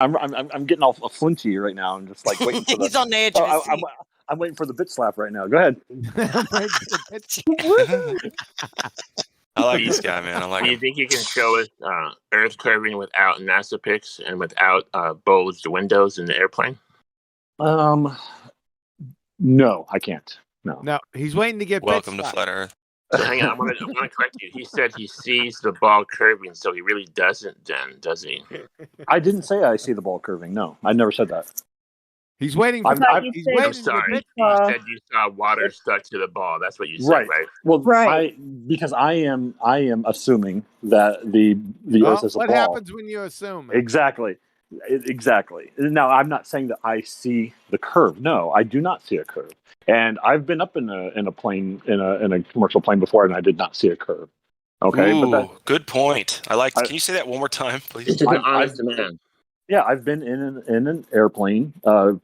I'm getting all flinchy right now. I'm just like waiting for the. He's on the edge of his seat. I'm waiting for the bit slap right now. Go ahead. I like this guy, man. I like Do you him. think you can show us Earth curving without NASA pics and without bulged windows in the airplane? No, I can't. No, he's waiting to get Welcome bit to slapped. Flat Earth. So hang on, I want to correct you. He said he sees the ball curving, so he really doesn't then, does he? I didn't say I see the ball curving. No, I never said that. He's waiting for. He's I'm waiting sorry. to You said you saw water stuck to the ball. That's what you said, right? Well, Right. because I am assuming that the Earth is a what ball. happens when you assume? Exactly. Now, I'm not saying that I see the curve. No, I do not see a curve. And I've been up in a plane in a commercial plane before, and I did not see a curve. Okay, Ooh, good point. Can you say that one more time, please? Just an honest man. Yeah, I've been in an airplane,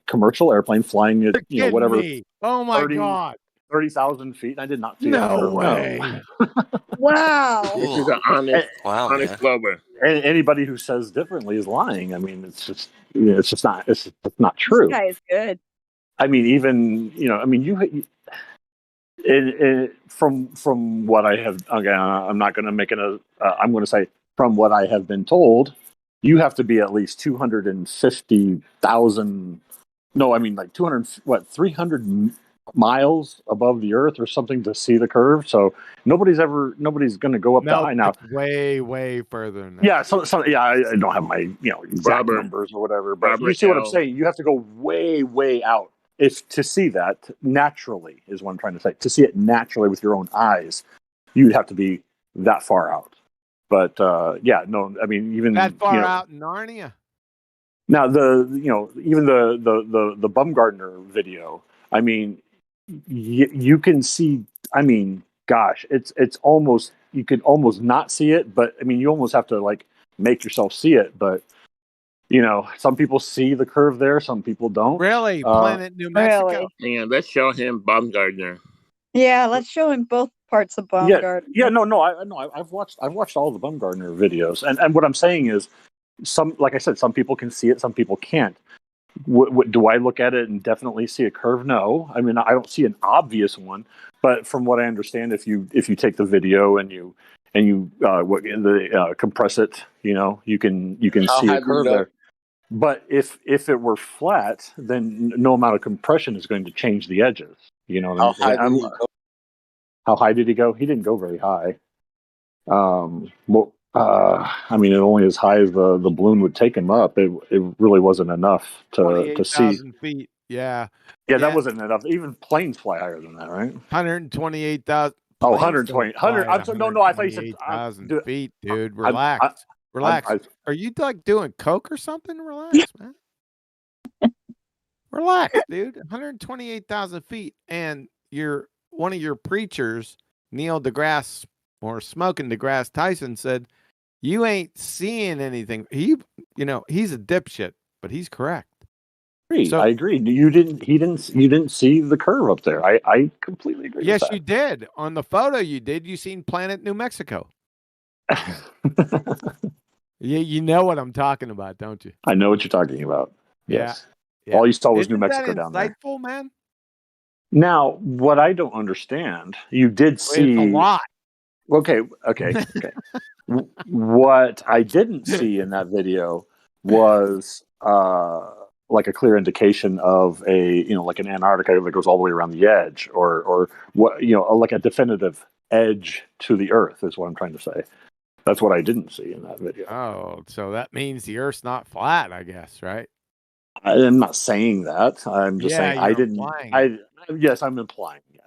commercial airplane, flying at whatever. Me. Oh my God. 30,000 feet, and I did not see No a curve. way. Wow. This is an honest Glover. And anybody who says differently is lying. I mean, it's just not true. This guy is good. I mean, even from what I have, again, I'm not going to make I'm going to say from what I have been told, you have to be at least 250,000. No, I mean like 300 miles above the Earth or something to see the curve. So nobody's going to go up that high now. Way further than that. Yeah, so I don't have my exact numbers or whatever, but you see what I'm saying. You have to go way out to see that naturally is what I'm trying to say. To see it naturally with your own eyes, you'd have to be that far out. But I mean, even that far out in Narnia. Now even the Bumgardner video. I mean, you can see. I mean, gosh, it's almost, you could almost not see it, but I mean, you almost have to like make yourself see it. But some people see the curve there, some people don't. Really, Planet New Mexico. Really? Hang on, let's show him Baumgartner. Yeah, let's show him both parts of Baumgartner. I've watched all the Baumgartner videos, and what I'm saying is, like I said, some people can see it, some people can't. Do I look at it and definitely see a curve? No, I mean, I don't see an obvious one, but from what I understand, if you take the video and you compress it, you can see a curve there. But if it were flat, then no amount of compression is going to change the edges. You know what I mean? How high did he go? He didn't go very high. I mean, only as high as the balloon would take him up. It really wasn't enough to see. 28,000 feet. Yeah. Yeah, that wasn't enough. Even planes fly higher than that, right? 128,000. Oh, 120. 100. I thought you said 1,000 feet, dude. Relax. Relax. Are you like doing coke or something? Relax, man. Relax, dude. 128,000 feet, and one of your preachers, Neil deGrasse or Smoking deGrasse Tyson, said you ain't seeing anything. He's a dipshit, but he's correct. I agree. You didn't see the curve up there. I completely agree. Yes, with that. you did. On the photo you did. You seen Planet New Mexico. You know what I'm talking about, don't you? I know what you're talking about. Yes. Yeah. All you saw was Isn't New Mexico that down there. Insightful, man. Now, what I don't understand, you did see It's a lot. Okay. What I didn't see in that video was like a clear indication of like an Antarctica that goes all the way around the edge, or what like a definitive edge to the Earth is what I'm trying to say. That's what I didn't see in that video. Oh, so that means the Earth's not flat, I guess, right? I'm not saying that. I'm just saying I didn't. Yes, I'm implying. Yes,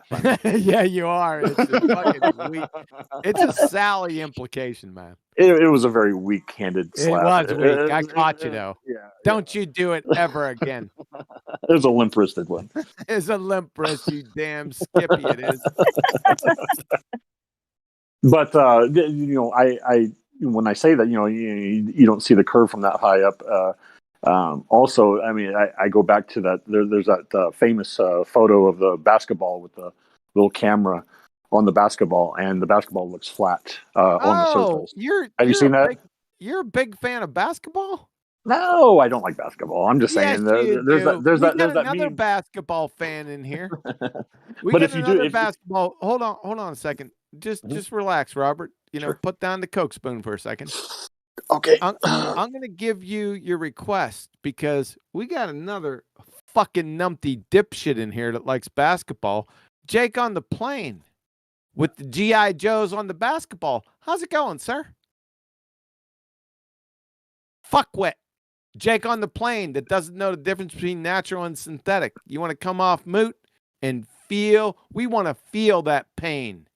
yeah, you are. It's a fucking weak. It's a Sally implication, man. It was a very weak-handed slap. It was weak. I caught you though. Yeah. Don't you do it ever again. It was a limp-wristed one. It's a limp wrist, you damn Skippy. It is. But I when I say that you don't see the curve from that high up. Also, I mean, I go back to that. There's that famous photo of the basketball with the little camera on the basketball, and the basketball looks flat on the surface. Have you seen that? You're a big fan of basketball? No, I don't like basketball. I'm just Yes, saying you there's do. there's We got that another meme. basketball fan in here. We But got if you do, another basketball. Hold on a second. Just relax, Robert. Sure. Put down the Coke spoon for a second. Okay. I'm going to give you your request because we got another fucking numpty dipshit in here that likes basketball. Jake on the plane with the G.I. Joes on the basketball. How's it going, sir? Fuckwit. Jake on the plane that doesn't know the difference between natural and synthetic. You want to come off mute and feel? We want to feel that pain.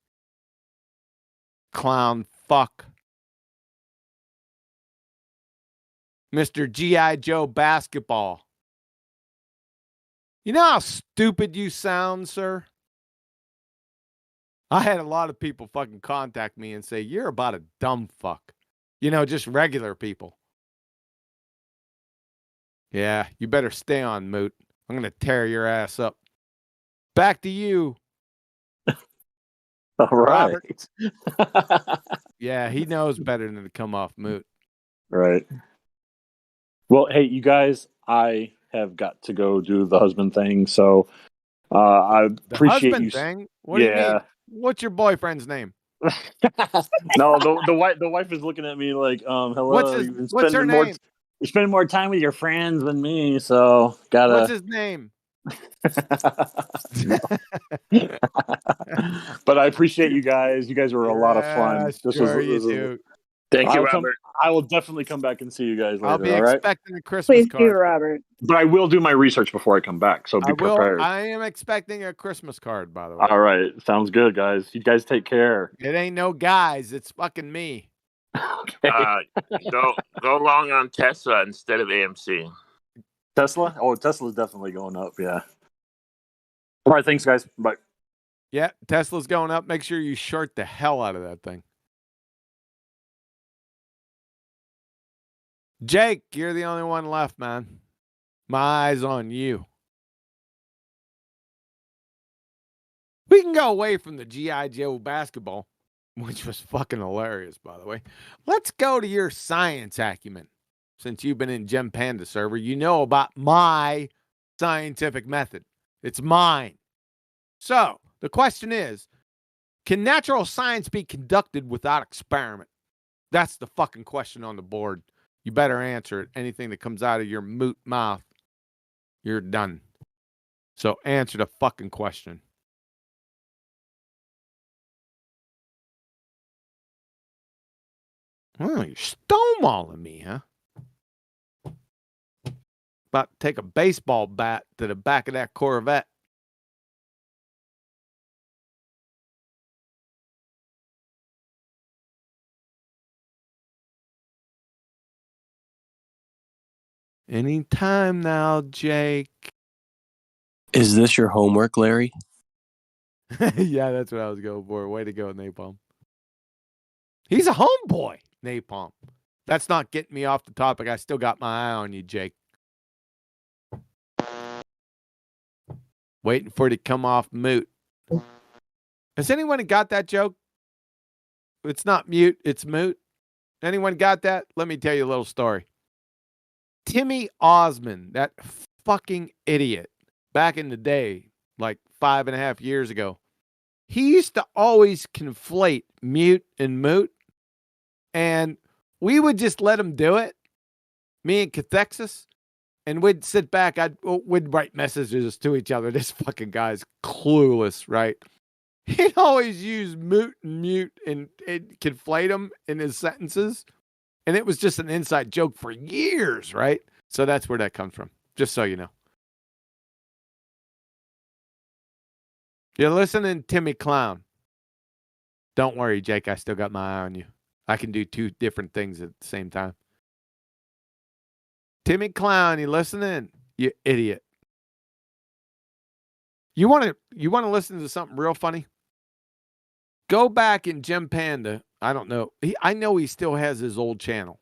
Clown fuck. Mr. G.I. Joe basketball. You know how stupid you sound, sir? I had a lot of people fucking contact me and say, you're about a dumb fuck. Just regular people. Yeah, you better stay on mute. I'm going to tear your ass up. Back to you. All right. Yeah, he knows better than to come off mute. Right. Well, hey, you guys, I have got to go do the husband thing, so I appreciate you. Thing? What do you mean? What's your boyfriend's name? No, the wife is looking at me like, hello. What's her name? You're spending more time with your friends than me, so gotta. What's his name? But I appreciate you guys. You guys were a lot of fun. This do. Thank you, Robert. I will definitely come back and see you guys later. I'll be expecting a Christmas Please card. do, Robert. But I will do my research before I come back, so be prepared. I am expecting a Christmas card, by the way. All right. Sounds good, guys. You guys take care. It ain't no guys. It's fucking me. Okay. Go long on Tesla instead of AMC. Tesla? Oh, Tesla's definitely going up, yeah. All right, thanks, guys. Bye. Yeah, Tesla's going up. Make sure you short the hell out of that thing. Jake, you're the only one left, man. My eyes on you. We can go away from the G.I. Joe basketball, which was fucking hilarious, by the way. Let's go to your science acumen. Since you've been in Gem Panda server, you know about my scientific method. It's mine. So, the question is, can natural science be conducted without experiment? That's the fucking question on the board. You better answer it. Anything that comes out of your moot mouth, you're done. So answer the fucking question. Oh, you're stonewalling me, huh? About to take a baseball bat to the back of that Corvette. Anytime now, Jake. Is this your homework, Larry? Yeah, that's what I was going for. Way to go, Napalm. He's a homeboy, Napalm. That's not getting me off the topic. I still got my eye on you, Jake. Waiting for it to come off mute. Has anyone got that joke? It's not mute, it's moot. Anyone got that? Let me tell you a little story. Timmy Osmond, that fucking idiot, back in the day, like 5.5 years ago, he used to always conflate mute and moot, and we would just let him do it, me and Cathexis, and we'd sit back, we'd write messages to each other. This fucking guy's clueless, right? He'd always use moot and mute and conflate them in his sentences. And it was just an inside joke for years, right? So that's where that comes from, just so you know. You're listening, Timmy Clown. Don't worry, Jake. I still got my eye on you. I can do 2 different things at the same time. Timmy Clown, you listening? You idiot. You want to listen to something real funny? Go back in Gem Panda. I don't know. I know he still has his old channel.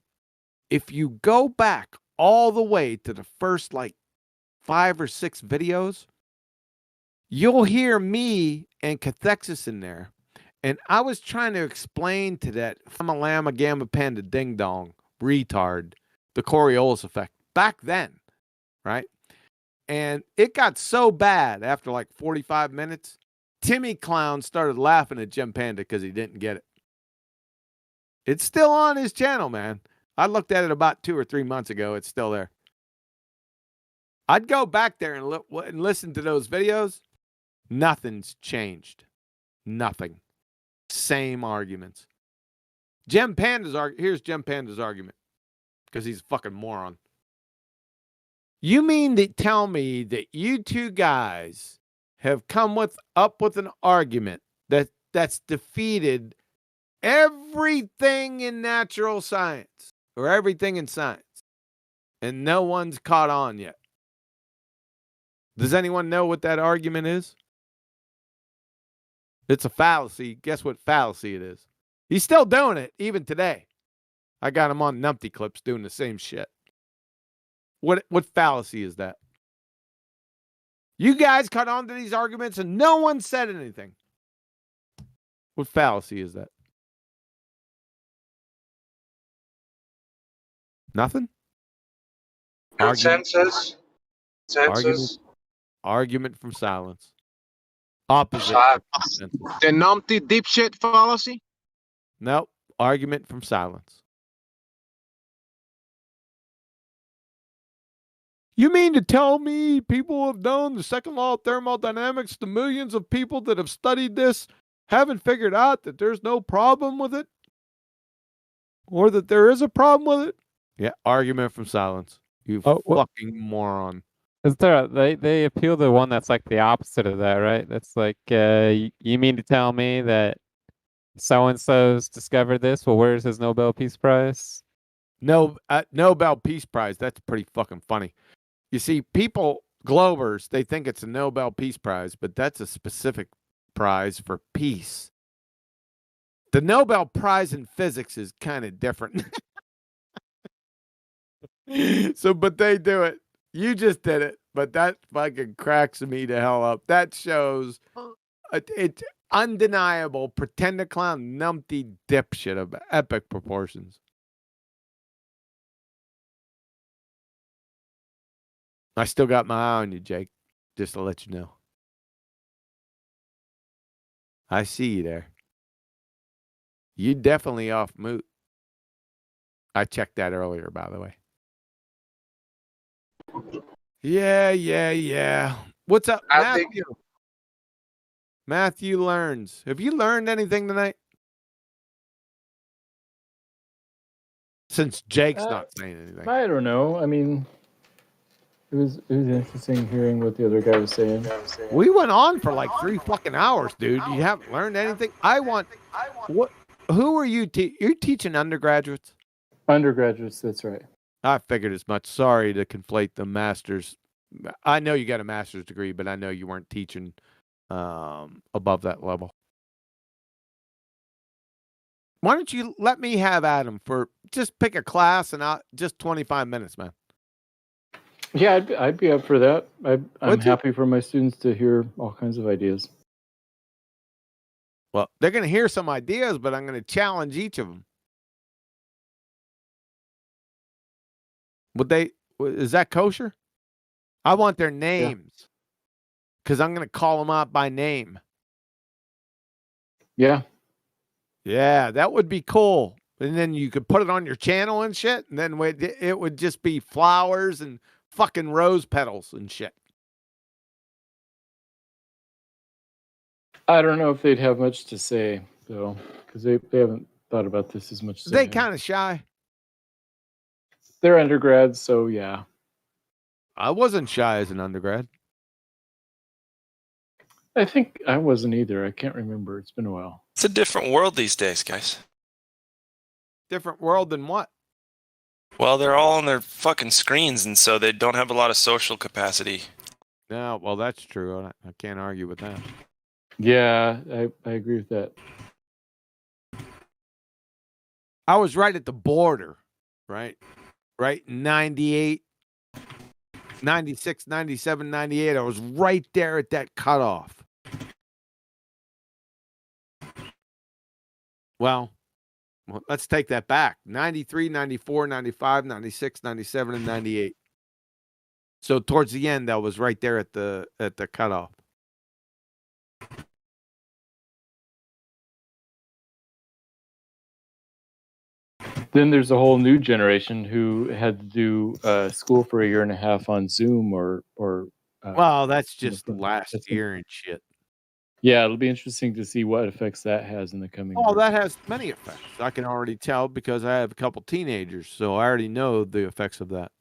If you go back all the way to the first 5 or 6 videos, you'll hear me and Cathexis in there. And I was trying to explain to that Fama Lama Gamma Panda Ding Dong retard the Coriolis effect back then, right? And it got so bad after like 45 minutes, Timmy Clown started laughing at Jim Panda because he didn't get it. It's still on his channel, man. I looked at it about 2 or 3 months ago. It's still there. I'd go back there and listen to those videos. Nothing's changed. Nothing. Same arguments. Here's Jim Panda's argument, because he's a fucking moron. You mean to tell me that you two guys have come up with an argument that's defeated everything in natural science or everything in science, and no one's caught on yet? Does anyone know what that argument is? It's a fallacy. Guess what fallacy it is? He's still doing it even today. I got him on numpty clips doing the same shit. What fallacy is that? You guys caught on to these arguments and no one said anything. What fallacy is that? Nothing? Consensus. Argument from silence. Opposite. The numpty dipshit fallacy? Nope. Argument from silence. You mean to tell me people have known the second law of thermodynamics, the millions of people that have studied this haven't figured out that there's no problem with it? Or that there is a problem with it? Yeah, argument from silence. You fucking moron. Is there they appeal to one that's like the opposite of that, right? That's like, you mean to tell me that so-and-so's discovered this? Well, where's his Nobel Peace Prize? No, Nobel Peace Prize. That's pretty fucking funny. You see, Globers, they think it's a Nobel Peace Prize, but that's a specific prize for peace. The Nobel Prize in physics is kind of different. But they do it. You just did it, but that fucking cracks me the hell up. That shows it's undeniable pretender clown numpty dipshit of epic proportions. I still got my eye on you, Jake, just to let you know. I see you there. You definitely off mute. I checked that earlier, by the way. Yeah. What's up, Matthew? Matthew learns. Have you learned anything tonight? Since Jake's not saying anything. I don't know. I mean, it was interesting hearing what the other guy was saying. We went on for like 3 fucking hours, dude. You haven't learned anything? What? Who are you? You're teaching undergraduates? Undergraduates, that's right. I figured as much. Sorry to conflate the master's. I know you got a master's degree, but I know you weren't teaching above that level. Why don't you let me have Adam for just pick a class and just 25 minutes, man. Yeah, I'd be up for that. I'm happy for my students to hear all kinds of ideas. Well, they're going to hear some ideas, but I'm going to challenge each of them. Is that kosher? I want their names because I'm going to call them out by name. Yeah. Yeah, that would be cool. And then you could put it on your channel and shit. And then it would just be flowers and fucking rose petals and shit. I don't know if they'd have much to say, though, because they haven't thought about this as much as they kind of shy. They're undergrads, so yeah. I wasn't shy as an undergrad. I think I wasn't either. I can't remember. It's been a while. It's a different world these days, guys. Different world than what? Well, they're all on their fucking screens, and so they don't have a lot of social capacity. No, well, that's true. I can't argue with that. Yeah, I agree with that. I was right at the border, right? Right, 98, 96, 97, 98. I was right there at that cutoff. Well, Well, let's take that back. 93, 94, 95, 96, 97, and 98. So towards the end, that was right there at the cutoff. Then there's a whole new generation who had to do school for a year and a half on Zoom or. Well, that's just last year and shit. Yeah, it'll be interesting to see what effects that has in the coming. Oh, that has many effects. I can already tell because I have a couple teenagers, so I already know the effects of that.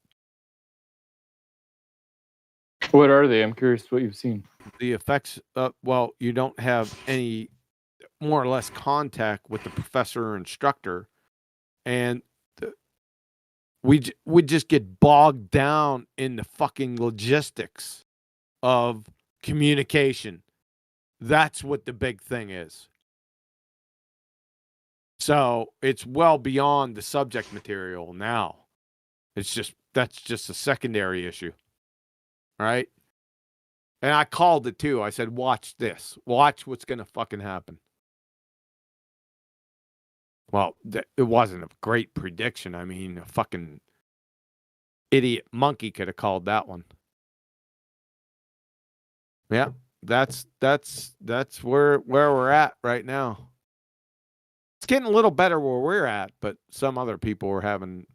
What are they? I'm curious what you've seen. The effects, well, you don't have any more or less contact with the professor or instructor, and we just get bogged down in the fucking logistics of communication. That's what the big thing is. So it's well beyond the subject material now. That's just a secondary issue. Right? And I called it too. I said, watch this. Watch what's going to fucking happen. Well, it wasn't a great prediction. I mean, a fucking idiot monkey could have called that one. Yeah, that's where we're at right now. It's getting a little better where we're at, but some other people are having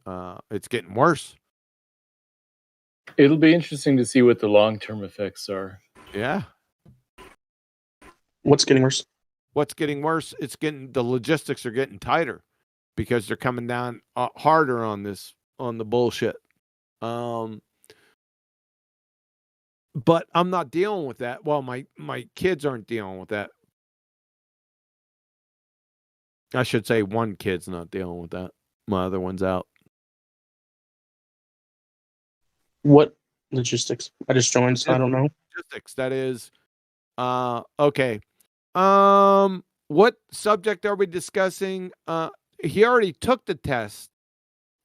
it's getting worse. It'll be interesting to see what the long-term effects are. Yeah. What's getting worse? What's getting worse? The logistics are getting tighter because they're coming down harder on the bullshit. But I'm not dealing with that. Well, my kids aren't dealing with that. I should say one kid's not dealing with that. My other one's out. What logistics? I just joined, so I don't know. Logistics. That is, okay. What subject are we discussing? He already took the test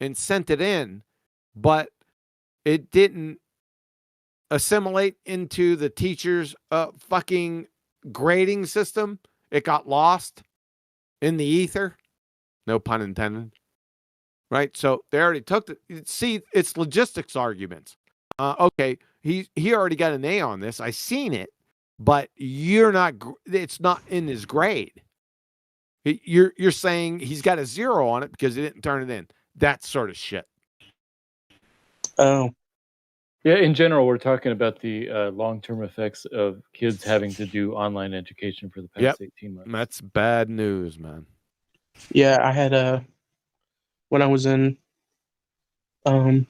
and sent it in, but it didn't assimilate into the teacher's fucking grading system. It got lost in the ether. No pun intended. Right? So they already took see, it's logistics arguments. Okay, he already got an A on this. I seen it, but it's not in his grade. You're saying he's got a 0 on it because he didn't turn it in. That sort of shit. Oh. Yeah, in general, we're talking about the long-term effects of kids having to do online education for the past 18 months. That's bad news, man. Yeah, I had when I was in like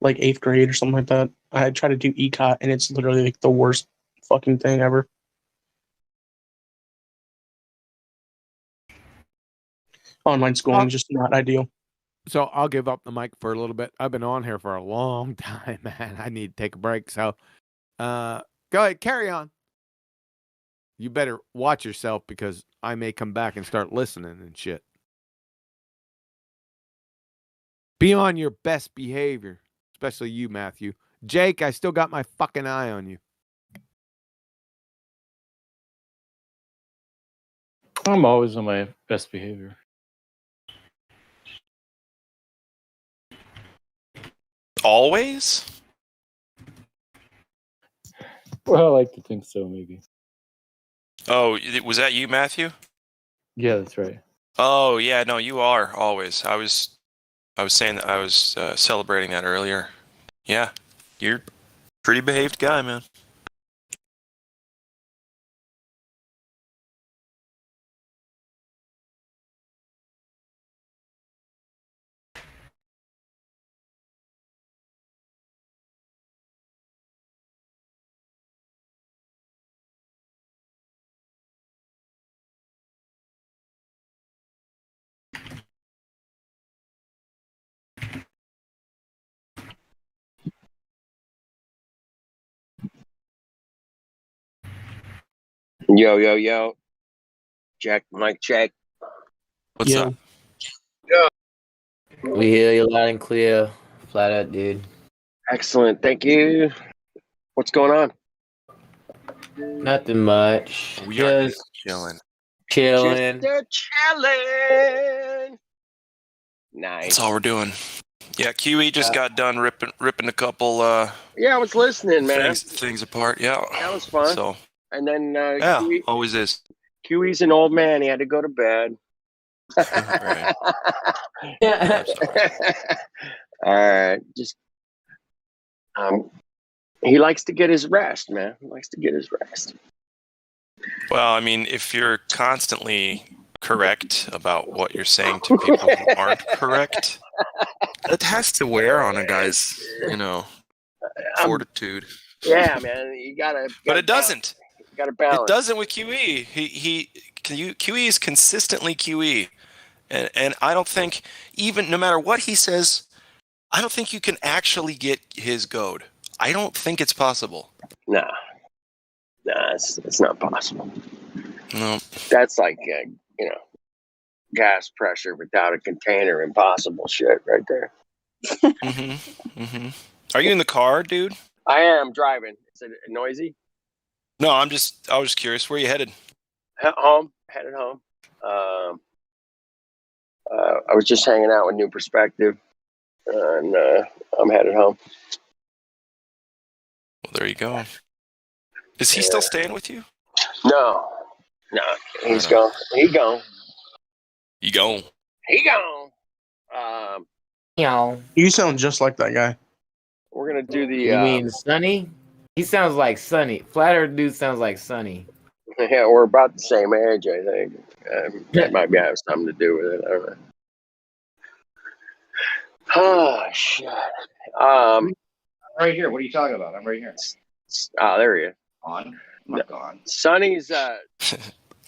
8th grade or something like that, I tried to do ECOT, and it's literally like the worst fucking thing ever. Online schooling is just not ideal. So I'll give up the mic for a little bit. I've been on here for a long time, man. I need to take a break. So go ahead, carry on. You better watch yourself because I may come back and start listening and shit. Be on your best behavior, especially you, Matthew. Jake, I still got my fucking eye on you. I'm always on my best behavior. Always? Well, I like to think so, maybe. Oh, was that you, Matthew? Yeah, that's right. Oh, yeah, no, you are always. I was saying that I was celebrating that earlier. Yeah, you're a pretty behaved guy, man. Yo, yo, yo. Check, mic check. What's up? Yeah. We hear you loud and clear. Flat out, dude. Excellent. Thank you. What's going on? Nothing much. We are Just chilling. Chilling. Just chilling. Nice. That's all we're doing. Yeah, QE just got done ripping a couple Yeah, I was listening, man. things apart. Yeah, That was fun. So And then yeah, always is. QE's an old man. He had to go to bed. Right. All right. Just he likes to get his rest, man. He likes to get his rest. Well, I mean, if you're constantly correct about what you're saying to people who aren't correct, it has to wear on a guy's, fortitude. Yeah, man. You gotta but it doesn't. You gotta balance. It doesn't with QE. QE is consistently QE, and I don't think even no matter what he says, I don't think you can actually get his goad. I don't think it's possible. Nah, it's not possible. No, that's like gas pressure without a container. Impossible shit, right there. Are you in the car, dude? I am driving. Is it noisy? No, I was just curious. Where are you headed? Home. Headed home. I was just hanging out with New Perspective, and I'm headed home. Well, there you go. Is he still staying with you? No, he's gone. He gone. You gone. He gone. You sound just like that guy. We're gonna do the. You mean Sonny? He sounds like Sonny. Flat Earth dude sounds like Sonny. Yeah, we're about the same age, I think. That might have something to do with it. I don't know. Oh shit. Right here. What are you talking about? I'm right here. Oh, there he is. I'm not gone. Sonny's.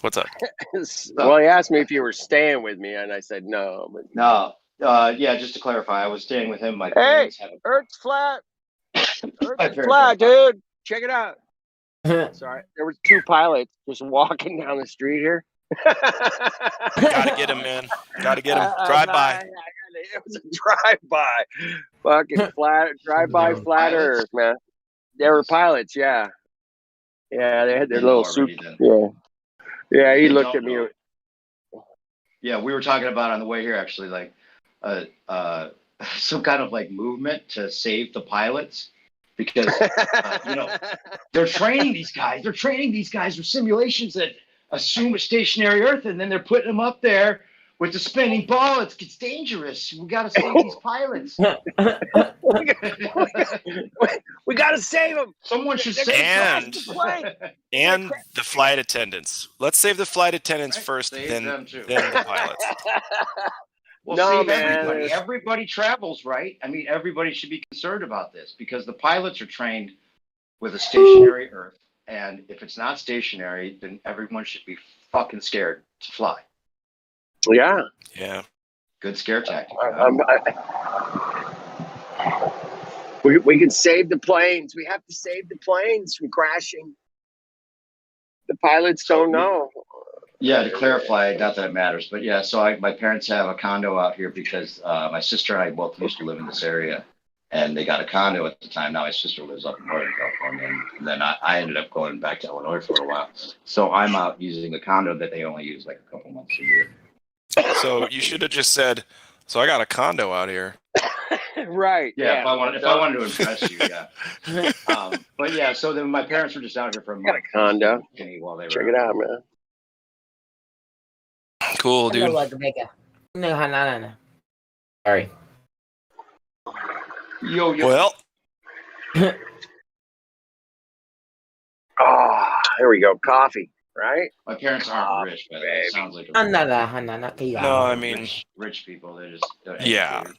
What's up? Well, he asked me if you were staying with me, and I said no. But... No. Yeah, just to clarify, I was staying with him. My parents have Earth's flat. Earth's flat, dude. Check it out. Sorry, there was 2 pilots just walking down the street here. Gotta get him, man. Gotta get him. Drive by. It was a drive-by. Fucking drive-by flat Earth, man. They were pilots, yeah. Yeah, they had their little suit. Yeah, he looked at me. Yeah, we were talking about on the way here, actually, like some kind of like movement to save the pilots because they're training these guys. They're training these guys with simulations that assume a stationary Earth, and then they're putting them up there with the spinning ball. It gets dangerous. We got to save these pilots. We got to save them. Someone should save them. And the flight attendants. Let's save the flight attendants first, then the pilots. Well, save everybody. Everybody travels, right? I mean, everybody should be concerned about this because the pilots are trained with a stationary Earth. And if it's not stationary, then everyone should be fucking scared to fly. Yeah. Yeah. Good scare tactic. We can save the planes. We have to save the planes from crashing. The pilots don't know. Yeah, to clarify, not that it matters, but yeah, so my parents have a condo out here because my sister and I both used to live in this area, and they got a condo at the time. Now my sister lives up in Northern California, and then I ended up going back to Illinois for a while. So I'm out using the condo that they only use like a couple months a year. So you should have just said, so I got a condo out here. Right. Yeah, if I wanted to impress you, yeah. But yeah, so then my parents were just out here for a month. Got a condo. While they were Check it out, man. Cool, dude. Sorry. Yo. Well. Oh, here we go. Coffee, right? My parents aren't rich, but it sounds like No, I mean rich people. They're just educated,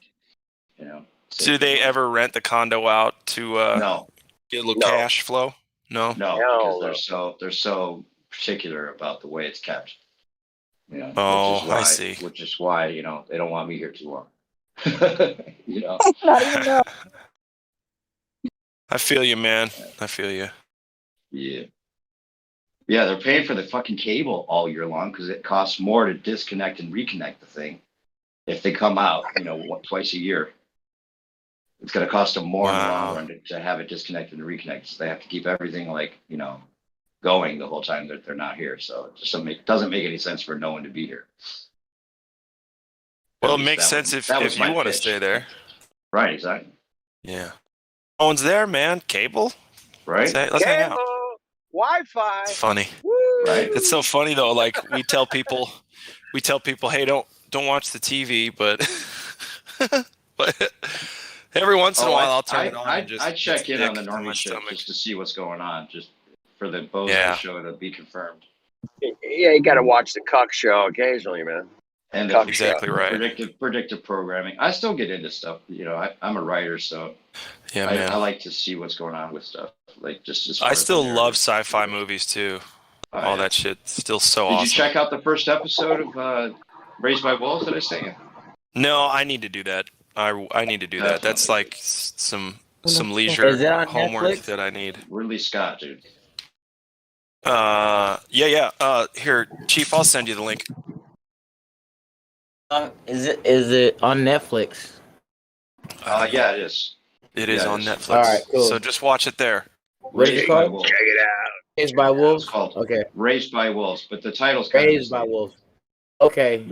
you know. Do they ever rent the condo out to no. Get a little cash flow? No, because they're so particular about the way it's kept. You know, I see. Which is why they don't want me here too long. Not even know. I feel you, man. I feel you. Yeah. Yeah, they're paying for the fucking cable all year long because it costs more to disconnect and reconnect the thing. If they come out, twice a year, it's going to cost them more in the long run to have it disconnected and reconnected. So they have to keep everything going the whole time that they're not here. So it just doesn't make any sense for no one to be here. Well, At it least makes that sense was- that was if you my want to pitch. stay there. Right, exactly. Yeah. Phone's there, man. Cable. Right. Let's hang out. Wi-Fi. It's funny. Right. It's so funny though. Like we tell people, hey, don't watch the TV, but but every once in a while I'll turn it on and just I check in on the stick to my normie shit stomach. just to see what's going on, just for the Bozo Yeah. show to be confirmed. Yeah, you got to watch the Cuck show occasionally, man. And Cuck exactly show. right. Predictive programming. I still get into stuff. You know, I'm a writer, so Yeah, man. I like to see what's going on with stuff. Like just as far I as still the love sci-fi movies too. Oh, All yeah. that shit's still so Did awesome. you check out the first episode of Raised by Wolves that I sent you? No, I need to do that. I need to do that. That's like some leisure Is it on homework Netflix? that I need. Ridley Scott, dude. Yeah. Here, Chief, I'll send you the link. Is it on Netflix? Yeah, it is. It is Yeah, on it is. Netflix. All right, cool. So just watch it there. What is it Raised by called? Wolves. Check it out. Raised by Wolves. It's called Okay. Raised by Wolves, but the title's kind Raised by Wolves. Okay.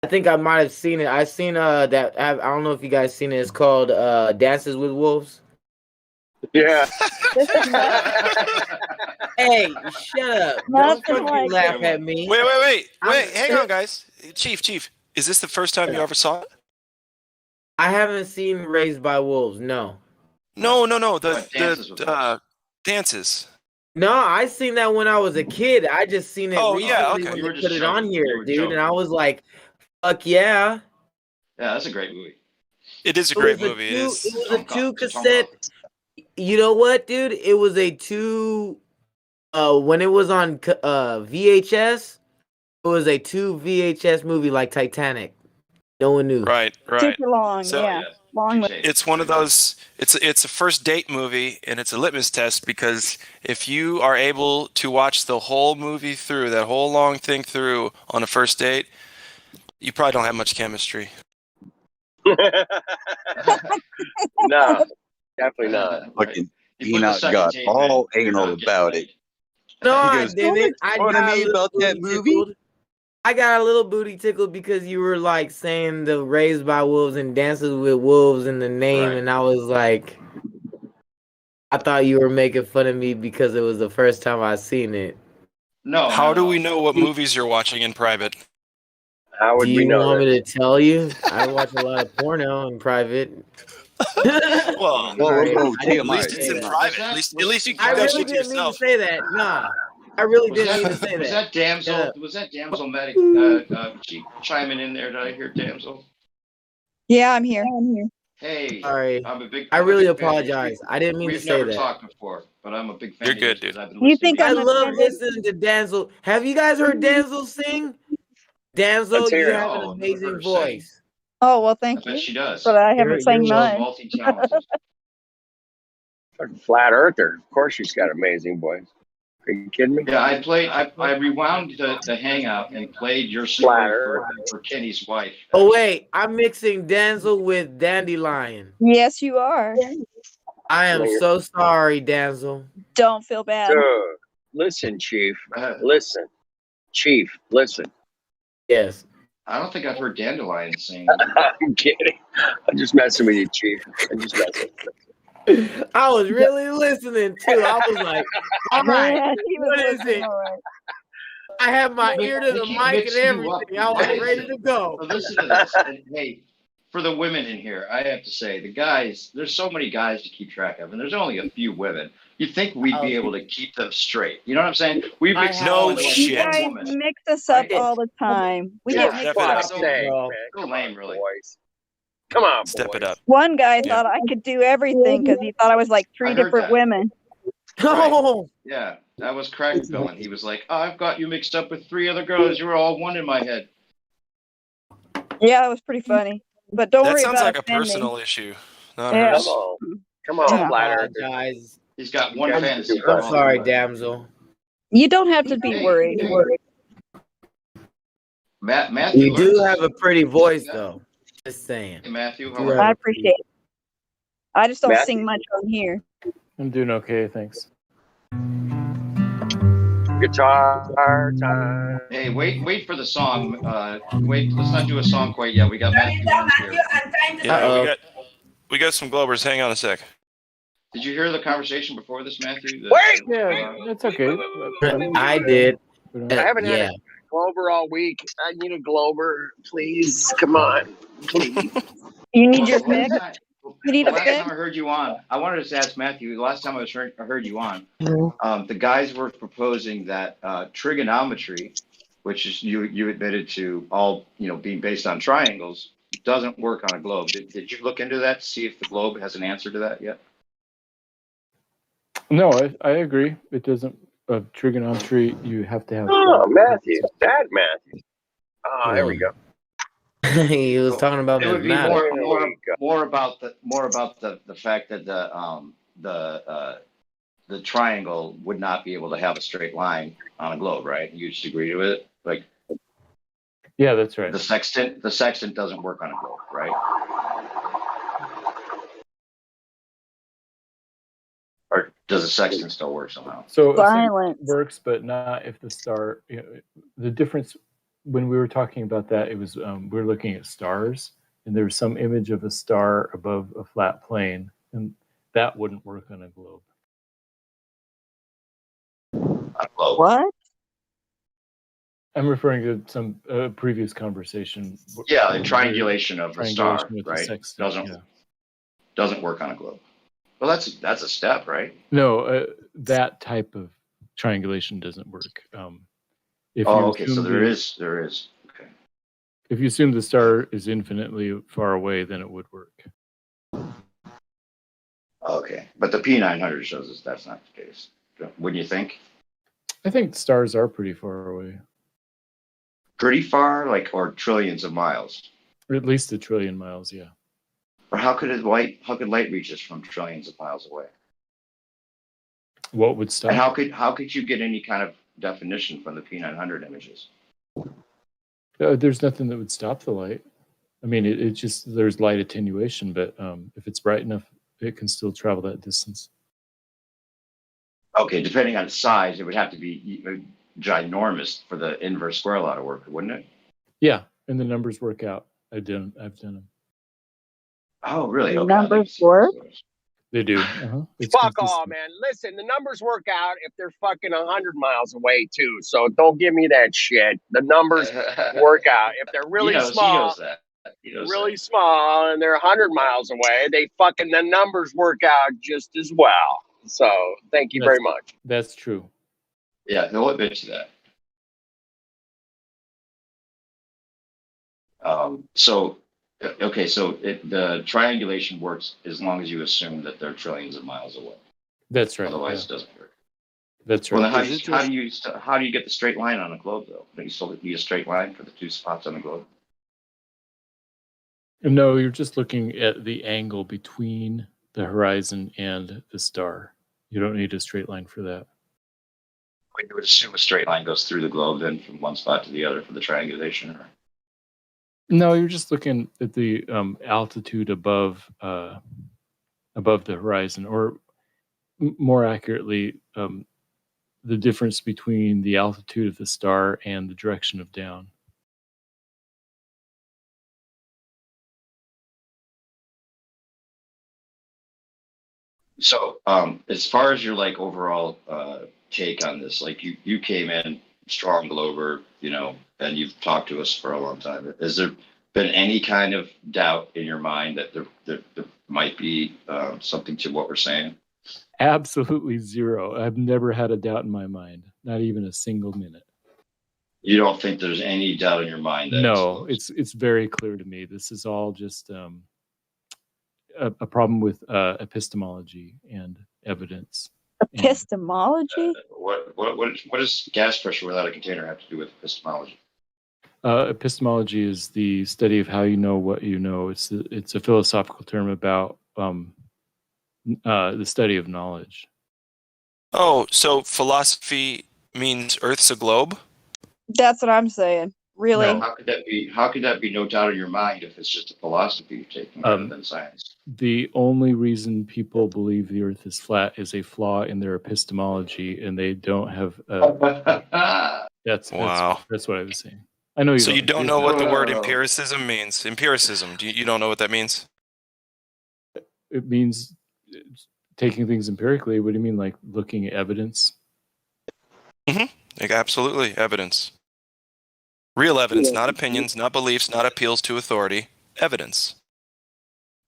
I think I might have seen it. I seen that. I don't know if you guys seen it. It's called Dances with Wolves. Yeah. Hey, shut up! Don't Nothing fucking like laugh it. at me. Wait. Hang on, guys. Chief, is this the first time you ever saw it? I haven't seen Raised by Wolves. No. No. Dances with The dances. No, I seen that when I was a kid. I just seen it Oh, recently yeah, okay. when You they were just put it on joking. here, You were dude, joking. and I was like, "Fuck yeah!" Yeah, that's a great movie. It is a great movie. It is. It was a Tom Cobb. 2 It's Tom cassette. You know what, dude? It was a 2. When it was on VHS, it was a 2 VHS movie like Titanic. No one knew. Right. Super long, So- yeah. Long. It's one of those. It's a first date movie, and it's a litmus test because if you are able to watch the whole movie through, that whole long thing through on a first date, you probably don't have much chemistry. No, definitely not. Fucking He put the Enoch second got tape all in. anal about it. No, He I goes, didn't. I "What got I a mean little about that booty movie?" tickled. I got a little booty tickled because you were like saying the Raised by Wolves and Dances with Wolves in the name, Right. and I was like, I thought you were making fun of me because it was the first time I seen it. No. How do we know what movies you're watching in private? How would Do we you know want that? me to tell you? I watch a lot of porno in private. Well, Sorry, whoa, I didn't at TMI. least it's in say that. private. At least you I keep that really shit to didn't mean to yourself. say that. Nah, I really Was didn't mean to that, say was that. that damsel? Yeah. Was that damsel medic chiming in there? Did I hear damsel? Yeah, I'm here. Hey, Sorry. I'm a big. I I'm a really big fan of yours. apologize. I didn't mean to We've say never that. talked before, but I'm a big fan. You're of good, yours dude. 'cause I've been You listening think to I I'm you. love offended? listening to Danzel. Have you guys heard Danzel sing? Danzel, Let's hear you it. have an No, never heard amazing her sing. voice. Oh, well, I thank bet you. she does. But I You're- haven't sang you're none. Multi-talented. Fucking flat earther. Of course she's got amazing voice. Are you kidding me? Yeah, I rewound the hangout and played your story Flatter. for Kenny's wife. Oh wait, I'm mixing Danzel with Dandelion. Yes, you are. I am Later. so sorry, Danzel. Don't feel bad. Dude, listen, Chief. Listen. Chief, listen. Yes. I don't think I've heard Dandelion sing. I'm kidding. I'm just messing with you, Chief. I'm just messing with you. I was really listening too. I was like, all right, Yeah, he was what is listening, it? all right. I have my They- ear to they the keep mic and mixing you up. everything. I was ready to go. But listen to this. And, hey, for the women in here, I have to say, the guys, there's so many guys to keep track of, and there's only a few women. You'd think we'd be able to keep them straight. You know what I'm saying? We I mix have No one with You shit. one guys woman. mix us up Right. all the time. We Yeah, get mixed step it up. up. Fuck's sake, bro. man. So Come lame, on, really. boys. Come on, Step it boys. up. One guy Yeah. thought I could do everything because he thought I was like three I heard different that. women. Oh, Yeah, that was crack going. He was like, oh, I've got you mixed up with 3 other girls. You were all one in my head. Yeah, it was pretty funny. But don't That worry sounds about like a offending. personal issue, not Yeah. hers. Come on. Come I on, Yeah. flat earther. apologize. He's got one I'm- fantasy. I'm I'm sorry, damsel. You don't have to be Hey, worried. Matthew. You do learns- have a pretty voice, though. Just saying. Hey, Matthew, how You are have I you? appreciate it. I just don't Matthew? sing much on here. I'm doing okay, thanks. Guitar time. Hey, wait for the song. Wait, let's not do a song quite yet. We got Matthew Hunt here. Yeah, we got some Globers. Hang on a sec. Did you hear the conversation before this, Matthew? Wait! Yeah, that's okay. I did. I haven't had a Glober all week. I need a Glober, please. Come on, please. You need your The last pick. time- You need The a last pick. time I heard you on, I wanted to ask Matthew. The last time I heard you on, the guys were proposing that trigonometry, which is you admitted to all being based on triangles, doesn't work on a globe. Did you look into that to see if the globe has an answer to that yet? No, I agree. It doesn't. Trigonometry, you have to have. Oh, Matthew. That Matthew. Oh, there we go. He was talking about It would be mathematics. more about the fact that the triangle would not be able to have a straight line on a globe, right? You just agree with it, like. Yeah, that's right. The sextant doesn't work on a globe, right? Or does the sextant still work somehow? So Silence. it works, but not if the star. The difference when we were talking about that, it was we were looking at stars, and there was some image of a star above a flat plane, and that wouldn't work on a globe. What? I'm referring to some previous conversation. Yeah, the triangulation of the star, Triangulation with the right? sextant, Doesn't work on a globe. Well, that's a step, right? No, that type of triangulation doesn't work. Okay. So there is. Okay. If you assume the star is infinitely far away, then it would work. Okay, but the P900 shows us that's not the case. Wouldn't you think? I think stars are pretty far away. Pretty far, or trillions of miles. Or at least 1 trillion miles, yeah. Or how could light reach us from trillions of miles away? What would stop? And how could you get any kind of definition from the P900 images? There's nothing that would stop the light. I mean, it just there's light attenuation, but if it's bright enough, it can still travel that distance. Okay, depending on its size, it would have to be ginormous for the inverse square law to work, wouldn't it? Yeah, and the numbers work out. I've done them. Oh, really? The Okay, numbers work. They do. It's Fuck consistent. off, man. Listen, the numbers work out if they're fucking 100 miles away, too. So don't give me that shit. The numbers work out. If they're really small, He knows that. really small, and they're 100 miles away, the numbers work out just as well. So thank you very much. That's true. Yeah, he'll admit to that. So the triangulation works as long as you assume that they're trillions of miles away. That's right. Otherwise, it doesn't work. That's right. Well, then how do you get the straight line on a globe, though? Don't you still need a straight line for the two spots on the globe? No, you're just looking at the angle between the horizon and the star. You don't need a straight line for that. You would assume a straight line goes through the globe, then from one spot to the other for the triangulation, or? No, you're just looking at the altitude above the horizon, or more accurately, the difference between the altitude of the star and the direction of down. So, as far as your overall take on this, you came in strong Glober, and you've talked to us for a long time. Has there been any kind of doubt in your mind that there might be something to what we're saying? Absolutely zero. I've never had a doubt in my mind, not even a single minute. You don't think there's any doubt in your mind that No, it's very clear to me. This is all just a problem with epistemology and evidence. Epistemology? What does gas pressure without a container have to do with epistemology? Epistemology is the study of how you know what you know. It's a philosophical term about the study of knowledge. Oh, so philosophy means Earth's a globe? That's what I'm saying. really. No, how could that be? How could that be no doubt in your mind if it's just a philosophy you're taking rather than science? The only reason people believe the Earth is flat is a flaw in their epistemology, and they don't have. That's Wow. that's what I was saying. I know you. So you don't know what the word Whoa. empiricism means. Empiricism. You don't know what that means? It means taking things empirically. What do you mean, like looking at evidence? Like, absolutely, evidence. Real evidence, not opinions, not beliefs, not appeals to authority. Evidence.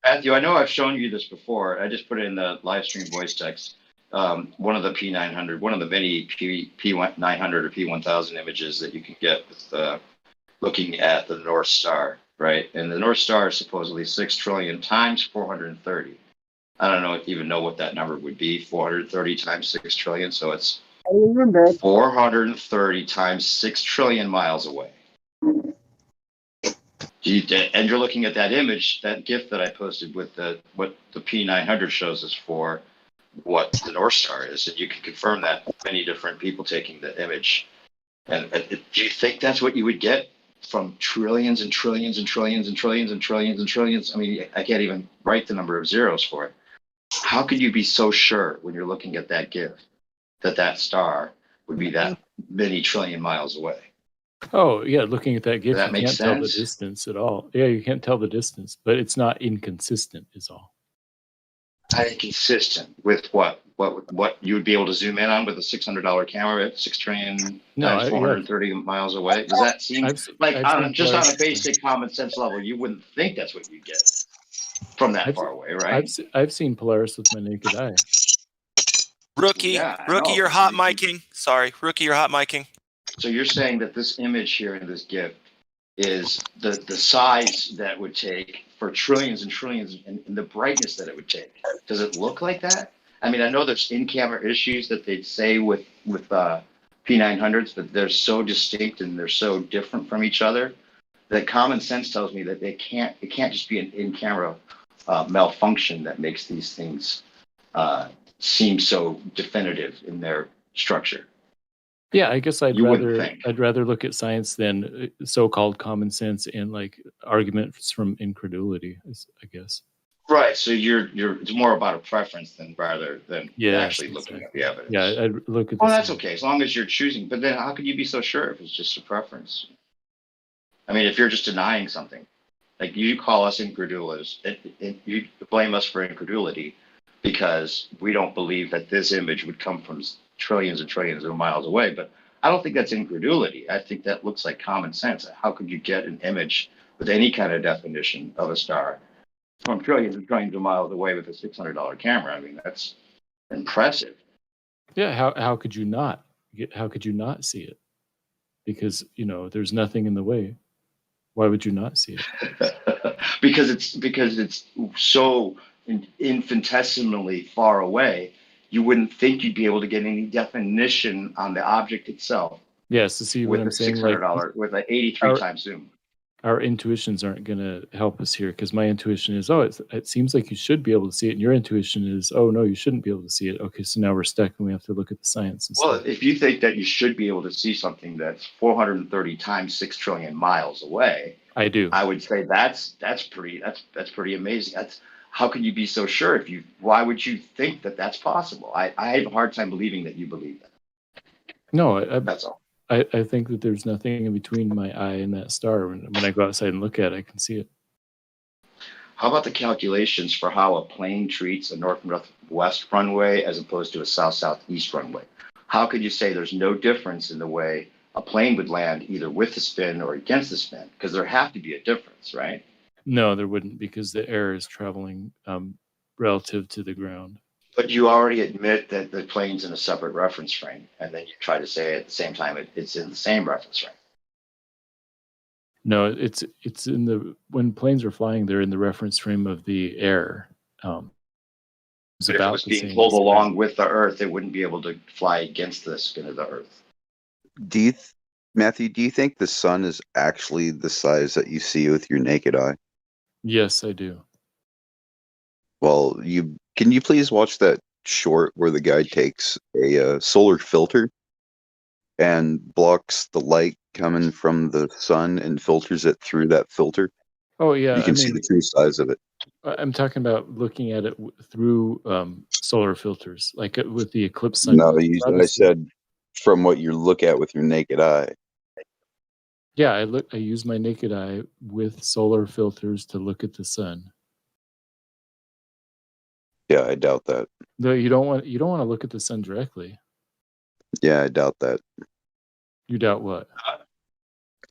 Matthew, I know I've shown you this before. I just put it in the live stream voice text. One of the P900, one of the many P900 or P1000 images that you can get with looking at the North Star, right? And the North Star is supposedly 6 trillion times 430. I don't even know what that number would be, 430 times 6 trillion. So it's 430 times 6 trillion miles away. And you're looking at that image, that GIF that I posted with what the P900 shows us for what the North Star is, and you can confirm that many different people taking the image. And do you think that's what you would get from trillions and trillions and trillions and trillions and trillions and trillions? I mean, I can't even write the number of zeros for it. How could you be so sure when you're looking at that GIF that star would be that many trillion miles away? Oh yeah, looking at that GIF, Does that you make can't tell the sense? distance at all. Yeah, you can't tell the distance, but it's not inconsistent, is all. Inconsistent with what you would be able to zoom in on with a $600 camera at 6 trillion times 430 miles away. Does that seem just on a basic common sense level? You wouldn't think that's what you get from that far away, right? I've seen Polaris with my naked eye. Rookie, you're hot micing. Sorry, rookie, you're hot micing. So you're saying that this image here in this GIF is the size that would take for trillions and trillions and the brightness that it would take. Does it look like that? I mean, I know there's in-camera issues that they'd say with P900s, but they're so distinct and they're so different from each other that common sense tells me that it can't just be an in-camera malfunction that makes these things seem so definitive in their structure. Yeah, I guess I'd rather look at science than so-called common sense and like arguments from incredulity, I guess. Right. So it's more about a preference rather than actually looking at the evidence. Yeah, I'd look at. Well, that's okay as long as you're choosing. But then, how can you be so sure if it's just a preference? I mean, if you're just denying something, like you call us incredulous, you blame us for incredulity because we don't believe that this image would come from trillions and trillions of miles away. But I don't think that's incredulity. I think that looks like common sense. How could you get an image with any kind of definition of a star from trillions and trillions of miles away with a $600 camera? I mean, that's impressive. Yeah, how could you not see it? Because there's nothing in the way. Why would you not see it? because it's so infinitesimally far away. You wouldn't think you'd be able to get any definition on the object itself. Yes, to see what I'm saying. $600 with an 83 times zoom. Our intuitions aren't going to help us here because my intuition is, it seems like you should be able to see it, and your intuition is, oh no, you shouldn't be able to see it. Okay, so now we're stuck, and we have to look at the science. Well, if you think that you should be able to see something that's 430 times 6 trillion miles away, I do. I would say that's pretty amazing. How can you be so sure? Why would you think that that's possible? I have a hard time believing that you believe that. No, that's all. I think that there's nothing in between my eye and that star. When I go outside and look at it, I can see it. How about the calculations for how a plane treats a north-west runway as opposed to a south-southeast runway? How could you say there's no difference in the way a plane would land either with the spin or against the spin? Because there have to be a difference, right? No, there wouldn't, because the air is traveling relative to the ground. But you already admit that the plane's in a separate reference frame, and then you try to say at the same time it's in the same reference frame. No, it's in when planes are flying, they're in the reference frame of the air. But if it was being pulled along with the Earth, it wouldn't be able to fly against the spin of the Earth. Matthew, do you think the sun is actually the size that you see with your naked eye? Yes, I do. Well, can you please watch that short where the guy takes a solar filter and blocks the light coming from the sun and filters it through that filter, Oh yeah, you can see the true size of it. I'm talking about looking at it through solar filters, like with the eclipse No, sunglasses. I said from what you look at with your naked eye. Yeah, I use my naked eye with solar filters to look at the sun. Yeah, I doubt that. No, you don't want to look at the sun directly. Yeah, I doubt that. You doubt what?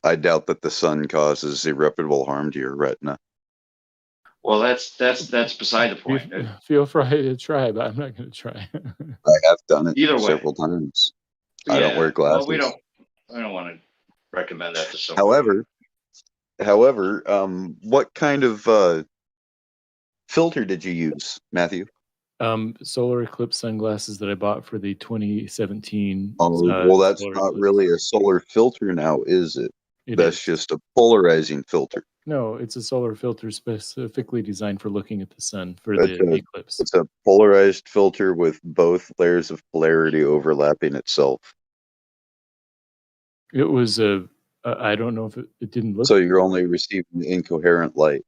I doubt that the sun causes irreparable harm to your retina. Well, that's beside the point. Feel free to try, but I'm not going to try. I have done it Either way. several times. I don't wear Well, glasses. I don't want to recommend that to someone. However, what kind of filter did you use, Matthew? Solar eclipse sunglasses that I bought for the 2017. Oh, well, that's not really a solar filter now, is it? That's just a polarizing filter. No, it's a solar filter specifically designed for looking at the sun for the eclipse. It's a polarized filter with both layers of polarity overlapping itself. It was I don't know if it didn't look. So you're only receiving incoherent light.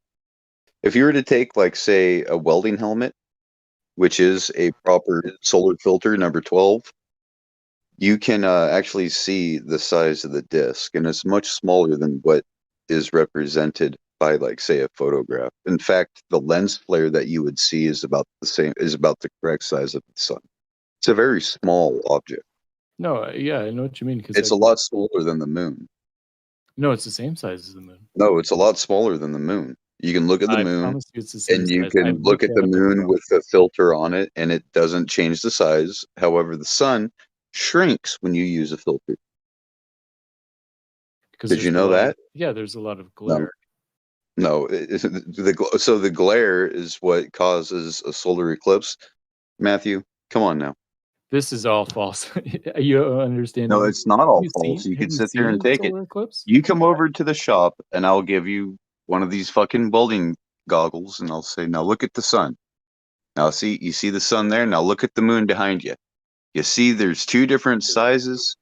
If you were to take, like, say, a welding helmet, which is a proper solar filter, number 12, you can actually see the size of the disc, and it's much smaller than what is represented by, like, say, a photograph. In fact, the lens flare that you would see is about the correct size of the sun. It's a very small object. No, yeah, I know what you mean. It's a lot smaller than the moon. No, it's the same size as the moon. No, it's a lot smaller than the moon. You can look at the moon, promise you it's the same and you size. can I've look looked at at the it moon before. with a filter on it, and it doesn't change the size. However, the sun shrinks when you use a filter. Did you know that? Yeah, there's a lot of glare. No, so the glare is what causes a solar eclipse. Matthew, come on now. This is all false. You don't understand. No, it's not all false. You can sit there and take it. Eclipse? You come over to the shop, and I'll give you one of these fucking welding goggles, and I'll say, now look at the sun. Now you see the sun there? Now look at the moon behind you. You see there's two different sizes?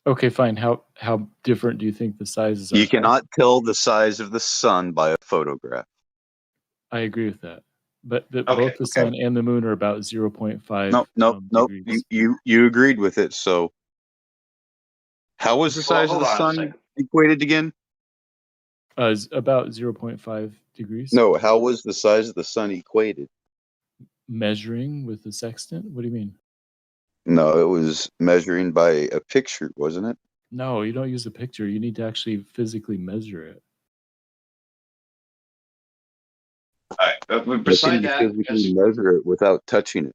Okay, fine. How different do you think the sizes are? You cannot tell the size of the sun by a photograph. I agree with that. But both the sun and the moon are about 0.5. Nope. You agreed with it. So how was the size of the sun equated again? About 0.5 degrees. No, how was the size of the sun equated? Measuring with the sextant? What do you mean? No, it was measuring by a picture, wasn't it? No, you don't use a picture. You need to actually physically measure it. All right, but beside that, physically measure it without touching it.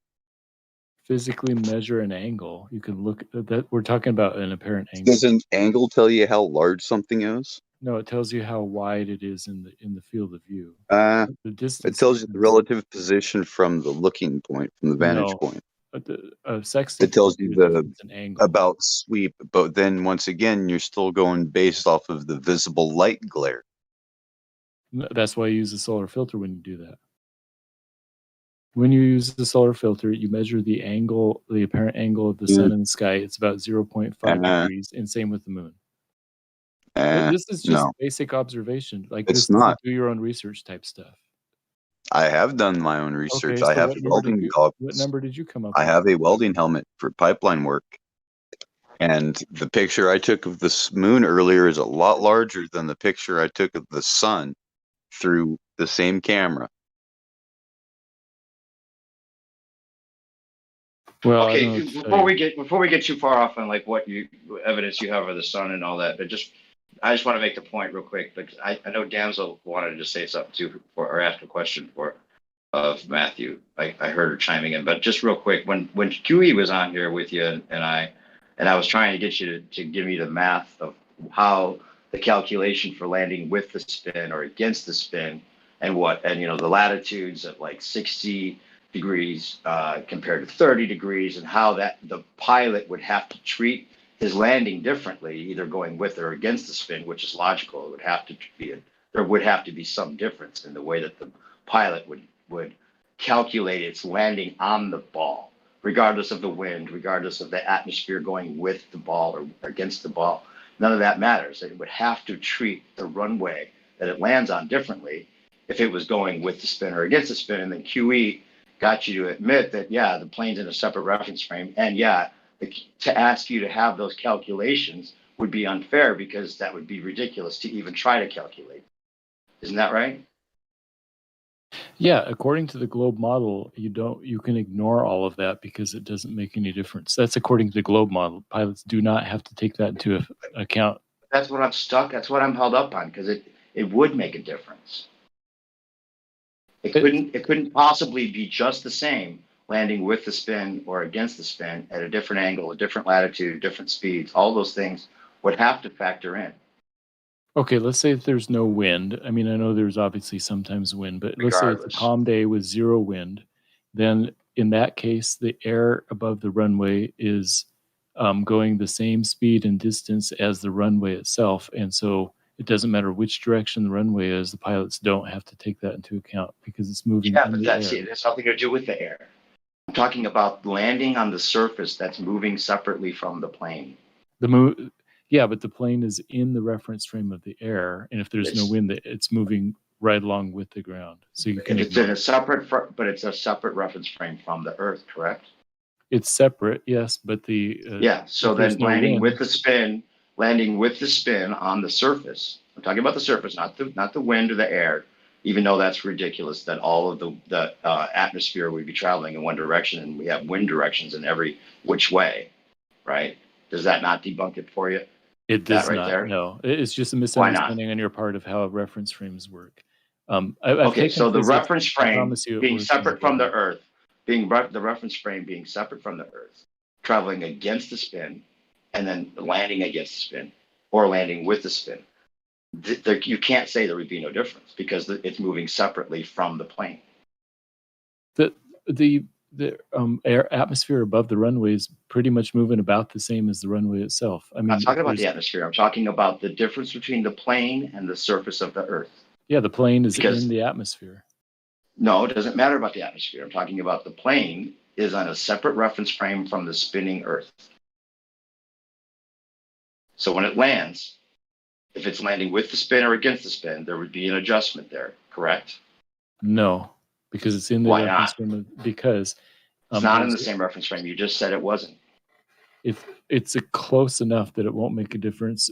Physically measure an angle. You can look at that. We're talking about an apparent angle. Does an angle tell you how large something is? No, it tells you how wide it is in the field of view. The distance. It tells you the relative position from the looking point, from the vantage point. Sextant. It tells you the angle. About sweep, but then once again, you're still going based off of the visible light glare. That's why you use a solar filter when you do that. When you use the solar filter, you measure the angle, the apparent angle of the sun in the sky. It's about 0.5 degrees, and same with the moon. This is just basic observation. Like It's this is not. do your own research type stuff. I have done my own research. Okay, I so have what number welding goggles. What number did you come up I with? have a welding helmet for pipeline work. And the picture I took of the moon earlier is a lot larger than the picture I took of the sun through the same camera. Well, okay. Before we get too far off on like what evidence you have of the sun and all that, but I just want to make the point real quick because I know Damsel wanted to say something too or ask a question of Matthew. I heard her chiming in, but just real quick, when QE was on here with you and I was trying to get you to give me the math of how the calculation for landing with the spin or against the spin and the latitudes of like 60 degrees compared to 30 degrees and how the pilot would have to treat his landing differently, either going with or against the spin, which is logical. There would have to be some difference in the way that the pilot would calculate its landing on the ball. regardless of the wind, regardless of the atmosphere going with the ball or against the ball. None of that matters. It would have to treat the runway that it lands on differently if it was going with the spin or against the spin. And then QE got you to admit that, yeah, the plane's in a separate reference frame. And yeah, to ask you to have those calculations would be unfair because that would be ridiculous to even try to calculate. Isn't that right? Yeah, according to the globe model, you can ignore all of that because it doesn't make any difference. That's according to the globe model. Pilots do not have to take that into account. That's what I'm stuck. That's what I'm held up on because it would make a difference. It couldn't possibly be just the same landing with the spin or against the spin at a different angle, a different latitude, different speeds. All those things would have to factor in. Okay, let's say if there's no wind. I mean, I know there's obviously sometimes wind, but let's say it's a calm day with zero wind. Then in that case, the air above the runway is going the same speed and distance as the runway itself. And so it doesn't matter which direction the runway is, the pilots don't have to take that into account because it's moving Yeah, in but the that's air. it. It has nothing to do with the air. I'm talking about landing on the surface that's moving separately from the plane. Yeah, but the plane is in the reference frame of the air, and if there's no wind, it's moving right along with the ground. So you can. If it's in a separate, but it's a separate reference frame from the Earth, correct? It's separate, yes, but the yeah. So then landing with the spin on the surface. I'm talking about the surface, not the wind or the air. Even though that's ridiculous that all of the atmosphere would be traveling in one direction, and we have wind directions in every which way, right? Does that not debunk it for you? It does right not. there? No, it's just a Why not? misunderstanding on your part of how reference frames work. Okay, so the reference I frame promise you it being works separate from the better. Earth, the reference frame being separate from the Earth, traveling against the spin, and then landing against the spin, or landing with the spin. You can't say there would be no difference because it's moving separately from the plane. The air atmosphere above the runway is pretty much moving about the same as the runway itself. I mean, I'm not talking about the atmosphere. I'm talking about the difference between the plane and the surface of the Earth. Yeah, the plane is in the atmosphere. No, it doesn't matter about the atmosphere. I'm talking about the plane is on a separate reference frame from the spinning Earth. So when it lands, if it's landing with the spin or against the spin, there would be an adjustment there, correct? No, because it's in the Why reference not? frame. Because it's not in the same reference frame. You just said it wasn't. If it's close enough that it won't make a difference.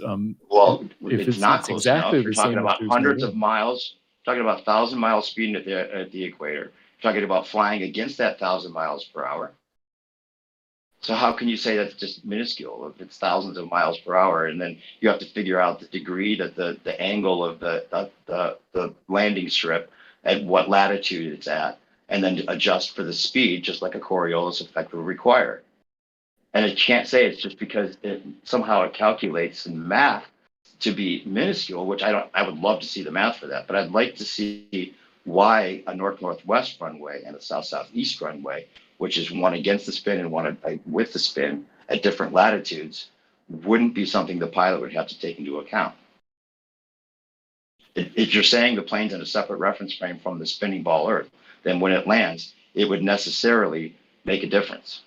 Well, if it's not close exactly enough. You're the talking same about hundreds of miles, talking about 1,000 miles speeding at the equator. You're talking about flying against that 1,000 miles per hour. So how can you say that's just minuscule if it's thousands of miles per hour? And then you have to figure out the degree that the angle of the landing strip at what latitude it's at, and then adjust for the speed, just like a Coriolis effect would require. And it can't say it's just because somehow it calculates in math to be minuscule, which I would love to see the math for that, but I'd like to see why a north-northwest runway and a south-southeast runway, which is one against the spin and one with the spin at different latitudes, wouldn't be something the pilot would have to take into account. If you're saying the plane's in a separate reference frame from the spinning ball Earth, then when it lands, it would necessarily make a difference.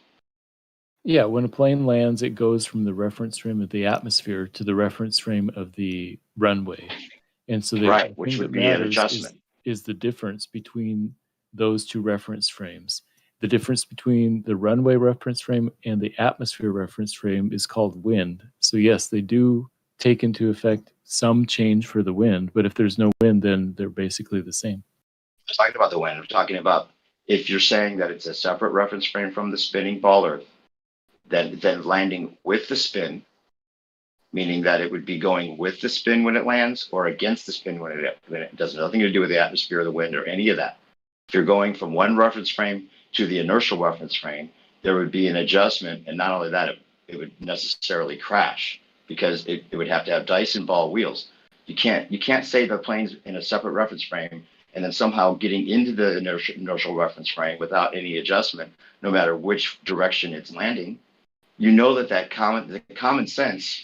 Yeah, when a plane lands, it goes from the reference frame of the atmosphere to the reference frame of the runway. And so the which thing would that be an matters adjustment. is the difference between those two reference frames. The difference between the runway reference frame and the atmosphere reference frame is called wind. So yes, they do take into effect some change for the wind, but if there's no wind, then they're basically the same. I'm talking about the wind. I'm talking about if you're saying that it's a separate reference frame from the spinning ball Earth, then landing with the spin, meaning that it would be going with the spin when it lands or against the spin when it does nothing to do with the atmosphere or the wind or any of that. If you're going from one reference frame to the inertial reference frame, there would be an adjustment, and not only that, it would necessarily crash because it would have to have Dyson ball wheels. You can't say the plane's in a separate reference frame and then somehow getting into the inertial reference frame without any adjustment, no matter which direction it's landing. You know that common sense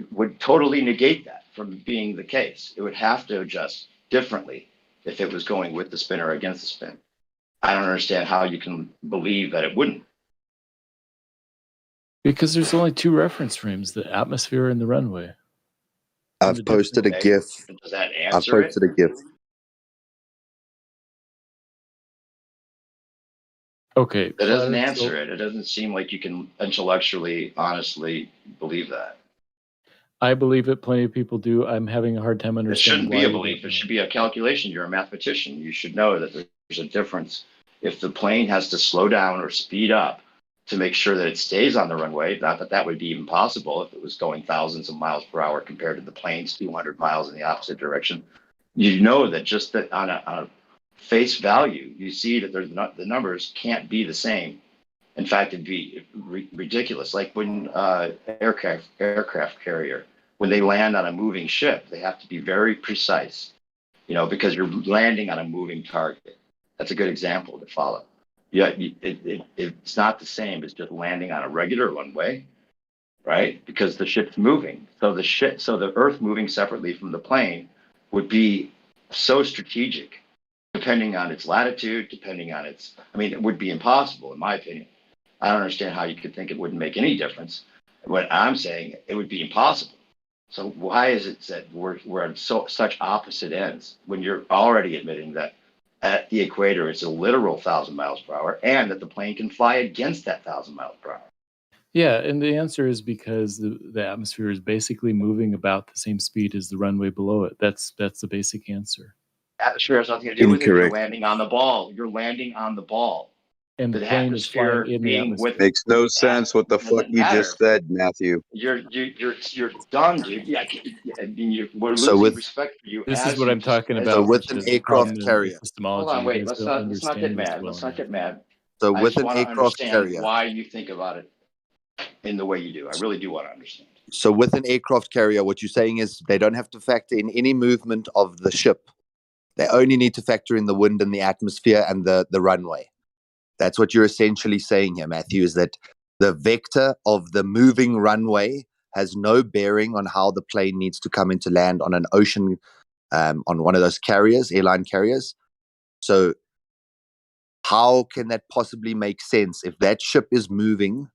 would totally negate that from being the case. It would have to adjust differently if it was going with the spin or against the spin. I don't understand how you can believe that it wouldn't. Because there's only two reference frames: the atmosphere and the runway. I've posted a GIF. Does that I've answer it? posted a GIF. Okay. That doesn't answer it. It doesn't seem like you can intellectually, honestly believe that. I believe it. Plenty of people do. I'm having a hard time It understanding shouldn't be a belief. It should be a calculation. You're a mathematician. You should know that there's a difference. If the plane has to slow down or speed up to make sure that it stays on the runway, not that that would be even possible if it was going thousands of miles per hour compared to the plane's 200 miles in the opposite direction. You know that just that on a face value, you see that there's not, the numbers can't be the same. In fact, it'd be ridiculous. Like when aircraft carrier, when they land on a moving ship, they have to be very precise, because you're landing on a moving target. That's a good example to follow. Yeah, it's not the same as just landing on a regular runway, right? Because the ship's moving. So the Earth moving separately from the plane would be so strategic, depending on its latitude, it would be impossible, in my opinion. I don't understand how you could think it wouldn't make any difference. What I'm saying, it would be impossible. So why is it that we're on such opposite ends when you're already admitting that at the equator it's a literal 1,000 miles per hour and that the plane can fly against that 1,000 miles per hour? Yeah, and the answer is because the atmosphere is basically moving about the same speed as the runway below it. That's the basic answer. Atmosphere has nothing to do with it. You're landing on the ball. You're landing on the ball. And the plane is flying in the atmosphere. Makes no sense what the fuck you just said, Matthew. You're dumb, dude. Yeah, we're So losing with- respect for you. This as is what you I'm just- talking as about. So with which an is the aircraft problem in carrier. epistemology. Hold on, wait. You guys Let's don't not get understand this mad. well Let's not enough. get mad. So I with just an want to aircraft understand carrier. why you think about it in the way you do. I really do want to understand. So with an aircraft carrier, what you're saying is they don't have to factor in any movement of the ship. They only need to factor in the wind and the atmosphere and the runway. That's what you're essentially saying here, Matthew, is that the vector of the moving runway has no bearing on how the plane needs to come into land on an ocean, on one of those carriers, airline carriers. So how can that possibly make sense if that ship is moving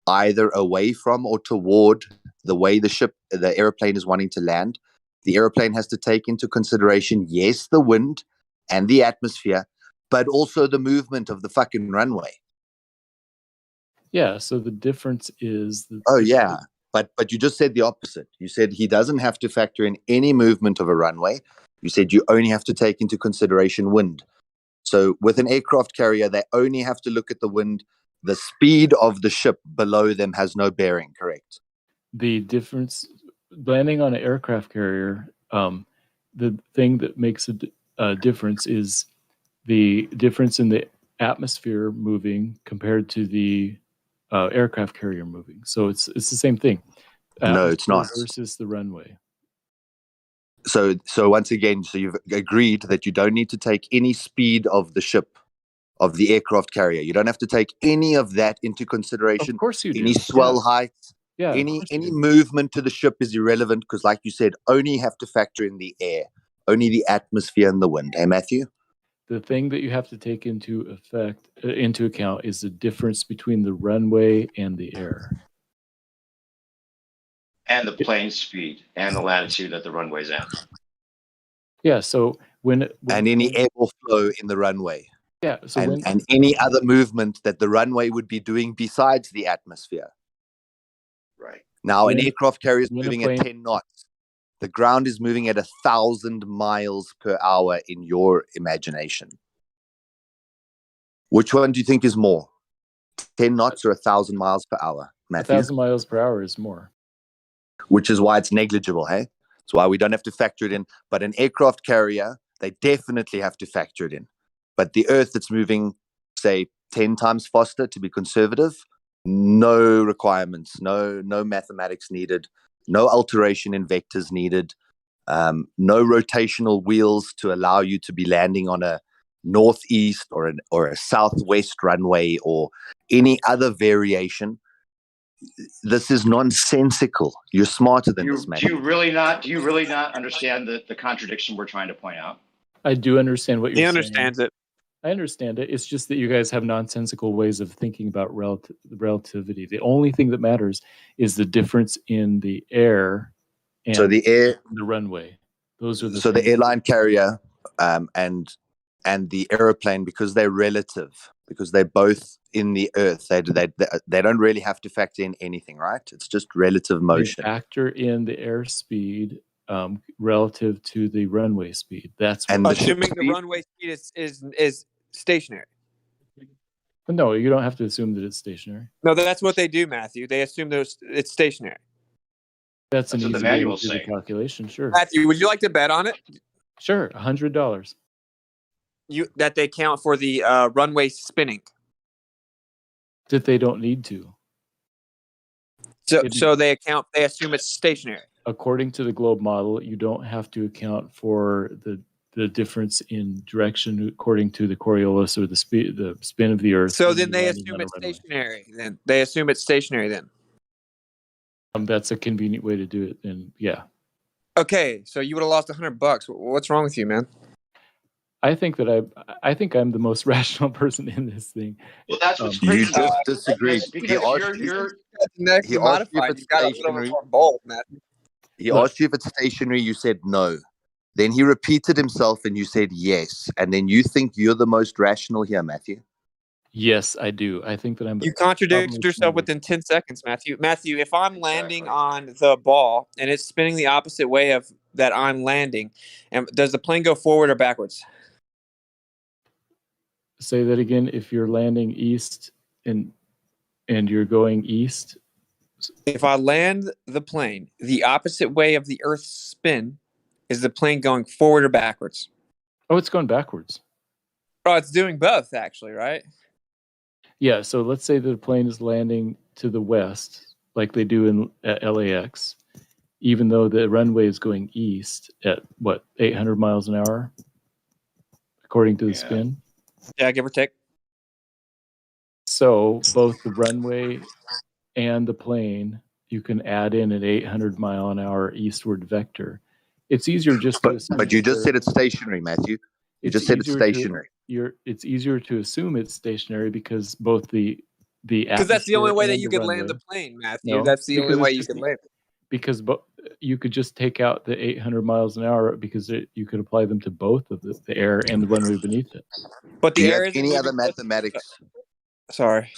either away from or toward the way the airplane is wanting to land? The airplane has to take into consideration, yes, the wind and the atmosphere, but also the movement of the fucking runway. Yeah, so the difference is... But you just said the opposite. You said he doesn't have to factor in any movement of a runway. You said you only have to take into consideration wind. So with an aircraft carrier, they only have to look at the wind. The speed of the ship below them has no bearing, correct? The difference, landing on an aircraft carrier, the thing that makes a difference is the difference in the atmosphere moving compared to the aircraft carrier moving. So it's the same thing. No, it's not. Versus the runway. So once again, so you've agreed that you don't need to take any speed of the ship, of the aircraft carrier. You don't have to take any of that into consideration. Of course you do. Any swell height, Yeah, any movement to the ship is irrelevant because, like you said, only have to factor in the air, only the atmosphere and the wind. Hey, Matthew? The thing that you have to take into account is the difference between the runway and the air. And the plane speed and the latitude that the runway's at. Yeah, so when any airflow in the runway. Yeah, so and any other movement that the runway would be doing besides the atmosphere. Right. Now, an aircraft carrier is moving at 10 knots. The ground is moving at 1,000 miles per hour in your imagination. Which one do you think is more? 10 knots or 1,000 miles per hour, Matthew? 1,000 miles per hour is more. Which is why it's negligible, hey? It's why we don't have to factor it in. But an aircraft carrier, they definitely have to factor it in. But the Earth that's moving, say, 10 times faster to be conservative, no requirements, no mathematics needed, no alteration in vectors needed, no rotational wheels to allow you to be landing on a northeast or a southwest runway or any other variation. This is nonsensical. You're smarter than this, man. Do you really not understand the contradiction we're trying to point out? I do understand what you're saying. He understands it. I understand it. It's just that you guys have nonsensical ways of thinking about relativity. The only thing that matters is the difference in the air and So the air, the runway. Those are the so the things. airline carrier and the aeroplane, because they're relative, because they're both in the earth, they don't really have to factor in anything, right? It's just relative They motion. factor in the airspeed relative to the runway speed. That's And what the ship Assuming the speed? runway speed is stationary. No, you don't have to assume that it's stationary. No, that's what they do, Matthew. They assume it's stationary. That's That's an what the easy way to manuals do the say. calculation. Sure. Matthew, would you like to bet on it? Sure, $100. That they count for the runway spinning. That they don't need to. So they assume it's stationary. According to the globe model, you don't have to account for the difference in direction according to the Coriolis or the spin of the Earth. So when then you're they landing assume on a it's runway. stationary. Then they assume it's stationary. Then. That's a convenient way to do it. And yeah, Okay, so you would have lost $100. What's wrong with you, man? I think I'm the most rational person in this thing. Well, that's what's You crazy. just disagreed. Because you're Genetically He asked you if modified. it's You got a little stationary. bit more bold, Matthew. He Look. asked you if it's stationary. You said no. Then he repeated himself, and you said yes. And then you think you're the most rational here, Matthew. Yes, I do. I think that I'm. You contradicted probably yourself smarter. within 10 seconds, Matthew. Matthew, if I'm landing on the ball and it's spinning the opposite way of that I'm landing, and does the plane go forward or backwards? Say that again. If you're landing east and you're going east, If I land the plane the opposite way of the Earth's spin, is the plane going forward or backwards? oh, it's going backwards. Oh, it's doing both, actually, right? Yeah. So let's say that the plane is landing to the west, like they do at LAX, even though the runway is going east at 800 miles an hour, according to the spin. Yeah, give or take. So both the runway and the plane, you can add in an 800 mile an hour eastward vector. It's easier just to assume. But you just said it's stationary, Matthew. You just said it's stationary. It's easier to assume it's stationary because both the Because that's the only atmosphere way that and you the could land runway- the plane, Matthew. No, That's the only because way it's you just could land it. because you could just take out the 800 miles an hour because you could apply them to both of the air and the runway beneath it. But Do the you air have isn't any other moving with- mathematics? Sorry.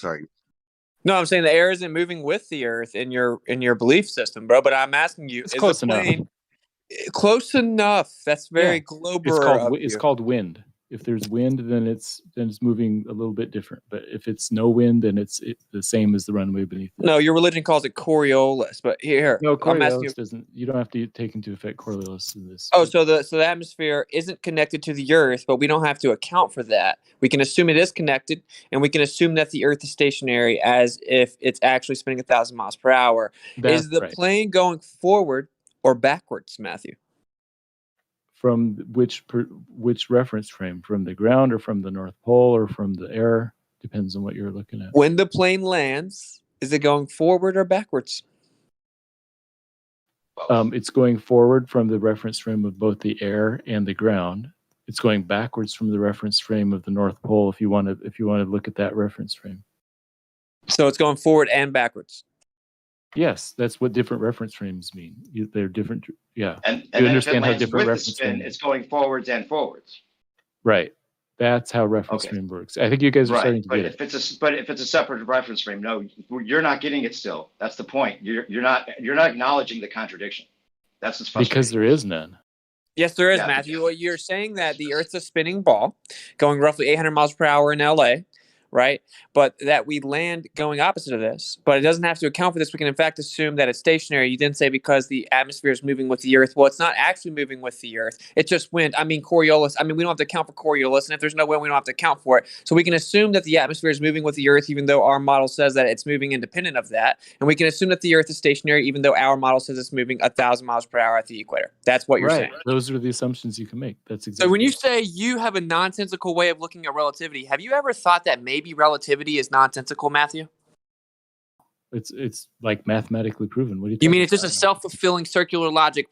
No, I'm saying the air isn't moving with the Earth in your belief system, bro. But I'm asking you, It's is close the enough. plane close enough? That's very Yeah. global. It's called wind. If there's wind, then it's moving a little bit different. But if it's no wind, then it's the same as the runway beneath it. No, your religion calls it Coriolis, but here No, I'm asking you. Coriolis doesn't. You don't have to take into effect Coriolis in this. Oh, so the atmosphere isn't connected to the Earth, but we don't have to account for that. We can assume it is connected, and we can assume that the Earth is stationary as if it's actually spinning 1,000 miles per hour. That's is the right. plane going forward or backwards, Matthew? From which reference frame? From the ground or from the North Pole or from the air? Depends on what you're looking at. When the plane lands, is it going forward or backwards? It's going forward from the reference frame of both the air and the ground. It's going backwards from the reference frame of the North Pole. If you want to look at that reference frame. So it's going forward and backwards. Yes, that's what different reference frames mean. They're different. Yeah. And you then if it understand how lands different with the reference spin, frames. it's going forwards and forwards. Right. That's how reference frame works. I think you guys are starting to But get if it. it's a separate reference frame, no, you're not getting it still. That's the point. You're not acknowledging the contradiction. That's what's frustrating. Because there is none. Yes, there is, Yeah, Matthew. Well, you're saying that the Earth's a spinning ball going roughly 800 miles per hour in LA, right? But that we land going opposite of this. But it doesn't have to account for this. We can, in fact, assume that it's stationary. You didn't say because the atmosphere is moving with the Earth. Well, it's not actually moving with the Earth. It's just wind. I mean, Coriolis. I mean, we don't have to account for Coriolis. And if there's no wind, we don't have to account for it. So we can assume that the atmosphere is moving with the Earth, even though our model says that it's moving independent of that. And we can assume that the Earth is stationary, even though our model says it's moving 1,000 miles per hour at the equator. That's what you're saying. Those are the assumptions you can make. That's exactly. So when you say you have a nonsensical way of looking at relativity, have you ever thought that maybe relativity is nonsensical, Matthew? It's like mathematically proven. What do you? You mean it's just a self-fulfilling circular logic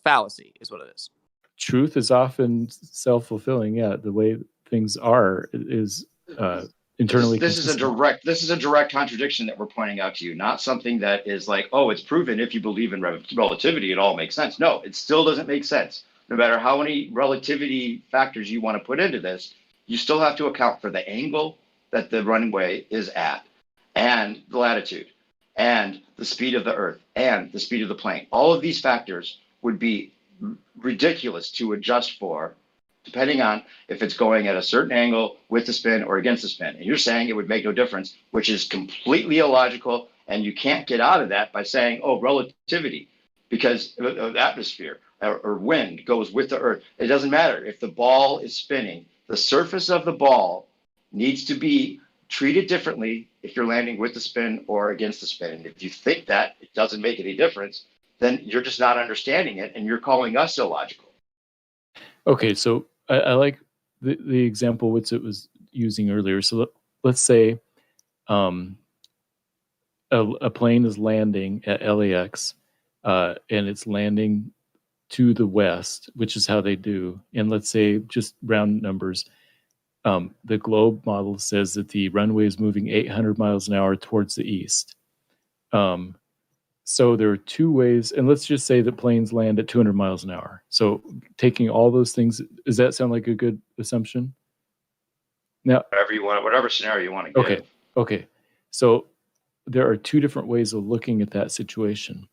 fallacy is what it is? Truth is often self-fulfilling. Yeah, the way things are is internally This is a consistent. direct contradiction that we're pointing out to you, not something that is like, oh, it's proven if you believe in relativity, it all makes sense. No, it still doesn't make sense. No matter how many relativity factors you want to put into this, you still have to account for the angle that the runway is at, and the latitude, and the speed of the Earth, and the speed of the plane. All of these factors would be ridiculous to adjust for, depending on if it's going at a certain angle with the spin or against the spin. And you're saying it would make no difference, which is completely illogical. And you can't get out of that by saying, oh, relativity, because the atmosphere or wind goes with the Earth. It doesn't matter. If the ball is spinning, the surface of the ball needs to be treated differently if you're landing with the spin or against the spin. And if you think that it doesn't make any difference, then you're just not understanding it, and you're calling us illogical. Okay, so I like the example which it was using earlier. So let's say a plane is landing at LAX, and it's landing to the west, which is how they do. And let's say, just round numbers, the globe model says that the runway is moving 800 miles an hour towards the east. So there are two ways, and let's just say that planes land at 200 miles an hour. So taking all those things, does that sound like a good assumption? Now, Whatever scenario you want to give. Okay. So there are two different ways of looking at that situation.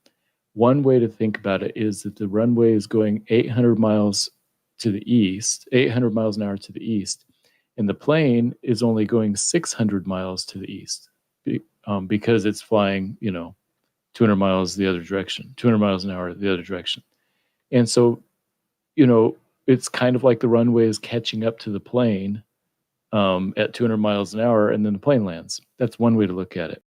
One way to think about it is that the runway is going 800 miles to the east, 800 miles an hour to the east, and the plane is only going 600 miles to the east because it's flying, 200 miles the other direction, 200 miles an hour the other direction. And so, it's kind of like the runway is catching up to the plane at 200 miles an hour, and then the plane lands. That's one way to look at it.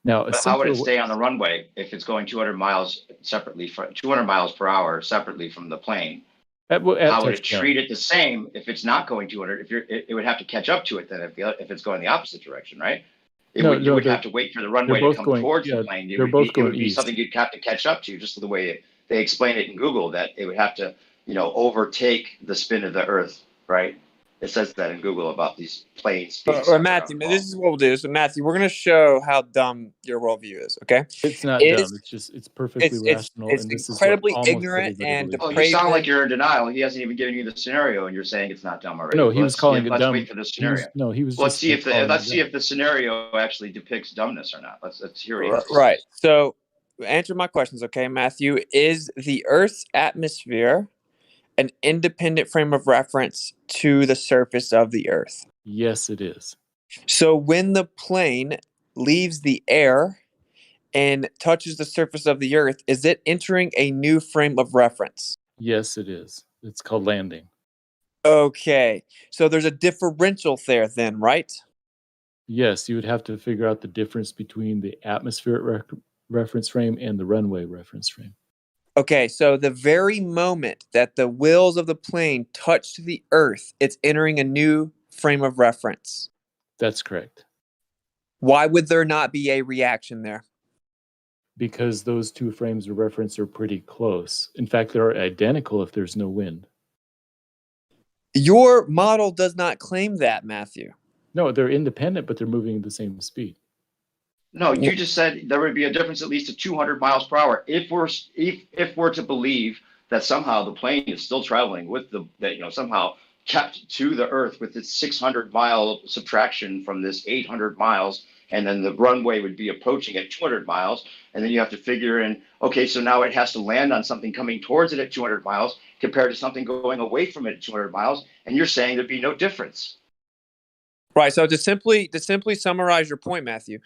Now, but how would it stay on the runway if it's going 200 miles separately, 200 miles per hour separately from the plane? How would it treat it the same if it's not going 200? It would have to catch up to it then if it's going the opposite direction, right? You would have to wait for the runway to come towards the plane. It would be something you'd have to catch up to, just the way they explain it in Google, that it would have to, overtake the spin of the Earth, right? It says that in Google about these planes. Or Matthew, this is what we'll do. So Matthew, we're going to show how dumb your worldview is. Okay, it's not dumb. It's perfectly rational. It's incredibly ignorant and depraved. You sound like you're in denial. He hasn't even given you the scenario, and you're saying it's not dumb already. No, he was calling it dumb. Let's wait for the scenario. Let's see if the scenario actually depicts dumbness or not. Let's hear it. Right. So answer my questions, okay, Matthew. Is the Earth's atmosphere an independent frame of reference to the surface of the Earth? Yes, it is. So when the plane leaves the air and touches the surface of the Earth, is it entering a new frame of reference? Yes, it is. It's called landing. Okay. So there's a differential there then, right? Yes, you would have to figure out the difference between the atmospheric reference frame and the runway reference frame. Okay, so the very moment that the wheels of the plane touch the Earth, it's entering a new frame of reference. That's correct. Why would there not be a reaction there? Because those two frames of reference are pretty close. In fact, they're identical if there's no wind. Your model does not claim that, Matthew. No, they're independent, but they're moving at the same speed. No, you just said there would be a difference at least of 200 miles per hour. If we're to believe that somehow the plane is still traveling with somehow kept to the Earth with its 600-mile subtraction from this 800 miles, and then the runway would be approaching at 200 miles, and then you have to figure in, okay, so now it has to land on something coming towards it at 200 miles compared to something going away from it at 200 miles, and you're saying there'd be no difference. Right. So to simply summarize your point, Matthew,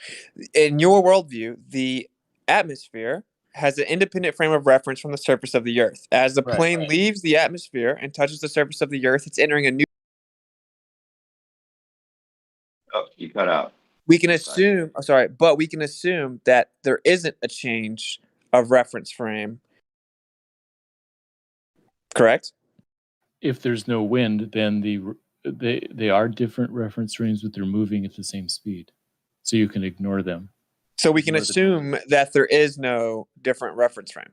in your worldview, the atmosphere has an independent frame of reference from the surface of the Earth. As the plane leaves the atmosphere and touches the surface of the Earth, it's entering a new. Oh, you cut out. We can assume. But we can assume that there isn't a change of reference frame. Correct. If there's no wind, then they are different reference frames, but they're moving at the same speed. So you can ignore them. So we can assume that there is no different reference frame.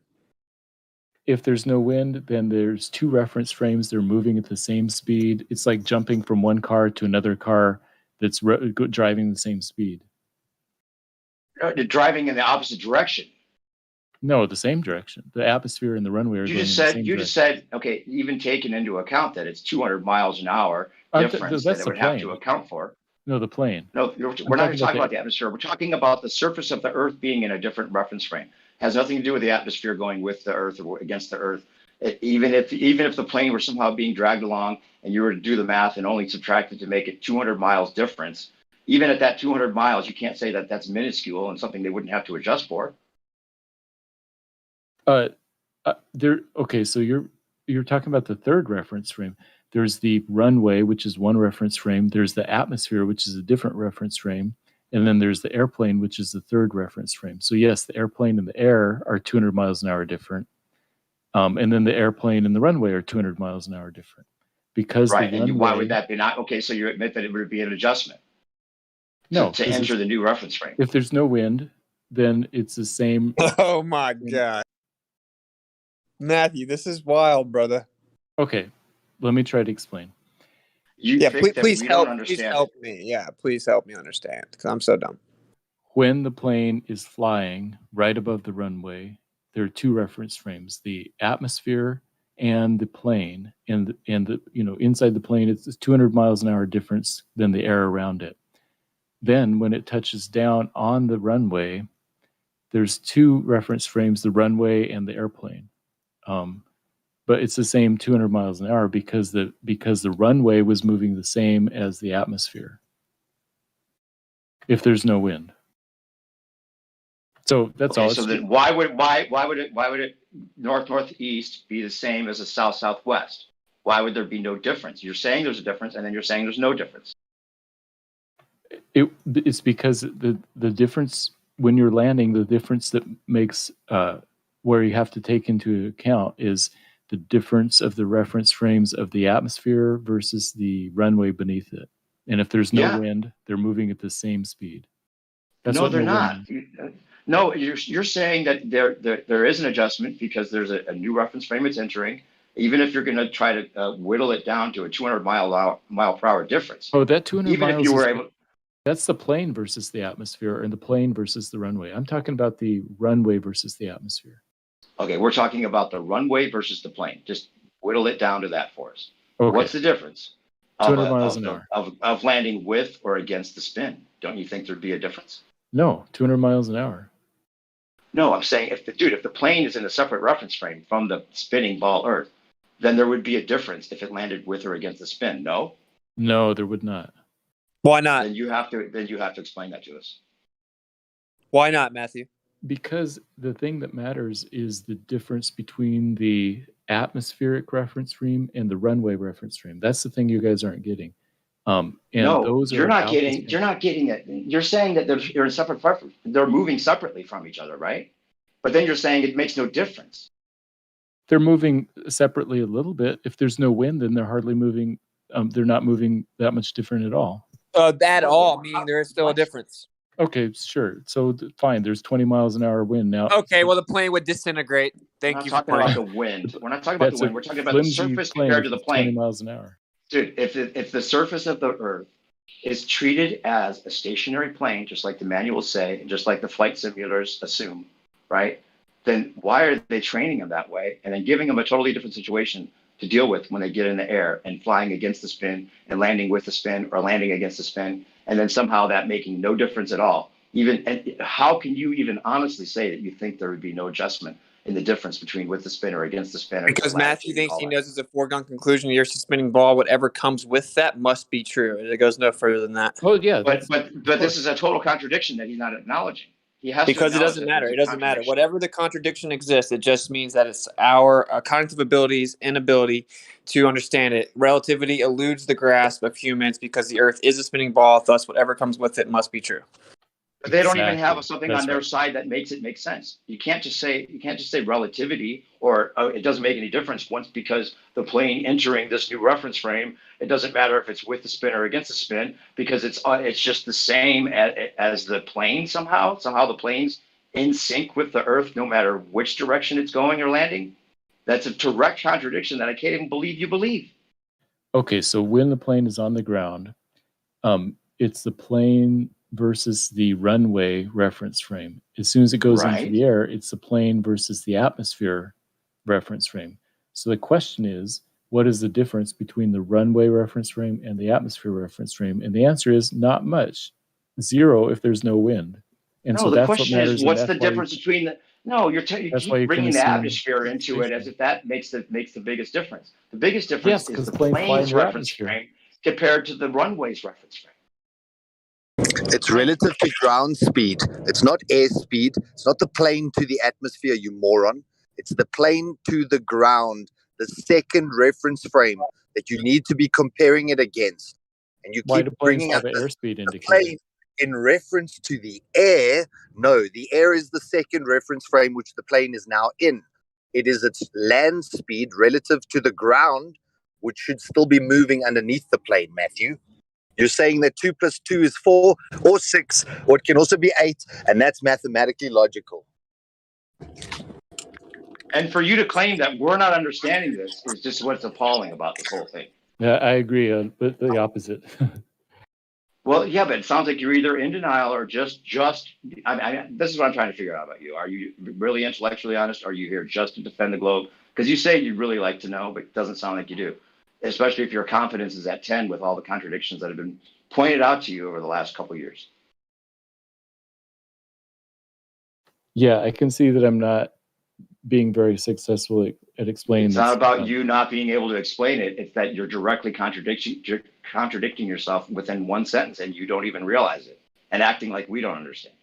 If there's no wind, then there's two reference frames. They're moving at the same speed. It's like jumping from one car to another car that's driving the same speed. Driving in the opposite direction. No, the same direction. The atmosphere and the runway are You going just in the said same you direction. just said okay. Even taking into account that it's 200 miles an hour difference that's that it the would have to plane. account for. No, the plane. No, we're not even talking about the atmosphere. We're talking about the surface of the Earth being in a different reference frame. Has nothing to do with the atmosphere going with the Earth or against the Earth. Even if the plane were somehow being dragged along and you were to do the math and only subtract it to make it 200 miles difference, even at that 200 miles, you can't say that that's minuscule and something they wouldn't have to adjust for. Okay, so you're talking about the third reference frame. There's the runway, which is one reference frame. There's the atmosphere, which is a different reference frame. And then there's the airplane, which is the third reference frame. So yes, the airplane and the air are 200 miles an hour different. And then the airplane and the runway are 200 miles an hour different. Because right, the and runway, why would that be not? Okay, so you admit that it would be an adjustment to enter the new reference frame. If there's no wind, then it's the same. Oh my God. Matthew, this is wild, brother. Okay, let me try to explain. Please help me. Yeah, please help me understand because I'm so dumb. When the plane is flying right above the runway, there are two reference frames: the atmosphere and the plane. And the inside the plane, it's 200 miles an hour difference than the air around it. Then when it touches down on the runway, there's two reference frames: the runway and the airplane. But it's the same 200 miles an hour because the runway was moving the same as the atmosphere. If there's no wind, so that's all. So then, why would it northeast be the same as a southwest? Why would there be no difference? You're saying there's a difference, and then you're saying there's no difference. It's because the difference when you're landing, the difference that makes where you have to take into account is the difference of the reference frames of the atmosphere versus the runway beneath it. And if there's no wind, they're moving at the same speed. No, they're not. No, you're saying that there is an adjustment because there's a new reference frame it's entering. Even if you're going to try to whittle it down to a 200 mile per hour difference. Oh, that 200 even miles. If you were able. That's the plane versus the atmosphere, and the plane versus the runway. I'm talking about the runway versus the atmosphere. Okay, we're talking about the runway versus the plane. Just whittle it down to that for us. Okay. What's the difference 200 miles an hour. Of landing with or against the spin? Don't you think there'd be a difference? No, 200 miles an hour. No, I'm saying if the plane is in a separate reference frame from the spinning ball Earth, then there would be a difference if it landed with or against the spin. No? No, there would not. Why not? Then you have to explain that to us. Why not, Matthew? Because the thing that matters is the difference between the atmospheric reference frame and the runway reference frame. That's the thing you guys aren't getting. And no, those you're not getting. You're not getting it. You're saying that they're in separate. They're moving separately from each other, right? But then you're saying it makes no difference. They're moving separately a little bit. If there's no wind, then they're hardly moving. They're not moving that much different at all. At all, meaning there is still a difference. Okay, sure. So fine. There's 20 miles an hour wind now. Okay, well the plane would disintegrate. Thank you for talking about the wind. We're not talking about the wind. We're talking about the surface compared to the plane. 20 miles an hour. Dude, if the surface of the Earth is treated as a stationary plane, just like the manuals say, and just like the flight simulators assume, right? Then why are they training them that way and then giving them a totally different situation to deal with when they get in the air and flying against the spin and landing with the spin or landing against the spin, and then somehow that making no difference at all? And how can you even honestly say that you think there would be no adjustment in the difference between with the spin or against the spin? Because Matthew thinks he knows it's a foregone conclusion. You're spinning ball. Whatever comes with that must be true. It goes no further than that. Oh yeah, but this is a total contradiction that he's not acknowledging. He has because it doesn't matter. It doesn't matter. Whatever the contradiction exists, it just means that it's our cognitive abilities, inability to understand it. Relativity eludes the grasp of humans because the Earth is a spinning ball. Thus, whatever comes with it must be true. But they don't even have something on their side that makes it make sense. You can't just say relativity or it doesn't make any difference because the plane entering this new reference frame. It doesn't matter if it's with the spin or against the spin because it's just the same as the plane somehow. Somehow the plane's in sync with the Earth no matter which direction it's going or landing. That's a direct contradiction that I can't even believe you believe. Okay, so when the plane is on the ground, it's the plane versus the runway reference frame. As soon as it goes into Right. the air, it's the plane versus the atmosphere reference frame. So the question is, what is the difference between the runway reference frame and the atmosphere reference frame? And the answer is not much. 0 if there's no wind. And No, so the that's what question is, matters, and what's the that's why difference between the? No, you that's why keep you can bringing the assume atmosphere it's into it as stationary. if that makes the biggest difference. The biggest Yes, difference is because the planes fly in plane's your reference atmosphere. frame compared to the runway's reference frame. It's relative to ground speed. It's not air speed. It's not the plane to the atmosphere, you moron. It's the plane to the ground, the second reference frame that you need to be comparing it against. And you Why keep do planes bringing have up an the airspeed indicator? plane in reference to the air. No, the air is the second reference frame, which the plane is now in. It is its land speed relative to the ground, which should still be moving underneath the plane, Matthew. You're saying that 2 plus 2 is 4 or 6, or it can also be 8, and that's mathematically logical. And for you to claim that we're not understanding this is just what's appalling about this whole thing. Yeah, I agree, but the opposite. Well, yeah, but it sounds like you're either in denial or just. This is what I'm trying to figure out about you. Are you really intellectually honest? Are you here just to defend the globe? Because you say you'd really like to know, but it doesn't sound like you do. Especially if your confidence is at 10 with all the contradictions that have been pointed out to you over the last couple of years. Yeah, I can see that I'm not being very successful at explaining It's this. not about you not being able to explain it. It's that you're directly contradicting yourself within one sentence, and you don't even realize it, and acting like we don't understand.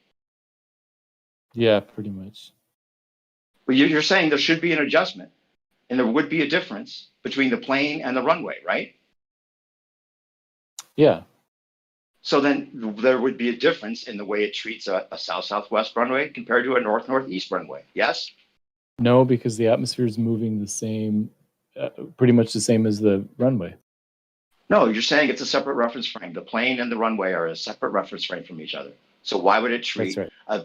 Yeah, pretty much. But you're saying there should be an adjustment, and there would be a difference between the plane and the runway, right? Yeah. So then there would be a difference in the way it treats a south-southwest runway compared to a north-northeast runway. Yes? No, because the atmosphere is moving the same, pretty much the same as the runway. No, you're saying it's a separate reference frame. The plane and the runway are a separate reference frame from each other. So why would it treat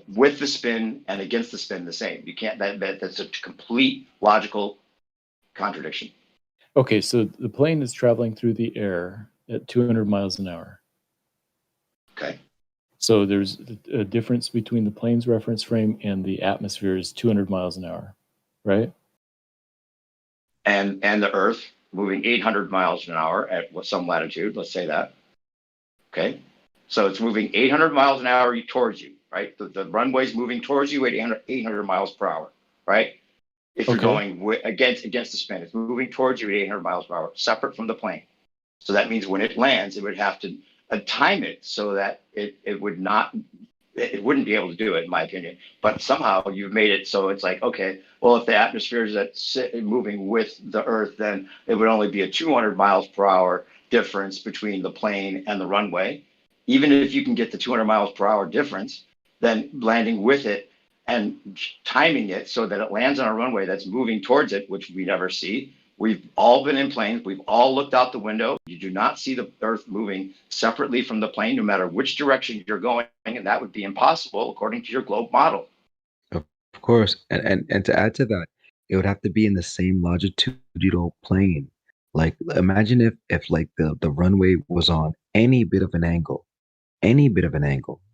with the spin and against the spin the same? You can't. That's a complete logical contradiction. Okay, so the plane is traveling through the air at 200 miles an hour. Okay. So there's a difference between the plane's reference frame and the atmosphere is 200 miles an hour, right? And the Earth moving 800 miles an hour at some latitude. Let's say that. Okay. So it's moving 800 miles an hour towards you, right? The runway's moving towards you at 800 miles per hour, right? If you're going against the spin, it's moving towards you at 800 miles per hour, separate from the plane. So that means when it lands, it would have to time it so that it wouldn't be able to do it, in my opinion. But somehow you've made it so it's like, okay, well, if the atmosphere is moving with the Earth, then it would only be a 200 miles per hour difference between the plane and the runway. Even if you can get the 200 miles per hour difference, then landing with it and timing it so that it lands on a runway that's moving towards it, which we never see. We've all been in planes. We've all looked out the window. You do not see the Earth moving separately from the plane, no matter which direction you're going, and that would be impossible according to your globe model. Of course, and to add to that, it would have to be in the same longitudinal plane. Like, imagine if like the runway was on any bit of an angle,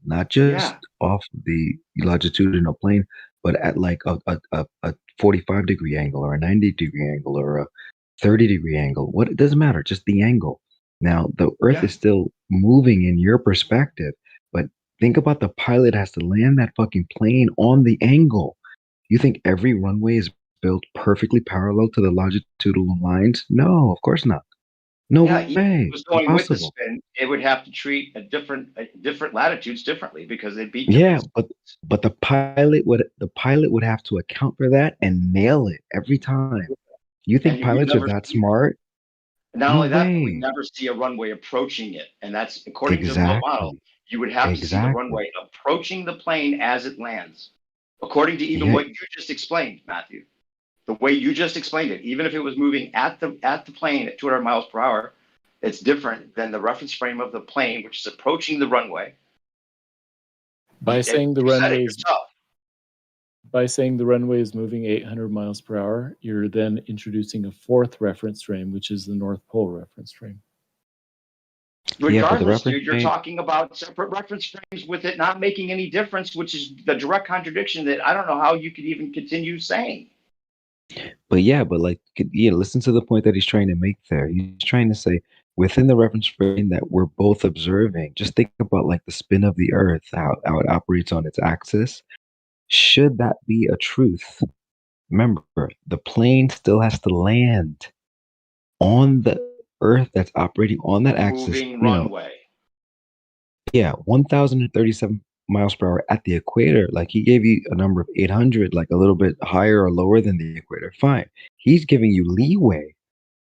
not just off the longitudinal plane, but at like a 45-degree angle or a 90-degree angle or a 30-degree angle. It doesn't matter, just the angle. Now the Earth is still moving in your perspective, but think about the pilot has to land that fucking plane on the angle. You think every runway is built perfectly parallel to the longitudinal lines? No, of course not. No Even if way. it was going Impossible. with the spin, it would have to treat different latitudes differently because it'd be Yeah, but the pilot would have to account for that and nail it every time. You think And we pilots are never that smart? Not No only that, but we way. never see a runway approaching it. And that's according to the globe model. You would have to see the runway approaching the plane as it lands. According to even what you just explained, Matthew. The way you just explained it, even if it was moving at the plane at 200 miles per hour, it's different than the reference frame of the plane, which is approaching the runway. By saying the runway is by saying the runway is moving 800 miles per hour, you're then introducing a fourth reference frame, which is the North Pole reference frame. Regardless, dude, you're talking about separate reference frames with it not making any difference, which is the direct contradiction that I don't know how you could even continue saying. But yeah, but like, listen to the point that he's trying to make there. He's trying to say within the reference frame that we're both observing, just think about like the spin of the Earth, how it operates on its axis. Should that be a truth? Remember, the plane still has to land on the Earth that's operating on that axis. Moving runway. Yeah, 1,037 miles per hour at the equator. Like he gave you a number of 800, like a little bit higher or lower than the equator. Fine. He's giving you leeway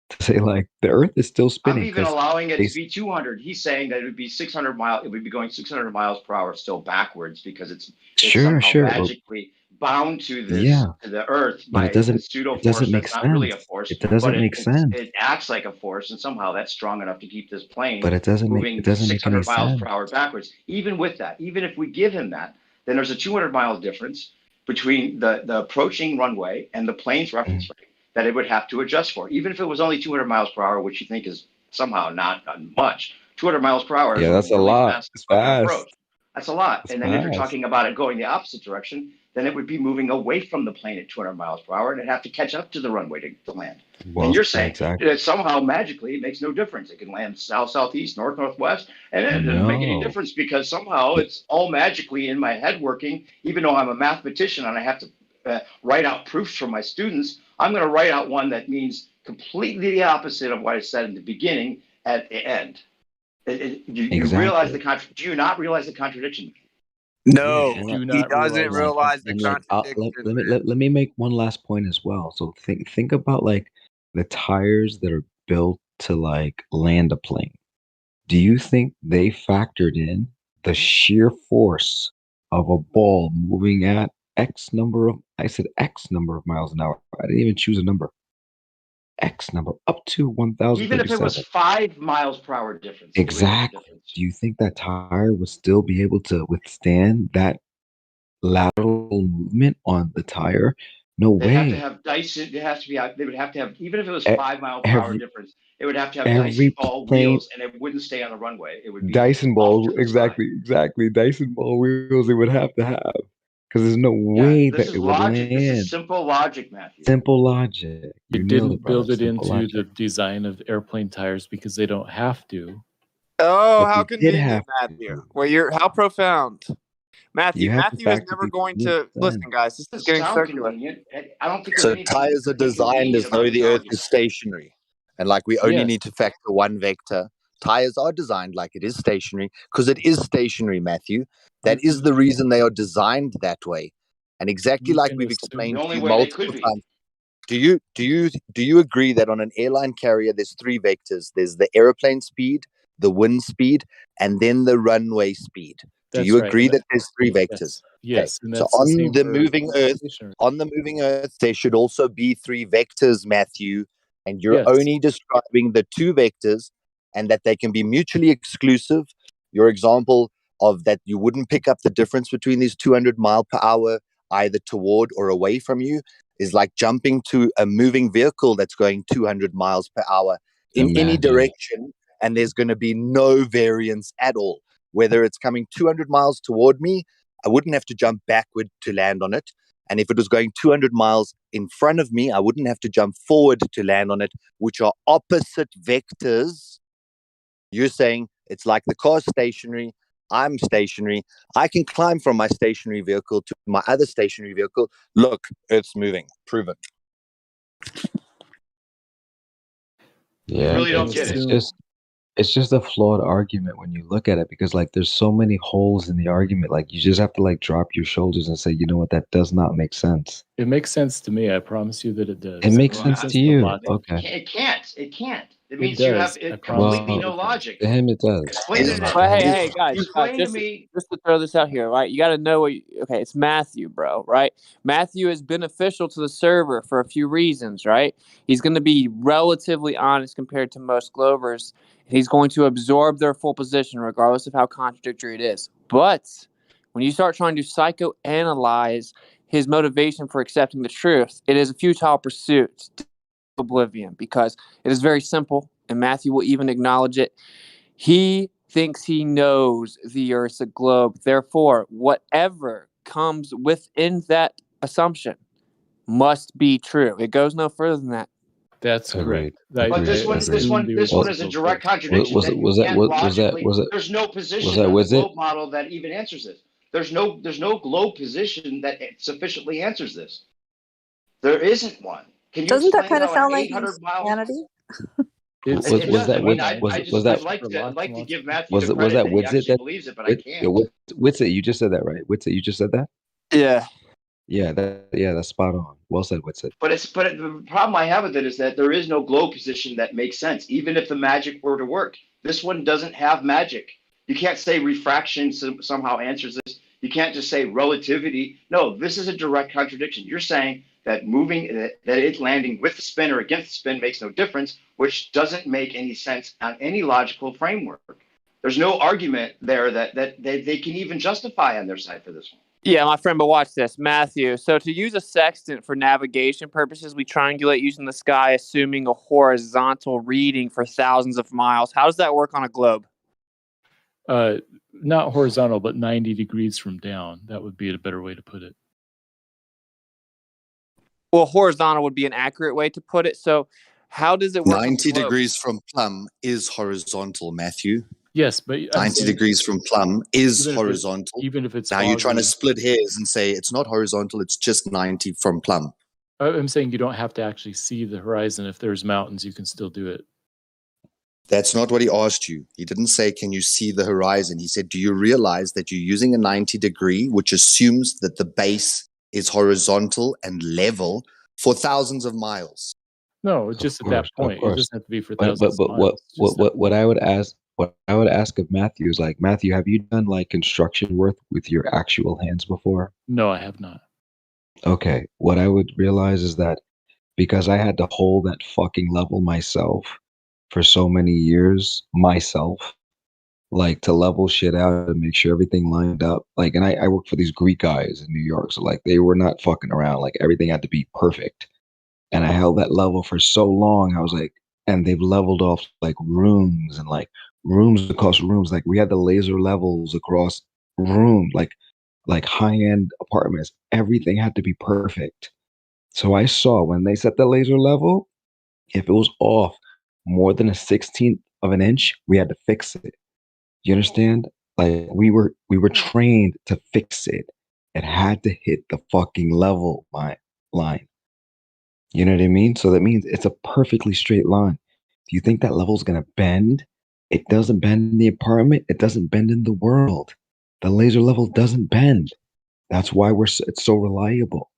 to say like the Earth is still spinning. I'm even allowing it to be 200. He's saying that it would be 600 miles. It would be going 600 miles per hour still backwards because it's somehow magically bound to this to the Earth by a pseudo force that's not really a force. It doesn't make sense. It acts like a force, and somehow that's strong enough to keep this plane But it doesn't moving make 600 any miles sense. per hour backwards. Even with that, even if we give him that, then there's a 200 mile difference between the approaching runway and the plane's reference frame that it would have to adjust for. Even if it was only 200 miles per hour, which you think is somehow not much, 200 miles per hour is Yeah, that's a really lot. fast It's fucking fast. approach. That's a lot. It's And then if you're fast. talking about it going the opposite direction, then it would be moving away from the plane at 200 miles per hour and it'd have to catch up to the runway to land. Well, and you're saying exactly. that somehow magically it makes no difference. It can land south, southeast, north, northwest, and it doesn't make any No. difference because somehow it's all magically in my head working, even though I'm a mathematician and I have to write out proofs for my students. I'm going to write out one that means completely the opposite of what I said in the beginning at the end. You realize do you not realize the contradiction? No, Yeah, he doesn't realize the and like, contradiction. let me make one last point as well. So think about like the tires that are built to like land a plane. Do you think they factored in the sheer force of a ball moving at X number of, I said X number of miles an hour. I didn't even choose a number. X number up to Even if it was 1,037. 5 miles per hour difference, it would make a Exactly. difference. Do you think that tire would still be able to withstand that lateral movement on the tire? No They have to way. have Dyson. They would have to have, even if it was E- 5 mile per hour Every difference, it would have to have every Dyson ball plane, wheels, and it wouldn't stay on the runway. It would be Dyson off ball, to the side. exactly. Dyson ball wheels it would have to have. Because there's no Yeah, way this that is it would logic. This is land. simple logic, Matthew. Simple logic. You You nailed it, didn't brother. build it Simple into logic. the design of airplane tires because they don't have to. Oh, But how they did convenient, have Matthew. to. Well, you're how profound. Matthew You have to is factor never these going things to listen, in. guys. This is Doesn't getting sound circular. convenient. I don't think there's So anything tires are designed inconvenient as though about the this Earth argument. is stationary, and like we only Yes. need to factor one vector. Tires are designed like it is stationary because it is stationary, Matthew. That is the reason they are designed that way, and exactly You like can we've assume- explained The to only you way they could multiple be. times. Do you agree that on an airline carrier there's three vectors? There's the airplane speed, the wind speed, and then the runway speed. Do That's you right. agree And that there's three vectors? Yes, and So that's the same on the for moving Earth, stationary. there should also be three vectors, Matthew. And you're Yes. only describing the two vectors, and that they can be mutually exclusive. Your example of that you wouldn't pick up the difference between these 200 mile per hour either toward or away from you is like jumping to a moving vehicle that's going 200 miles per hour in any Imagine. direction, and there's going to be no variance at all. Whether it's coming 200 miles toward me, I wouldn't have to jump backward to land on it. And if it was going 200 miles in front of me, I wouldn't have to jump forward to land on it, which are opposite vectors. You're saying it's like the car's stationary, I'm stationary. I can climb from my stationary vehicle to my other stationary vehicle. Look, Earth's moving. Proven. Yeah, really don't get it. It's just a flawed argument when you look at it because like there's so many holes in the argument. Like you just have to like drop your shoulders and say, you know what, that does not make sense. It makes sense to me. I promise you that it does. It makes I sense promise to the you. logic. Okay. It can't. It It means you does. have I promise completely you no it does. logic. To him, it does. Explain it. But hey, guys, Explain to just me. to throw this out here, right? You got to know what. Okay, it's Matthew, bro, right? Matthew is beneficial to the server for a few reasons, right? He's going to be relatively honest compared to most Glovers. He's going to absorb their full position, regardless of how contradictory it is. But when you start trying to psychoanalyze his motivation for accepting the truth, it is a futile pursuit to oblivion, because it is very simple, and Matthew will even acknowledge it. He thinks he knows the Earth's a globe. Therefore, whatever comes within that assumption must be true. It goes no further than that. That's Agreed. correct. I- But this I one, this assumed one, he this was one is a also direct correct. contradiction Was that it you was that can't was that logically. was it There's no was position that on the was it? globe model that even answers this. There's no globe position that sufficiently answers this. There isn't one. Can you Doesn't that explain kind of how an sound like 800 miles? insanity? It's It Was does. I that mean, was that I'd like for to, lots and lots give of Matthew the was credit that that he Witsit actually that believes it, but I yeah, can't. Witsit, you just said that, right? Witsit, you just said that? Yeah. Yeah, that's spot on. Well said, Witsit. But the problem I have with it is that there is no globe position that makes sense, even if the magic were to work. This one doesn't have magic. You can't say refraction somehow answers this. You can't just say relativity. No, this is a direct contradiction. You're saying that that it landing with the spin or against the spin makes no difference, which doesn't make any sense on any logical framework. There's no argument there that they can even justify on their side for this one. Yeah, my friend, but watch this. Matthew. So to use a sextant for navigation purposes, we triangulate using the sky, assuming a horizontal reading for thousands of miles. How does that work on a globe? Not horizontal, but 90 degrees from down. That would be a better way to put it. Well, horizontal would be an accurate way to put it. So how does it work? 90 degrees from plumb is horizontal, Matthew. Yes, but 90 degrees from plumb is even horizontal. Even if it's now you're trying to foggy. split hairs and say it's not horizontal, it's just 90 from plumb. I'm saying you don't have to actually see the horizon. If there's mountains, you can still do it. That's not what he asked you. He didn't say, can you see the horizon? He said, do you realize that you're using a 90 degree, which assumes that the base is horizontal and level for thousands of miles? No, just at that point. It doesn't have to be for But thousands of miles. what I would ask of Matthew is like, Matthew, have you done like construction work with your actual hands before? No, I have not. Okay, what I would realize is that because I had to hold that fucking level myself for so many years, myself, like to level shit out and make sure everything lined up. Like, and I work for these Greek guys in New York, so like they were not fucking around. Like everything had to be perfect. And I held that level for so long. I was like, and they've leveled off like rooms and like rooms across rooms. Like we had the laser levels across room, like high-end apartments. Everything had to be perfect. So I saw when they set the laser level, if it was off more than a 16th of an inch, we had to fix it. You understand? Like we were trained to fix it. It had to hit the fucking level line. You know what I mean? So that means it's a perfectly straight line. Do you think that level's gonna bend? It doesn't bend in the apartment. It doesn't bend in the world. The laser level doesn't bend. That's why it's so reliable.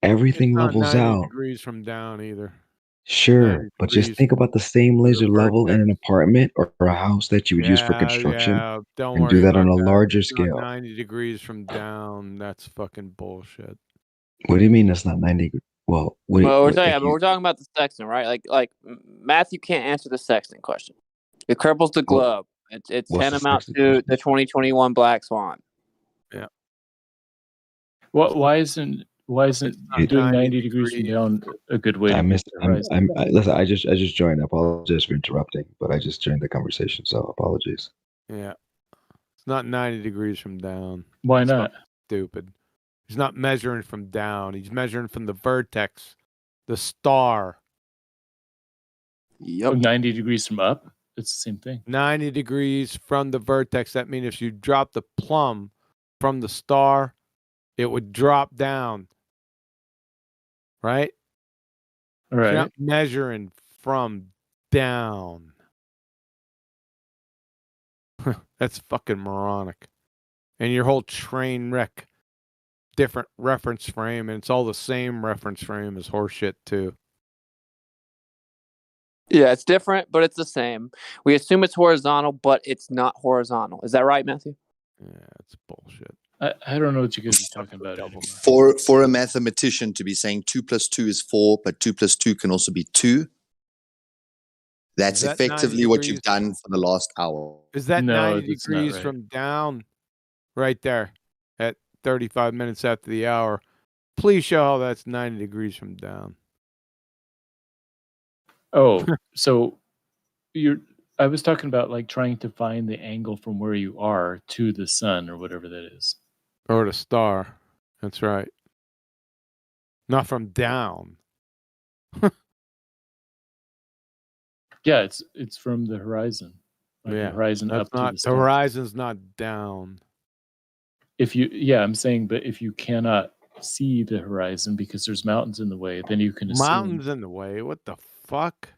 Everything It's not levels 90 out. degrees from down either. Sure, 90 but just degrees think about the same laser level in vertex. an apartment or a house that you would use for construction, Yeah, don't and do worry that on about a that. larger It's not scale. 90 degrees from down. That's fucking bullshit. What do you mean that's not 90? Well, Well, we're if you talking about the sextant, right? Like Matthew can't answer the sextant question. It cripples the globe. It's what's the tantamount sextant to the 2021 Black Swan. Yeah. Why isn't not doing 90 90 degrees from down a good way I to get missed. the horizon? Listen. I just joined. I apologize for interrupting, but I just joined the conversation, so apologies. Yeah. It's not 90 degrees from down. Why It's not? stupid. He's not measuring from down. He's measuring from the vertex, the star. Yep. 90 degrees from up? It's the same thing. 90 degrees from the vertex. That means if you drop the plumb from the star, it would drop down. Right? All right. You're not measuring from down. That's fucking moronic. And your whole train wreck, different reference frame, and it's all the same reference frame as horseshit too. Yeah, it's different, but it's the same. We assume it's horizontal, but it's not horizontal. Is that right, Matthew? Yeah, it's bullshit. I don't know what you guys are talking about anymore. For a mathematician to be saying 2 + 2 is 4, but 2 + 2 can also be 2, that's that effectively 90 what you've degrees? done for the last hour. Is that No, 90 that's not degrees right. from down right there at 35 minutes after the hour? Please show how that's 90 degrees from down. Oh, so I was talking about like trying to find the angle from where you are to the sun or whatever that is. Or the star. That's right. Not from down. Yeah, it's from the horizon. Like Yeah. the horizon That's up to not the the stars. horizon's not down. I'm saying, but if you cannot see the horizon because there's mountains in the way, then you can assume. Mountains in the way. What the fuck?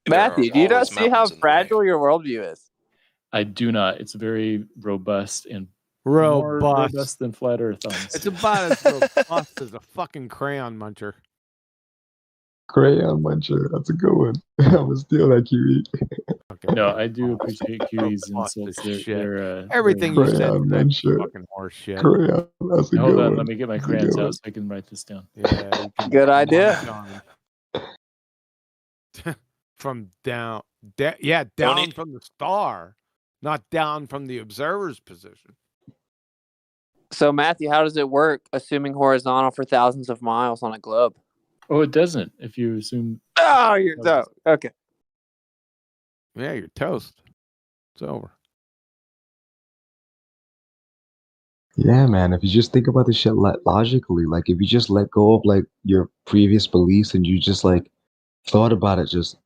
Matthew, do you not see how fragile your worldview is? I do not. It's very robust and more robust than flat Earth. Honestly. It's about as robust as a fucking crayon muncher. Crayon muncher. That's a good one. I'm gonna steal that, Kiwi. No, I do appreciate Kiwi's insults. Everything you said Crayon tonight was muncher. fucking horse shit. Crayon. That's a Hold good on, one. let me get my That's a crayons good out one. so I can write this down. Yeah. You can Good idea. munch on 'em. From down. Down from the star, not down from the observer's position. So, Matthew, how does it work assuming horizontal for thousands of miles on a globe? Oh, it doesn't. If you assume. Oh, you're no. Okay. Yeah, you're toast. It's over. Yeah, man. If you just think about this shit logically, like if you just let go of like your previous beliefs and you just like thought about it, just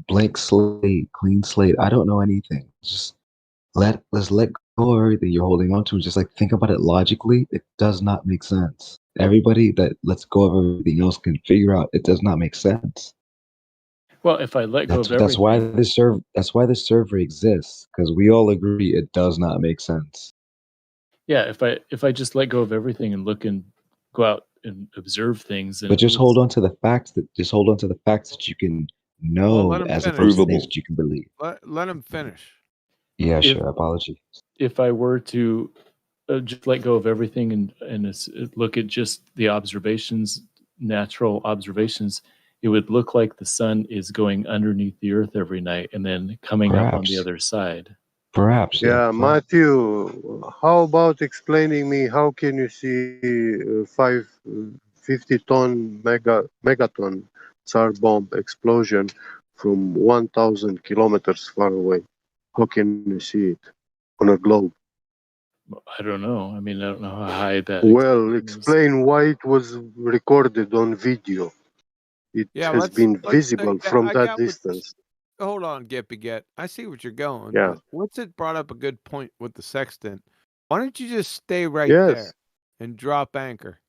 blank slate, clean slate. I don't know anything. Just let's let go of everything you're holding on to and just like think about it logically. It does not make sense. Everybody that lets go of everything else can figure out it does not make sense. Well, if I let go of everything, That's why this server exists, because we all agree it does not make sense. yeah, if I just let go of everything and look and go out and observe things, then But just hold on to the facts that you can know let him as finish. opposed to things that you can believe. Let him finish. Yeah, If- sure. Apologies. if I were to just let go of everything and look at just the observations, natural observations, it would look like the sun is going underneath the earth every night and then coming up on the Perhaps. other side. Perhaps. Yeah, Matthew, how about explaining me how can you see 50-ton megaton Tsar bomb explosion from 1,000 kilometers far away? How can you see it on a globe? I don't know. I mean, I don't know how high that. Well, explain why it was recorded on video. It has been visible from that distance. Hold on, Get. I see what you're going. Yeah. But Witsit brought up a good point with the sextant. Why don't you just stay right Yes. there and drop anchor?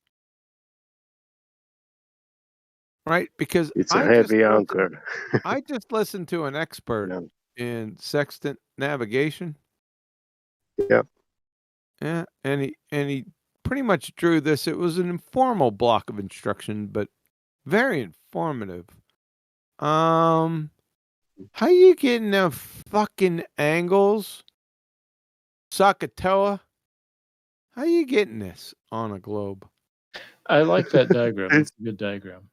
Right? Because It's a heavy anchor. I just listened to an expert in sextant navigation. Yeah. Yeah, and he pretty much drew this. It was an informal block of instruction, but very informative. How you getting the fucking angles? Sakatoa? How you getting this on a globe? I like that diagram. It's a good diagram.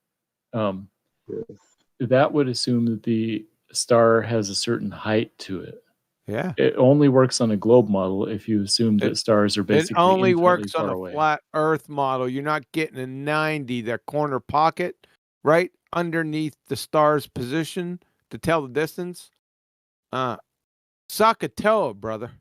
That would assume that the star has a certain height to it. Yeah. It only works on a globe model if you assume that stars are basically It only infinitely works far on a away. flat Earth model. You're not getting a 90, that corner pocket, right underneath the star's position to tell the distance. Sakatoa, brother.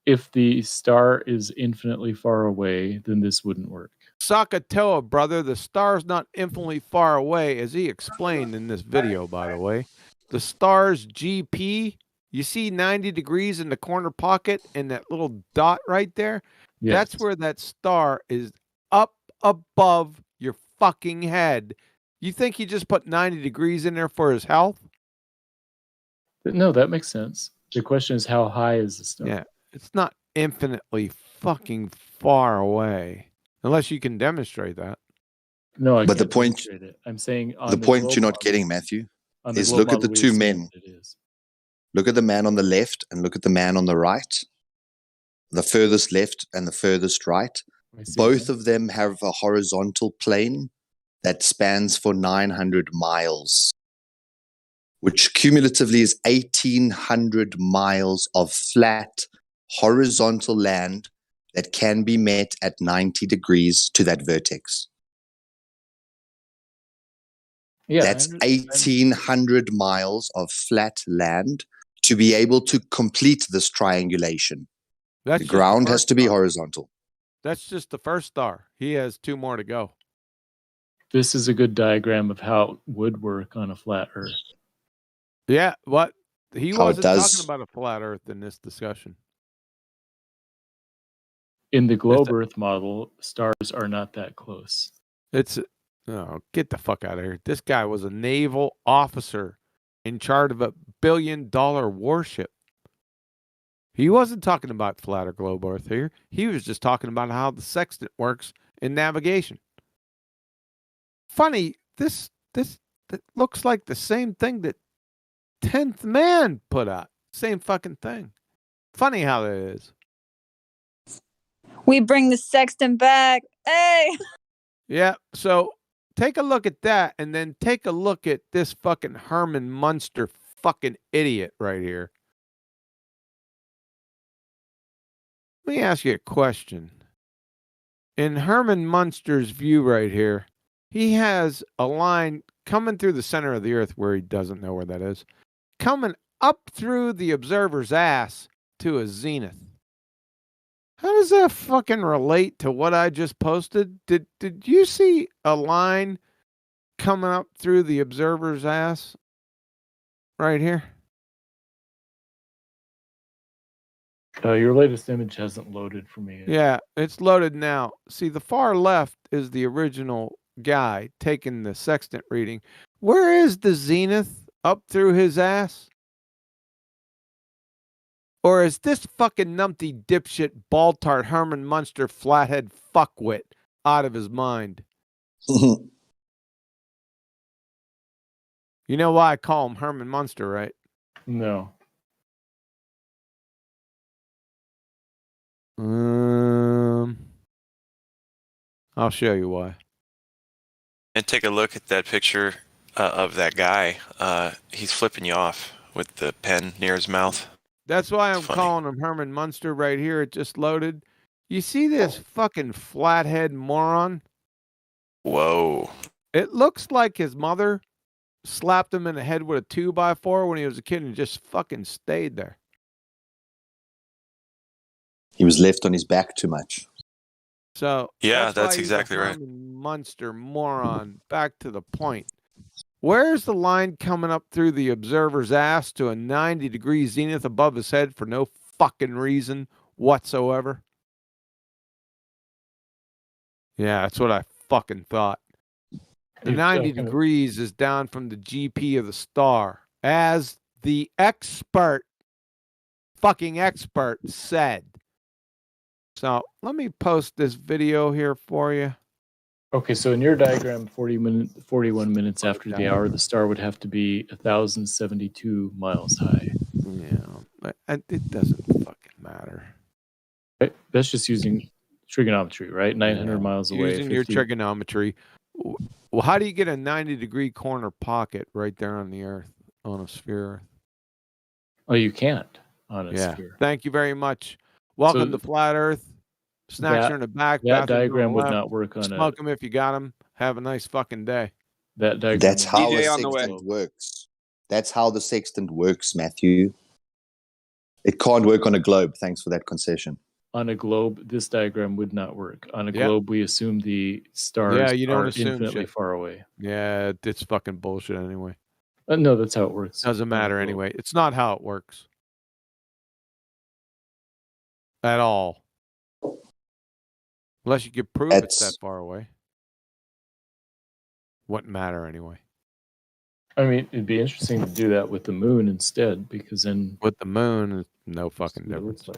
If the star is infinitely far away, then this wouldn't work. Sakatoa, brother. The star's not infinitely far away, as he explained in this video, by the way. The star's GP, you see 90 degrees in the corner pocket and that little dot right there? Yes. That's where that star is up above your fucking head. You think he just put 90 degrees in there for his health? No, that makes sense. The question is, how high is the star? Yeah, it's not infinitely fucking far away, unless you can demonstrate that. No, I But the can't point- demonstrate it. I'm saying on The point globe you're not model- getting, Matthew, on the is globe look at the model, we two assume men. that it is. Look at the man on the left and look at the man on the right. The furthest left and the furthest right. Both of them have a horizontal plane that spans for 900 miles, which cumulatively is 1,800 miles of flat horizontal land that can be met at 90 degrees to that vertex. Yeah, That's 1,800 miles of flat land to be able to complete this triangulation. That's The just ground has first to be star. horizontal. That's just the first star. He has 2 more to go. this is a good diagram of how it would work on a flat Earth. Yeah, what? He How it wasn't talking does. about a flat Earth in this discussion. In the globe Earth model, stars are not that close. It's oh, get the fuck out of here. This guy was a naval officer in charge of a billion-dollar warship. He wasn't talking about flat or globe Earth here. He was just talking about how the sextant works in navigation. Funny, this that looks like the same thing that 10th Man put out. Same fucking thing. Funny how that is. We bring the sextant back. Hey. Yeah, so take a look at that and then take a look at this fucking Herman Munster fucking idiot right here. Let me ask you a question. In Herman Munster's view right here, he has a line coming through the center of the earth where he doesn't know where that is, coming up through the observer's ass to a zenith. How does that fucking relate to what I just posted? Did you see a line coming up through the observer's ass right here? Your latest image hasn't loaded for me yet. Yeah, it's loaded now. See, the far left is the original guy taking the sextant reading. Where is the zenith up through his ass? Or is this fucking numpty dipshit ball-tart Herman Munster flathead fuckwit out of his mind? You know why I call him Herman Munster, right? No. I'll show you why. And take a look at that picture of that guy. He's flipping you off with the pen near his mouth. That's why I'm calling him Herman Munster right here. It just loaded. You see this fucking flathead moron? Whoa. It looks like his mother slapped him in the head with a 2x4 when he was a kid and just fucking stayed there. He was left on his back too much. So Yeah, that's why he's exactly a right. Herman Munster moron. Back to the point. Where's the line coming up through the observer's ass to a 90-degree zenith above his head for no fucking reason whatsoever? Yeah, that's what I fucking thought. The 90 degrees is down from the GP of the star. As the fucking expert said. So let me post this video here for you. Okay, so in your diagram, 41 minutes after the hour, the star would have to be 1,072 miles high. Yeah, it doesn't fucking matter. Right? That's just using trigonometry, right? 900 miles away. Using your trigonometry. Well, how do you get a 90-degree corner pocket right there on the Earth, on a sphere? Oh, you can't on a sphere. Thank you very much. Welcome to Flat Earth. Snacks are in the back. That bathrooms on the diagram would left. not work on Smoke them if you got them. Have a nice fucking day. That diagram. That's how a sextant works. That's how the sextant works, Matthew. It can't work on a globe. Thanks for that concession. On a globe, this diagram would not work. On a globe, we assume the stars don't are assume infinitely shit. far away. Yeah, it's fucking bullshit anyway. No, that's how it works. Doesn't matter anyway. It's not how it works. At all. Unless you could prove it's that far away. Wouldn't matter anyway. I mean, it'd be interesting to do that with the moon instead, because then with the moon, no fucking difference.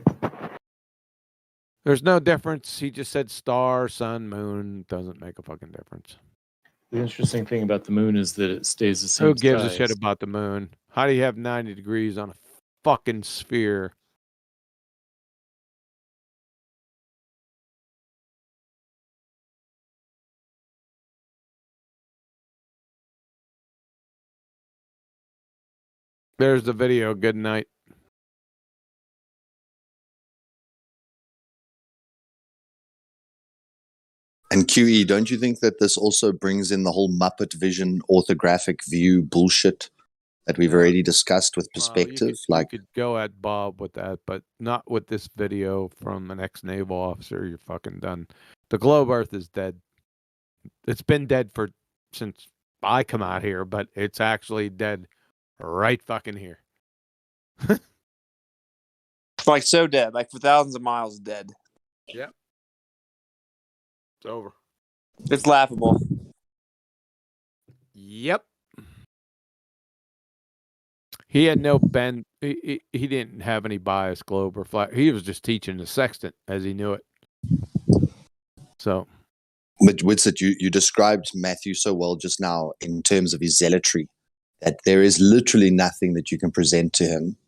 There's no difference. He just said star, sun, moon. Doesn't make a fucking difference. The interesting thing about the moon is that it stays the same Who gives a size. shit about the moon? How do you have 90 degrees on a fucking sphere? There's the video. Good night. And QE, don't you think that this also brings in the whole Muppet Vision orthographic view bullshit that we've already discussed with perspective? You could go at Bob with that, but not with this video from an ex-naval officer. You're fucking done. The globe Earth is dead. It's been dead since I come out here, but it's actually dead right fucking here. Like so dead, like for thousands of miles dead. Yep. It's over. It's laughable. Yep. He had no bend. He didn't have any bias, globe or flat. He was just teaching the sextant as he knew it. So. But Whitsett, you described Matthew so well just now in terms of his zealotry, that there is literally nothing that you can present to him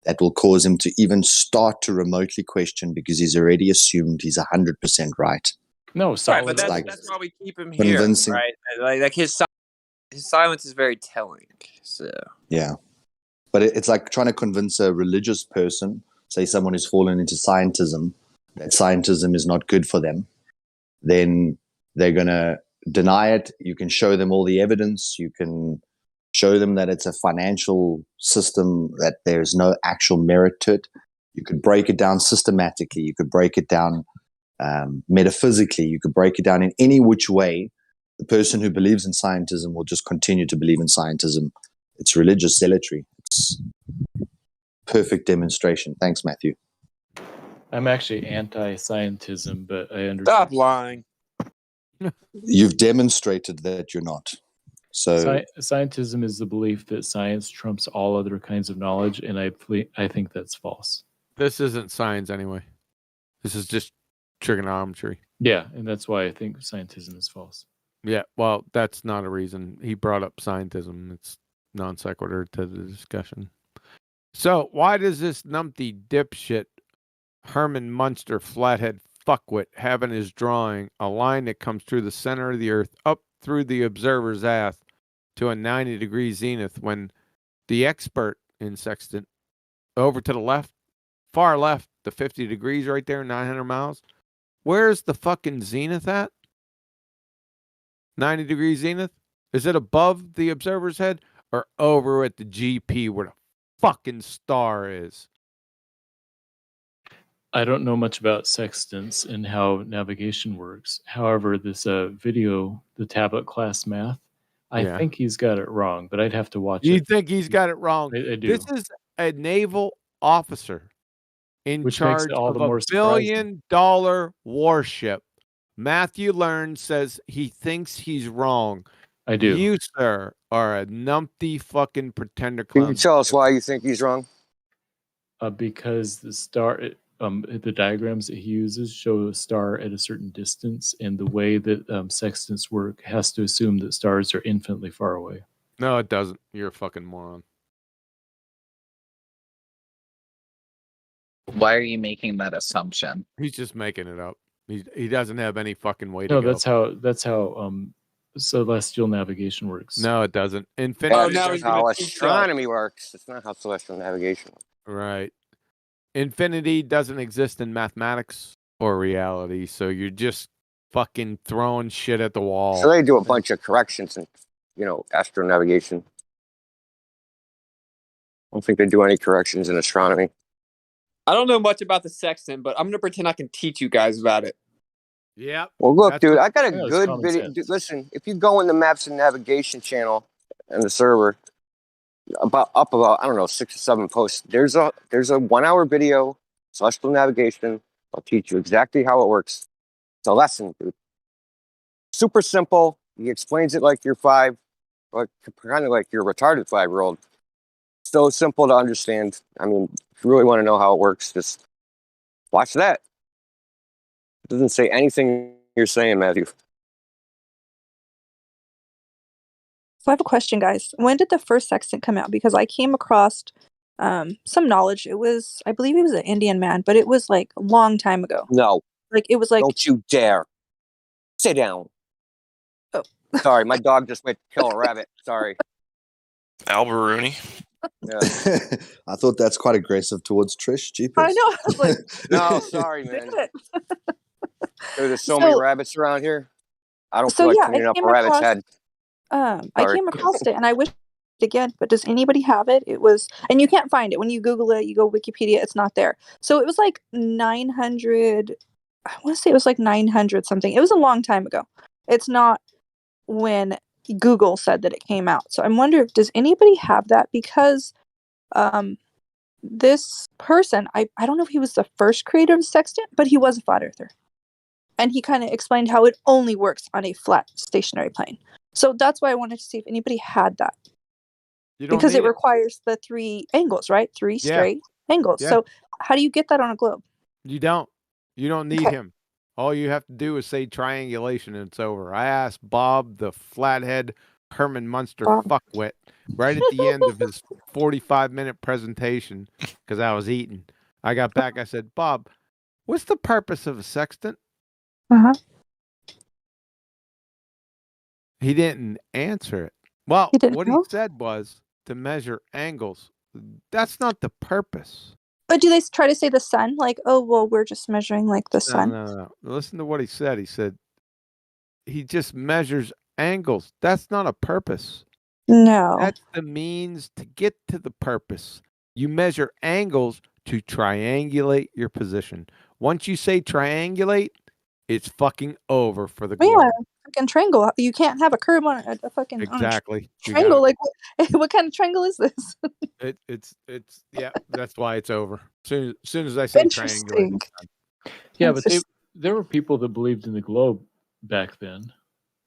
that will cause him to even start to remotely question, because he's already assumed he's 100% right. No, right, but that's why we keep him here, right? Like his silence is very telling. So yeah, but it's like trying to convince a religious person, say someone who's fallen into scientism, that scientism is not good for them. Then they're going to deny it. You can show them all the evidence. You can show them that it's a financial system, that there's no actual merit to it. You could break it down systematically. You could break it down metaphysically. You could break it down in any which way. The person who believes in scientism will just continue to believe in scientism. It's religious zealotry. It's perfect demonstration. Thanks, Matthew. I'm actually anti-scientism, but I understand. Stop lying. You've demonstrated that you're not. So Scientism is the belief that science trumps all other kinds of knowledge, and I think that's false. This isn't science anyway. This is just trigonometry. Yeah, and that's why I think scientism is false. Yeah, well, that's not a reason. He brought up scientism. It's non sequitur to the discussion. So why does this numpty dipshit Herman Munster flathead fuckwit have in his drawing a line that comes through the center of the earth up through the observer's ass to a 90-degree zenith, when the expert in sextant over to the left, far left, the 50 degrees right there, 900 miles, where's the fucking zenith at? 90-degree zenith? Is it above the observer's head or over at the GP where the fucking star is? I don't know much about sextants and how navigation works. However, this video, the tablet class math, I think he's got it wrong, but I'd have to watch it. You think he's got it wrong? I do. This is a naval officer in Which charge makes it all of the more $1 billion warship. Matthew Learn says he thinks he's wrong. I do. You, sir, are a numpty fucking pretender Can clown. you tell us why you think he's wrong? Because the star, the diagrams that he uses show a star at a certain distance, and the way that sextants work has to assume that stars are infinitely far away. No, it doesn't. You're a fucking moron. Why are you making that assumption? He's just making it up. He doesn't have any fucking way to No, go. that's how celestial navigation works. No, it doesn't. Infinity. Oh, that's how astronomy works. It's not how celestial navigation works. Right. Infinity doesn't exist in mathematics or reality, so you're just fucking throwing shit at the wall. So they do a bunch of corrections in, astro navigation. I don't think they do any corrections in astronomy. I don't know much about the sextant, but I'm going to pretend I can teach you guys about it. Yeah. Well, look, dude, I got a good video. Dude, listen, if you go in the Maps and Navigation channel and the server, about I don't know 6 or 7 posts. There's a 1-hour video, celestial navigation. I'll teach you exactly how it works. It's a lesson, dude. Super simple. He explains it like you're 5, or kind of like you're a retarded 5-year-old. So simple to understand. I mean, if you really want to know how it works, just watch that. It doesn't say anything you're saying, Matthew. So I have a question, guys. When did the first sextant come out? Because I came across some knowledge. I believe he was an Indian man, but it was like a long time ago. No. Like it was like. Don't you dare. Sit down. Oh. Sorry, my dog just went to kill a rabbit. Sorry. Alberoni. Yeah. I thought that's quite aggressive towards Trish. Jeepers. I know. I was like, no, sorry, man. There's so many So, rabbits around here. I don't so feel like yeah, I cleaning up came a rabbit's across head. I Sorry. came across it and I wish it again, but does anybody have it? It was, and you can't find it when you Google it. You go Wikipedia, it's not there. So it was like 900. I want to say it was like 900 something. It was a long time ago. It's not when Google said that it came out. So I'm wondering, does anybody have that? Because this person, I don't know if he was the first creator of the sextant, but he was a flat earther. And he kind of explained how it only works on a flat stationary plane. So that's why I wanted to see if anybody had that. You don't Because need it it. requires the 3 angles, right? 3 Yeah. straight angles. Yeah. So how do you get that on a globe? You don't. You don't need Okay. him. All you have to do is say triangulation and it's over. I asked Bob, the flathead Herman Munster fuckwit, right at the end of his 45-minute presentation, because I was eating. I got back. I said, Bob, what's the purpose of a sextant? Uh-huh. He didn't answer it. Well, He didn't what know? he said was to measure angles. That's not the purpose. But do they try to say the sun? Like, oh, well, we're just measuring like the No, sun. no. Listen to what he said. He said he just measures angles. That's not a purpose. No. That's the means to get to the purpose. You measure angles to triangulate your position. Once you say triangulate, it's fucking over for the globe. Yeah, fucking triangle. You can't have a curve on a fucking Exactly. You triangle. got Like, what kind of triangle is this? it. It's yeah. That's why it's over. Soon as I say triangulate, Interesting. it's done. Yeah, but there were people that believed in the globe back then.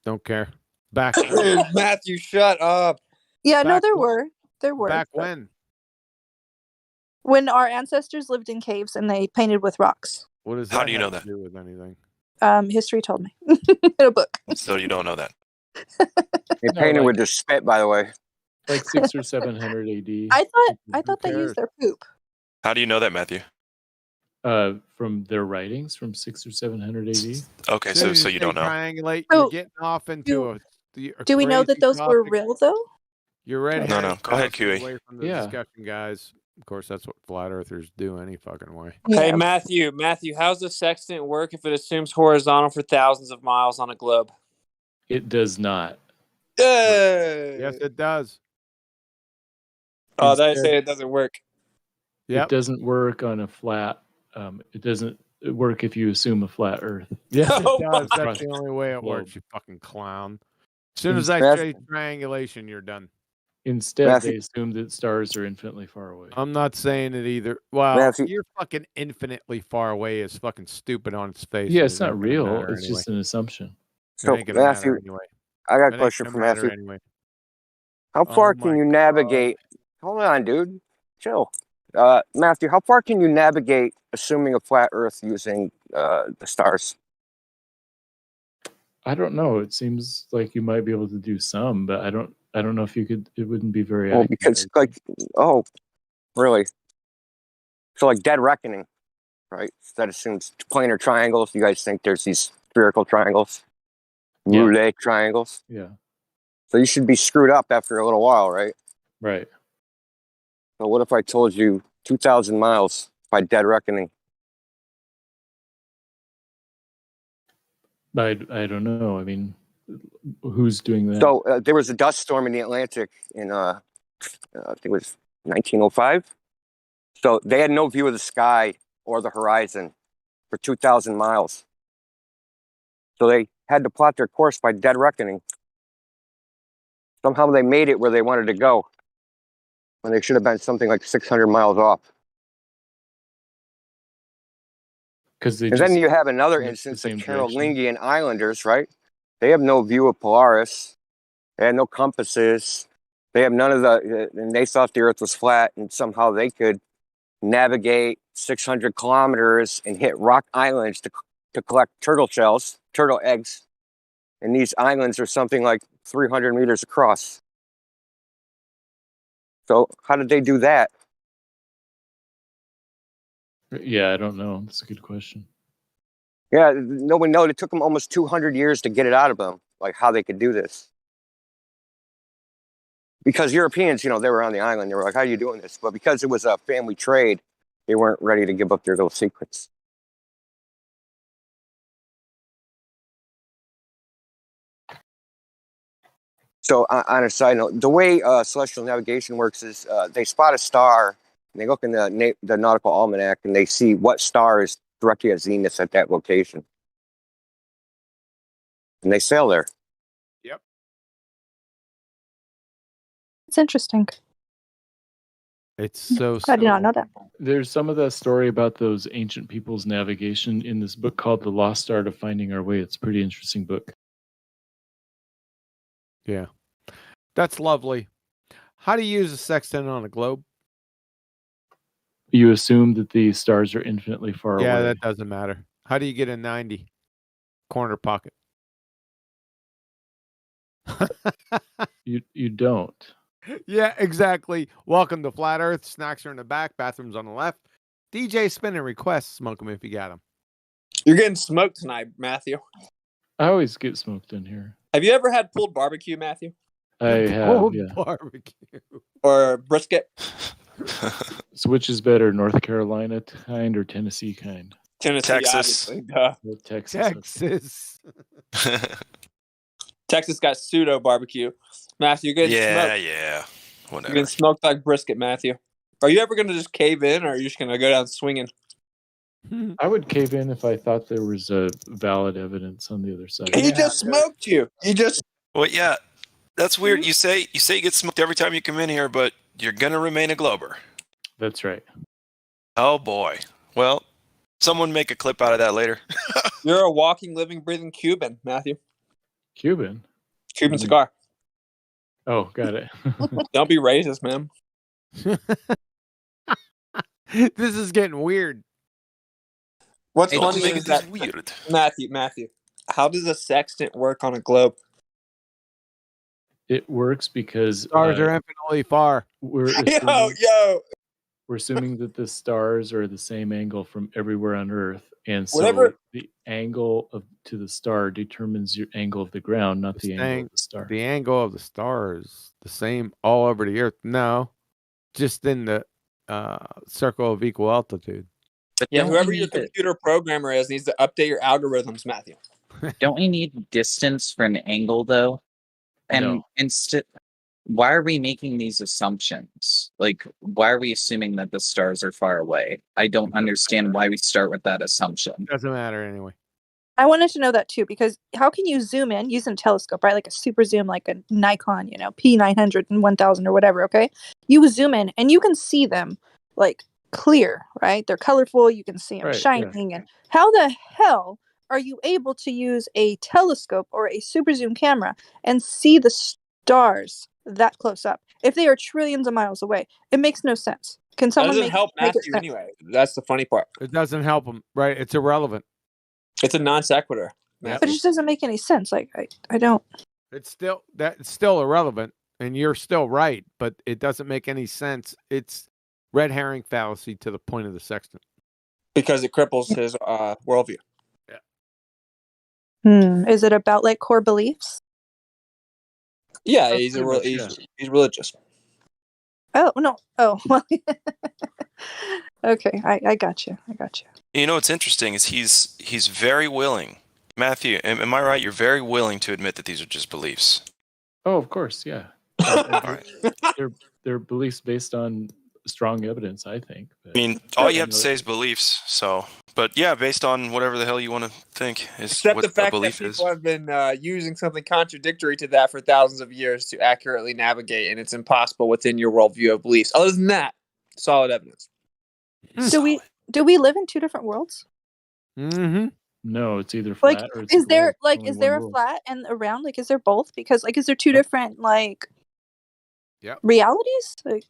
Don't care. Back Matthew, shut up. Yeah, no, Back there wh- were. There were. back but when? When our ancestors lived in caves and they painted with rocks. What does How that do you have know to that? do with anything? History told me in a book. So you don't know that. They No, painted like- with their spit, by the way. Like 600 or 700 AD. I thought they used their poop. How do you know that, Matthew? From their writings from 600 or 700 AD. Okay, Soon as so you say don't know. Triangulate. So, You're getting off into a Do we know that crazy those were topic. real though? You're red No, no. Go ahead, QE. away from the Yeah. discussion, guys. Of course, that's what flat earthers do any fucking way. Hey, Matthew, how's the sextant work if it assumes horizontal for thousands of miles on a globe? It does not. Yes, it does. Oh, they Instead- say it doesn't work. Yep. It doesn't work on a flat. It doesn't work if you assume a flat Earth. Yes, it Oh does. my That's the only way it globe. works, you fucking clown. As soon as I Instead- say triangulation, you're done. Instead, Matthew- they assume that stars are infinitely far away. I'm not saying it either. Well, Matthew- you're fucking infinitely far away is fucking stupid on its face. Yeah, and it's it not ain't gonna real. matter It's anyway. just an assumption. So, It ain't gonna matter Matthew, anyway. I got It a ain't question gonna for matter Matthew. anyway. How far Oh can my you navigate? Hold on, dude. Chill. Matthew, how far can you navigate assuming a flat Earth using the stars? I don't know. It seems like you might be able to do some, but I don't know if you could. It wouldn't be very Well, accurate. because oh, really? So like Dead Reckoning, right? That assumes planar triangles. You guys think there's these spherical triangles, Yeah. roulette triangles? Yeah. So you should be screwed up after a little while, right? Right. So what if I told you 2,000 miles by Dead Reckoning? I don't know. I mean, who's doing that? So there was a dust storm in the Atlantic in I think it was 1905. So they had no view of the sky or the horizon for 2,000 miles. So they had to plot their course by Dead Reckoning. Somehow they made it where they wanted to go, when they should have been something like 600 miles off. Because they And just then you have another went the instance, the same direction. Carolingian Islanders, right? They have no view of Polaris. They had no compasses. They have none of the, and they thought the Earth was flat, and somehow they could navigate 600 kilometers and hit rock islands to collect turtle shells, turtle eggs. And these islands are something like 300 meters across. So how did they do that? Yeah, I don't know. That's a good question. Yeah, nobody knows. It took them almost 200 years to get it out of them, like how they could do this. Because Europeans, they were on the island. They were like, how are you doing this? But because it was a family trade, they weren't ready to give up their little secrets. So on a side note, the way celestial navigation works is they spot a star, and they look in the nautical almanac, and they see what star is directly at zenith at that location, and they sail there. Yep. It's interesting. It's so I did not know that. There's some of that story about those ancient people's navigation in this book called The Lost Art of Finding Our Way. It's a pretty interesting book. Yeah. That's lovely. How do you use a sextant on a globe? You assume that the stars are infinitely far Yeah, away. that doesn't matter. How do you get a 90? Corner pocket. You don't. Yeah, exactly. Welcome to Flat Earth. Snacks are in the back. Bathrooms on the left. DJ spinning requests. Smoke them if you got them. You're getting smoked tonight, Matthew. I always get smoked in here. Have you ever had pulled barbecue, Matthew? I have, yeah. Barbecue. Or brisket? So which is better, North Carolina kind or Tennessee kind? Tennessee, Texas. obviously. Duh. Or Texas. Texas. Texas got pseudo barbecue. Matthew, you're getting smoked. Yeah. You're Whatever. getting smoked like brisket, Matthew. Are you ever going to just cave in, or are you just going to go down swinging? I would cave in if I thought there was a valid evidence on the other side. He just smoked you. You just. Well, yeah, that's weird. You say you get smoked every time you come in here, but you're gonna remain a Glober. That's right. Oh boy. Well, someone make a clip out of that later. You're a walking, living, breathing Cuban, Matthew. Cuban? Cuban cigar. Oh, got it. Don't be racist, man. This is getting weird. What's Hey, funny don't make is this that weird. Matthew, how does a sextant work on a globe? It works because Stars are infinitely far. we're assuming, Yo. we're assuming that the stars are the same angle from everywhere on Earth, and so Whatever- the angle to the star determines your angle of the ground, not the angle of the star. The angle of the star is the same all over the Earth. No, just in the circle of equal altitude. But Yeah, don't whoever we your need to- computer programmer is needs to update your algorithms, Matthew. don't we need distance for an angle though? And No. instead, why are we making these assumptions? Like, why are we assuming that the stars are far away? I don't understand why we start with that assumption. Doesn't matter anyway. I wanted to know that too, because how can you zoom in using a telescope, right? Like a super zoom, like a Nikon, P900 and 1000 or whatever, okay? You zoom in and you can see them like clear, right? They're colorful. You can see them Right, shining. yeah. And how the hell are you able to use a telescope or a super zoom camera and see the stars that close up if they are trillions of miles away? It makes no sense. Can That someone doesn't help make it Matthew sense? anyway. That's the funny part. It doesn't help them, right? It's irrelevant. It's a non sequitur. But it just doesn't make any sense. Like I don't. It's still irrelevant, and you're still right, but it doesn't make any sense. It's red herring fallacy to the point of the sextant. Because it cripples his worldview. Is it about like core beliefs? Yeah, That's he's pretty much, yeah. he's religious. Oh no. Oh well. Okay, I got you. You know what's interesting is he's very willing. Matthew, am I right? You're very willing to admit that these are just beliefs. Oh, of course, yeah. They're beliefs based on strong evidence, I think. I mean, all you have to say is beliefs. So, but yeah, based on whatever the hell you want to think is Except what the fact a belief that is. people have been using something contradictory to that for thousands of years to accurately navigate, and it's impossible within your worldview of beliefs. Other than that, solid evidence. Do we live in two different worlds? Mm-hmm. No, it's either flat Like, or it's is there only is one there a world. flat and a round? Like, is there both? Because like, is there two different like realities? Like,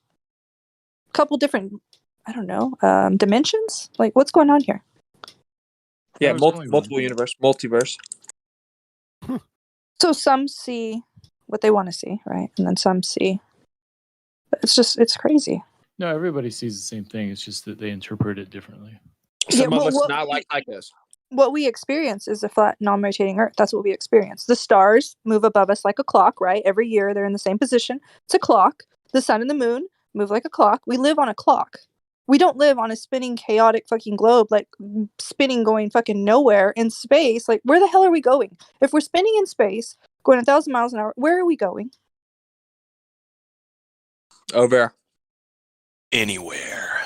a couple different, I don't know, dimensions. Like, what's going on here? Yeah, That was only multiple universe, multiverse. So some see what they want to see, right? And then some see. It's crazy. No, everybody sees the same thing. It's just that they interpret it differently. Some well, of us what not like us. What we experience is a flat, non-rotating Earth. That's what we experience. The stars move above us like a clock, right? Every year they're in the same position. It's a clock. The sun and the moon move like a clock. We live on a clock. We don't live on a spinning, chaotic fucking globe, like spinning, going fucking nowhere in space. Like, where the hell are we going? If we're spinning in space, going 1,000 miles an hour, where are we going? Over. Anywhere.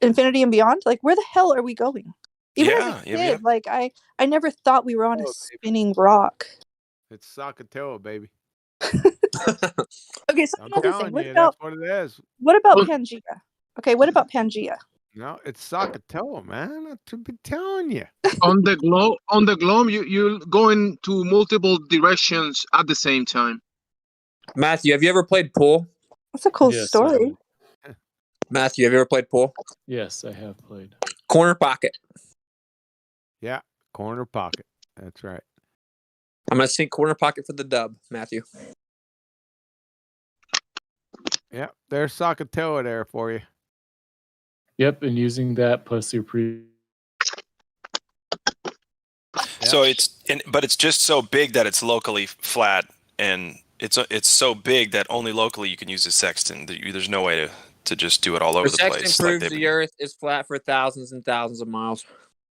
Infinity and beyond. Like, where the hell are we going? Even as a Yeah, kid, yeah. like I never thought we were on a spinning rock. It's Sakatoa, baby. Okay, so I'm another thing. telling What you, about that's what it is. Pangea? Okay, what about Pangea? No, it's Sakatoa, man. I should be telling you. On the globe, you going to multiple directions at the same time. Matthew, have you ever played pool? That's a cool Yes, I story. have. Matthew, have you ever played pool? Yes, I have played. Corner pocket. Yeah, corner pocket. That's right. I'm gonna sink corner pocket for the dub, Matthew. Yeah, there's Sakatoa there for you. Yep, and using that plus your So but it's just so big that it's locally flat, and it's so big that only locally you can use a sextant. There's no way to just do it all over The the sextant place. proves the Earth is flat for thousands and thousands of miles.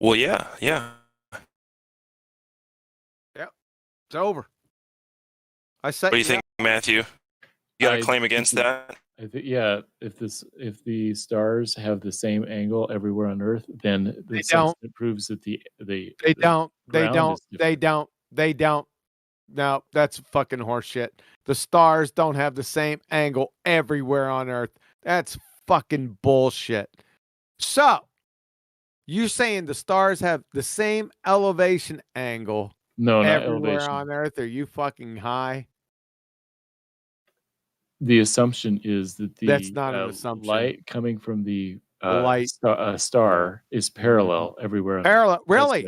Well, yeah. Yep, it's over. I set What do you think, Matthew? You got a claim against that? I think if the stars have the same angle everywhere on Earth, then the They don't. sextant proves that they don't. No, that's fucking horseshit. The stars don't have the same angle everywhere on Earth. That's fucking bullshit. So, you saying the stars have the same elevation angle No, not everywhere elevation. on Earth? Are you fucking high? The assumption is that the That's not an assumption. light coming from the Light. star is parallel everywhere. On Parallel, Earth. That's really?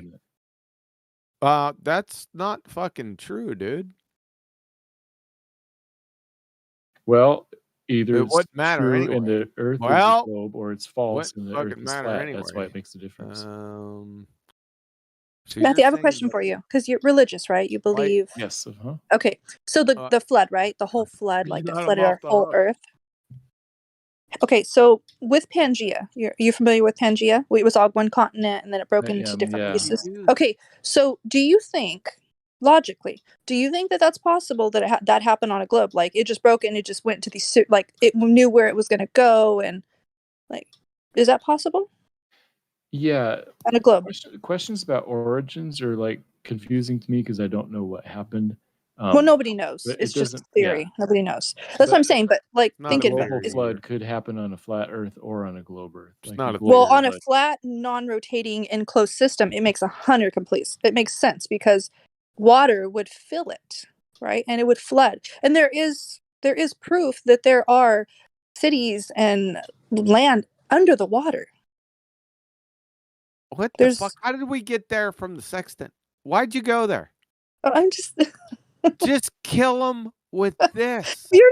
That's not fucking true, dude. Well, either It it's wouldn't matter true anyway. in the Earth Well, is a globe, or it's false and the Earth fucking is matter flat. anyway. That's why it makes a difference. So Matthew, I have a saying question for you because you're religious, right? You believe. Yes. Okay, so the flood, right? The whole flood, like that let 'em flooded our off the whole hook. Earth. Okay, so with Pangea, you familiar with Pangea? It was all one continent, and then it broke into different pieces. Okay, so do you think, logically, that that's possible that that happened on a globe? Like it just broke and it just went to these, like it knew where it was going to go, and like, is that possible Yeah. on a globe? Questions about origins are like confusing to me because I don't know what happened. Well, nobody knows. But It's it just doesn't. Theory. Nobody knows. That's what I'm saying. But like, A global flood could happen on a flat Earth or on a globe Earth. Like not a well, on a flat, non-rotating, enclosed system, it makes 100 complete. It makes sense because water would fill it, right, and it would flood. And there is proof that there are cities and land under the water. What the fuck? How did we get there from the sextant? Why'd you go there? Oh, I'm just just kill them with this. You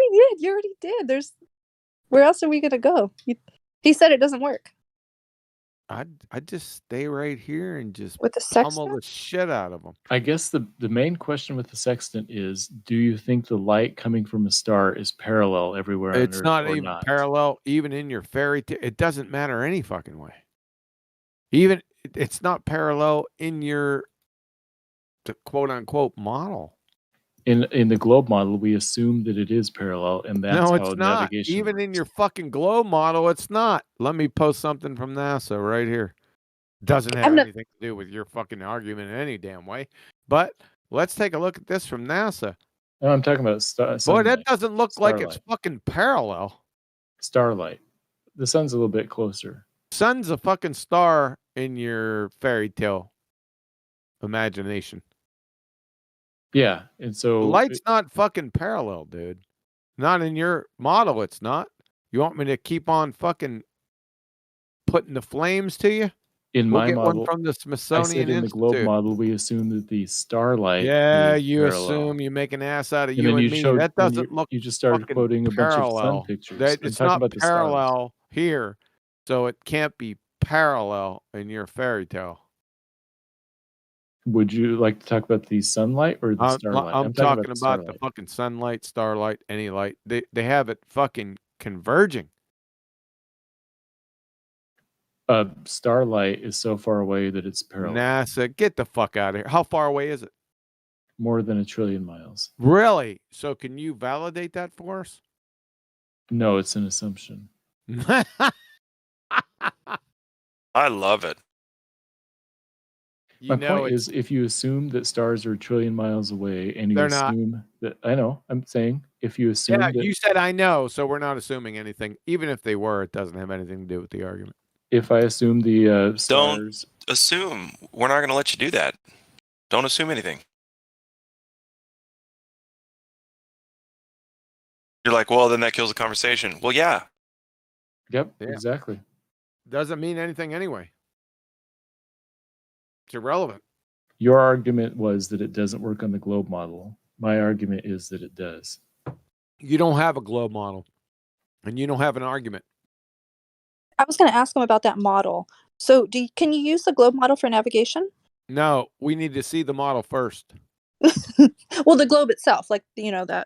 already did. Where else are we gonna go? He said it doesn't work. I'd just stay right here and just with the pummel the shit out of them. I guess the main question with the sextant is: do you think the light coming from a star is parallel everywhere on It's Earth not or even not? parallel, even in your fairy tale. It doesn't matter any fucking way. Even it's not parallel in your quote unquote model. In the globe model, we assume that it is parallel, and that's No, how it's not. navigation Even in your fucking globe model, it's not. Let me post something from NASA right here. Doesn't have anything to do with your fucking argument in any damn way. But let's take a look at this from NASA. No, I'm talking about Boy, that doesn't look like it's fucking parallel. Starlight. The sun's a little bit closer. Sun's a fucking star in your fairy tale imagination. Yeah, and so The light's not fucking parallel, dude. Not in your model, it's not. You want me to keep on fucking putting the flames to you? in We'll my get model, one from the I Smithsonian said in the globe Institute. model, we assume that the starlight Yeah, is you parallel. assume you make an ass out of And you then and you me. showed, That then doesn't look you just started fucking quoting a bunch of sun parallel. pictures. That I'm it's talking not about the stars. parallel here, so it can't be parallel in your fairy tale. Would you like to talk about the sunlight or the starlight? I'm talking about starlight. the fucking sunlight, starlight, any light. They have it fucking converging. Starlight is so far away that it's parallel. NASA, get the fuck out of here. How far away is it? More than 1 trillion miles. Really? So can you validate that for us? No, it's an assumption. I love it. My point is, if you assume that stars are a trillion miles away, and you They're not. assume that I know, I'm saying if you assume Yeah, that you said I know, so we're not assuming anything. Even if they were, it doesn't have anything to do with the argument. if I assume the Don't stars, assume. We're not going to let you do that. Don't assume anything. You're like, well, then that kills the conversation. Well, yeah. Yep, Yeah. exactly. Doesn't mean anything anyway. It's irrelevant. Your argument was that it doesn't work on the globe model. My argument is that it does. You don't have a globe model, and you don't have an argument. I was going to ask him about that model. So, can you use the globe model for navigation? No, we need to see the model first. Well, the globe itself, like the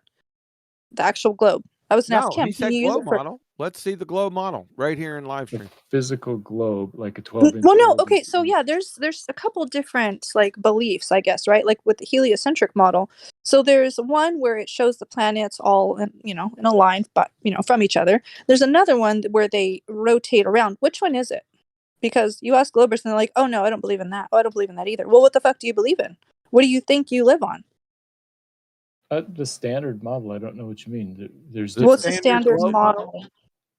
actual globe. I was going to No, ask him. he Can said you use globe it for? model. Let's see the globe model right here in live stream. Physical globe, like a 12-inch. Well, no. globe Okay, is- so yeah, there's a couple different like beliefs, I guess, right? Like with the heliocentric model. So there's one where it shows the planets all in a line, but from each other. There's another one where they rotate around. Which one is it? Because you ask Globers and they're like, "Oh no, I don't believe in that. Oh, I don't believe in that either." Well, what the fuck do you believe in? What do you think you live on? The standard model. I don't know what you mean. There's What's the different- standard model?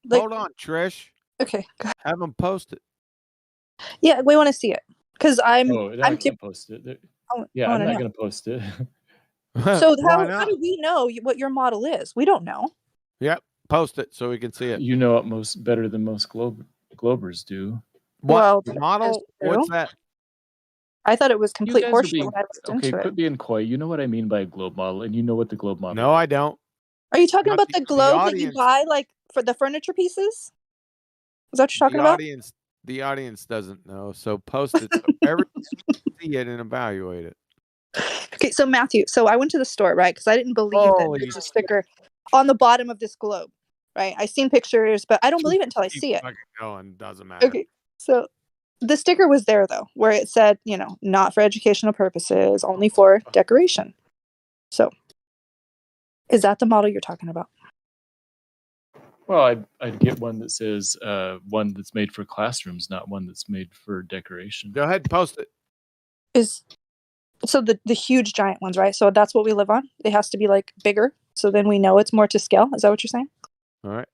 Like- Hold on, Trish. Okay. Have them post it. Yeah, we want to see it because I'm Oh, I'm I'm tip- post it. I Yeah, I'm wanna not know. going to post it. So Why how not? do we know what your model is? We don't know. Yep, post it so we can see it. You know it most better than most globers do. What Well, model? that's What's true. that? I thought it was You complete guys are horseshit being when I looked okay. into it. Quit being coy. You know what I mean by a globe model, and you know what the globe model. No, I don't. Are you talking Not about the the globe that you audience. buy like for the furniture pieces? Is that what you're talking The about? audience, the audience doesn't know, so post it so everyone can see it and evaluate it. Okay, so Matthew, so I went to the store, right? Because I didn't believe that Holy there's a sticker on the bottom of this globe, right? I seen pictures, but I don't believe it until I Keep see it. fucking going, doesn't matter. Okay, so the sticker was there though, where it said, not for educational purposes, only for decoration. So, is that the model you're talking about? Well, I'd get one that says one that's made for classrooms, not one that's made for decoration. Go ahead and post it. So the huge giant ones, right? So that's what we live on. It has to be like bigger, so then we know it's more to scale. Is that what you're saying? All right,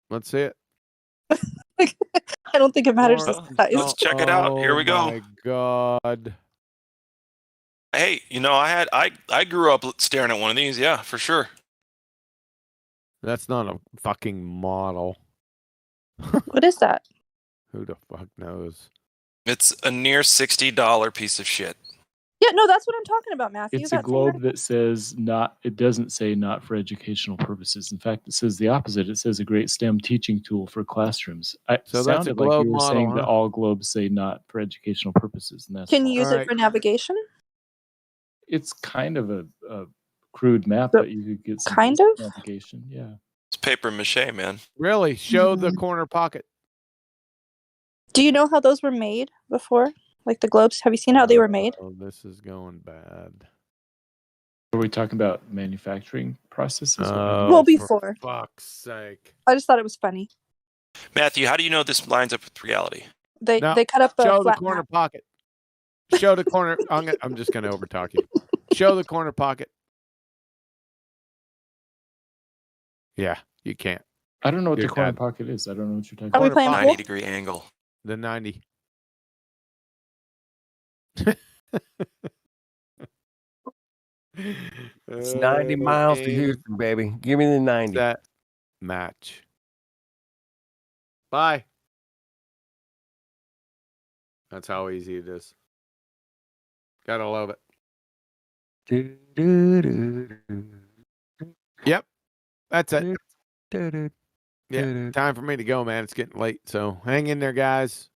let's see it. I don't think it matters the Well, size. Let's check it out. Here we go. Oh my god. Hey, I grew up staring at one of these. Yeah, for sure. That's not a fucking model. What is that? Who the fuck knows? It's a near $60 piece of shit. Yeah, no, that's what I'm talking about, Matthew. It's a globe that says not. It doesn't say not for educational purposes. In fact, it says the opposite. It says a great STEM teaching tool for classrooms. So It that's a sounded like globe you were model, saying that huh? all globes say not for educational purposes, and that's Can you use false. it for navigation? It's kind of a crude map So- that you could get some kind basic of? navigation. Yeah. It's paper mache, man. Really? Show the corner pocket. Do you know how those were made before? Like the globes? Have you seen how they were made? Oh, this is going bad. Are we talking about manufacturing processes? Oh, Well, for before. fuck's sake. I just thought it was funny. Matthew, how do you know this lines up with reality? They No, cut up a show the flat corner map. pocket. Show the corner. I'm just gonna overtalk you. Show the corner pocket. Yeah, you can't. I don't know what You're the corner dead. pocket is. I don't know what you're talking Are we about. playing pool? 90-degree angle. The 90. It's 90 miles to Houston, baby. Give me the 90. That match. Bye. That's how easy it is. Gotta love it. Yep. That's it. Yeah. Time for me to go, man. It's getting late. So hang in there, guys.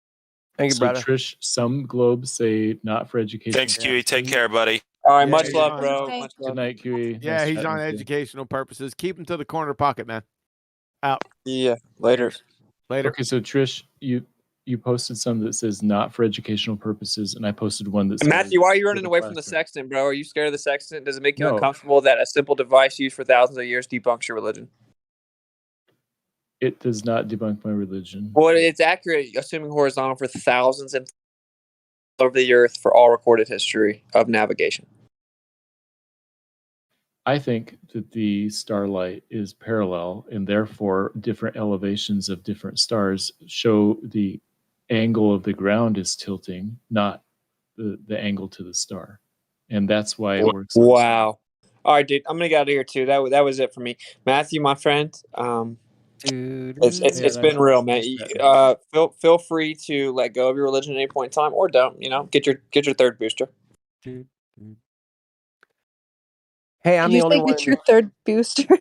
Thank you, So brother. Trish, some globes say not for education. Thanks, QE. Take care, buddy. All right, Yeah, much he's love, on- bro. Thanks. Much Good love. night, QE. Yeah, Nice he's chatting on with you. educational purposes. Keep him to the corner pocket, man. Out. Yeah, later. Later. Okay, so Trish, you posted some that says not for educational purposes, and I posted one that says Matthew, why are you for running the away from the classroom. sextant, bro? Are you scared of the sextant? Does it make you No. uncomfortable that a simple device used for thousands of years debunks your religion? It does not debunk my religion. Well, it's accurate, assuming horizontal for thousands and over the earth for all recorded history of navigation. I think that the starlight is parallel, and therefore different elevations of different stars show the angle of the ground is tilting, not the angle to the star. And that's why it works. Wow. All right, dude. I'm gonna get out of here too. That was it for me, Matthew, my friend. It's been real, man. Feel free to let go of your religion at any point in time, or don't. Get your third booster. Hey, I'm Did you the only say one. get your third booster?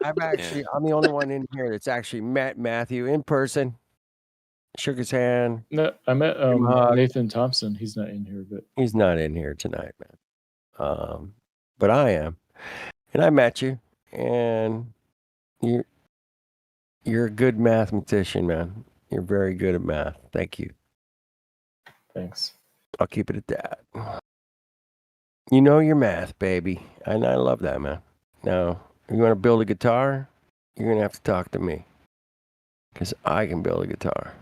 I'm the only one in here that's actually met Matthew in person. Shook his hand. No, I met Nathan Thompson. He's not in here, but he's not in here tonight, man. But I am, and I met you, and you're a good mathematician, man. You're very good at math. Thank you. Thanks. I'll keep it at that. You know your math, baby, and I love that, man. Now, if you want to build a guitar, you're gonna have to talk to me, because I can build a guitar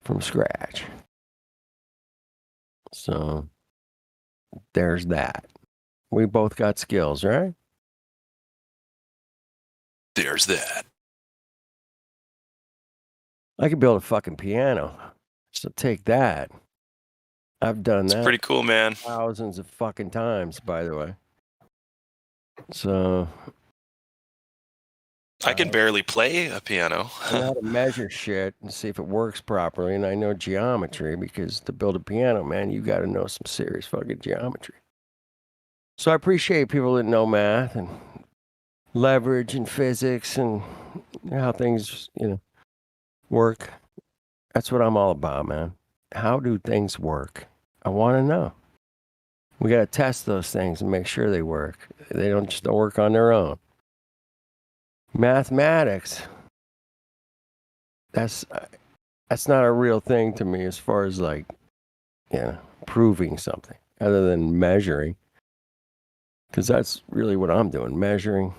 from scratch. So there's that. We both got skills, right? There's that. I could build a fucking piano. So take that. I've done that. It's pretty cool, man. Thousands of fucking times, by the way. So I can barely play a piano. I know how to measure shit and see if it works properly, and I know geometry, because to build a piano, man, you got to know some serious fucking geometry. So I appreciate people that know math and leverage and physics and how things, work. That's what I'm all about, man. How do things work? I want to know. We got to test those things and make sure they work. They don't just work on their own. Mathematics, that's not a real thing to me as far as proving something other than measuring, because that's really what I'm doing, measuring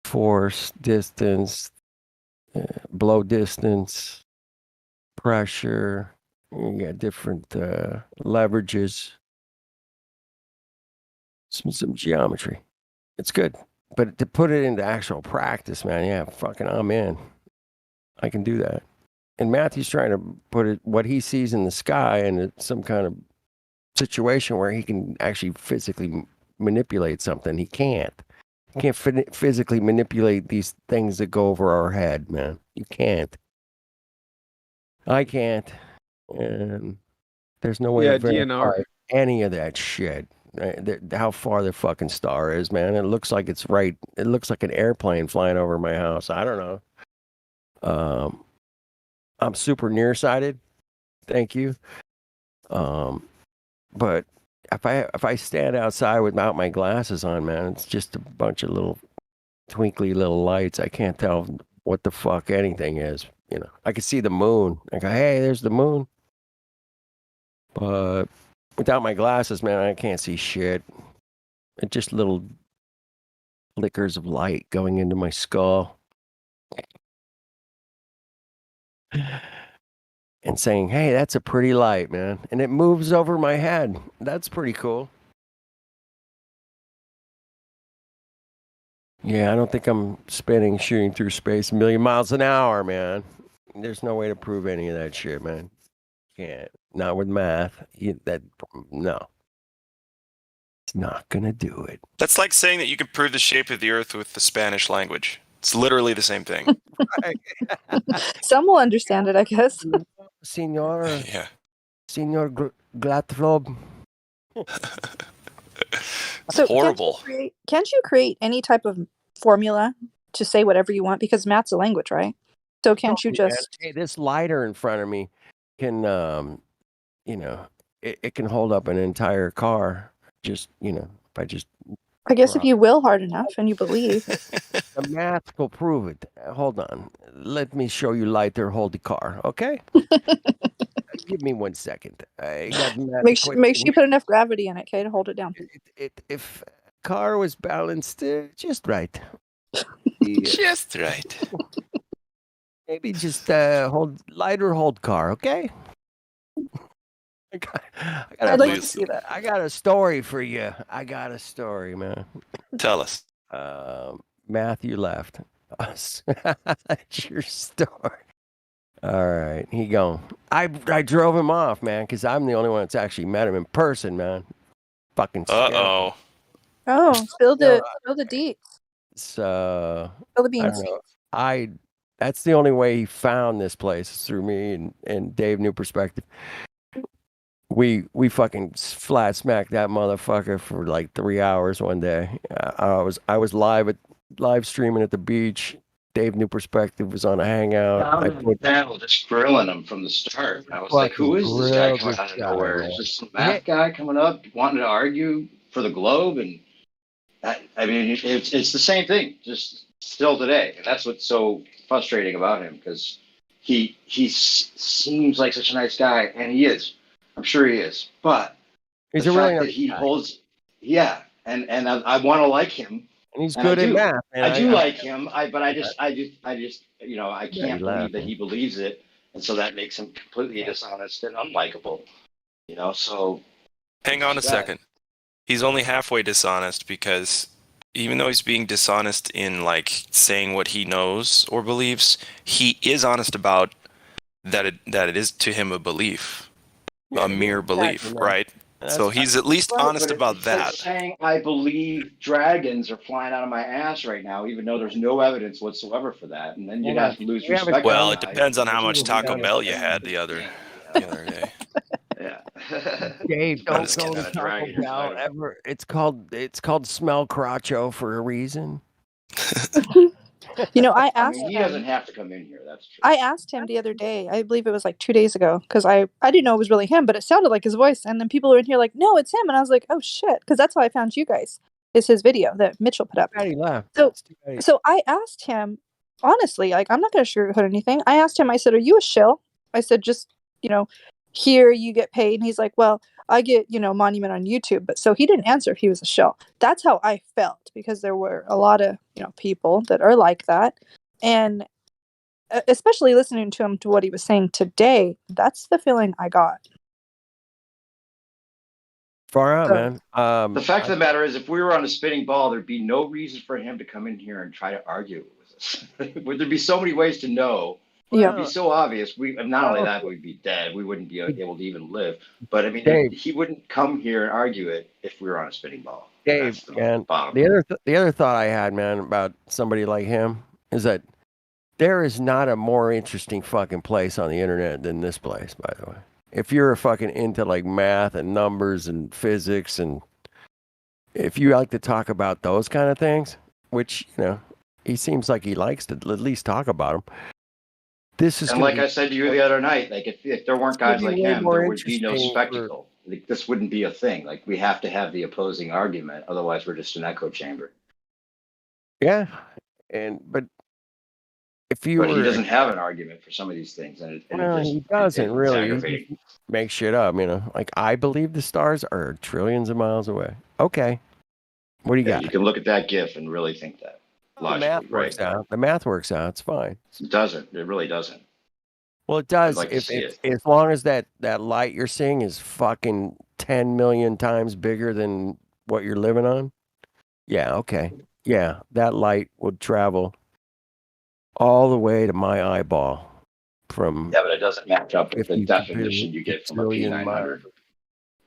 force, distance, blow distance, pressure. You got different leverages, some geometry. It's good. But to put it into actual practice, man, yeah, fucking I'm in. I can do that. And Matthew's trying to put what he sees in the sky into some kind of situation where he can actually physically manipulate something. He can't. You can't physically manipulate these things that go over our head, man. You can't. I can't. And there's no way to verify any of that shit. How far the fucking star is, man. It looks like it's right. It looks like an airplane flying over my house. I don't know. I'm super nearsighted. Thank you. But if I stand outside without my glasses on, man, it's just a bunch of little twinkly little lights. I can't tell what the fuck anything is. I can see the moon. I go, hey, there's the moon. But without my glasses, man, I can't see shit. It's just little flickers of light going into my skull. And saying, hey, that's a pretty light, man. And it moves over my head. That's pretty cool. Yeah, I don't think I'm shooting through space 1,000,000 miles an hour, man. There's no way to prove any of that shit, man. Can't. Not with math. No. It's not going to do it. That's like saying that you can prove the shape of the Earth with the Spanish language. It's literally the same thing. Some will understand it, I guess. Senor. Yeah. Senor Glatlob. So horrible. Can't you create any type of formula to say whatever you want? Because math's a language, right? So can't you just... Hey, this lighter in front of me can, it can hold up an entire car. Just, if I just... I guess if you will hard enough and you believe. The math will prove it. Hold on. Let me show you lighter hold the car, okay? Give me 1 second. I got Make sure you put enough gravity in it, okay, to hold it down. If car was balanced just right. Just right. Maybe just hold car, okay? I'd like to Please. see that. I got a story for you. I got a story, man. Tell us. Matthew left. That's your story. All right, he gone. I drove him off, man, because I'm the only one that's actually met him in person, man. Fucking scared. Uh-oh. Oh, spill the deets. So Spill the I beans. don't know. That's the only way he found this place is through me and Dave New Perspective. We fucking flat smacked that motherfucker for like 3 hours one day. I was live streaming at the beach. Dave New Perspective was on a hangout. I was on the panel just grilling him from the start. I was like, who is this guy coming out of nowhere? Is this some math guy coming up wanting to argue for the globe? And I mean, it's the same thing, just still today. And that's what's so frustrating about him, because he seems like such a nice guy, and he is. I'm sure he is. But he's the a fact really that nice he guy. holds, yeah, and I want to like him. And he's And good I at do. math. Man. I do like him. But I just, you know, I Yeah, can't he believe laughed, that man. he believes it, and so that makes him completely dishonest and unlikable. You know, so Hang on a second. He's only halfway dishonest, because even though he's being dishonest in like saying what he knows or believes, he is honest about that it is to him a belief, a mere belief, right? So he's at least Right, honest but about it's like that. saying I believe dragons are flying out of my ass right now, even though there's no evidence whatsoever for that, and then you'd have to lose respect. Well, it depends on how much Taco Bell you had the other day. Yeah. Dave, don't That's go not to a Taco dragon Bell inside. ever. It's called Smell Crotcho for a reason. You know, I I asked mean, he him. doesn't have to come in here. That's true. I asked him the other day. I believe it was like 2 days ago, because I didn't know it was really him, but it sounded like his voice. And then people were in here like, "No, it's him," and I was like, "Oh shit," because that's how I found you guys. Is his video that Mitchell put up. He left. So I asked him honestly, like, I'm not going to sugarcoat anything. I asked him. I said, "Are you a shill?" I said, "Just here you get paid." And he's like, "Well, I get Monument on YouTube." But so he didn't answer if he was a shill. That's how I felt, because there were a lot of people that are like that, and especially listening to him to what he was saying today, that's the feeling I got. Far out, man. The fact of the matter is, if we were on a spinning ball, there'd be no reason for him to come in here and try to argue with us. There'd be so many ways to know. Yeah. It'd be so obvious. Not only that, we'd be dead. We wouldn't be able to even live. But I mean, he wouldn't come here and argue it if we were on a spinning ball. Dave, man. The other thought I had, man, about somebody like him is that there is not a more interesting fucking place on the internet than this place, by the way. If you're fucking into like math and numbers and physics, and if you like to talk about those kind of things, which, he seems like he likes to at least talk about them. This is, and like I said to you the other night, like if there weren't guys like him, there would be no interesting spectacle. Like, this wouldn't be a thing. Like, we have to have the opposing argument, otherwise we're just an echo chamber. Yeah, but if you But he doesn't have an argument for some of these things, and he doesn't it's really. He aggravating. just makes shit up, Like, I believe the stars are trillions of miles away. Okay, what do you got? You can look at that GIF and really think that. The math works out. The math works out. It's fine. It doesn't. It really doesn't. Well, it does. I'd like to see If as long as that light you're seeing is fucking 10 million times bigger than what you're living on. Yeah. Okay. Yeah, that light would travel all the way to my eyeball from. Yeah, but it doesn't match up with the 50 definition you get from a trillion P900.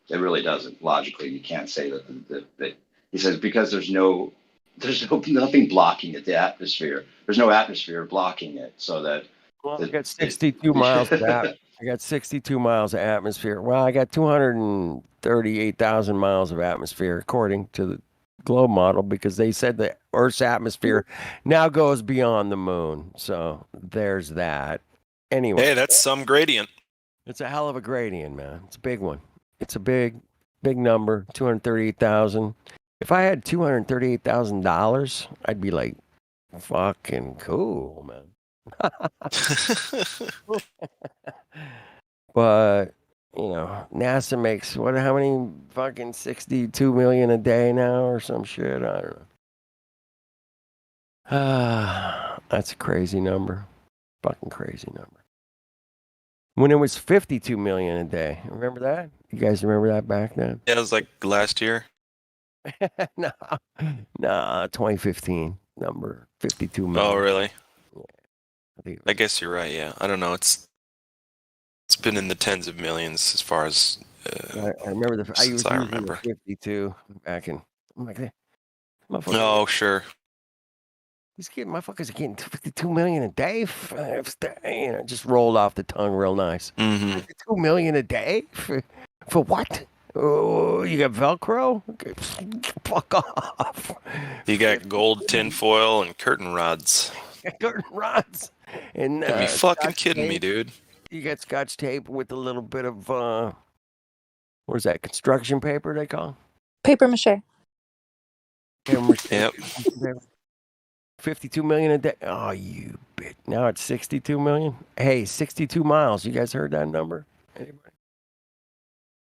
It really doesn't. Logically, you can't say that. He says because there's nothing blocking it, the atmosphere. There's no atmosphere blocking it, so that. Well, I got 62 miles of that. I got 62 miles of atmosphere. Well, I got 238,000 miles of atmosphere, according to the globe model, because they said the Earth's atmosphere now goes beyond the moon. So there's that. Anyway. Hey, that's some gradient. It's a hell of a gradient, man. It's a big one. It's a big number, 238,000. If I had $238,000, I'd be like, fucking cool, man. But NASA makes how many fucking 62 million a day now or some shit? I don't know. That's a crazy number. Fucking crazy number. When it was 52 million a day. Remember that? You guys remember that back then? Yeah, it was like last year. No. Nah, 2015 number 52 million. Oh, really? I think I guess you're right. Yeah, I don't know. It's been in the tens of millions as far as I remember I since was I using the remember. 52 back in. I'm like, motherfucker, Oh, sure. these motherfuckers are getting 52 million a day. Just rolled off the tongue real nice. Mm-hmm. 52 million a day for what? Oh, you got Velcro? Okay, fuck off. You got gold tinfoil and curtain rods. Curtain rods and Gotta be fucking Scotch kidding me, tape. dude. You got Scotch tape with a little bit of what is that? Construction paper they call? Paper mache. Yep. 52 million a day. Oh, you bitch. Now it's 62 million. Hey, 62 miles. You guys heard that number? Anybody?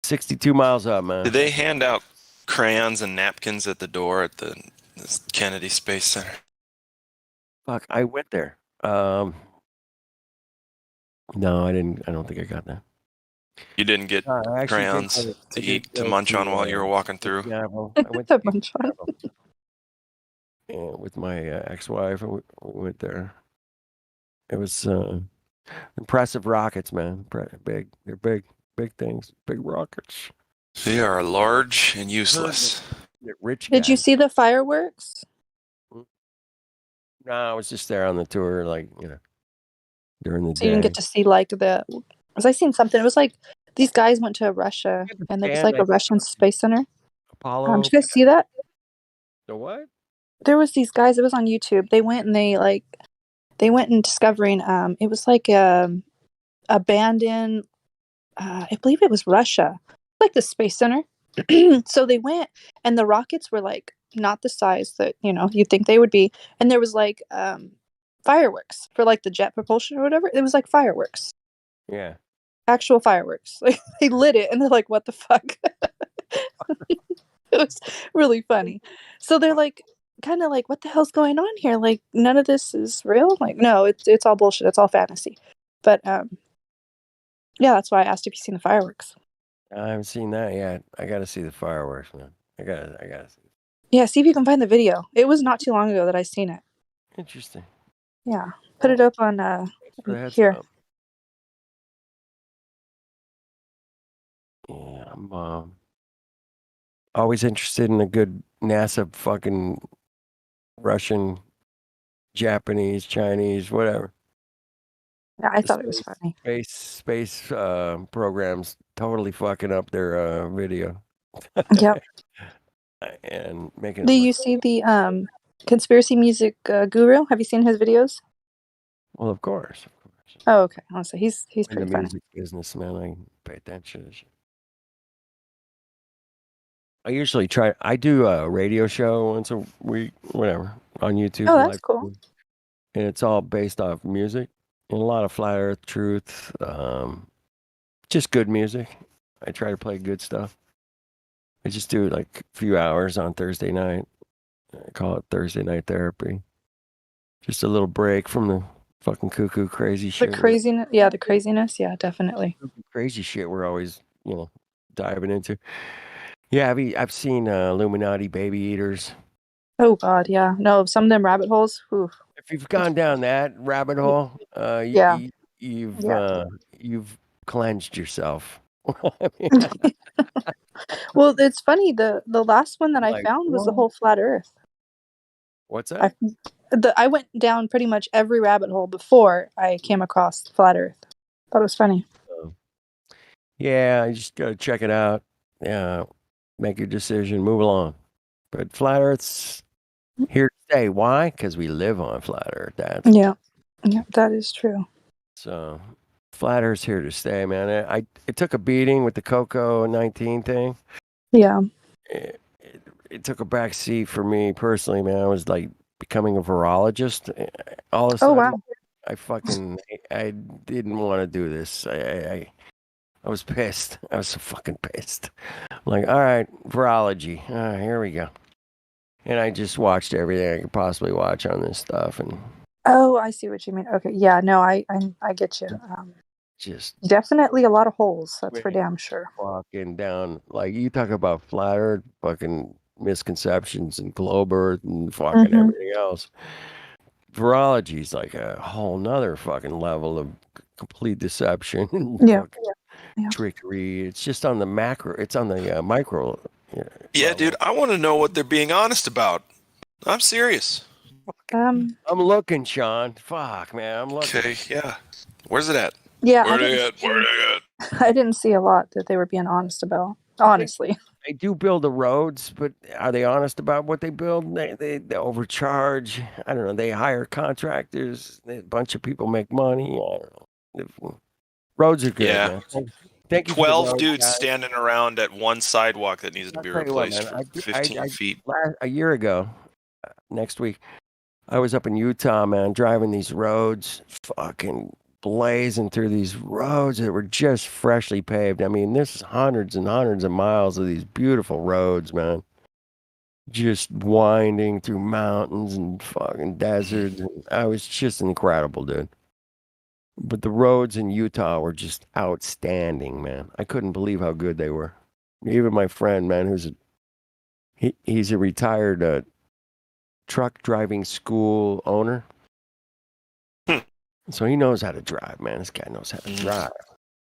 62 miles up, man. Did they hand out crayons and napkins at the door at the Kennedy Space Center? Fuck, I went there. No, I didn't. I don't think I got that. You didn't get I actually did crayons go- I to did eat, to go munch on while you were walking to through? Gavel. I went The to munch on. Gavel, with my ex-wife, and we went there. It was impressive rockets, man. Big. They're big things. Big rockets. They are large and useless. They're rich Did you guys. see the fireworks? No, I was just there on the tour, like, during the So you day. didn't get to see like the. Was I seen something? It was like these guys went to Russia, and there was stand, like a I Russian space center. Apollo. Did you guys see that? The what? There was these guys. It was on YouTube. They went and they went and discovering. It was like abandoned. I believe it was Russia, like the space center. So they went, and the rockets were like not the size that you'd think they would be, and there was like fireworks for like the jet propulsion or whatever. It was like fireworks, Yeah. actual fireworks. Like they lit it, and they're like, "What the fuck?" It was really funny. So they're like, kind of like, "What the hell's going on here? Like, none of this is real." Like, no, it's all bullshit. It's all fantasy. But yeah, that's why I asked if you've seen the fireworks. I haven't seen that yet. I got to see the fireworks, man. I got to see. Yeah, see if you can find the video. It was not too long ago that I seen it. Interesting. Yeah, put it up on For the heads here. up. Yeah, I'm always interested in a good NASA fucking Russian, Japanese, Chinese, whatever. Yeah, I thought it was funny. Space programs totally fucking up their video. Yep. And making Do it you look, see the conspiracy music guru? Have you seen his videos? well, of course. Oh, okay. Honestly, he's In the pretty funny. music business, man, I pay attention to shit. I usually I do a radio show once a week, whatever, on YouTube. Oh, that's cool. Livestream. And it's all based off music and a lot of flat earth truth, just good music. I try to play good stuff. I just do like a few hours on Thursday night. I call it Thursday night therapy. Just a little break from the fucking cuckoo crazy The shit. craziness, yeah, the craziness, yeah, definitely. Crazy shit we're always, diving into. Yeah, I've seen Illuminati baby eaters. Oh God, yeah. No, some of them rabbit holes. Oof. If you've gone down that rabbit hole, Yeah. you've cleansed yourself. Well, it's funny. The last one that I Like, found was the what? whole flat Earth. What's that? I went down pretty much every rabbit hole before I came across flat Earth. Thought it was funny. Yeah, you just gotta check it out. Yeah, make your decision, move along. But flat Earth's here to stay. Why? Because we live on flat Earth. That's Yeah, that is true. so. Flat Earth's here to stay, man. It took a beating with the Coco 19 thing. Yeah. It took a back seat for me personally, man. I was like becoming a virologist. All of a Oh sudden, wow. I didn't want to do this. I was pissed. I was so fucking pissed. I'm like, all right, virology. Here we go. And I just watched everything I could possibly watch on this stuff, and Oh, I see what you mean. Okay, yeah, no, I get you. just Definitely a lot of holes. That's for damn sure. walking down, like, you talk about flat earth, fucking misconceptions and globe earth and fucking Mhm. everything else. Virology is like a whole nother fucking level of complete deception and Yeah. fucking trickery. It's just on the macro. It's on the micro. Yeah, dude, I want to know what they're being honest about. I'm serious. I'm looking, Sean. Fuck, man, I'm looking. Okay, yeah. Where's it at? Yeah, Where they at? Where they at? I didn't see a lot that they were being honest about. Honestly. They do build the roads, but are they honest about what they build? They overcharge. I don't know. They hire contractors. A bunch of people make money. I don't know. Roads are good, Yeah. man. Thank you for the 12 roads, dudes guys. standing around at one sidewalk that needs to be Tell you what, replaced man. for 15 feet. A year ago, next week, I was up in Utah, man, driving these roads, fucking blazing through these roads that were just freshly paved. I mean, this is hundreds and hundreds of miles of these beautiful roads, man. Just winding through mountains and fucking deserts. And I was just incredible, dude. But the roads in Utah were just outstanding, man. I couldn't believe how good they were. Even my friend, man, he's a retired truck driving school owner. So he knows how to drive, man. This guy knows how to drive.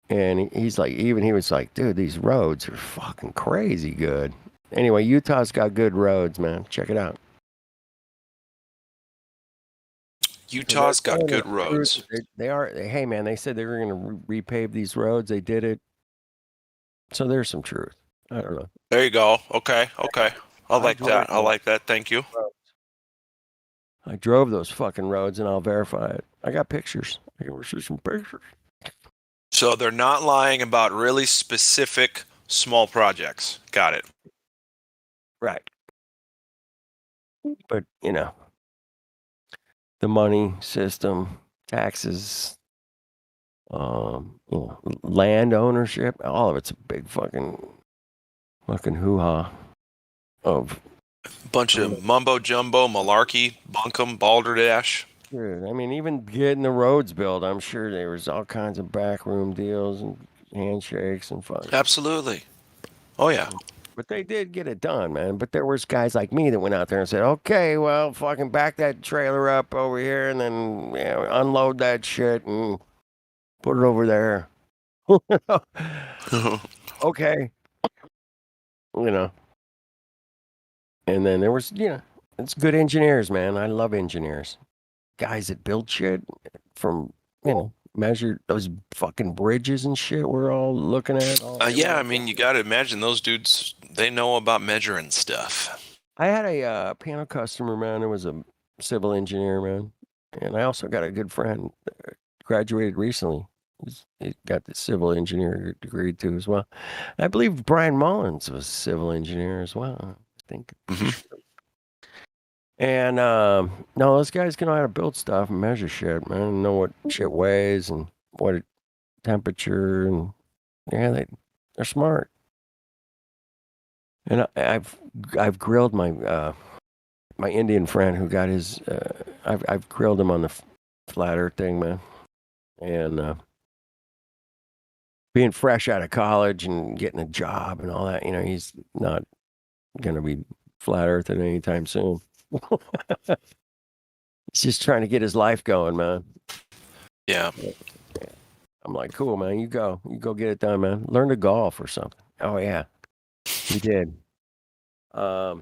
And he's like, he was like, dude, these roads are fucking crazy good. Anyway, Utah's got good roads, man. Check it out. Utah's got good roads. Hey, man, they said they were going to repave these roads. They did it. So there's some truth. I don't know. There you go. Okay. I like that. I like that. Thank you. I drove those fucking roads, and I'll verify it. I got pictures. I can show some pictures. So they're not lying about really specific small projects. Got it. Right. But, the money system, taxes, land ownership, all of it's a big fucking hoo-ha of Bunch of mumbo jumbo, malarkey, bunkum, balderdash. Dude, I mean, even getting the roads built, I'm sure there was all kinds of backroom deals and handshakes and fun. Absolutely. Oh, yeah. But they did get it done, man. But there was guys like me that went out there and said, okay, well, fucking back that trailer up over here and then unload that shit and put it over there. Okay. And then there was, it's good engineers, man. I love engineers. Guys that build shit from, measure those fucking bridges and shit we're all looking at. Yeah, I mean, you got to imagine those dudes, they know about measuring stuff. I had a piano customer, man, who was a civil engineer, man. And I also got a good friend that graduated recently. He got the civil engineer degree too as well. I believe Brian Mullins was a civil engineer as well. I think. And no, those guys can know how to build stuff and measure shit, man. And know what shit weighs and what temperature, and they're smart. And I've grilled my my Indian friend who got his. I've grilled him on the flat earth thing, man. And being fresh out of college and getting a job and all that, he's not gonna be flat earthing anytime soon. He's just trying to get his life going, man. Yeah. I'm like, cool, man. You go get it done, man. Learn to golf or something. Oh yeah, he did. Yeah,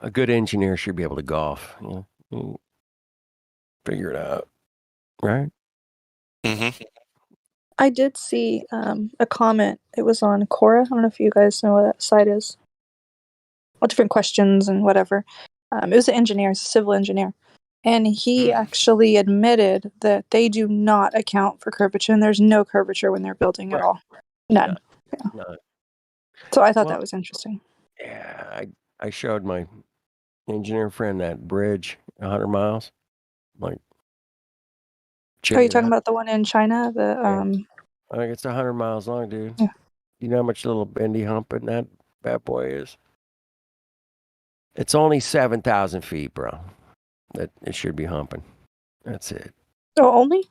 a good engineer should be able to golf. Figure it out, right? I did see a comment. It was on Quora. I don't know if you guys know what that site is. All different questions and whatever. It was an engineer, a civil engineer. And he actually admitted that they do not account for curvature, and there's no curvature when they're building at all. None. Yeah. None. So I thought that was interesting. Yeah, I showed my engineer friend that bridge, 100 miles. Like, Are you talking about the one in China? The I think it's 100 miles long, dude. Yeah. You know how much little bendy hump in that bad boy is? It's only 7,000 feet, bro. That it should be humping. That's it. Oh, only?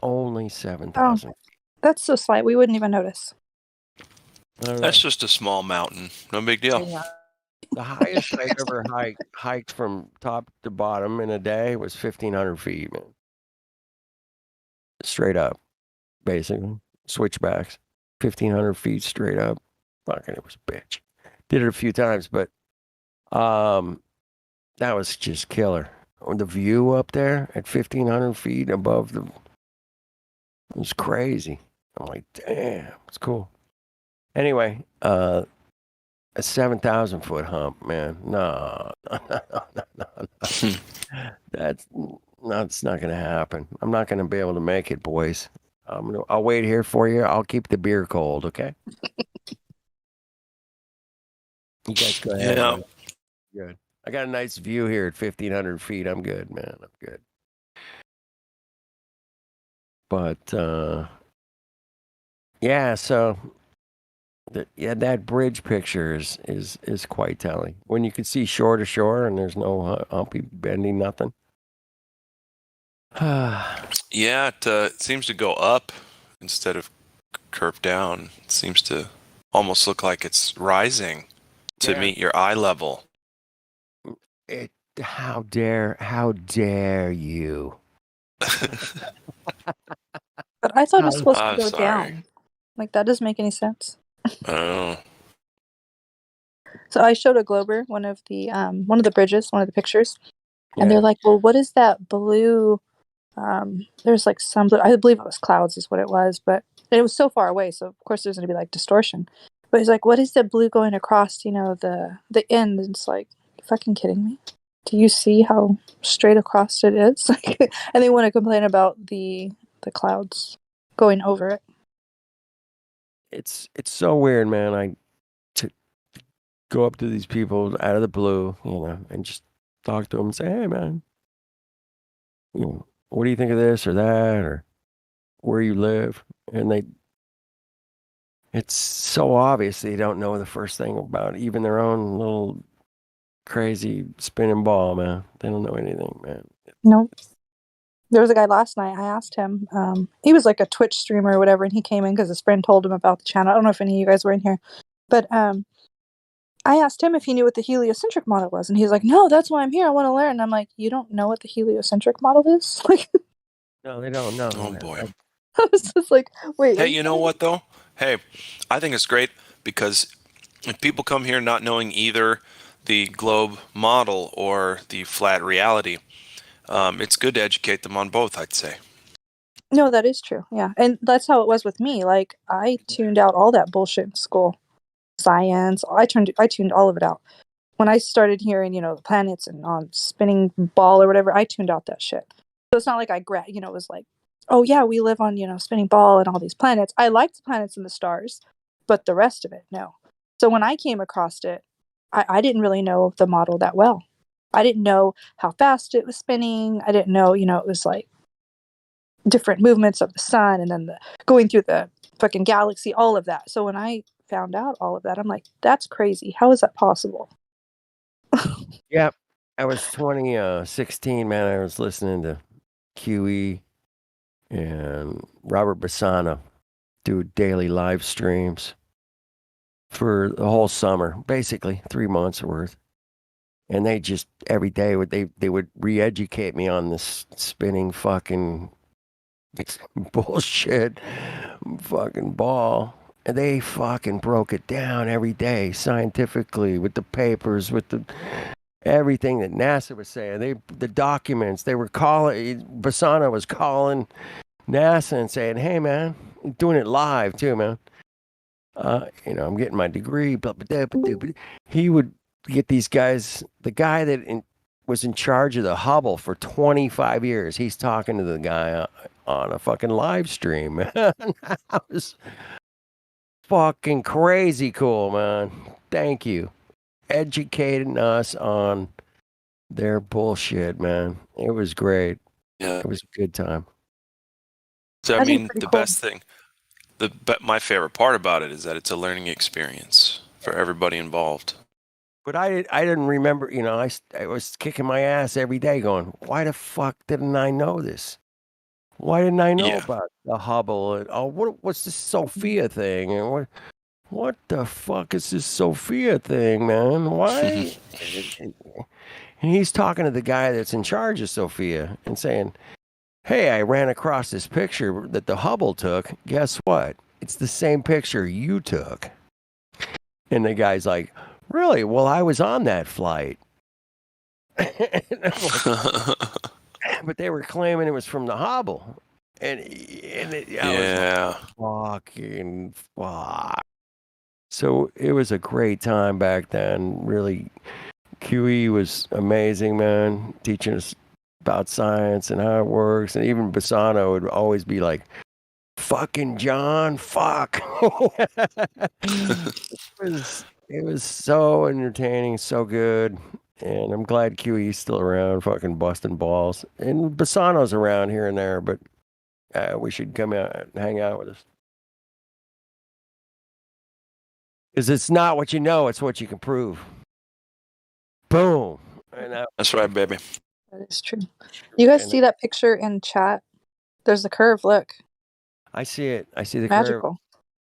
Only Oh, 7,000. that's so slight. We wouldn't even notice. I don't know. That's just a small mountain. No big deal. The highest I've ever hiked from top to bottom in a day was 1,500 feet, man. Straight up, basically. Switchbacks. 1,500 feet straight up. Fucking, it was a bitch. Did it a few times, but that was just killer. The view up there at 1,500 feet above it was crazy. I'm like, damn, it's cool. Anyway, a 7,000 foot hump, man. No. That's not gonna happen. I'm not gonna be able to make it, boys. I'll wait here for you. I'll keep the beer cold, okay? You guys go ahead. Yeah. Man. Good. I got a nice view here at 1,500 feet. I'm good, man. I'm good. But yeah, so that bridge picture is quite telling. When you can see shore to shore and there's no humpy, bendy, nothing. Yeah, it seems to go up instead of curve down. It seems to almost look like it's rising to meet your eye level. How dare you? But I thought it was supposed to I'm go sorry. down. Like, that doesn't make any sense. Oh. So I showed a Glober one of the bridges, one of the pictures, and Yeah. they're like, "Well, what is that blue?" There's like some blue. I believe it was clouds, is what it was, but it was so far away, so of course there's going to be like distortion. But he's like, "What is the blue going across? You know, the end?" And it's like, you fucking kidding me? Do you see how straight across it is? And they want to complain about the clouds going over it. It's so weird, man. To go up to these people out of the blue, and just talk to them and say, "Hey, man, what do you think of this or that, or where you live?" And it's so obvious they don't know the first thing about even their own little crazy spinning ball, man. They don't know anything, man. No. There was a guy last night. I asked him. He was like a Twitch streamer or whatever, and he came in because his friend told him about the channel. I don't know if any of you guys were in here, but I asked him if he knew what the heliocentric model was, and he's like, "No, that's why I'm here. I want to learn." And I'm like, "You don't know what the heliocentric model is?" Like, No, they don't know. Oh boy. I was just like, "Wait." Hey, you know what though? Hey, I think it's great because if people come here not knowing either the globe model or the flat reality, it's good to educate them on both, I'd say. No, that is true. Yeah, and that's how it was with me. Like, I tuned out all that bullshit in school, science. I tuned all of it out. When I started hearing, the planets and on spinning ball or whatever, I tuned out that shit. So it's not like it was like, oh yeah, we live on, spinning ball and all these planets. I liked the planets and the stars, but the rest of it, no. So when I came across it, I didn't really know the model that well. I didn't know how fast it was spinning. I didn't know, it was like different movements of the sun and then going through the fucking galaxy, all of that. So when I found out all of that, I'm like, that's crazy. How is that possible? Yep. I was 2016, man. I was listening to QE and Robert Bassano do daily live streams for the whole summer, basically 3 months worth. And they just every day they would re-educate me on this spinning fucking bullshit fucking ball. And they fucking broke it down every day scientifically with the papers, with the everything that NASA was saying. The documents, they were calling, Bassano was calling NASA and saying, "Hey man," doing it live too, man. I'm getting my degree, blah, blah, blah, blah, blah. He would get these guys, the guy that was in charge of the Hubble for 25 years. He's talking to the guy on a fucking live stream. That was fucking crazy cool, man. Thank you. Educating us on their bullshit, man. It was great. Yeah. It was a good time. So, I I think mean, pretty the cool. best thing, my favorite part about it is that it's a learning experience for everybody involved. But I didn't remember. You know, I was kicking my ass every day, going, "Why the fuck didn't I know this? Why didn't I know about the Hubble? And what's this Sophia thing? And what the fuck is this Sophia thing, man? Why?" And he's talking to the guy that's in charge of Sophia and saying, "Hey, I ran across this picture that the Hubble took. Guess what? It's the same picture you took." And the guy's like, "Really? Well, I was on that flight." But they were claiming it was from the Hubble. And I was like, fucking fuck. So it was a great time back then. Really, QE was amazing, man, teaching us about science and how it works. And even Bassano would always be like, "Fucking John, fuck." It was so entertaining, so good. And I'm glad QE's still around, fucking busting balls. And Bassano's around here and there, but we should come out and hang out with us. Because it's not what you know, it's what you can prove. Boom. That's right, baby. That is true. You guys see that picture in chat? There's a curve. Look. I see it. I see the Magical. curve.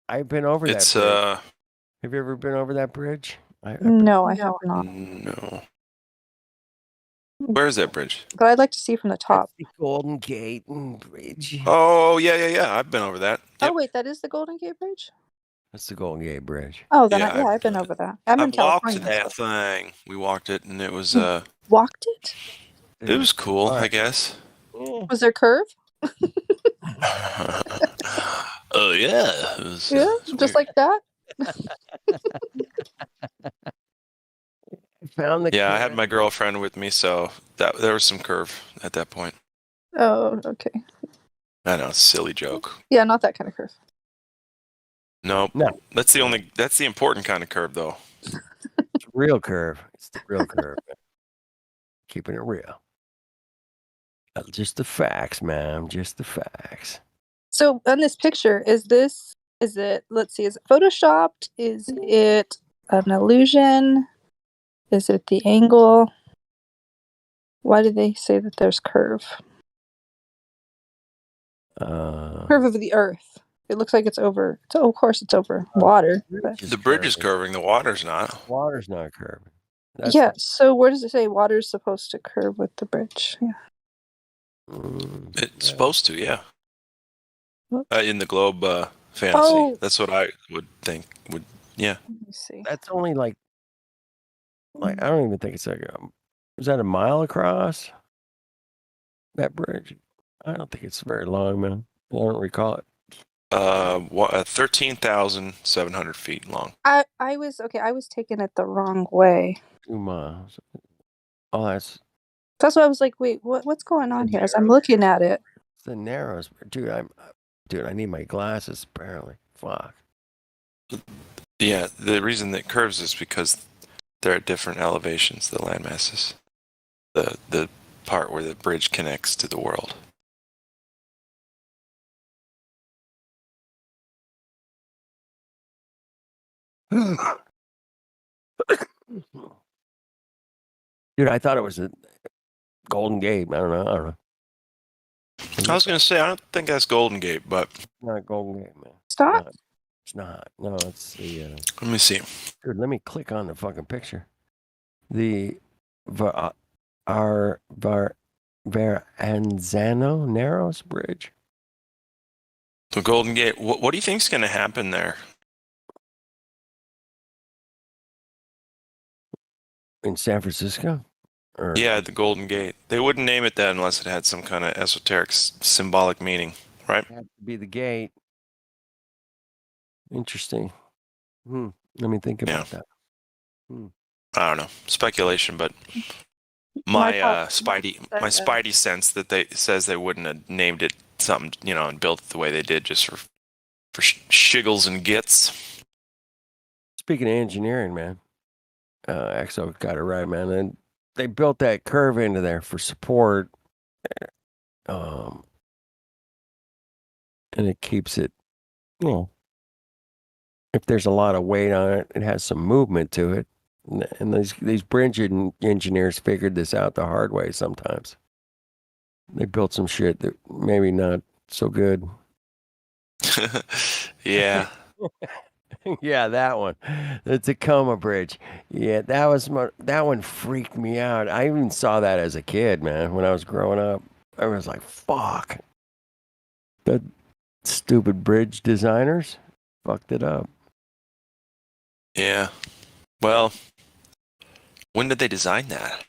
I've been over It's that bridge. Have you ever been over that bridge? No, I have not. No. Where is that bridge? But I'd like to see from the top. The Golden Gate Bridge. Oh, yeah. I've been over that. Oh wait, that is the Golden Gate Bridge? That's the Golden Gate Bridge. Oh, then I've been over that. I'm in I've walked California. that thing. We walked it, and it was Walked it? it was cool, I guess. Was there curve? Oh yeah. It was, Yeah, just like that. Found the I had my girlfriend with me, so there was some curve at that point. Oh, okay. I know, it's a silly joke. Yeah, not that kind of curve. Nope. No. That's the important kind of curve, though. It's real curve. It's the real curve. Keeping it real. Just the facts, man. Just the facts. So on this picture, is it, let's see, is it photoshopped? Is it an illusion? Is it the angle? Why do they say that there's curve? Curve of the earth. It looks like it's over. So of course it's over water. But. The bridge is curving. The water's not. Water's not curving. Yeah. So where does it say water's supposed to curve with the bridge? Yeah. It's supposed to, yeah. In the globe fantasy. Oh. That's what I would think. Yeah. Let me see. That's only like I don't even think it's like is that a mile across? That bridge? I don't think it's very long, man. I don't recall it. 13,700 feet long. I was taking it the wrong way. 2 miles. Oh, that's why I was like, wait, what's going on here? As I'm looking at it. It's the narrows, dude. I need my glasses. Apparently, fuck. Yeah, the reason that curves is because they're at different elevations. The land masses, the part where the bridge connects to the world. Dude, I thought it was a Golden Gate. I don't know. I was going to say, I don't think that's Golden Gate, but... Not Golden Gate, man. Stop. It's not. No, it's the... Let me see. Dude, let me click on the fucking picture. The Verrazano Narrows Bridge. The Golden Gate. What do you think's going to happen there? In San Francisco? Yeah, the Golden Gate. They wouldn't name it that unless it had some kind of esoteric symbolic meaning, right? It had to be the gate. Interesting. Let me think about that. I don't know. Speculation, but my spidey sense that says they wouldn't have named it something, and built it the way they did just for shiggles and gits. Speaking of engineering, man, Exo got it right, man. And they built that curve into there for support, and it keeps it, if there's a lot of weight on it, it has some movement to it. And these bridge engineers figured this out the hard way sometimes. They built some shit that maybe not so good. Yeah. Yeah, that one. The Tacoma Bridge. Yeah, that one freaked me out. I even saw that as a kid, man, when I was growing up. I was like, fuck. The stupid bridge designers fucked it up. Yeah. Well, when did they design that?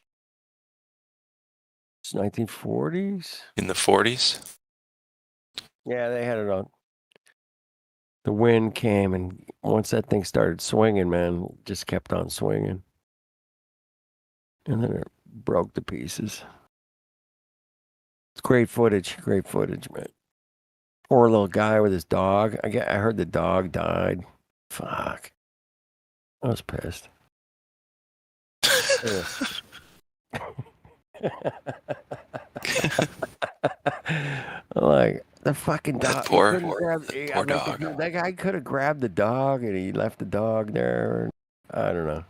It's 1940s. In the 40s? Yeah, they had it on. The wind came, and once that thing started swinging, man, it just kept on swinging. And then it broke to pieces. It's great footage, man. Poor little guy with his dog. I heard the dog died. Fuck. I was pissed. Like the fucking dog. Poor dog. That guy could have grabbed the dog, and he left the dog there. I don't know.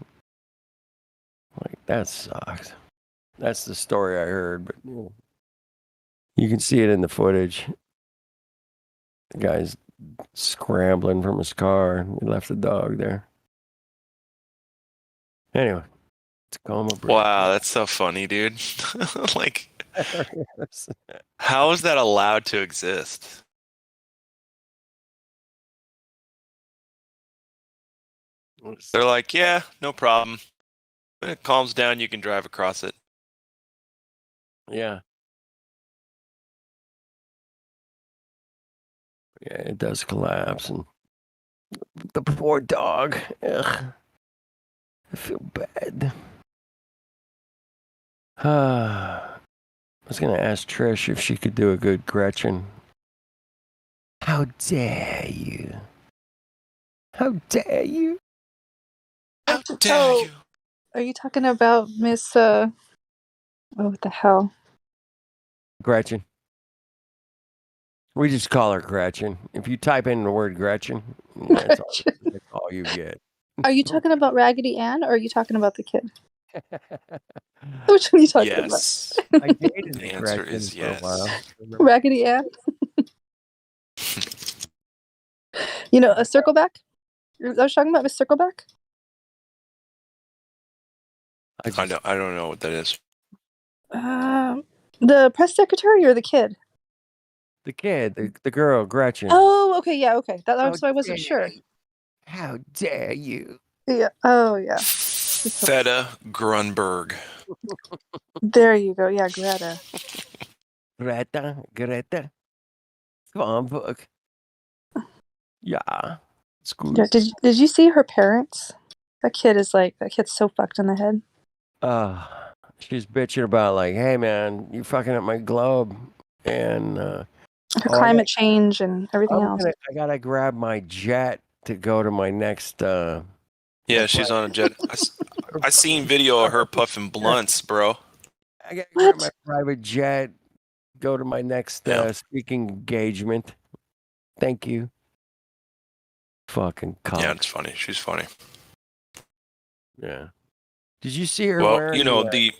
Like that sucks. That's the story I heard, but you can see it in the footage. The guy's scrambling from his car, and he left the dog there. Anyway, Tacoma Bridge. Wow, that's so funny, dude. Like, how is that allowed to exist? They're like, yeah, no problem. When it calms down, you can drive across it. Yeah. Yeah, it does collapse, and the poor dog. Ugh. I feel bad. I was gonna ask Trish if she could do a good Gretchen. How dare you? How dare you? How dare you? Are you talking about Miss oh, what the hell? Gretchen. We just call her Gretchen. If you type in the word Gretchen, that's all you get. Are you talking about Raggedy Ann or are you talking about the kid? Which one are you talking Yes. I dated The answer Gretchen is for a yes. while. about? Raggedy Ann? You know, a circleback? I was talking about Miss Circleback? I don't know what that is. The press secretary or the kid? The kid, the girl, Gretchen. Oh, okay, yeah, okay. That's why I wasn't sure. How dare you? Yeah. Oh, yeah. Feta Grunberg. There you go. Yeah, Greta. Greta. Grunberg. Yeah. It's good. Yeah, did you see her parents? That kid's so fucked in the head. She's bitching about like, hey man, you fucking up my globe, and Her climate change and everything else. I gotta grab my jet to go to my next. Yeah, she's on a jet. I seen video of her puffing blunts, bro. I gotta grab my private jet, go to my next speaking engagement. Thank you. Fucking cock. Yeah, it's funny. She's funny. Yeah. Did you see her Well, wearing? you know Did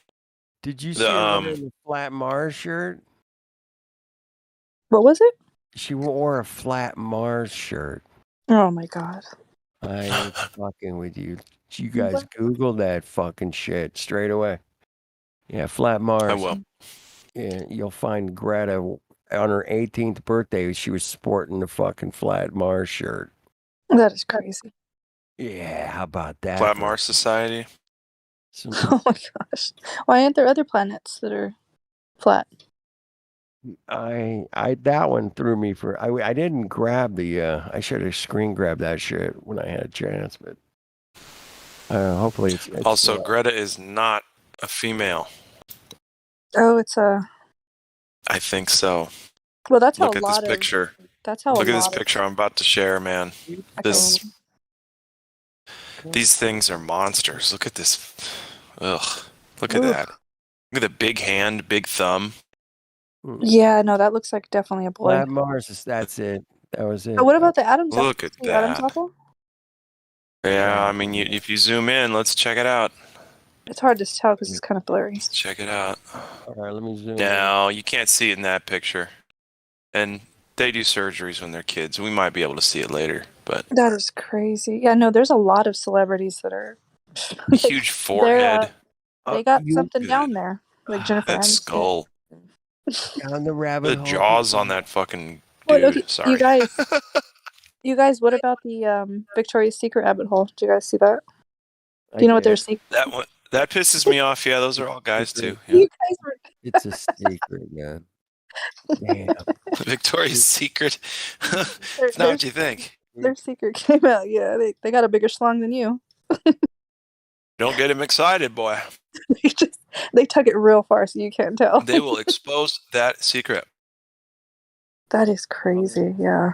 you see her the wearing the flat Mars shirt? What was it? She wore a flat Mars shirt. Oh my god. I ain't fucking with you. You guys Google that fucking shit straight away. Yeah, flat Mars. I will. Yeah, you'll find Greta on her 18th birthday. She was sporting the fucking flat Mars shirt. That is crazy. Yeah, how about that? Flat Mars Society. Oh my gosh. Why aren't there other planets that are flat? That one threw me for. I didn't grab the. I should have screen grabbed that shit when I had a chance, but hopefully it's also, Greta is not a female. Oh, it's a. I think so. Well, that's Look how at a lot this of. picture. That's how. Look a at this lot picture I'm about to share, man. These things are monsters. Look at this. Ugh. Look at that. Look at the big hand, big thumb. Yeah, no, that looks like definitely a boy. Flat Mars. That's it. That was it. Oh, what about the Adam's? Look at Adam's that. apple? Yeah, I mean, if you zoom in, let's check it out. It's hard to tell because it's kind of blurry. Let's check it out. All right, let me zoom in. No, you can't see it in that picture. And they do surgeries when they're kids. We might be able to see it later, but That is crazy. Yeah, no, there's a lot of celebrities that are huge forehead. they got something down there, like Jennifer That Aniston. skull. Down the rabbit The hole. jaws on that fucking Well, dude. okay, Sorry. you guys, what about the Victoria's Secret rabbit hole? Did you guys see that? Do you know what they're seeing? That pisses me off. Yeah, those are all guys too. Yeah. You guys were. It's a secret, man. Damn. Victoria's Secret. It's not what you think. Their secret came out. Yeah, they got a bigger schlong than you. Don't get him excited, boy. They took it real far, so you can't tell. They will expose that secret. That is crazy. Yeah.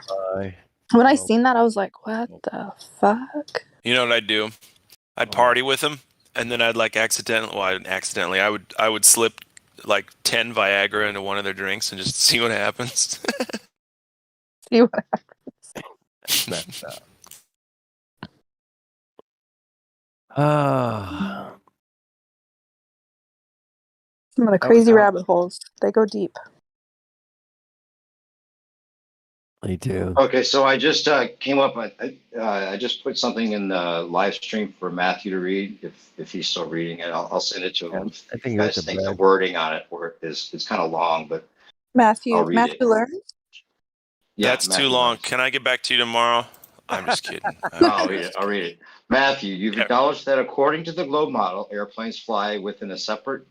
When I seen that, I was like, "What the fuck?" You know what I'd do? I'd party with him, and then I'd like I would slip like 10 Viagra into one of their drinks and just see what happens. See what happens. Messed up. Ah. Some of the crazy rabbit holes. They go deep. They do. Okay, so I just came up. I just put something in the live stream for Matthew to read. If he's still reading it, I'll send it to him. I think you guys think the wording on it it's kind of long, but I'll read Matthew it. learns. Yeah, That's too long. Can I get back to you tomorrow? I'm just kidding. I'll read it. I'll read it. Matthew, you've acknowledged that according to the globe model, airplanes fly within a separate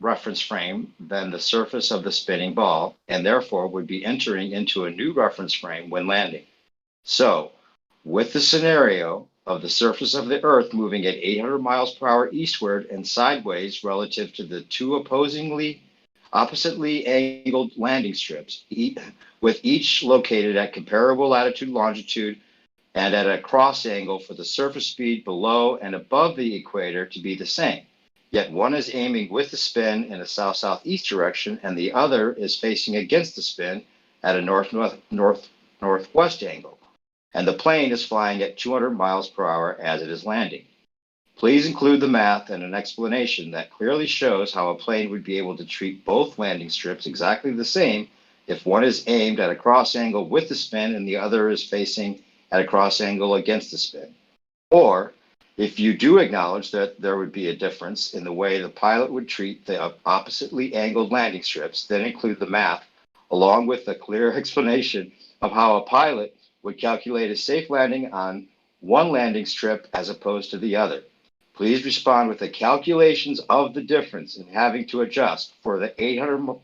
reference frame than the surface of the spinning ball, and therefore would be entering into a new reference frame when landing. So, with the scenario of the surface of the Earth moving at 800 miles per hour eastward and sideways relative to the two oppositely angled landing strips, with each located at comparable latitude, longitude, and at a cross angle for the surface speed below and above the equator to be the same. Yet one is aiming with the spin in a south-southeast direction, and the other is facing against the spin at a north-northwest angle. And the plane is flying at 200 miles per hour as it is landing. Please include the math and an explanation that clearly shows how a plane would be able to treat both landing strips exactly the same if one is aimed at a cross angle with the spin and the other is facing at a cross angle against the spin. Or, if you do acknowledge that there would be a difference in the way the pilot would treat the oppositely angled landing strips, then include the math along with a clear explanation of how a pilot would calculate a safe landing on one landing strip as opposed to the other. Please respond with the calculations of the difference in having to adjust for the 800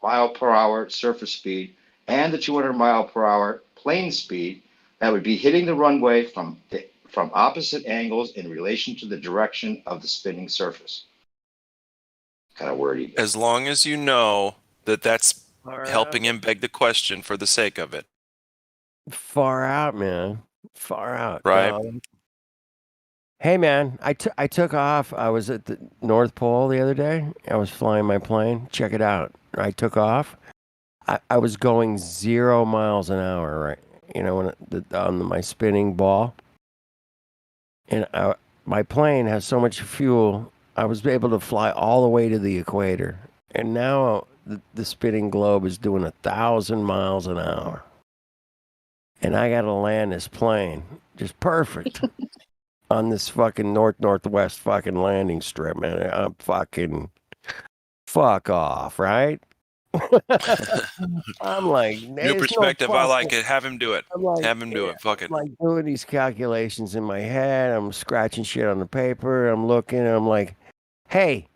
mile per hour surface speed and the 200 mile per hour plane speed that would be hitting the runway from opposite angles in relation to the direction of the spinning surface. Kind of wordy. As long as you know that that's helping him beg the question for the sake of it. Far out, man. Far out. Right. Hey, man, I took off. I was at the North Pole the other day. I was flying my plane. Check it out. I took off. I was going 0 miles an hour, right? You know, on my spinning ball. And my plane has so much fuel, I was able to fly all the way to the equator. And now the spinning globe is doing 1,000 miles an hour. And I got to land this plane just perfect on this fucking northwest fucking landing strip, man. I'm fucking fuck off, right? I'm like, New perspective. I like it. Have him do it. Have him do it. Fuck it. I'm like doing these calculations in my head. I'm scratching shit on the paper. I'm looking. And I'm like, hey,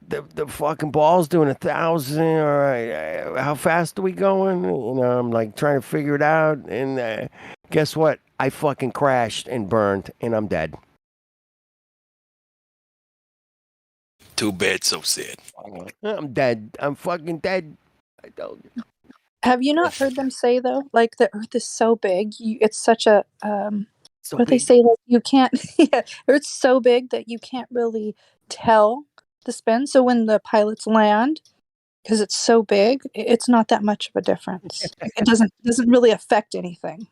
the fucking ball's doing 1,000. All right, how fast are we going? You know, I'm like trying to figure it out. And guess what? I fucking crashed and burned, and I'm dead. Too bad, so sad. I'm dead. I'm fucking dead. I told you. Have you not heard them say though, like the Earth is so big, it's such a what they say, like you can't. Yeah, Earth's so big that you can't really tell the spin. So when the pilots land, because it's so big, it's not that much of a difference. It doesn't really affect anything.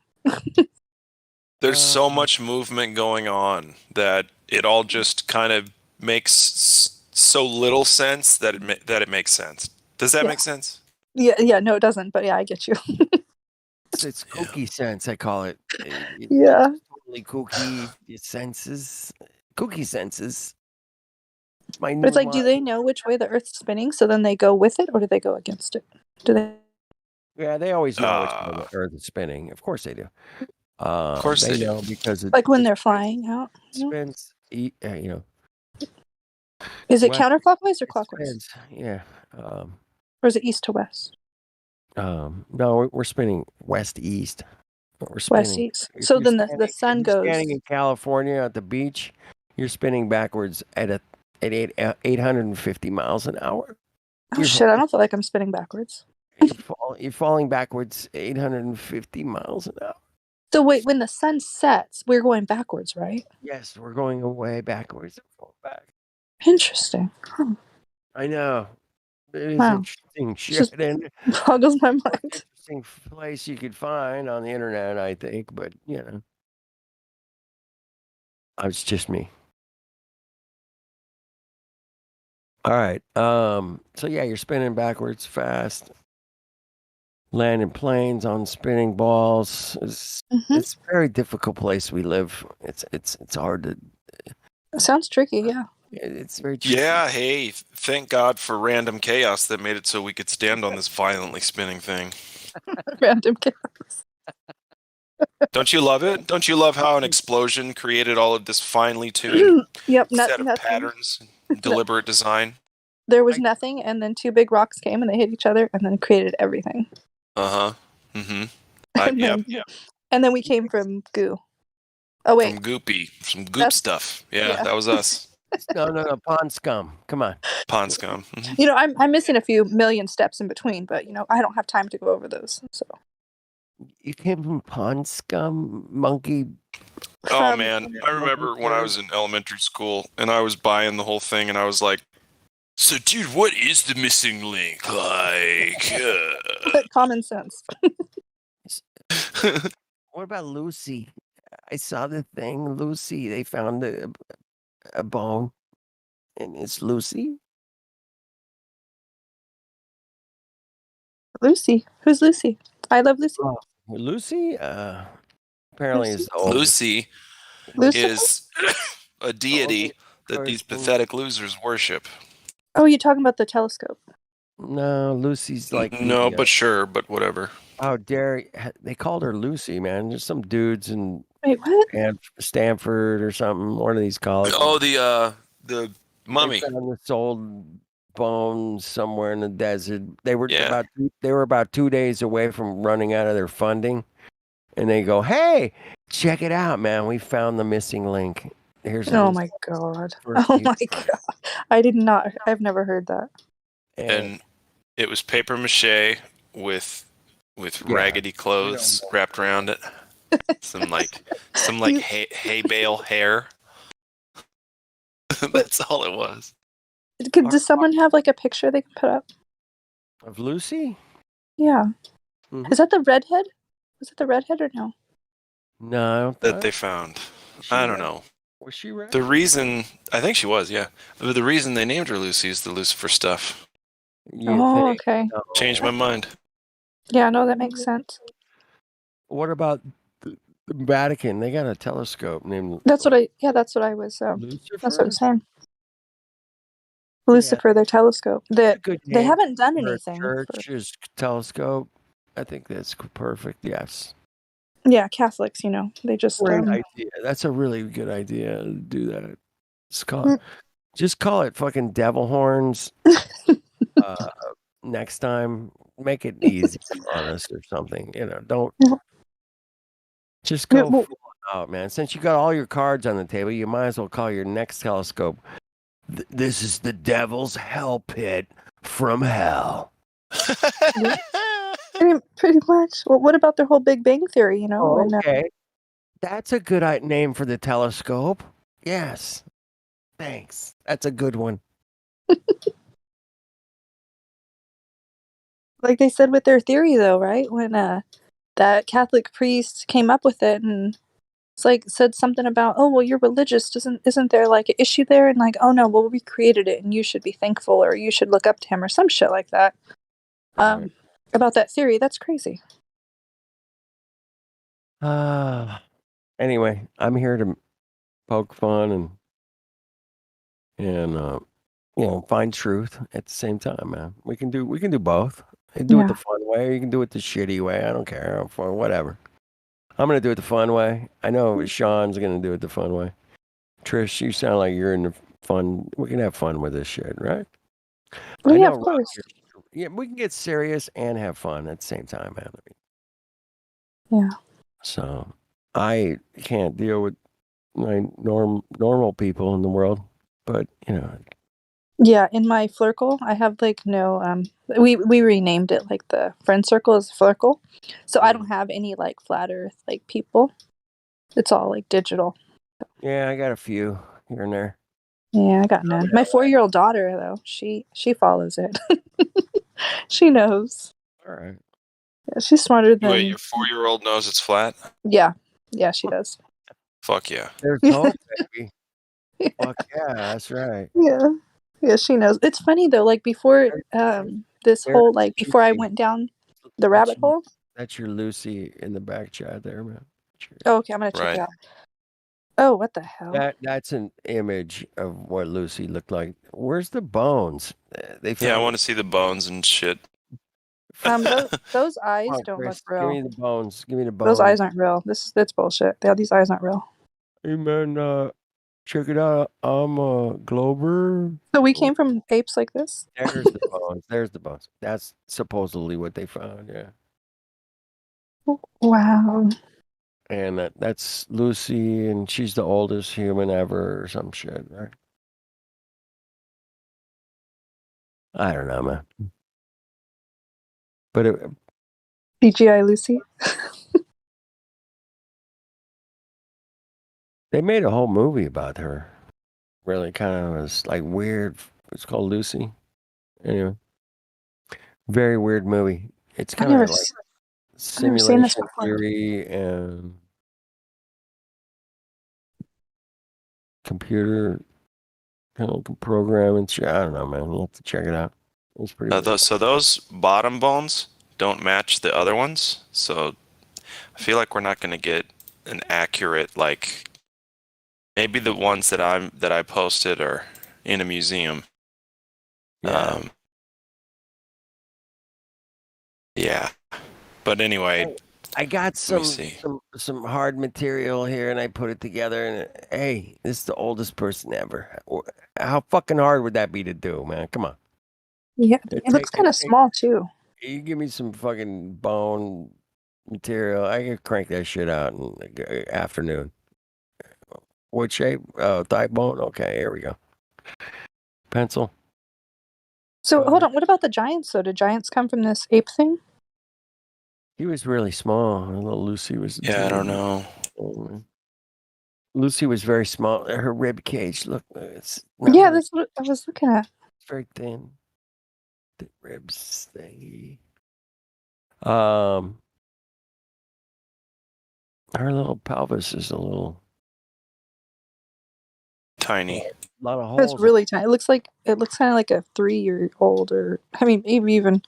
There's so much movement going on that it all just kind of makes so little sense that it makes sense. Does that Yeah. make sense? Yeah, no, it doesn't, but yeah, I get you. It's kooky sense, I call it. Yeah. Totally kooky senses. Kooky senses. My But it's new like, do they know which way the Earth's spinning, so then they go with it, or do they go against it? Do they? Yeah, they always know which way the Earth is spinning. Of course they do. Of course they they do. know because it Like when they're flying out? spins. You know. Is it west- counterclockwise or it clockwise? spins, yeah. Or is it east to west? No, we're spinning west east. We're West spinning. east. If So you're then the standing- sun if you're goes. standing in California at the beach. You're spinning backwards at 850 miles an hour. Oh shit! I don't feel like I'm spinning backwards. You're falling backwards 850 miles an hour. So wait, when the sun sets, we're going backwards, right? Yes, we're going way backwards. We're going back. Interesting. Huh. I know. It is Wow. interesting Just shit. And boggles my most mind. interesting place you could find on the internet, I think. But it's just me. All right. So yeah, you're spinning backwards fast. Landing planes on spinning balls. It's a very difficult place we live. It's hard to. It sounds tricky, yeah. It's very tricky. Yeah, hey, thank God for random chaos that made it so we could stand on this violently spinning thing. Random chaos. Don't you love it? Don't you love how an explosion created all of this finely tuned Yep, set of nothing. patterns, and deliberate design? There was nothing, and then two big rocks came and they hit each other, and then created everything. Uh-huh. Mm-hmm. And then we came from goo. Oh wait, From some goop That's- stuff. Yeah, yeah. that was us. No, pond scum. Come on. Pond scum. Mhm. you know, I'm missing a few million steps in between, but I don't have time to go over those. So You came from pond scum, monkey. Oh man, I remember when I was in elementary school and I was buying the whole thing and I was like, so dude, what is the missing link? Like, common sense. What about Lucy? I saw the thing, Lucy. They found a bone, and it's Lucy. Lucy, who's Lucy? I love Lucy. Oh, Lucy. Apparently, is the oldest. Lucy is a deity that these pathetic losers worship. Oh, you're talking about the telescope. No, Lucy's like no, but sure, but whatever. Oh, Derry, they called her Lucy, man. There's some dudes in Stanford or something, one of these colleges. Oh, the mummy. They found this old bone somewhere in the desert. They were about 2 days away from running out of their funding, and they go, "Hey, check it out, man! We found the missing link." Here's Oh my god! Oh my god! I did not. I've never heard that. And it was paper mache with raggedy clothes wrapped around it. Some hay bale hair. That's all it was. Does someone have like a picture they can put up of Lucy? Yeah. Mm-hmm. Is that the redhead? Was it the redhead or no? No, I don't that they found. I don't know. Was she red? The reason I think she was, yeah. But the reason they named her Lucy is the Lucifer stuff. Okay. Changed my mind. Yeah, no, that makes sense. What about the Vatican? They got a telescope named. That's what I was. That's what I'm saying. Lucifer, their telescope. They haven't done anything. Church's telescope. I think that's perfect. Yes. Yeah, Catholics. They just. Great idea. That's a really good idea to do that. Just call it fucking devil horns. Next time, make it easy on us or something. Don't just go full out, man. Since you got all your cards on the table, you might as well call your next telescope. This is the devil's hell pit from hell. Pretty much. Well, what about their whole Big Bang Theory? Okay, that's a good name for the telescope. Yes, thanks. That's a good one. Like they said with their theory, though, right? When that Catholic priest came up with it and It's like said something about, oh well, you're religious. Isn't there like an issue there? And like, oh no, well we created it, and you should be thankful, or you should look up to him, or some shit like that. About that theory, that's crazy. Anyway, I'm here to poke fun and find truth at the same time, man. We can do both. You can do it the fun way, or you can do it the shitty way. I don't care. Whatever. I'm gonna do it the fun way. I know Sean's gonna do it the fun way. Trish, you sound like you're in the fun. We can have fun with this shit, right? Well, I yeah, know, of course. Yeah, we can get serious and have fun at the same time, man. Yeah. So I can't deal with my normal people in the world, but Yeah, in my Flurkle, I have like no we renamed it, like the friend circle is Flurkle. So I don't have any like flat earth like people. It's all like digital. yeah, I got a few here and there. Yeah, I got none. My 4-year-old daughter though, she follows it. She knows. All right. Yeah, she's smarter than Wait, your 4-year-old knows it's flat? Yeah. Yeah, she does. Fuck yeah. There's hope, baby. Fuck yeah, that's right. Yeah. Yeah, she knows. It's funny though, like before this whole like before I went down the rabbit hole. That's your Lucy in the back chat there, man. Oh, okay, I'm gonna check it out. Oh, what the hell? That's an image of what Lucy looked like. Where's the bones? They Yeah, I found- want to see the bones and shit. Those eyes Come on, don't Chris, look real. Give me the bones. Give me the bones. Those eyes aren't real. That's bullshit. These eyes aren't real. Hey man, check it out. I'm a Glober. So we came from apes like this? There's the bones. There's the bones. That's supposedly what they found. Yeah. Wow. And that's Lucy, and she's the oldest human ever, or some shit, right? I don't know, man. But CGI Lucy. they made a whole movie about her. Really kind of was like weird. It's called Lucy. Anyway, very weird movie. It's kind of like I've never seen this simulation before. theory and computer kind of programming shit. I don't know, man. You have to check it out. It's pretty. So those bottom bones don't match the other ones. So I feel like we're not going to get an accurate, like maybe the ones that I posted are in a museum. Yeah. But anyway, I got let me some hard material here, and I put it together. And hey, this is the oldest person ever. How fucking hard would that be to do, man? Come on. Yeah, it looks kind of small too. You give me some fucking bone material, I can crank that shit out in the afternoon. What shape? Thigh bone? Okay, here we go. Pencil. So hold on, what about the giants though? Did giants come from this ape thing? He was really small. Little Lucy was. Yeah, I don't know. Lucy was very small. Her rib cage, look, it's Yeah, that's what I was looking at. It's very thin. The ribs thingy. Her little pelvis is a little tiny. A lot of holes. It's really tiny. It looks kind of like a 3-year-old, or I mean, maybe even.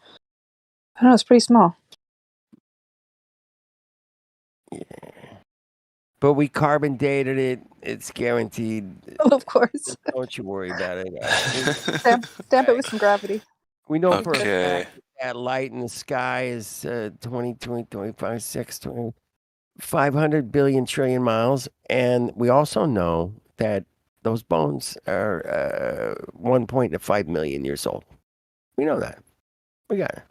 I don't know. It's pretty small. But we carbon dated it. It's guaranteed. Of course. Don't you worry about it. Stamp it with some gravity. We know for a fact that light in the sky is 20, 25, 6, 20, 500 billion trillion miles. And we also know that those bones are 1.5 million years old. We know that. We got it.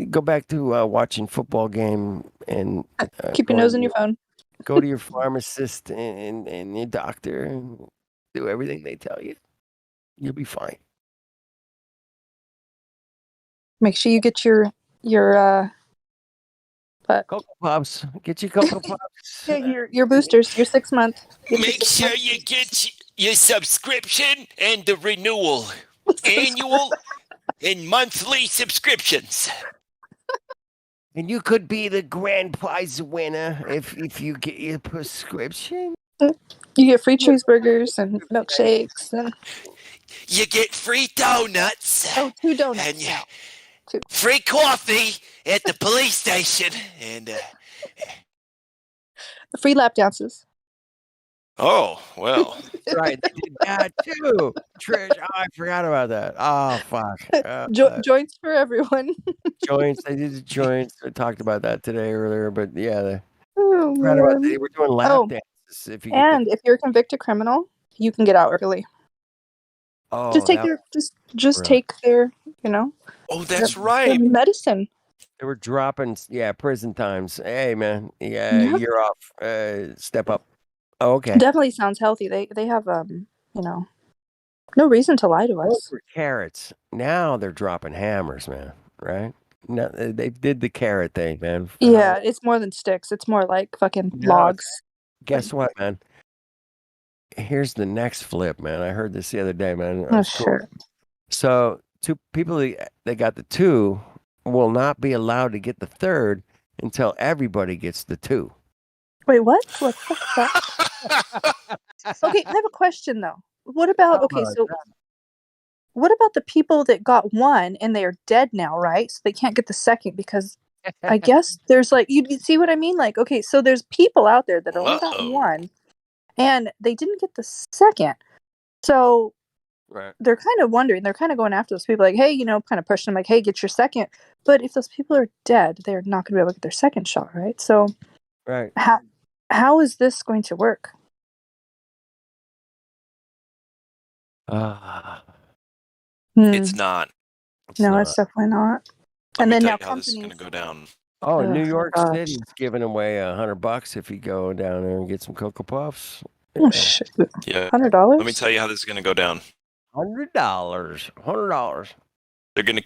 Go back to watching football game and keep your nose in your phone. Go to your pharmacist and your doctor and do everything they tell you. You'll be fine. Make sure you get your Cocoa Pops. Get your Cocoa Pops. Yeah, your boosters, your 6 month. Make sure you get your subscription and the renewal. Annual and monthly subscriptions. And you could be the grand prize winner if you get your prescription. You get free cheeseburgers and milkshakes and You get free donuts. Oh, 2 donuts And now. 2. free coffee at the police station. And Free lap dances. Oh, well. Right, they did that too. Trish, I forgot about that. Oh fuck. Joints for everyone. Joints. They did the joints. I talked about that today earlier, but yeah, they Oh, forgot about man. they were doing lap Oh, dances. If you get and if you're a convicted criminal, you can get out early. oh, Just take that their just right. take their, you know. Oh, that's their right. medicine. They were dropping, prison times. Hey, man, yeah, Yep. you're off. Step up. Oh, okay. Definitely sounds healthy. They have you know, no reason to lie to Those us. were carrots. Now they're dropping hammers, man. Right? No, they did the carrot thing, man. Yeah, it's more than sticks. It's more like fucking logs. Guess what, man? Here's the next flip, man. I heard this the other day, man. Oh, It's cool. sure. So, 2 people that got the 2 will not be allowed to get the 3rd until everybody gets the 2. Wait, what? What the fuck? Okay, I have a question though. What about what about the people that got 1 and they are dead now, right? So they can't get the 2nd because I guess there's like you see what I mean? Like, okay, so there's people out there that only got 1 and they didn't get the 2nd. So Right. they're kind of wondering, they're kind of going after those people like, hey, you know, kind of pushing them like, hey, get your 2nd. But if those people are dead, they're not going to be able to get their 2nd shot, right? So Right. how is this going to work? It's not. No, it's definitely not. Let And me then tell now you how this is going companies. to go down. Oh, New Ugh, York gosh. City's giving away $100 if you go down there and get some Cocoa Puffs. Oh shit! Yeah. $100? Let me tell you how this is going to go down. $100. $100. They're going to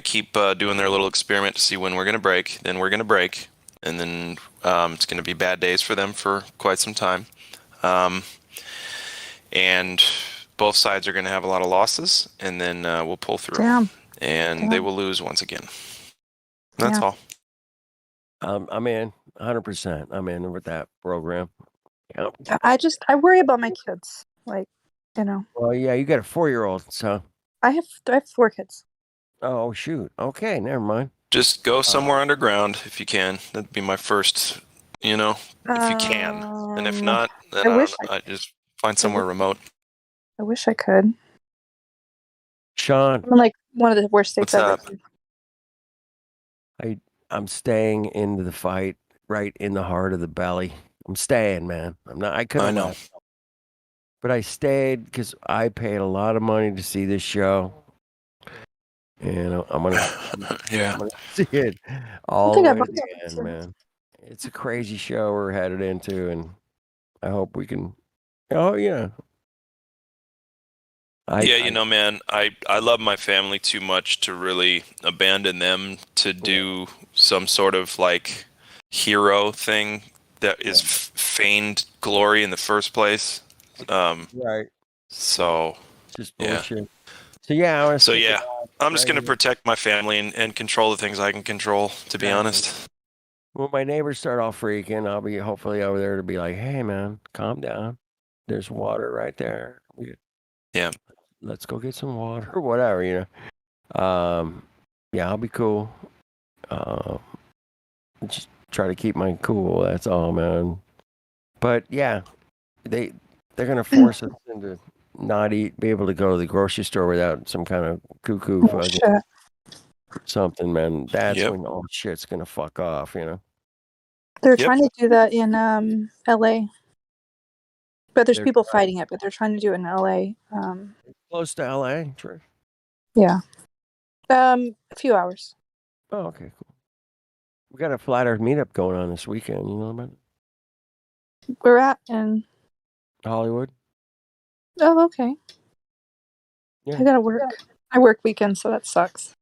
keep doing their little experiment to see when we're going to break. Then we're going to break, and then it's going to be bad days for them for quite some time. And both sides are going to have a lot of losses, and then we'll pull through. Damn. And they will lose once again. That's all. I'm in 100%. I'm in with that program. Yep. I worry about my kids. Like, you know, Well, yeah, you got a 4-year-old, so. I have 4 kids. Oh shoot. Okay, never mind. Just go somewhere underground if you can. That'd be my first, if you can. And if not, then I just find somewhere remote. I wish I could. Sean, I'm in like one of the worst states What's ever. up? I'm staying into the fight right in the heart of the belly. I'm staying, man. I couldn't. I know. left. But I stayed because I paid a lot of money to see this show. And I'm gonna see it all the think I way bought to the that end, too. man. It's a crazy show we're headed into, and I hope we can. Oh yeah. Man, I love my family too much to really abandon them to do some sort of like hero thing that is feigned glory in the first place. Right. So just yeah. bullshit. So yeah. I'm just gonna protect my family and control the things I can control. To be honest. When my neighbors start all freaking, I'll be hopefully over there to be like, "Hey, man, calm down. There's water right there. Yeah. Let's go get some water or whatever, Yeah, I'll be cool. Just try to keep my cool. That's all, man. But yeah, they're gonna force us into not be able to go to the grocery store without some kind of cuckoo fucking something, man. That's when all shit's gonna fuck off, They're trying to do that in LA. But there's They're people fighting it, but they're trying to do it in LA. Close to LA, Trish. Yeah. A few hours. Oh, okay, cool. We got a Flat Earth meetup going on this weekend. You know about it? We're at in Hollywood. Oh, okay. Yeah. I gotta work. I work weekends, so that sucks.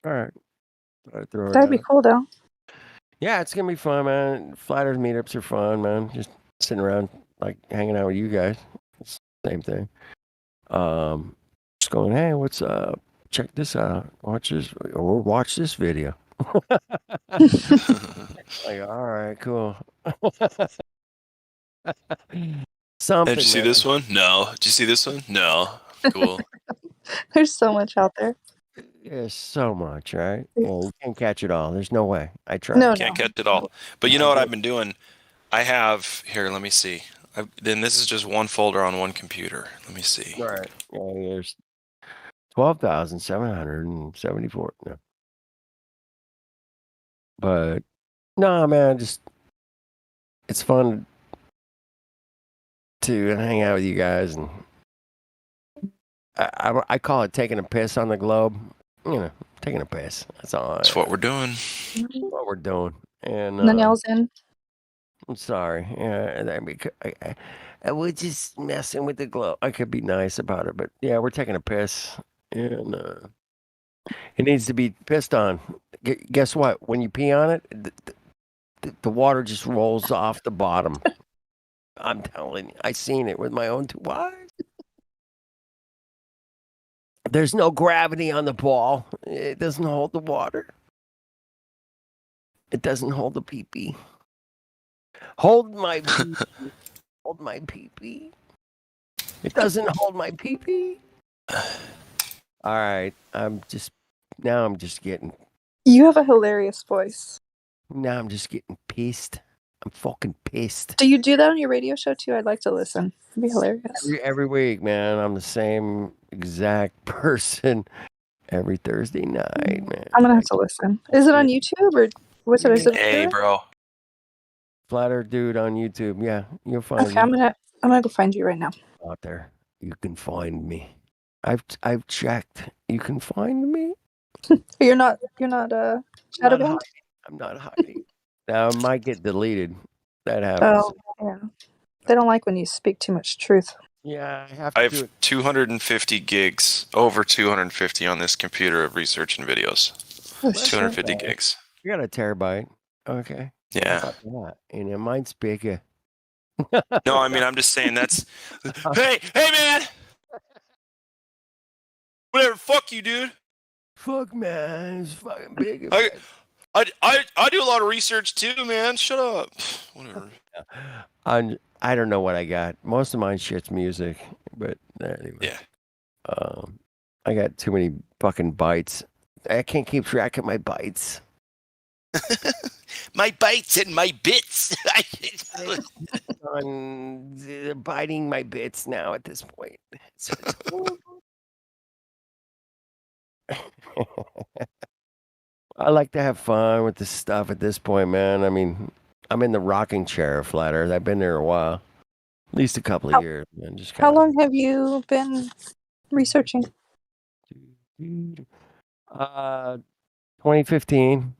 All right. I'd throw it That'd be out. cool though. Yeah, it's gonna be fun, man. Flat Earth meetups are fun, man. Just sitting around, like hanging out with you guys. It's the same thing. Just going, hey, what's up? check this out. Watch this or watch this video. Like, all right, cool. Something, Did you see man. this one? No. Did you see this one? No. Cool. There's so much out there. There's so much, right? Yeah, you can't catch it all. There's no way. I tried. No, Can't catch it all. But you know what I've been doing? I have here. Let me see. Then this is just one folder on one computer. Let me see. All right. Yeah, there's 12,774. No. But no, man, just it's fun to hang out with you guys, and I call it taking a piss on the globe. You know, taking a piss. That's all. That's what we're doing. That's what we're doing. And Danielle's in. I'm sorry. Yeah, I was just messing with the globe. I could be nice about it, but yeah, we're taking a piss, and it needs to be pissed on. Guess what? When you pee on it, the water just rolls off the bottom. I'm telling you, I seen it with my own two eyes. There's no gravity on the ball. It doesn't hold the water. It doesn't hold the pee-pee. Hold my pee-pee. Hold my pee-pee. It doesn't hold my pee-pee. All right, I'm just getting. You have a hilarious voice. Now I'm just getting pissed. I'm fucking pissed. Do you do that on your radio show too? I'd like to listen. It'd be hilarious. Every week, man. I'm the same exact person every Thursday night, man. I'm gonna have to listen. Is it on YouTube or what's it? Is it? Hey, bro. Flatter dude on YouTube. Yeah, you'll find Okay, me I'm gonna go find you right now. out there. You can find me. I've checked. You can find me. You're not Shadowbound? I'm not hiding. Now it might get deleted. That happens. Oh, yeah. They don't like when you speak too much truth. Yeah, I have 250 gigs, over 250 on this computer of research and videos. Oh, 250 shit. gigs. You got a terabyte. Okay. Yeah. How about that? And it mine's bigger. No, I mean, I'm just saying that's. Hey, man! Whatever, fuck you, dude. Fuck, man. It's fucking big. I do a lot of research too, man. Shut up. Whatever. I don't know what I got. Most of mine shit's music, but anyway. Yeah. I got too many fucking bytes. I can't keep track of my bytes. My bytes and my bits. I'm biting my bits now at this point. I like to have fun with this stuff at this point, man. I mean, I'm in the rocking chair, Flat Earth. I've been there a while, at least a couple of years, man. Just How long have you been researching? 2015.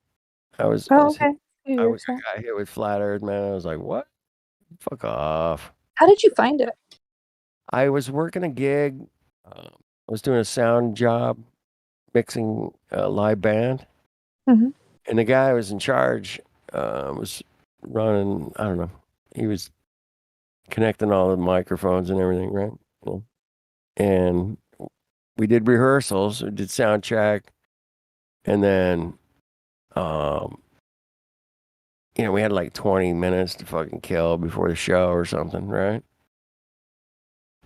I was okay. I got hit with Flat Earth, man. I was like, what? Fuck off. How did you find it? I was working a gig. I was doing a sound job, mixing a live band. Mm-hmm. And the guy who was in charge was running, I don't know, he was connecting all the microphones and everything, right? You know? And we did rehearsals, we did sound check, and then, we had like 20 minutes to fucking kill before the show or something, right?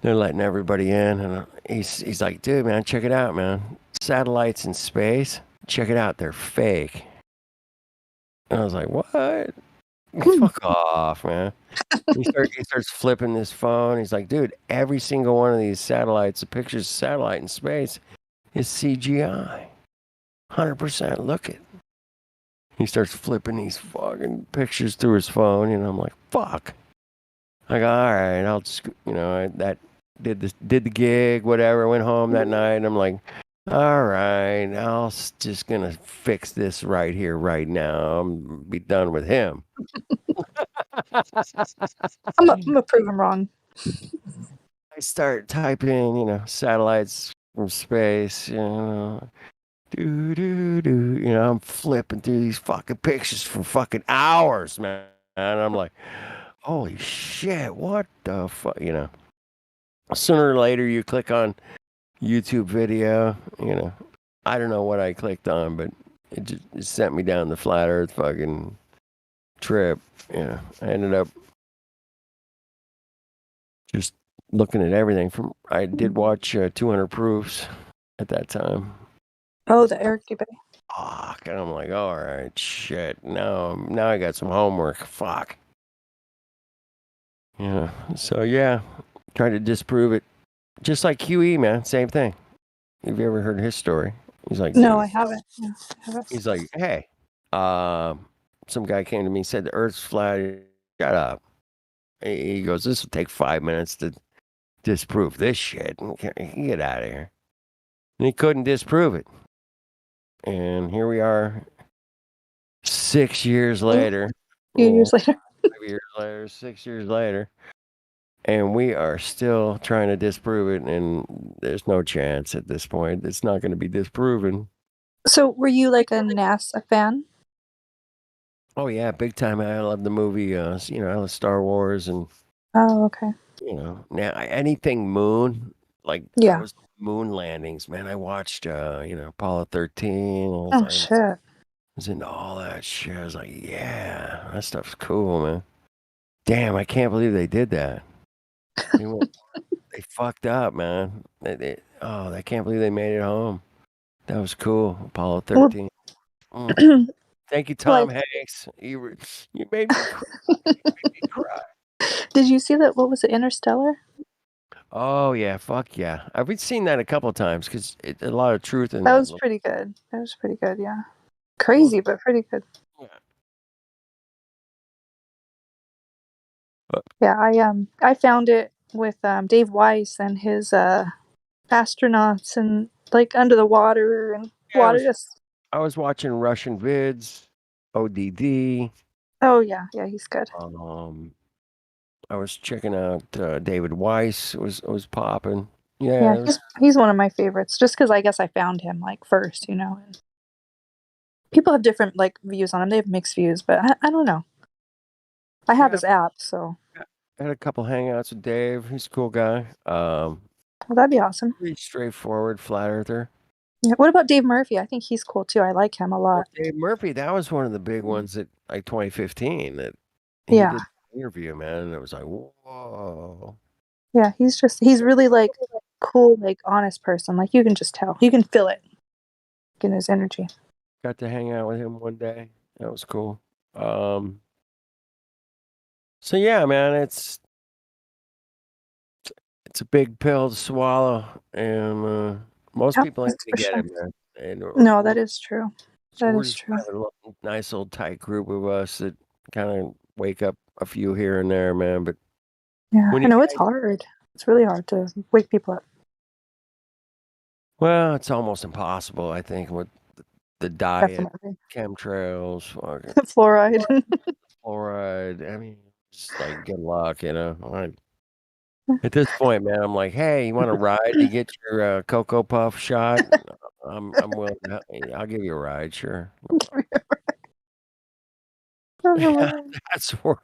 They're letting everybody in, and he's like, dude, man, check it out, man. Satellites in space, check it out, they're fake. And I was like, what? Fuck off, man. He starts flipping this phone. He's like, dude, every single one of these satellites, the pictures of satellite in space, is CGI. 100%. Look it. He starts flipping these fucking pictures through his phone, and I'm like, fuck. I go, all right, I'll just, that did the gig, whatever. Went home that night, and I'm like, all right, just gonna fix this right here, right now. I'm be done with him. I'm gonna prove him wrong. I start typing, satellites from space, I'm flipping through these fucking pictures for fucking hours, man. And I'm like, holy shit, what the fuck, Sooner or later, you click on YouTube video, I don't know what I clicked on, but it sent me down the flat Earth fucking trip. Yeah, I ended up just looking at everything from. I did watch 200 Proofs at that time. Oh, the Eric Dubay. Fuck, and I'm like, all right, shit. Now I got some homework. Fuck. Yeah. So yeah, tried to disprove it. Just like QE, man. Same thing. Have you ever heard his story? He's like, No, I haven't. Yeah, I haven't. he's like, hey, some guy came to me and said the Earth's flat. Shut up. He goes, this will take 5 minutes to disprove this shit. Get out of here. And he couldn't disprove it. And here we are, 6 years later. A few years later. 5 years later, 6 years later. And we are still trying to disprove it, and there's no chance at this point. It's not going to be disproven. So, were you like a NASA fan? Oh yeah, big time. I love the movie. I love Star Wars, and Oh, okay. now anything moon, like Yeah. those moon landings, man. I watched, Apollo 13. Oh shit. I was into all that shit. I was like, yeah, that stuff's cool, man. Damn, I can't believe they did that. They fucked up, man. I can't believe they made it home. That was cool. Apollo 13. Thank you, Tom Hanks. You made me cry. Did you see that? What was it? Interstellar? Oh yeah, fuck yeah. I've seen that a couple times because a lot of truth in That that. was pretty good. That was pretty good. Yeah. Crazy, but pretty good. Yeah, I found it with Dave Weiss and his astronauts and like under the water and water just. I was watching Russian vids, ODD. Oh yeah, he's good. I was checking out David Weiss was popping. Yeah, Yeah, it was- he's one of my favorites. Just because I guess I found him like first, And people have different like views on him. They have mixed views, but I don't know. I have his app, so I had a couple hangouts with Dave. He's a cool guy. well, that'd be awesome. Pretty straightforward, flat earther. Yeah. What about Dave Murphy? I think he's cool too. I like him a lot. Dave Murphy, that was one of the big ones that like 2015 that he Yeah. did an interview, man, and it was like, whoa. Yeah, he's really like cool, like honest person. Like you can just tell. You can feel it in his energy. Got to hang out with him one day. That was cool. So yeah, man, it's a big pill to swallow, and most Yep, people ain't that's for gonna get sure. it, man. And No, that is true. That we're is just true. kind of a little, nice little tight group of us that kind of wake up a few here and there, man. But Yeah, when I you know it's hard. It's really hard to wake people up. well, it's almost impossible, I think, with the diet, Definitely. chemtrails, fucking Fluoride. fluoride. I mean, just like good luck, At this point, man, I'm like, hey, you want to ride to get your Cocoa Puff shot? I'm willing. I'll give you a ride, sure. That's where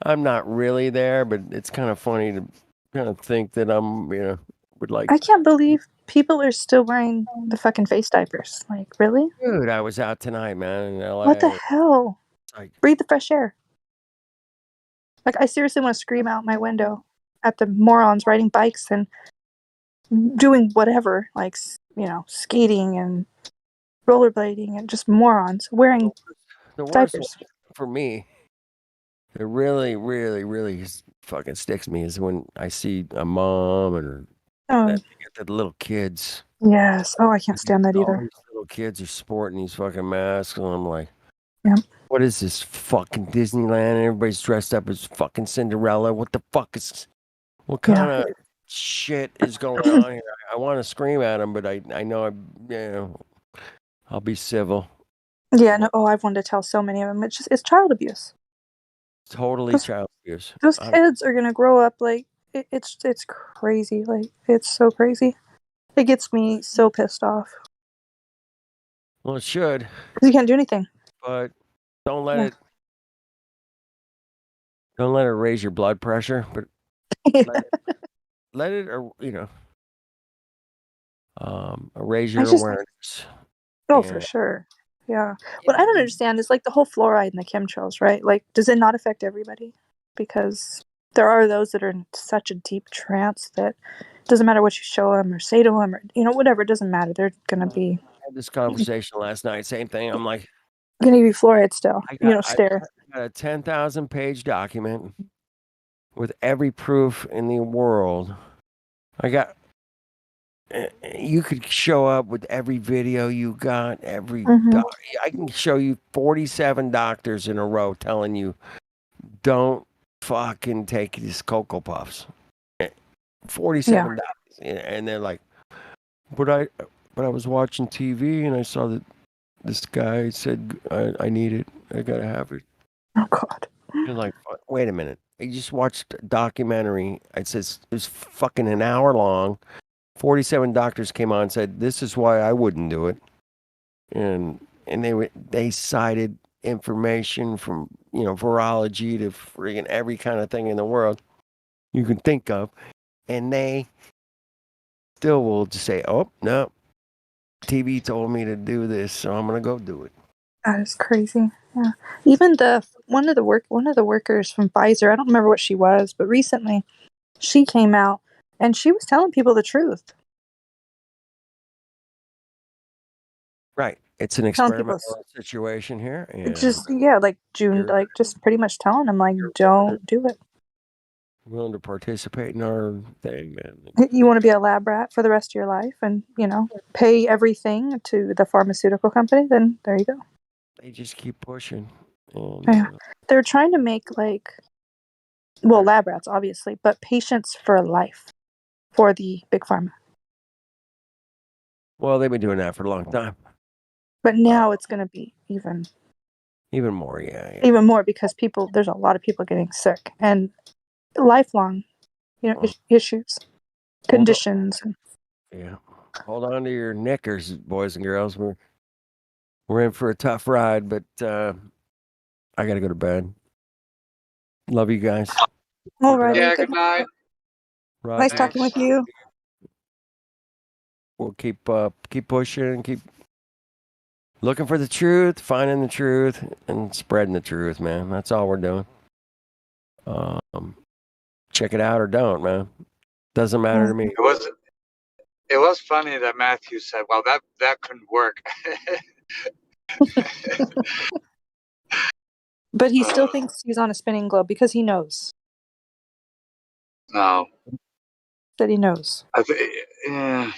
I'm not really there, but it's kind of funny to kind of think that I'm, would like. I can't believe people are still wearing the fucking face diapers. Like, really? Dude, I was out tonight, man, in LA. What the hell? Like, breathe the fresh air. Like, I seriously want to scream out my window at the morons riding bikes and doing whatever, like, skating and rollerblading and just morons wearing the worst diapers. one for me, it really, really, really fucking sticks me is when I see a mom and Oh. they get the little kids. Yes. Oh, I can't stand that All either. these little kids are sporting these fucking masks, and I'm like, Yeah. what is this fucking Disneyland? Everybody's dressed up as fucking Cinderella. What the fuck is? What kind of shit is going on here? I want to scream at them, but I know I'll be civil. Yeah. No. Oh, I've wanted to tell so many of them. It's child abuse. Totally child abuse. Those kids are gonna grow up like it's crazy. Like it's so crazy. It gets me so pissed off. Well, it should. 'Cause you can't do anything. But don't let it. Don't let it raise your blood pressure. But let it, or Raise I your just awareness. Oh, for And sure. Yeah. What I don't understand is like the whole fluoride and the chemtrails, right? Like, does it not affect everybody? Because there are those that are in such a deep trance that it doesn't matter what you show them or say to them or, whatever, it doesn't matter. They're going to be I had this conversation last night. Same thing. I'm like, going to be fluoride still. I You got, know, I stare. got a 10,000 page document with every proof in the world. I got. You could show up with every video you got, Mhm. I can show you 47 doctors in a row telling you, don't fucking take these Cocoa Puffs. 47 doctors. And they're like, but I was watching TV and I saw that this guy said, I need it. I gotta have it. Oh, God. You're like, wait a minute. I just watched a documentary. It was fucking an hour long. 47 doctors came on and said, this is why I wouldn't do it. And they cited information from, virology to friggin' every kind of thing in the world you can think of. And they still will just say, oh, no, TV told me to do this, so I'm going to go do it. That is crazy. Yeah. Even one of the workers from Pfizer, I don't remember what she was, but recently she came out and she was telling people the truth. Right. It's an Telling people experimental situation here. it's And just like June, like just pretty much telling them like don't do it. willing to participate in our thing, man. You want to be a lab rat for the rest of your life and, pay everything to the pharmaceutical company, then there you go. They just keep pushing. And, Yeah. They're trying to make lab rats, obviously, but patients for life for the big pharma. well, they've been doing that for a long time. But now it's going to be even more, yeah. even more because there's a lot of people getting sick and lifelong, issues, conditions. Yeah. Hold on to your knickers, boys and girls. We're in for a tough ride, but I got to go to bed. Love you guys. All right. Yeah, good night. Nice talking with you. We'll keep pushing, keep looking for the truth, finding the truth, and spreading the truth, man. That's all we're doing. Check it out or don't, man. Doesn't matter to me. It was funny that Matthew said, "Well, that couldn't work." But he still thinks he's on a spinning globe because he knows. No. That he knows. Yeah.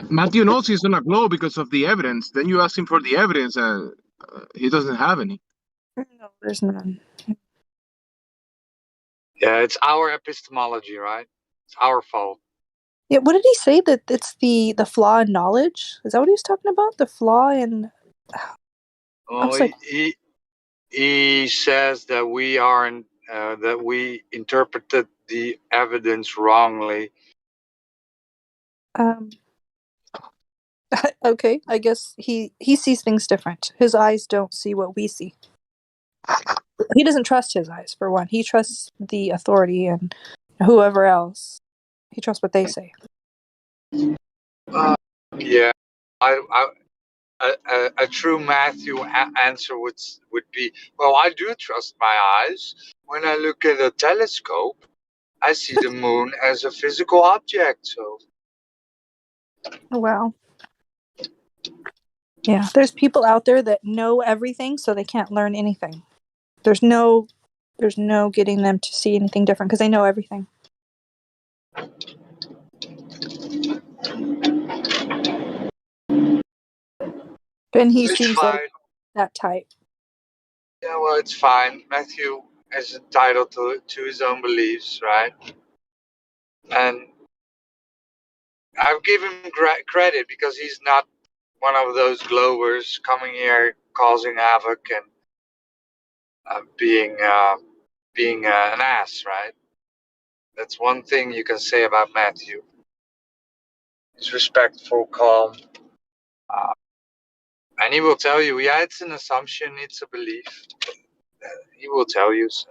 Matthew knows he's on a glow because of the evidence. Then you ask him for the evidence, and he doesn't have any. No, there's none. Yeah, it's our epistemology, right? It's our fault. Yeah, what did he say that it's the flaw in knowledge? Is that what he was talking about? The flaw in Oh, he says that we aren't that we interpreted the evidence wrongly. Okay, I guess he sees things different. His eyes don't see what we see. He doesn't trust his eyes, for one. He trusts the authority and whoever else. He trusts what they say. Yeah, a true Matthew answer would be, well, I do trust my eyes. When I look at a telescope, I see the moon as a physical object. So, Wow. Yeah, there's people out there that know everything, so they can't learn anything. There's no getting them to see anything different because they know everything. And he seems like that type. yeah, well, it's fine. Matthew is entitled to his own beliefs, right? And I've given him credit because he's not one of those globers coming here causing havoc and being an ass, right? That's one thing you can say about Matthew. He's respectful, calm, and he will tell you, yeah, it's an assumption, it's a belief. He will tell you so.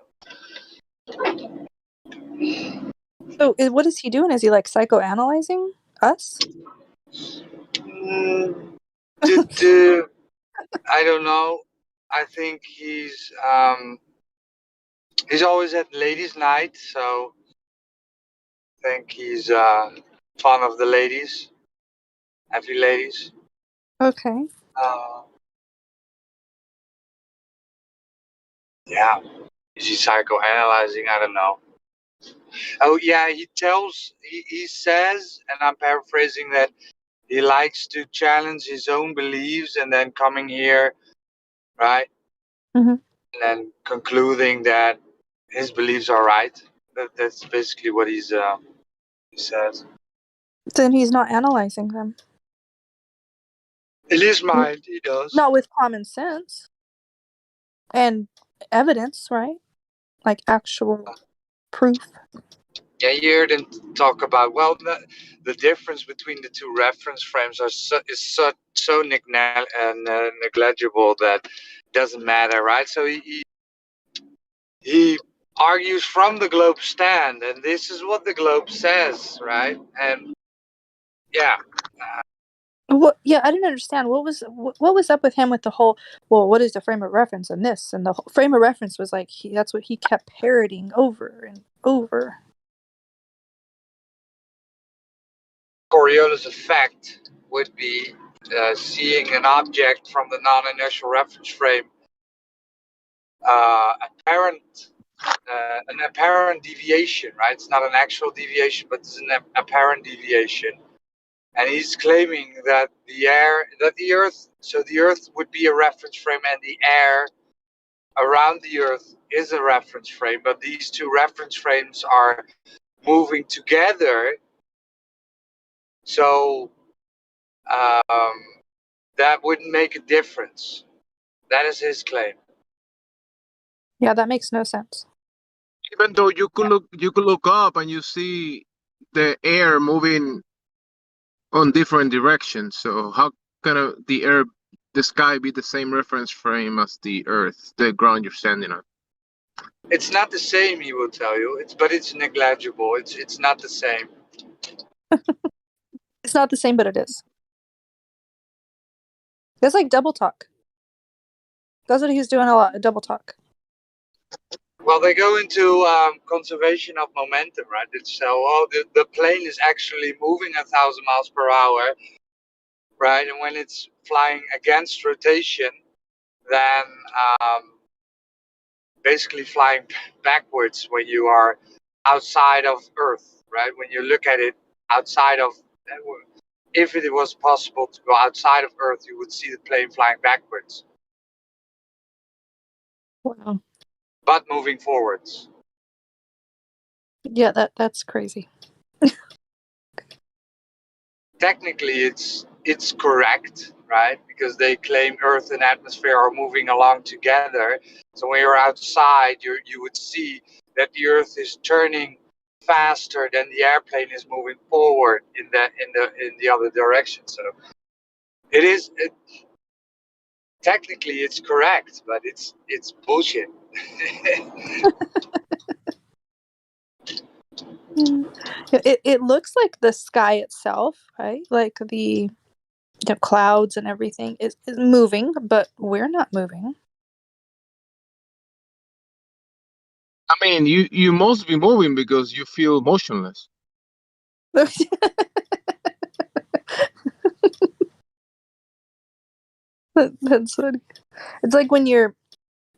So what is he doing? Is he like psychoanalyzing us? I don't know. I think he's always at ladies' night, so I think he's fond of the ladies, happy ladies. Okay. Yeah. Is he psychoanalyzing? I don't know. Oh yeah, he says, and I'm paraphrasing, that he likes to challenge his own beliefs and then coming here, right? Mm-hmm. And then concluding that his beliefs are right. That's basically what he says. Then he's not analyzing them. In his mind, he does. Not with common sense and evidence, right? Like actual proof. Yeah, you heard him talk about, well, the difference between the two reference frames is so negligible that it doesn't matter, right? So he argues from the globe stand, and this is what the globe says, right? And yeah. What? Yeah, I didn't understand. What was up with him with the whole? Well, what is the frame of reference and this and the whole frame of reference was like that's what he kept parroting over and over. Coriolis effect would be seeing an object from the non-inertial reference frame an apparent deviation, right? It's not an actual deviation, but it's an apparent deviation. And he's claiming that the Earth, so the Earth would be a reference frame, and the air around the Earth is a reference frame, but these two reference frames are moving together. So that wouldn't make a difference. That is his claim. Yeah, that makes no sense. Even though you could look up and you see the air moving on different directions. So how can the sky be the same reference frame as the Earth, the ground you're standing on? It's not the same, he will tell you. But it's negligible. It's not the same. It's not the same, but it is. That's like double talk. That's what he's doing a lot. Double talk. Well, they go into conservation of momentum, right? So, the plane is actually moving 1,000 miles per hour, right? And when it's flying against rotation, then basically flying backwards when you are outside of Earth, right? When you look at it outside of, if it was possible to go outside of Earth, you would see the plane flying backwards. Wow. But moving forwards. Yeah, that's crazy. Technically, it's correct, right? Because they claim Earth and atmosphere are moving along together. So when you're outside, you would see that the Earth is turning faster than the airplane is moving forward in the other direction. So technically it's correct, but it's bullshit. It looks like the sky itself, right? Like the clouds and everything is moving, but we're not moving. I mean, you must be moving because you feel motionless. That's funny. It's like when you're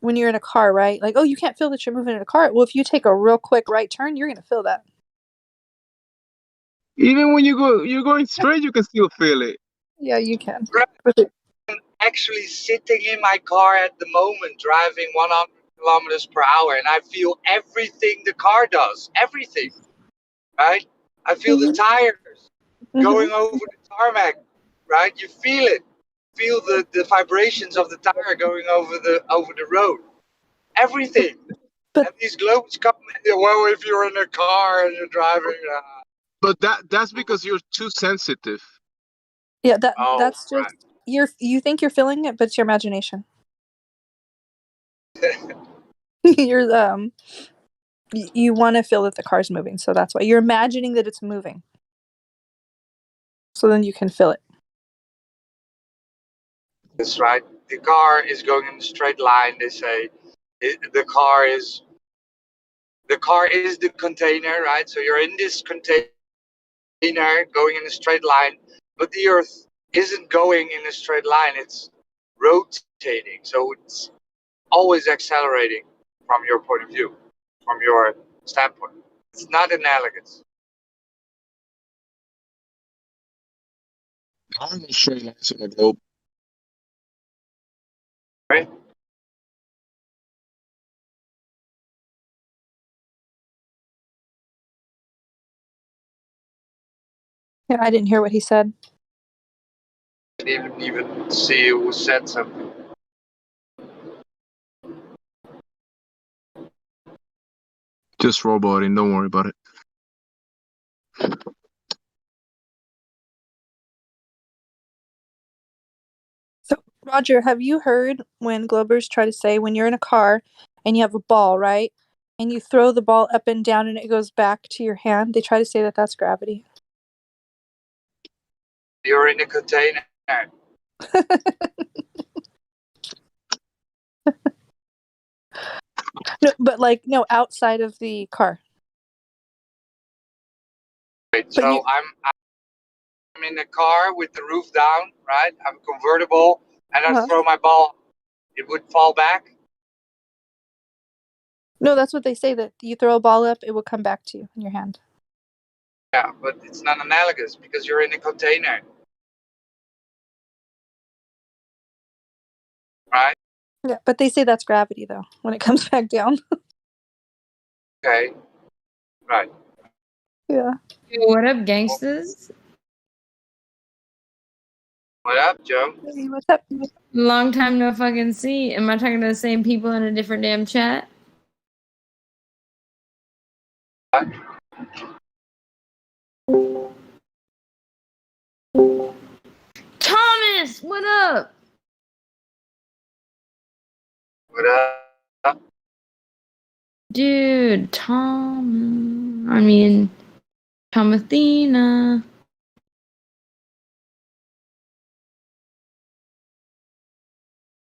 in a car, right? Like, oh, you can't feel that you're moving in a car. Well, if you take a real quick right turn, you're gonna feel that. Even when you're going straight, you can still feel it. Yeah, you can. I'm actually sitting in my car at the moment, driving 100 kilometers per hour, and I feel everything the car does. Everything, right? I feel the tires going over the tarmac, right? You feel it. Feel the vibrations of the tire going over the road. Everything. And these globes come in. Well, if you're in a car and you're driving. But that's because you're too sensitive. Yeah, that's just you think you're feeling it, but it's your imagination. You're You want to feel that the car's moving, so that's why you're imagining that it's moving. So then you can feel it. That's right. The car is going in a straight line. They say the car is the container, right? So you're in this container going in a straight line, but the Earth isn't going in a straight line. It's rotating, so it's always accelerating from your point of view, from your standpoint. It's not analogous. I'm in straight lines on the globe. Right? Yeah, I didn't hear what he said. I didn't even see who said something. Just roboting. Don't worry about it. So, Roger, have you heard when Globers try to say when you're in a car and you have a ball, right? And you throw the ball up and down and it goes back to your hand, they try to say that that's gravity. You're in a container. No, but like, no, outside of the car. Right. So I'm in a car with the roof down, right? I'm convertible, and I throw my ball. It would fall back. No, that's what they say, that you throw a ball up, it will come back to you in your hand. Yeah, but it's not analogous because you're in a container. Right? Yeah, but they say that's gravity though when it comes back down. Okay. Right. Yeah. What up, gangsters? What up, Joe? Hey, what's up? Long time no fucking see. Am I talking to the same people in a different damn chat? Thomas, what up? What up? Dude, Tomathina.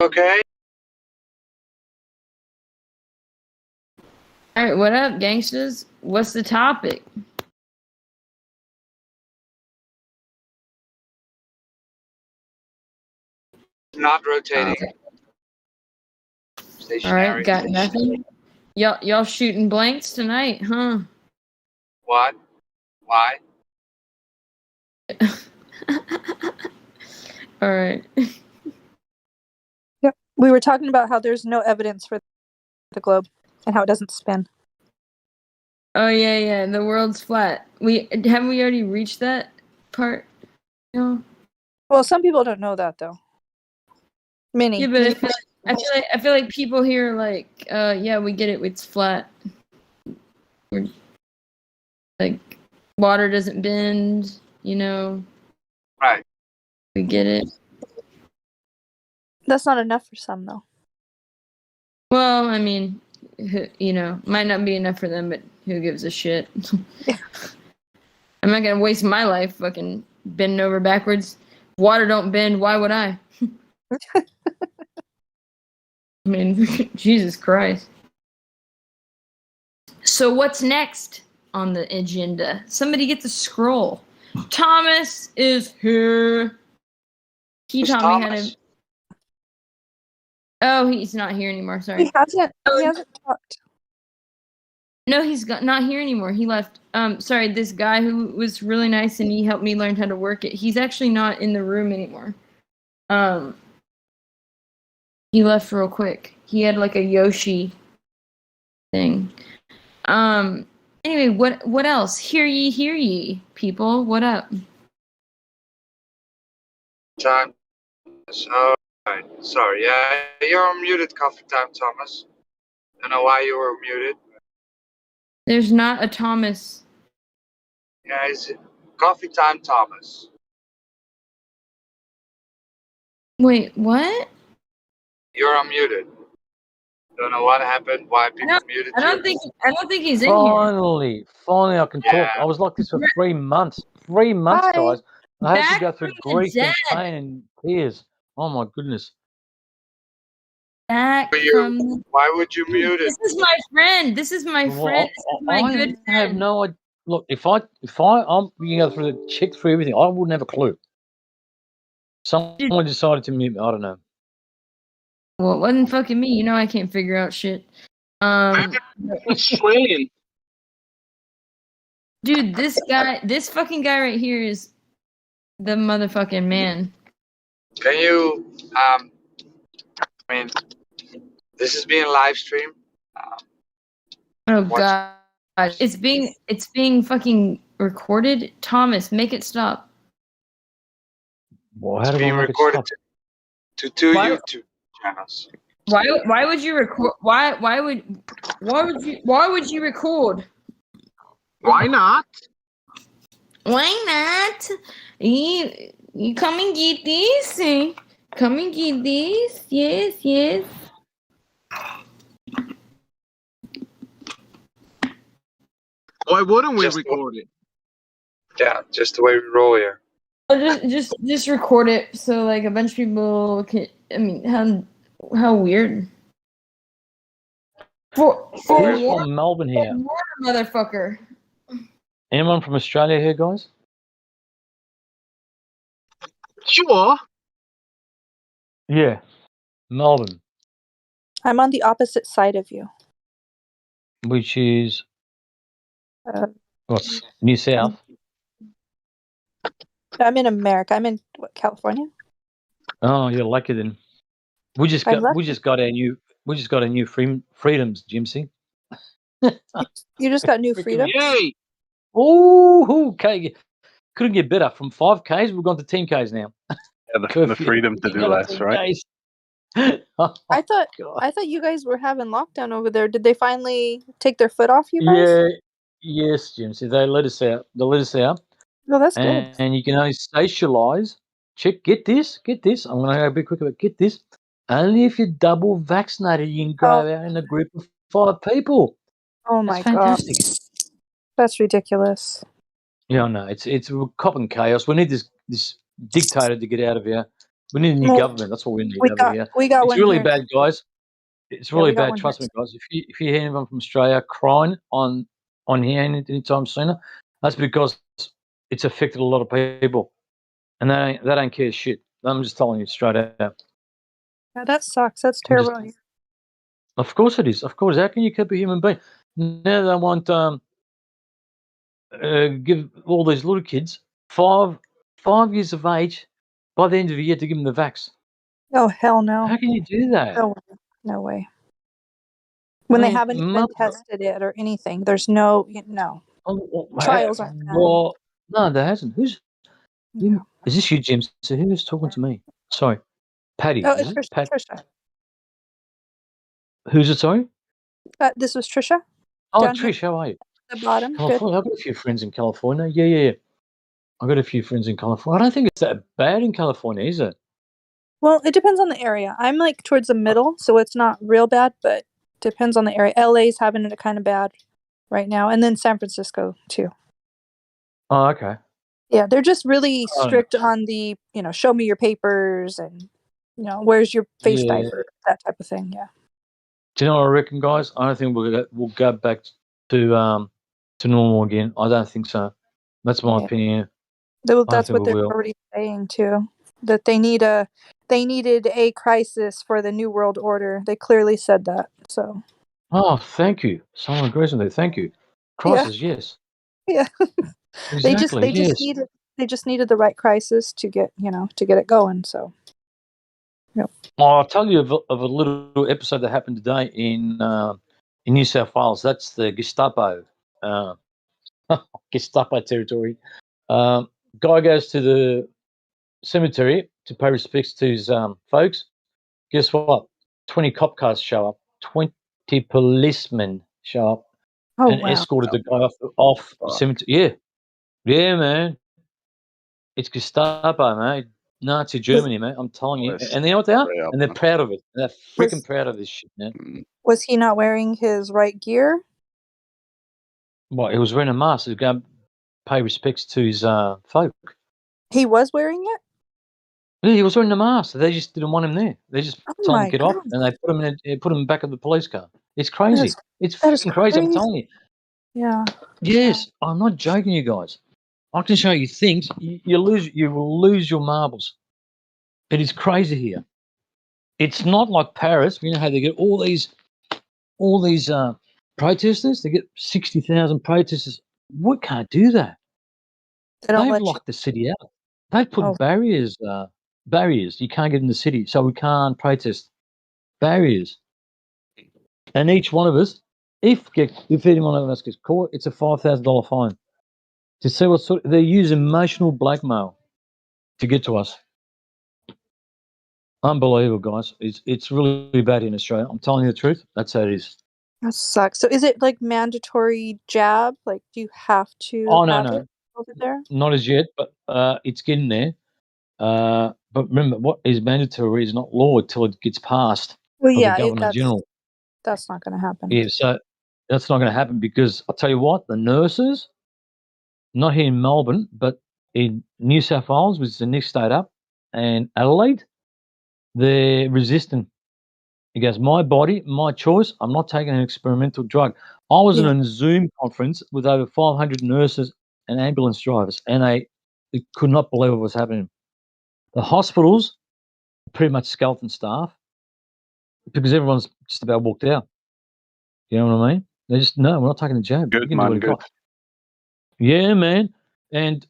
Okay. Alright, what up, gangsters? What's the topic? Not rotating. Stationary. Alright, got nothing. Y'all shooting blanks tonight, huh? What? Why? Alright. Yep. We were talking about how there's no evidence for the globe and how it doesn't spin. Oh yeah, the world's flat. Haven't we already reached that part? No. Well, some people don't know that though. Many. Yeah, but I feel like people here are like, yeah, we get it, it's flat. We're, like, water doesn't bend, you know. Right. We get it. That's not enough for some though. Well, I mean, you know, might not be enough for them, but who gives a shit? I'm not gonna waste my life fucking bending over backwards. Water don't bend, why would I? I mean, Jesus Christ. So what's next on the agenda? Somebody get the scroll. Thomas is here. He taught me how to. Oh, he's not here anymore. Sorry. He hasn't talked. No, he's not here anymore. He left. Sorry, this guy who was really nice and he helped me learn how to work it. He's actually not in the room anymore. He left real quick. He had like a Yoshi thing. Anyway, what else? Hear ye, people. What up? Time. So, right. Sorry. Yeah, you're muted, Coffee Time, Thomas. I don't know why you were muted. There's not a Thomas. Yeah, it's Coffee Time, Thomas. Wait, what? You're unmuted. Don't know what happened. Why people muted I you. don't think he's in here. Finally, I can talk. Yeah. I was like this for 3 months. 3 months, Hi. guys. I had to Back go through from the grief and dead. pain and tears. Oh my goodness. Back you- from the Why would you mute it? This is my friend. This is my Well, friend. This is my I good have friend. no idea. Look, if I'm you go through the check through everything, I wouldn't have a clue. Someone decided to mute me. I don't know. Well, it wasn't fucking me. You know I can't figure out shit. Australian. Dude, this fucking guy right here is the motherfucking man. Can you? I mean, this is being live streamed. Oh god, it's being fucking recorded. Thomas, make it stop. Well, It's how do being I make it recorded stop? to two Why- YouTube channels. Why would you record? Why would you record? Why not? Why not? You come and get this. Come and get this. Yes. Why wouldn't we record it? Yeah, just the way we roll here. Just record it so like a bunch of people can. I mean, how weird. For Who's war, from Melbourne here? war, motherfucker. Anyone from Australia here, guys? Sure. Yeah, Melbourne, I'm on the opposite side of you. which is what's New South. I'm in America. I'm in California. Oh, you're lucky then. We just I'm got our new freedoms, Jimsy. You just got new freedom. Yay! Oh, okay. Couldn't get better. From 5Ks, we've gone to 10Ks now. Yeah, the Curfew. freedom to do less, right? 10Ks. Oh, I thought you guys were having lockdown over there. Did they finally take their foot off you guys? yeah, yes, Jimsy. They let us out. No, that's good. And you can only socialise. Get this. I'm going to go a bit quicker, but get this. Only if you're double vaccinated, you can go out in a group of 5 people. Oh my That's fantastic. god. That's ridiculous. Yeah, no, it's cop and chaos. We need this dictator to get out of here. We need a new Well, government. That's what we need we over got- here. we got It's one really here. bad, guys. It's Yeah, really we got bad. one Trust here. me, guys. If you hear anyone from Australia crying on here anytime sooner, that's because it's affected a lot of people, and they don't care shit. I'm just telling you straight out. Yeah, that sucks. That's I'm just- terrible. Of course it is. Of course. How can you keep a human being? Now they want give all these little kids 5 years of age by the end of the year to give them the vax. Oh hell no. How can you do that? No way. When they mean, haven't even tested it or anything, there's no. Trials aren't done. Well, no, there hasn't. Is this you, Jim? So who's talking to me? Sorry, Patty. Oh, Is it's it? Trisha. Who's it? Sorry. This was Trisha. Oh, Down here Trish, how are you? at the bottom. Good. California. I've got a few friends in California. Yeah. I've got a few friends in California. I don't think it's that bad in California, is it? Well, it depends on the area. I'm like towards the middle, so it's not real bad, but depends on the area. LA's having it kind of bad right now, and then San Francisco too. Oh, okay. Yeah, they're just really Oh, strict on the, show me your papers and, where's your face Yeah. diaper, that type of thing. Yeah. Do you know what I reckon, guys? I don't think we'll go back to normal again. I don't think so. That's my Yeah. opinion. That's think what we they're will. already saying too. That they needed a crisis for the New World Order. They clearly said that. So. Oh, thank you. Someone agrees with me. Thank you. Crisis, yes. Yeah. Exactly. They just needed the right crisis to get it going. So. Yep. I'll tell you of a little episode that happened today in New South Wales. That's the Gestapo territory. Guy goes to the cemetery to pay respects to his folks. Guess what? 20 cop cars show up. 20 policemen show up and escorted the guy off the cemetery. Yeah, man. It's Gestapo, mate. Nazi Germany, mate. I'm telling you. And you know what they are? And they're proud of it. They're freaking proud of this shit, man. Was he not wearing his right gear? What? He was wearing a mask to go pay respects to his folk. He was wearing it? Yeah, he was wearing a mask. They just didn't want him there. They just Oh told him my to get off, God. and they put him back in the police car. It's That crazy. is, It's that is freaking crazy. I'm telling you. Yeah. Yes, I'm not joking, you guys. I can show you things. You will lose your marbles. It is crazy here. It's not like Paris. You know how they get all these protesters. They get 60,000 protesters. We can't do that. They don't They've let you. locked the city out. They've put Oh. barriers. You can't get in the city, so we can't protest. Barriers. And each one of us, if anyone of us gets caught, it's a $5,000 fine. To see what sort, they use emotional blackmail to get to us. Unbelievable, guys. It's really bad in Australia. I'm telling you the truth. That's how it is. That sucks. So is it like mandatory jab? Like, do you have to Oh no, have no, it over there? not as yet, but it's getting there. But remember, what is mandatory is not law until it gets passed Well, by the yeah, Governor General. that's not going to happen. Yeah, so that's not going to happen because I'll tell you what, the nurses, not here in Melbourne, but in New South Wales, which is the next state up, and Adelaide, they're resistant. He goes, my body, my choice. I'm not taking an experimental drug. I was in a Zoom conference with over 500 nurses and ambulance drivers, and they could not believe what was happening. The hospitals, pretty much skeleton staff, because everyone's just about walked out. You know what I mean? They just, no, we're not taking the jab. You Good, can do man. what you Good. got. Yeah, man. And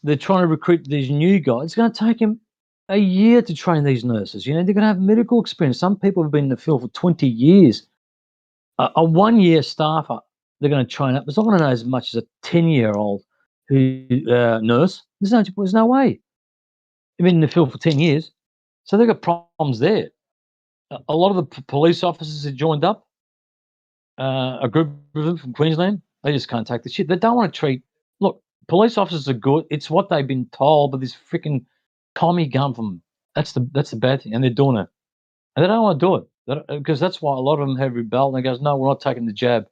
they're trying to recruit these new guys. It's going to take them a year to train these nurses. You know, they're going to have medical experience. Some people have been in the field for 20 years. A 1 year staffer, they're going to train up. It's not going to know as much as a 10-year-old nurse. There's no way. They've been in the field for 10 years. So they've got problems there. A lot of the police officers have joined up, a group of them from Queensland. They just can't take the shit. They don't want to treat. Look, police officers are good. It's what they've been told by this freaking commie government. That's the bad thing, and they're doing it. And they don't want to do it because that's why a lot of them have rebelled. And they goes, no, we're not taking the jab.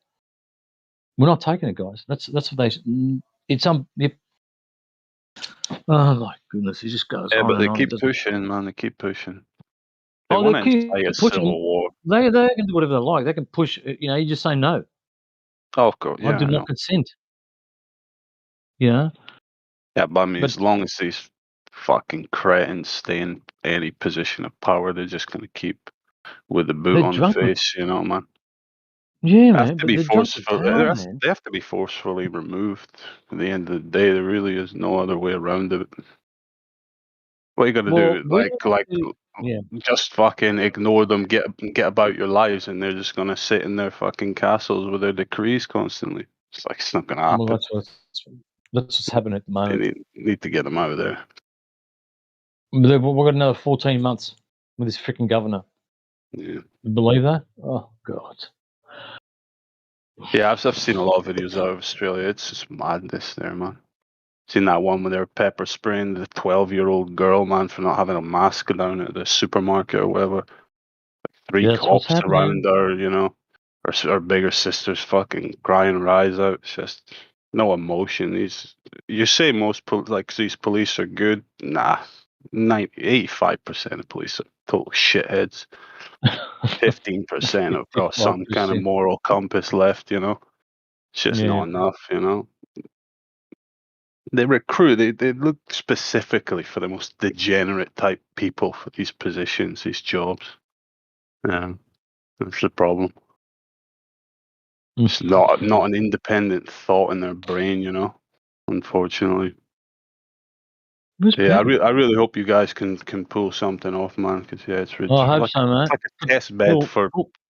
We're not taking it, guys. That's what they. It's yep. Oh my goodness, it just goes Yeah, on but and they on. keep pushing, man. They keep pushing. They Oh, want they to keep incite a pushing. civil war. They can do whatever they like. They can push. You know, you just say no. Oh, of course. I Yeah, do I not know. consent. You know. Yeah, but I mean, But as long as these fucking cretins stay in any position of power, they're just going to keep with the boot they're on the drunk with. face, you know, man. Yeah, They have man. to But be they're drunk with forceful. power, man. They have to be forcefully removed. At the end of the day, there really is no other way around it. What you got to Well, do, we have to. Yeah. just fucking ignore them, get about your lives, and they're just gonna sit in their fucking castles with their decrees constantly. It's like it's not gonna Well, happen. that's what's happening at the They moment. need to get them out of there. We've got another 14 months with this freaking governor. Yeah, You believe that? Oh God. yeah. I've seen a lot of videos out of Australia. It's just madness there, man. Seen that one where they were pepper spraying the 12-year-old girl, man, for not having a mask down at the supermarket or whatever. Three Yeah, that's what's cops happening. around her, you know. Her bigger sister's fucking crying her eyes out. It's just no emotion. You say most like these police are good. Nah, 85% of police are total shitheads. 15% have got some kind of 55%. moral compass left. You know, it's just Yeah. not enough. You know, they recruit. They look specifically for the most degenerate type people for these positions, these jobs. Yeah, that's the problem. It's not an independent thought in their brain, you know. Unfortunately. Yeah, I really hope you guys can pull something off, man. Because yeah, it's Oh, I hope like so, mate. it's like a test bed for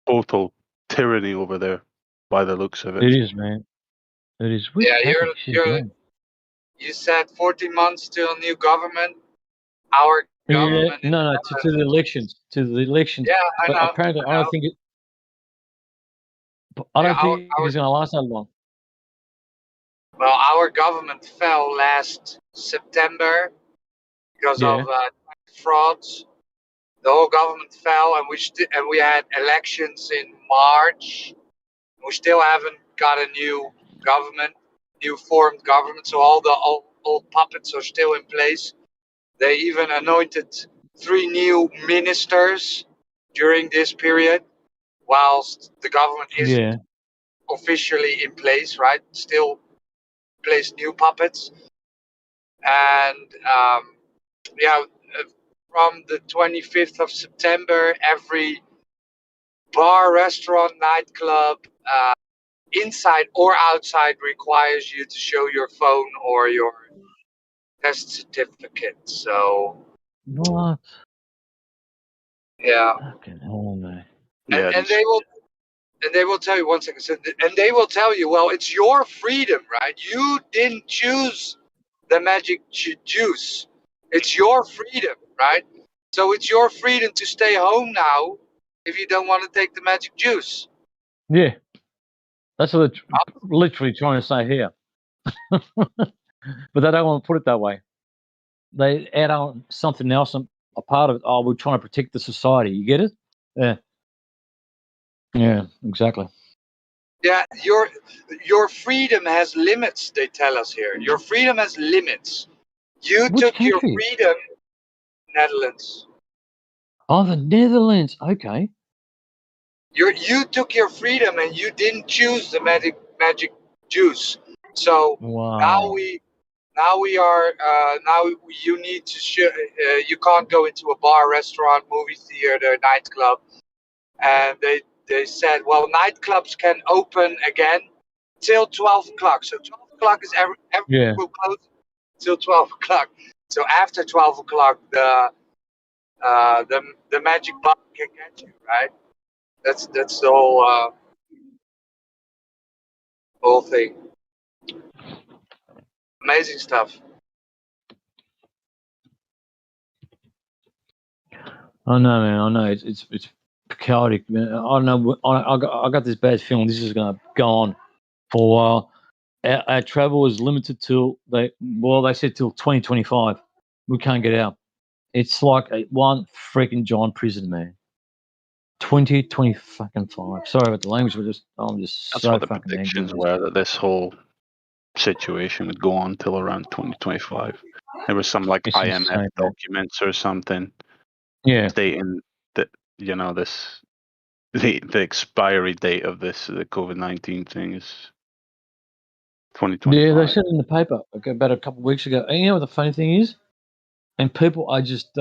total tyranny over there, by the looks of it. It is, man. It is. Where's Yeah, Pappy? She's gone. you said 14 months to a new government. Our Yeah, government in no, the to the elections, Yeah, I But know. apparently, I know. I Yeah, don't think it's going to last that long. Well, our government fell last September, because of frauds. The whole government fell, and we had elections in March. We still haven't got a new government, new formed government. So all the old puppets are still in place. They even anointed 3 new ministers during this period, whilst the government isn't officially in place, right? Still place new puppets. And from the 25th of September, every bar, restaurant, nightclub, inside or outside, requires you to show your phone or your test certificate. So What? yeah. Fucking hell, man. And they will tell you, 1 second. So, and they will tell you, well, it's your freedom, right? You didn't choose the magic juice. It's your freedom, right? So it's your freedom to stay home now if you don't want to take the magic juice. Yeah. That's what they're literally trying to say here. But they don't want to put it that way. They add on something else, a part of it. Oh, we're trying to protect the society. You get it? Yeah. Yeah, exactly. Yeah, your freedom has limits, they tell us here. Your freedom has limits. You Which took your country? freedom, Netherlands. Oh, the Netherlands. Okay. You took your freedom and you didn't choose the magic juice. So Wow. now you need to you can't go into a bar, restaurant, movie theater, nightclub. And they said, well, nightclubs can open again till 12 o'clock. So 12 o'clock is everything will close till 12 o'clock. So after 12 o'clock, the magic button can get you, right? That's the whole thing. Amazing stuff. I know, man. I know. It's chaotic, man. I don't know. I got this bad feeling this is going to go on for a while. Our travel is limited till they said till 2025. We can't get out. It's like one freaking giant prison, man. 2025. Sorry about the language, but I'm just That's so what the fucking angry. predictions were, that this whole situation would go on till around 2025. There was some like It's IMF insane, man. documents or something, stating that this the expiry date of this the COVID-19 thing is 2025. Yeah, they said it in the paper about a couple of weeks ago. And you know what the funny thing is? And people are just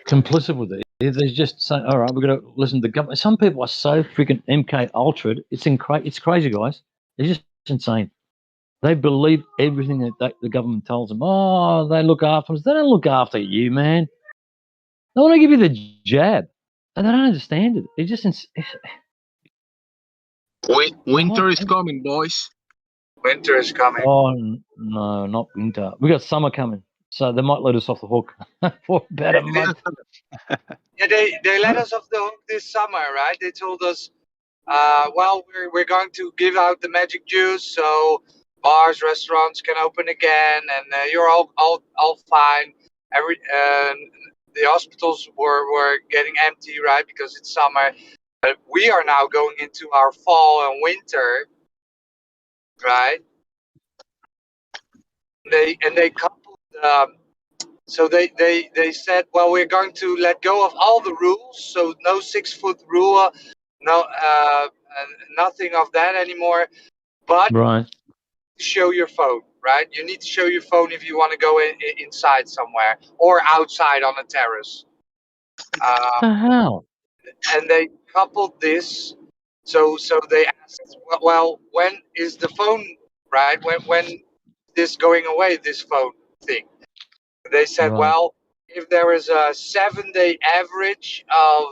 complicit with it. They're just saying, all right, we've got to listen to the government. Some people are so freaking MK ultra'd. It's crazy, guys. It's just insane. They believe everything that the government tells them. Oh, they look after us. They don't look after you, man. They want to give you the jab. And they don't understand it. It's just... Winter is coming, boys. Winter is coming. Oh, no, not winter. We got summer coming. So they might let us off the hook for about a month. Yeah, they let us off the hook this summer, right? They told us, well, we're going to give out the magic juice, so bars, restaurants can open again, and you're all fine. The hospitals were getting empty, right? Because it's summer. But we are now going into our fall and winter, right? They coupled. So they said, well, we're going to let go of all the rules. So no 6-foot rule, no nothing of that anymore. But show your phone, right? You need to show your phone if you want to go inside somewhere or outside on a terrace. The hell? And they coupled this. So they asked, well, when is the phone, right? When this going away, this phone thing? They said, well, if there is a 7-day average of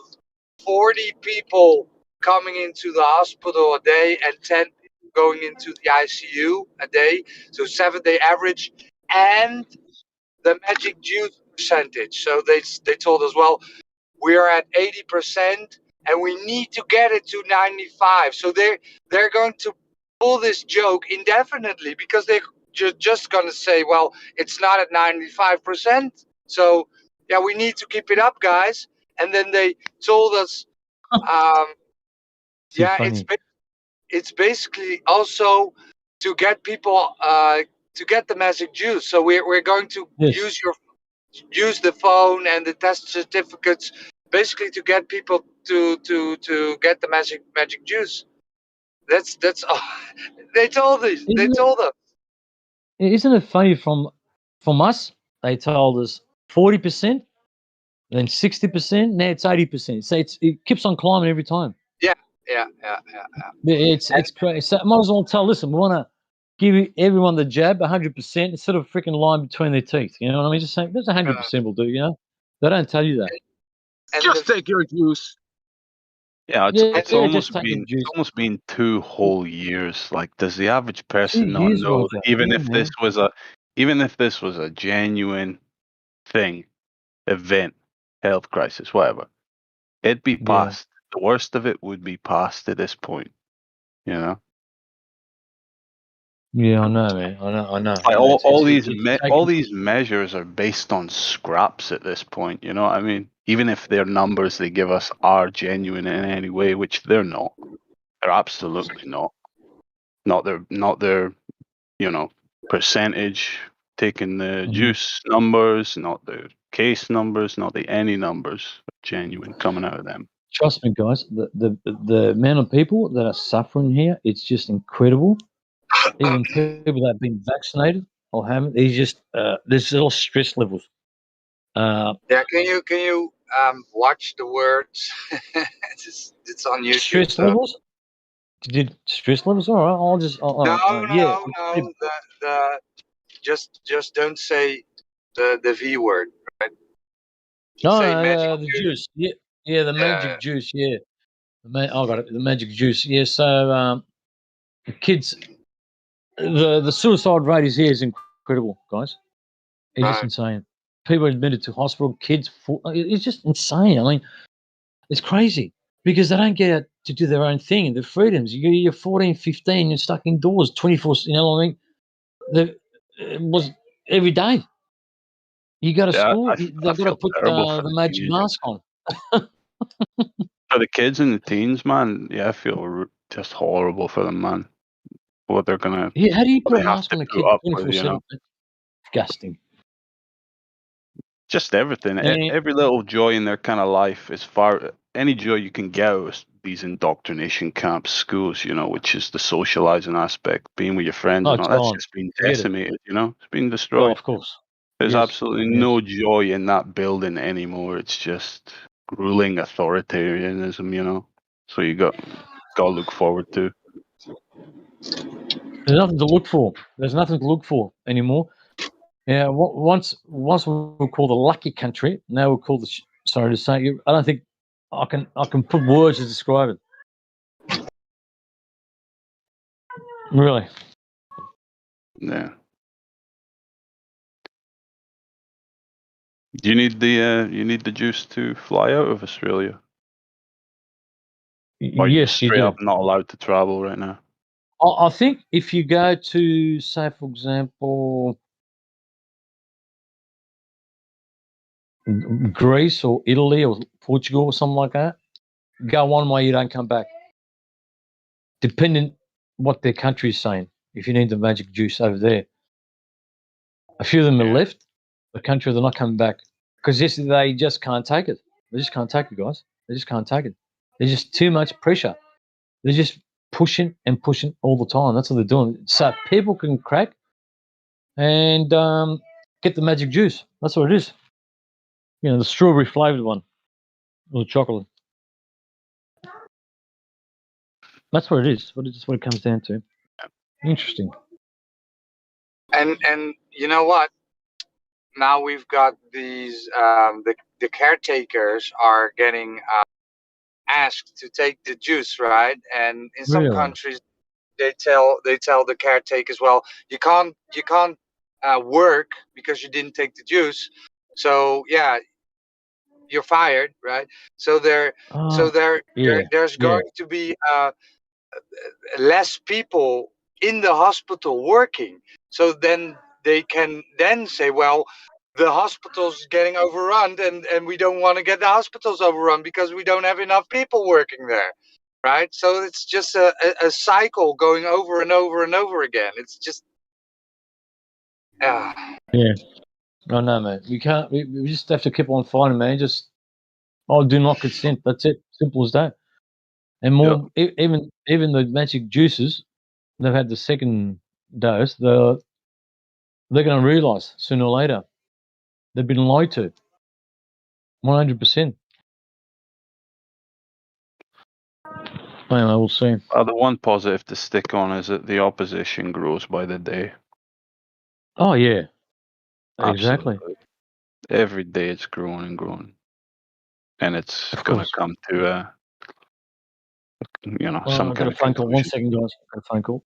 40 people coming into the hospital a day and 10 people going into the ICU a day, so 7-day average, and the magic juice percentage. So they told us, well, we are at 80% and we need to get it to 95. So they're going to pull this joke indefinitely because they're just going to say, well, it's not at 95%. So yeah, we need to keep it up, guys. And then they told us, Too yeah, funny. it's basically also to get people to get the magic juice. So we're going to Yes. use the phone and the test certificates basically to get people to get the magic juice. That's all. They told us. They Isn't told us. isn't it funny from us? They told us 40%, then 60%, now it's 80%. So it keeps on climbing every time. Yeah. It's crazy. So I might as well tell. Listen, we want to give everyone the jab 100% instead of freaking lying between their teeth. You know what I mean? Just saying, there's 100% will do. You know, they don't tell you that. Just take your juice. Yeah, Just take the juice. it's almost been 2 whole years. Like, does the average person 2 not years, know Roger. that even Yeah, if man. this was a genuine thing, event, health crisis, whatever, it'd be past. The worst of it would be past at this point. You know, Yeah, I know, man. I know. like It's all taking. these measures are based on scraps at this point. You know what I mean? Even if their numbers they give us are genuine in any way, which they're not. They're absolutely not. Not their percentage, taking the juice numbers, not the case numbers, not the any numbers genuine coming out of them. Trust me, guys. The amount of people that are suffering here, it's just incredible. Even people that have been vaccinated or haven't, there's little stress levels. Yeah. Can you watch the words? It's on YouTube. Stress So. levels? Did stress levels? All right, I'll just. Yeah. No. The just don't say the V word, right? No, Say magic the juice. juice. Yeah, the magic juice. Yeah, I got it. The magic juice. Yeah. So, the kids, the suicide rate is here is incredible, guys. It's just Right. insane. People admitted to hospital, kids. It's just insane. I mean, it's crazy because they don't get out to do their own thing. The freedoms. You're 14, 15, you're stuck indoors 24. You know what I mean? It was every day. You go to Yeah, school, I they've got to feel put terrible for the the magic teenagers. mask on. For the kids and the teens, man, yeah, I feel just horrible for them, man. What they're gonna, Yeah, how do you what put they a have mask to on a put kid up with, 24/7? Disgusting. just everything, And every little joy in their kind of life, as far any joy you can get out of these indoctrination camps, schools, which is the socializing aspect, being with your friends and it's all. That's gone. just been Forget it. decimated. It's been Oh, destroyed. of course. There's Yes. absolutely Yes. no joy in that building anymore. It's just grueling authoritarianism. So you got to look forward to. There's nothing to look for. There's nothing to look for anymore. Yeah. Once we were called the lucky country. Now we're called the. Sorry to say, I don't think I can put words to describe it. Really. Yeah. Do you need the juice to fly out of Australia? Or are you just Yes, you straight do. up not allowed to travel right now? I think if you go to, say, for example, Greece or Italy or Portugal or something like that, go one way, you don't come back. Depending what their country is saying. If you need the magic juice over there, a few of them are left the country. They're not coming back because they just can't take it. They just can't take it, guys. They just can't take it. There's just too much pressure. They're just pushing and pushing all the time. That's what they're doing. So people can crack and get the magic juice. That's what it is. The strawberry flavored one or the chocolate. That's what it is. That's what it comes down to. Interesting. And you know what? Now we've got these the caretakers are getting asked to take the juice, right? And in some Really? countries they tell the caretakers, well, you can't work because you didn't take the juice. So yeah, you're fired, right? So Yeah. there's Yeah. going to be less people in the hospital working. So then they can then say, well, the hospitals getting overrun, and we don't want to get the hospitals overrun because we don't have enough people working there, right? So it's just a cycle going over and over and over again. It's just Yeah, I know, mate. We can't. We just have to keep on fighting, man. Just do not consent. That's it. Simple as that. And more, even the magic juices, they've had the second dose. They're going to realise sooner or later they've been lied to. 100%. Anyway, we'll see. The one positive to stick on is that the opposition grows by the day. Oh yeah, exactly. Absolutely. Every day it's growing and growing, and it's Of going to course. come to some I've got kind a of phone call. One conclusion. second, guys. I've got a phone call.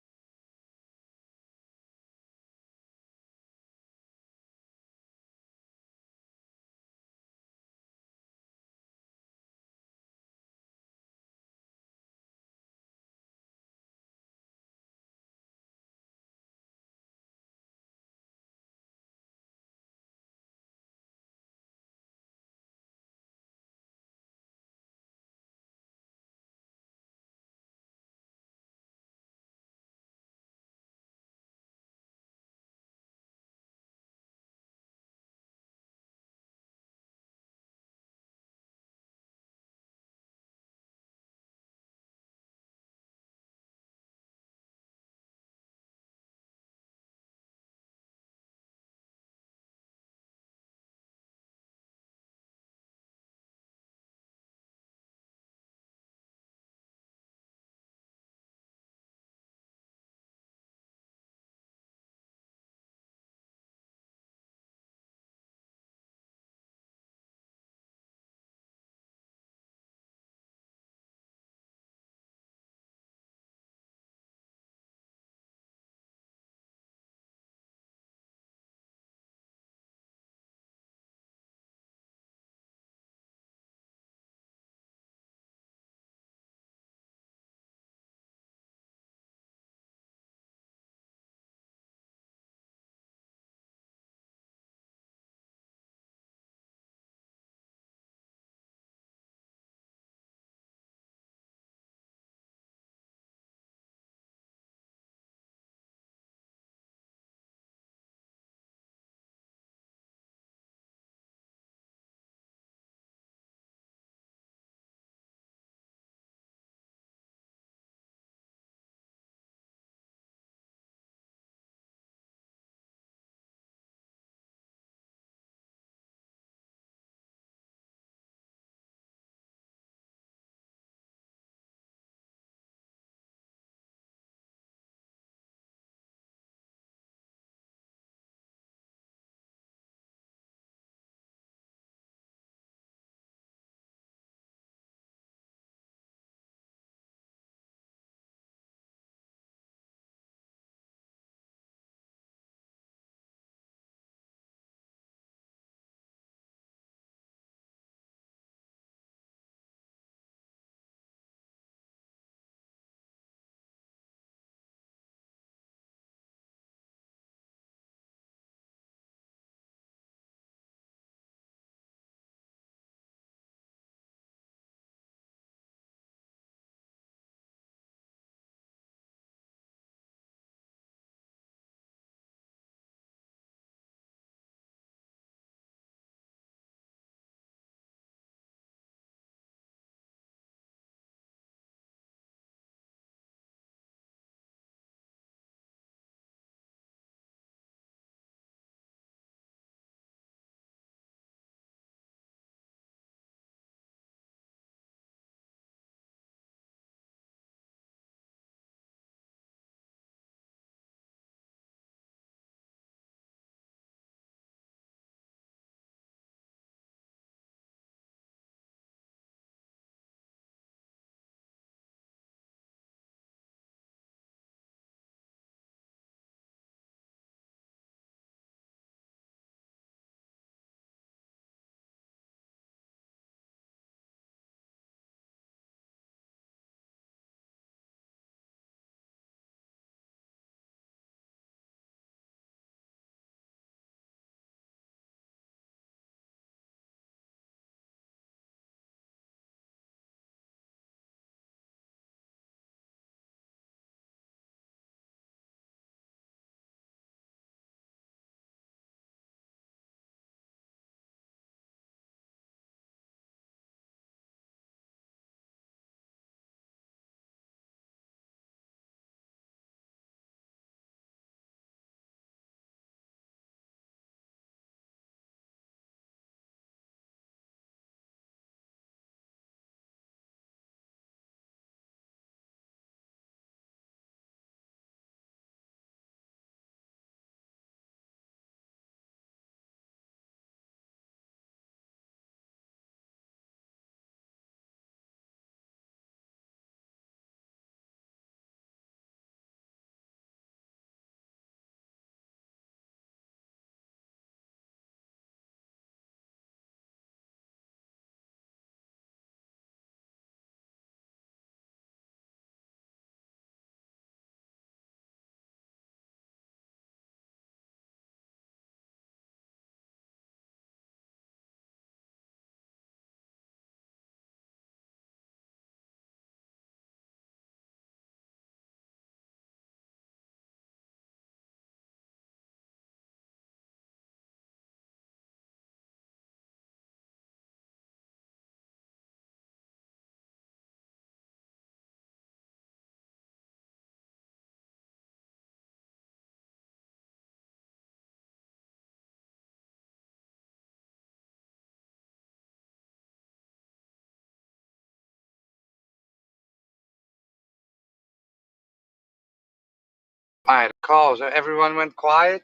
I had a call. So everyone went quiet.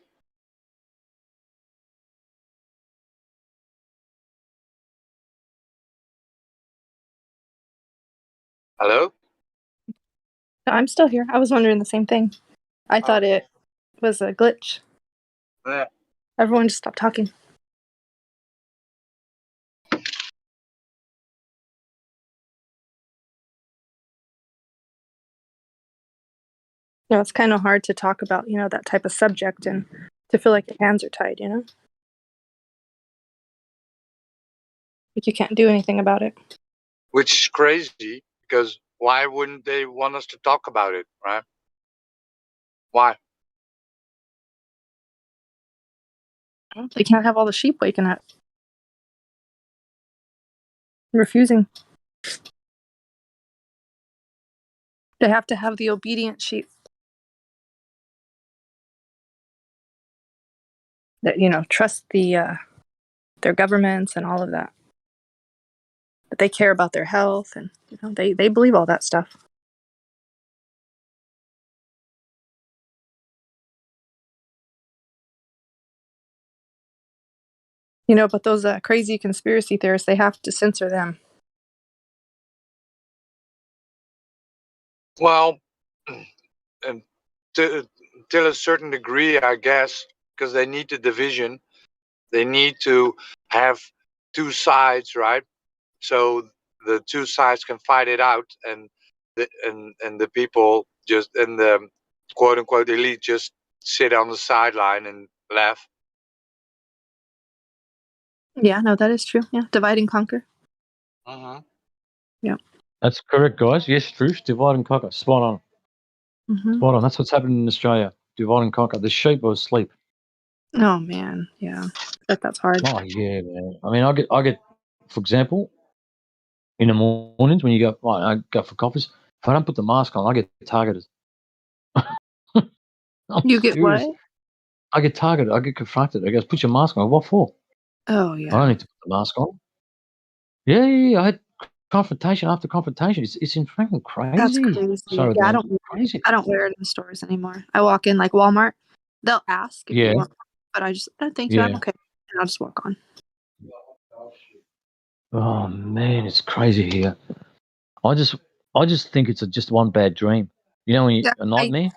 Hello? No, I'm still here. I was wondering the same thing. I thought it was a glitch. Yeah. Everyone just stopped talking. You know, it's kind of hard to talk about, you know, that type of subject and to feel like your hands are tied, you know? Like you can't do anything about it. Which is crazy because why wouldn't they want us to talk about it, right? Why? They can't have all the sheep waking up. Refusing. They have to have the obedient sheep. That, you know, trust their governments and all of that. That they care about their health and, you know, they believe all that stuff. You know, but those crazy conspiracy theorists, they have to censor them. Well, and till a certain degree, I guess, because they need the division. They need to have two sides, right? So the two sides can fight it out, and the people just and the quote unquote elite just sit on the sideline and laugh. Yeah, no, that is true. Yeah, divide and conquer. Uh-huh. Yeah. That's correct, guys. Yes, Trush, divide and conquer. Spot on. Mm-hmm. Spot on. That's what's happening in Australia. Divide and conquer. The sheep are asleep. Oh man, yeah, that's hard. Oh yeah, man. I mean, I get, for example, in the mornings when you go, well, I go for coffees. If I don't put the mask on, I get targeted. I'm You get serious. what? I get targeted. I get confronted. They goes, put your mask on. What for? Oh I yeah. don't need to put the mask on. Yeah. I had confrontation after confrontation. It's in freaking That's crazy. crazy. Sorry, Yeah, man. Crazy. I don't wear it in stores anymore. I walk in like Walmart. They'll ask if Yeah. you want, but I just thank you. I'm Yeah. okay, and I'll just walk on. Oh man, it's crazy here. I just think it's just one bad dream. You know, when you, Yeah, a nightmare.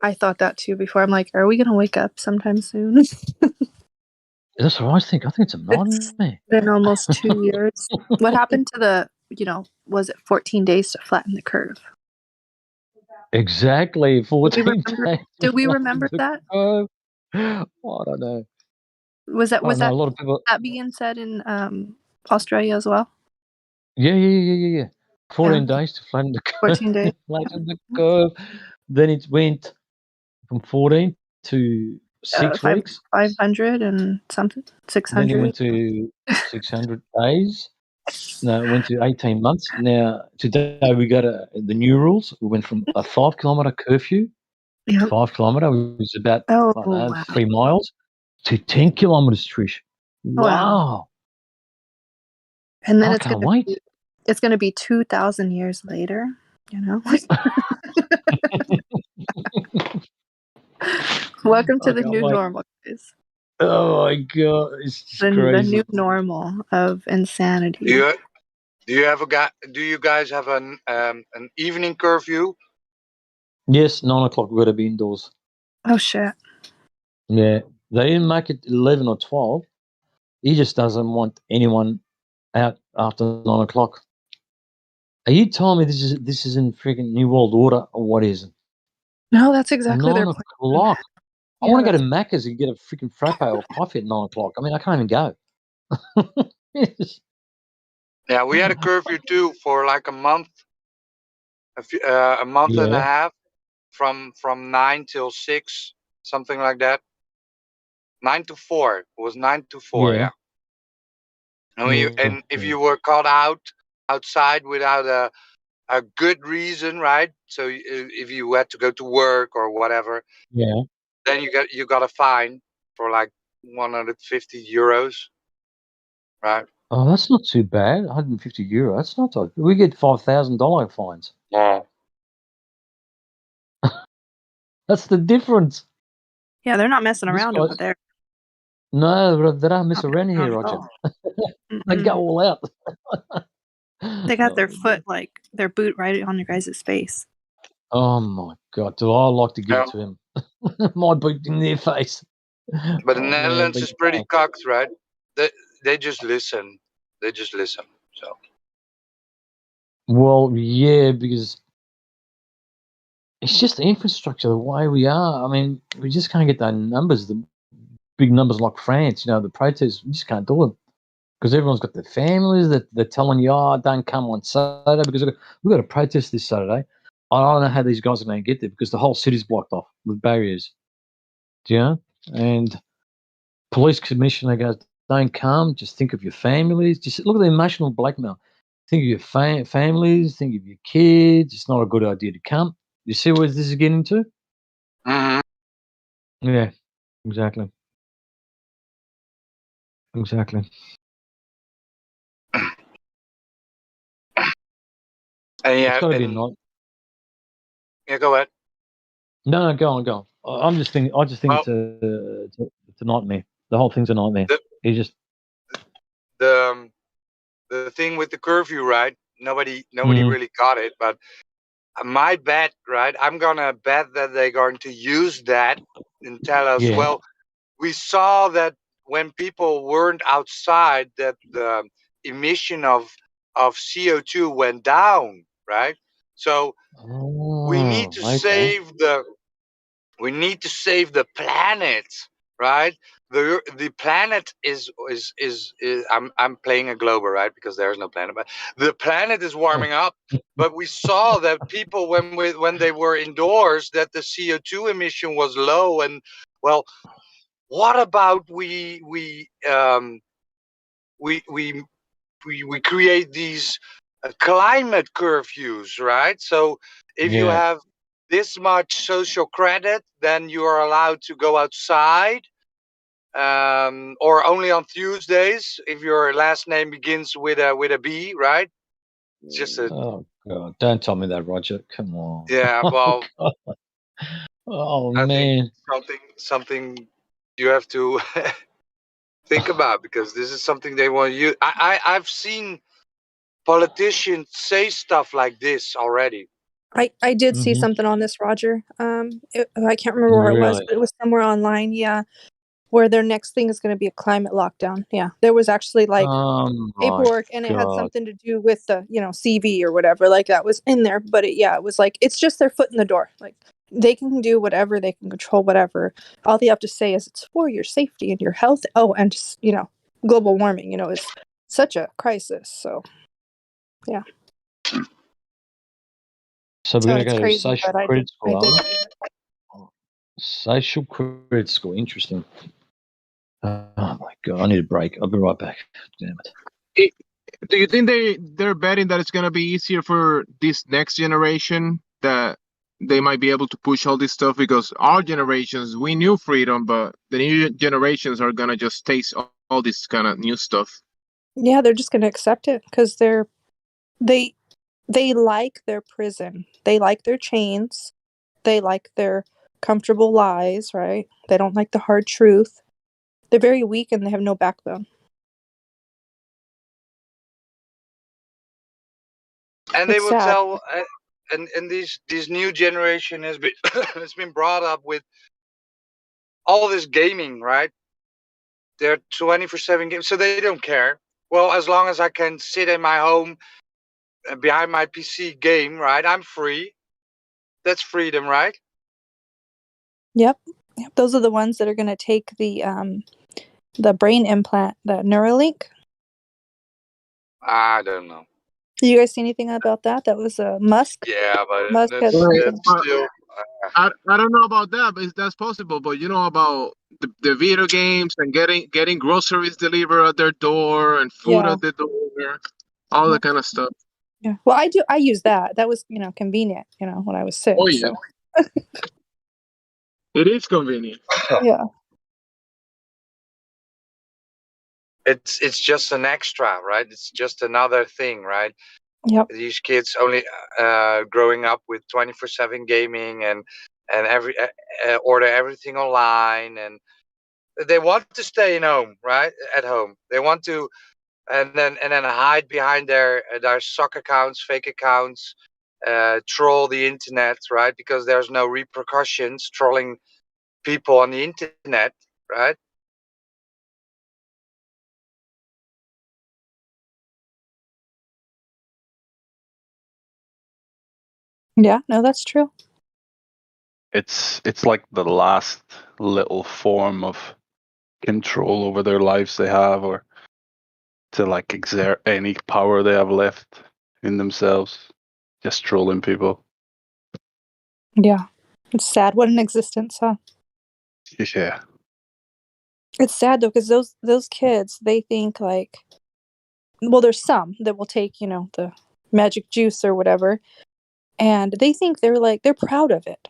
I thought that too before. I'm like, are we gonna wake up sometime soon? That's what I think. I think it's a It's nightmare. been almost 2 years. What happened to the, you know, was it 14 days to flatten the curve? Exactly. Do we 14 remember? days. Do we remember that? I don't know. Was I don't know. A that lot of people. that being said in Australia as well? Yeah. 14 Yeah, days to flatten the curve. 14 days. Flatten the curve. Then it went from 14 to 6 weeks. 500 and something, Then it 600. went to 600 days. No, it went to 18 months. Now, today we got the new rules. We went from a 5 kilometer curfew, Yep. 5 kilometer, which is about Oh, I don't know, wow. 3 miles, to 10 kilometers, Trish. Wow. Wow. And then I can't wait. it's gonna be 2,000 years later, you know? Welcome to I the can't new wait. normal, guys. Oh my God. It's just The crazy. new normal of insanity. Do you guys have an evening curfew? Yes, 9 o'clock, we've got to be indoors. Oh shit. Yeah. They didn't make it 11 or 12. He just doesn't want anyone out after 9 o'clock. Are you telling me this is in freaking New World Order or what is it? No, that's exactly 9 their plan. o'clock. I Yeah, want to go that's to Macca's and get a freaking frappe or coffee at 9 o'clock. I mean, I can't even go. Yeah, we had a curfew too for like a month, a month and a Yeah. half, from 9 till 6, something like that. 9 to 4. It was 9 to 4. Yeah. Yeah. And if you were caught outside without a good reason, right? So if you had to go to work or whatever, Yeah. then you got a fine for like 150 euros, right? Oh, that's not too bad. €150. That's not too. We get $5,000 fines. Yeah. That's the difference. Yeah, they're not messing This around guy, over there. no, they don't mess Not around messing here, around at Roger. all. They go Mm-mm. all out. They got their Oh, foot, like their boot, right on your guys' face. oh my God, do I like to give Yeah. it to him? My boot in their face. But the Oh man, Netherlands but is pretty yeah. cocked, right? They just listen. They just listen. So Well, yeah, because it's just the infrastructure, the way we are. I mean, we just can't get those numbers, the big numbers like France. You know, the protests, we just can't do them because everyone's got their families that they're telling you, oh, don't come on Saturday because we've got to protest this Saturday. I don't know how these guys are going to get there because the whole city's blocked off with barriers. Do you know? And police commissioner goes, don't come, just think of your families. Just look at the emotional blackmail. Think of your families, think of your kids. It's not a good idea to come. You see where this is getting to? Mhm. Yeah, exactly. Exactly. and It's yeah, got to be a and night. yeah, go ahead. No, go on, go on. I just think Well, it's a nightmare. The whole thing's a nightmare. the It's just the thing with the curfew, right? Nobody mm, really got it, but my bet, right? I'm gonna bet that they're going to use that and tell us, yeah. well, we saw that when people weren't outside, that the emission of CO2 went down, right? So we need Oh, to okay. save the planet, right? The planet is I'm playing a global, right? Because there's no planet, but the planet is warming up. But we saw that people when they were indoors, that the CO2 emission was low. And well, what about we create these climate curfews, right? So if you Yeah. have this much social credit, then you are allowed to go outside, or only on Tuesdays if your last name begins with a B, right? It's just a Oh God! Don't tell me that, Roger. Come on. yeah. Oh Well, God. Oh I think man. something you have to think about, because this is something they want you. I've seen politicians say stuff like this already. I did see Hmm. something on this, Roger. I can't remember where it was, Really? but it was somewhere online. Yeah, where their next thing is going to be a climate lockdown. Yeah, there was actually like Oh my paperwork, and it had God. something to do with the CV or whatever, like that was in there. But it was like it's just their foot in the door. Like they can do whatever, they can control whatever. All they have to say is it's for your safety and your health. Oh, and just, global warming. Is such a crisis. So yeah, So we're so gonna it's go to crazy. social But I did, credit I school, did. aren't we? Social credit school. Interesting. Oh my God! I need a break. I'll be right back. Damn it. It, do you think they're betting that it's gonna be easier for this next generation, that they might be able to push all this stuff? Because our generations, we knew freedom, but the new generations are gonna just taste all this kind of new stuff. Yeah, they're just going to accept it because they they like their prison. They like their chains. They like their comfortable lies, right? They don't like the hard truth. They're very weak and they have no backbone. And they It's will sad. tell, and this new generation has been has been brought up with all this gaming, right? They're 24/7 games, so they don't care. Well, as long as I can sit in my home behind my PC game, right? I'm free. That's freedom, right? Yep. Yep. Those are the ones that are going to take the brain implant, the Neuralink. I don't know. Did you guys see anything about that? That was Musk. Yeah, but Musk had that's something. still. I don't know about that, but that's possible. But you know about the video games and getting groceries delivered at their door and food Yeah. at the door, all that Yep. kind of stuff. Yeah. Well, I use that. That was, convenient, when I was sick. Oh yeah, So it is convenient. yeah. It's just an extra, right? It's just another thing, right? Yep. These kids only growing up with 24/7 gaming, and and order everything online, and they want to stay home, right? At home, they want to, and then hide behind their sock accounts, fake accounts, troll the internet, right? Because there's no repercussions trolling people on the internet, right? Yeah, no, that's true. It's like the last little form of control over their lives they have, or to like exert any power they have left in themselves. Just trolling people. Yeah. It's sad. What an existence, huh? Yeah. It's sad though, because those kids, they think like, well, there's some that will take, the magic juice or whatever, and they think they're proud of it.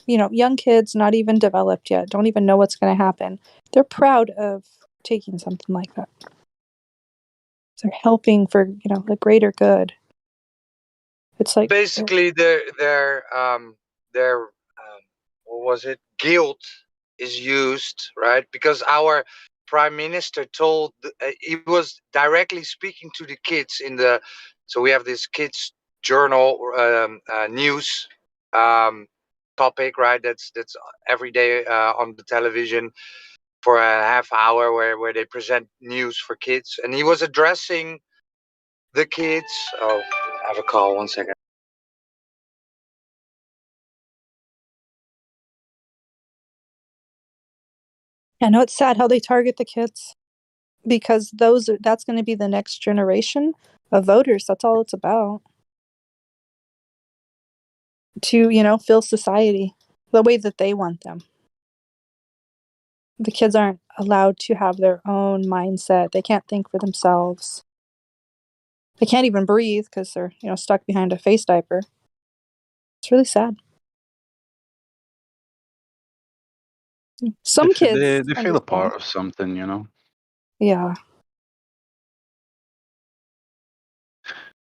Young kids, not even developed yet, don't even know what's going to happen. They're proud of taking something like that. They're helping for, the greater good. It's like basically their what was it, guilt is used, right? Because our prime minister told, he was directly speaking to the kids so we have this kids journal, news topic, right? That's every day on the television for a half hour, where they present news for kids, and he was addressing the kids. Oh, I have a call, 1 second. I know it's sad how they target the kids, because that's going to be the next generation of voters. That's all it's about. To, fill society the way that they want them. The kids aren't allowed to have their own mindset. They can't think for themselves. They can't even breathe because they're, stuck behind a face diaper. It's really sad. Some kids They feel a part of something, Yeah.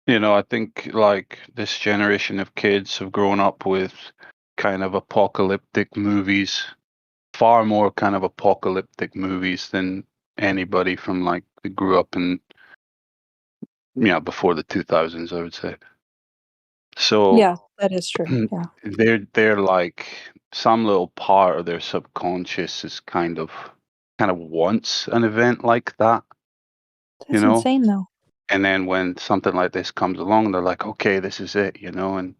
I think like this generation of kids have grown up with kind of apocalyptic movies, far more kind of apocalyptic movies than anybody from like that grew up in before the 2000s, I would say. So Yeah, that is true. Yeah. they're like some little part of their subconscious is kind of wants an event like that, That's insane though. and then when something like this comes along, they're like, okay, this is it, and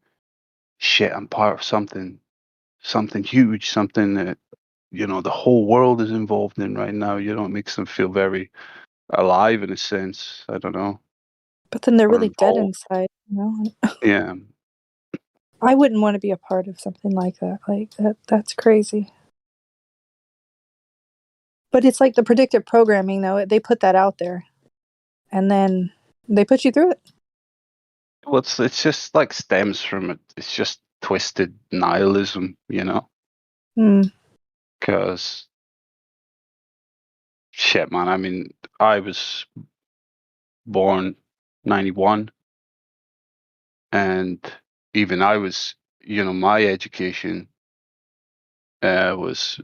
shit, I'm part of something huge, something that the whole world is involved in right now. It makes them feel very alive in a sense. I don't know. But then they're Or really dead involved. inside. Yeah. I wouldn't want to be a part of something like that. Like that's crazy. But it's like the predictive programming though. They put that out there and then they put you through it. Well, it's just like stems from it. It's just twisted nihilism, Hmm. Because shit, man. I mean, I was born 91, and even I was, my education was,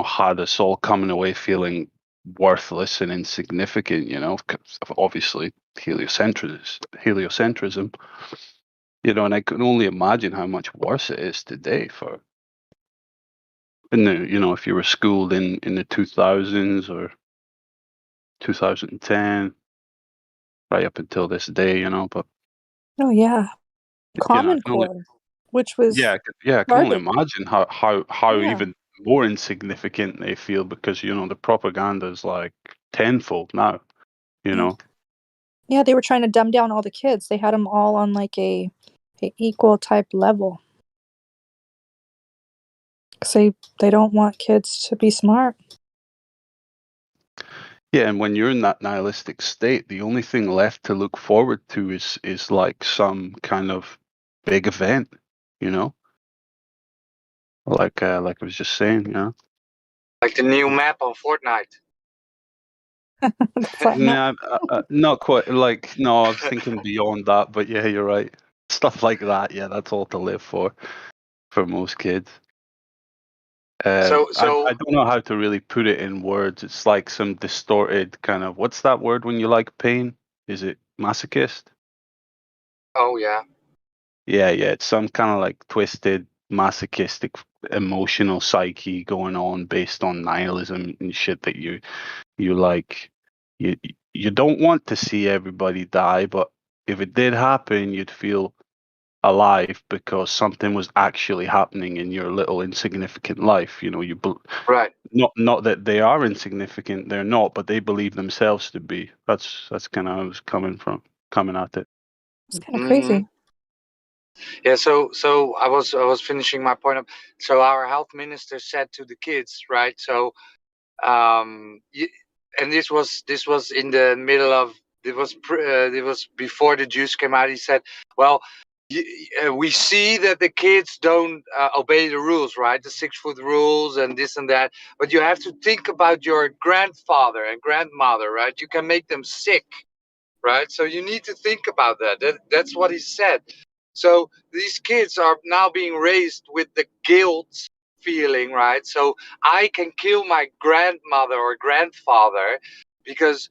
had us all coming away feeling worthless and insignificant, 'cause of obviously heliocentrism, and I can only imagine how much worse it is today if you were schooled in the 2000s or 2010, right up until this day, but Oh yeah. I Common can only, Core, which was I can only garbage. imagine how Yeah. even more insignificant they feel, because the propaganda is like tenfold now, Yeah, they were trying to dumb down all the kids. They had them all on like a equal type level. 'Cause they don't want kids to be smart. Yeah, and when you're in that nihilistic state, the only thing left to look forward to is like some kind of big event, like I was just saying, Like the new map on Fortnite. Nah, not quite. Like, no, I was thinking beyond that, but yeah, you're right. Stuff like that, yeah, that's all to live for. for most kids. So I don't know how to really put it in words. It's like some distorted kind of, what's that word when you like pain? Is it masochist? oh yeah. Yeah, it's some kind of like twisted masochistic emotional psyche going on based on nihilism and shit that you like. You don't want to see everybody die, but if it did happen, you'd feel alive because something was actually happening in your little insignificant life. You know, Right. not that they are insignificant, they're not, but they believe themselves to be. That's kind of how I was coming at it. It's kind of crazy. Yeah, so I was finishing my point up. So our health minister said to the kids, right? So and this was in the middle of it was before the Jews came out. He said, well, we see that the kids don't obey the rules, right? The 6-foot rules and this and that. But you have to think about your grandfather and grandmother, right? You can make them sick, right? So you need to think about that. That's what he said. So these kids are now being raised with the guilt feeling, right? So I can kill my grandmother or grandfather because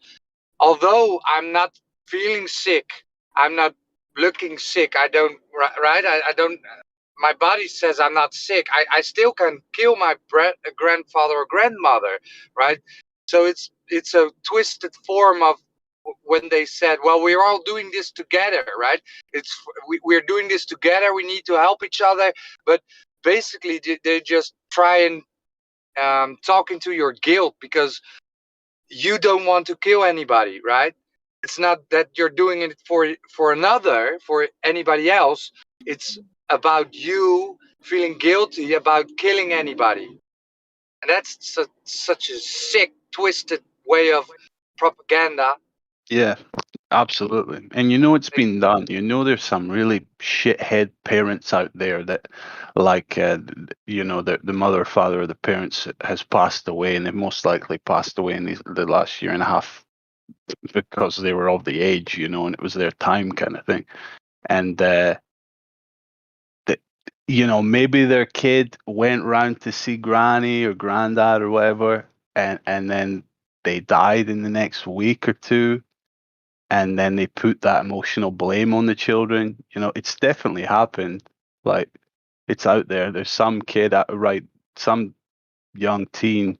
although I'm not feeling sick, I'm not looking sick, I don't, right? I don't, my body says I'm not sick. I still can kill my grandfather or grandmother, right? So it's a twisted form of when they said, well, we're all doing this together, right? We're doing this together. We need to help each other. But basically, they just try and talk into your guilt because you don't want to kill anybody, right? It's not that you're doing it for anybody else. It's about you feeling guilty about killing anybody. And that's such a sick, twisted way of propaganda. Yeah, absolutely. And you know it's been done. You know there's some really shithead parents out there that, like, you know, the mother or father of the parents has passed away, and they've most likely passed away in the last year and a half because they were of the age, you know, and it was their time kind of thing. And you know, maybe their kid went round to see granny or granddad or whatever, and then they died in the next week or two, and then they put that emotional blame on the children. You know, it's definitely happened. Like, it's out there. There's some kid some young teen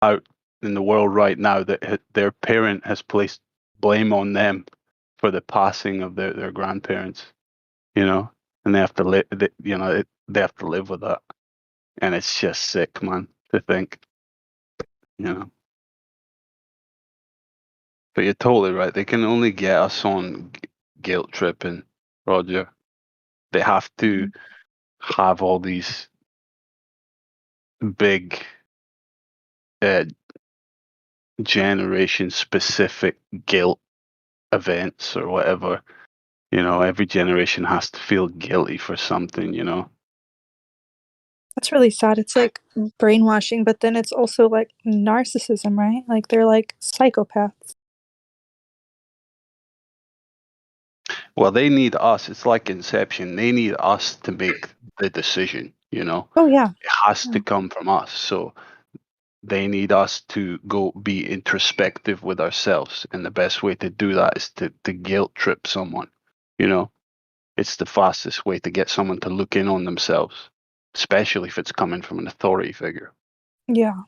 out in the world right now that their parent has placed blame on them for the passing of their grandparents. You know, and they have to live. They have to live with that, and it's just sick, man, to think. You know. But you're totally right. They can only get us on guilt tripping, Roger. They have to have all these big generation specific guilt events or whatever. You know, every generation has to feel guilty for something, you know. That's really sad. It's like brainwashing, but then it's also like narcissism, right? Like they're like psychopaths. Well, they need us. It's like Inception. They need us to make the decision, you know. Oh yeah. It has to come from us. So they need us to go be introspective with ourselves. And the best way to do that is to guilt trip someone, you know. It's the fastest way to get someone to look in on themselves, especially if it's coming from an authority figure. Yeah.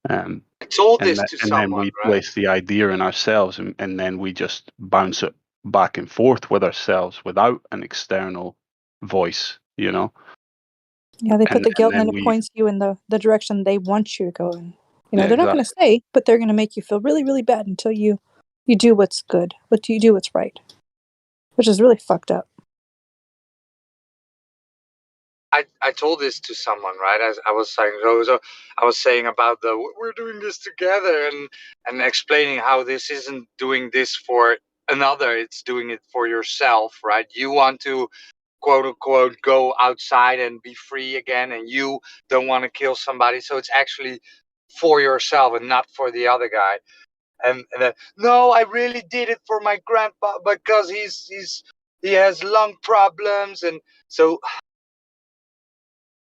I told this to and then someone, we right? place the idea in ourselves, and then we just bounce it back and forth with ourselves without an external voice, you know. Yeah, they put the guilt and then then it we points you in the direction they want you to go in. You know, yeah, they're not going exactly. to say, but they're going to make you feel really, really bad until you do what's good. You do what's right, which is really fucked up. I told this to someone, right? I was saying, so I was saying about we're doing this together and explaining how this isn't doing this for another, it's doing it for yourself, right? You want to quote unquote go outside and be free again, and you don't want to kill somebody, so it's actually for yourself and not for the other guy. And then, no, I really did it for my grandpa because he has lung problems, and so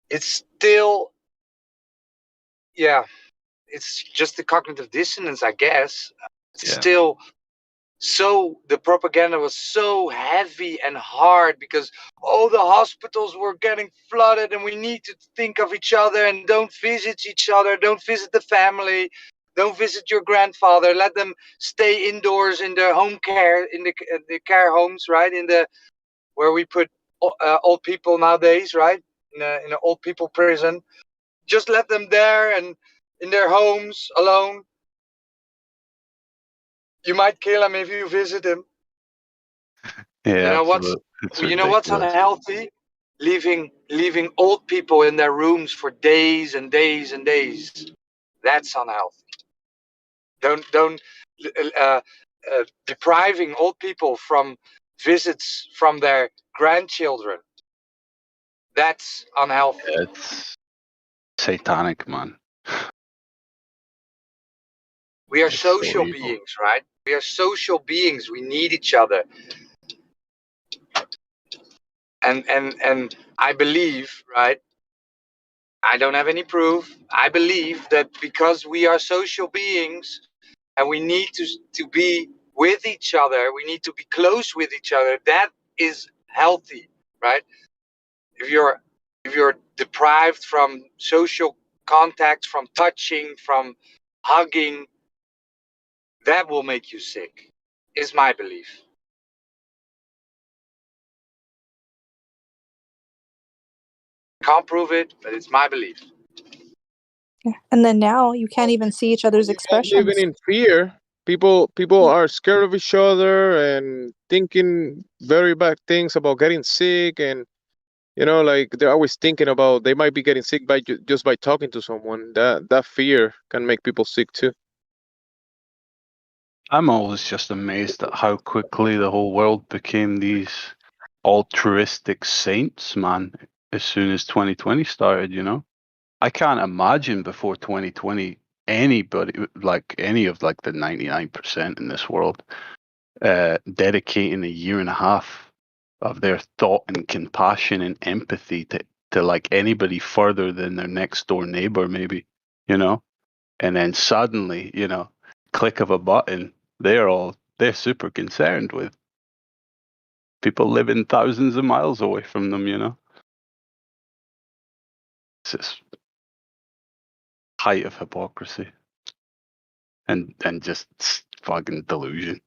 it's still, yeah, it's just the cognitive dissonance, I guess. It's still so, the propaganda was so heavy and hard because, oh, the hospitals were getting flooded and we need to think of each other and don't visit each other, don't visit the family, don't visit your grandfather, let them stay indoors in their home care, in the care homes, right, in the where we put old people nowadays, right, in an old people prison. Just let them there and in their homes alone. You might kill him if you visit him. Yeah, You know absolutely. It's what's ridiculous. unhealthy? Leaving old people in their rooms for days and days and days. That's unhealthy. Don't depriving old people from visits from their grandchildren. That's unhealthy. It's satanic, man. We are It's so social evil. beings, right? We are social beings. We need each other. And I believe, right? I don't have any proof. I believe that because we are social beings and we need to be with each other, we need to be close with each other. That is healthy, right? If you're deprived from social contact, from touching, from hugging, that will make you sick, is my belief. Can't prove it, but it's my belief. And then now you can't even see each other's expressions. Living in fear. People are scared of each other and thinking very bad things about getting sick, and like they're always thinking about they might be getting sick by just by talking to someone. That fear can make people sick too. I'm always just amazed at how quickly the whole world became these altruistic saints, man, as soon as 2020 started. I can't imagine before 2020 anybody, like any of like the 99% in this world, dedicating a year and a half of their thought and compassion and empathy to like anybody further than their next door neighbor, maybe, and then suddenly, click of a button, they're super concerned with people living thousands of miles away from them. It's just height of hypocrisy and just fucking delusion.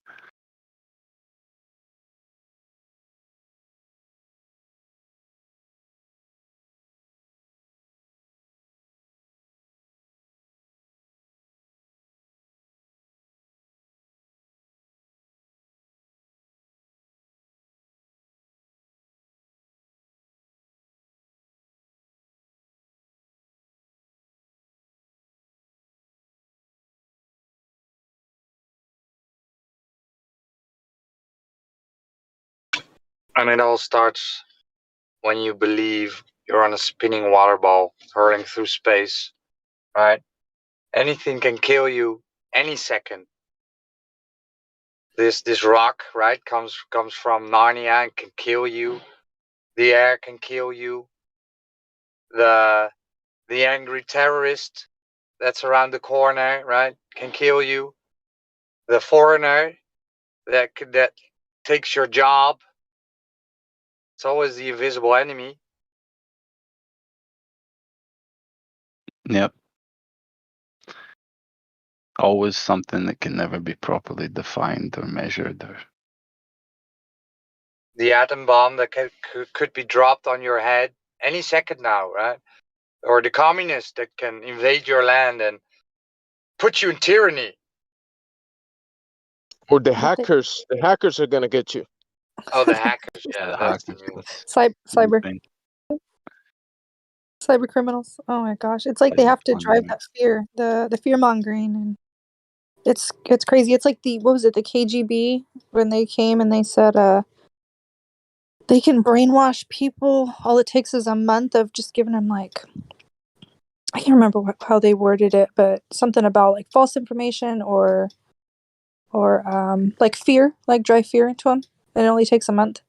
And it all starts when you believe you're on a spinning water ball hurling through space, right? Anything can kill you any second. This rock, right, comes from Narnia and can kill you. The air can kill you. The angry terrorist that's around the corner, right, can kill you. The foreigner that takes your job. It's always the invisible enemy. Yep. Always something that can never be properly defined or measured. The atom bomb that could be dropped on your head any second now, right? Or the communist that can invade your land and put you in tyranny. Or the hackers. The hackers are gonna get you. Oh, the hackers. Yeah, Yeah, the that's hackers. the new. Cyber criminals. Oh my gosh, it's like they have to drive that fear, the fear mongering, and it's crazy. It's like what was it, the KGB, when they came and they said they can brainwash people. All it takes is a month of just giving them like, I can't remember how they worded it, but something about like false information or like fear, like drive fear into them. And it only takes a month.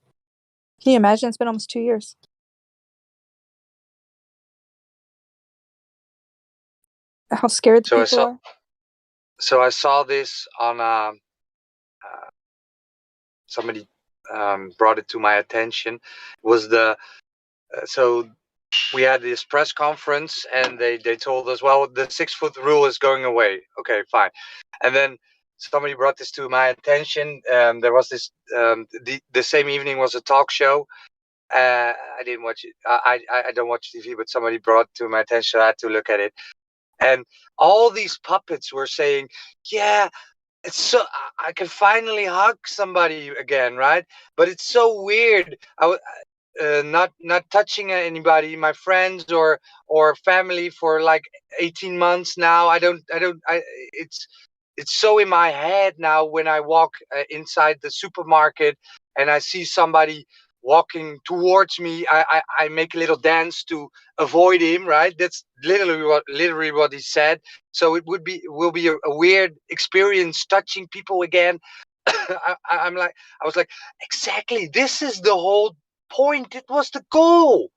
Can you imagine? It's been almost 2 years. How scared the So I people saw are. so I saw this on somebody brought it to my attention. Was the so we had this press conference and they told us, well, the 6-foot rule is going away. Okay, fine. And then somebody brought this to my attention. There was this the same evening was a talk show. I didn't watch it. I don't watch TV, but somebody brought it to my attention. I had to look at it, and all these puppets were saying, "Yeah, it's so I can finally hug somebody again, right?" But it's so weird. Not touching anybody, my friends or family for like 18 months now. It's so in my head now when I walk inside the supermarket and I see somebody walking towards me. I make a little dance to avoid him, right? That's literally what he said. So it will be a weird experience touching people again. I was like, exactly, this is the whole point. It was the goal.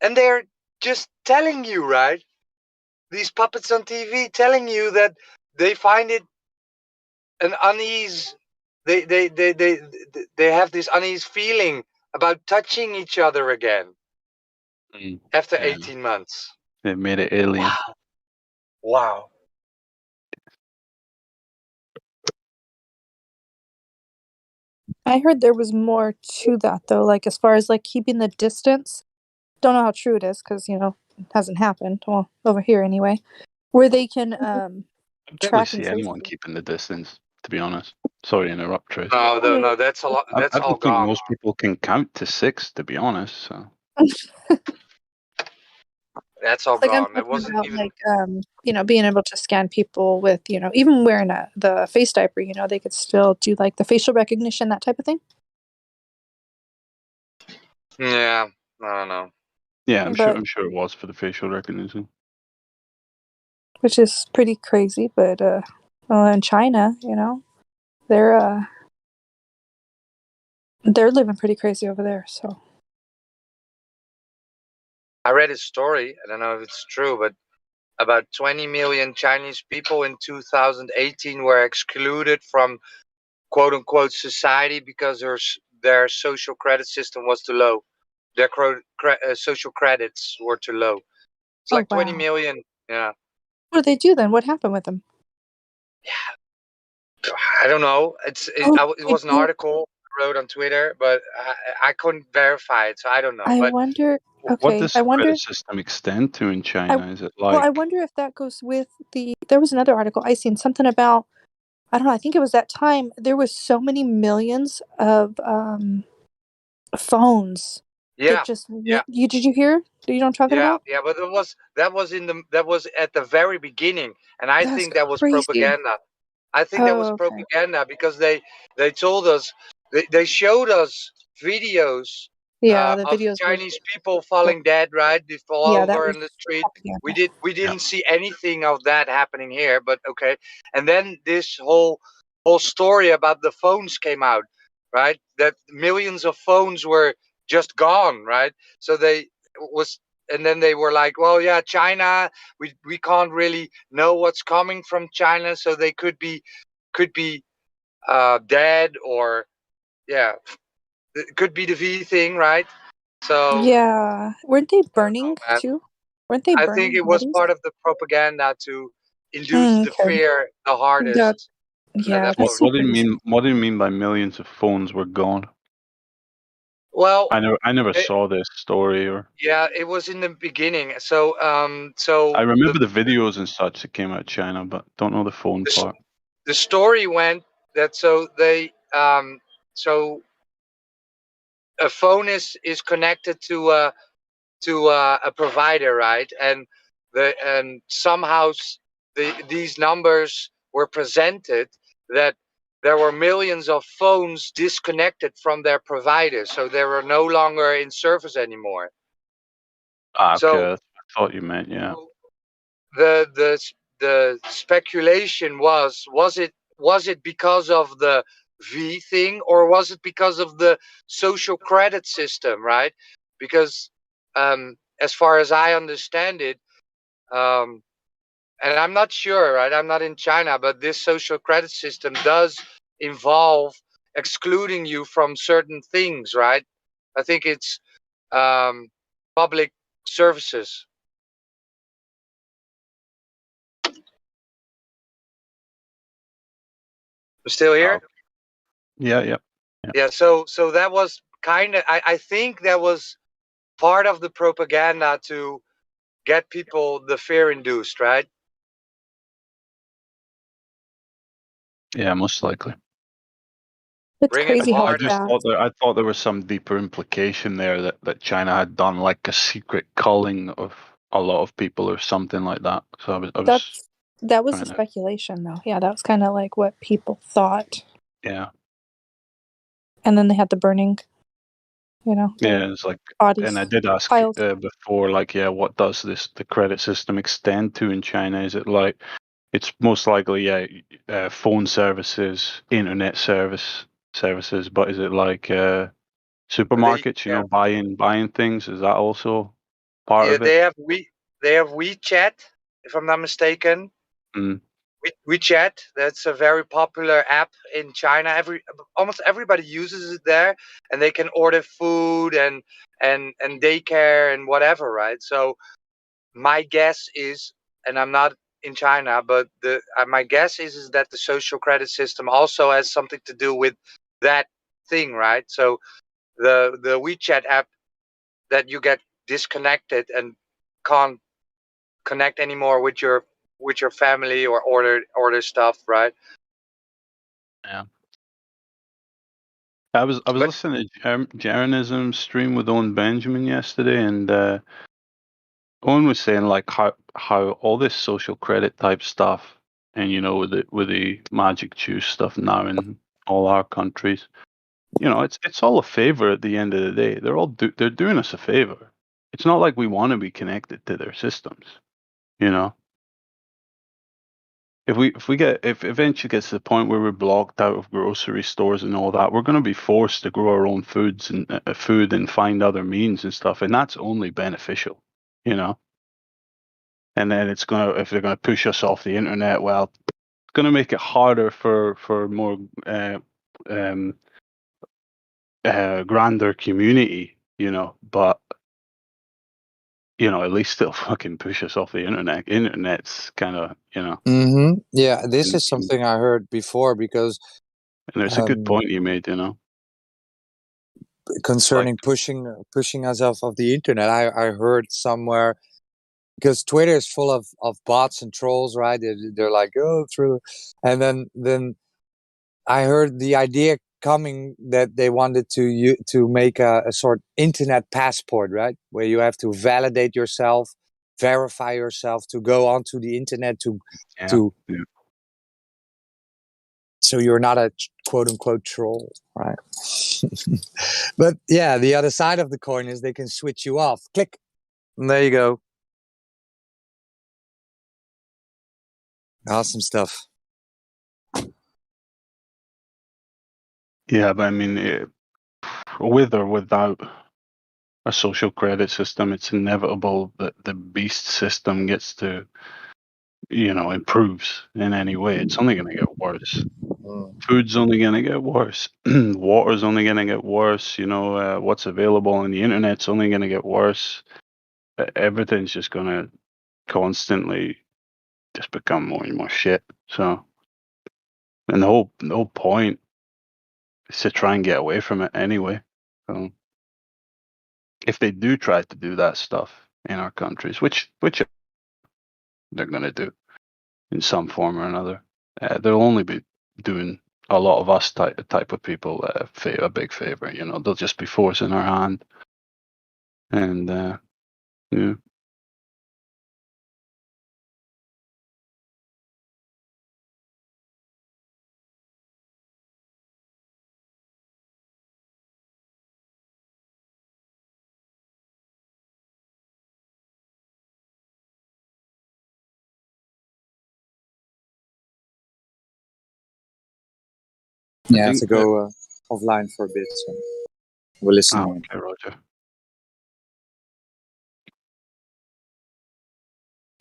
And they're just telling you, right? These puppets on TV telling you that they find it an unease. They have this unease feeling about touching each other again after Yeah. 18 months. They made it alien. Wow. I heard there was more to that though, like as far as like keeping the distance. Don't know how true it is because it hasn't happened. Well, over here anyway, where they can I barely track see and trace anyone you. keeping the distance, to be honest. Sorry to interrupt, Trish. No, that's a lot. That's I all don't think gone. most people can count to 6, to be honest. So. That's all Like I'm gone. It talking wasn't about even. like being able to scan people with even wearing the face diaper. They could still do like the facial recognition, that type of thing. Yeah, I don't know. Yeah, But I'm sure it was for the facial recognition. which is pretty crazy. But well, in China, they're living pretty crazy over there. So I read a story. I don't know if it's true, but about 20 million Chinese people in 2018 were excluded from quote unquote society because their social credit system was too low. Their social credits were too low. It's like 20 million. Yeah. what do they do then? What happened with them? I don't know. It They was an do. article I wrote on Twitter, but I couldn't verify it, so I don't know. I But wonder. What Okay, does I the credit wonder. system extend to in I China? Is it well, like I wonder if that goes with the. There was another article I seen something about. I don't know. I think it was that time there was so many millions of phones that yeah, just yeah. went. Did you hear? Do you know what I'm talking Yeah, about? yeah, but that was at the very beginning, and I That's think that was crazy. propaganda. I think that was Oh, okay. propaganda because they told us they showed us videos Yeah, the of videos were. Chinese people falling dead. Right, they fall Yeah, that over was in the street. propaganda. We didn't see anything of that happening here, but okay. And then this whole story about the phones came out, right? That millions of phones were just gone, right? So they was and then they were like, well, yeah, China, we can't really know what's coming from China, so they could be dead, or yeah, it could be the V thing, right? So Yeah, weren't they burning man, too? Weren't they I think burning it was bodies? part of the propaganda to induce the Okay. fear the That. hardest. Yeah, what, that's so what do you crazy. mean? What do you mean by millions of phones were gone? Well, I never it, saw this story, or yeah, it was in the beginning. So I remember the videos and such that came out of China, but don't know the phone the, part. the story went that so a phone is connected to a provider, right? And somehow these numbers were presented that there were millions of phones disconnected from their provider, so they were no longer in service anymore. Ah, okay, So that's what I thought you meant. Yeah. the speculation was it because of the V thing, or was it because of the social credit system, right? Because as far as I understand it, And I'm not sure, right? I'm not in China, but this social credit system does involve excluding you from certain things, right? I think it's public services. Still here? Yeah, yeah. Yeah. So that was kind of. I think that was part of the propaganda to get people the fear induced, right? Yeah, most likely. It's Bring it crazy how I just fast. thought there was some deeper implication there that China had done like a secret culling of a lot of people or something like that. So I was That was the trying to, speculation, though. Yeah, that was kind of like what people thought. yeah. And then they had the burning, the Yeah, it's like, bodies, and I did ask piles. before, like, yeah, what does the credit system extend to in China? Is it like, it's most likely, yeah, phone services, internet services, but is it like supermarkets? You know, buying things. Is that also part Yeah, of it? they have WeChat, if I'm not mistaken. Mm. WeChat, that's a very popular app in China. Almost everybody uses it there, and they can order food and daycare and whatever, right? So my guess is, and I'm not in China, but my guess is that the social credit system also has something to do with that thing, right? So the WeChat app that you get disconnected and can't connect anymore with your family or order stuff, right? Yeah. I was listening to Jeranism stream with Owen Benjamin yesterday, and Owen was saying like how all this social credit type stuff, and you know, with the magic juice stuff now in all our countries, you know, it's all a favor at the end of the day. They're doing us a favor. It's not like we want to be connected to their systems, you know. If eventually gets to the point where we're blocked out of grocery stores and all that, we're going to be forced to grow our own food and find other means and stuff, and that's only beneficial, you know. And then if they're gonna push us off the internet, well, it's gonna make it harder for more um, grander community, you know. But you know, at least they'll fucking push us off the internet. Internet's kind of, you know. Yeah, this And, is something I heard before because and it's a good point you made, you know. concerning pushing us off of the internet. I heard somewhere because Twitter is full of bots and trolls, right? They're like, oh, true, and then I heard the idea coming that they wanted to make a sort internet passport, right, where you have to validate yourself, verify yourself to go onto the internet to so you're not a quote unquote troll, right? But yeah, the other side of the coin is they can switch you off. Click. And there you go. Awesome stuff. Yeah, but I mean, with or without a social credit system, it's inevitable that the beast system gets to, you know, improves in any way. It's only going to get worse. Food's only going to get worse. Water's only going to get worse. You know, what's available on the internet's only going to get worse. Everything's just going to constantly just become more and more shit. So, and the whole point is to try and get away from it anyway. So, if they do try to do that stuff in our countries, which they're going to do in some form or another, they'll only be doing a lot of us type of people a big favor. You know, they'll just be forcing our hand, and yeah. Yeah, I have think to go offline for a bit. So we'll listen in. Okay, Roger.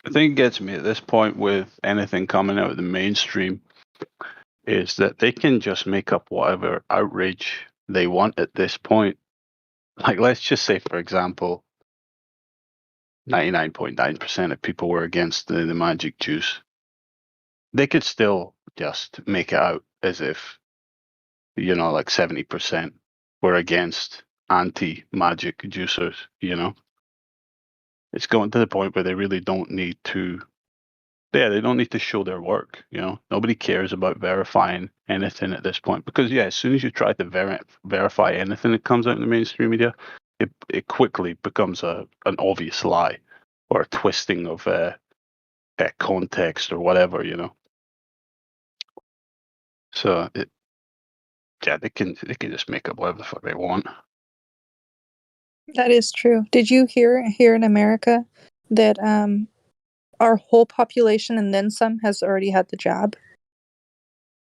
The thing that gets me at this point with anything coming out of the mainstream is that they can just make up whatever outrage they want at this point. Like, let's just say, for example, 99.9% of people were against the magic juice. They could still just make it out as if, like 70% were against anti-magic juicers, It's going to the point where they really don't need to, they don't need to show their work, Nobody cares about verifying anything at this point because, as soon as you try to verify anything that comes out in the mainstream media, it quickly becomes an obvious lie or a twisting of context or whatever, So they can just make up whatever the fuck they want. That is true. Did you hear here in America that our whole population and then some has already had the jab?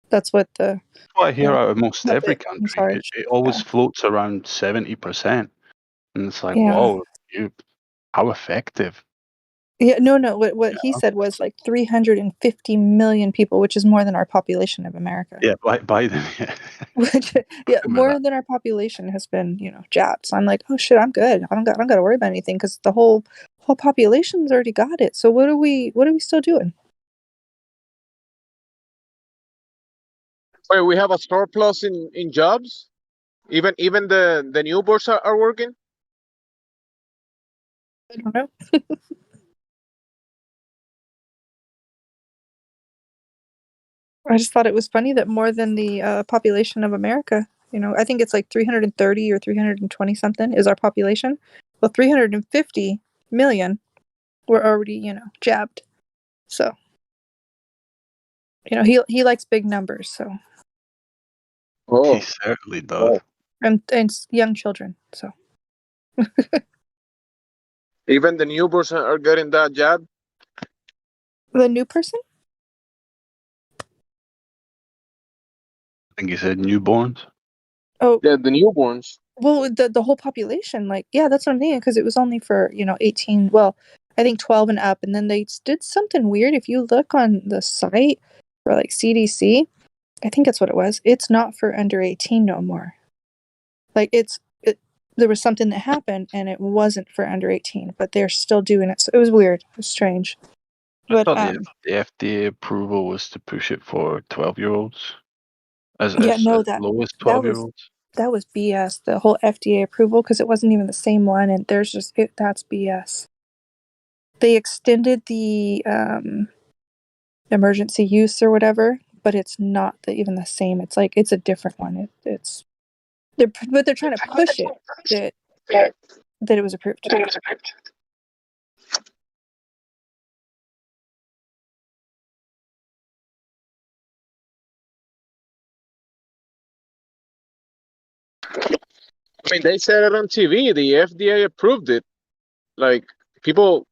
That's what the What I hear out of most every I'm country, sorry. it always floats around 70%, and it's like, Yeah. whoa, how effective? Yeah, no. What he said was like 350 million people, which is more than our population of America. Yeah, Biden. Yeah. Which, yeah, more than our population has been, jabbed. So I'm like, oh shit, I'm good. I don't got to worry about anything because the whole population's already got it. So what are we still doing? Wait, we have a surplus in jobs. Even the newborns are working. I don't know. I just thought it was funny that more than the population of America, I think it's like 330 or 320 something is our population. Well, 350 million were already, jabbed. So, he likes big numbers. So, He certainly does. and young children. So, Even the newborns are getting that jab. the new person? I think he said newborns. Oh, yeah, the newborns. Well, the whole population, like, yeah, that's what I'm thinking, because it was only for 18. Well, I think 12 and up, and then they did something weird. If you look on the site for like CDC, I think that's what it was. It's not for under 18 no more. Like there was something that happened, and it wasn't for under 18, but they're still doing it. So it was weird. It was strange. I But thought the FDA approval was to push it for 12-year-olds, as yeah, no, as low as that 12-year-olds. was BS. The whole FDA approval, because it wasn't even the same one, and there's just that's BS. They extended the emergency use or whatever, but it's not even the same. It's like it's a different one. They're trying to push it that it was approved. I mean, they said it on TV. The FDA approved it. Like people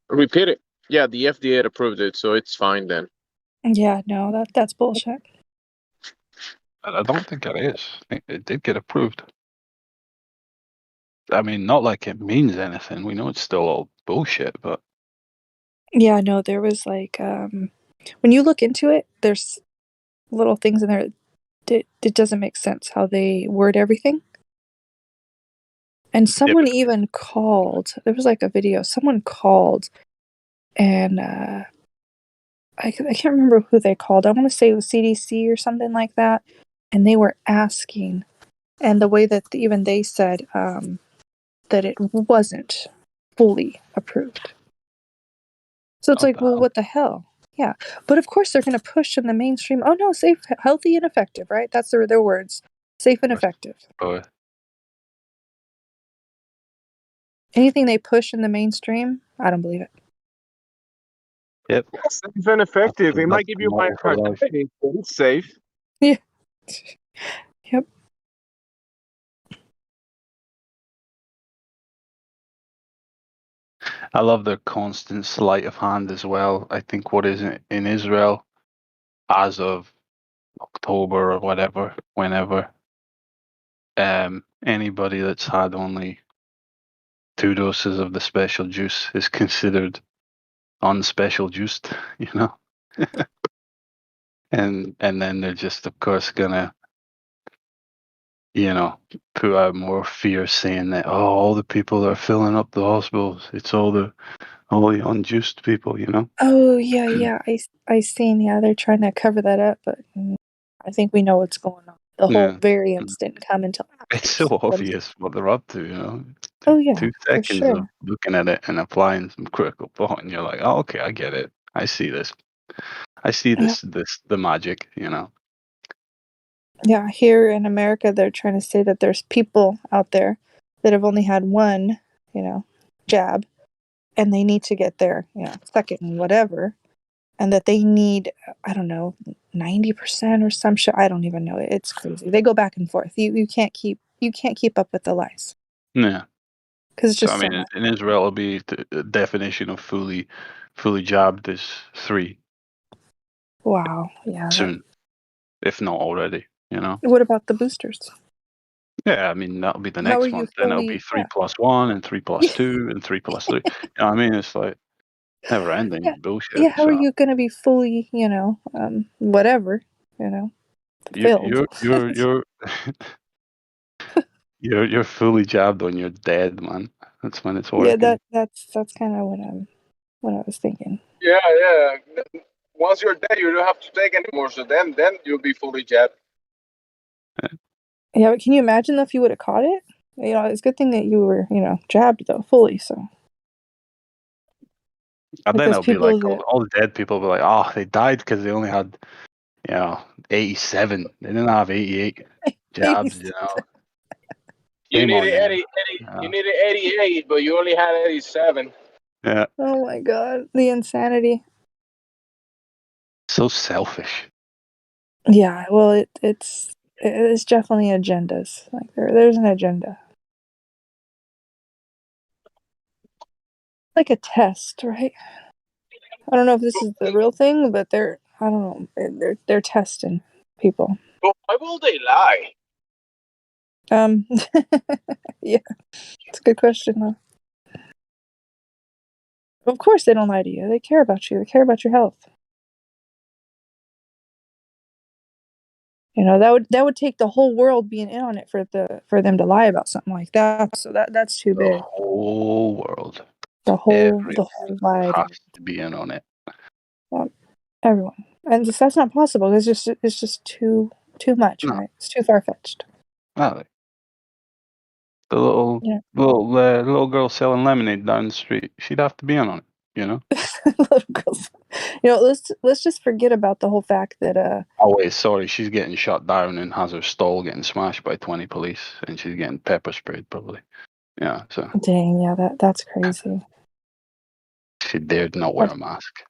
repeat it. Yeah, the FDA approved it, so it's fine then. Yeah, no, that's bullshit. I don't think it is. It did get approved. I mean, not like it means anything. We know it's still all bullshit, but Yeah, no, there was like when you look into it, there's little things in there that it doesn't make sense how they word everything. And someone even called. There was like a video. Someone called, and I can't remember who they called. I want to say it was CDC or something like that. And they were asking, and the way that even they said that it wasn't fully approved. So it's like, well, what the hell? Yeah. But of course they're going to push in the mainstream. Oh no, safe, healthy, and effective, right? That's their words. Safe and effective. Anything they push in the mainstream, I don't believe it. Yep. Safe and effective. It might give you myocarditis, but it's safe. Yeah. Yep. I love their constant sleight of hand as well. I think what is it in Israel as of October or whatever, whenever, anybody that's had only 2 doses of the special juice is considered unspecial juiced, you know. and then they're just, of course, gonna, you know, put out more fear, saying that, oh, all the people that are filling up the hospitals, it's all the unjuiced people, you know. Oh yeah. I seen. Yeah, they're trying to cover that up, but I think we know what's going on. The whole Yeah. variants didn't come until It's so after. obvious what they're up to, you know. Oh yeah, 2 for seconds of sure. looking at it and applying some critical thought, and you're like, oh, okay, I get it. I see this. I see Yeah. the magic, you know. Yeah, here in America, they're trying to say that there's people out there that have only had one, jab, and they need to get their, second and whatever, and that they need, I don't know, 90% or some shit. I don't even know. It's crazy. They go back and forth. You can't keep up with the lies Yeah. because it's So I just so mean, much. in Israel, it'll be the definition of fully jabbed is 3 Wow. Yeah. soon, if not already. You know. What about the boosters? Yeah, I mean that'll be the How are next you month. Then it'll be fully? 3 Yeah. plus 1 and 3 plus 2 and 3 plus 3. You know what I mean? It's like never Yeah. ending bullshit. Yeah. How are So you going to be fully, whatever, you filled? you're you're fully jabbed when you're dead, man. That's when it's Yeah, working. that's kind of what I was thinking. Yeah. Once you're dead, you don't have to take anymore. So then you'll be fully jabbed. Yeah, but can you imagine though if you would have caught it? It's a good thing that you were, jabbed though fully. So And then because it'll be like people that all the dead people will be like, oh, they died because they only had, 87. They didn't have 88 jabs, you know. You Shame on needed you. 80, you needed 88, but you only had 87. Yeah. oh my god, the insanity. So selfish. Yeah, well, it's definitely agendas. Like there's an agenda, like a test, right? I don't know if this is the real thing, but I don't know, they're testing people. But why will they lie? Um, yeah, it's a good question though. Of course, they don't lie to you. They care about you. They care about your health. That would take the whole world being in on it for them to lie about something like that. So that's too The big. whole world. The whole Everyone wide has to be in on it. world. Everyone, and that's not possible. It's just too much, No. right? It's too far fetched. No. The little Yeah. little girl selling lemonade down the street, she'd have to be in on it, you know? Little girls. Let's just forget about the whole fact that Oh wait, sorry, she's getting shot down and has her stall getting smashed by 20 police, and she's getting pepper sprayed probably. Yeah, so dang, yeah, that's crazy. she dared not wear a mask.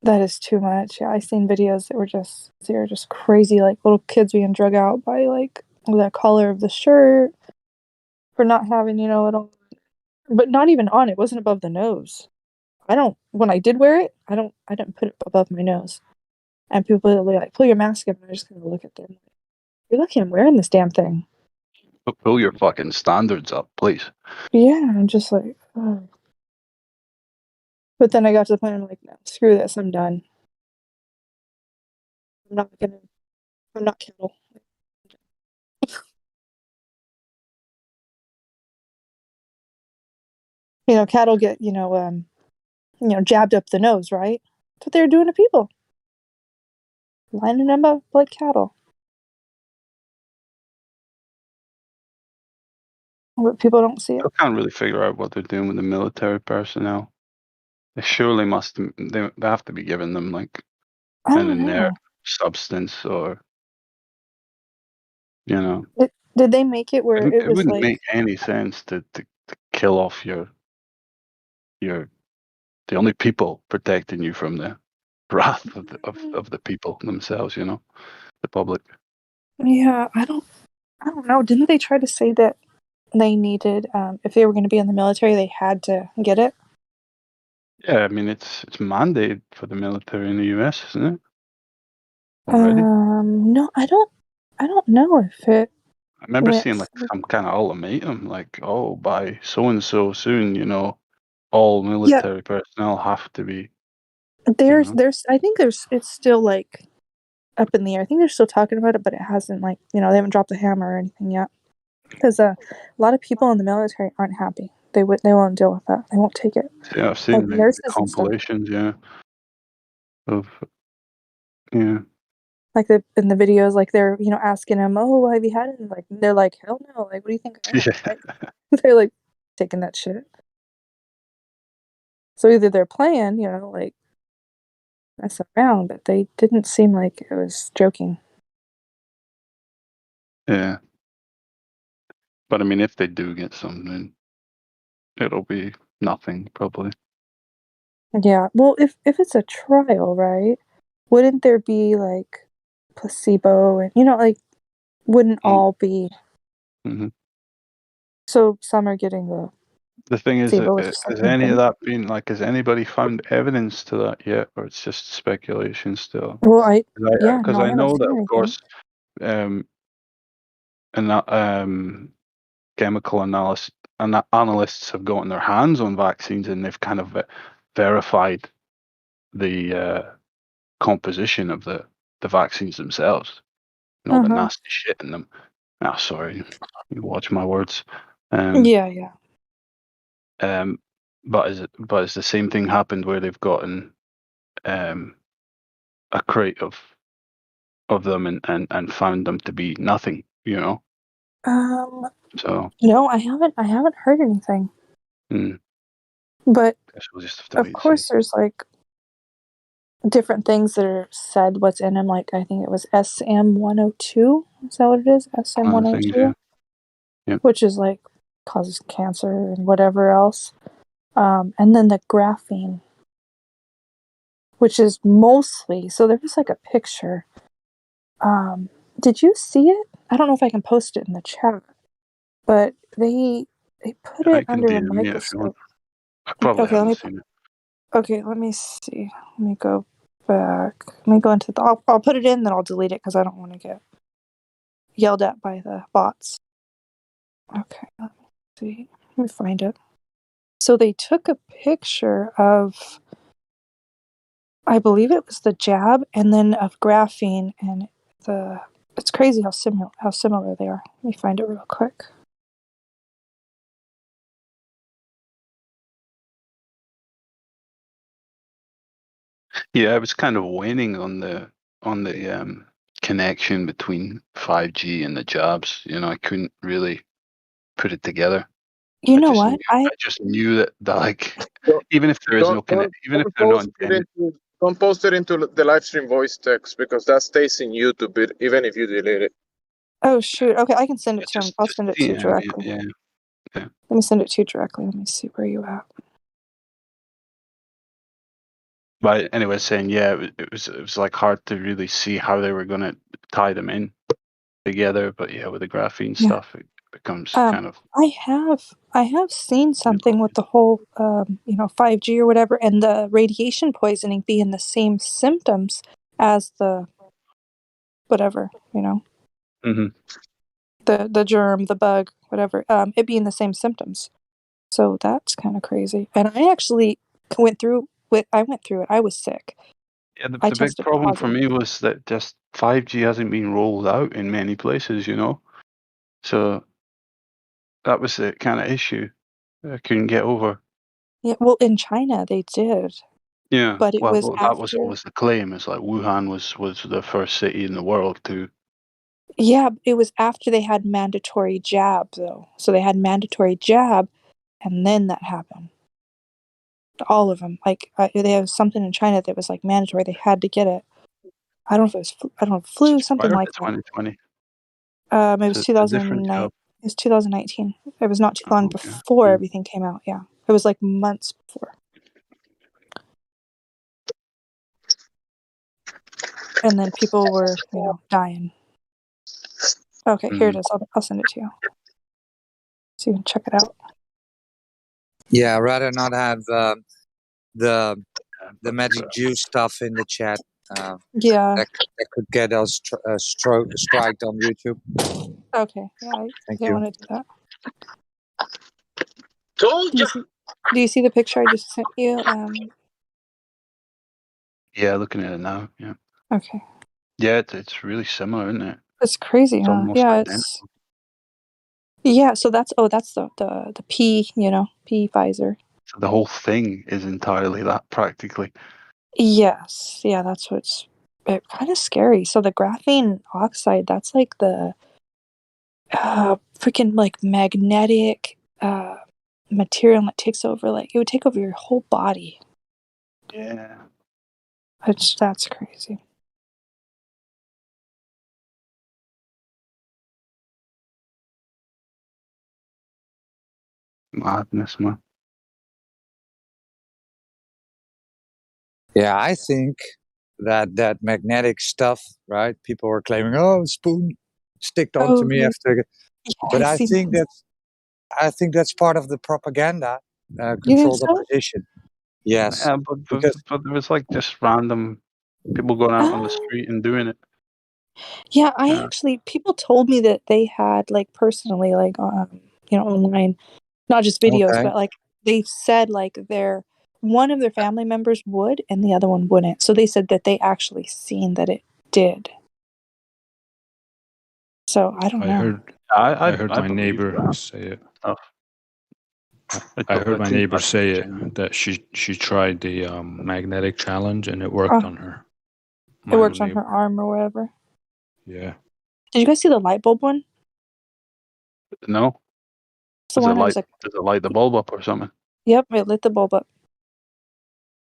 That is too much. Yeah, I seen videos that were just crazy, like little kids being drug out by like the collar of the shirt for not having, it on, but not even on. It wasn't above the nose. When I did wear it, I didn't put it above my nose. And people were like, pull your mask up, and I just kind of look at them. You're lucky I'm wearing this damn thing. Pull your fucking standards up, please. Yeah, I'm just like, oh. But then I got to the point, I'm like, no, screw this, I'm done. I'm not cattle. Cattle get, jabbed up the nose, right? That's what they were doing to people. Lining them up like cattle. But people don't see it. I can't really figure out what they're doing with the military personnel. They surely must. They have to be giving them like I an don't inert know. substance, or Did they make it where it it was wouldn't like, make any sense to kill off your the only people protecting you from the wrath of the people themselves. The public. yeah, I don't know. Didn't they try to say that they needed, if they were going to be in the military, they had to get it? Yeah, I mean it's mandated for the military in the U.S., isn't it? Already. No, I don't know if it I remember went seeing like some kind of ultimatum, like, oh, by so and so soon, all Yeah, military personnel have to be. I think it's still like up in the air. I think they're still talking about it, but it hasn't they haven't dropped the hammer or anything yet. Because a lot of people in the military aren't happy. They won't deal with that. They won't take it. Yeah, I've Like seen the nurses and stuff. compilations. Yeah, of yeah. Like in the videos, like they're asking him, "Oh, have you had it?" And like they're like, "Hell no!" Like, what do you think I am? Yeah. Right? They're like taking that shit. So either they're playing, like mess around, but they didn't seem like it was joking. Yeah. But I mean, if they do get something, it'll be nothing probably. Yeah. Well, if it's a trial, right? Wouldn't there be like placebo and like wouldn't all be? Hmm. So some are getting the The thing is, placebo, which is like has any of nothing. that been like? Has anybody found evidence to that yet, or it's just speculation still? Well, I Because I haven't know that, seen of anything. course, and chemical analysts have gotten their hands on vaccines, and they've kind of verified the composition of the vaccines themselves, and all the nasty shit in them. Ah, sorry, you watch my words. Yeah. But is the same thing happened where they've gotten a crate of them and found them to be nothing, So No, I haven't heard anything. mm, But guess we'll just have to of wait and see. course, there's like different things that are said what's in them. Like I think it was SM-102. Is that what it is? One of the things, SM-102, yeah. which is like causes cancer and whatever else. And then the graphene, which is mostly. So there was like a picture. Did you see it? I don't know if I can post it in the chat, but they put I it can under a DM you if you want. microscope. I probably Okay, haven't seen it. Okay, let me see. Let me go back. Let me go into the. I'll put it in, then I'll delete it because I don't want to get yelled at by the bots. Okay, let me see. Let me find it. So they took a picture of, I believe it was the jab, and then of graphene, and the. It's crazy how similar they are. Let me find it real quick. Yeah, I was kind of waiting on the connection between 5G and the jabs. I couldn't really put it together. You know what? I just knew that like Don't even if there is no connect, even if they're not intended. don't post it into the live stream voice text because that stays in YouTube even if you delete it. Oh shoot. Okay, I can send it to him. I'll send it to you Yeah, directly. yeah. Let me send it to you directly. Let me see where you at. But anyway, saying it was like hard to really see how they were going to tie them in together. But yeah, with the graphene Yeah. stuff, it becomes kind of I have seen something with the whole 5G or whatever, and the radiation poisoning being the same symptoms as the whatever, mm-hmm. the germ, the bug, whatever, it being the same symptoms. So that's kind of crazy. And I actually went through it. I was sick. Yeah, I the big tested problem for positive. me was that just 5G hasn't been rolled out in many places, So that was the kind of issue I couldn't get over. Yeah, well, in China they did. Yeah, But it was that was after. always the claim. It's like Wuhan was the first city in the world to. Yeah, it was after they had mandatory jab, though. So they had mandatory jab, and then that happened. All of them. Like, they have something in China that was, like, mandatory. They had to get it. I don't know if it was flu, something like that. 2020. It was It's a different 2009. job. It was 2019. It was not too long Okay. before everything came out, yeah. It was, like, months before. And then people were, dying. Okay, here it is. I'll send it to you. So you can check it out. Yeah, I'd rather not have the magic juice stuff in the chat. Yeah. That could get us striked on YouTube. Okay, yeah, I Thank don't you. want to do that. Told ya! Do you see the picture I just sent you? Yeah, looking at it now. Yeah. Okay. Yeah, it's really similar, isn't it? It's crazy, It's huh? almost Yeah, identical. it's yeah. So that's the P, P Pfizer. So the whole thing is entirely that practically. Yes, yeah, that's what's kind of scary. So the graphene oxide, that's like the freaking like magnetic material that takes over. Like it would take over your whole body. Yeah. That's crazy. Madness, man. Yeah, I think that magnetic stuff, right? People were claiming, "Oh, spoon sticked onto Oh, me yeah, after," but I've I seen think those. that's part of the propaganda, You think controlled so? opposition. Yes, Yeah, because but there was like just random people going out on the Oh, street and doing it. yeah. I Yeah. actually people told me that they had like personally, like online, not just videos, okay, but like they said like one of their family members would and the other one wouldn't. So they said that they actually seen that it did. So I don't I know. heard I heard I my believe neighbor that say it. stuff. I heard I my think neighbor that's say it genuine. that she tried the magnetic challenge and it worked Oh, on her. it My own works on her neighbor. arm or whatever. Yeah. Did you guys see the light bulb one? No, It's the one that was like, does it light the bulb up or something? yep, it lit the bulb up.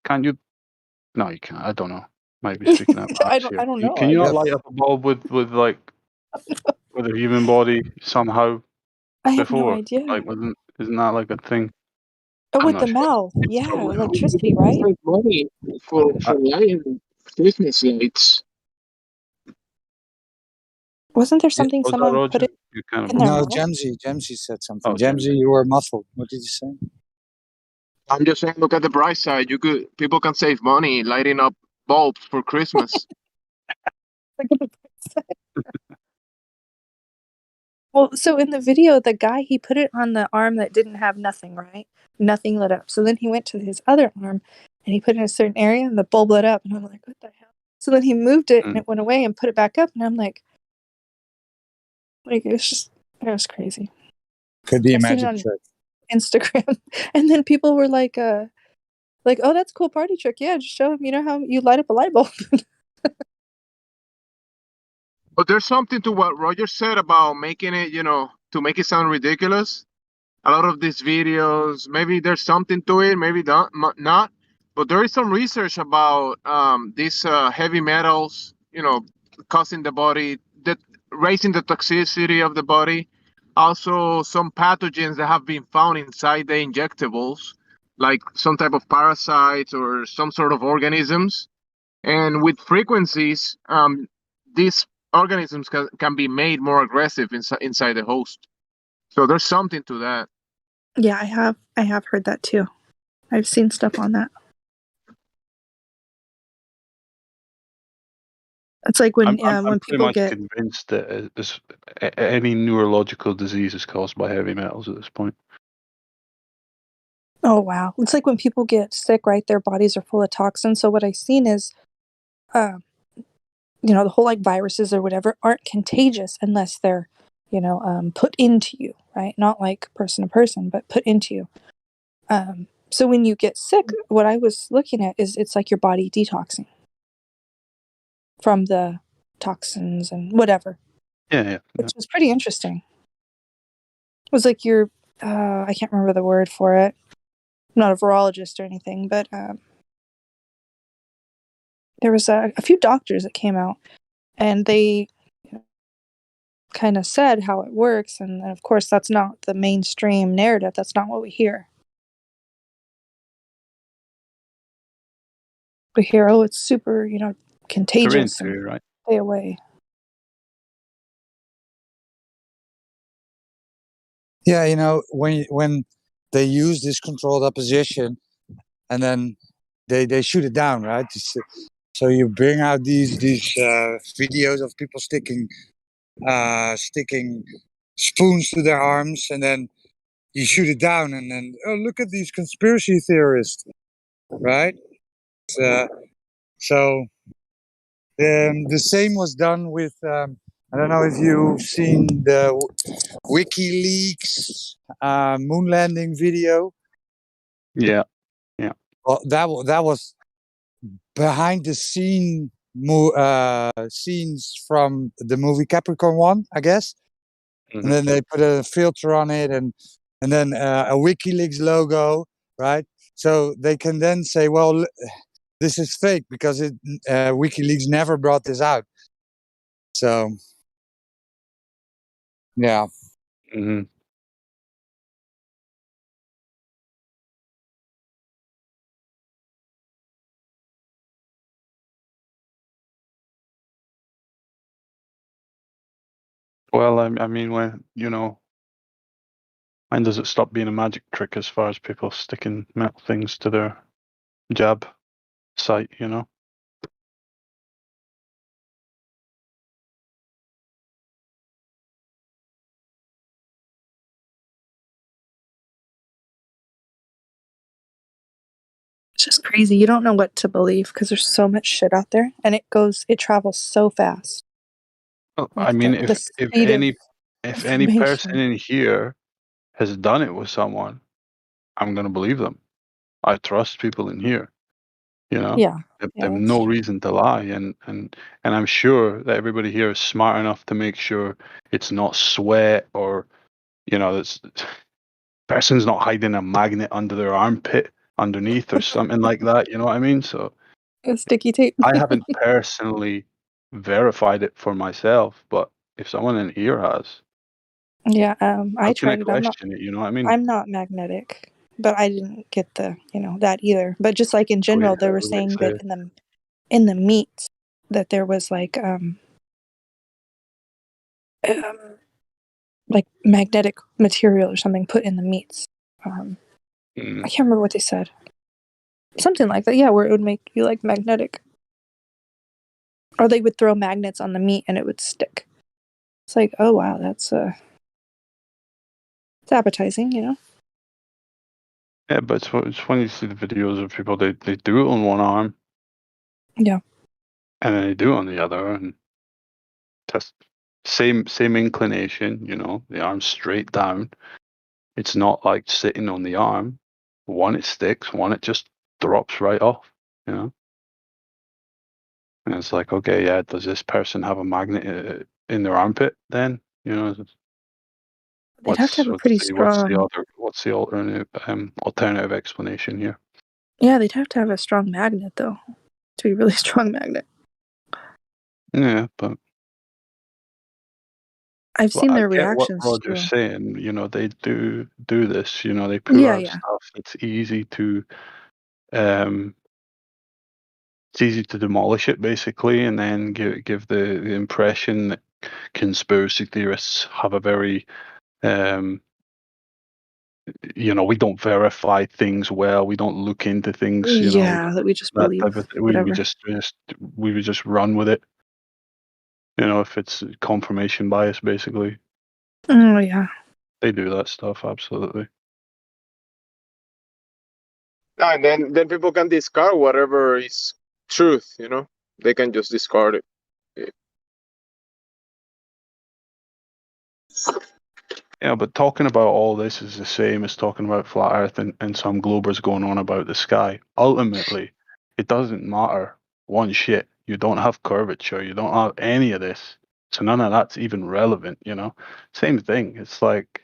Can you? No, you can't. I don't know. Might be speaking out of I ass don't here. I don't know. Can I you not guess light up a bulb with like with a human body somehow I have no before? idea. Like, isn't that like a thing? Oh, I'm with the not sure. mouth. Yeah, electricity, People right? save money for lighting Christmas lights. Wasn't there Yeah, something was that someone put Roger? it You kind of in their broke no, up. mouth? Jamsey said something. Oh, James. Jamsey, you were muffled. What did you say? I'm just saying, look at the bright side. People can save money lighting up bulbs for Christmas. Well, so in the video, the guy, he put it on the arm that didn't have nothing, right? Nothing lit up. So then he went to his other arm and he put it in a certain area and the bulb lit up. And I'm like, what the hell? So then he moved it and it went away and put it back up. And I'm like it was crazy. Could be a I seen it magic on trick. Instagram. And then people were like, oh, that's a cool party trick. Yeah, just show him, how you light up a light bulb. But there's something to what Roger said about making it, to make it sound ridiculous. A lot of these videos, maybe there's something to it, maybe not. But there is some research about these heavy metals, causing the body, that raising the toxicity of the body. Also, some pathogens that have been found inside the injectables, like some type of parasites or some sort of organisms. And with frequencies, these organisms can be made more aggressive inside the host. So there's something to that. Yeah, I have heard that too. I've seen stuff on that. It's like when I'm pretty people much get convinced that any neurological disease is caused by heavy metals at this point. oh wow, it's like when people get sick, right? Their bodies are full of toxins. So what I've seen is, the whole like viruses or whatever aren't contagious unless they're, put into you, right? Not like person to person, but put into you. So when you get sick, what I was looking at is it's like your body detoxing from the toxins and whatever, Yeah. which was pretty interesting. It was like your, I can't remember the word for it. I'm not a virologist or anything, but there was a few doctors that came out and they kind of said how it works. And of course, that's not the mainstream narrative. That's not what we hear. We hear, oh, it's super, contagious Korean and right? stay away. Yeah, when they use this controlled opposition and then they shoot it down, right? So you bring out these videos of people sticking spoons to their arms, and then you shoot it down, and then look at these conspiracy theorists, right? So the same was done with. I don't know if you've seen the WikiLeaks moon landing video. Yeah. Well, that was behind the scenes from the movie Capricorn 1, I guess. Mhm. And then they put a filter on it and then a WikiLeaks logo, right? So they can then say, well, this is fake because WikiLeaks never brought this out. So, yeah. Hmm. Well, I mean, when when does it stop being a magic trick as far as people sticking metal things to their jab site? It's just crazy. You don't know what to believe because there's so much shit out there, and it travels so fast. Well, I Like mean, the if speed of any person information. in here has done it with someone, I'm gonna believe them. I trust people in here. Yeah. They have that's no true. reason to lie, and I'm sure that everybody here is smart enough to make sure it's not sweat or that's person's not hiding a magnet under their armpit underneath or something like that. You know what I mean? So Sticky tape. I haven't personally verified it for myself, but if someone in here has, Yeah, how I can I tried it. question it? You know what I mean? I'm not magnetic, but I didn't get that either. But just like in general, they were saying that in the meat that there was um like magnetic material or something put in the meats. I can't remember what they said. Something like that, yeah, where it would make you like magnetic. Or they would throw magnets on the meat and it would stick. It's like, oh wow, that's it's appetizing, Yeah, but it's when you see the videos of people, they do it on one arm Yeah. and then they do it on the other, and just same inclination. The arm straight down. It's not like sitting on the arm. One it sticks, one it just drops right off. And it's like, okay, yeah, does this person have a magnet in their armpit? Then They'd have to have a pretty strong what's the alternative explanation here? Yeah, they'd have to have a strong magnet though. To be a really strong magnet. Yeah, but I've seen I their get what reactions Roger's too. saying. They do this. They put Yeah, out yeah. stuff that's easy to it's easy to demolish it basically, and then give the impression that conspiracy theorists have a very we don't verify things well, we don't look into things, Yeah, that we just that believe type of thing. We whatever. would just run with it. If it's confirmation bias, basically. Oh yeah. They do that stuff, absolutely. And then people can discard whatever is truth. They can just discard it. Yeah, but talking about all this is the same as talking about flat Earth and some globers going on about the sky. Ultimately, it doesn't matter one shit. You don't have curvature. You don't have any of this. So none of that's even relevant. Same thing. It's like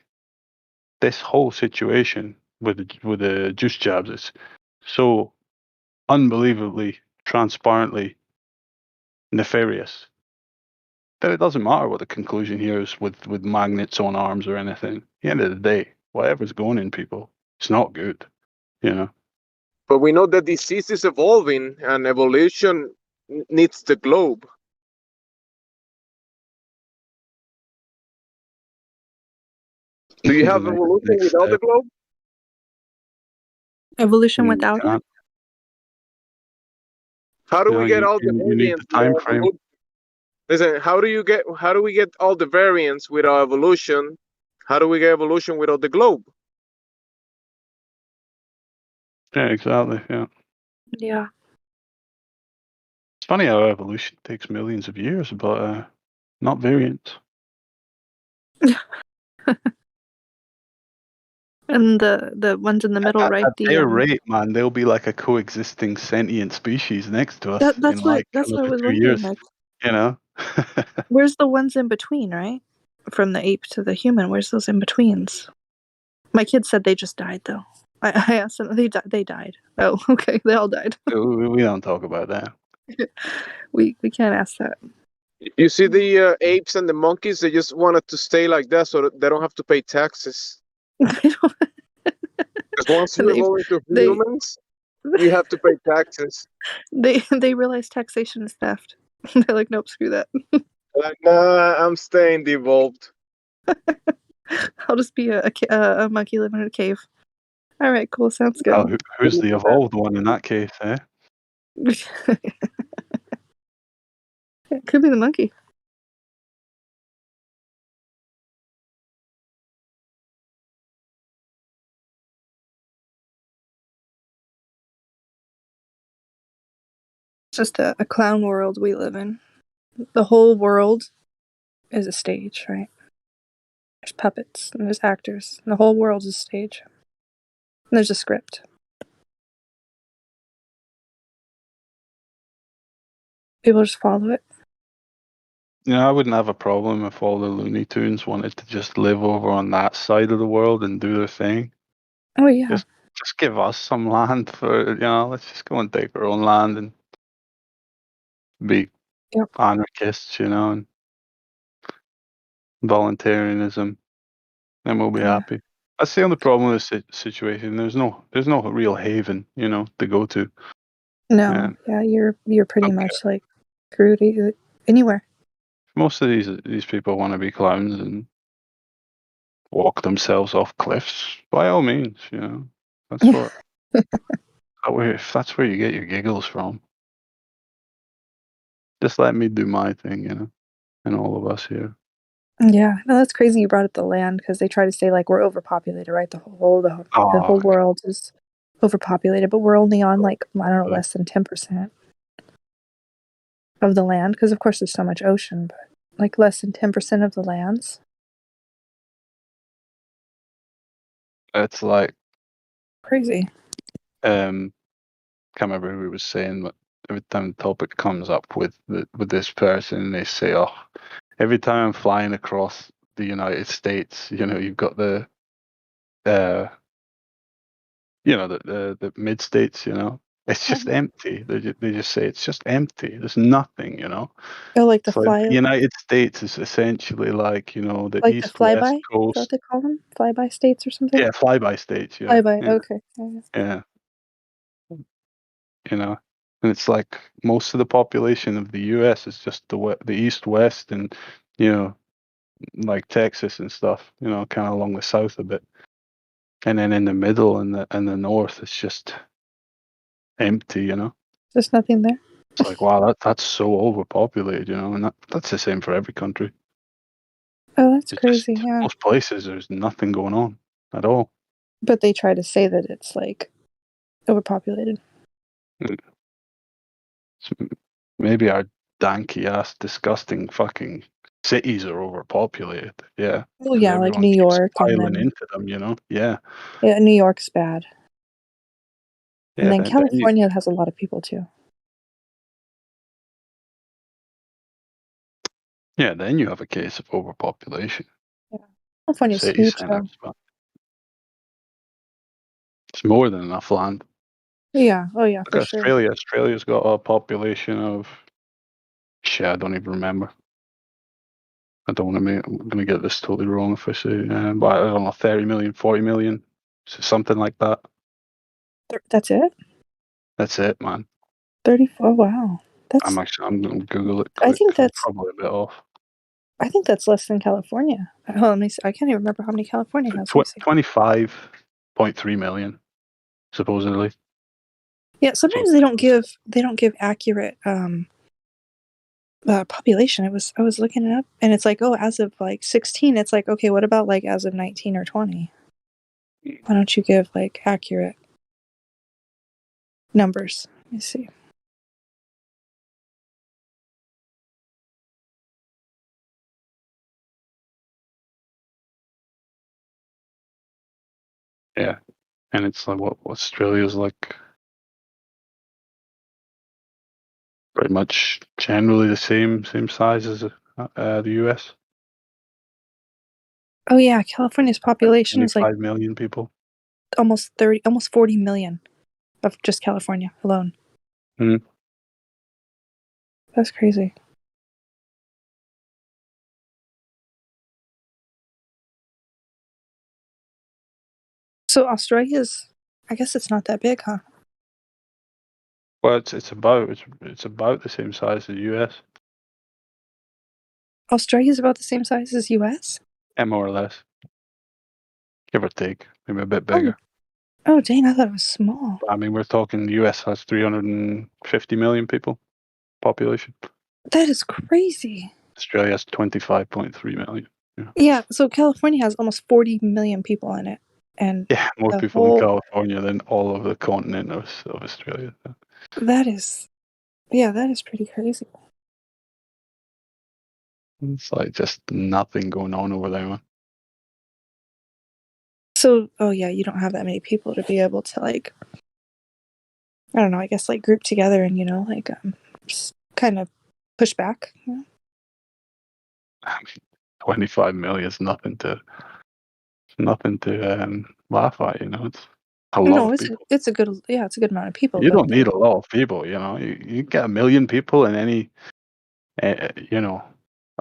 this whole situation with the juice jabs is so unbelievably transparently nefarious that it doesn't matter what the conclusion here is with magnets on arms or anything. At the end of the day, whatever's going in people, it's not good. But we know that disease is evolving, and evolution needs the globe. Do you have evolution without the globe? Evolution without it? How do we get all the you need the variants time without frame. evolution? Listen, how do we get all the variants without evolution? How do we get evolution without the globe? Yeah, exactly. Yeah. Yeah. funny how evolution takes millions of years, but not variants. And the ones in the middle, right? At The their rate, man, they'll be like a coexisting sentient species next to us in that's like what I another was 2 wondering. years. Like, You know? where's the ones in between, right? From the ape to the human, where's those in betweens? My kids said they just died, though. I asked them, they died. Oh, okay, they all died. We don't talk about that. we can't ask that. You see the apes and the monkeys, they just wanted to stay like that so that they don't have to pay taxes. Because once you They- evolve into they- humans, you have to pay taxes. They realize taxation is theft. They're like, nope, screw that. Like, nah, I'm staying devolved. I'll just be a monkey living in a cave. All right, cool, sounds good. Well, who's the evolved one in that case, eh? It could be the monkey. It's just a clown world we live in. The whole world is a stage, right? There's puppets and there's actors. And the whole world is a stage. And there's a script. People just follow it. I wouldn't have a problem if all the Looney Tunes wanted to just live over on that side of the world and do their thing. Oh yeah. Just give us some land for let's just go and take our own land and be anarchists, and voluntarism, then we'll be happy. That's the only problem with this situation. There's no real haven, to go to. No, And yeah, you're pretty much like screwed anywhere. most of these people want to be clowns and walk themselves off cliffs. By all means, that's what. If that's where you get your giggles from, just let me do my thing, and all of us here. Yeah, no, that's crazy. You brought up the land because they try to say like we're overpopulated, right? The whole world is overpopulated, but we're only on like I don't know less than 10% of the land because of course there's so much ocean, but like less than 10% of the lands. It's like Crazy. can't remember who was saying, but every time the topic comes up with this person, they say, "Oh, every time I'm flying across the United States, you've got the mid states, it's just empty. They just say it's just empty. There's nothing, Oh, like the So the United States is essentially like the like the east-west flyby? Is that what coast. they call them? Flyby states or something? Yeah, flyby states. Yeah, Flyby. yeah, Okay. yeah. And it's like most of the population of the U.S. is just the east-west and like Texas and stuff. Kind of along the south a bit, and then in the middle and the north, it's just empty. There's nothing there. It's like, wow, that's so overpopulated, and that's the same for every country. Oh, that's It's crazy. just Yeah. most places there's nothing going on at all. But they try to say that it's like overpopulated. Maybe our danky ass, disgusting fucking cities are overpopulated. Yeah. Oh 'Cause yeah, like everyone New keeps York and piling then into them, Yeah. yeah, New York's bad. Yeah. And then then you, California has a lot of people too. then you have a case of overpopulation. California's City huge centers. though. But it's more than enough land. Yeah. Oh yeah, Look for at sure. Australia. Australia's got a population of shit, I don't even remember. I'm going to get this totally wrong if I say, but I don't know, 30 million, 40 million, something like that. That's it? That's it, man. 34. Wow. I'm going to Google it I quick. think I'm that's probably a bit off. I think that's less than California. Oh, let me see. I can't even remember how many California has. Let me see. 25.3 million, supposedly. Yeah, sometimes they don't give accurate population. I was looking it up and it's like, oh, as of like 16, it's like, okay, what about like as of 19 or 20? Why don't you give like accurate numbers? Let me see. Yeah, and it's like what Australia's like pretty much generally the same size as the US. Oh yeah, California's population is like 25 million people. almost 40 million of just California alone. Mm. That's crazy. So Australia's, I guess it's not that big, huh? Well, it's about the same size as the US, Australia's about the same size as US? and more or less, give or take, maybe a bit Oh, bigger. oh dang, I thought it was small. I mean, we're talking the US has 350 million people population. That is crazy. Australia has 25.3 million. Yeah, so California has almost 40 million people in it. And Yeah, more the people in whole, California than all of the continent of Australia. that is, yeah, that is pretty crazy. It's like just nothing going on over there, man. So, oh yeah, you don't have that many people to be able to like, I don't know, I guess like group together and, like just kind of push back. You know? I mean, 25 million is nothing to laugh at, It's a lot No, of it's people. it's a good amount of people, You but don't need a lot of people, You get 1 million people in any, 1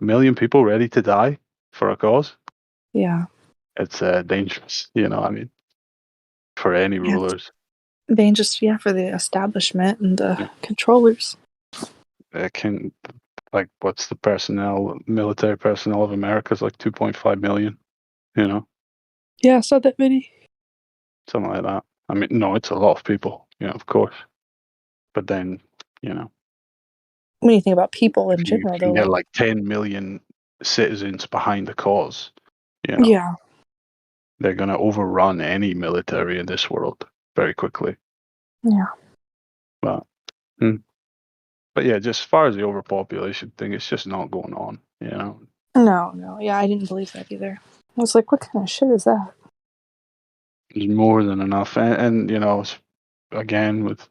million people ready to die for a cause. yeah, It's dangerous, I mean, for any yeah, rulers. dangerous, yeah, for the establishment and the controllers. It can, like, what's the military personnel of America is like 2.5 million, Yeah, it's not that many. something like that. I mean, no, it's a lot of people, of course. But then, When you think about people in if you general, can though, get like, like 10 million citizens behind the cause, yeah, they're going to overrun any military in this world very quickly. yeah, But, but yeah, just as far as the overpopulation thing, it's just not going on, no, yeah, I didn't believe that either. I was like, what kind of shit is that? There's more than enough. And again, with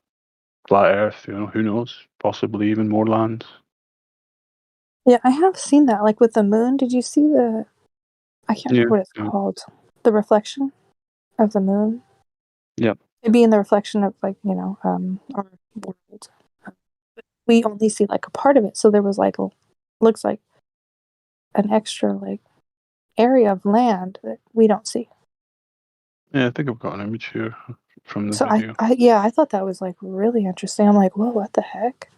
flat Earth, who knows? Possibly even more lands. Yeah, I have seen that, like with the moon. Did you see I can't remember what it's called. The reflection of the moon. Yep. It being the reflection of like, our world. We only see like a part of it. So there was like looks like an extra like area of land that we don't see. Yeah, I think I've got an image here from the So video. I thought that was like really interesting. I'm like, whoa, what the heck?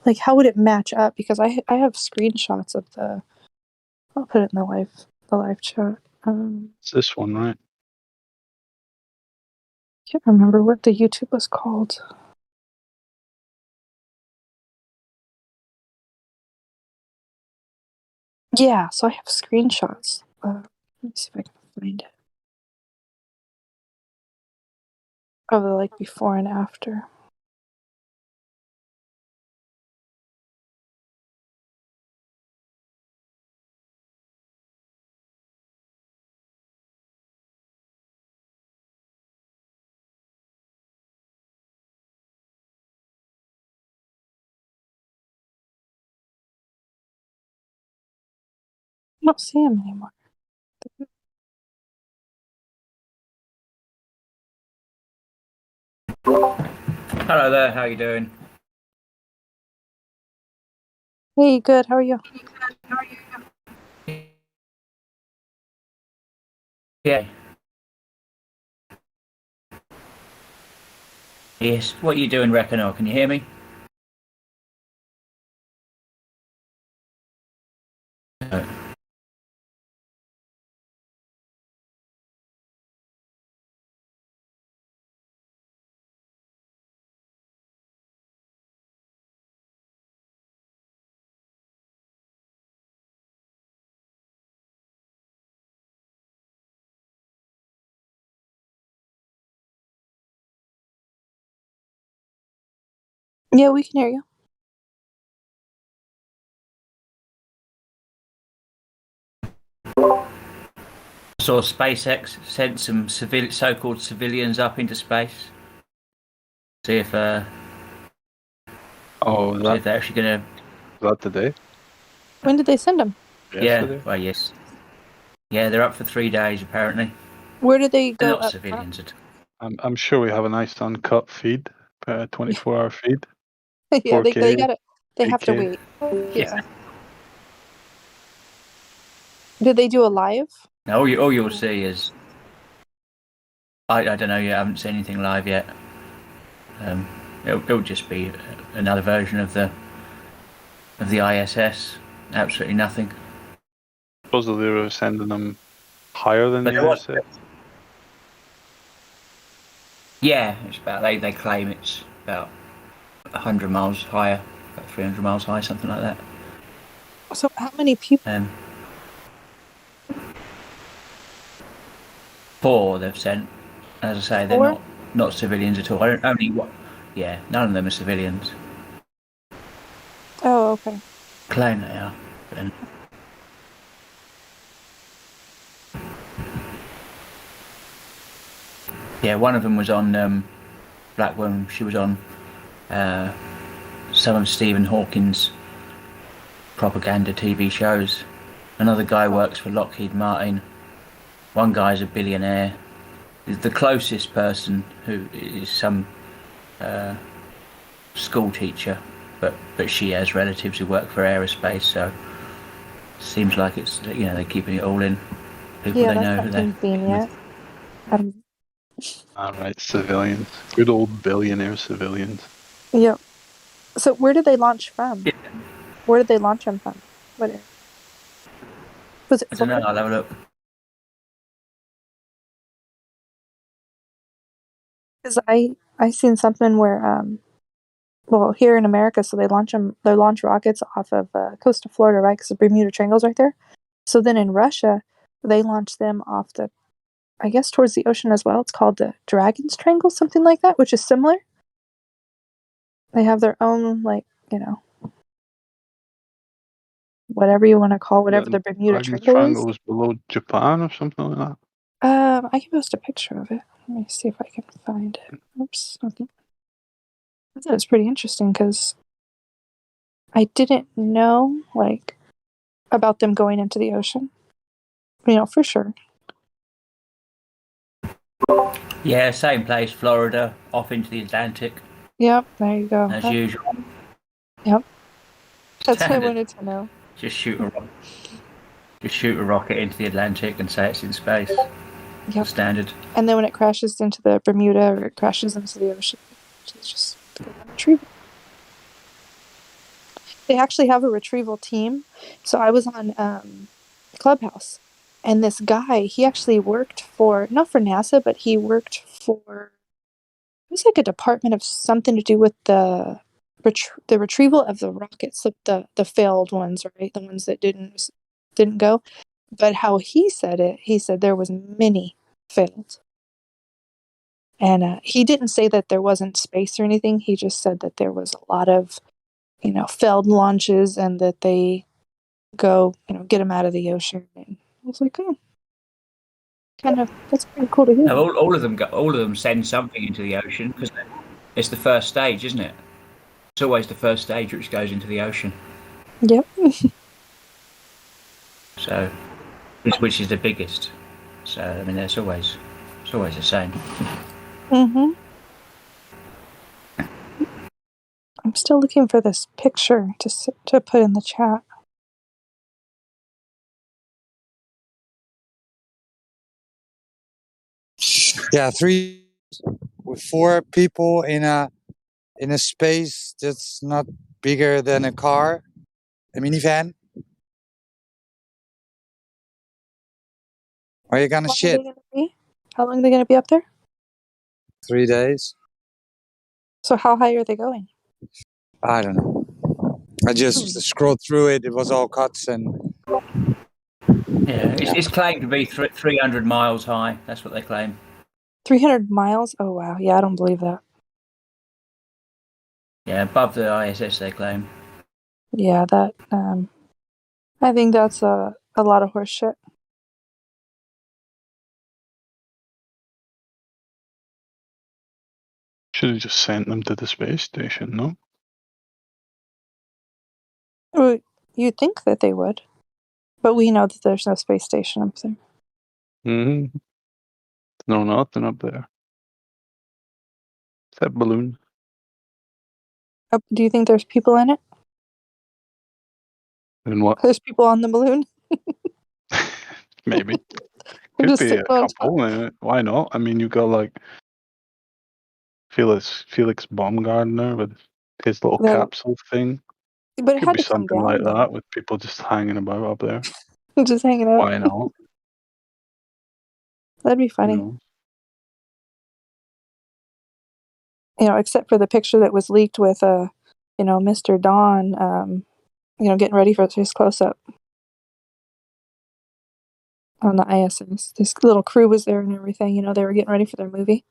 Like, how would it match up? Because I have screenshots of I'll put it in the live chat. It's this one, right? Can't remember what the YouTube was called. Yeah, so I have screenshots. Let me see if I can find it. Of the like before and after. I don't see him anymore. Hello there, how you doing? Hey, good. How are you? Yeah. Yes. What are you doing, Reckoner? Can you hear me? No. Yeah, we can hear you. I saw SpaceX sent some so-called civilians up into space. See if Oh, see if they're actually going to. that today? When did they send them? Yesterday? Yeah, well, yes. Yeah, they're up for 3 days apparently. Where did they They're go not up civilians at I'm sure we have a nice uncut feed, 24-hour feed. Yeah, they 4K, got it. They have to 8K. wait. Yeah. Did they do a live? No, all you'll see is. I don't know yet. I haven't seen anything live yet. It'll just be another version of the ISS. Absolutely nothing. Supposedly they were sending them higher than But the there was- ISS. Yeah, it's about they claim it's about 100 miles higher, about 300 miles high, something like that. So how many people? 4 they've sent. As I say, they're 4? not civilians at all. Only what? Yeah, none of them are civilians. Oh, okay. Claim they are. And yeah, one of them was on Black Woman. She was on some of Stephen Hawking's propaganda TV shows. Another guy works for Lockheed Martin. One guy's a billionaire. The closest person who is some school teacher, but she has relatives who work for aerospace, so seems like it's they're keeping it all in. People Yeah, they that's know not who they. convenient. All right, civilians. Good old billionaire civilians. Yeah. So where did they launch from? Where did they launch them from? What was it? I don't know. I'll have a look. Because I seen something where well, here in America, so they launch rockets off of coast of Florida, right? Because the Bermuda Triangle's right there. So then in Russia, they launch them off I guess towards the ocean as well. It's called the Dragon's Triangle, something like that, which is similar. They have their own, whatever you want to call whatever the Bermuda Dragon's Triangle is. Triangle is below Japan or something like that. I can post a picture of it. Let me see if I can find it. Oops. Okay. I thought it was pretty interesting because I didn't know, about them going into the ocean. For sure. Yeah, same place, Florida, off into the Atlantic. Yep, there you go. As usual. Yep. That's what I Standard. wanted to know. Just shoot a rocket into the Atlantic and say it's in space. Yep. Standard. And then when it crashes into the Bermuda or it crashes into the ocean, it's just retrieval. They actually have a retrieval team. So I was on Clubhouse, and this guy, he actually worked not for NASA, but he worked for, it was like a department of something to do with the retrieval of the rockets, the failed ones, right? The ones that didn't go. But how he said there was many failed. And he didn't say that there wasn't space or anything. He just said that there was a lot of, failed launches and that they go, get them out of the ocean. And I was like, oh, that's pretty cool to hear. No, all of them send something into the ocean because it's the first stage, isn't it? It's always the first stage which goes into the ocean. Yep. So, which is the biggest. So I mean, it's always the same. Mhm. I'm still looking for this picture to put in the chat. Yeah, 3 with 4 people in a space that's not bigger than a car, a minivan. Are you gonna shit? How long are they going to be up there? 3 days. So how high are they going? I don't know. I just scrolled through it. It was all cuts and. Yeah, it's claimed to be 300 miles high. That's what they claim. 300 miles? Oh wow, yeah, I don't believe that. Yeah, above the ISS they claim. Yeah, that. I think that's a lot of horse shit. Should have just sent them to the space station, no? Well, you'd think that they would, but we know that there's no space station up there. Mm-hmm. No, nothing up there. It's that balloon. Do you think there's people in it? And what? There's people on the balloon? Maybe. They're Could just be a sitting on top. couple. Why not? I mean, you got like Felix Baumgartner with his little That- capsule thing. But it Could had be to come something like down, though. that with people just hanging about up there. Just hanging out. Why not? That'd be funny. You know? Except for the picture that was leaked with, Mr. Don, getting ready for his close-up on the ISS. This little crew was there and everything. They were getting ready for their movie.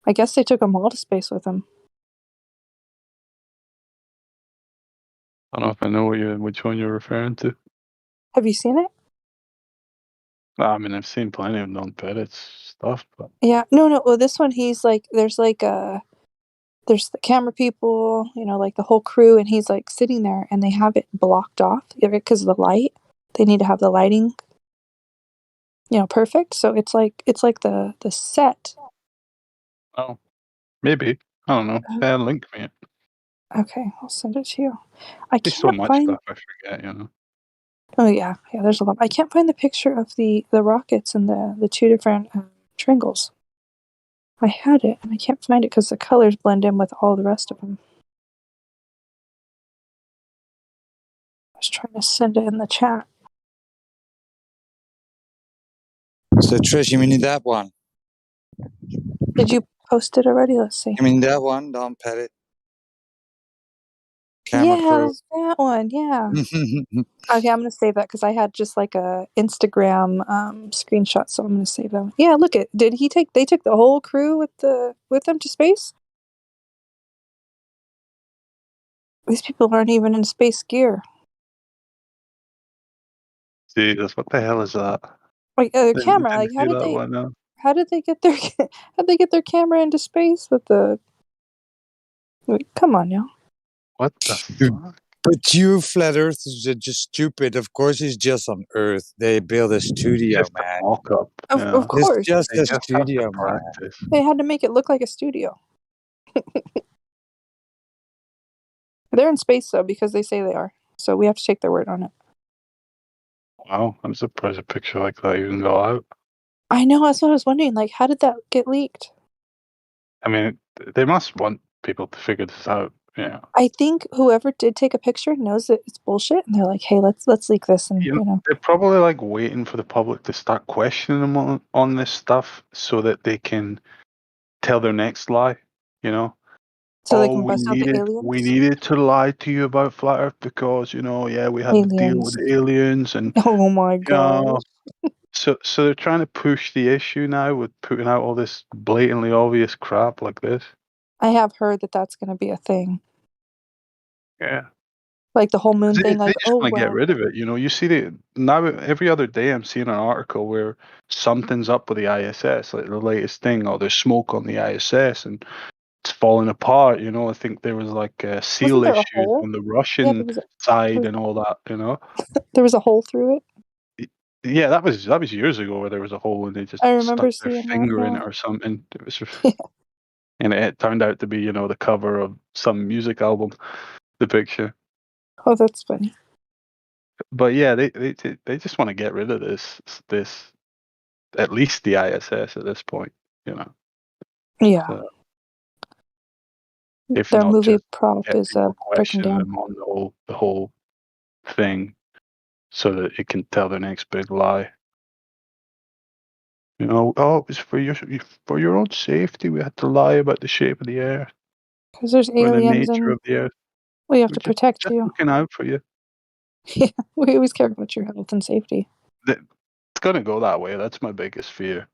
I guess they took them all to space with them. I don't know if I know which one you're referring to. Have you seen it? I mean, I've seen plenty of Don Peretz stuff, but Yeah. No. Well, this one, he's like, there's the camera people, like the whole crew, and he's like sitting there, and they have it blocked off because of the light. They need to have the lighting, perfect. So it's like the set. oh, maybe I don't know. Yeah, link me. Okay, I'll send it to you. I There's so can't much find. stuff I forget. Oh yeah. There's a lot. I can't find the picture of the rockets and the two different triangles. I had it, and I can't find it because the colors blend in with all the rest of them. I was trying to send it in the chat. So Trish, you mean that one? Did you post it already? Let's see. You mean that one? Don Pettit. Camera Yeah, that one. Yeah. crew. Okay, I'm gonna save that because I had just like a Instagram screenshot, so I'm gonna save that. Yeah, look at. Did he take? They took the whole crew with them to space. These people aren't even in space gear. Jesus, what the hell is that? Like their Didn't camera. Like see that one now. how did they get their how'd they get their camera into space with the? Wait, come on now. What the Dude, fuck? But you flat earthers are just stupid. Of course, he's just on Earth. They build a studio, Just man. a mock-up. Of Yeah. course. It's just They a just have to studio, man. practice. They had to make it look like a studio. They're in space though because they say they are. So we have to take their word on it. Wow, I'm surprised a picture like that even got out. I know, that's what I was wondering. Like, how did that get leaked? I mean, they must want people to figure this out. Yeah. I think whoever did take a picture knows that it's bullshit, and they're like, "Hey, let's leak this," and They're probably like waiting for the public to start questioning them on this stuff so that they can tell their next lie. so they Oh, can bust out the aliens. we needed to lie to you about flat Earth because we had to deal with aliens and Oh my god. So they're trying to push the issue now with putting out all this blatantly obvious crap like this. I have heard that that's going to be a thing. Yeah. Like the whole moon They thing. Like, just want to get rid of it. You see now every other day I'm seeing an article where something's up with the ISS, like the latest thing, or there's smoke on the ISS and it's falling apart. I think there was like seal Wasn't there a issues hole? on the Yeah, Russian side and all that. there was a hole through it. Yeah, that was years ago where there was a hole and they just I remember stuck their seeing that. finger in Yeah. it or something. It was and it turned out to be, the cover of some music album, the picture. Oh, that's funny. But yeah, they just want to get rid of this at least the ISS at this point, Yeah. So, if Their not, movie just prop get is people breaking question down. them on the whole thing, so that it can tell their next big lie. Oh, it was for your own safety. We had to lie about the shape of the Earth Because there's or the aliens nature and of the Earth. we have We're to protect just you. looking out for you. Yeah, we always care about your health and safety. It's gonna go that way. That's my biggest fear.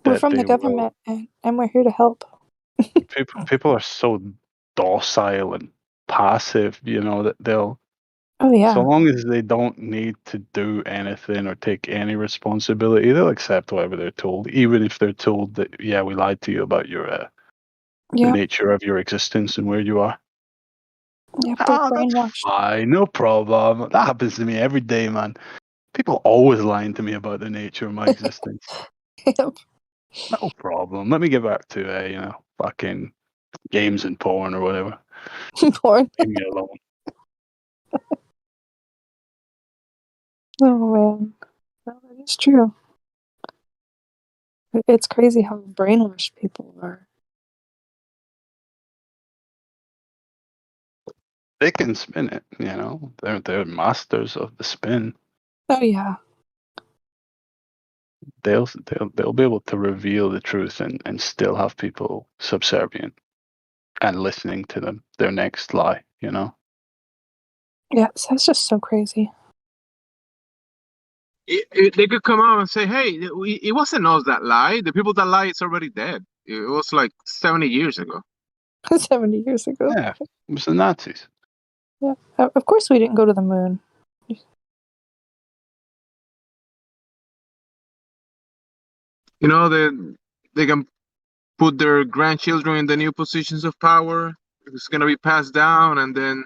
We're That from the they will. government, and we're here to help. People are so docile and passive. That Oh yeah. So long as they don't need to do anything or take any responsibility, they'll accept whatever they're told, even if they're told that, yeah, we lied to you about your the Yeah. nature of your existence and where you are. Yep. They're Ah, that's brainwashed. fine, no problem. That happens to me every day, man. People always lying to me about the nature of my existence. Yep. No problem. Let me get back to fucking games and porn or whatever. Porn. Leave me alone. Oh man. No, that is true. It's crazy how brainwashed people are. They can spin it, They're masters of the spin. Oh yeah. They'll be able to reveal the truth and still have people subservient and listening to them, their next lie, Yeah. That's just so crazy. They could come out and say, "Hey, it wasn't us that lied. The people that lied is already dead. It was like 70 years ago." 70 years ago. Yeah, it was the Nazis. Yeah. Of course we didn't go to the moon. They can put their grandchildren in the new positions of power. It's gonna be passed down, and then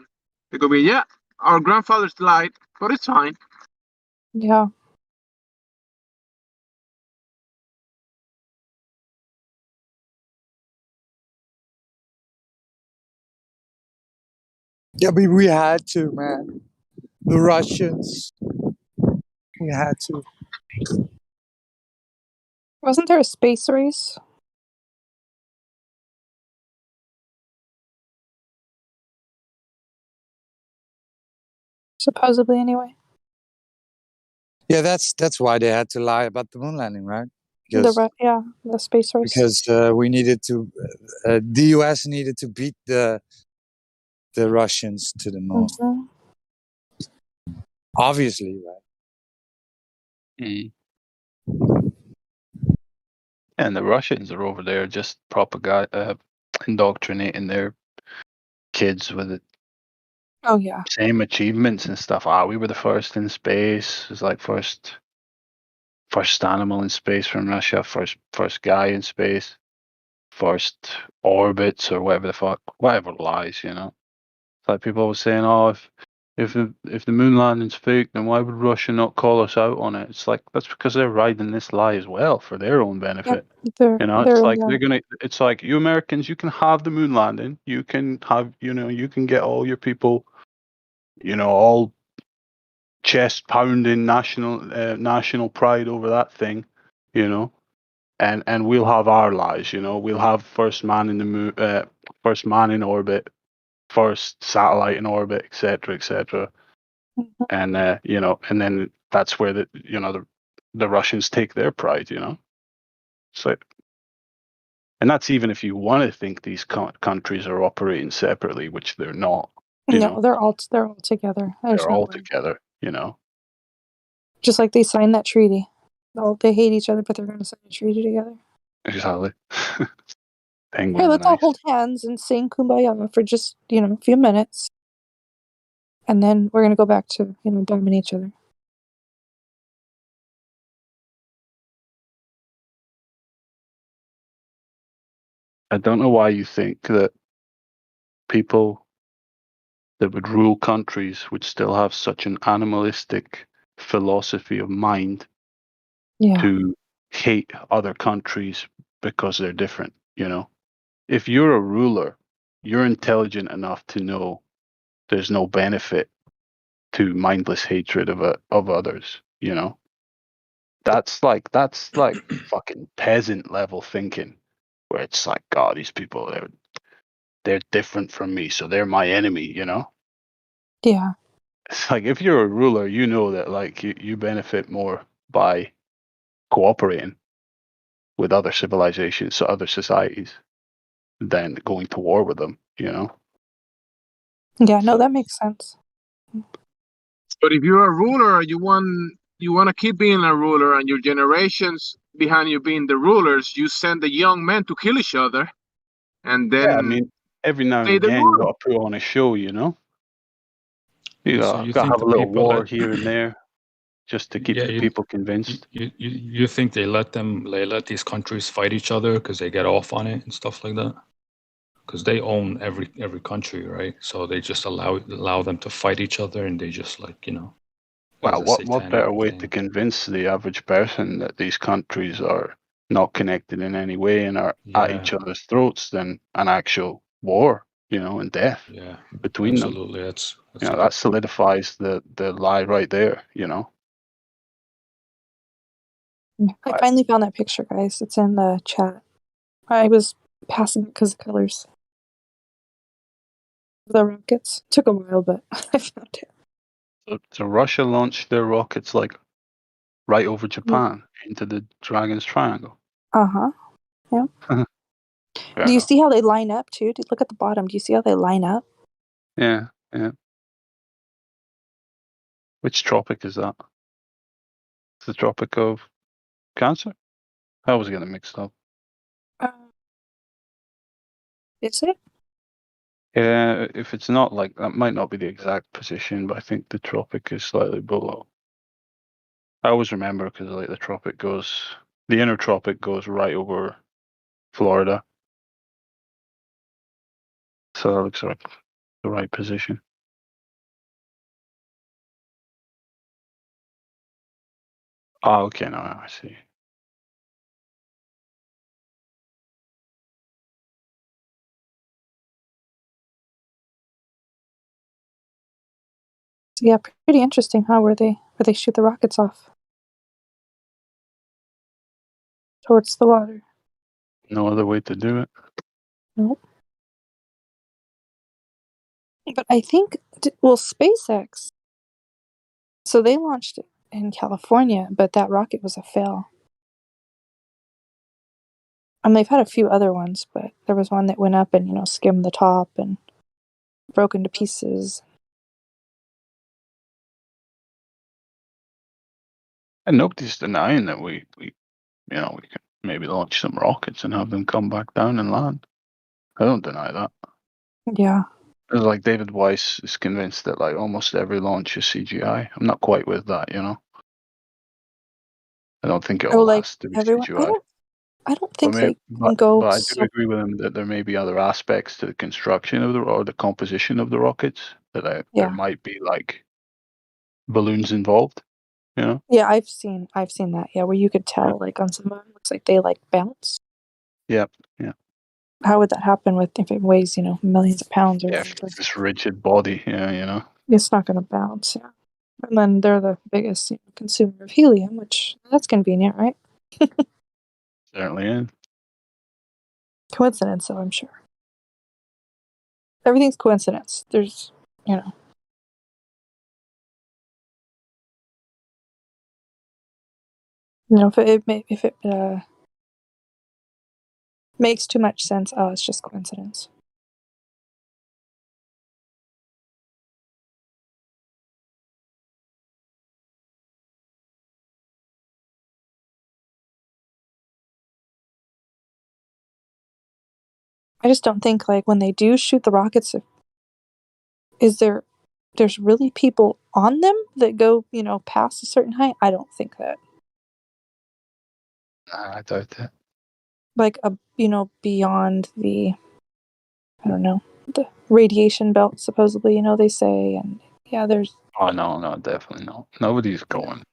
they could be, yeah, our grandfathers lied, but it's fine. Yeah. Yeah, but we had to, man. The Russians. We had to. Wasn't there a space race? Supposedly, anyway. Yeah, that's why they had to lie about the moon landing, right? The space race. Because we needed to. The U.S. needed to beat the Russians to the moon. Mhm. Obviously, right? And the Russians are over there just indoctrinating their kids with the Oh yeah. same achievements and stuff. We were the first in space. It was like first animal in space from Russia, first guy in space, first orbits or whatever lies, It's like people were saying, oh, if the moon landing's fake, then why would Russia not call us out on it? It's like that's because they're riding this lie as well for their own benefit. They're It's like yeah. it's like you Americans, you can have the moon landing, you can have, you can get all your people, all chest pounding national pride over that thing, and we'll have our lies, we'll have first man in the moon, first man in orbit, first satellite in orbit, etc., etc. And and then that's where the Russians take their pride, So, and that's even if you want to think these countries are operating separately, which they're not. No, they're all together. There's They're no all way. together. Just like they signed that treaty. They hate each other, but they're going to sign a treaty together. Exactly. Hey, Penguins let's are all nice. hold hands and sing Kumbaya for just a few minutes, and then we're going to go back to bombing each other. I don't know why you think that people that would rule countries would still have such an animalistic philosophy of mind to hate other countries because they're different, If you're a ruler, you're intelligent enough to know there's no benefit to mindless hatred of others, That's like fucking peasant level thinking, where it's like, God, these people they're different from me, so they're my enemy, Yeah. It's like if you're a ruler, you know that like you benefit more by cooperating with other civilizations, other societies, than going to war with them, Yeah, no, that makes sense. But if you're a ruler, you want to keep being a ruler, and your generations behind you being the rulers, you send the young men to kill each other, and Yeah, I then mean, every now and stay the again you ruler. got to put on a show, You So gotta, you gotta think have the a little people war let here and there just to keep yeah the people convinced. you think they let these countries fight each other because they get off on it and stuff like that? Because they own every country, right? So they just allow them to fight each other, and they just as Well, a what better satanic way thing. to convince the average person that these countries are not connected in any way and are at Yeah, each other's throats than an actual war, and death yeah, between them. absolutely. That's You a know, good that solidifies the lie right there, I finally found that picture, guys. It's in the chat. I was passing it because of colors. The rockets. Took a while, but I found it. So Russia launched their rockets right over Japan into the Dragon's Triangle. Uh-huh. Yeah. Fair Do you enough. see how they line up too? Look at the bottom. Do you see how they line up? Yeah, yeah. Which tropic is that? It's the Tropic of Cancer? I was getting mixed up. Is it? Yeah, if it's not that might not be the exact position, but I think the tropic is slightly below. I always remember because the inner tropic goes right over Florida. So that looks like the right position. Oh, okay, now I see. So yeah, pretty interesting, huh? Where they shoot the rockets off towards the water. No other way to do it. Nope. But I think SpaceX. So they launched it in California, but that rocket was a fail. They've had a few other ones, but there was one that went up and skimmed the top and broke into pieces. And nobody's denying that we can maybe launch some rockets and have them come back down and land. I don't deny that. Yeah. It's like David Weiss is convinced that almost every launch is CGI. I'm not quite with that, I don't think it all has to be Everyone. CGI. I don't But think they can go I do so. agree with him that there may be other aspects to the construction of or the composition of the rockets that there Yeah. might be balloons involved. Yeah, I've seen that. Yeah, where you could tell on some of them, looks like they bounce. Yep. Yeah. How would that happen if it weighs millions of pounds or Yeah. whatever? This rigid body. Yeah. It's not going to bounce. Yeah. And then they're the biggest consumer of helium, which that's convenient, right? Certainly is. Coincidence, though, I'm sure. Everything's coincidence. There's, if it makes too much sense, it's just coincidence. I just don't think when they do shoot the rockets, there's really people on them that go past a certain height. I don't think that. I doubt that. Beyond the, I don't know, the radiation belt, supposedly, they say, and yeah, there's. Oh no, definitely not. Nobody's going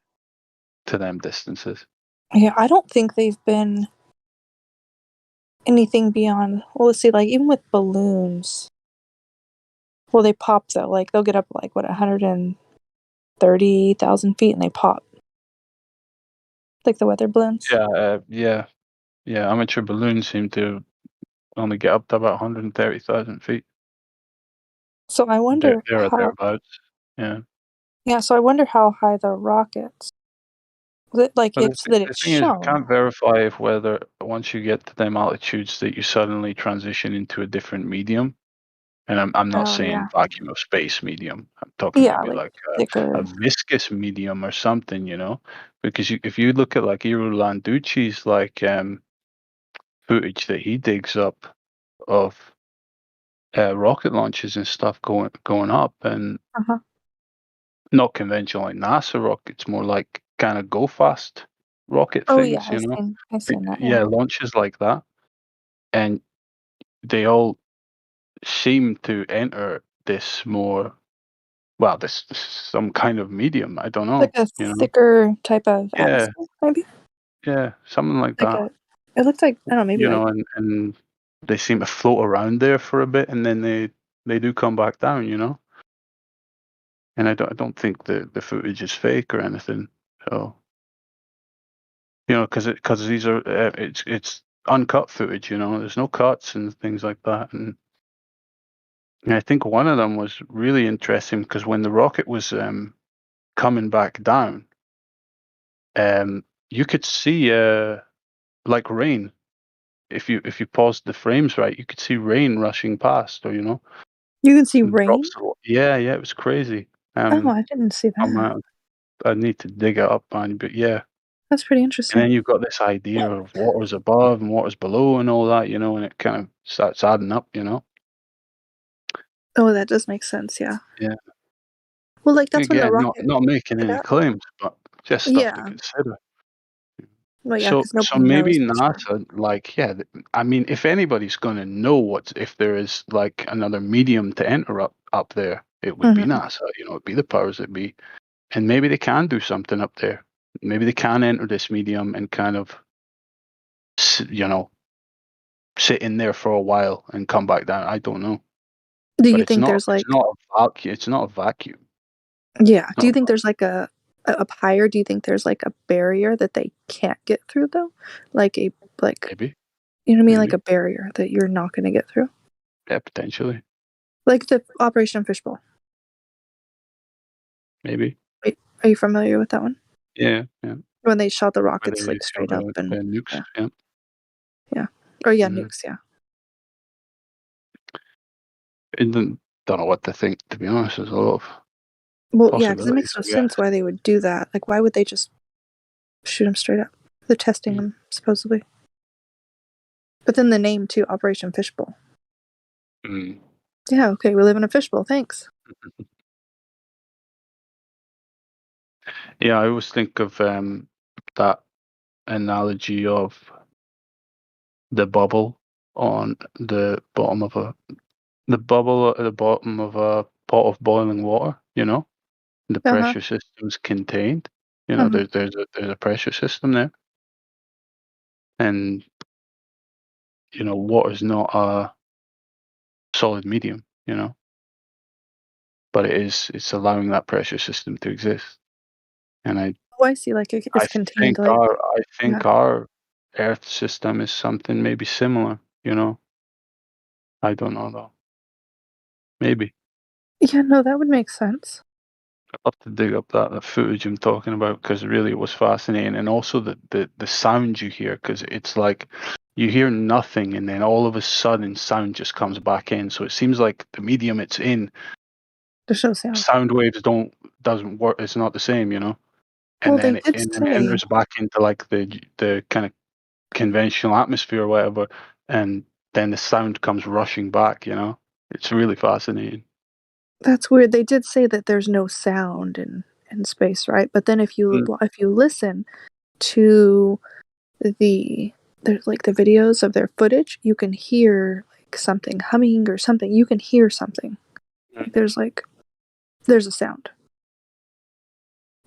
to them distances. Yeah, I don't think they've been anything beyond. Well, let's see, even with balloons. Well, they pop though. They'll get up 130,000 feet, and they pop. Like the weather balloons. Yeah. Amateur balloons seem to only get up to about 130,000 feet. So I wonder They're how. thereabouts. Yeah. Yeah, so I wonder how high the rockets. But It's that the it's thing is, we shown. can't verify if whether once you get to them altitudes that you suddenly transition into a different medium. And I'm not Oh saying yeah. vacuum of space medium. I'm talking Yeah, maybe a thicker. viscous medium or something, because if you look at Iru Landucci's footage that he digs up of rocket launches and stuff going up, and Uh-huh. not conventional like NASA rockets, more like kind of go fast rocket Oh yeah, things, you know? I've seen that. Yeah, Yeah. launches like that. And they all seem to enter this more, well, this some kind of medium. I don't Like know, a you know? thicker type of Yeah, atmosphere, maybe. yeah, something like Like that. a. It looks like I don't know, maybe You like. know, and they seem to float around there for a bit, and then they do come back down, you know? And I don't think the footage is fake or anything. So, you know, because these are it's uncut footage, you know. There's no cuts and things like that. And I think one of them was really interesting because when the rocket was coming back down, you could see like rain. If you paused the frames right, you could see rain rushing past, or you know, You can see rain. drops. Yeah, yeah, it was crazy. Oh, I didn't see I that. might, I need to dig it up, man. But yeah, That's pretty and interesting. then you've got this idea of water's above and water's below and all that, you know, and it kind of starts adding up, you know. Oh, that does make sense. Yeah. Yeah. Well, like that's when the Again, rocket. not making Hit any up. claims, but just stuff to Yeah. consider. Well, yeah, So, because so nobody maybe knows for sure. NASA, like, yeah, I mean, if anybody's going to know if there is like another medium to enter up there, it would be Mhm. NASA. You know, it'd be the powers that be, and maybe they can do something up there. Maybe they can enter this medium and kind of, you know, sit in there for a while and come back down. I don't know, Do but you think there's it's like? not a vacuum. It's not a vacuum. Yeah. Do Not you a think there's like a up higher? Do you think there's like a barrier that they can't get through though? Like a like maybe, you know what I mean? Like maybe, a barrier that you're not going to get through. yeah, potentially, Like the Operation Fishbowl. maybe, Are you familiar with that one? yeah, yeah. When they shot the Where rockets they like throw straight up and the nukes, yeah, yeah. yeah, or yeah, Mm. nukes, yeah. And then don't know what to think. To be honest, there's a lot of Well, yeah, because it possibilities. makes no I guess. sense why they would do that. Like, why would they just shoot them straight up? They're testing them supposedly. But then the name too, Operation Fishbowl. Mm. Yeah, okay, we live in a fishbowl. Thanks. Yeah, I always think of that analogy of the bubble on the bottom of the bubble at the bottom of a pot of boiling water. You know, the Uh-huh. pressure system's contained. You know, Mhm. there's a pressure system there, and you know, water's not a solid medium. You know, but it's allowing that pressure system to exist. And Oh, I see. Like it's contained. Like I yeah, think our Earth system is something maybe similar. You know, I don't know though. Maybe yeah. No, that would make sense. I'd love to dig up that footage I'm talking about because really it was fascinating, and also the sound you hear because it's like you hear nothing and then all of a sudden sound just comes back in. So it seems like the medium it's in, There's no sound. sound waves doesn't work. It's not the same, you know. Well, And they then did it say. enters back into like the kind of conventional atmosphere or whatever, and then the sound comes rushing back. You know, it's really fascinating. That's weird. They did say that there's no sound in space, right? But then Mm. if you listen to the there's like the videos of their footage, you can hear like something humming or something. You can hear something. Like there's a sound.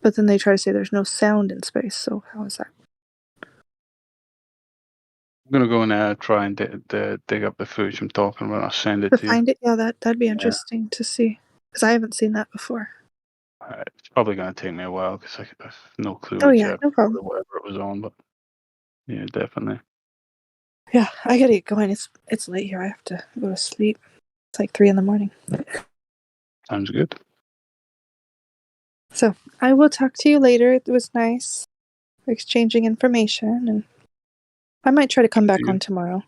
But then they try to say there's no sound in space. So how is that? I'm gonna go and try and dig up the footage I'm talking about. I'll send it To to you. find it, yeah, that'd be Yeah. interesting to see because I haven't seen that before. It's probably gonna take me a while because I have no clue Oh which yeah, no episode problem. or whatever it was on, but yeah, definitely. Yeah, I gotta get going. It's late here. I have to go to sleep. It's like 3 a.m. Sounds good. So I will talk to you later. It was nice exchanging information, and I might try to come back on tomorrow.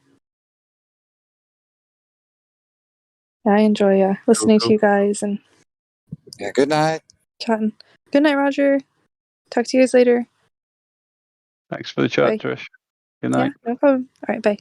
I enjoy listening to you guys and Yeah, good night. chatting. Good night, Roger. Talk to you guys later. Thanks for the chat, Bye. Trish. Good Yeah, night. no problem. All right, bye.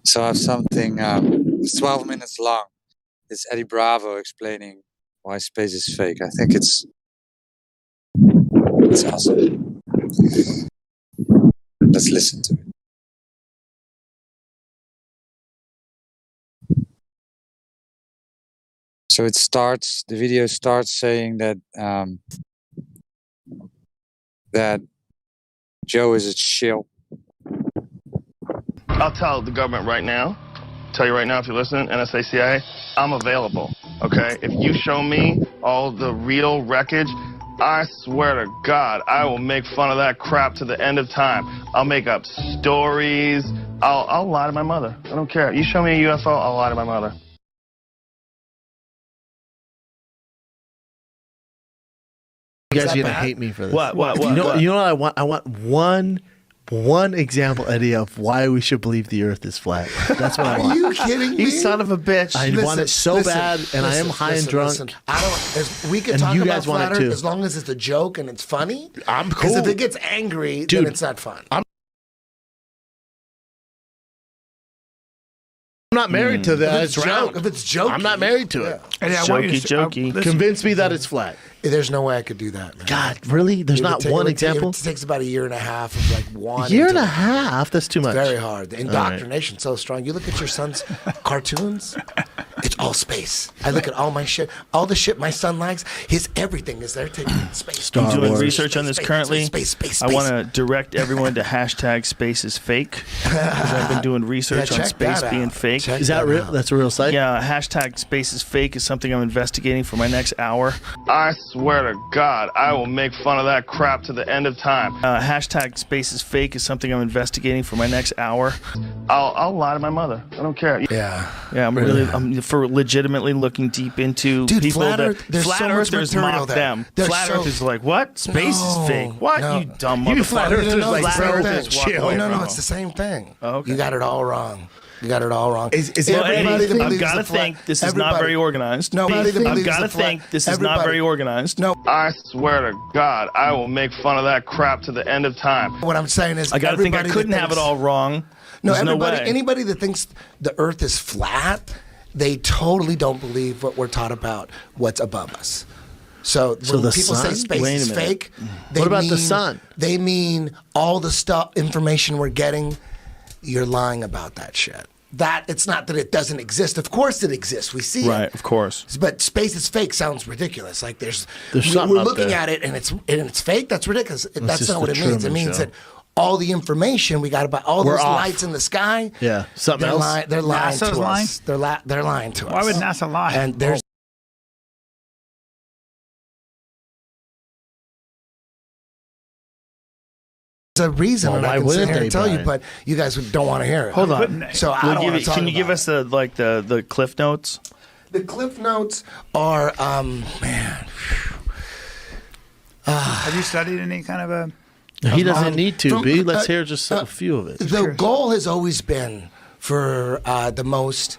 So I have something. It's 12 minutes long. It's Eddie Bravo explaining why space is fake. I think it's awesome. Let's listen to it. So the video starts saying that that Joe is a shill. I'll tell the government right now, tell you right now if you're listening, NSA, CIA, I'm available, okay? If you show me all the real wreckage, I swear to God, I will make fun of that crap to the end of time. I'll make up stories. I'll lie to my mother. I don't care. You show me a UFO, I'll lie to my mother. You guys are gonna hate me for this. What? You know what I want? I want one example, Eddie, of why we should believe the Earth is flat. That's what I want. Are you kidding me? You son of a bitch! I want it so bad, and I am high and drunk. Listen. I don't. We can And talk you about guys want flat it Earth too. as long as it's a joke and it's funny. I'm Because cool. if it gets angry, Dude, then it's not fun. I'm not married to that. If it's It's round. joke, if it's jokey, I'm not married to it. Yeah. Jokey. Convince me that it's flat. There's no way I could do that, man. God, really? There's not one example? It takes about a year and a half of like one. Year and a half? That's too much. It's very hard. The All right. indoctrination's so strong. You look at your son's cartoons, it's all space. I look at all my shit, all the shit my son likes. His everything is there taking space. I'm doing Space, research space, on this space, currently. Space. I want to direct everyone to hashtag space is fake. 'Cause I've been doing research Yeah, on check space that being out. fake. Check Is that real? That's a real site? Yeah, hashtag space is fake is something I'm investigating for my next hour. I swear to God, I will make fun of that crap to the end of time. Hashtag space is fake is something I'm investigating for my next hour. I'll lie to my mother. I don't care. Yeah. I'm for legitimately looking deep into Dude, people flat that Earth, there's flat so much earthers material mock there. them. There's Flat so- Earth is like, what? Space is No, fake. What? no. You dumb You motherfucker. flat earthers like Flat bro, earthers walk chill. away No, from it's the same thing. Okay. You got it all wrong. You got it all wrong. Well, Eddie, I've got to think this is not very organized. Nobody that I've believes got to the flat- think this is not everybody- very organized. No. I swear to God, I will make fun of that crap to the end of time. What I'm saying is, I got to think I everybody that couldn't have it thinks- all wrong. No, There's everybody, no way. anybody that thinks the Earth is flat, they totally don't believe what we're taught about what's above us. So when the people say sun? space Wait a is minute. fake, What about the mean- sun? They mean all the stuff, information we're getting. You're lying about that shit. That it's not that it doesn't exist. Of course it exists. We see Right, it. of course. But space is fake sounds ridiculous. Like there's something we're up looking there. at it and it's fake. That's ridiculous. That's just not what the it means. It Truman means Show. that all the information we got about all We're those off. lights in the sky. Yeah. Something They're else? they're lying NASA's to lying? us. They're lying to us. Why would NASA lie? And there's a reason, Well, and why I can sit wouldn't here they, and tell you, Brian? but you guys don't want to hear it. Hold on. So I don't want to talk Can you about give us the Cliff Notes? The Cliff Notes are, man. Have you studied any kind of a? He doesn't need to, From- B. Let's hear just a few of it. The goal has always been for the most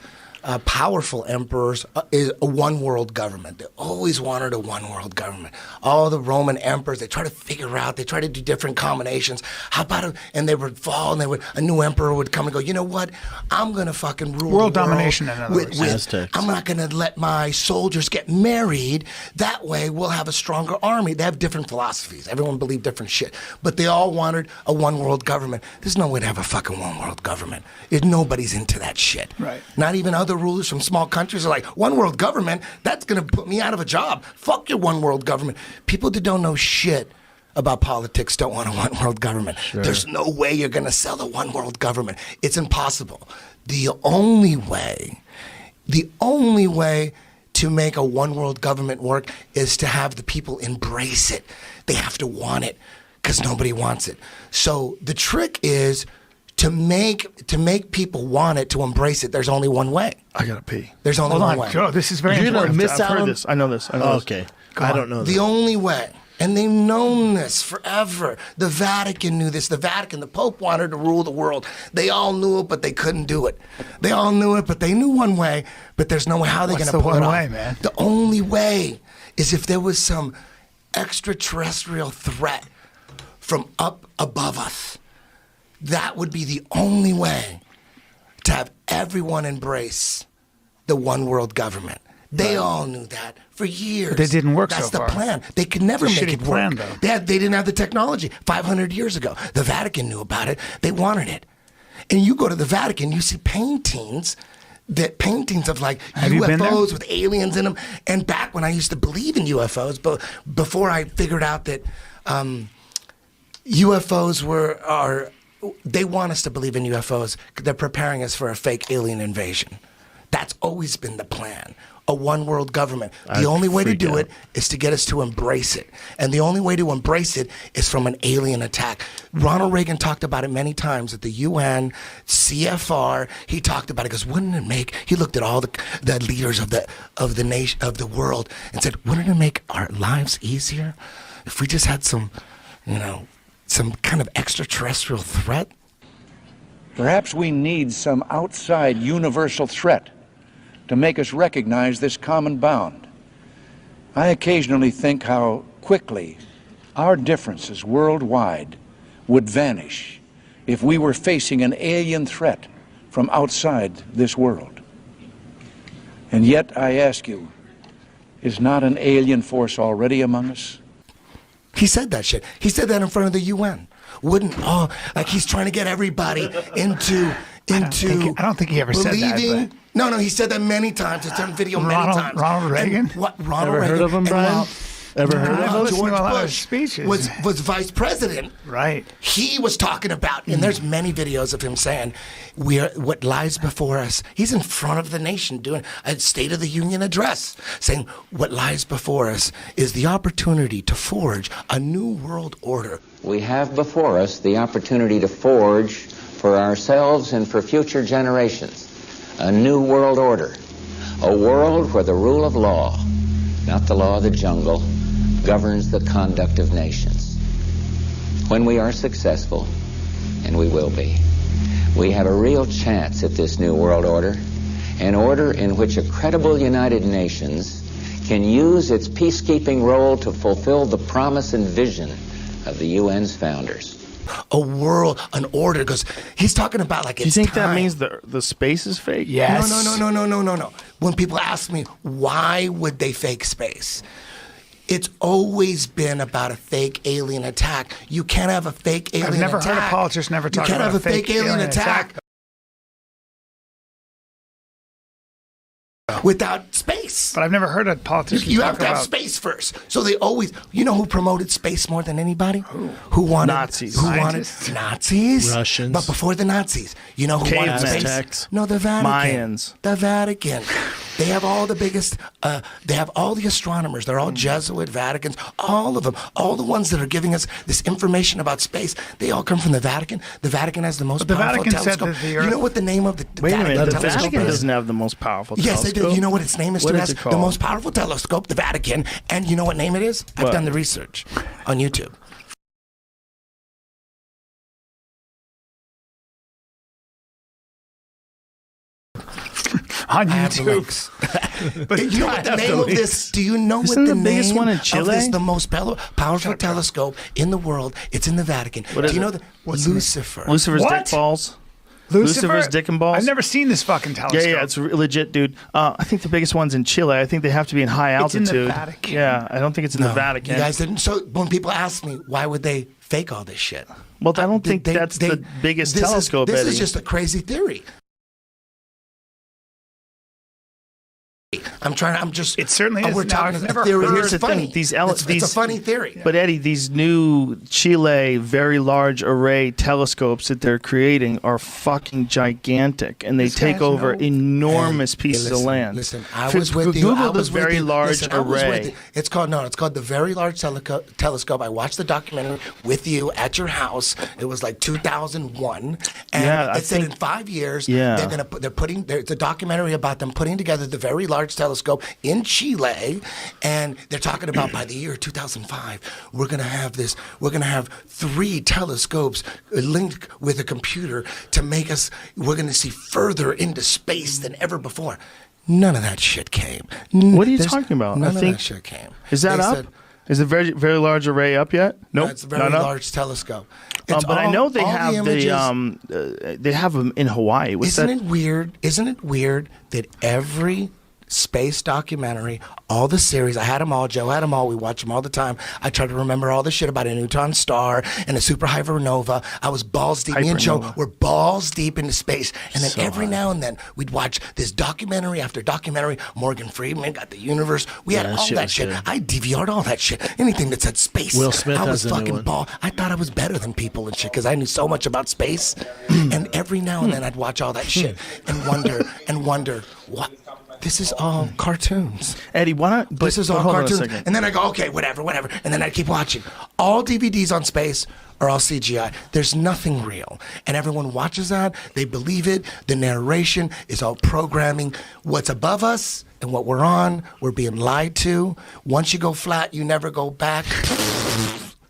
powerful emperors is a one world government. They always wanted a one world government. All the Roman emperors, they try to figure out, they try to do different combinations. How about and they would fall, and a new emperor would come and go, you know what? I'm going to fucking rule World the world domination, in other words. Aztecs. I'm not going to let my soldiers get married. That way we'll have a stronger army. They have different philosophies. Everyone believed different shit. But they all wanted a one world government. There's no way to have a fucking one world government. Nobody's into that shit. Right. Not even other rulers from small countries are like, one world government? That's going to put me out of a job. Fuck your one world government. People that don't know shit about politics don't want a one world government. There's no way you're going to sell a one world government. It's impossible. The only way to make a one world government work is to have the people embrace it. They have to want it because nobody wants it. So the trick is to make people want it, to embrace it. There's only one way. I gotta pee. There's only Hold one on, way. Joe. This is very You're gonna important. miss I've out heard on this. I know this. I know this. Okay. I don't know. The only way, and they've known this forever. The Vatican knew this. The Vatican, the Pope wanted to rule the world. They all knew it, but they couldn't do it. They all knew it, but they knew one way, but there's no way how they're What's going to the pull it one off. way, man? The only way is if there was some extraterrestrial threat from up above us. That would be the only way to have everyone embrace the one world government. They all knew that for years. But it didn't work That's so the far. plan. They could never It's a make shitty it plan, work. though. They didn't have the technology 500 years ago. The Vatican knew about it. They wanted it. And you go to the Vatican, you see paintings of like Have you been there? UFOs with aliens in them. And back when I used to believe in UFOs, but before I figured out that UFOs they want us to believe in UFOs. They're preparing us for a fake alien invasion. That's always been the plan. A one world government. The only way to do it is to get us to embrace it. And the only way to embrace it is from an alien attack. Ronald Reagan talked about it many times at the UN, CFR. He talked about it because wouldn't it make, he looked at all the leaders of the nation, of the world, and said, wouldn't it make our lives easier if we just had some kind of extraterrestrial threat? Perhaps we need some outside universal threat to make us recognize this common bound. I occasionally think how quickly our differences worldwide would vanish if we were facing an alien threat from outside this world. And yet, I ask you, is not an alien force already among us? He said that shit. He said that in front of the UN. Like he's trying to get everybody into I don't think he ever said that, believing. but- No, he said that many times. It's on video many times. Ronald Reagan? Ronald Ever Reagan. heard of him, and Brian? while- Ever heard of while him? listened to George a lot of Bush speeches. was vice president. Right. He was talking about, and there's many videos of him saying, what lies before us. He's in front of the nation doing a State of the Union address, saying what lies before us is the opportunity to forge a new world order. We have before us the opportunity to forge for ourselves and for future generations a new world order, a world where the rule of law, not the law of the jungle, governs the conduct of nations. When we are successful, and we will be, we have a real chance at this new world order, an order in which a credible United Nations can use its peacekeeping role to fulfill the promise and vision of the UN's founders. A world, an order, because he's talking about like Do you it's think time. that means the space is fake? Yes. No. When people ask me, why would they fake space? It's always been about a fake alien attack. You can't have a fake alien attack. I've never heard a politician ever talk You can't about have a fake alien attack without space. But I've never heard a politician You talk have to have about space first. So they always, you know who promoted space more than anybody? Who wanted Nazis. Who wanted Scientists. Nazis? Russians. But before the Nazis, you know who wanted Cavemen. space? Aztecs. No, the Vatican. Mayans. The Vatican. They have all the biggest. They have all the astronomers. They're all Jesuit Vaticans. All of them. All the ones that are giving us this information about space. They all come from the Vatican. The Vatican has the most But the powerful Vatican said telescope. that the You Earth- know what the name of the Wait a Vatican minute. The telescope Vatican is? doesn't have the most powerful Yes, they telescope. do. You know what its name is? What It is has it the called? most powerful telescope, the Vatican. And you know what name it is? I've What? done the research on YouTube. on I have the YouTube. links. But you know what the I have name the of links. this? Do you know Isn't what the the biggest name one in of Chile? this? The most powerful telescope in the world. It's in the Vatican. What Do is you it? know the What's the name? Lucifer? Lucifer's What? dick balls. Lucifer? Lucifer's dick and balls. I've never seen this fucking telescope. Yeah, it's legit, dude. I think the biggest one's in Chile. I think they have to be in high It's in altitude. the Vatican. Yeah, I don't think it's in No, the Vatican. You guys didn't. So when people ask me, why would they fake all this shit? Well, I don't think They- that's they- the biggest this telescope, This Eddie. is just a crazy theory. It certainly is. We're Now, talking I've a never theory. But heard- here's the It's funny. thing: these It's a funny theory. But Eddie, these new Chile Very Large Array telescopes that they're creating are fucking gigantic, and they These take guys over know. enormous Hey, pieces listen, of land. Listen, I If was you with you. Google I the was with Very you. Large Listen, I was with Array. you. It's called the Very Large Telescope. I watched the documentary with you at your house. It was like 2001, and Yeah, I it said think- in 5 years Yeah. there's a documentary about them putting together the Very Large Telescope in Chile, and they're talking about by the year 2005 we're gonna have 3 telescopes linked with a computer to make us. We're gonna see further into space than ever before. None of that shit came. What are you talking about? None I of think- that shit came. Is that They up? said, Is the very very large array up yet? Nope. It's a very not up? large telescope. But I know they all have they have them in Hawaii. Isn't it weird? Isn't it weird that every space documentary, all the series, I had them all, Joe had them all, we watch them all the time. I try to remember all the shit about a neutron star and a supernova. I was balls deep. Me and Joe were balls deep into space. And then every now and then we'd watch this documentary after documentary. Morgan Freeman got the universe. We had all that shit. I DVR'd all that shit. Anything that said space. Will Smith I was has a new fucking one. ball. I thought I was better than people and shit because I knew so much about space. And every now and then I'd watch all that shit and wonder what. This is all cartoons. Eddie, why not? This is all cartoons. And then I go, okay, whatever. And then I keep watching. All DVDs on space are all CGI. There's nothing real. And everyone watches that. They believe it. The narration is all programming. What's above us and what we're on, we're being lied to. Once you go flat, you never go back.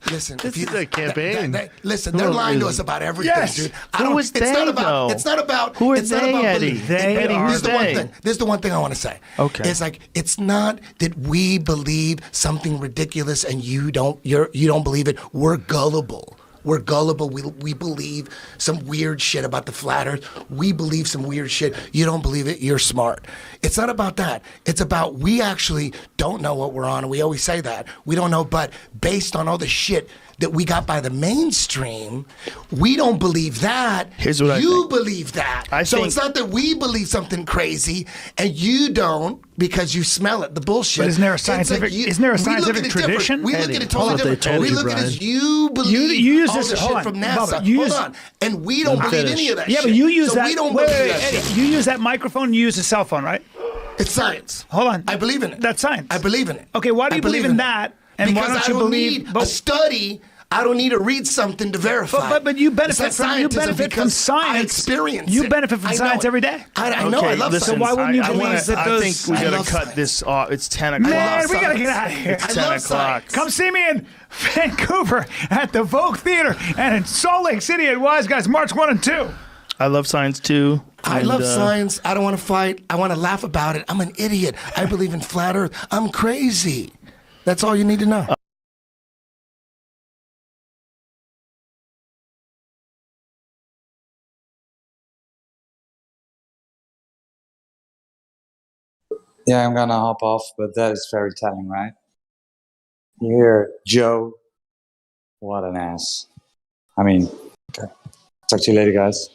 Listen, this is a campaign. Listen, they're lying to us about everything, dude. Who is they, though? It's not about. Who are it's not they, about Eddie? belief. Eddie, who's they? This is the one thing I want to say. Okay. It's like it's not that we believe something ridiculous and you don't believe it. We're gullible. We're gullible. We believe some weird shit about the flat earth. We believe some weird shit. You don't believe it, you're smart. It's not about that. It's about we actually don't know what we're on, and we always say that. We don't know, but based on all the shit that we got by the mainstream, we don't believe that. Here's what you believe that. So it's not that we believe something crazy and you don't because you smell it, the bullshit. But isn't there a scientific tradition? We look at it totally different. We look at it as you believe you use all this, the hold shit on, from Bubba, NASA. you Hold use- on. And we don't believe any of that Yeah, shit. but you use So that. we don't wait, believe wait, that Eddie, shit. you use that microphone. You use a cell phone, right? It's science. Hold on. I believe in it. That's science. I believe in it. Okay, why do you believe in it? that? And Because why don't I you don't believe? need a study. I don't need to read something to verify. But you It's benefit not from you scientism benefit from because science. I experience You it. benefit from I know science it. every day. I know. I love listen, science. So why wouldn't you I believe that those? think we I gotta love cut science. this off. It's 10 o'clock. Man, we gotta get out of here. It's 10 o'clock. Come see me in Vancouver at the Vogue Theater and in Salt Lake City at Wise Guys, March 1 and 2. I love science too. I love science. I don't want to fight. I want to laugh about it. I'm an idiot. I believe in flat earth. I'm crazy. That's all you need to know. Yeah, I'm gonna hop off, but that is very telling, right? You hear Joe, what an ass. I mean, okay. Talk to you later, guys.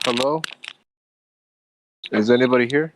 Hello? Is anybody here?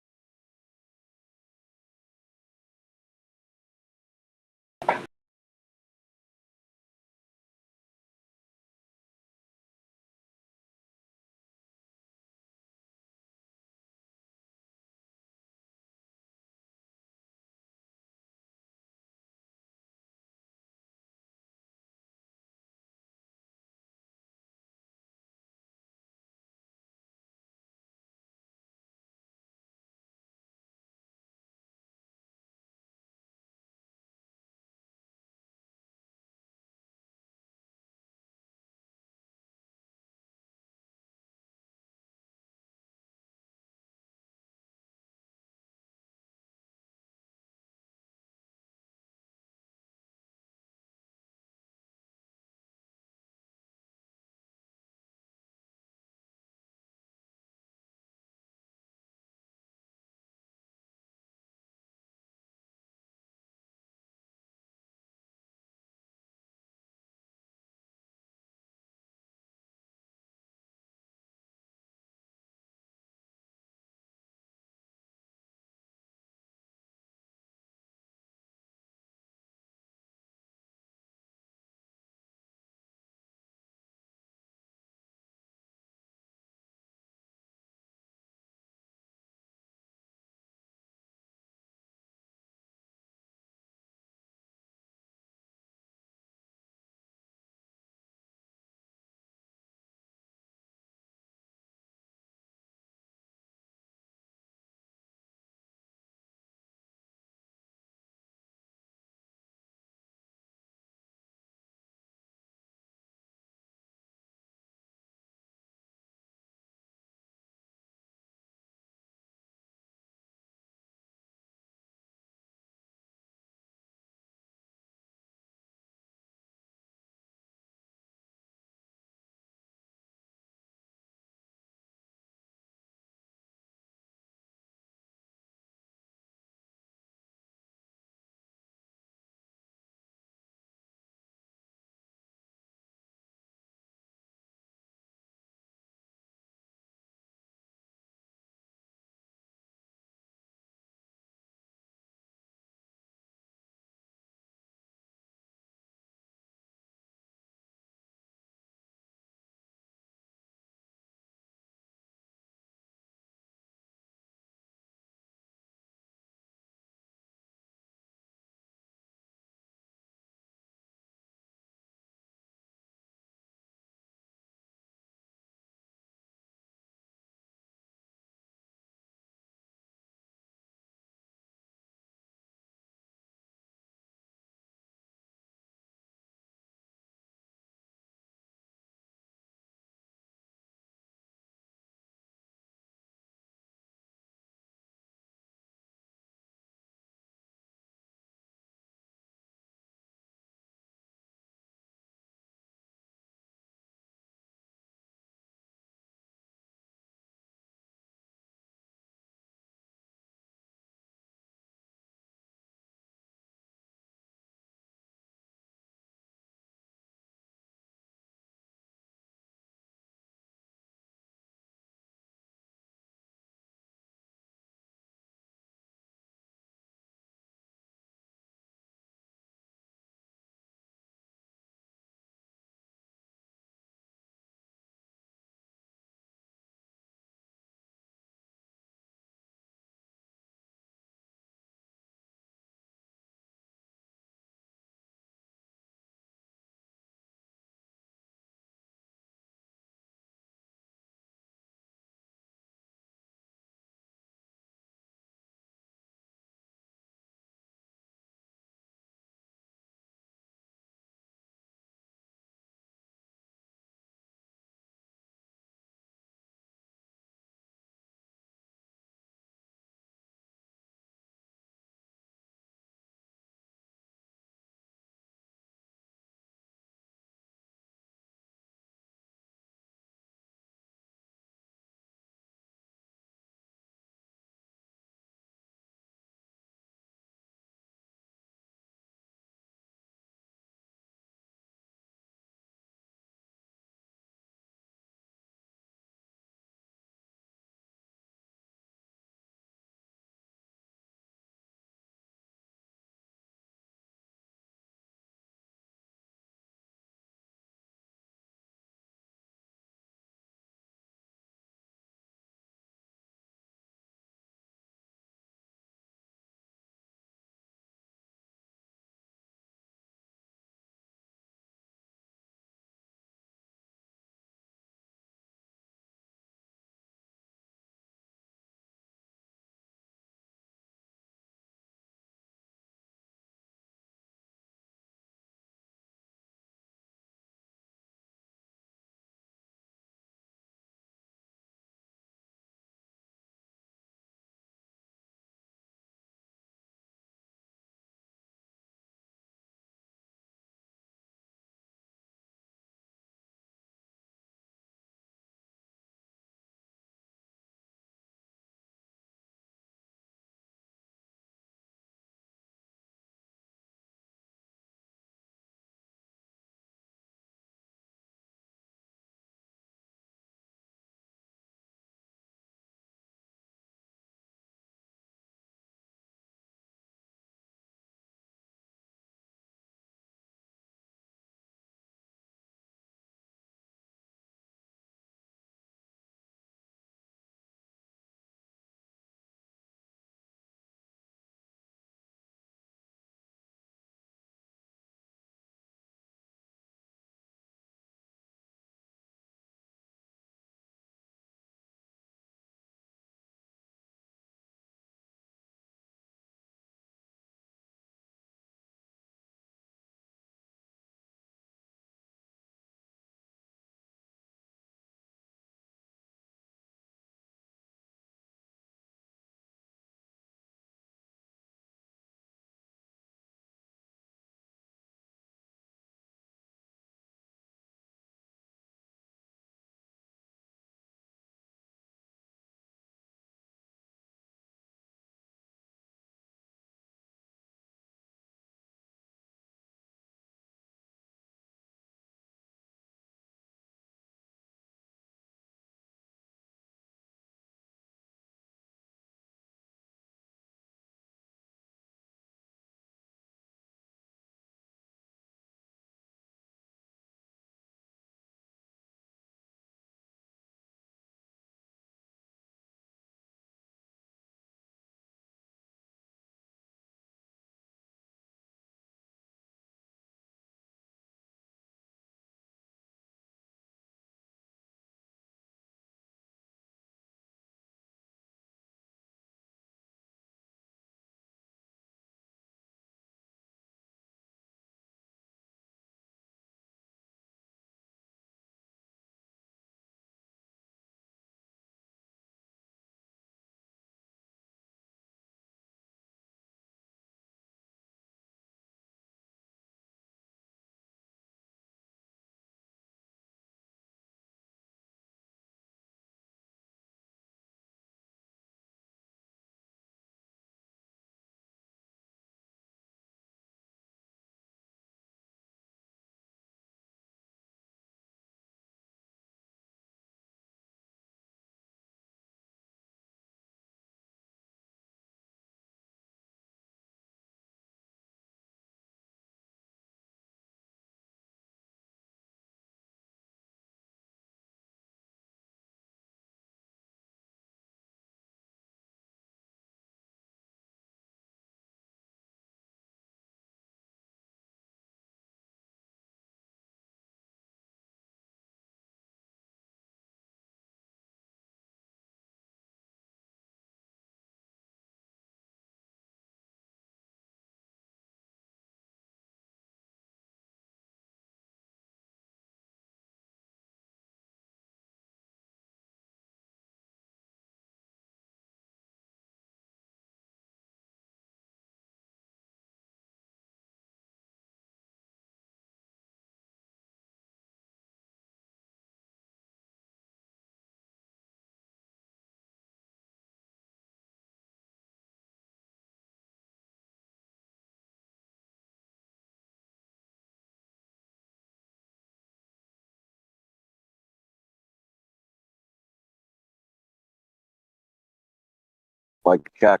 Like cat.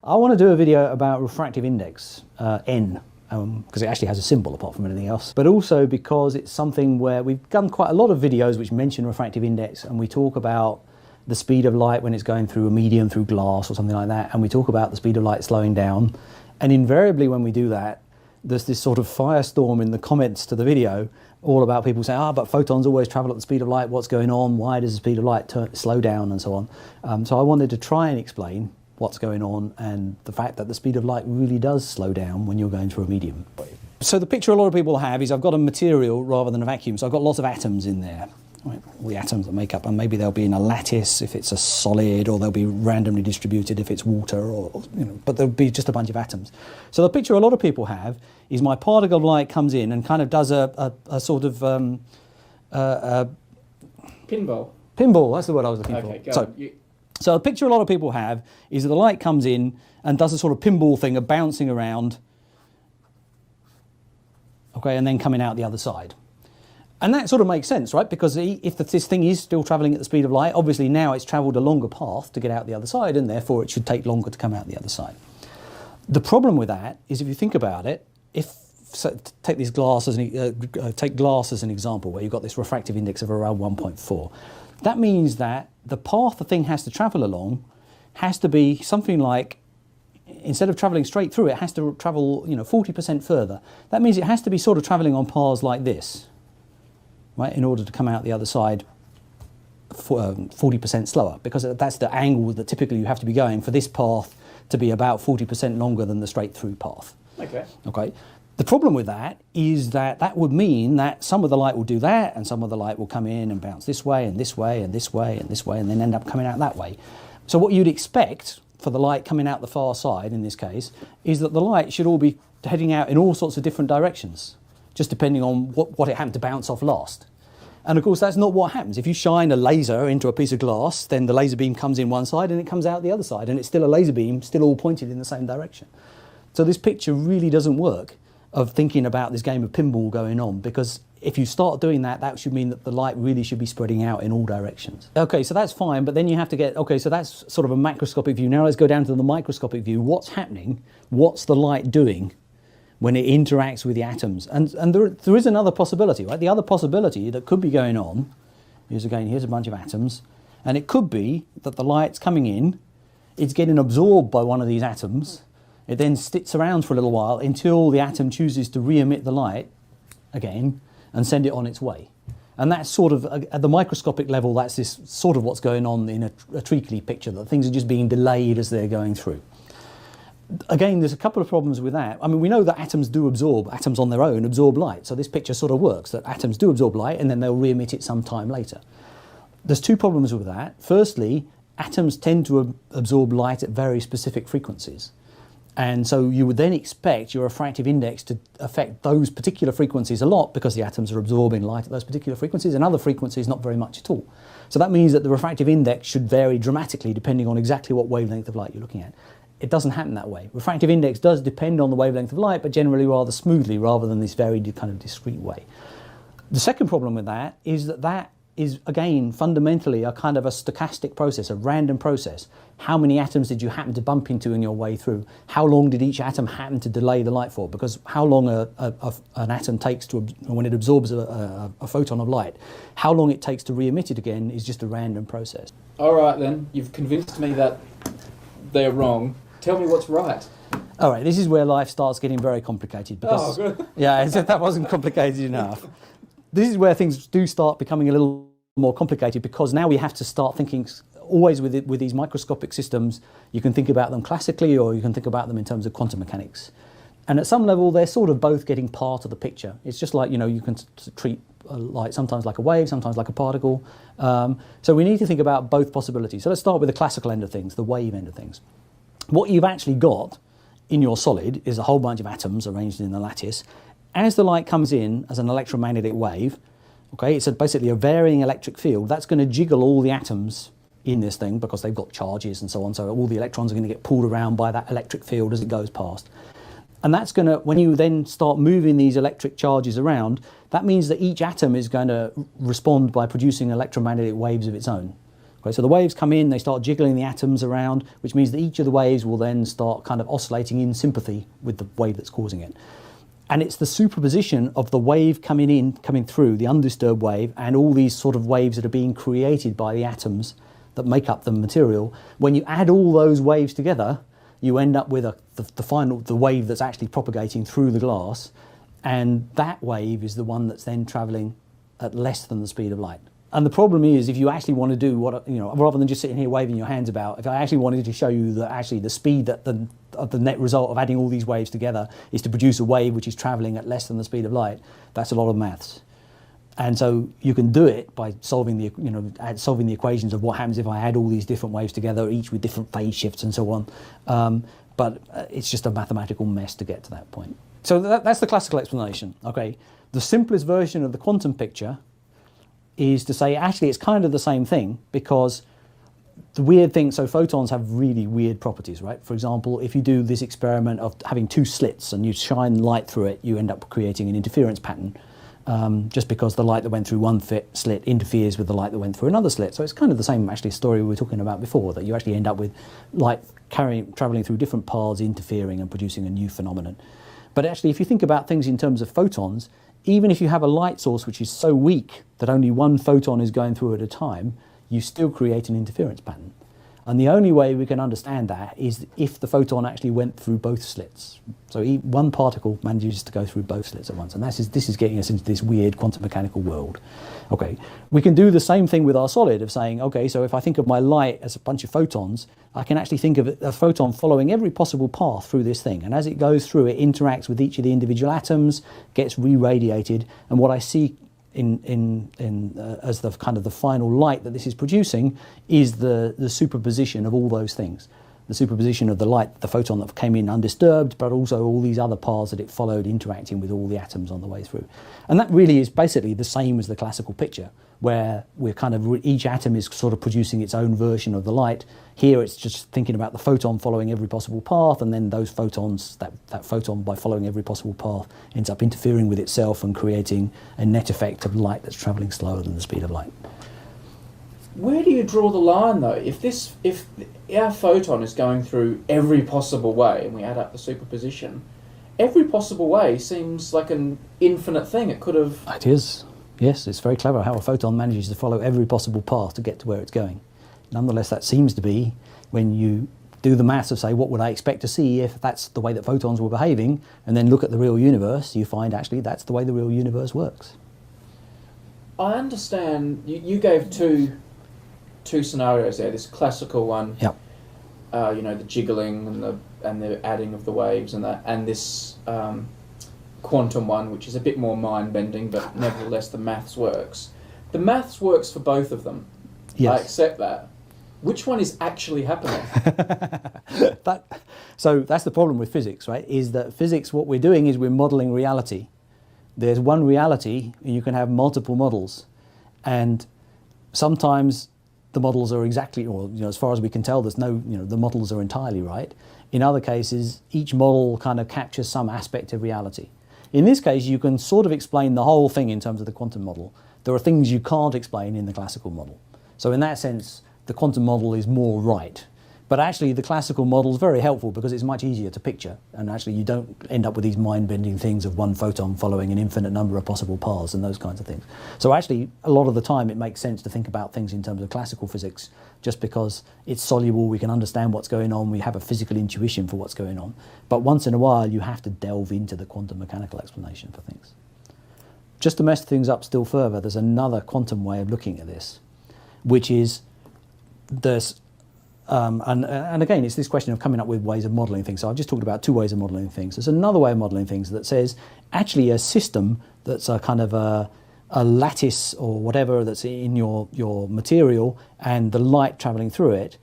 I want to do a video about refractive index, N, because it actually has a symbol apart from anything else, but also because it's something where we've done quite a lot of videos which mention refractive index, and we talk about the speed of light when it's going through a medium, through glass or something like that, and we talk about the speed of light slowing down, and invariably when we do that, there's this sort of firestorm in the comments to the video all about people saying, but photons always travel at the speed of light, what's going on, why does the speed of light slow down, and so on. So I wanted to try and explain what's going on and the fact that the speed of light really does slow down when you're going through a medium. So the picture a lot of people have is I've got a material rather than a vacuum, so I've got lots of atoms in there. Right, all the atoms that make up, and maybe they'll be in a lattice if it's a solid, or they'll be randomly distributed if it's water, or but there'll be just a bunch of atoms. So the picture a lot of people have is my particle of light comes in and kind of does a sort of pinball. Pinball, that's the word I was looking Okay, for. So the picture a lot of people have is that the light comes in and does a sort of pinball thing of bouncing around, okay, and then coming out the other side. And that sort of makes sense, right? Because if this thing is still travelling at the speed of light, obviously now it's travelled a longer path to get out the other side, and therefore it should take longer to come out the other side. The problem with that is, if you think about it, take glass as an example, where you've got this refractive index of around 1.4. That means that the path the thing has to travel along has to be something like, instead of travelling straight through, it has to travel 40% further. That means it has to be sort of travelling on paths like this, right, in order to come out the other side 40% slower, because that's the angle that typically you have to be going for this path to be about 40% longer than the straight through path. Okay. The problem with that is that would mean that some of the light will do that, and some of the light will come in and bounce this way and this way and this way and this way, and then end up coming out that way. So what you'd expect for the light coming out the far side in this case is that the light should all be heading out in all sorts of different directions, just depending on what it happened to bounce off last. And of course that's not what happens. If you shine a laser into a piece of glass, then the laser beam comes in one side and it comes out the other side, and it's still a laser beam, still all pointed in the same direction. So this picture really doesn't work of thinking about this game of pinball going on, because if you start doing that, that should mean that the light really should be spreading out in all directions. Okay, so that's fine, but then you have to get, okay, so that's sort of a macroscopic view. Now let's go down to the microscopic view. What's happening? What's the light doing when it interacts with the atoms? And there is another possibility, right? The other possibility that could be going on is, again, here's a bunch of atoms, and it could be that the light's coming in, it's getting absorbed by one of these atoms, it then sticks around for a little while until the atom chooses to re-emit the light again and send it on its way. And that's sort of, at the microscopic level, that's this sort of what's going on in a treacly picture, that things are just being delayed as they're going through. Again, there's a couple of problems with that. I mean, we know that atoms on their own absorb light. So this picture sort of works, that atoms do absorb light and then they'll re-emit it some time later. There's two problems with that. Firstly, atoms tend to absorb light at very specific frequencies. And so you would then expect your refractive index to affect those particular frequencies a lot, because the atoms are absorbing light at those particular frequencies, and other frequencies not very much at all. So that means that the refractive index should vary dramatically depending on exactly what wavelength of light you're looking at. It doesn't happen that way. Refractive index does depend on the wavelength of light, but generally rather smoothly rather than this very kind of discrete way. The second problem with that is that is, again, fundamentally a kind of a stochastic process, a random process. How many atoms did you happen to bump into in your way through? How long did each atom happen to delay the light for? Because how long an atom takes when it absorbs a photon of light, how long it takes to re-emit it again is just a random process. All right, then. You've convinced me that they're wrong. Tell me what's right. All right, this is where life starts getting very complicated. Because, good. Yeah, that wasn't complicated enough. This is where things do start becoming a little more complicated, because now we have to start thinking always with these microscopic systems. You can think about them classically, or you can think about them in terms of quantum mechanics. And at some level, they're sort of both getting part of the picture. It's just like, you can treat light sometimes like a wave, sometimes like a particle. So we need to think about both possibilities. So let's start with the classical end of things, the wave end of things. What you've actually got in your solid is a whole bunch of atoms arranged in the lattice. As the light comes in as an electromagnetic wave, okay, it's basically a varying electric field. That's going to jiggle all the atoms in this thing because they've got charges and so on. So all the electrons are going to get pulled around by that electric field as it goes past. And that's going to, when you then start moving these electric charges around, that means that each atom is going to respond by producing electromagnetic waves of its own. Okay, so the waves come in, they start jiggling the atoms around, which means that each of the waves will then start kind of oscillating in sympathy with the wave that's causing it. And it's the superposition of the wave coming through, the undisturbed wave, and all these sort of waves that are being created by the atoms that make up the material. When you add all those waves together, you end up with the wave that's actually propagating through the glass, and that wave is the one that's then travelling at less than the speed of light. And the problem is, if you actually want to do what, rather than just sitting here waving your hands about, if I actually wanted to show you that actually the speed of the net result of adding all these waves together is to produce a wave which is travelling at less than the speed of light, that's a lot of maths. And so you can do it by solving the equations of what happens if I add all these different waves together, each with different phase shifts and so on. But it's just a mathematical mess to get to that point. So that's the classical explanation. Okay, the simplest version of the quantum picture is to say actually it's kind of the same thing, because the weird thing, so photons have really weird properties, right? For example, if you do this experiment of having two slits and you shine light through it, you end up creating an interference pattern, just because the light that went through one slit interferes with the light that went through another slit. So it's kind of the same actually story we were talking about before, that you actually end up with light travelling through different paths, interfering and producing a new phenomenon. But actually, if you think about things in terms of photons, even if you have a light source which is so weak that only one photon is going through at a time, you still create an interference pattern. And the only way we can understand that is if the photon actually went through both slits. So one particle manages to go through both slits at once. And this is getting us into this weird quantum mechanical world. Okay, we can do the same thing with our solid of saying, okay, so if I think of my light as a bunch of photons, I can actually think of a photon following every possible path through this thing. And as it goes through, it interacts with each of the individual atoms, gets re-radiated. And what I see as the kind of the final light that this is producing is the superposition of all those things. The superposition of the light, the photon that came in undisturbed, but also all these other paths that it followed interacting with all the atoms on the way through. And that really is basically the same as the classical picture, where we're kind of, each atom is sort of producing its own version of the light. Here it's just thinking about the photon following every possible path, and then those photons, that photon by following every possible path ends up interfering with itself and creating a net effect of light that's travelling slower than the speed of light. Where do you draw the line, though? If our photon is going through every possible way, and we add up the superposition, every possible way seems like an infinite thing. It could have... It is. Yes, it's very clever how a photon manages to follow every possible path to get to where it's going. Nonetheless, that seems to be, when you do the maths of say, what would I expect to see if that's the way that photons were behaving, and then look at the real universe, you find actually that's the way the real universe works. I understand you gave two scenarios there. This classical one, Yep. You know, the jiggling and the adding of the waves and that, and this quantum one, which is a bit more mind bending, but nevertheless the maths works. The maths works for both of them. Yes. I accept that. Which one is actually happening? So that's the problem with physics, right? Is that physics, what we're doing is we're modeling reality. There's one reality, and you can have multiple models, and sometimes the models are exactly, or you know, as far as we can tell, there's no, you know, the models are entirely right. In other cases, each model kind of captures some aspect of reality. In this case, you can sort of explain the whole thing in terms of the quantum model. There are things you can't explain in the classical model. So in that sense, the quantum model is more right. But actually, the classical model is very helpful because it's much easier to picture. And actually, you don't end up with these mind-bending things of one photon following an infinite number of possible paths and those kinds of things. So actually, a lot of the time, it makes sense to think about things in terms of classical physics just because it's soluble, we can understand what's going on, we have a physical intuition for what's going on. But once in a while, you have to delve into the quantum mechanical explanation for things. Just to mess things up still further, there's another quantum way of looking at this, which is there's and again, it's this question of coming up with ways of modelling things. So I've just talked about two ways of modelling things. There's another way of modelling things that says actually a system that's a kind of a lattice or whatever that's in your material and the light travelling through it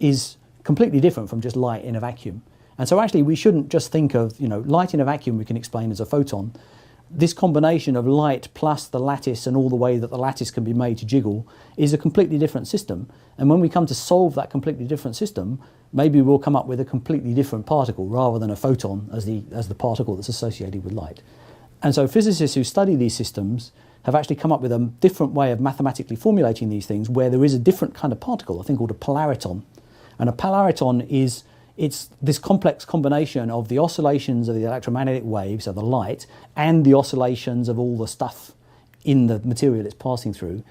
is completely different from just light in a vacuum. And so actually we shouldn't just think of, you know, light in a vacuum we can explain as a photon. This combination of light plus the lattice and all the way that the lattice can be made to jiggle is a completely different system. And when we come to solve that completely different system, maybe we'll come up with a completely different particle rather than a photon as the particle that's associated with light. And so physicists who study these systems have actually come up with a different way of mathematically formulating these things where there is a different kind of particle, a thing called a polariton. And a polariton is it's this complex combination of the oscillations of the electromagnetic waves, so the light, and the oscillations of all the stuff in the material it's passing through,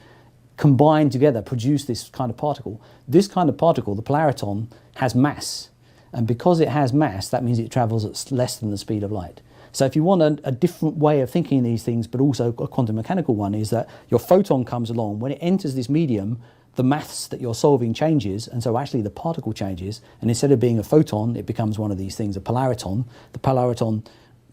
combined together produce this kind of particle. This kind of particle, the polariton, has mass. And because it has mass, that means it travels at less than the speed of light. So if you want a different way of thinking these things, but also a quantum mechanical one, is that your photon comes along. When it enters this medium, the maths that you're solving changes, and so actually the particle changes, and instead of being a photon, it becomes one of these things, a polariton. The polariton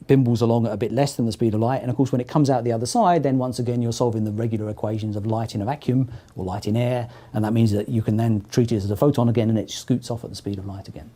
bimbles along at a bit less than the speed of light, and of course when it comes out the other side, then once again you're solving the regular equations of light in a vacuum, or light in air, and that means that you can then treat it as a photon again, and it scoots off at the speed of light again.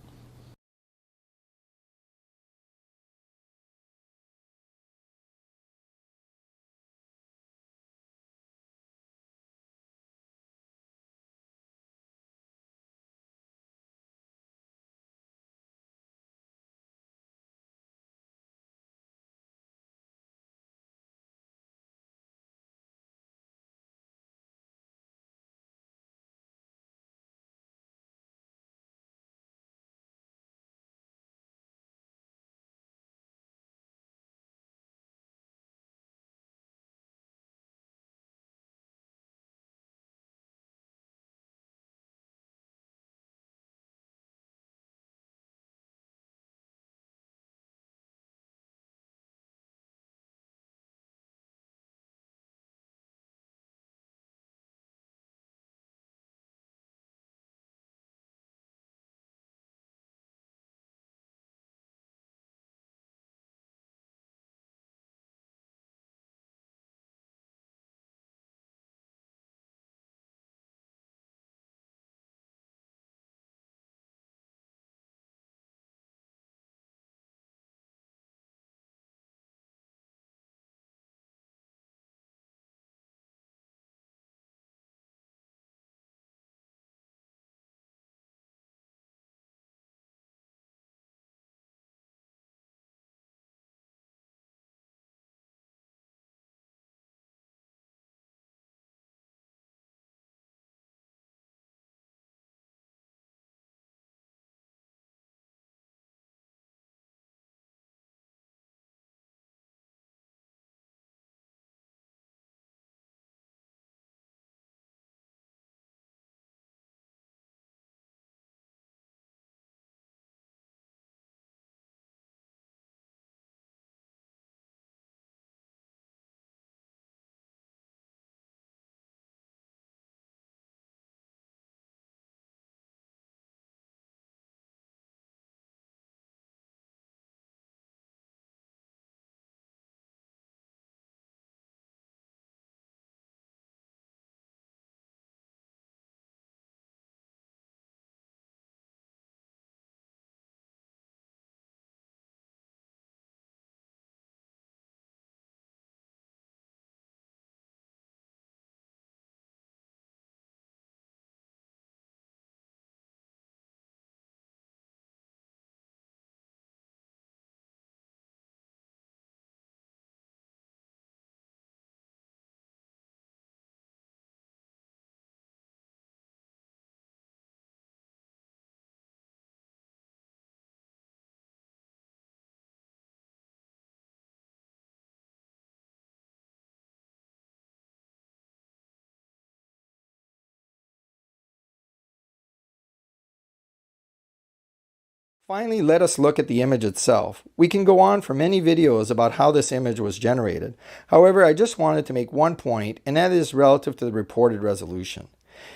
Finally, let us look at the image itself. We can go on for many videos about how this image was generated. However, I just wanted to make one point, and that is relative to the reported resolution.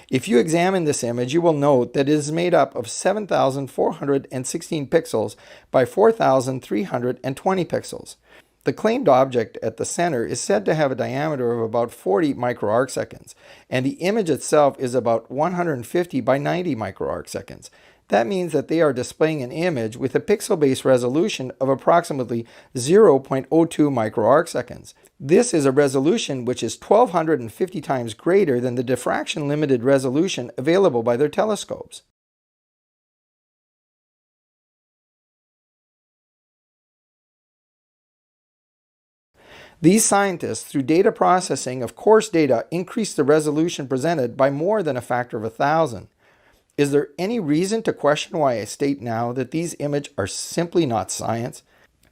If you examine this image, you will note that it is made up of 7,416 pixels by 4,320 pixels. The claimed object at the center is said to have a diameter of about 40 microarcseconds, and the image itself is about 150 by 90 microarcseconds. That means that they are displaying an image with a pixel-based resolution of approximately 0.02 microarcseconds. This is a resolution which is 1,250 times greater than the diffraction-limited resolution available by their telescopes. These scientists, through data processing of coarse data, increased the resolution presented by more than a factor of 1,000. Is there any reason to question why I state now that these images are simply not science?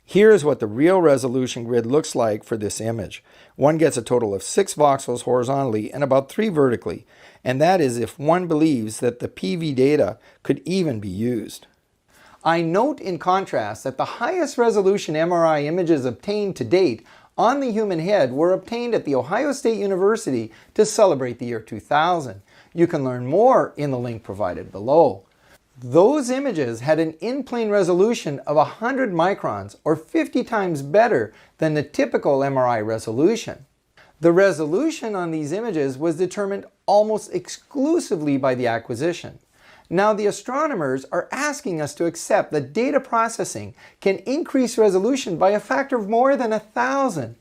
Here is what the real resolution grid looks like for this image. One gets a total of 6 voxels horizontally and about 3 vertically, and that is if one believes that the PV data could even be used. I note in contrast that the highest resolution MRI images obtained to date on the human head were obtained at The Ohio State University to celebrate the year 2000. You can learn more in the link provided below. Those images had an in-plane resolution of 100 microns, or 50 times better than the typical MRI resolution. The resolution on these images was determined almost exclusively by the acquisition. Now the astronomers are asking us to accept that data processing can increase resolution by a factor of more than 1,000.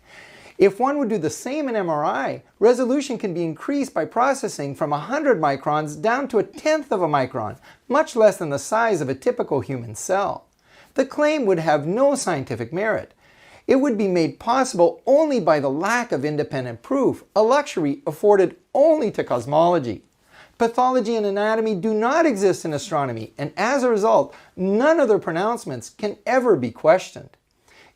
If one would do the same in MRI, resolution can be increased by processing from 100 microns down to 1/10 of a micron, much less than the size of a typical human cell. The claim would have no scientific merit. It would be made possible only by the lack of independent proof, a luxury afforded only to cosmology. Pathology and anatomy do not exist in astronomy, and as a result, none of their pronouncements can ever be questioned.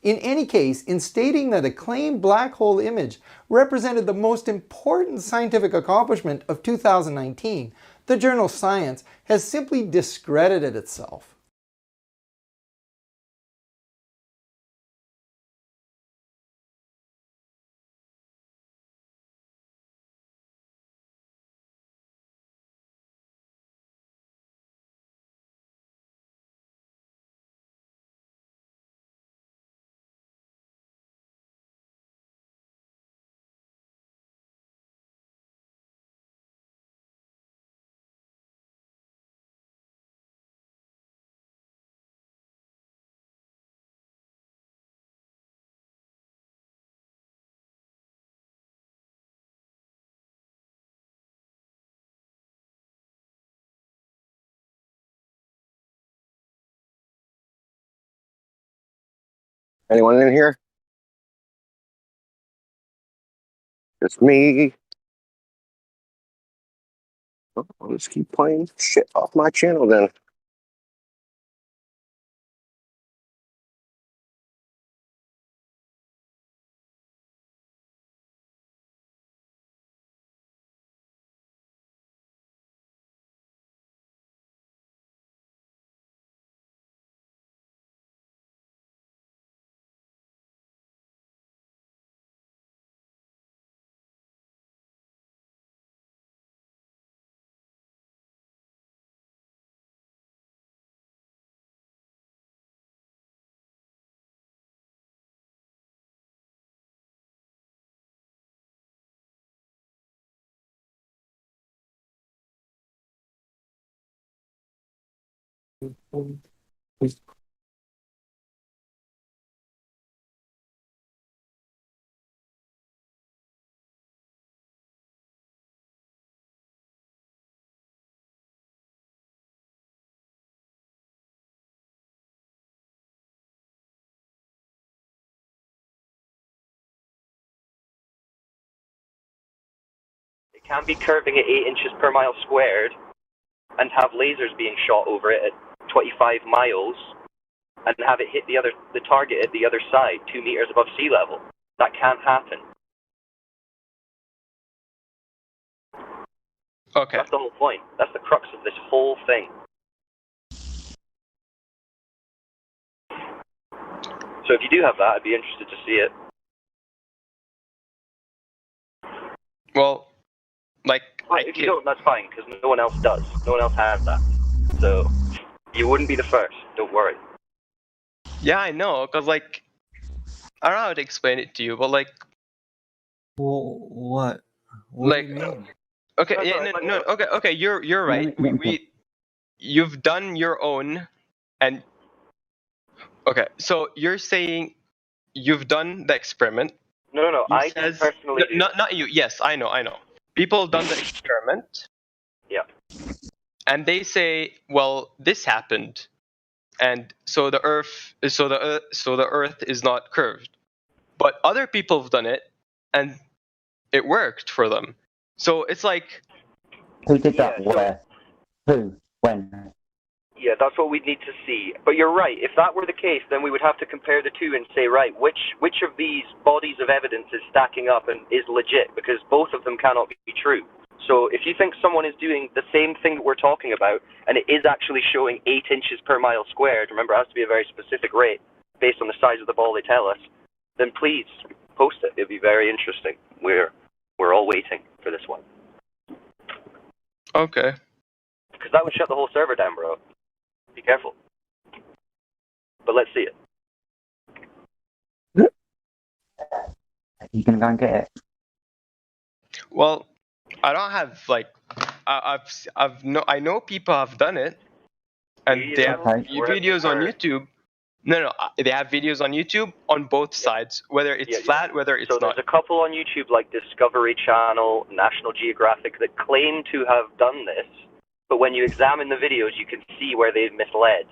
In any case, in stating that a claimed black hole image represented the most important scientific accomplishment of 2019, the journal Science has simply discredited itself. Anyone in here? It's me. Oh, I'll just keep playing shit off my channel then. It can be curving at 8 inches per mile squared and have lasers being shot over it at 25 miles and have it hit the target at the other side, 2 meters above sea level. That can't happen. Okay. That's the whole point. That's the crux of this whole thing. So if you do have that, I'd be interested to see it. Well, like, but if you don't, that's fine, because no one else does. No one else has that. So you wouldn't be the first. Don't worry. Yeah, I know, because, like, I don't know how to explain it to you, but, like... What? What Like, do you mean? Okay, yeah, no, okay, you're right. You've done your own, and... Okay, so you're saying you've done the experiment. No, I didn't personally do Not you, yes, I know. People done the experiment. Yeah. And they say, well, this happened, and so the Earth is not curved. But other people have done it, and it worked for them. So it's like, who did that? Where? Who? When? Yeah, that's what we'd need to see. But you're right. If that were the case, then we would have to compare the two and say, right, which of these bodies of evidence is stacking up and is legit? Because both of them cannot be true. So if you think someone is doing the same thing that we're talking about, and it is actually showing 8 inches per mile squared, remember it has to be a very specific rate based on the size of the ball they tell us, then please post it. It'd be very interesting. We're all waiting for this one. Okay. Because that would shut the whole server down, bro. Be careful. But let's see it. You can go and get it. well, I don't have, like, I know people have done it, and they have videos on YouTube. No, they have videos on YouTube on both sides, whether it's flat, whether it's so not. there's a couple on YouTube like Discovery Channel, National Geographic that claim to have done this, but when you examine the videos, you can see where they've misled.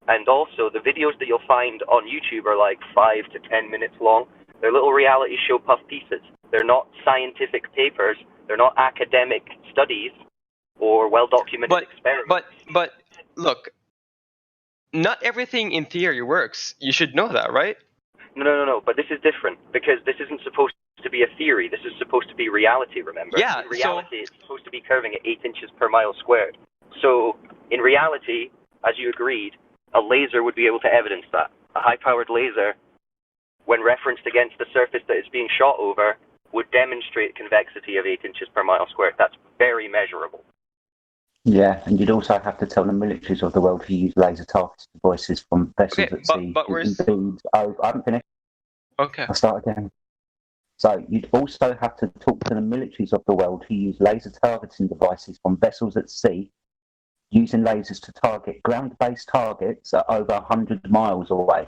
And also, the videos that you'll find on YouTube are like 5 to 10 minutes long. They're little reality show puff pieces. They're not scientific papers. They're not academic studies or well-documented experiments. But look, not everything in theory works. You should know that, right? No. But this is different because this isn't supposed to be a theory. This is supposed to be reality, remember? Yeah, in reality, it's supposed to be curving at 8 inches per mile squared. So, in reality, as you agreed, a laser would be able to evidence that. A high-powered laser, when referenced against the surface that it's being shot over, would demonstrate convexity of 8 inches per mile squared. That's very measurable. Yeah, and you'd also have to tell the militaries of the world to use laser targeted devices from vessels at sea. I haven't finished. Okay. I'll start again. So you'd also have to talk to the militaries of the world who use laser targeting devices from vessels at sea, using lasers to target ground-based targets at over 100 miles away.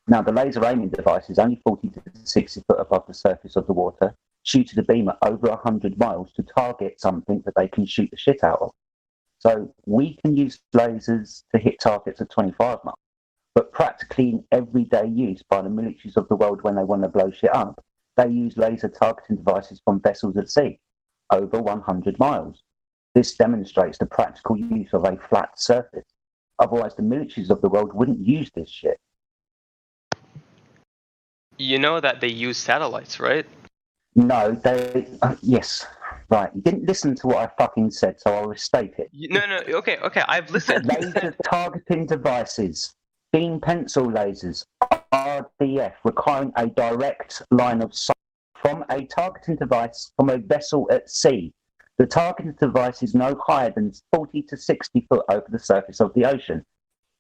Now, the laser aiming device is only 40 to 60 foot above the surface of the water, shooting a beam at over 100 miles to target something that they can shoot the shit out of. So we can use lasers to hit targets at 25 miles, but practically in everyday use by the militaries of the world when they want to blow shit up, they use laser targeting devices from vessels at sea, over 100 miles. This demonstrates the practical use of a flat surface. Otherwise, the militaries of the world wouldn't use this shit. You know that they use satellites, right? No, they... yes. Right, you didn't listen to what I fucking said, so I'll restate it. No, okay, I've listened. Laser targeting devices, beam pencil lasers, RDF, requiring a direct line of sight from a targeting device from a vessel at sea. The targeting device is no higher than 40 to 60 foot over the surface of the ocean,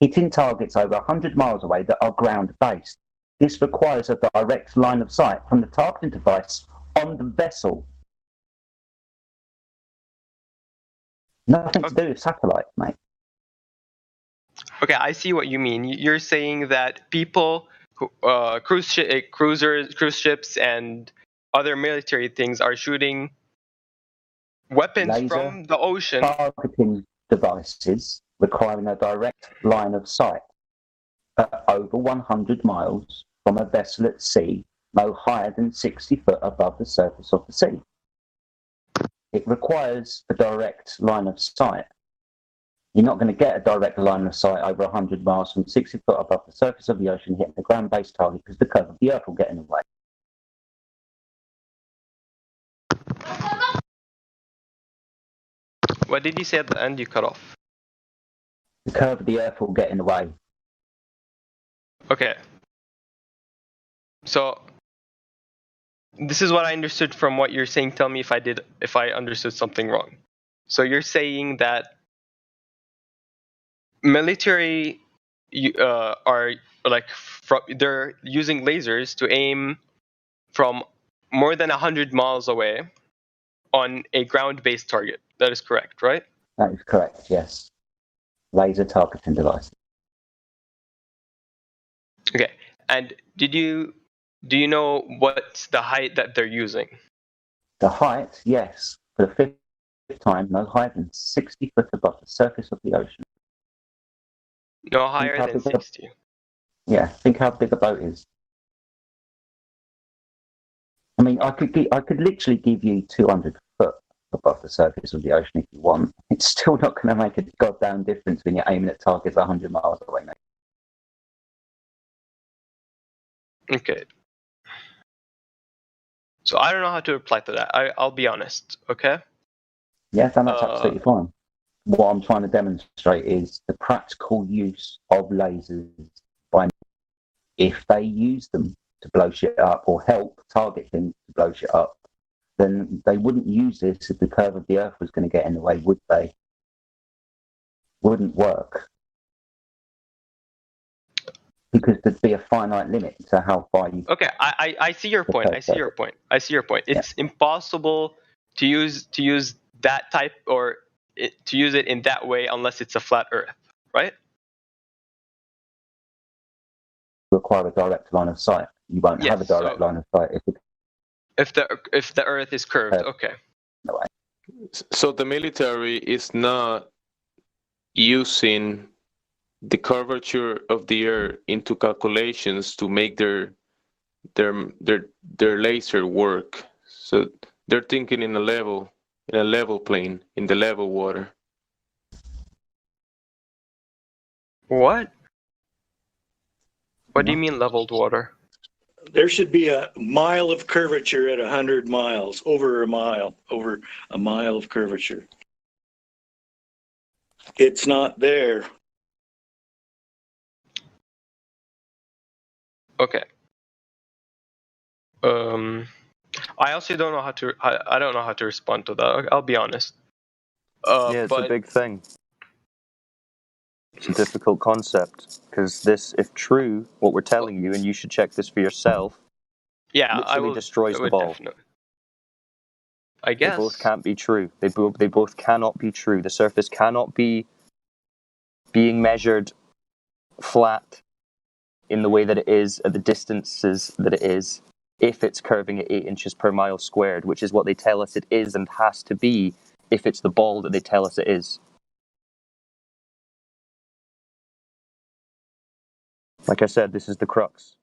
hitting targets over 100 miles away that are ground-based. This requires a direct line of sight from the targeting device on the vessel. Nothing to do with satellites, mate. Okay, I see what you mean. You're saying that people, cruise ships, and other military things are shooting weapons Laser from the ocean. Targeting devices requiring a direct line of sight at over 100 miles from a vessel at sea, no higher than 60 foot above the surface of the sea. It requires a direct line of sight. You're not going to get a direct line of sight over 100 miles from 60 foot above the surface of the ocean hitting a ground-based target because the curve of the Earth will get in the way. What did you say at the end? You cut off. The curve of the Earth will get in the way. Okay. So this is what I understood from what you're saying. Tell me if I understood something wrong. So you're saying that military are like they're using lasers to aim from more than 100 miles away on a ground-based target. That is correct, right? That is correct, yes. Laser targeting device. Okay. And do you know what's the height that they're using? The height, yes. For the fifth time, no higher than 60 foot above the surface of the ocean. No higher than 60. Yeah, think how big a boat is. I mean, I could literally give you 200 foot above the surface of the ocean if you want. It's still not going to make a goddamn difference when you're aiming at targets 100 miles away, mate. Okay. So I don't know how to reply to that. I'll be honest, okay? Yeah, then that's absolutely fine. What I'm trying to demonstrate is the practical use of lasers by if they use them to blow shit up or help target things to blow shit up, then they wouldn't use this if the curve of the Earth was going to get in the way, would they? Wouldn't work. Because there'd be a finite limit to how far you... Okay, I see your point. I see your point. I see your point. It's impossible to use that type or to use it in that way unless it's a flat Earth, right? require a direct line of sight. You won't have a direct line of sight if the Earth is curved. Okay. So the military is not using the curvature of the Earth into calculations to make their laser work. So they're thinking in a level plane, in the level water. What? What do you mean leveled water? There should be a mile of curvature at 100 miles, over a mile of curvature. It's not there. Okay. I also don't know how to. I don't know how to respond to that. I'll be honest. Yeah, it's a big thing. It's a difficult concept because this, if true, what we're telling you, and you should check this for yourself. Yeah, literally destroys the ball. Definitely. I guess they both can't be true. They both cannot be true. The surface cannot be being measured flat in the way that it is at the distances that it is if it's curving at 8 inches per mile squared, which is what they tell us it is and has to be if it's the ball that they tell us it is. Like I said, this is the crux.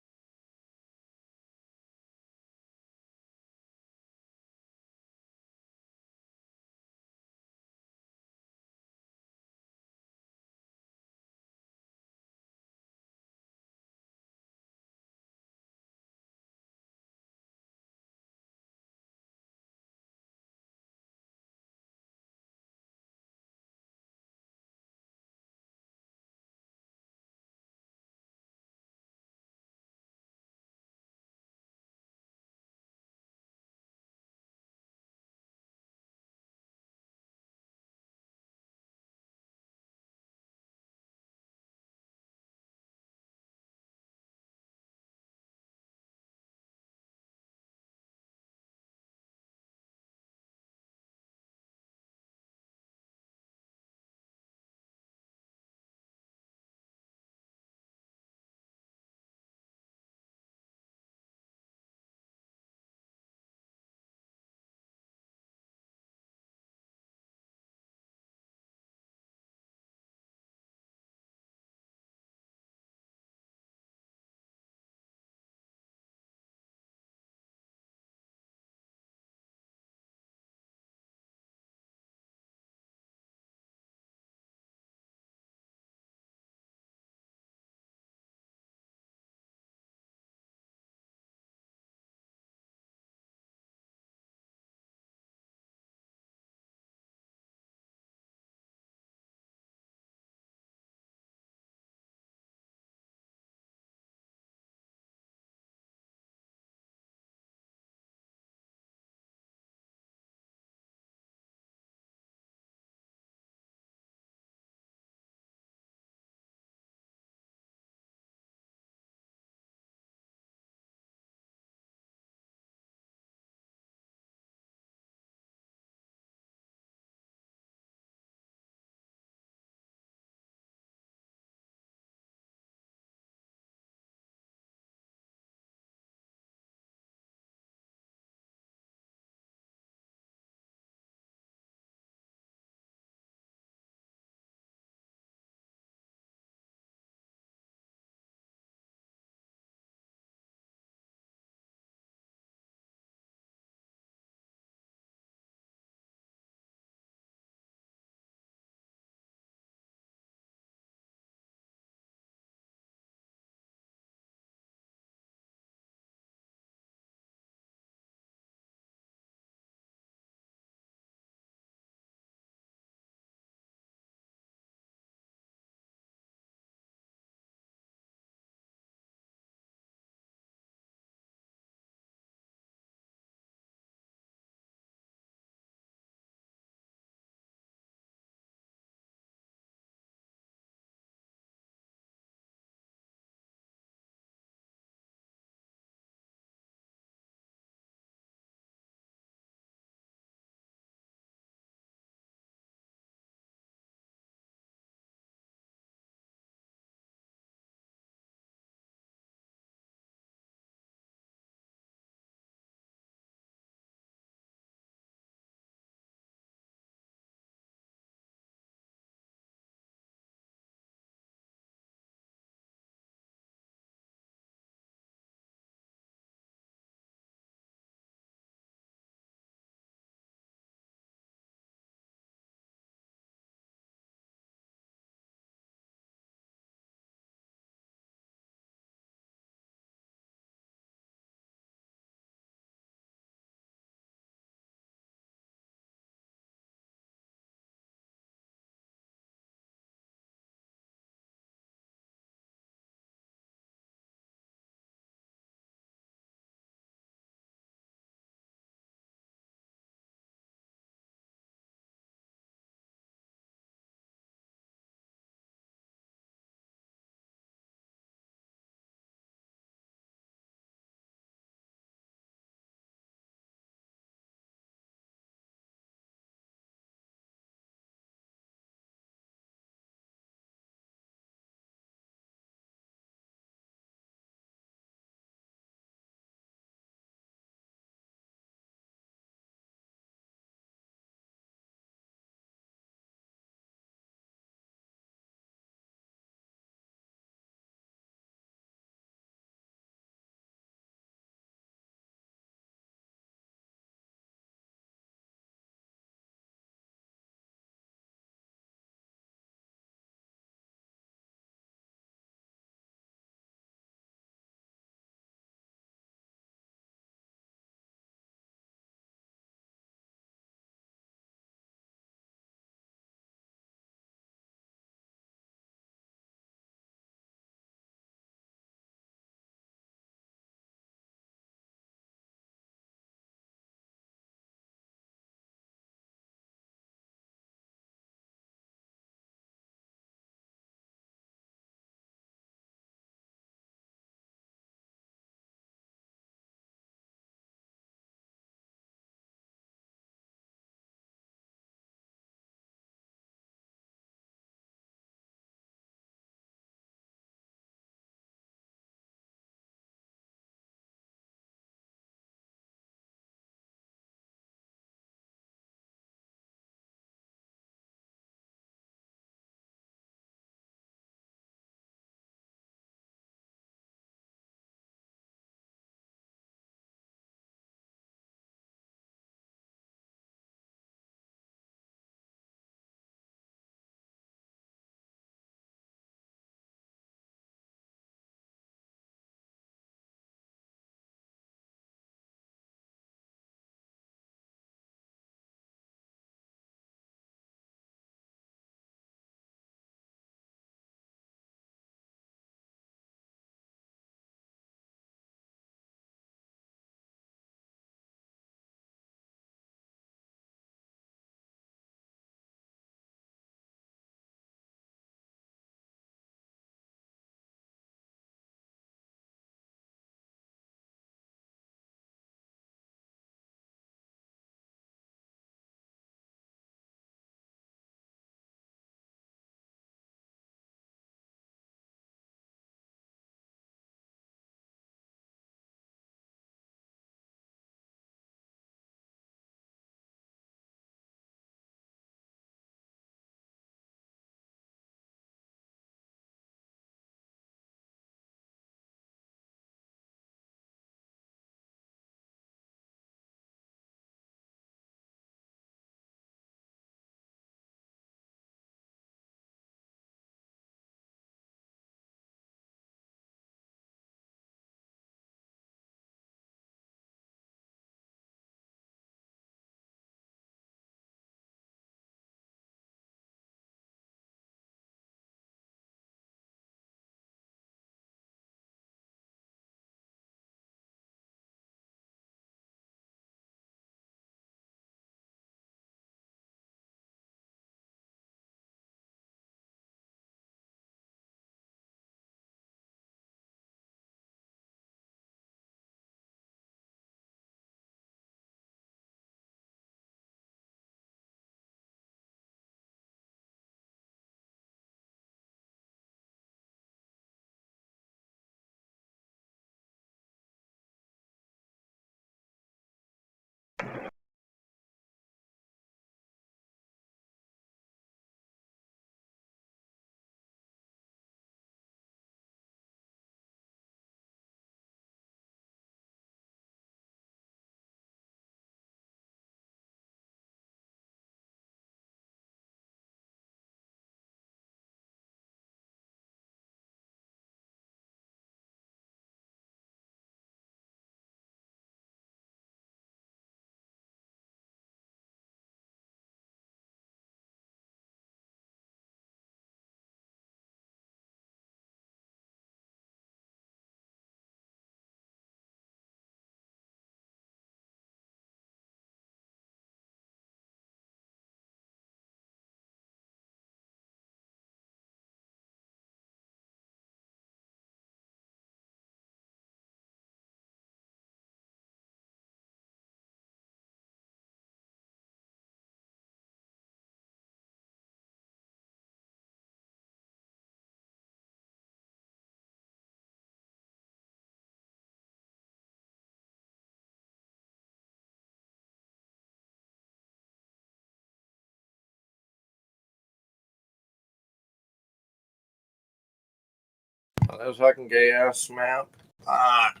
Oh, that was fucking gay ass map. Fuck.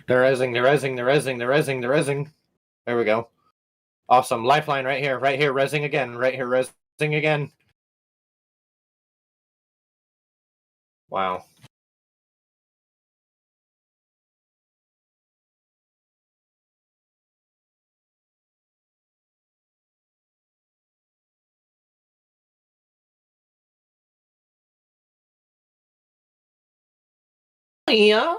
They're rezzing, they're rezzing, they're rezzing, they're rezzing, they're rezzing. There we go. Awesome. Lifeline right here, rezzing again, right here, rezzing again. Wow. Yeah.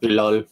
Lol.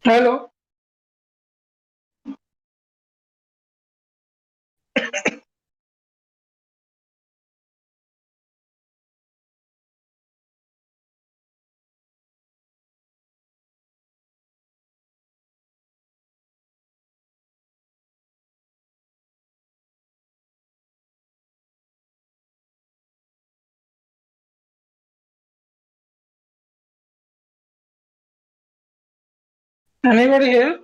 Hello. Anybody here?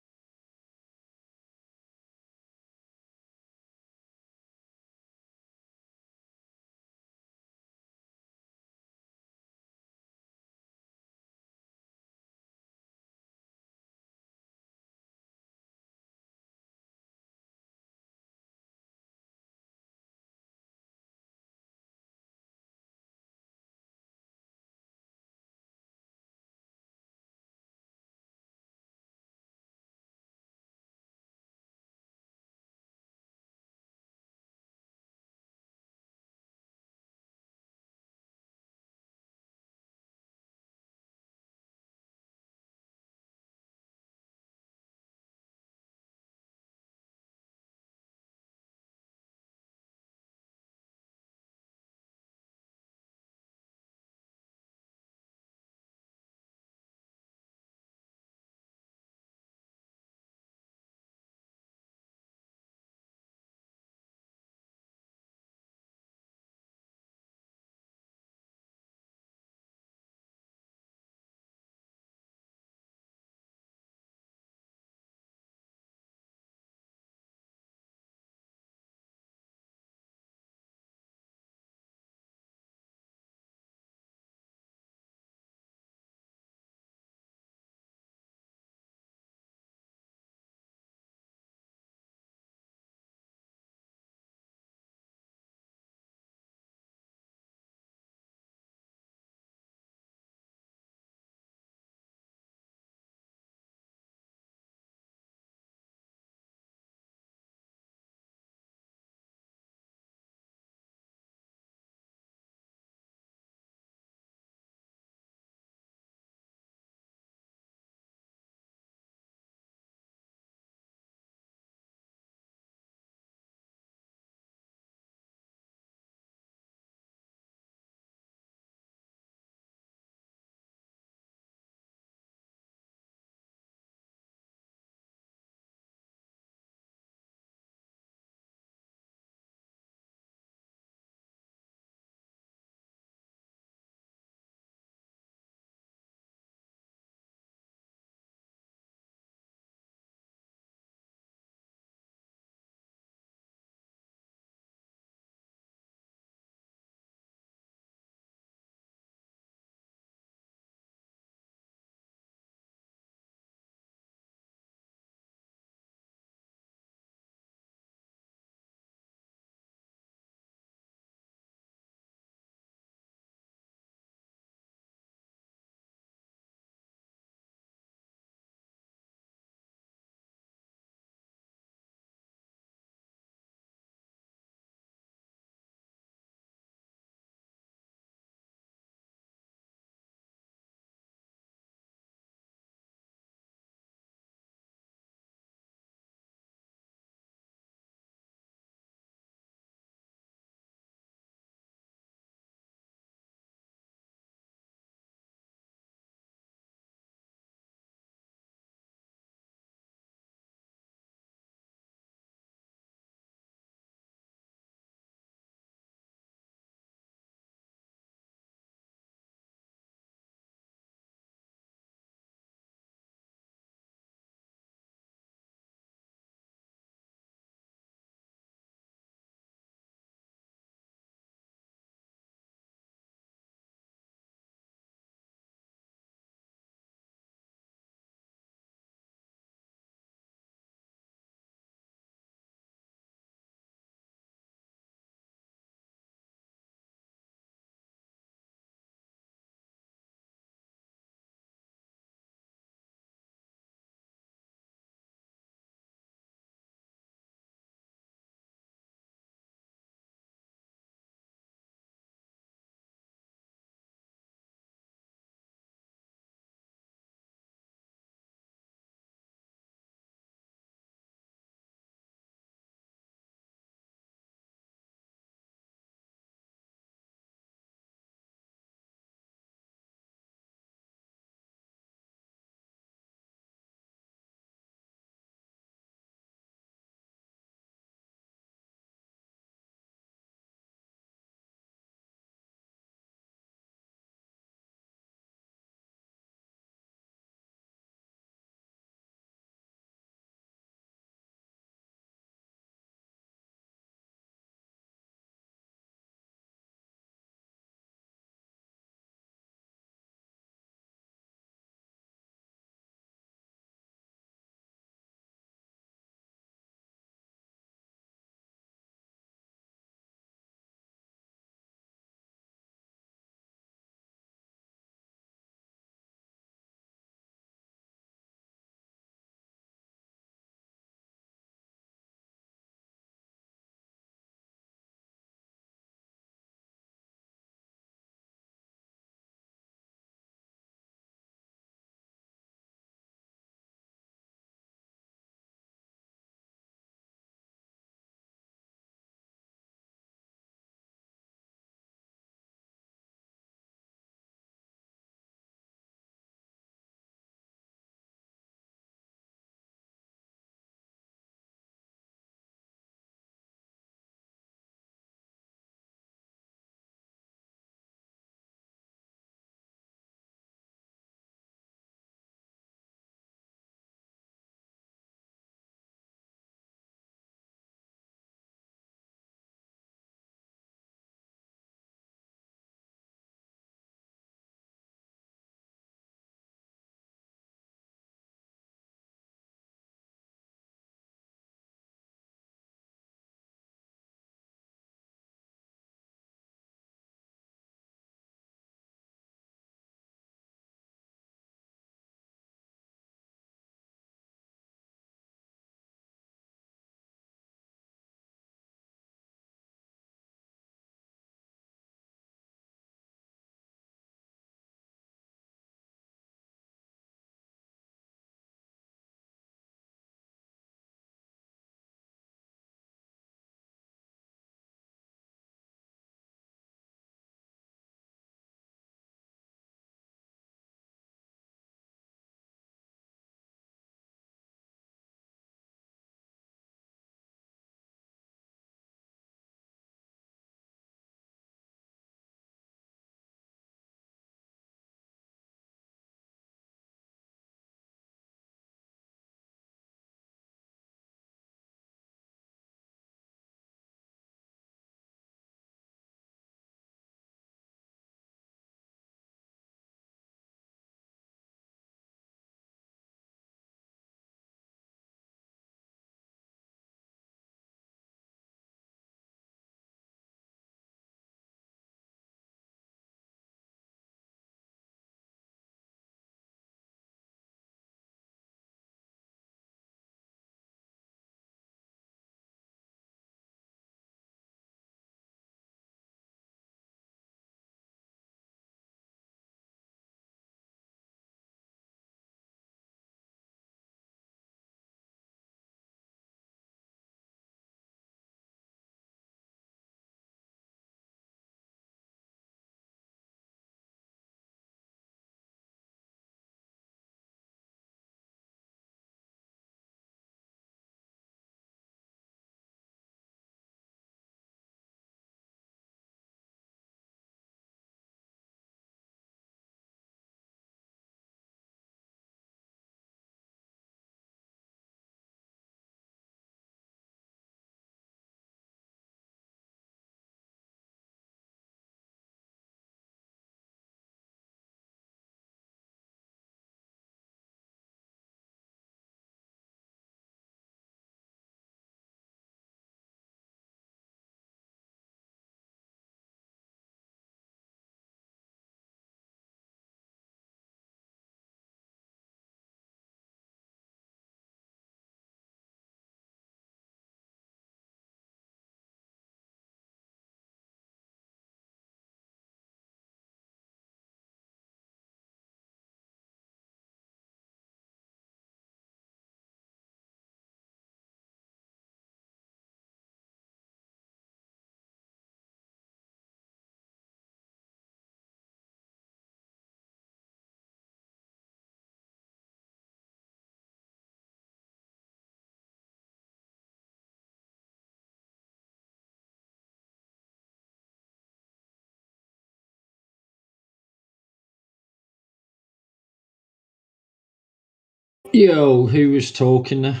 Yo, who was talking there?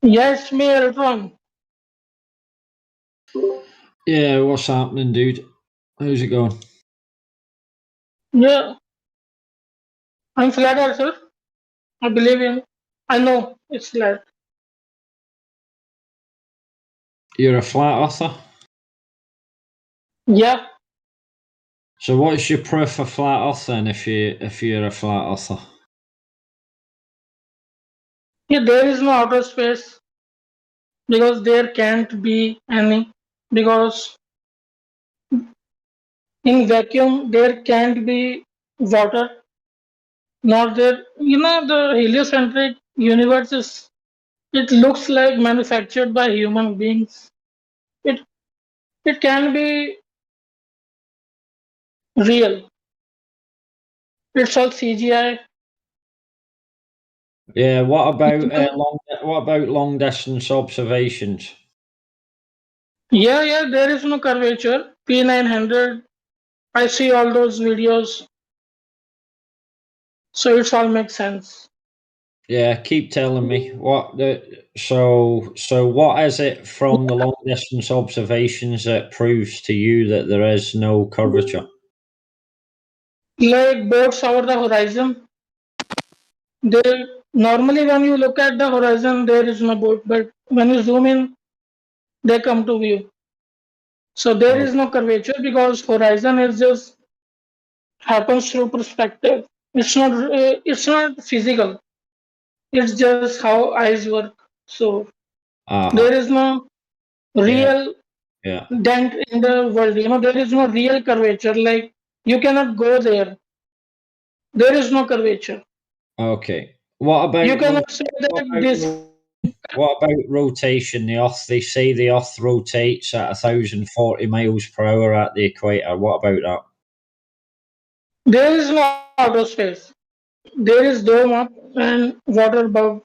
Yes, me, Eltron. Yeah, what's happening, dude? How's it going? Yeah, I'm flat earther. I believe in. I know it's flat. You're a flat earther? Yeah. So what's your proof of flat earth then if you're a flat earther? Yeah, there is no outer space because there can't be any because in vacuum there can't be water. Nor there, the heliocentric universe is. It looks like manufactured by human beings. It it can be real. It's all CGI. Yeah, what about long distance observations? Yeah, there is no curvature. P900. I see all those videos, so it's all makes sense. Yeah, keep telling me so what is it from the long distance observations that proves to you that there is no curvature? Like boats over the horizon. They normally when you look at the horizon, there is no boat, but when you zoom in, they come to view. So there is no curvature because horizon is just happens through perspective. It's not physical. It's just how eyes work. So there is no Yeah. real Yeah. dent in the world. There is no real curvature. Like you cannot go there. There is no curvature. Okay. What about You cannot say what that about this. what about rotation? The Earth, they say the Earth rotates at 1,040 miles per hour at the equator. What about that? There is no outer space. There is dome up and water above.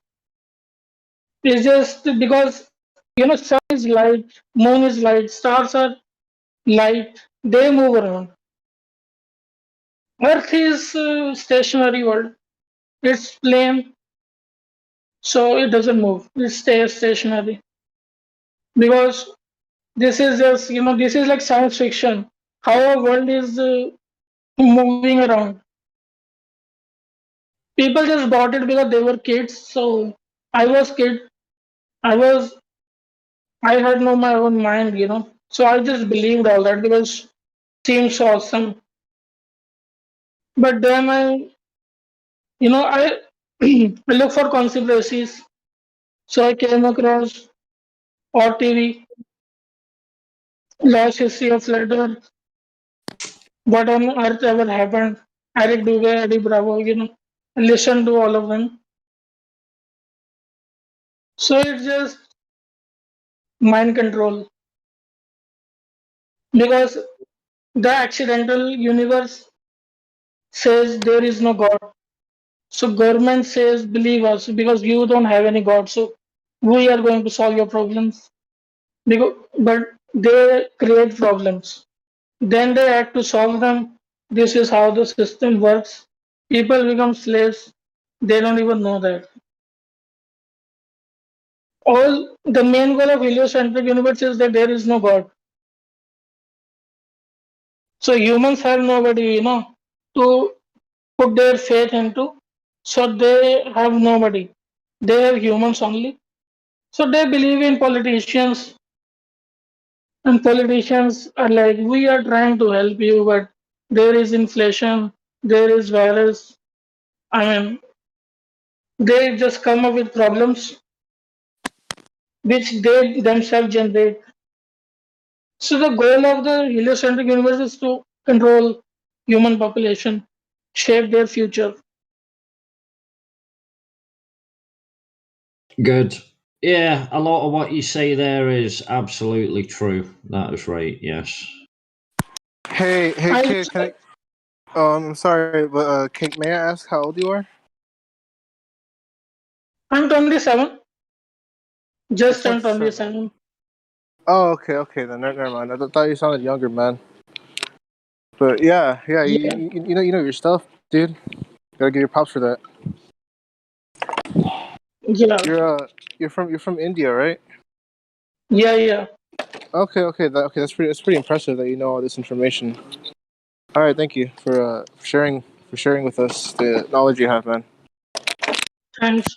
It's just because sun is light, moon is light, stars are light. They move around. Earth is stationary world. It's plane, so it doesn't move. It stays stationary because this is just this is like science fiction. How our world is moving around. People just bought it because they were kids. So I was kid. I was. I had no my own mind. So I just believed all that because it seems awesome. But then I I look for conspiracies. So I came across RTV, Lost History of Flat Earth, what on earth ever happened, Eric Duve, Eddie Bravo. Listen to all of them. So it's just mind control because the accidental universe says there is no God. So government says believe us because you don't have any God. So we are going to solve your problems. But they create problems. Then they had to solve them. This is how the system works. People become slaves. They don't even know that. All the main goal of heliocentric universe is that there is no God. So humans have nobody, to put their faith into. So they have nobody. They have humans only. So they believe in politicians, and politicians are like, we are trying to help you, but there is inflation, there is virus. I mean, they just come up with problems which they themselves generate. So the goal of the heliocentric universe is to control human population, shape their future. Good. Yeah, a lot of what you say there is absolutely true. That is right. Yes. Hey, kid, can I? I'm sorry, but kid, may I ask how old you are? I'm 27. Just turned 27. 27. Oh, okay, then never mind. I thought you sounded younger, man. But yeah, Yeah. you know your stuff, dude. Gotta give you props for that. Yeah. You're from India, right? Yeah. Okay. That's pretty impressive that you know all this information. All right, thank you for sharing with us the knowledge you have, man. Thanks.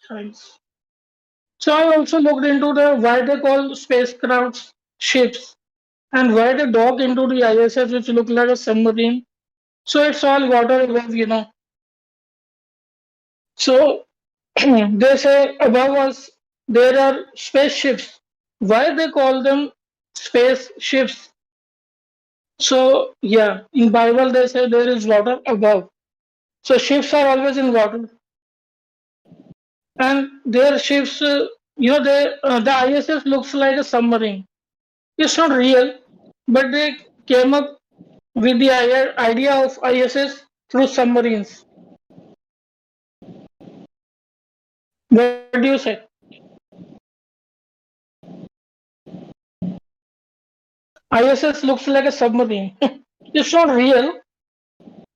So I also looked into the why they call spacecrafts ships and why they dock into the ISS, which look like a submarine. So it's all water above. So they say above us there are spaceships. Why they call them spaceships? So yeah, in Bible they say there is water above. So ships are always in water, and their ships, the ISS looks like a submarine. It's not real, but they came up with the idea of ISS through submarines. What do you say? ISS looks like a submarine. It's not real,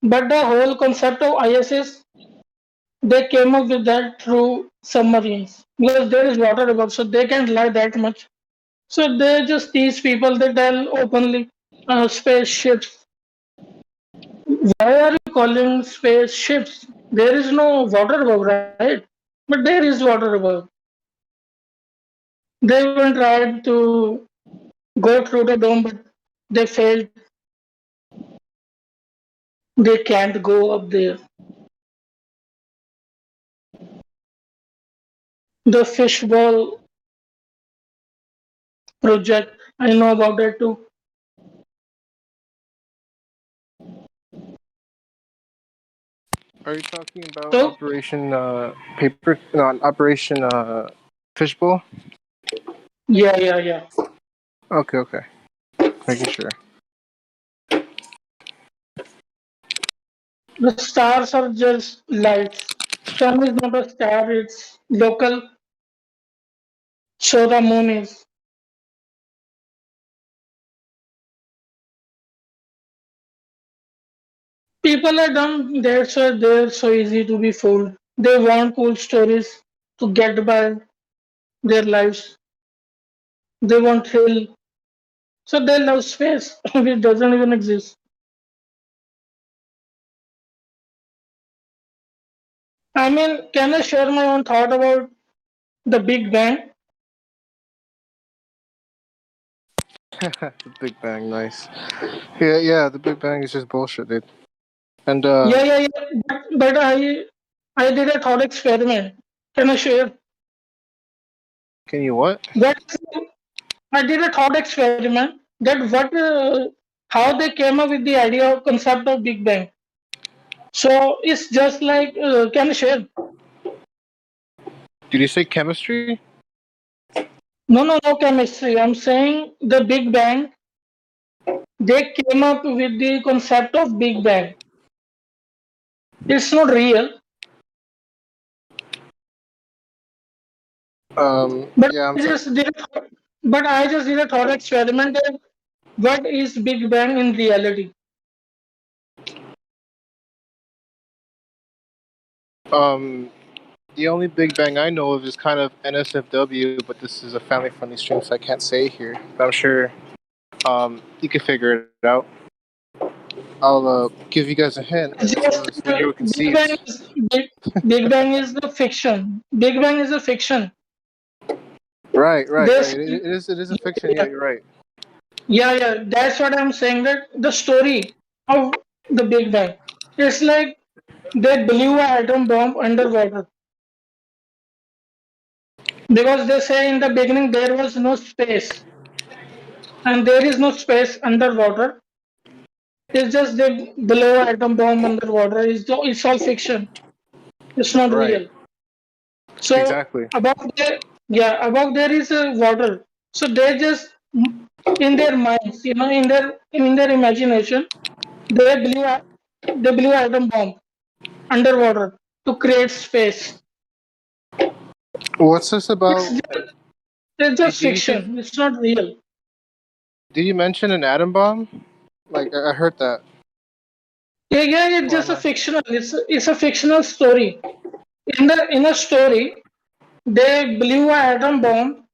but the whole concept of ISS, they came up with that through submarines because there is water above, so they can't lie that much. So they just tease people. They tell openly, spaceships. Why are you calling spaceships? There is no water above, right? But there is water above. They even tried to go through the dome, but they failed. They can't go up there. The fishbowl project, I know about that too. Are you talking about Operation Operation Fishbowl? Yeah. Okay. Making sure. The stars are just lights. Sun is not a star, it's local. So the moon is. People are dumb, that's why they're so easy to be fooled. They want cool stories to get by their lives. They want thrill. So they love space, which doesn't even exist. I mean, can I share my own thought about the Big Bang? The Big Bang, nice. Yeah. The Big Bang is just bullshit, dude. And Yeah. But I did a thought experiment. Can I share? Can you what? What I did a thought experiment that how they came up with the idea of concept of Big Bang. So it's just like can I share? Did you say chemistry? No chemistry. I'm saying the Big Bang. They came up with the concept of Big Bang. It's not real. But Yeah, I'm I sorry. just did a thought experiment that what is Big Bang in reality? The only Big Bang I know of is kind of NSFW, but this is a family-friendly stream, so I can't say it here. But I'm sure you can figure it out. I'll give you guys a hint. It was when you were conceived. Big Bang is the fiction. Big Bang is a fiction. Right. This, It is a fiction. Yeah, you're right. yeah. That's what I'm saying. That the story of the Big Bang. It's like they blew an atom bomb underwater. Because they say in the beginning there was no space. And there is no space underwater. It's just they blow an atom bomb underwater. It's all fiction. It's not Right. real. So Exactly. above there is water. So they just in their minds, in their imagination, they blew atom bomb underwater to create space. What's this about? It's just Did you say? fiction. It's not real. Did you mention an atom bomb? Like I heard that. Yeah, it's just a fictional. It's a fictional story. In a story, they blew an atom bomb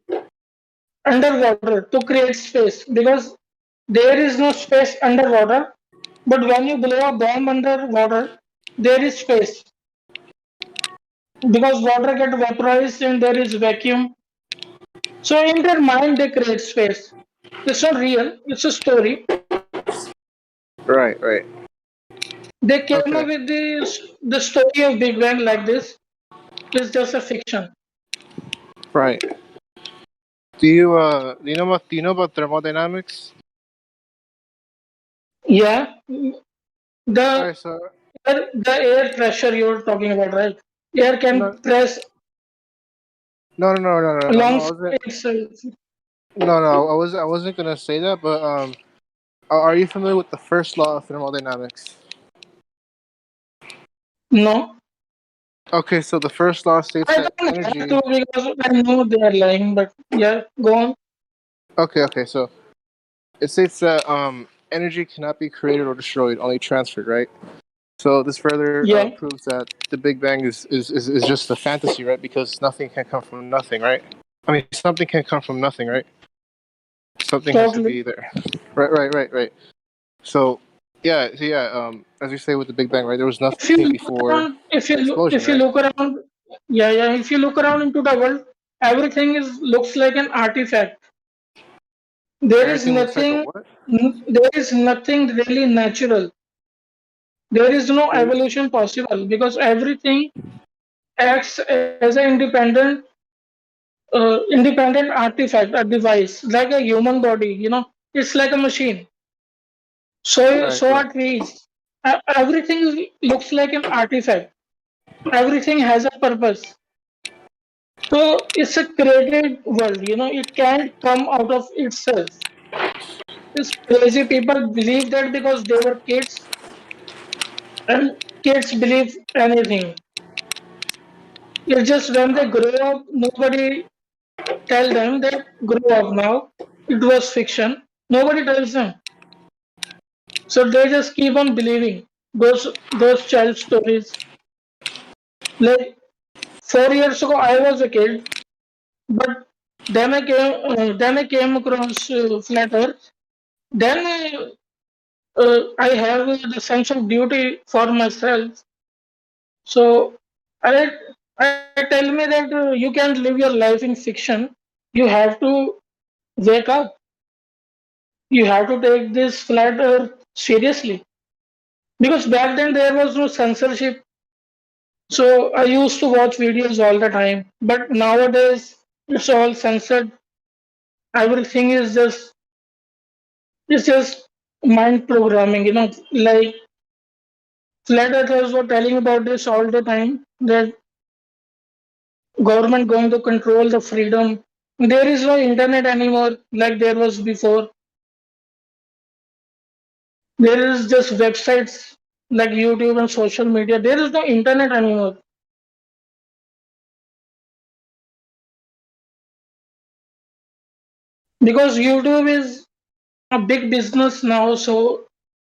underwater to create space because there is no space underwater. But when you blow a bomb underwater, there is space because water get vaporized and there is vacuum. So in their mind, they create space. It's not real. It's a story. Right, right. They came Okay. up with the story of Big Bang like this. It's just a fiction. Right. Do you know about thermodynamics? Yeah, All the right, so the air pressure you're talking about, right? Air can no, press no. I alongside wasn't. itself. No. I wasn't gonna say that, but are you familiar with the first law of thermodynamics? No, Okay, so the first law states I that don't have energy. to because I know they are lying. But yeah, go on. Okay, so it states that energy cannot be created or destroyed, only transferred, right? So this further Yeah, proves that the Big Bang is just a fantasy, right? Because nothing can come from nothing, right? I mean, something can come from nothing, right? Something has to totally. be there. Right. So as you say with the Big Bang, right? There was If you nothing look before around, the explosion, if you right? look around, yeah. If you look around into the world, everything is looks like an artifact. There is Everything looks like a nothing. what? There is nothing really natural. There is no evolution possible because everything acts as an independent artifact, a device, like a human body. It's like a machine. Right, So right. are trees. Everything looks like an artifact. Everything has a purpose. So it's a created world. It can't come out of itself. These crazy people believe that because they were kids, and kids believe anything. It's just when they grow up, nobody tell them that grow up now. It was fiction. Nobody tells them. So they just keep on believing those child stories. Like 4 years ago, I was a kid, but then I came across flat Earth. Then I have the sense of duty for myself. So I I tell me that you can't live your life in fiction. You have to wake up. You have to take this flat Earth seriously because back then there was no censorship. So I used to watch videos all the time, but nowadays it's all censored. Everything is just it's just mind programming. Like flat earthers were telling about this all the time that government going to control the freedom. There is no internet anymore like there was before. There is just websites like YouTube and social media. There is no internet anymore because YouTube is a big business now. So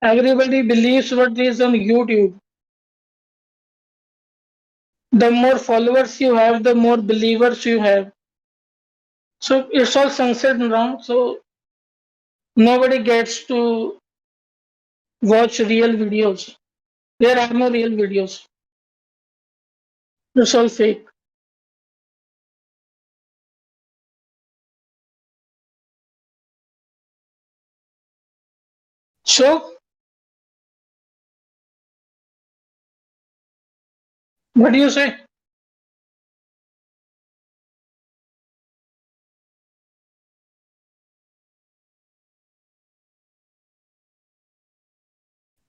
everybody believes what is on YouTube. The more followers you have, the more believers you have. So it's all censored now. So nobody gets to watch real videos. There are no real videos. It's all fake. So what do you say?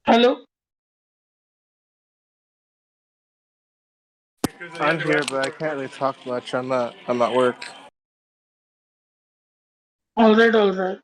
Hello? I'm here, but I can't really talk much. I'm at work. All right, all right.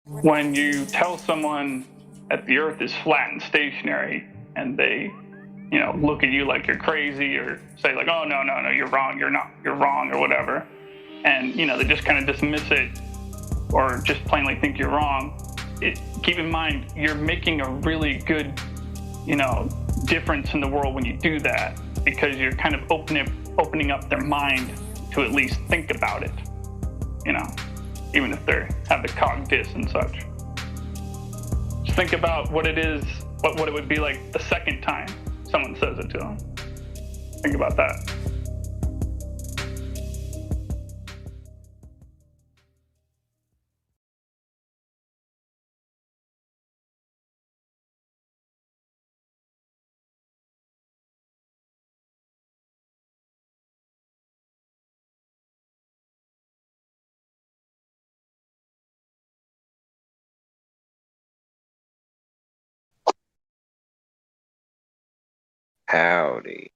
when you tell someone that the Earth is flat and stationary, and they, look at you like you're crazy, or say like, "Oh no, no, no, you're wrong. You're wrong," or whatever, and they just kind of dismiss it, or just plainly think you're wrong. Keep in mind, you're making a really good, difference in the world when you do that, because you're kind of opening up their mind to at least think about it, even if they have the cog dis and such. Just think about what it is, what it would be like the second time someone says it to them. Think about that. Howdy.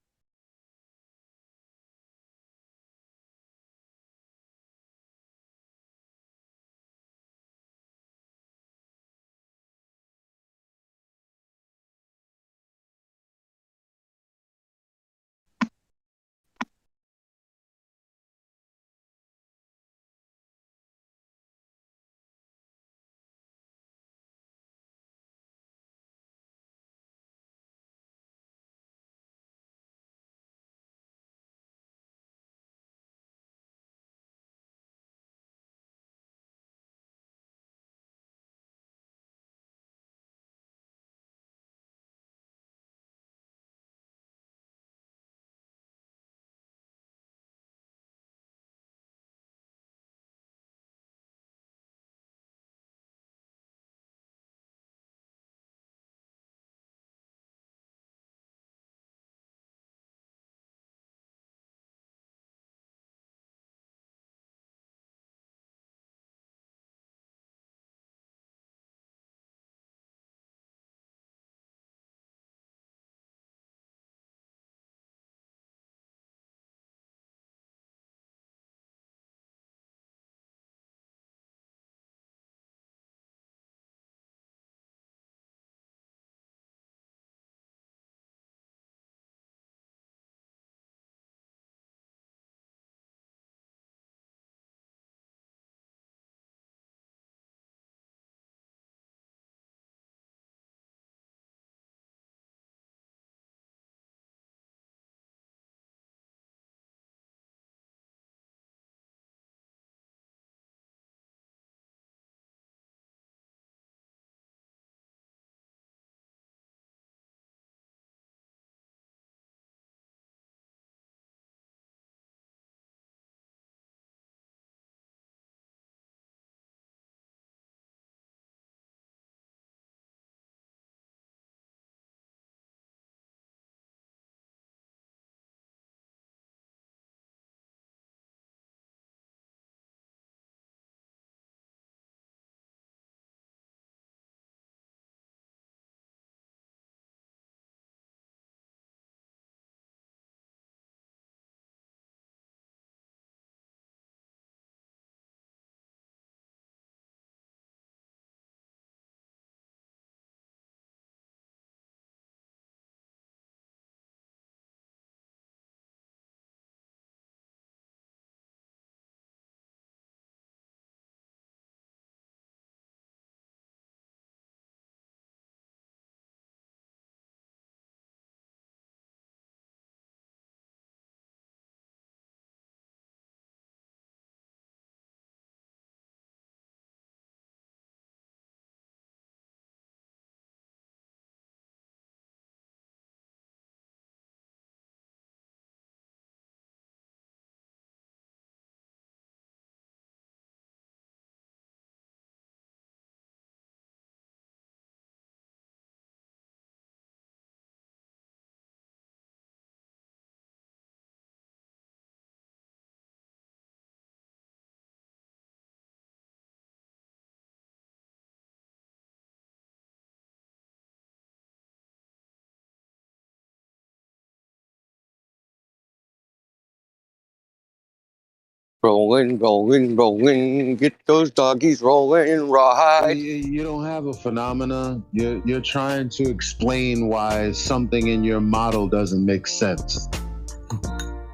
Rolling, rolling, rolling. Get those doggies rolling, right. You don't have a phenomena. You're trying to explain why something in your model doesn't make sense.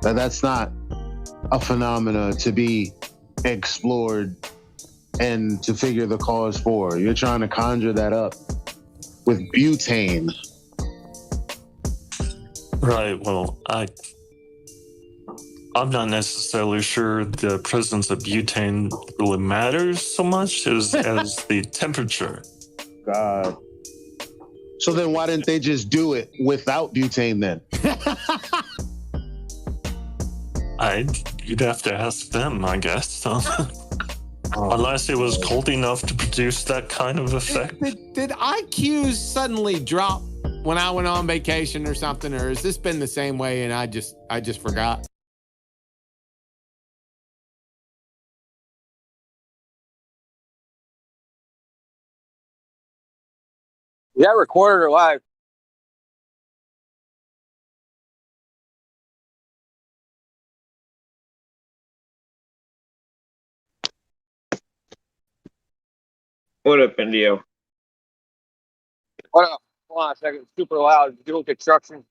That's not a phenomena to be explored and to figure the cause for. You're trying to conjure that up with butane. Right. Well, I'm not necessarily sure the presence of butane really matters so much as the temperature. God. So then why didn't they just do it without butane then? You'd have to ask them, I guess. Unless it was cold enough to produce that kind of effect. Did IQs suddenly drop when I went on vacation or something, or has this been the same way and I just forgot? Yeah, recorded or live. What up, Indio? What up? Hold on a second. It's super loud. Doing construction.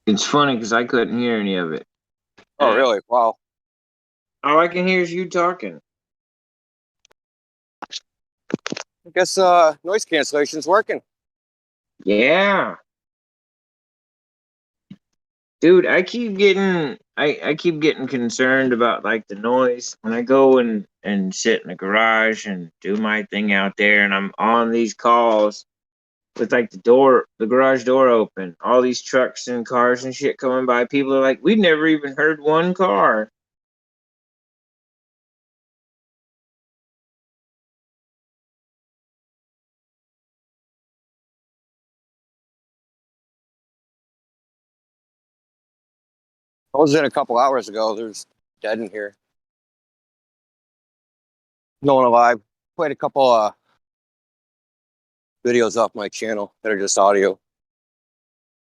It's funny because I couldn't hear any of it. Oh, really? Wow. All I can hear is you talking. I guess noise cancellation's working. Yeah. Dude, I keep getting concerned about like the noise when I go and sit in the garage and do my thing out there and I'm on these calls with like the garage door open, all these trucks and cars and shit coming by. People are like, we've never even heard one car. I was in a couple hours ago. There's dead in here. No one alive. Played a couple videos off my channel that are just audio. I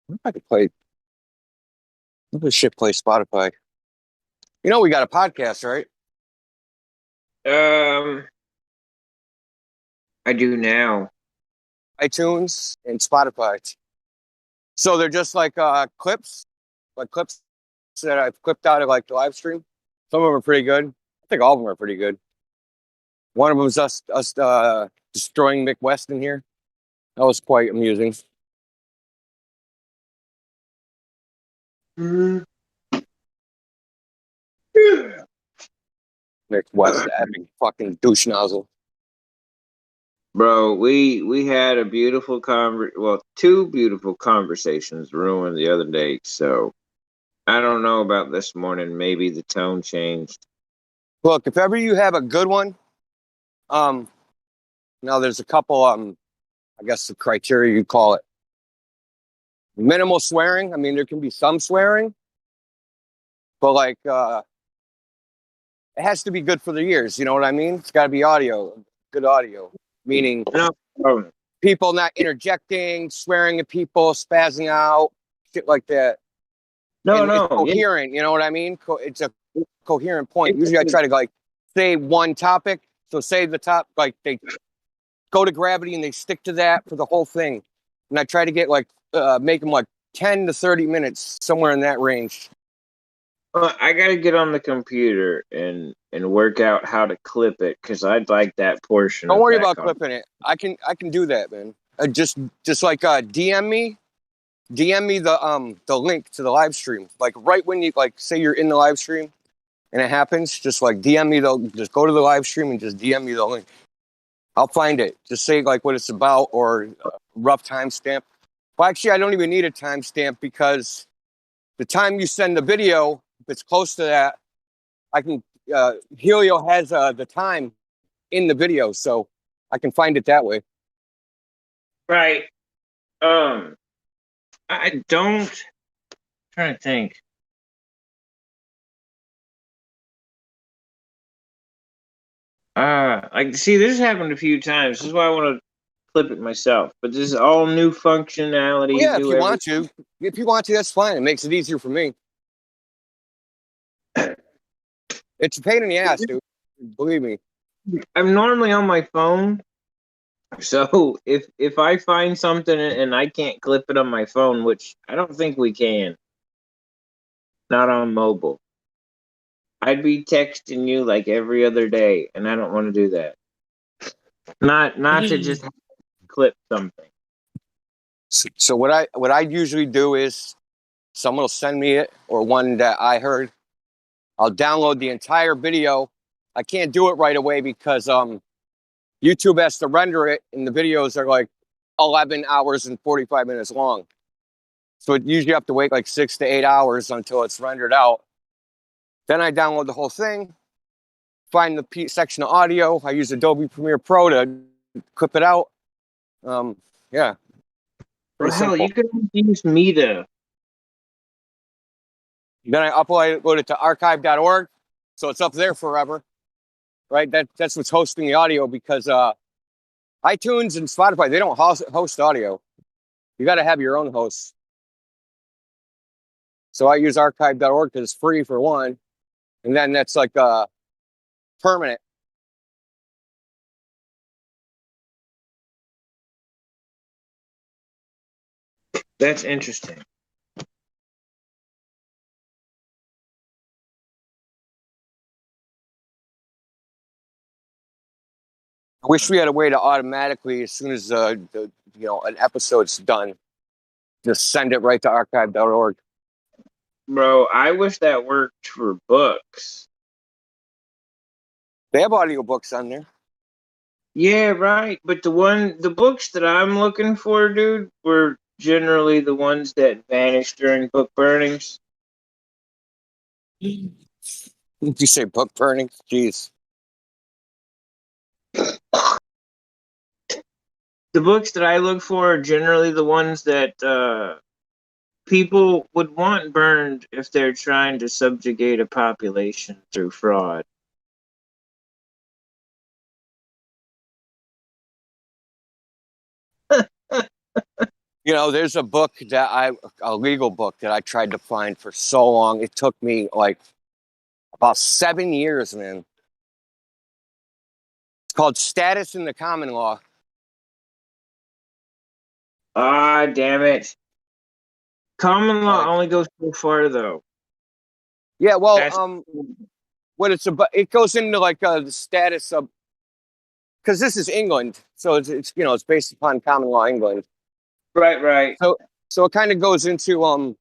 wonder if I could play. This shit play Spotify. You know we got a podcast, right? I do now. iTunes and Spotify. So they're just like clips that I've clipped out of like the live stream. Some of them are pretty good. I think all of them are pretty good. One of them was us destroying Mick West in here. That was quite amusing. Mick West, that big fucking douche nozzle. Bro, we had a beautiful two beautiful conversations ruined the other day, so I don't know about this morning. Maybe the tone changed. Look, if ever you have a good one, now there's a couple, I guess the criteria you call it. Minimal swearing. I mean, there can be some swearing, but like, it has to be good for the ears. You know what I mean? It's got to be good audio, meaning people not interjecting, swearing at people, spazzing out, shit like that. It's coherent. You know what I mean? It's a coherent point. Usually I try to like say one topic. So say the top, like they go to gravity and they stick to that for the whole thing. And I try to get like, make them like 10 to 30 minutes, somewhere in that range. I got to get on the computer and work out how to clip it because I'd like that portion. Don't worry about clipping it. I can do that, man. Just like DM me the link to the live stream. Like right when you like say you're in the live stream and it happens, just like DM me just go to the live stream and just DM me the link. I'll find it. Just say like what it's about or a rough timestamp. Well, actually, I don't even need a timestamp because the time you send the video, if it's close to that, I can. Helio has the time in the video, so I can find it that way. Right. I don't. I'm trying to think. Like, see, this happened a few times. This is why I want to clip it myself. But this is all new functionality. Yeah, if do you want everything. to. If you want to, that's fine. It makes it easier for me. It's a pain in the ass, dude. Believe me. I'm normally on my phone, so if I find something and I can't clip it on my phone, which I don't think we can, not on mobile, I'd be texting you like every other day, and I don't want to do that. Not to just clip something. So what I usually do is someone will send me it or one that I heard. I'll download the entire video. I can't do it right away because YouTube has to render it, and the videos are like 11 hours and 45 minutes long. So it usually have to wait like 6 to 8 hours until it's rendered out. Then I download the whole thing, find the section of audio. I use Adobe Premiere Pro to clip it out. Yeah. Well, Pretty hell, simple. you could use Meta. Then I upload it to archive.org, so it's up there forever. Right? That's what's hosting the audio because iTunes and Spotify, they don't host audio. You got to have your own hosts. So I use archive.org because it's free for one. And then that's like permanent. That's interesting. I wish we had a way to automatically, as soon as an episode's done, just send it right to archive.org. Bro, I wish that worked for books. They have audiobooks on there. Yeah, right. But the books that I'm looking for, dude, were generally the ones that vanished during book burnings. Did you say book burning? Jeez. The books that I look for are generally the ones that people would want burned if they're trying to subjugate a population through fraud. There's a legal book that I tried to find for so long. It took me like about 7 years, man. It's called Status in the Common Law. Ah, damn it. Common law only goes so far, though. Yeah, well, what it's about, it goes into like the status of, because this is England, so it's based upon common law England. Right. So it kind of goes into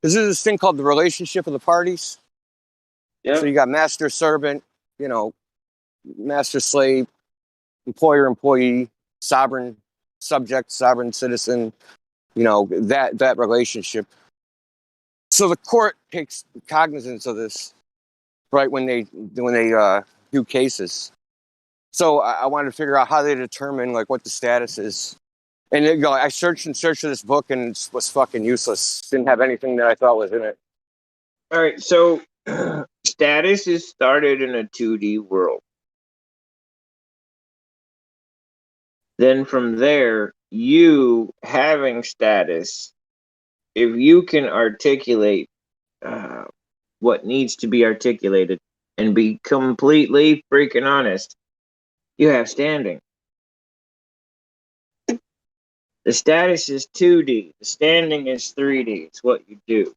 there's this thing called the relationship of the parties. Yeah. So you got master servant, master slave, employer employee, sovereign subject, sovereign citizen, that relationship. So the court takes cognizance of this, right, when they do cases. So I wanted to figure out how they determine like what the status is. And I searched for this book and it was fucking useless. Didn't have anything that I thought was in it. All right, so status is started in a 2D world. Then from there, you having status, if you can articulate what needs to be articulated and be completely freaking honest, you have standing. The status is 2D. The standing is 3D. It's what you do.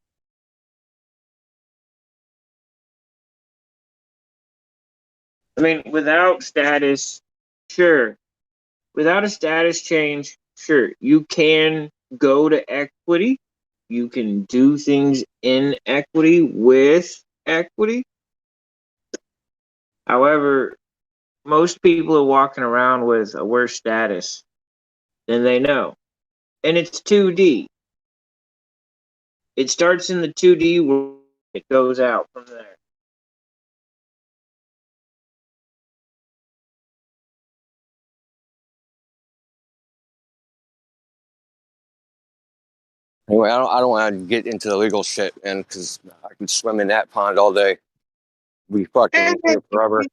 I mean, without status, sure. Without a status change, sure. You can go to equity. You can do things in equity with equity. However, most people are walking around with a worse status than they know. And it's 2D. It starts in the 2D world, it goes out from there. Anyway, I don't want to get into the legal shit, man, because I can swim in that pond all day. We fucking here forever.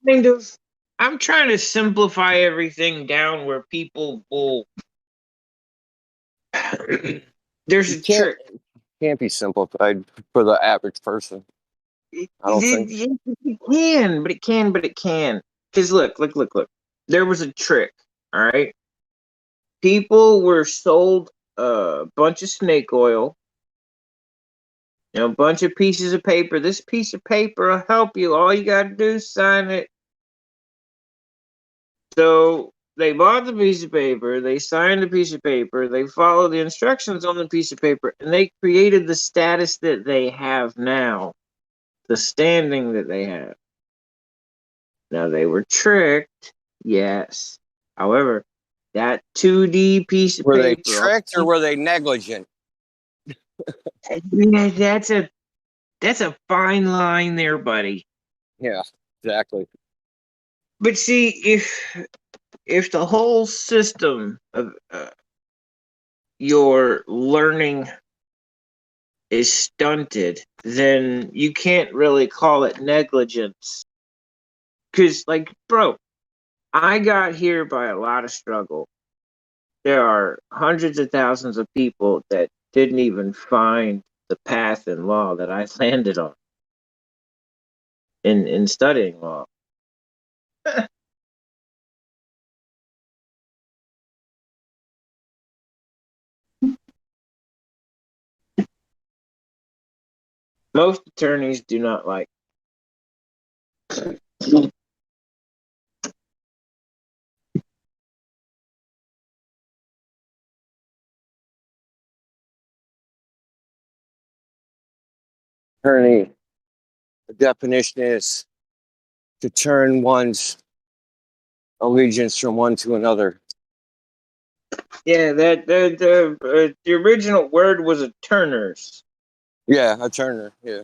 Kind of. I'm trying to simplify everything down where people will. There's a trick. Can't be simplified for the average person. I don't think. It can, but it can. Because look. There was a trick, all right? People were sold a bunch of snake oil, a bunch of pieces of paper. This piece of paper will help you. All you got to do is sign it. So they bought the piece of paper, they signed the piece of paper, they followed the instructions on the piece of paper, and they created the status that they have now, the standing that they have. Now they were tricked, yes. However, that 2D piece of Were they paper. tricked or were they negligent? Yeah, that's a fine line there, buddy. Yeah, exactly. But see, if the whole system of your learning is stunted, then you can't really call it negligence. Because, like, bro, I got here by a lot of struggle. There are hundreds of thousands of people that didn't even find the path in law that I landed on in studying law. Most attorneys do not like. Attorney, the definition is to turn one's allegiance from one to another. Yeah, the original word was a turners. Yeah, a turner. Yeah.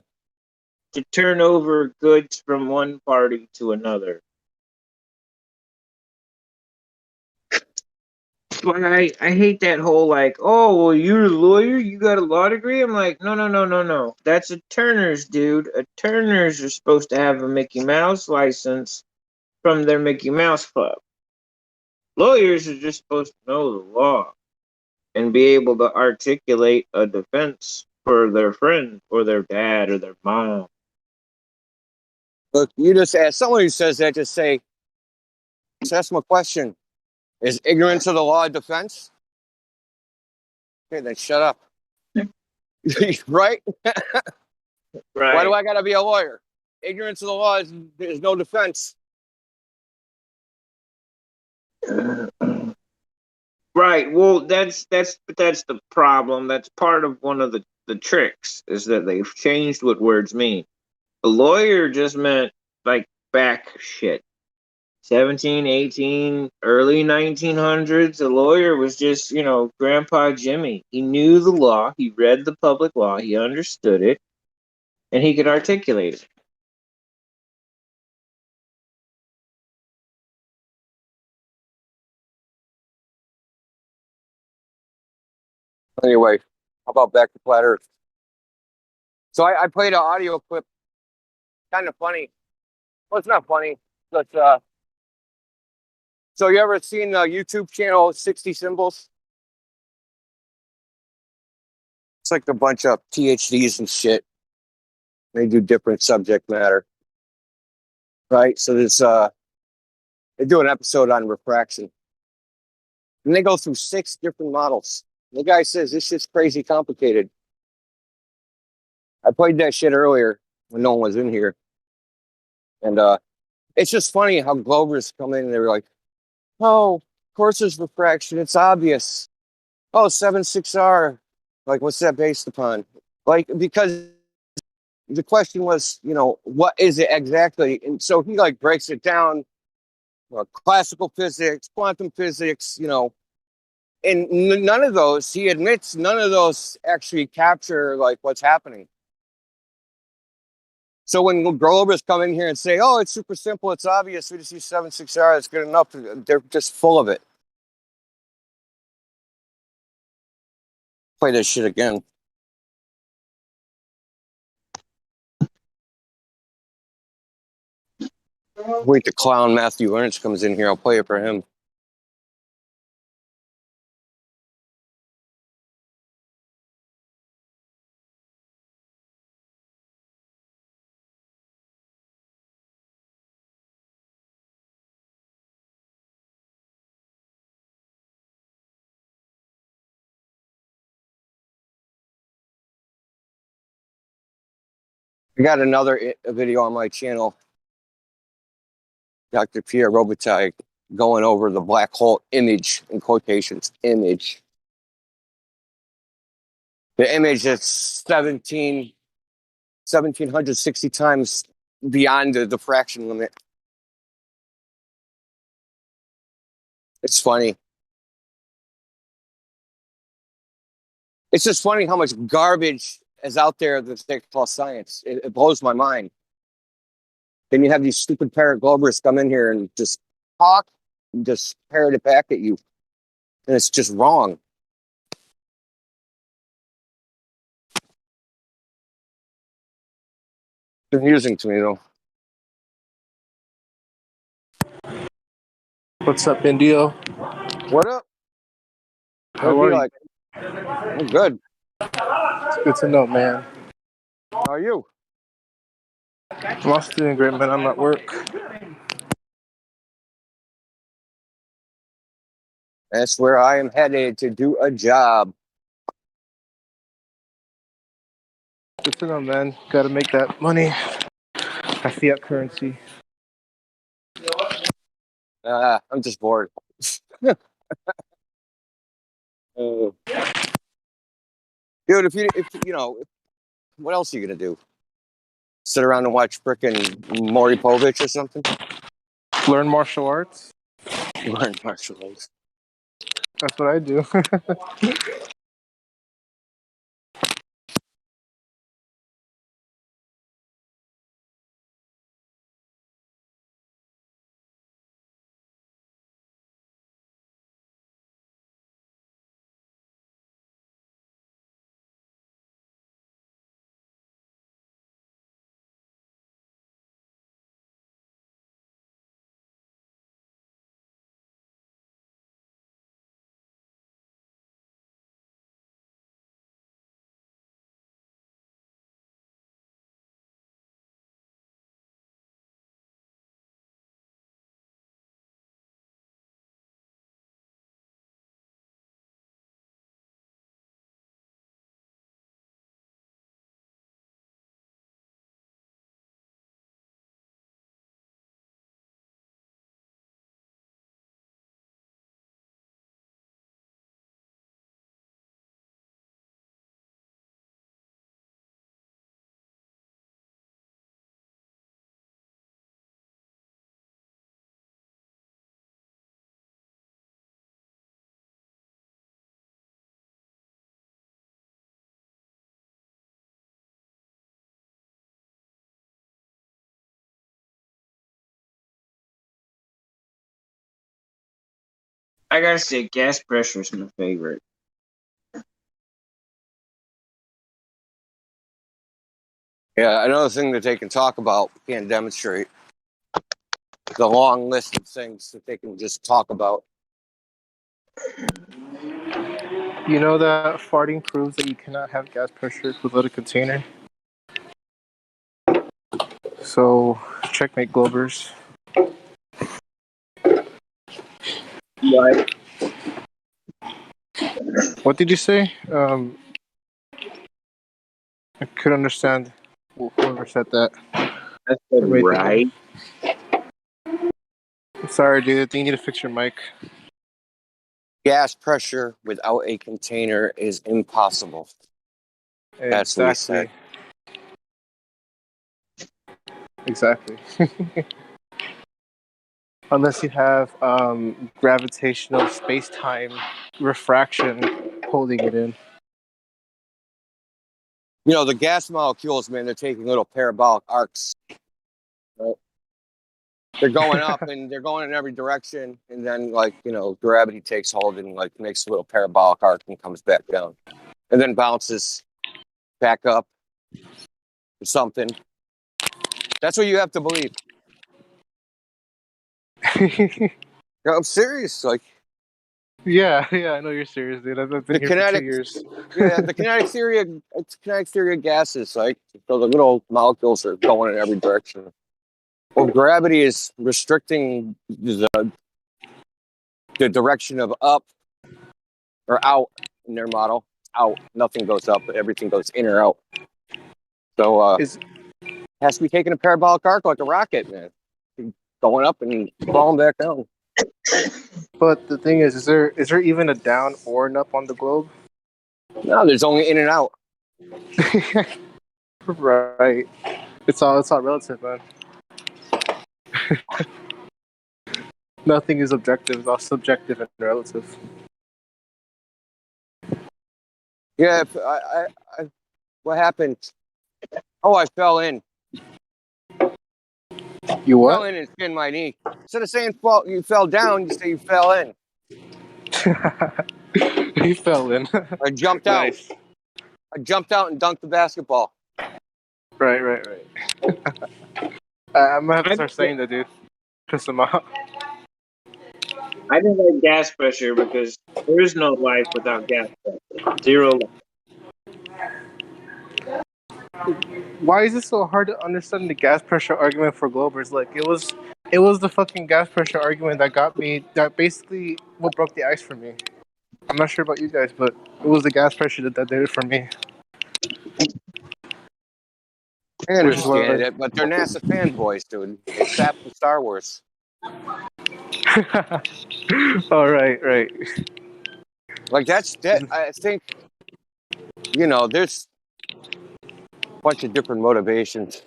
To turn over goods from one party to another. But I hate that whole like, oh, well, you're a lawyer, you got a law degree. I'm like, no. That's a Turner's, dude. A Turner's are supposed to have a Mickey Mouse license from their Mickey Mouse Club. Lawyers are just supposed to know the law and be able to articulate a defense for their friend or their dad or their mom. Look, you just ask someone who says that, just say, just ask them a question. Is ignorance of the law a defense? Okay, then shut up. Right? Right. Why do I gotta be a lawyer? Ignorance of the law is no defense. Right. Well, that's the problem. That's part of one of the tricks is that they've changed what words mean. A lawyer just meant like back shit. 17, 18, early 1900s, a lawyer was just, Grandpa Jimmy. He knew the law, he read the public law, he understood it, and he could articulate it. Anyway, how about back to Flat Earth? So I played an audio clip, kind of funny. Well, it's not funny, but so you ever seen the YouTube channel 60 Symbols? It's like a bunch of PhDs and shit. They do different subject matter. Right? So there's they do an episode on refraction. And they go through 6 different models. The guy says this shit's crazy complicated. I played that shit earlier when no one was in here. And it's just funny how Glovers come in and they're like, oh, of course there's refraction. It's obvious. Oh, 7.6R. Like, what's that based upon? Like, because the question was, what is it exactly? And so he like breaks it down, classical physics, quantum physics, and none of those, he admits, none of those actually capture like what's happening. So when Glovers come in here and say, oh, it's super simple, it's obvious, we just use 7.6R, it's good enough, they're just full of it. Play this shit again. Wait, the clown Matthew Ernst comes in here. I'll play it for him. I got another video on my channel, Dr. Pierre Robitaille, going over the black hole image, in quotations, image. The image that's 1,760 times beyond the diffraction limit. It's funny. It's just funny how much garbage is out there that they call science. It blows my mind. Then you have these stupid paraglobers come in here and just talk and just parrot it back at you. And it's just wrong. It's amusing to me, though. What's up, Indio? What up? How are you? I'm good. It's good to know, man. How are you? I'm also doing great, man. I'm at work. That's where I am headed to do a job. Good to know, man. Got to make that money. Fiat currency. I'm just bored. Dude, if you know, what else are you gonna do? Sit around and watch frickin' Maury Povich or something? Learn martial arts. Learn martial arts. That's what I do. I gotta say, gas pressure is my favorite. Yeah, another thing that they can talk about, can't demonstrate. The long list of things that they can just talk about. You know that farting proves that you cannot have gas pressure without a container? So, checkmate, Globers. Right. What did you say? I couldn't understand whoever said that. I said right. I'm sorry, dude. I think you need to fix your mic. Gas pressure without a container is impossible. That's what he said. Exactly. Unless you have gravitational space-time refraction holding it in. You know, the gas molecules, man, they're taking little parabolic arcs. Right? They're going up and they're going in every direction. And then, like, you know, gravity takes hold and, like, makes a little parabolic arc and comes back down. And then bounces back up or something. That's what you have to believe. No, I'm serious. Like, yeah, I know you're serious, dude. I've been the here for 2 kinetic, years. yeah, the kinetic theory of gases, like, so the little molecules are going in every direction. Well, gravity is restricting the direction of up or out in their model. Out, nothing goes up, but everything goes in or out. So Is has to be taking a parabolic arc like a rocket, man. Going up and falling back down. But the thing is there even a down or an up on the globe? No, there's only in and out. Right. It's all relative, man. Nothing is objective. It's all subjective and relative. Yeah, what happened? Oh, I fell in. You what? Fell in and skinned my knee. Instead of saying you fell down, you say you fell in. You fell in. I jumped out. Nice. I jumped out and dunked the basketball. Right. I'm gonna have to start saying that, dude. Piss him off. I don't like gas pressure because there is no life without gas pressure. Zero life. Why is it so hard to understand the gas pressure argument for Globers? Like it was the fucking gas pressure argument that basically what broke the ice for me. I'm not sure about you guys, but it was the gas pressure that did it for me. I understand it, but they're NASA fanboys, dude. They sat from Star Wars. Oh, right. Like that. I think, there's a bunch of different motivations.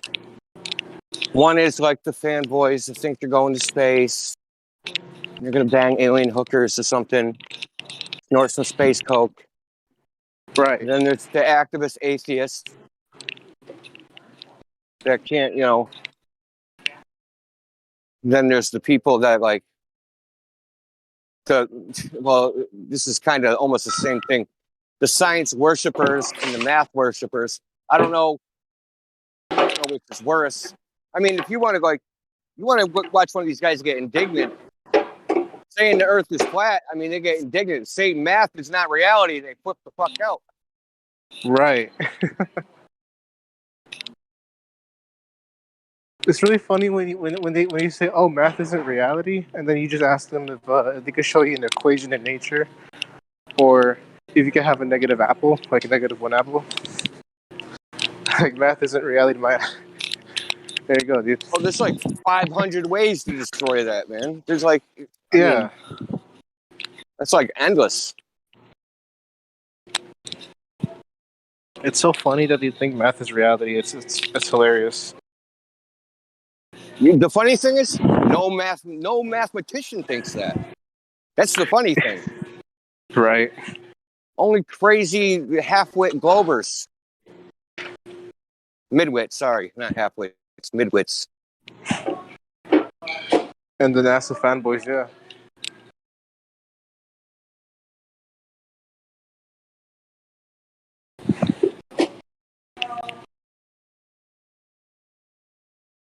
One is like the fanboys that think they're going to space. You're gonna bang alien hookers or something. Snort some space coke. Right. And then there's the activist atheists that can't, Then there's the people that like this is kind of almost the same thing. The science worshipers and the math worshipers. I don't know which is worse. I mean, if you want to watch one of these guys get indignant, saying the Earth is flat. I mean, they get indignant. Saying math is not reality. They flip the fuck out. Right. It's really funny when you say, "Oh, math isn't reality," and then you just ask them if they could show you an equation in nature, or if you could have a negative apple, like a negative one apple. Like math isn't reality. There you go, dude. Oh, there's like 500 ways to destroy that, man. There's like, I mean, that's like endless. It's so funny that you think math is reality. It's hilarious. The funny thing is, no mathematician thinks that. That's the funny thing. Right. Only crazy half-wit globers. Midwit, sorry, not half-wit. It's midwits. And the NASA fanboys, yeah.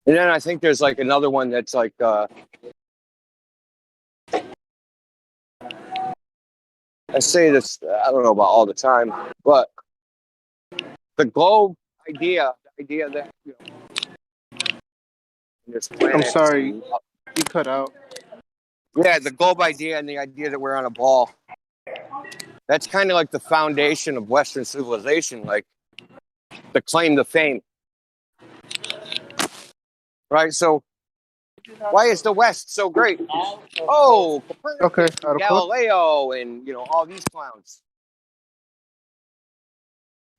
And then I think there's like another one that's like, I say this, I don't know about all the time, but the globe idea, the idea that, there's planets. I'm sorry, you cut out. Yeah, the globe idea and the idea that we're on a ball. That's kind of like the foundation of Western civilization, like the claim to fame. Right? So why is the West so great? Oh, Copernicus, and Galileo, and all these clowns.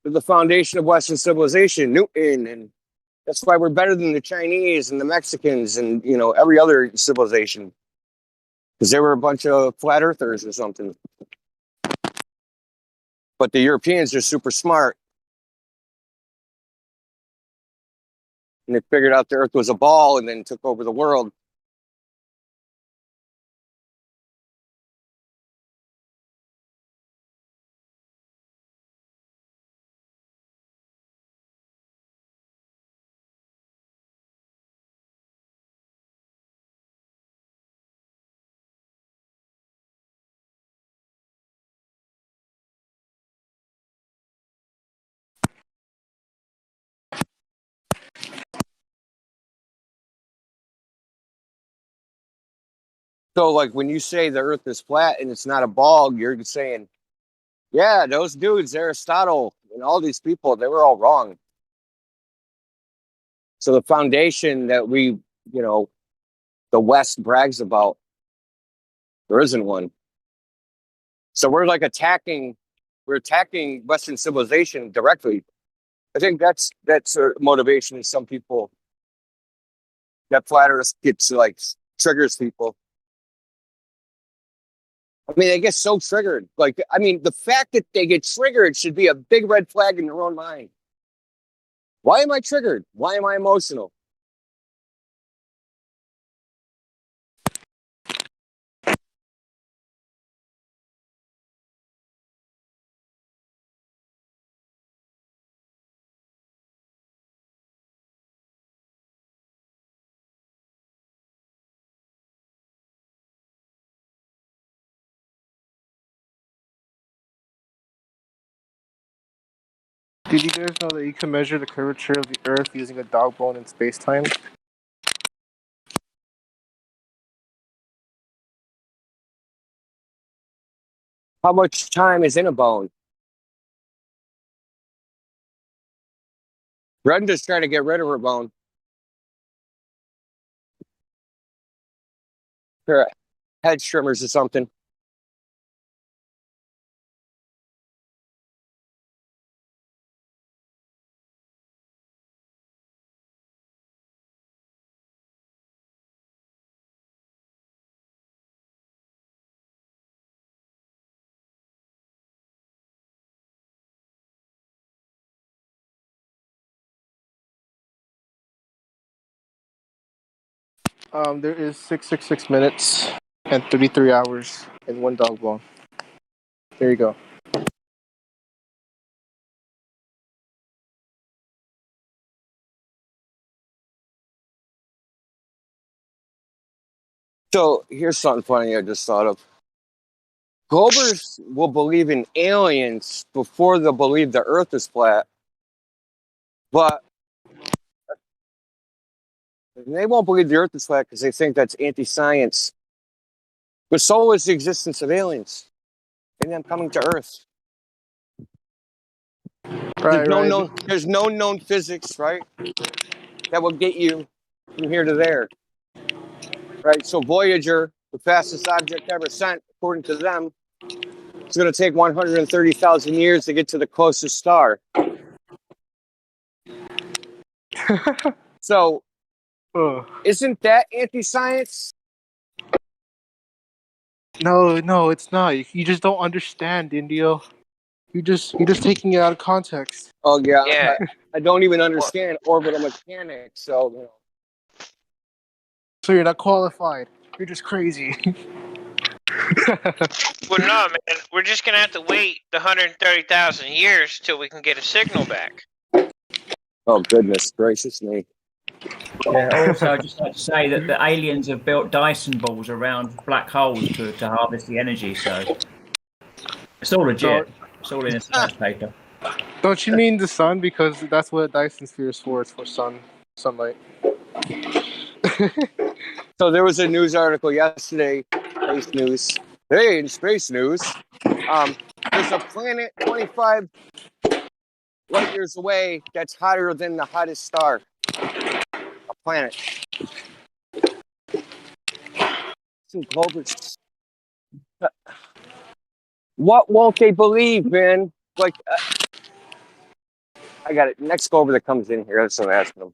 They're the foundation of Western civilization, Newton, and that's why we're better than the Chinese and the Mexicans and every other civilization. Because they were a bunch of flat earthers or something. But the Europeans are super smart. And they figured out the Earth was a ball and then took over the world. So, like, when you say the Earth is flat and it's not a ball, you're saying, yeah, those dudes, Aristotle and all these people, they were all wrong. So the foundation that we, the West brags about, there isn't one. So we're like attacking Western civilization directly. I think that's a motivation in some people. That flat Earth triggers people. I mean, they get so triggered. The fact that they get triggered should be a big red flag in their own mind. Why am I triggered? Why am I emotional? Did you guys know that you can measure the curvature of the Earth using a dog bone in space-time? How much time is in a bone? Brenda's trying to get rid of her bone. Her head trimmers or something. There is 666 minutes and 33 hours in one dog bone. There you go. So here's something funny I just thought of. Globers will believe in aliens before they'll believe the Earth is flat, but they won't believe the Earth is flat because they think that's anti-science. But so is the existence of aliens and them coming to Earth. There's no known physics, right? That will get you from here to there. Right? So Voyager, the fastest object ever sent, according to them, it's going to take 130,000 years to get to the closest star. So, isn't that anti-science? No, it's not. You just don't understand, Indio. You're just taking it out of context. Oh yeah. I don't even understand orbital mechanics, so So you're not qualified. You're just crazy. Well, no, man. We're just gonna have to wait the 130,000 years till we can get a signal back. Oh goodness gracious me! Yeah. Also, I'd just like to say that the aliens have built Dyson balls around black holes to harvest the energy. So it's all legit. It's all in a science paper. Don't you mean the sun? Because that's what Dyson sphere is for. It's for sunlight. So there was a news article yesterday, space news. Hey, in space news, there's a planet 25 light years away that's hotter than the hottest star. A planet. What won't they believe, man? I got it. Next Glober that comes in here, that's what I'm asking them.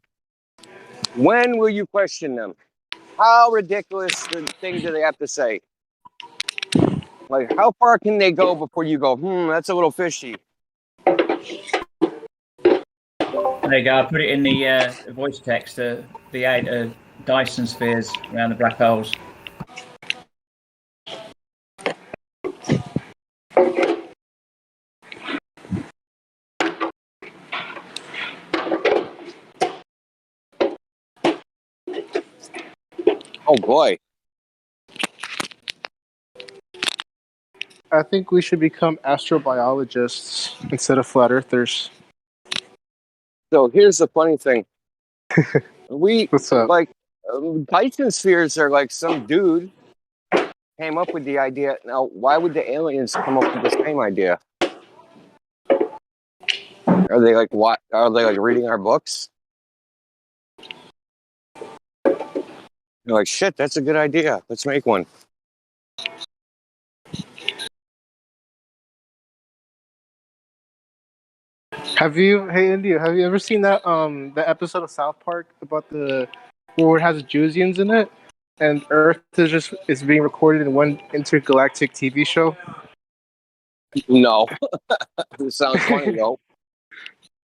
When will you question them? How ridiculous the thing do they have to say? Like, how far can they go before you go, that's a little fishy? There you go. I put it in the voice text. The Dyson spheres around the black holes. Oh boy. I think we should become astrobiologists instead of flat earthers. So here's the funny thing. What's up? Dyson spheres are like some dude came up with the idea. Now, why would the aliens come up with the same idea? Are they like what? Are they like reading our books? They're like, shit, that's a good idea. Let's make one. Hey India, have you ever seen that the episode of South Park about where it has Jusians in it, and Earth is being recorded in one intergalactic TV show? No, it sounds funny though.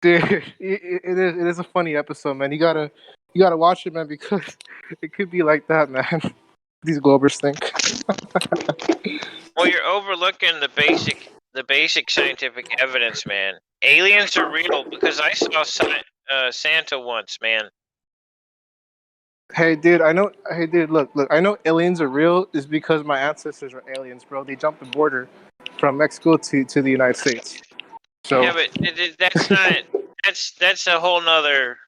Dude, it is a funny episode, man. You gotta watch it, man, because it could be like that, man. These Globers think. Well, you're overlooking the basic scientific evidence, man. Aliens are real because I saw Santa once, man. Hey, dude, I know. Hey, dude, look. I know aliens are real is because my ancestors are aliens, bro. They jumped the border from Mexico to the United States. So Yeah, but that's not. That's a whole nother.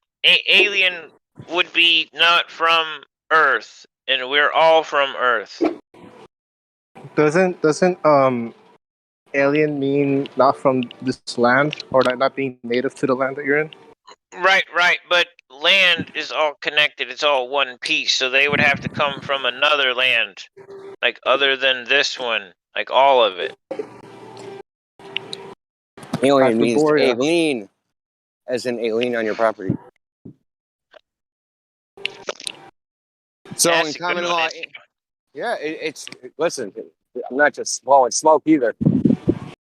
Alien would be not from Earth, and we're all from Earth. doesn't alien mean not from this land or not being native to the land that you're in? Right, but land is all connected. It's all one piece, so they would have to come from another land, like other than this one, like all of it. Alien means alien, as in alien on your property. So in common law, yeah, listen, I'm not just blowing smoke either.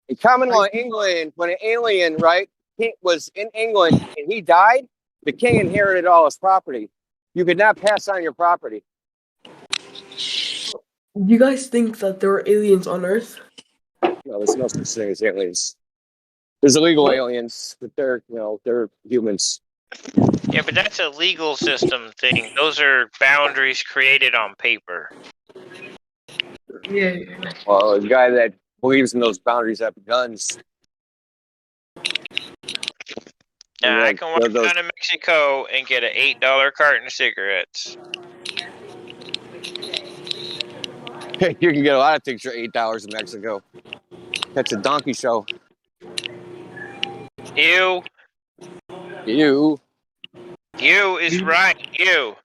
In common law England, when an alien, right, was in England and he died, the king inherited all his property. You could not pass on your property. Do you guys think that there are aliens on Earth? No, there's no such thing as aliens. There's illegal aliens, but they're humans. Yeah, but that's a legal system thing. Those are boundaries created on paper. Yeah. Well, a guy that believes in those boundaries have guns. Yeah, I can walk down to Mexico and get an $8 carton of cigarettes. You can get a lot of things for $8 in Mexico. That's a donkey show. You is right. You.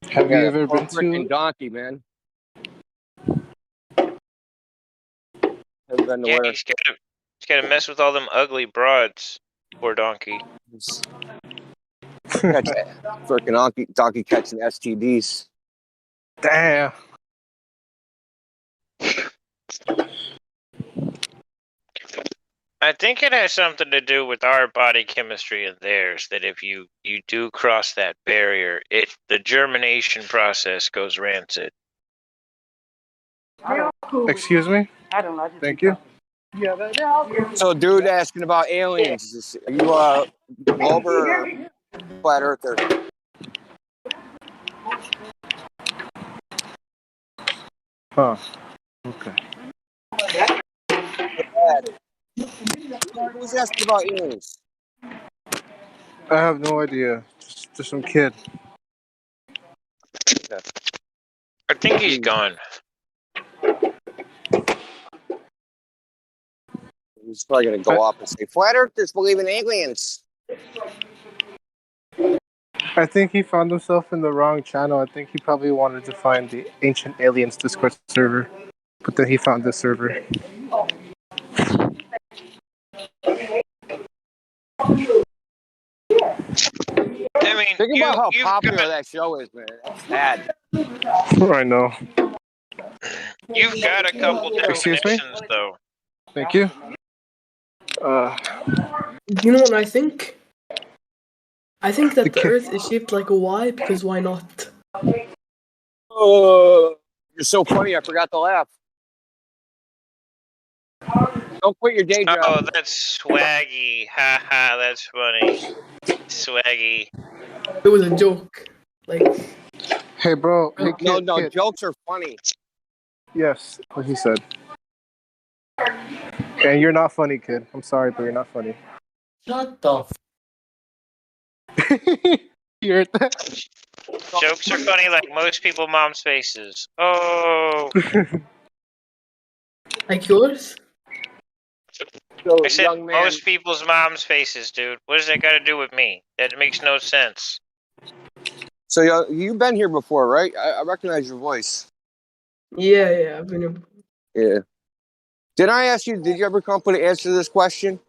Have you ever been to donkey, man? Never been to Yeah, where? he's gotta mess with all them ugly broads. Poor donkey. Freaking donkey catching STDs. Damn. I think it has something to do with our body chemistry and theirs, that if you do cross that barrier, the germination process goes rancid. Excuse me? Thank you. So, dude asking about aliens. Are you a Glober or flat earther? Huh. Okay. Who's asking about aliens? I have no idea. Just some kid. I think he's gone. He's probably going to go off and say, flat earthers believe in aliens. I think he found himself in the wrong channel. I think he probably wanted to find the Ancient Aliens Discord server, but then he found this server. I mean, think about how popular that show is, man. That's bad. I know. You've got a couple Excuse me? definitions, though. Thank you. You know what I think? I think that the Earth is shaped like a Y because why not? Oh, you're so funny. I forgot to laugh. Don't quit your day job. Oh, that's swaggy. Ha ha, that's funny. Swaggy. It was a joke. Like. Hey, bro. Hey, kid, No, kid. jokes are funny. Yes, what he said. And you're not funny, kid. I'm sorry, but you're not funny. Shut the. You heard that? Jokes are funny like most people mom's faces. Oh. Like yours? I said most people's mom's faces, dude. What does that got to do with me? That makes no sense. So you've been here before, right? I recognize your voice. Yeah, I've been. Yeah. Did I ask you? Did you ever come up with an answer to this question?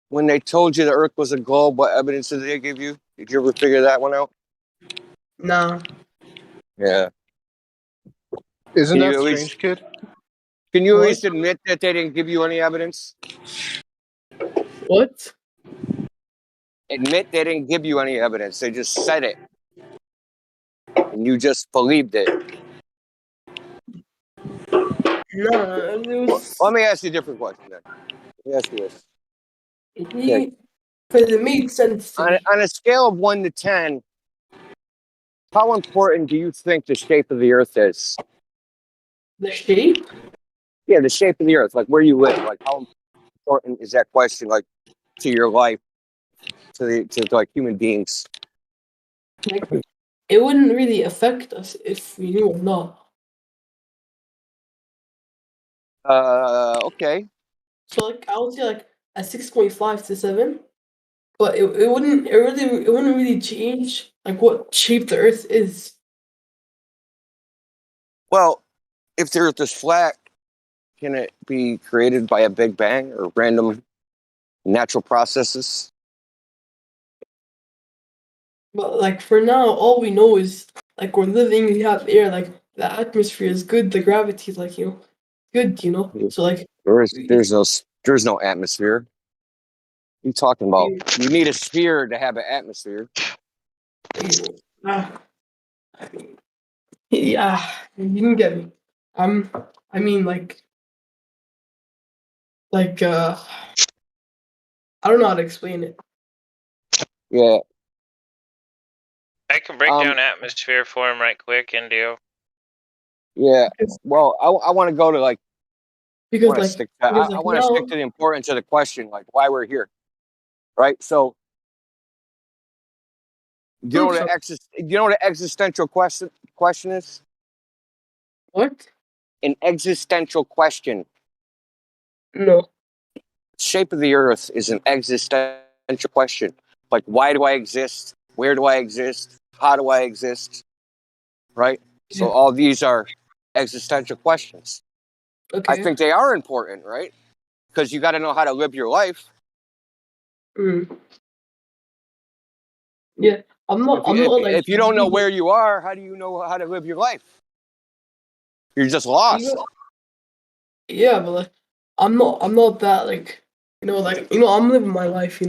When they told you the Earth was a globe, what evidence did they give you? Did you ever figure that one out? Nah. Yeah. Isn't Can you that at strange, least, kid? Can you at What? least admit that they didn't give you any evidence? What? Admit they didn't give you any evidence. They just said it. And you just believed it. No, it was. Let me ask you a different question then. Let me ask you this. Okay. Because it made sense to me. On a scale of 1 to 10, how important do you think the shape of the Earth is? The shape? Yeah, the shape of the Earth, like where you live. Like how important is that question, like to your life, to like human beings? Like, it wouldn't really affect us if we knew or not. Okay. So like I would say like a 6.5 to 7, but it wouldn't really change like what shape the Earth is. Well, if the Earth is flat, can it be created by a Big Bang or random natural processes? But like for now, all we know is like we're living, we have air, like the atmosphere is good, the gravity is like good, So like There's no atmosphere. What are you talking about? You need a sphere to have an atmosphere. Yeah, you didn't get me. I mean like I don't know how to explain it. Yeah. I can break down atmosphere for him right quick, Indio. Yeah. Well, I want to go to like. Because I want to stick now to the importance of the question, like why we're here, right? So, do you know what an existential question is? What? An existential question. No. Shape of the Earth is an existential question. Like, why do I exist? Where do I exist? How do I exist? Right? So all these are existential questions. Okay. I think they are important, right? Because you got to know how to live your life. Yeah, I'm not like. If you don't know where you are, how do you know how to live your life? You're just lost. Yeah, but like, I'm not that like, I'm living my life,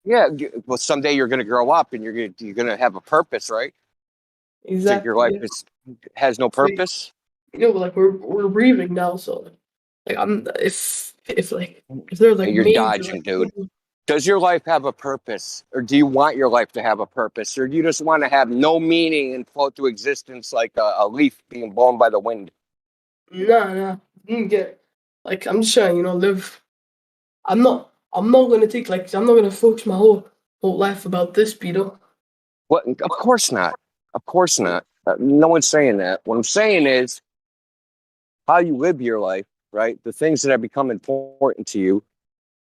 Yeah, well, someday you're going to grow up and you're going to have a purpose, right? Exactly. Think your life has no purpose? Like we're breathing now, so like I'm if there's like You're major, dodging, dude. Does your life have a purpose, or do you want your life to have a purpose, or do you just want to have no meaning and float through existence like a leaf being blown by the wind? Nah, you get like I'm just trying, live. I'm not gonna take I'm not gonna focus my whole life about this, Peter. What? Of course not. Of course not. No one's saying that. What I'm saying is how you live your life, right? The things that have become important to you,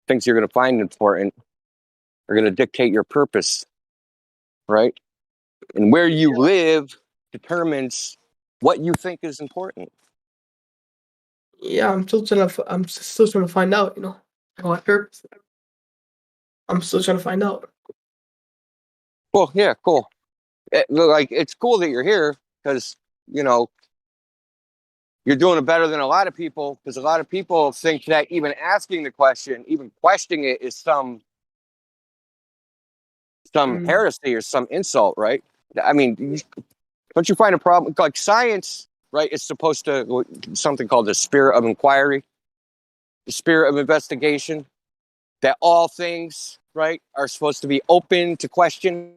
things you're going to find important, are going to dictate your purpose, right? And where you live determines what you think is important. Yeah, I'm still trying to find out, my purpose. I'm still trying to find out. Well, yeah, cool. It's cool that you're here because, you're doing it better than a lot of people, because a lot of people think that even asking the question, even questioning it is some heresy or some insult, right? I mean, don't you find a problem? Like science, right, is supposed to, something called the spirit of inquiry, the spirit of investigation, that all things, right, are supposed to be open to question.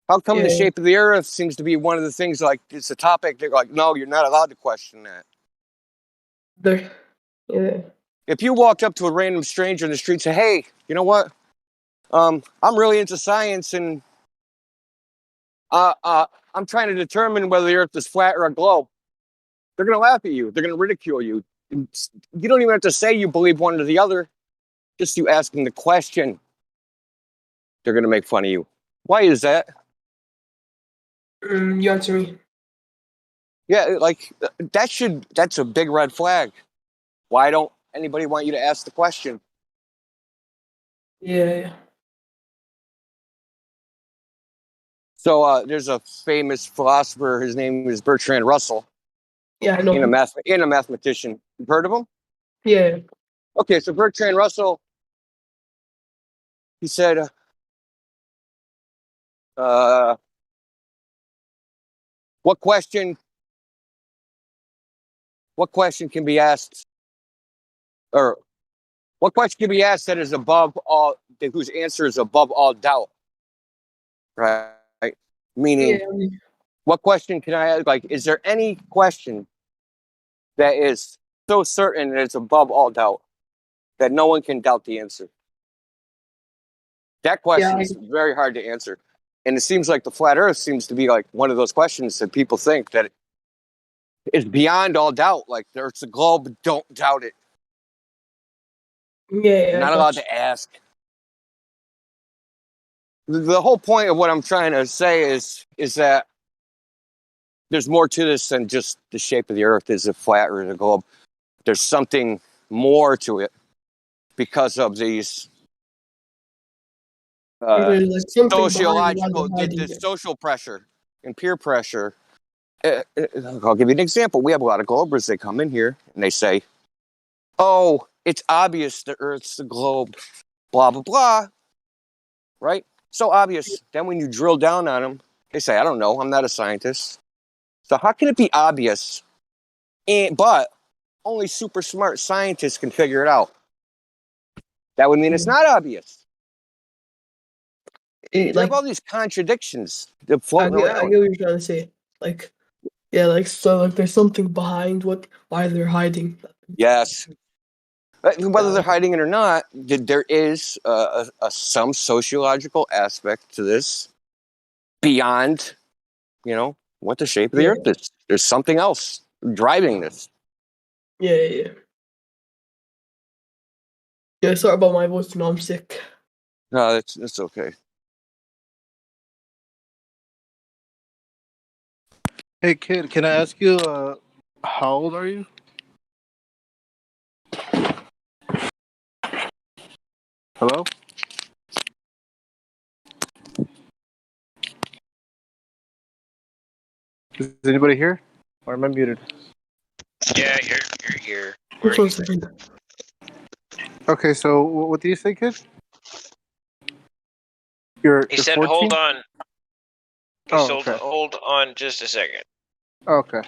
How come the shape of the Earth seems to be one of the things, like, it's a topic, they're like, no, you're not allowed to question that. If you walked up to a random stranger in the street and say, hey, you know what? I'm really into science and I'm trying to determine whether the Earth is flat or a globe. They're going to laugh at you. They're going to ridicule you. You don't even have to say you believe one or the other. Just you asking the question, they're going to make fun of you. Why is that? You answer me. Yeah, like that's a big red flag. Why don't anybody want you to ask the question? Yeah. So there's a famous philosopher. His name is Bertrand Russell. Yeah, I know. And a mathematician. You've heard of him? Yeah. Okay, so Bertrand Russell, he said, what question can be asked, or what question can be asked that is above all, whose answer is above all doubt? Right? Meaning, what question can I ask? Like, is there any question that is so certain that it's above all doubt that no one can doubt the answer? That question is very hard to answer. And it seems like the flat Earth seems to be like one of those questions that people think that is beyond all doubt. Like, the Earth's a globe, don't doubt it. Yeah. You're not allowed to ask. The whole point of what I'm trying to say is that there's more to this than just the shape of the Earth is a flat or a globe. There's something more to it because of these sociological, the social pressure and peer pressure. I'll give you an example. We have a lot of Globers. They come in here and they say, "Oh, it's obvious the Earth's the globe, blah blah blah." Right? So obvious. Then when you drill down on them, they say, "I don't know. I'm not a scientist." So how can it be obvious? But only super smart scientists can figure it out. That would mean it's not obvious. You have all these contradictions that floating around. I get what you're trying to say. Like, yeah, like so, like there's something behind why they're hiding. Yes. Whether they're hiding it or not, there is some sociological aspect to this beyond, what the shape of the Earth is. There's something else driving this. Yeah. Yeah, sorry about my voice. No, I'm sick. No, it's okay. Hey, kid, can I ask you, how old are you? Hello? Is anybody here? Or am I muted? Yeah, you're here. Okay, so what do you say, kid? You're He said, 14? "Hold on." Okay. Hold on just a second. Okay.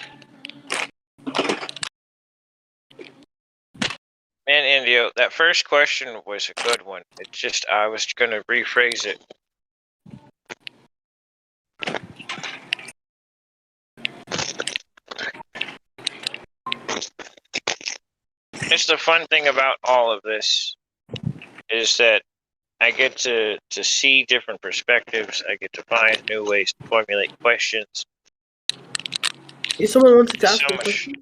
Man, Indio, that first question was a good one. It's just I was going to rephrase it. It's the fun thing about all of this is that I get to see different perspectives. I get to find new ways to formulate questions. If someone wanted to ask a question?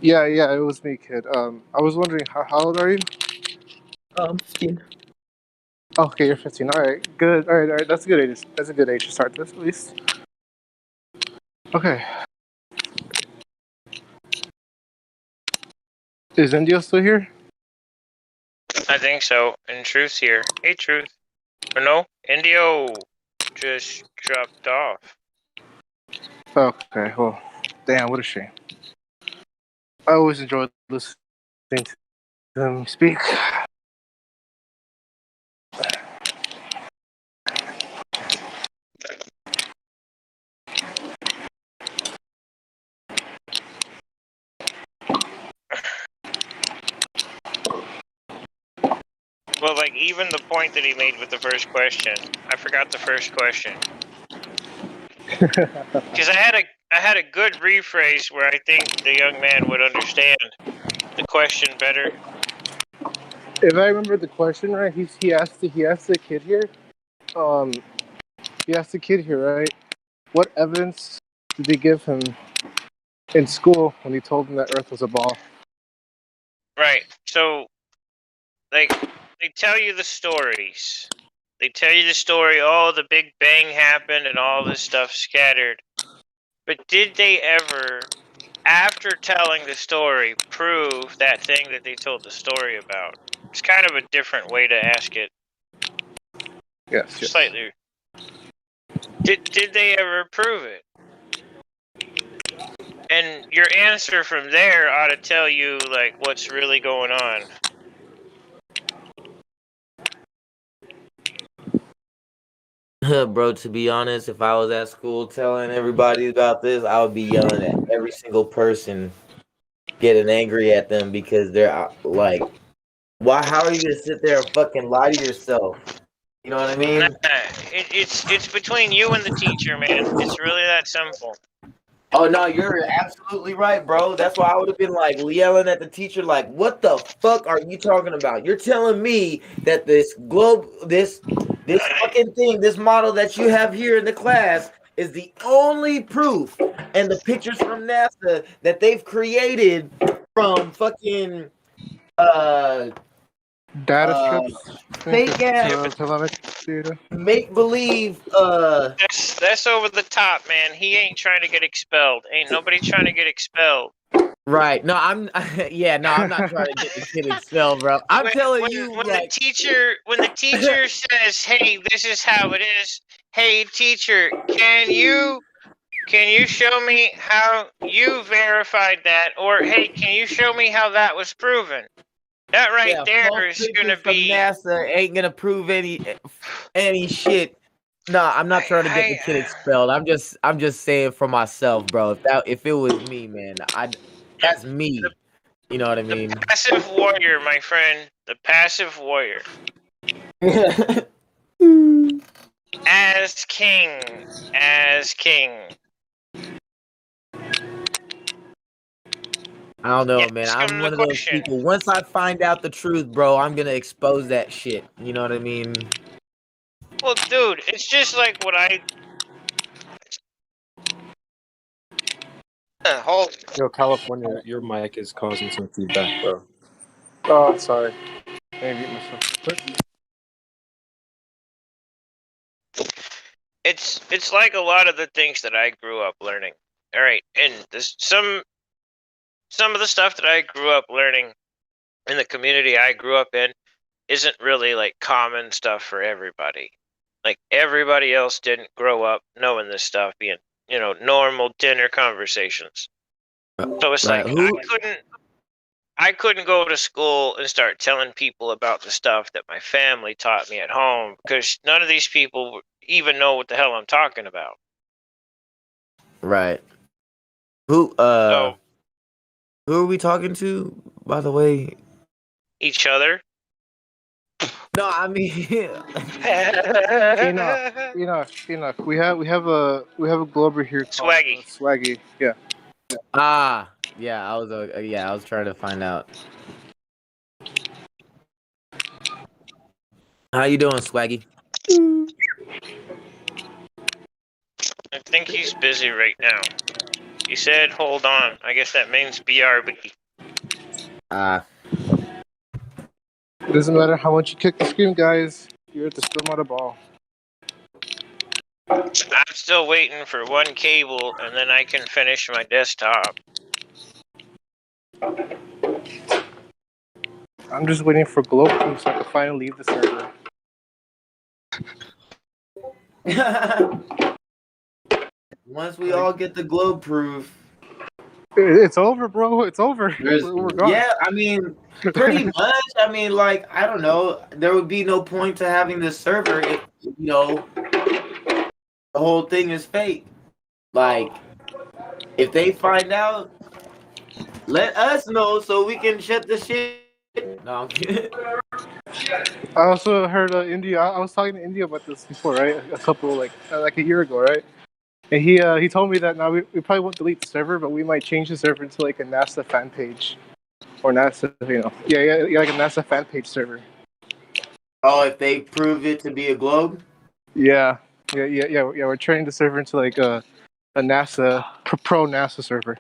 Yeah, it was me, kid. I was wondering, how old are you? 15. Okay, you're 15. All right, good. All right. That's a good age. That's a good age to start this, at least. Okay. Is Indio still here? I think so. And Truth's here. Hey, Truth. Or no, Indio just dropped off. Okay, well, damn, what a shame. I always enjoy listening to them speak. Well, like even the point that he made with the first question, I forgot the first question because I had a good rephrase where I think the young man would understand the question better. If I remember the question right, he asked the kid here, he asked the kid here, right? What evidence did they give him in school when he told him that Earth was a ball? Right. So, like, they tell you the stories. They tell you the story, oh, the Big Bang happened and all this stuff scattered. But did they ever, after telling the story, prove that thing that they told the story about? It's kind of a different way to ask it. Yes. Slightly. Did they ever prove it? And your answer from there ought to tell you, like, what's really going on. Bro, to be honest, if I was at school telling everybody about this, I would be yelling at every single person, getting angry at them because they're like, why? How are you gonna sit there and fucking lie to yourself? You know what I mean? It's between you and the teacher, man. It's really that simple. Oh no, you're absolutely right, bro. That's why I would have been like yelling at the teacher, like, "What the fuck are you talking about? You're telling me that this fucking thing, this model that you have here in the class is the only proof, and the pictures from NASA that they've created from fucking data strips, fake ass data. make believe That's over the top, man. He ain't trying to get expelled. Ain't nobody trying to get expelled. Right. No, I'm not trying to get the kid expelled, bro. I'm telling you, when the teacher says, "Hey, this is how it is." Hey, teacher, can you show me how you verified that? Or hey, can you show me how that was proven? That right there is going to be NASA ain't gonna prove any shit. No, I'm not trying to get the kid expelled. I'm just saying for myself, bro. If it was me, man, that's me. You know what I mean? passive warrior, my friend. The passive warrior. As king. I don't know, man. I'm one of those people. Once I find out the truth, bro, I'm gonna expose that shit. You know what I mean? Well, dude, it's just like what I. Hold. Yo, California, your mic is causing some feedback, bro. Oh, sorry. Maybe myself real quick. It's like a lot of the things that I grew up learning. All right, and some of the stuff that I grew up learning in the community I grew up in isn't really like common stuff for everybody. Like everybody else didn't grow up knowing this stuff, being normal dinner conversations. So it's like I couldn't go to school and start telling people about the stuff that my family taught me at home because none of these people even know what the hell I'm talking about. Right. Who are we talking to, by the way? Each other. No, I mean Enoch. We have a Glober here called Swaggy. Swaggy. Yeah. Yeah, I was trying to find out. How you doing, Swaggy? I think he's busy right now. He said, "Hold on." I guess that means BRB. It doesn't matter how much you kick the screen, guys. You're at the still not a ball. I'm still waiting for one cable, and then I can finish my desktop. I'm just waiting for Globe Proof so I can finally leave the server. Once we all get the globe proof, it's over, bro. It's over. We're gone. Yeah, I mean, pretty much. I mean, like, I don't know. There would be no point to having this server if, the whole thing is fake. Like, if they find out, let us know so we can shut the shit. No, I'm kidding. I also heard India. I was talking to India about this before, right? A couple like a year ago, right? And he told me that now we probably won't delete the server, but we might change the server into like a NASA fan page, or NASA, yeah, like a NASA fan page server. Oh, if they prove it to be a globe? Yeah. Yeah. We're turning the server into like a NASA pro NASA server.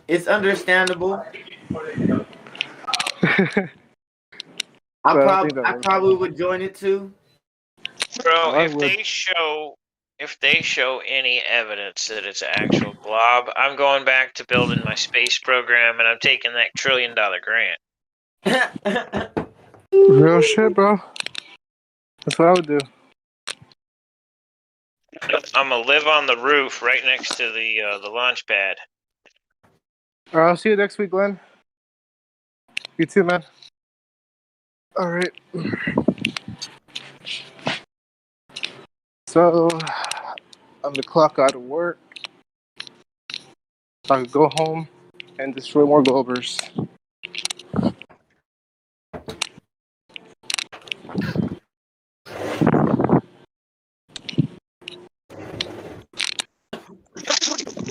It's understandable. I probably would join it too. Bro, if they show any evidence that it's an actual glob, I'm going back to building my space program and I'm taking that $1 trillion grant. Real shit, bro. That's what I would do. I'm gonna live on the roof right next to the launch pad. All right, I'll see you next week, Glenn. You too, man. All right. So, I'm the clock out of work. So I could go home and destroy more Globers.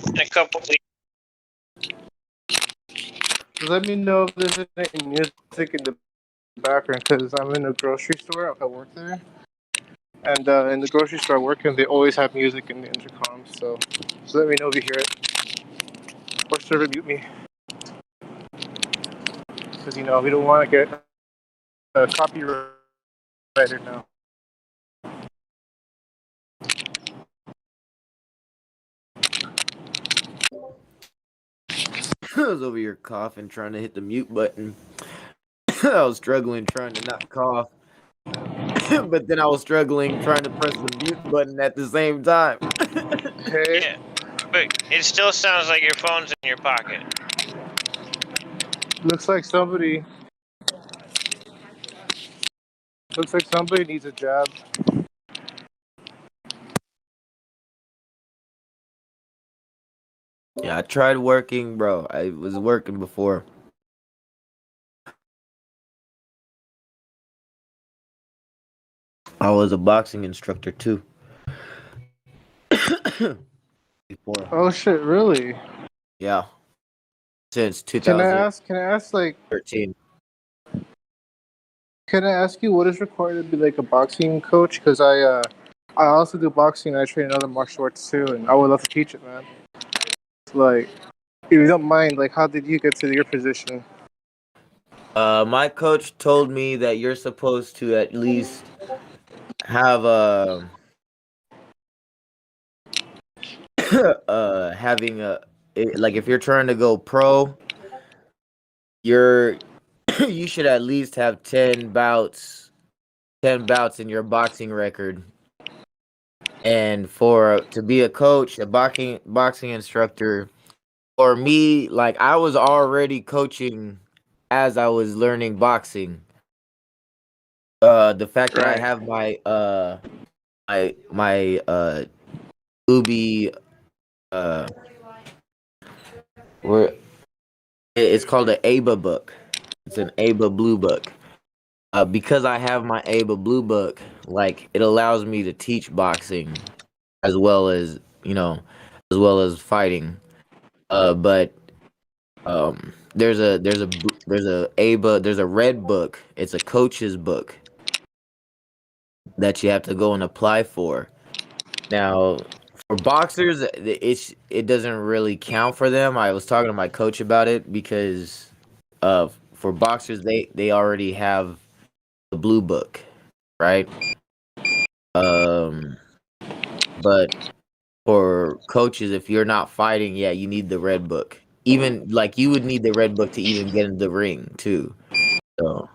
In a couple weeks. Let me know if there's any music in the background because I'm in a grocery store. I work there. And in the grocery store I work in, they always have music in the intercom. So just let me know if you hear it. Or server mute me. Because, we don't want to get copyrighted now. I was over here coughing, trying to hit the mute button. I was struggling trying to not cough. But then I was struggling trying to press the mute button at the same time. Yeah, but it still sounds like your phone's in your pocket. Looks like somebody needs a job. Yeah, I tried working, bro. I was working before. I was a boxing instructor too. Before. Oh shit, really? Yeah. Since Can I ask like 13. Can I ask you what is required to be like a boxing coach? Because I also do boxing and I train other martial arts too, and I would love to teach it, man. Like, if you don't mind, like, how did you get to your position? My coach told me that you're supposed to at least have a having like if you're trying to go pro, you should at least have 10 bouts in your boxing record. And to be a coach, a boxing instructor, for me, like I was already coaching as I was learning boxing. The fact that I have my Ubi where it's called an ABA book. It's an ABA blue book. Because I have my ABA blue book, like it allows me to teach boxing as well as fighting. But there's a red book. It's a coach's book that you have to go and apply for. Now, for boxers, it doesn't really count for them. I was talking to my coach about it because for boxers they already have the blue book, right? But for coaches, if you're not fighting, yeah, you need the red book. Even like you would need the red book to even get in the ring too. So,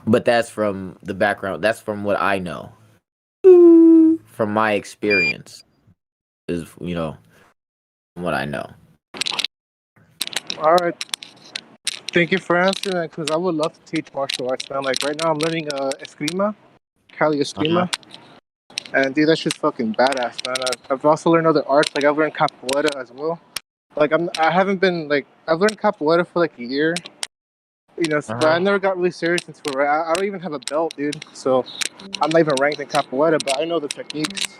but that's from the background. That's from what I know, from my experience. Is from what I know. All right. Thank you for answering that, because I would love to teach martial arts, man. Like right now, I'm learning Eskrima, Kali Eskrima, and dude, that shit's fucking badass, man. I've also learned other arts, like I've learned capoeira as well. Like I've learned capoeira for like a year, but I never got really serious into it. Right? I don't even have a belt, dude. So I'm not even ranked in capoeira, but I know the techniques,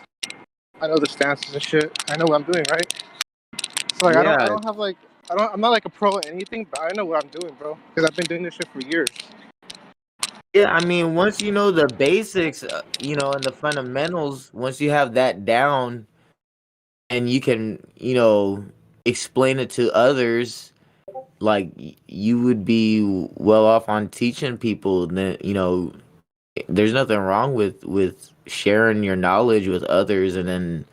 I know the stances and shit. I know what I'm doing, right? So like I don't have like I'm not like a pro at anything, but I know what I'm doing, bro, because I've been doing this shit for years. Yeah, I mean, once you know the basics, and the fundamentals, once you have that down, and you can, explain it to others, like you would be well off on teaching people. Then there's nothing wrong with sharing your knowledge with others, and then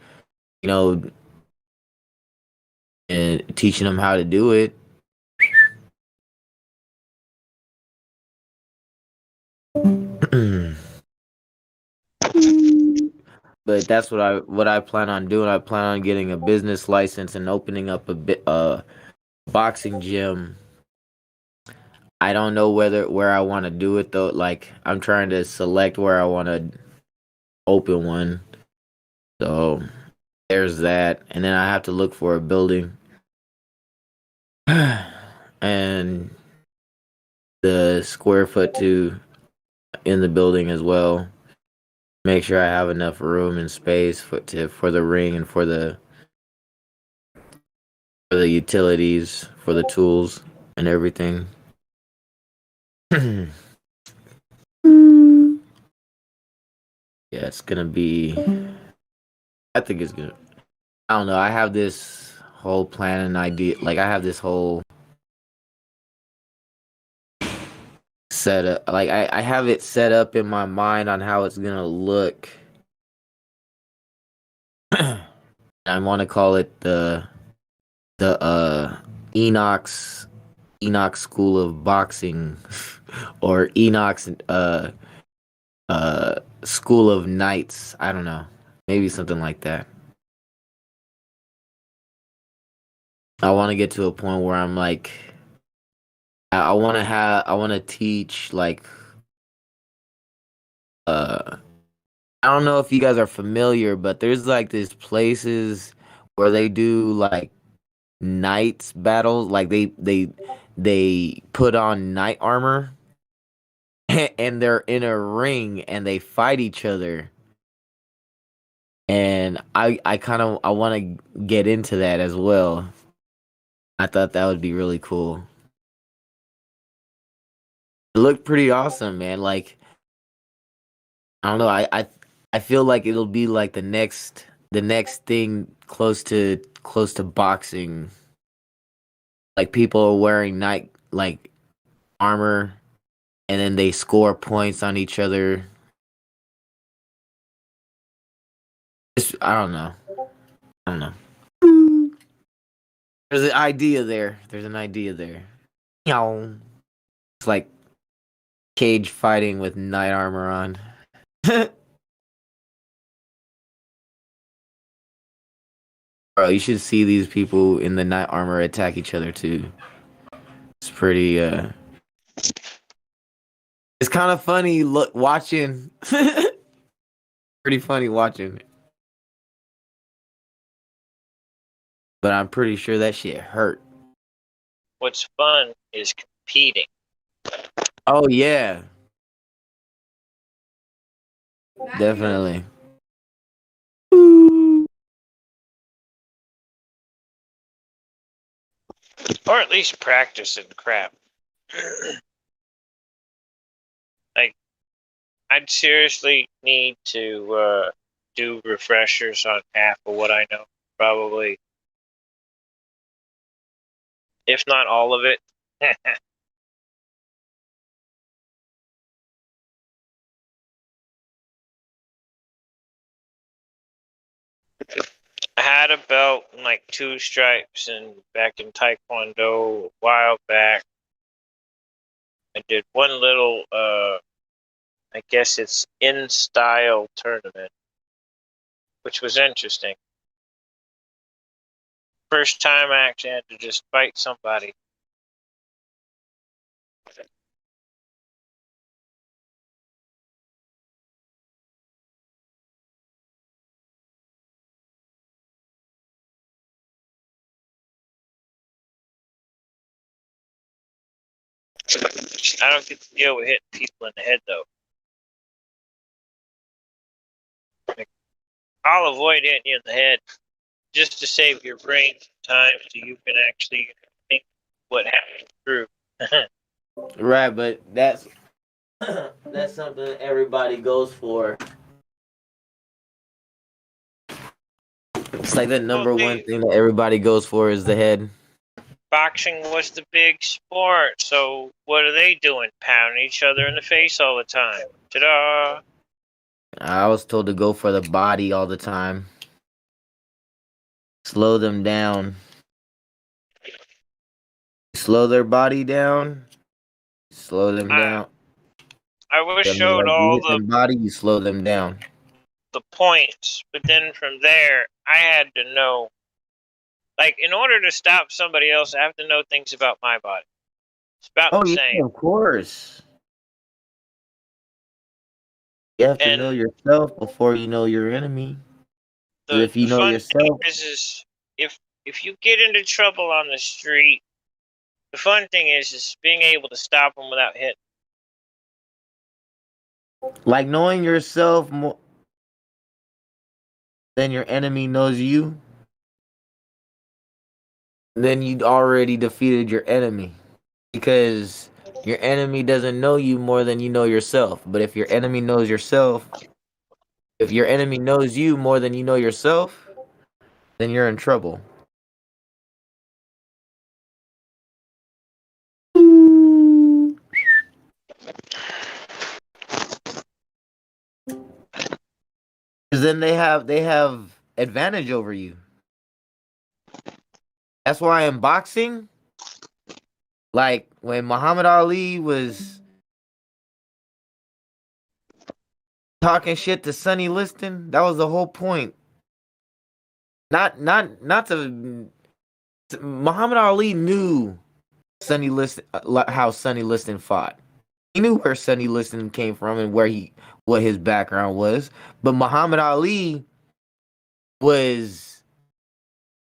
you know and teaching them how to do it. But that's what I plan on doing. I plan on getting a business license and opening up a boxing gym. I don't know where I want to do it though. Like I'm trying to select where I want to open one. So there's that, and then I have to look for a building and the square foot to in the building as well. Make sure I have enough room and space for the ring and for the utilities, for the tools and everything. Yeah, it's gonna be. I think it's gonna. I don't know. I have this whole plan and idea. Like I have this whole set up. Like I have it set up in my mind on how it's gonna look. I want to call it the Enoch School of Boxing, or Enoch's School of Knights. I don't know. Maybe something like that. I want to get to a point where I'm like, I want to teach like, I don't know if you guys are familiar, but there's like these places where they do like knights battles, like they put on knight armor and they're in a ring and they fight each other. And I want to get into that as well. I thought that would be really cool. It looked pretty awesome, man. Like I don't know, I feel like it'll be like the next thing close to boxing. Like people are wearing knight like armor and then they score points on each other. I don't know. I don't know. There's an idea there. There's an idea there. Meow. It's like cage fighting with knight armor on. Bro, you should see these people in the knight armor attack each other too. It's pretty it's kind of funny look watching. Pretty funny watching. But I'm pretty sure that shit hurt. What's fun is competing. Oh yeah. Definitely. Or at least practicing crap. Like, I'd seriously need to do refreshers on half of what I know. Probably. If not all of it. I had a belt and like 2 stripes and back in Taekwondo a while back. I did one little I guess it's in style tournament, which was interesting. First time I actually had to just fight somebody. I don't get to deal with hitting people in the head though. Like, I'll avoid hitting you in the head just to save your brain some time so you can actually think what happened through. Right, but that's That's something everybody goes for. It's like the number one thing that everybody goes for is the head. Boxing was the big sport, so what are they doing? Pounding each other in the face all the time. Ta-da! I was told to go for the body all the time. Slow them down. Slow their body down. Slow them down. I was I mean, showed like you all hit them body, you slow them down. the points, but then from there, I had to know. Like, in order to stop somebody else, I have to know things about my body. It's about Oh the yeah, same. of course. You have to know yourself before you know your enemy. 'Cause if you know Fun thing yourself, is if you get into trouble on the street, the fun thing is being able to stop them without hitting. like knowing yourself more than your enemy knows you, then you already defeated your enemy. Because your enemy doesn't know you more than you know yourself. But if your enemy knows yourself, if your enemy knows you more than you know yourself, then you're in trouble. Because then they have advantage over you. That's why in boxing, like when Muhammad Ali was talking shit to Sonny Liston, that was the whole point. Not to Muhammad Ali knew Sonny Liston how Sonny Liston fought. He knew where Sonny Liston came from and what his background was. But Muhammad Ali was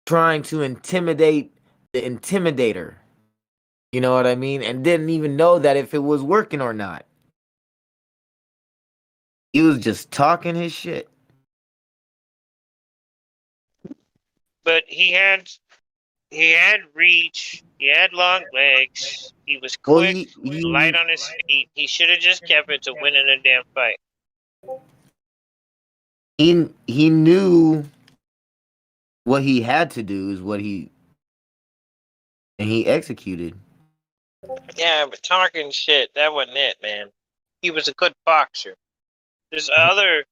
trying to intimidate the intimidator. You know what I mean? And didn't even know that if it was working or not. He was just talking his shit. But he had reach. He had long legs. He was quick, light on his feet. He should have just kept it to winning a damn fight. He knew what he had to do is and he executed. Yeah, but talking shit, that wasn't it, man. He was a good boxer. There's other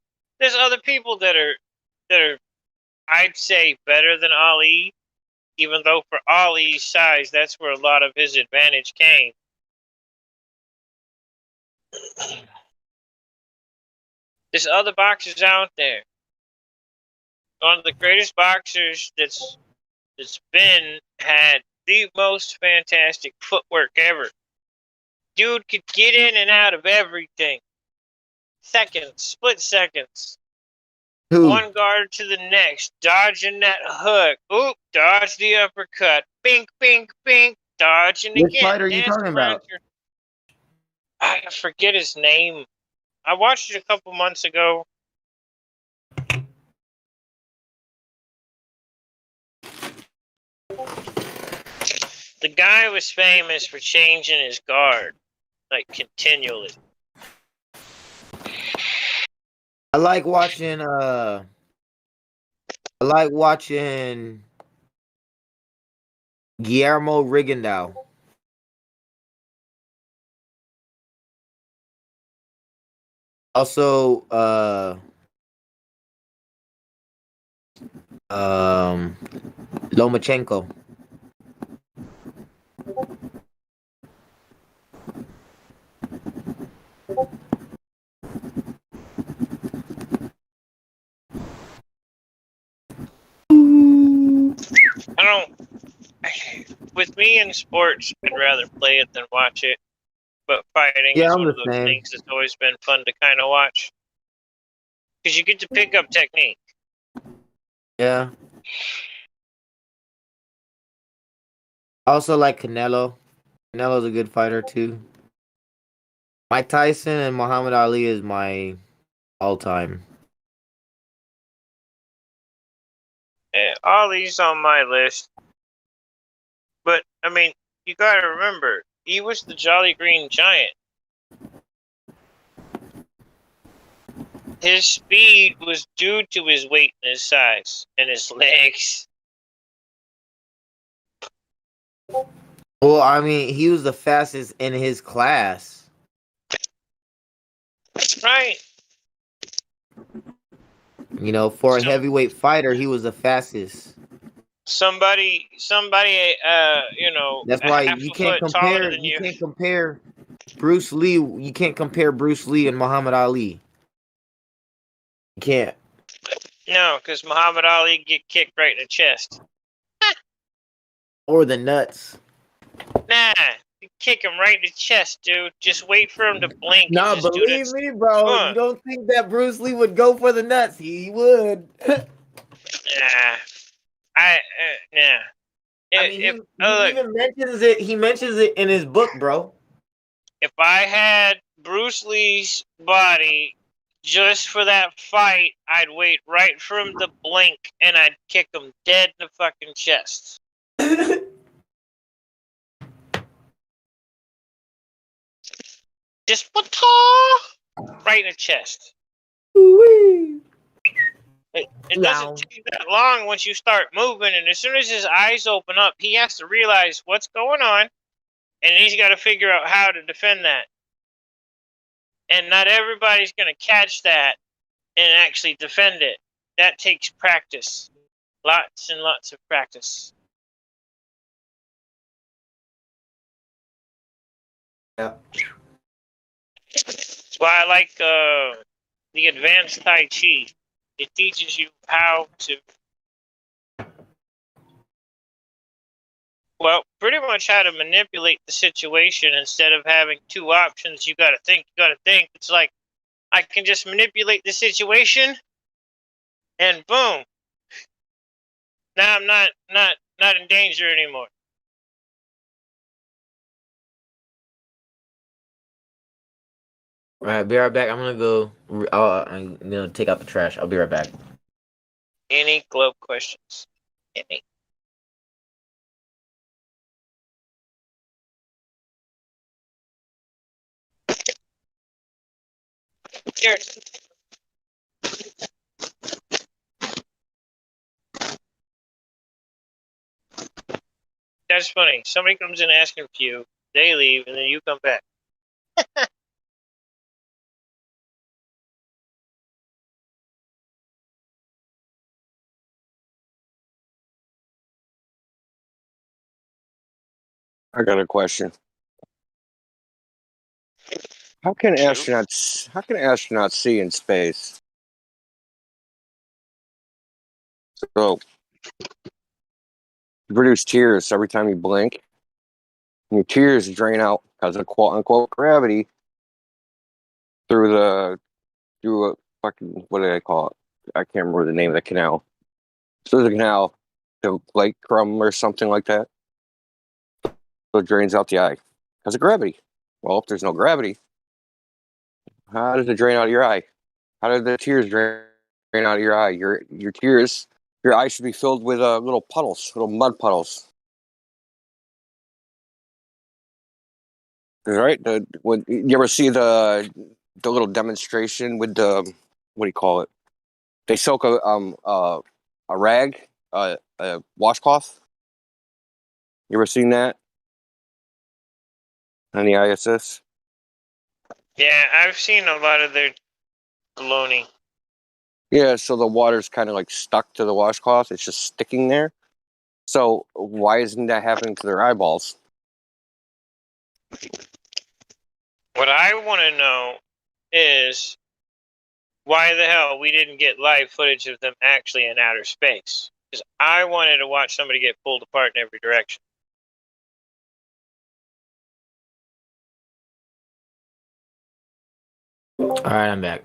people that are I'd say better than Ali, even though for Ali's size, that's where a lot of his advantage came. There's other boxers out there. One of the greatest boxers that's been had the most fantastic footwork ever. Dude could get in and out of everything. Split seconds. Who? One guard to the next, dodging that hook. Oop, dodge the uppercut. Bink, bink, bink. Dodging Which again. fight are you talking about? I forget his name. I watched it a couple months ago. The guy was famous for changing his guard, like continually. I like watching Guillermo Rigondeaux. Also Lomachenko. With me in sports, I'd rather play it than watch it. But fighting is one of those things that's always been fun to kind of watch. Because you get to pick up technique. Yeah. I also like Canelo. Canelo's a good fighter too. Mike Tyson and Muhammad Ali is my all-time. Ali's on my list. But, I mean, you gotta remember, he was the Jolly Green Giant. his speed was due to his weight and his size and his legs. Well, I mean, he was the fastest in his class. Right. You know, for a heavyweight fighter, he was the fastest. Somebody, you know, That's why half you a can't foot taller compare. than You you. can't compare Bruce Lee. You can't compare Bruce Lee and Muhammad Ali. You can't. No, because Muhammad Ali get kicked right in the chest. Or the nuts. Nah, you kick him right in the chest, dude. Just wait for him to blink. No, and just do believe this. me, bro. You don't think that Bruce Lee would go for the nuts? He would. Nah. I mean, he even mentions it. He mentions it in his book, bro. If I had Bruce Lee's body just for that fight, I'd wait right for him to blink and I'd kick him dead in the fucking chest. Just right in the chest. It doesn't take that long once you start moving, and as soon as his eyes open up, he has to realize what's going on, and he's got to figure out how to defend that. And not everybody's going to catch that and actually defend it. That takes practice. Lots and lots of practice. Yeah. That's why I like the advanced Tai Chi. It teaches you how to, well, pretty much how to manipulate the situation instead of having two options. You got to think. It's like, I can just manipulate the situation, and boom. Now I'm not in danger anymore. All right, be right back. I'm gonna go. I'm gonna take out the trash. I'll be right back. Any globe questions? Any? Here. That's funny. Somebody comes in asking for you, they leave, and then you come back. I got a question. How can astronauts see in space? So you produce tears every time you blink. And your tears drain out because of quote unquote gravity through a fucking, what do they call it? I can't remember the name of the canal. So the canal, the Lake Crumb or something like that. So it drains out the eye because of gravity. Well, if there's no gravity, how does it drain out of your eye? How do the tears drain out of your eye? Your tears, your eye should be filled with little puddles, little mud puddles. Right? When you ever see the little demonstration with the, what do you call it? They soak a rag, a washcloth. You ever seen that on the ISS? Yeah, I've seen a lot of their baloney. Yeah, so the water's kind of like stuck to the washcloth. It's just sticking there. So why isn't that happening to their eyeballs? What I want to know is why the hell we didn't get live footage of them actually in outer space. Because I wanted to watch somebody get pulled apart in every direction. All right, I'm back.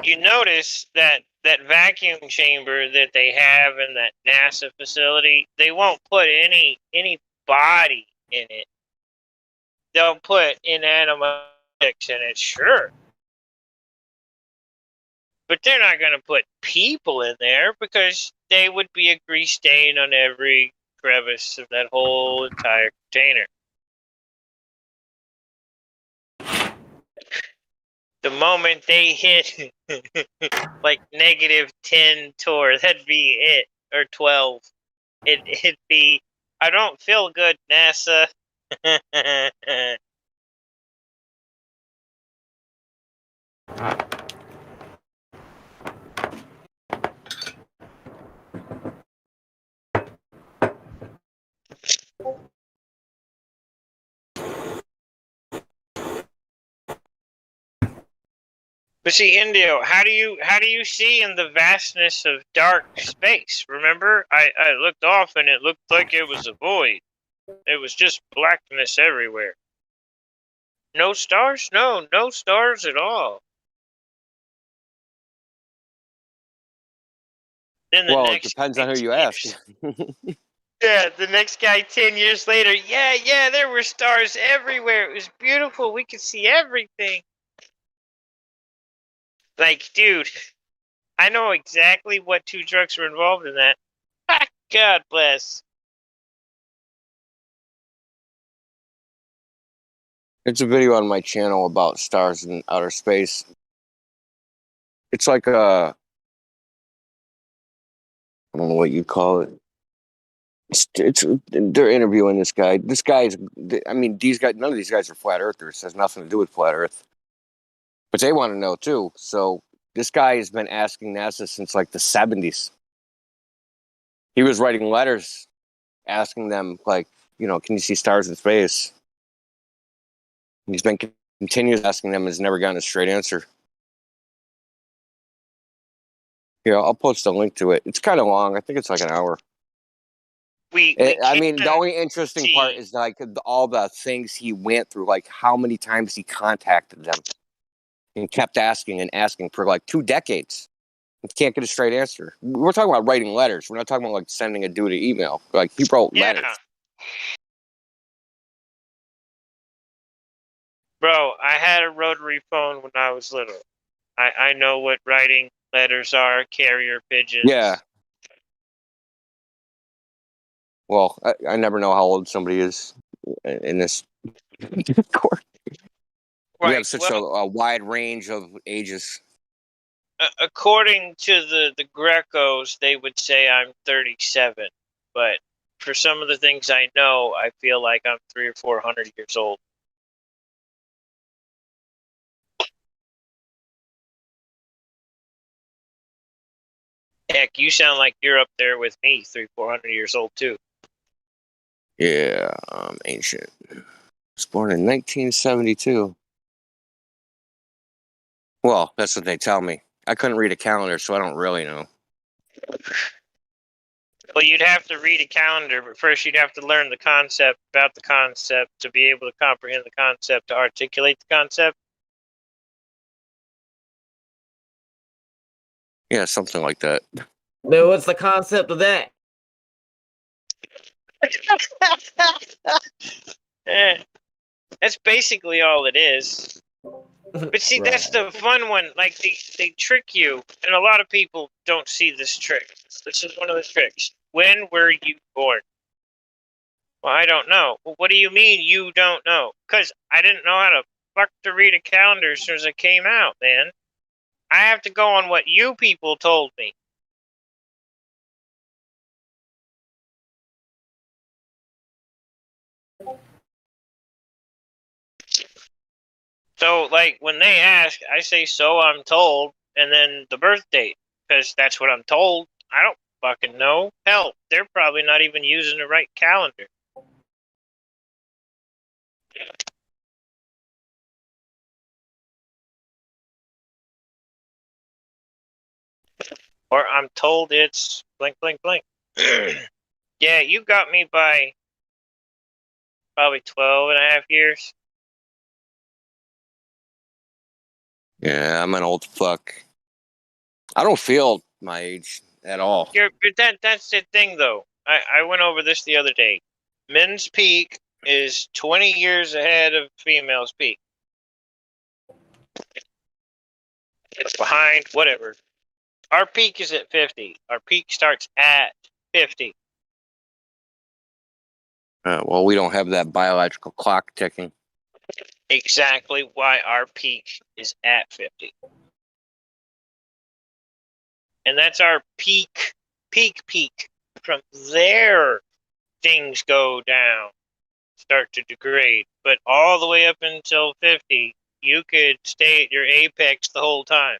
You notice that vacuum chamber that they have in that NASA facility, they won't put any body in it. They'll put inanimate objects in it, sure. But they're not going to put people in there because they would be a grease stain on every crevice of that whole entire container. The moment they hit like -10 Tor, that'd be it, or 12. It'd be, I don't feel good, NASA. But see, Indio, how do you see in the vastness of dark space? Remember, I looked off and it looked like it was a void. It was just blackness everywhere. No stars? No stars at all. Then the Well, it next depends on who you ask. Yeah, the next guy 10 years later, yeah, there were stars everywhere. It was beautiful. We could see everything. Like, dude, I know exactly what 2 drugs were involved in that. God bless. It's a video on my channel about stars in outer space. It's like a, I don't know what you call it. They're interviewing this guy. This guy's, I mean, these guys, none of these guys are flat earthers. It has nothing to do with flat Earth. But they want to know too. So this guy has been asking NASA since like the 70s. He was writing letters asking them, like, you know, can you see stars in space? And he's been continuously asking them and has never gotten a straight answer. Here, I'll post a link to it. It's kind of long. I think it's like an hour. I mean, the only interesting part is like all the things he went through, like how many times he contacted them and kept asking and asking for like 2 decades. He can't get a straight answer. We're talking about writing letters. We're not talking about like sending a dude an email. Like he wrote letters. Bro, I had a rotary phone when I was little. I know what writing letters are, carrier pigeons. Yeah. Well, I never know how old somebody is in this court. We have such a wide range of ages. According to the Grecos, they would say I'm 37. But for some of the things I know, I feel like I'm 300 or 400 years old. Heck, you sound like you're up there with me, 300, 400 years old too. Yeah, I'm ancient. I was born in 1972. Well, that's what they tell me. I couldn't read a calendar, so I don't really know. Well, you'd have to read a calendar, but first you'd have to learn the concept about the concept to be able to comprehend the concept, to articulate the concept. Yeah, something like that. Now, what's the concept of that? That's basically all it is. But see, that's the fun one. Like, they trick you, and a lot of people don't see this trick. This is one of the tricks. When were you born? Well, I don't know. Well, what do you mean you don't know? Because I didn't know how to fuck to read a calendar as soon as I came out, man. I have to go on what you people told me. So, like, when they ask, I say, so I'm told, and then the birth date, because that's what I'm told. I don't fucking know. Hell, they're probably not even using the right calendar. Or I'm told it's blank, blank, blank. Yeah, you got me by probably 12 and a half years. Yeah, I'm an old fuck. I don't feel my age at all. That's the thing, though. I went over this the other day. Men's peak is 20 years ahead of female's peak. It's behind, whatever. Our peak is at 50. Our peak starts at 50. Well, we don't have that biological clock ticking. exactly why our peak is at 50. And that's our peak. From there, things go down, start to degrade. But all the way up until 50, you could stay at your apex the whole time.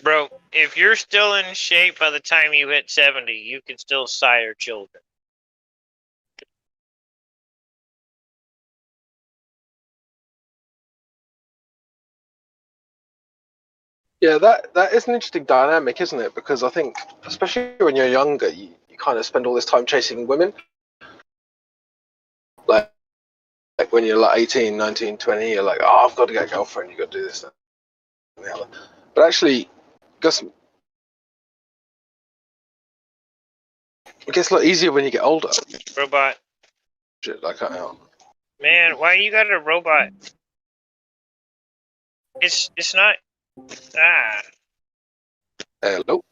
Bro, if you're still in shape by the time you hit 70, you can still sire children. Yeah, that is an interesting dynamic, isn't it? Because I think, especially when you're younger, you kind of spend all this time chasing women. Like when you're like 18, 19, 20, you're like, oh, I've got to get a girlfriend, you've got to do this, that, and the other. But actually, it gets a lot easier when you get older. Robot. Shit, like Man, why you got a robot? It's not. Hello.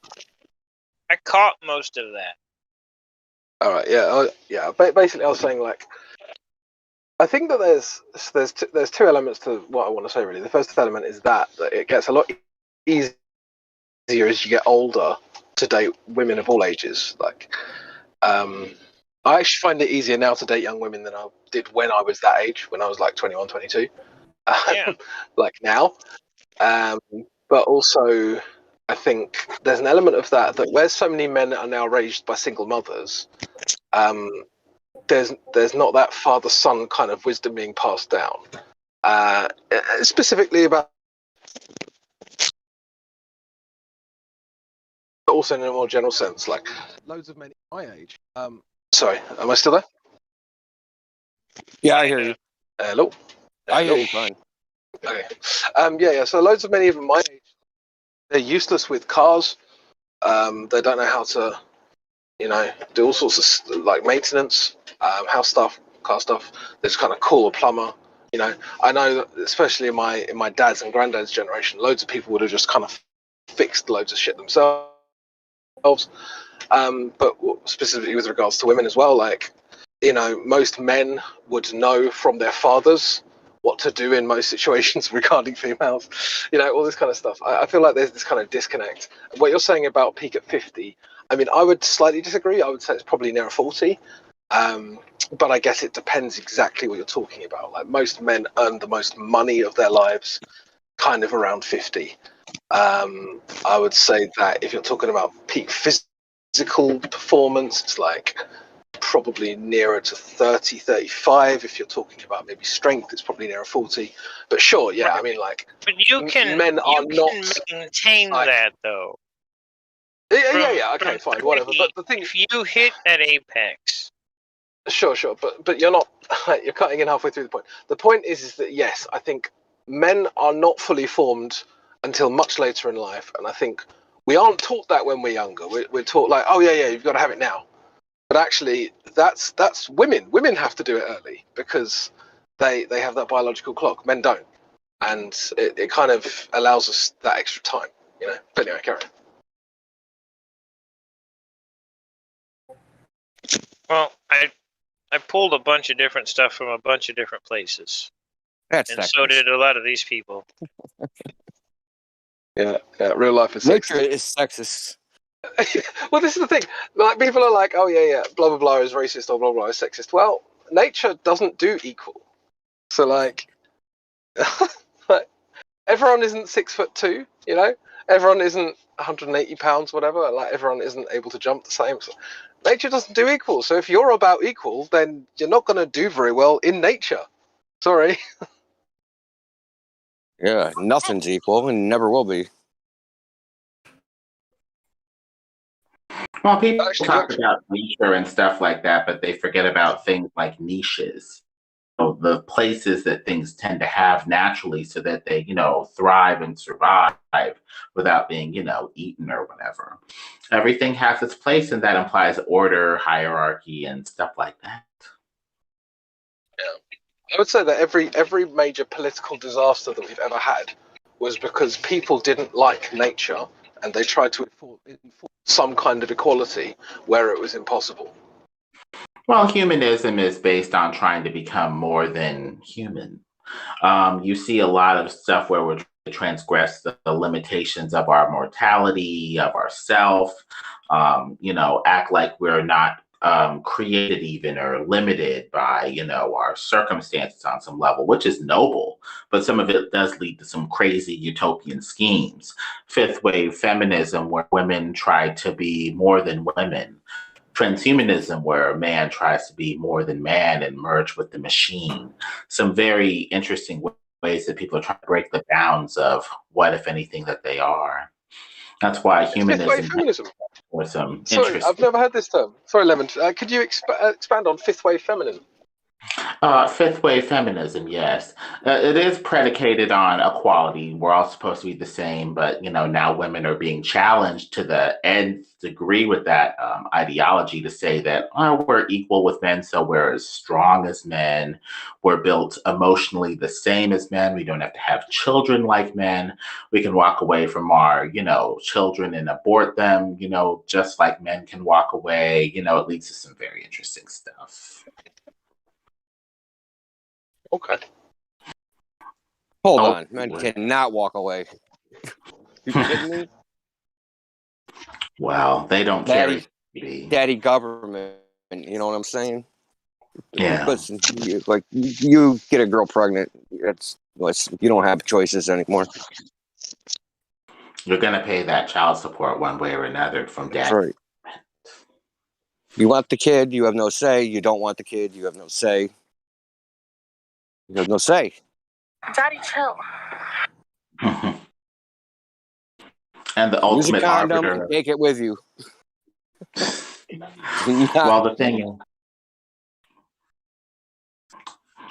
I caught most of that. All right, yeah. Basically, I was saying, like, I think that there's two elements to what I want to say. Really, the first element is that it gets a lot easier as you get older to date women of all ages. Like, I actually find it easier now to date young women than I did when I was that age, when I was like 21, 22. Yeah. Like now. But also, I think there's an element of that where so many men are now raised by single mothers, there's not that father-son kind of wisdom being passed down. Specifically about, but also in a more general sense, like loads of men my age. Sorry, am I still there? Yeah, I hear you. Hello. I hear you fine. Okay. Yeah. So loads of men even my age, they're useless with cars. They don't know how to, do all sorts of like maintenance, house stuff, car stuff. They just kind of call a plumber. I know that especially in my dad's and granddad's generation, loads of people would have just kind of fixed loads of shit themselves. But specifically with regards to women as well, like, most men would know from their fathers what to do in most situations regarding females, all this kind of stuff. I feel like there's this kind of disconnect. What you're saying about peak at 50, I mean, I would slightly disagree. I would say it's probably near 40. But I guess it depends exactly what you're talking about. Like, most men earn the most money of their lives kind of around 50. I would say that if you're talking about peak physical performance, it's like probably nearer to 30, 35. If you're talking about maybe strength, it's probably nearer 40. But sure, yeah, I mean, like, but you can maintain that though. Yeah. Okay, fine, whatever. But the thing, if you hit that apex, sure, but you're not. You're cutting in halfway through the point. The point is that yes, I think men are not fully formed until much later in life, and I think we aren't taught that when we're younger. We're taught like, oh yeah, you've got to have it now. But actually, that's women. Women have to do it early because they have that biological clock. Men don't, and it kind of allows us that extra time. But anyway, carry on. well, I pulled a bunch of different stuff from a bunch of different places. That's and sexist. so did a lot of these people. Yeah, real life is nature is sexist. Well, this is the thing. Like, people are like, oh yeah, blah blah blah is racist or blah blah is sexist. Well, nature doesn't do equal. So like, everyone isn't 6'2", everyone isn't 180 pounds, whatever. Like, everyone isn't able to jump the same. So nature doesn't do equal. So if you're about equal, then you're not going to do very well in nature. Sorry. Yeah, nothing's equal and never will be. Well, people talk about nature and stuff like that, but they forget about things like niches. The places that things tend to have naturally so that they, thrive and survive without being, eaten or whatever. Everything has its place, and that implies order, hierarchy, and stuff like that. I would say that every major political disaster that we've ever had was because people didn't like nature and they tried to enforce some kind of equality where it was impossible. Well, humanism is based on trying to become more than human. You see a lot of stuff where we're trying to transgress the limitations of our mortality, of ourself, act like we're not created even or limited by, our circumstances on some level, which is noble, but some of it does lead to some crazy utopian schemes. Fifth wave feminism, where women try to be more than women. Transhumanism, where man tries to be more than man and merge with the machine. Some very interesting ways that people are trying to break the bounds of what, if anything, that they are. That's why Fifth wave humanism feminism. was some Sorry, interest. I've never heard this term. Sorry, Lemon. Could you expand on fifth wave feminism? Fifth wave feminism, yes. It is predicated on equality. We're all supposed to be the same, but now women are being challenged to the nth degree with that ideology to say that we're equal with men, so we're as strong as men. We're built emotionally the same as men. We don't have to have children like men. We can walk away from our, children and abort them, just like men can walk away. It leads to some very interesting stuff. Okay. Hold on. Men cannot walk away. You kidding me? Well, they don't carry daddy government. You know what I'm saying? Yeah. Listen, you get a girl pregnant. You don't have choices anymore. You're gonna pay that child support one way or another from dad. That's right. You want the kid, you have no say. You don't want the kid, you have no say. You have no say. Daddy, chill. And the Use ultimate a condom arbiter. and take it with you. Well, the thing is,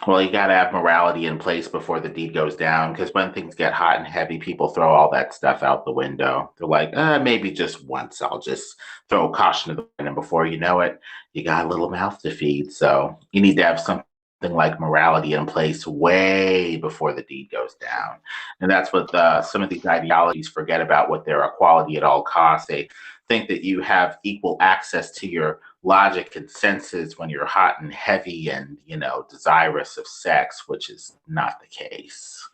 you got to have morality in place before the deed goes down, because when things get hot and heavy, people throw all that stuff out the window. They're like, maybe just once I'll just throw caution to the wind, and before you know it, you got a little mouth to feed. So you need to have something like morality in place way before the deed goes down. And that's what some of these ideologies forget about, with their equality at all costs. They think that you have equal access to your logic and senses when you're hot and heavy and, desirous of sex, which is not the case.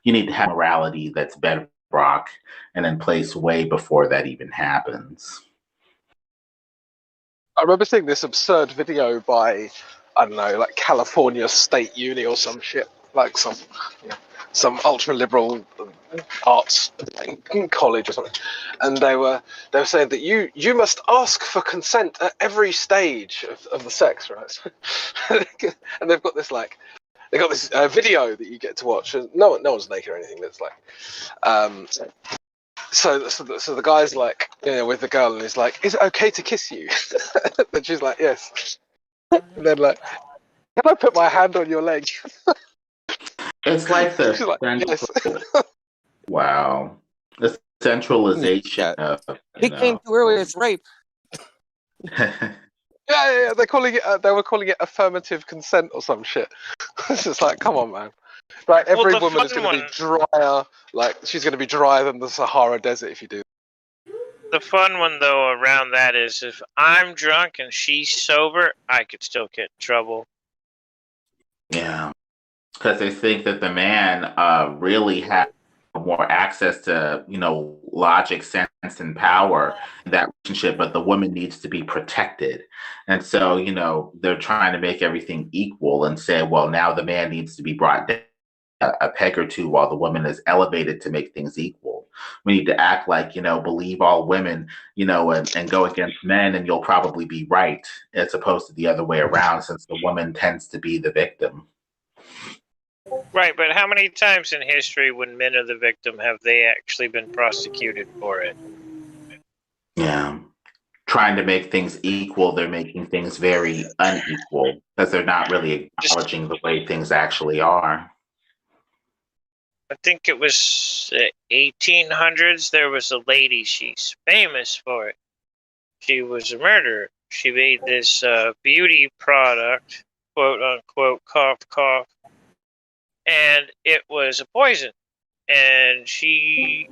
You need to have morality that's bedrock and in place way before that even happens. I remember seeing this absurd video by, I don't know, like California State Uni or some shit, like some ultra liberal arts college or something, and they were saying that you must ask for consent at every stage of the sex, right? And they've got this video that you get to watch, and no one's naked or anything. That's like, so the guy's like, with the girl, and he's like, "Is it okay to kiss you?" And she's like, "Yes." And then like, "Can I put my hand on your leg?" It's like the she's like, "Yes." Wow, the centralization of he came too early. It's rape. Yeah. They're calling it. They were calling it affirmative consent or some shit. It's just like, come on, man. Like every woman is going to be drier. Like she's going to be drier than the Sahara Desert if you do. The fun one though around that is if I'm drunk and she's sober, I could still get in trouble. Yeah, because they think that the man really has more access to, logic, sense, and power in that relationship, but the woman needs to be protected. And so, they're trying to make everything equal and say, well, now the man needs to be brought down a peg or two while the woman is elevated to make things equal. We need to act like, believe all women, and go against men, and you'll probably be right, as opposed to the other way around, since the woman tends to be the victim. Right, but how many times in history, when men are the victim, have they actually been prosecuted for it? Yeah. Trying to make things equal, they're making things very unequal, because they're not really acknowledging the way things actually are. I think it was the 1800s. There was a lady, she's famous for it. She was a murderer. She made this beauty product quote unquote, cough, cough. And it was a poison. And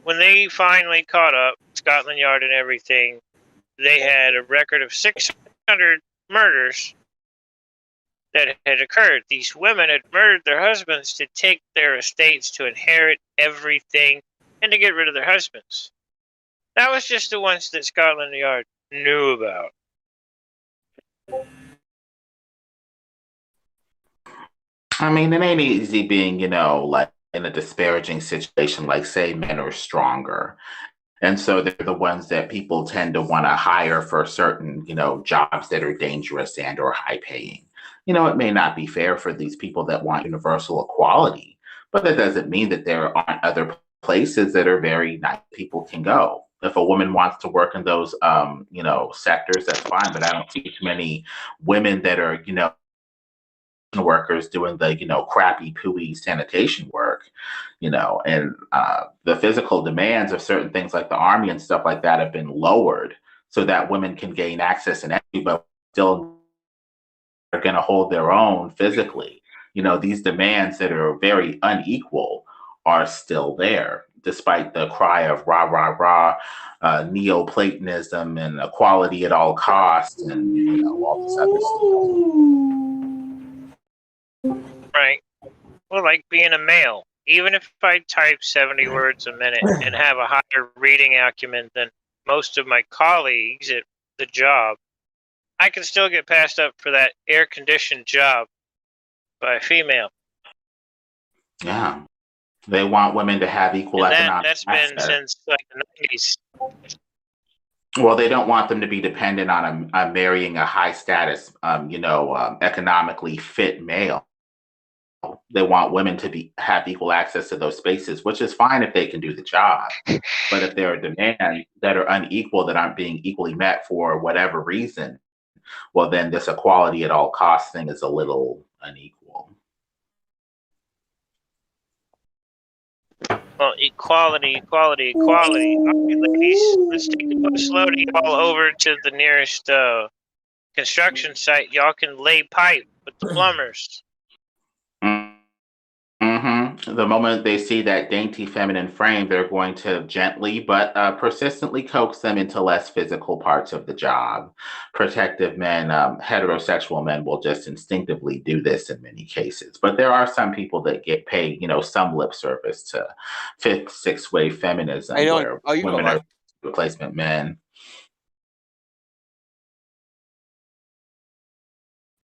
when they finally caught up, Scotland Yard and everything, they had a record of 600 murders that had occurred. These women had murdered their husbands to take their estates, to inherit everything, and to get rid of their husbands. That was just the ones that Scotland Yard knew about. I mean, it ain't easy being, like in a disparaging situation, like say men are stronger. And so they're the ones that people tend to want to hire for certain, jobs that are dangerous and or high paying. It may not be fair for these people that want universal equality, but that doesn't mean that there aren't other places that are very nice people can go. If a woman wants to work in those, sectors, that's fine. But I don't see too many women that are, workers doing the crappy pooey sanitation work, and the physical demands of certain things like the army and stuff like that have been lowered so that women can gain access and energy, but still are going to hold their own physically. These demands that are very unequal are still there, despite the cry of rah rah rah, Neoplatonism and equality at all costs, and all this other stuff. Right. Well, like being a male. Even if I type 70 words a minute and have a higher reading acumen than most of my colleagues at the job, I can still get passed up for that air-conditioned job by a female. Yeah. They want women to have equal economic access. That's been since like the 90s. Well, they don't want them to be dependent on marrying a high status, economically fit male. They want women to have equal access to those spaces, which is fine if they can do the job. But if there are demands that are unequal, that aren't being equally met for whatever reason, well, then this equality at all costs thing is a little unequal. Well, equality. All right, ladies, let's take the bus loading all over to the nearest construction site. Y'all can lay pipe with the plumbers. Mm-hmm. The moment they see that dainty feminine frame, they're going to gently but persistently coax them into less physical parts of the job. Protective men, heterosexual men will just instinctively do this in many cases. But there are some people that get paid, some lip service to fifth, sixth wave feminism, where women are replacement men.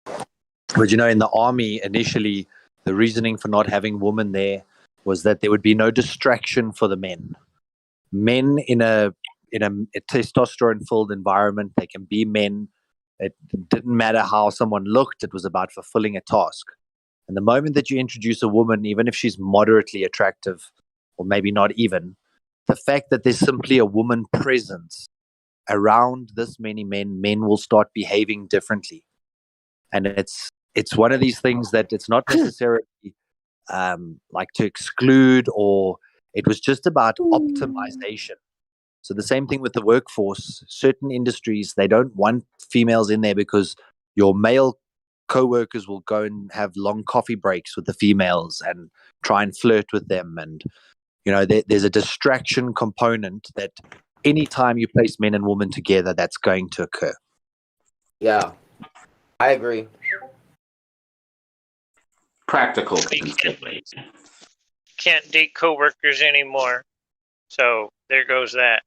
But in the army, initially, the reasoning for not having women there was that there would be no distraction for the men. Men in a testosterone-filled environment, they can be men. It didn't matter how someone looked; it was about fulfilling a task. And the moment that you introduce a woman, even if she's moderately attractive, or maybe not even, the fact that there's simply a woman presence around this many men will start behaving differently. And it's one of these things that it's not necessarily like to exclude, or it was just about optimization. So the same thing with the workforce. Certain industries, they don't want females in there because your male co-workers will go and have long coffee breaks with the females and try and flirt with them. And, there's a distraction component that anytime you place men and women together, that's going to occur. Yeah, I agree. Practical. Can't date coworkers anymore. So there goes that.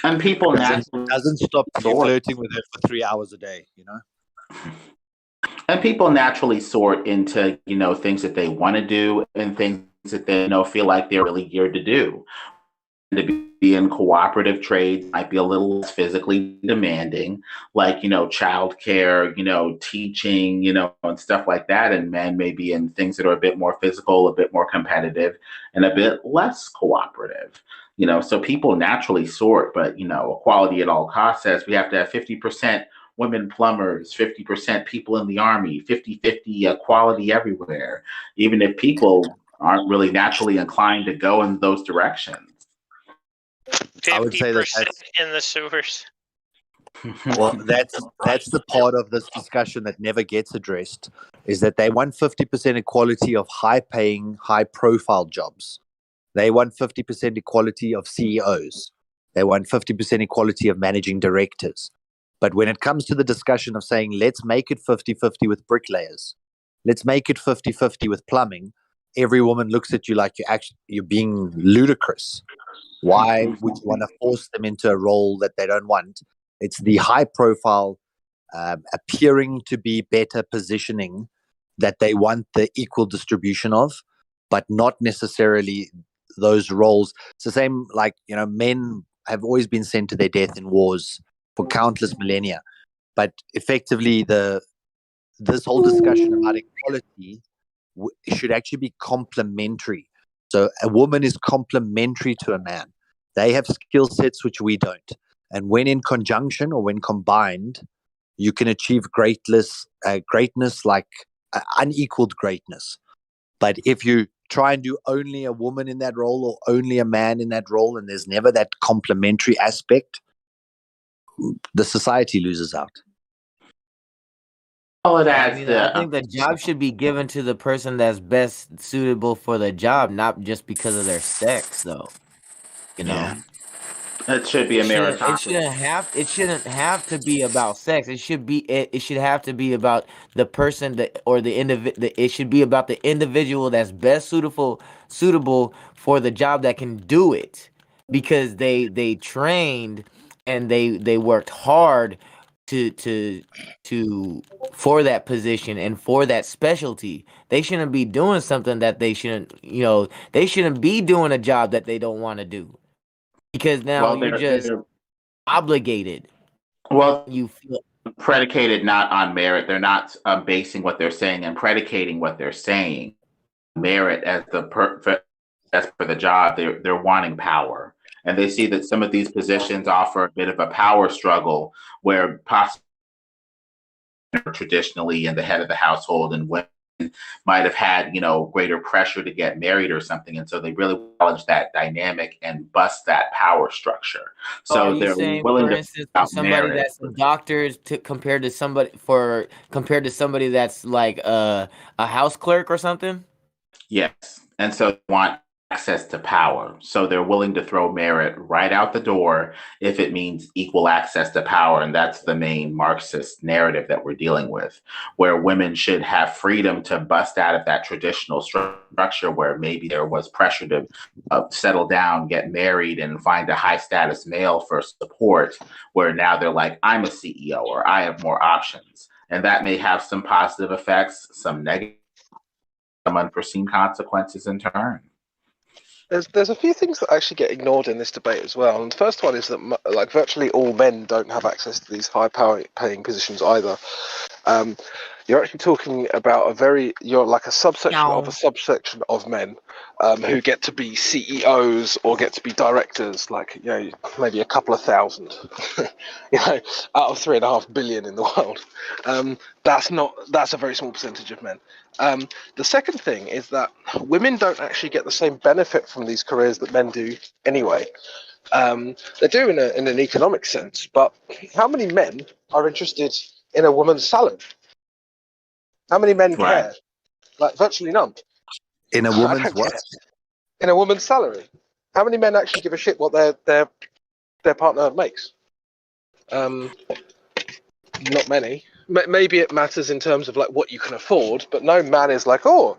And people doesn't stop you flirting with her for 3 hours a day, And people naturally sort into, things that they want to do and things that they feel like they're really geared to do. To be in cooperative trades might be a little less physically demanding, like, childcare, teaching, and stuff like that. And men may be in things that are a bit more physical, a bit more competitive, and a bit less cooperative. So people naturally sort, but, equality at all costs says we have to have 50% women plumbers, 50% people in the army, 50-50 equality everywhere, even if people aren't really naturally inclined to go in those directions. 50% in the sewers. Well, that's the part of this discussion that never gets addressed, is that they want 50% equality of high-paying, high-profile jobs. They want 50% equality of CEOs. They want 50% equality of managing directors. But when it comes to the discussion of saying, let's make it 50-50 with bricklayers, let's make it 50-50 with plumbing, every woman looks at you like you're being ludicrous. Why would you want to force them into a role that they don't want? It's the high profile, appearing to be better positioning that they want the equal distribution of, but not necessarily those roles. It's the same, like, men have always been sent to their death in wars for countless millennia. But effectively, this whole discussion about equality should actually be complementary. So a woman is complementary to a man. They have skill sets which we don't. And when in conjunction or when combined, you can achieve greatness like unequaled greatness. But if you try and do only a woman in that role or only a man in that role, and there's never that complementary aspect, the society loses out. All of I that. mean, I think the job should be given to the person that's best suitable for the job, not just because of their sex, though. You know, Yeah. It should be a meritocracy. It shouldn't have to be about sex. It should be. It should have to be about the person or the individual. It should be about the individual that's best suitable for the job, that can do it, because they trained and they worked hard to for that position and for that specialty. They shouldn't be doing something that they shouldn't. They shouldn't be doing a job that they don't want to do, because now you're just obligated. Well, you feel predicated not on merit. They're not basing what they're saying and predicating what they're saying merit as as for the job. They're wanting power, and they see that some of these positions offer a bit of a power struggle where possibly traditionally in the head of the household and women might have had greater pressure to get married or something, and so they really acknowledge that dynamic and bust that power structure. So are So you they're saying, willing for to instance, out somebody merit. that's a doctor compared to somebody that's like a house clerk or something? Yes. And so they want access to power. So they're willing to throw merit right out the door if it means equal access to power. And that's the main Marxist narrative that we're dealing with, where women should have freedom to bust out of that traditional structure where maybe there was pressure to settle down, get married, and find a high status male for support, where now they're like, I'm a CEO or I have more options. And that may have some positive effects, some negative, some unforeseen consequences in turn. There's a few things that actually get ignored in this debate as well. And the first one is that virtually all men don't have access to these paying positions either. You're actually talking about you're like a subsection of a subsection of men who get to be CEOs or get to be directors, like maybe a couple of thousand, out of 3.5 billion in the world. That's a very small percentage of men. The second thing is that women don't actually get the same benefit from these careers that men do anyway. They do in an economic sense, but how many men are interested in a woman's salary? How many men care? Like virtually none. In a woman's what? In a woman's salary. How many men actually give a shit what their partner makes? Not many. Maybe it matters in terms of like what you can afford, but no man is like, oh,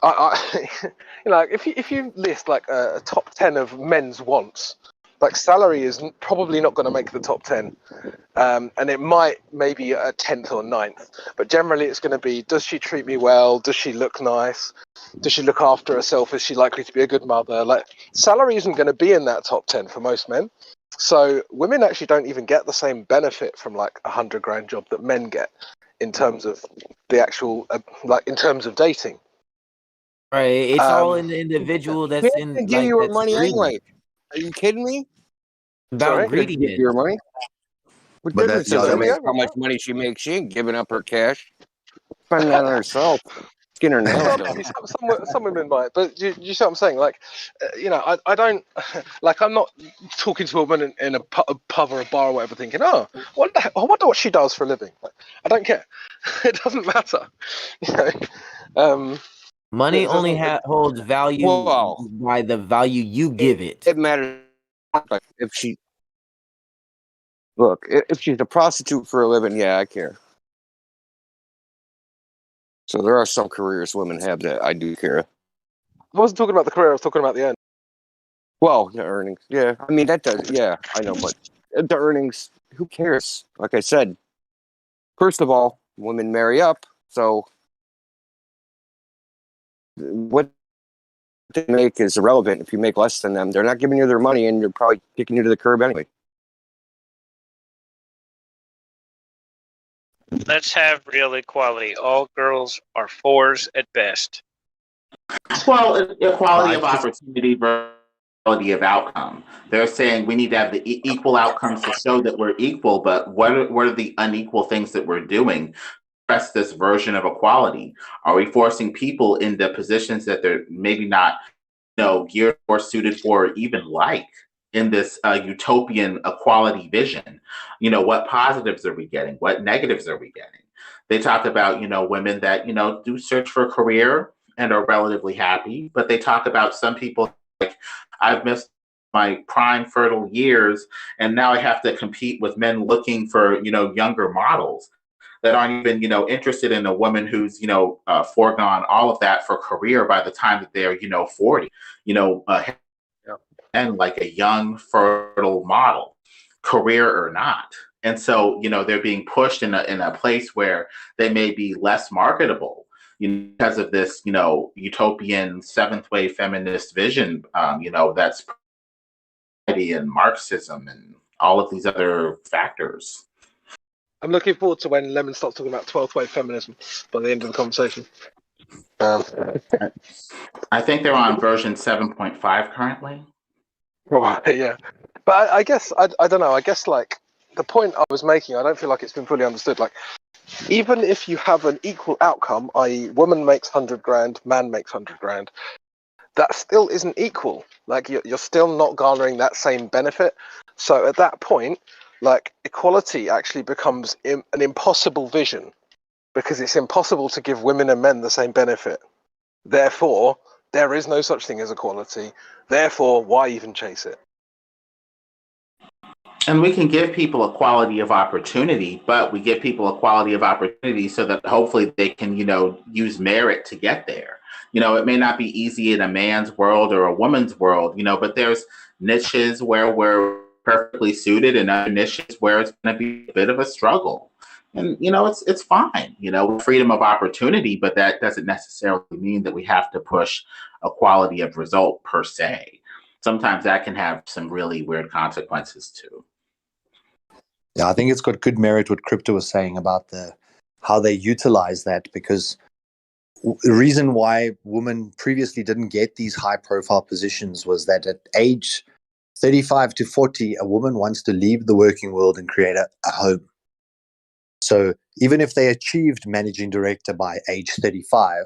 if you list like a top 10 of men's wants, like salary is probably not going to make the top 10, and it might maybe a 10th or 9th, but generally it's going to be, does she treat me well? Does she look nice? Does she look after herself? Is she likely to be a good mother? Like, salary isn't going to be in that top 10 for most men. So women actually don't even get the same benefit from like $100,000 job that men get in terms of the actual, in terms of dating. Right. It's all in the individual that's in give you your money greedy. anyway. Are you kidding me? About Give greediness. you your money. What But difference does it make how much money she makes? She ain't giving up her cash. Spending that on herself. skin her nails Well, done. maybe some women might, but you see what I'm saying? Like, I don't like. I'm not talking to a woman in a pub or a bar or whatever, thinking, I wonder what she does for a living. Like, I don't care. It doesn't matter. Money It only doesn't. holds value Well, by the value you give it. it matters if she look if she's a prostitute for a living. Yeah, I care. So there are some careers women have that I do care. I wasn't talking about the career. I was talking about the end. Well, the earnings. Yeah, I mean that does. Yeah, I know, but the earnings. Who cares? Like I said, first of all, women marry up. So what they make is irrelevant. If you make less than them, they're not giving you their money, and you're probably kicking you to the curb anyway. Let's have real equality. All girls are 4s at best. Well, equality of opportunity versus equality of outcome. They're saying we need to have the equal outcomes to show that we're equal, but what are the unequal things that we're doing? Press this version of equality. Are we forcing people into positions that they're maybe not, geared or suited for, or even like in this utopian equality vision? What positives are we getting? What negatives are we getting? They talk about, women that, do search for a career and are relatively happy, but they talk about some people like, I've missed my prime fertile years, and now I have to compete with men looking for, younger models that aren't even, interested in a woman who's, foregone all of that for career by the time that they're, 40, and like a young, fertile model, career or not. And so, they're being pushed in a place where they may be less marketable, because of this, utopian seventh wave feminist vision, that's and Marxism and all of these other factors. I'm looking forward to when Lemon starts talking about 12th wave feminism by the end of the conversation. I think they're on version 7.5 currently. Right, yeah. But I guess, I don't know, I guess like the point I was making, I don't feel like it's been fully understood. Like, even if you have an equal outcome, i.e. woman makes 100 grand, man makes 100 grand, that still isn't equal. Like, you're still not garnering that same benefit. So at that point, like, equality actually becomes an impossible vision, because it's impossible to give women and men the same benefit. Therefore, there is no such thing as equality. Therefore, why even chase it? And we can give people equality of opportunity, but we give people equality of opportunity so that hopefully they can, use merit to get there. It may not be easy in a man's world or a woman's world, but there's niches where we're perfectly suited and other niches where it's going to be a bit of a struggle. And, it's fine, freedom of opportunity, but that doesn't necessarily mean that we have to push equality of result per se. Sometimes that can have some really weird consequences too. Yeah, I think it's got good merit what Crypto was saying about how they utilize that, because the reason why women previously didn't get these high profile positions was that at age 35 to 40, a woman wants to leave the working world and create a home. So even if they achieved managing director by age 35,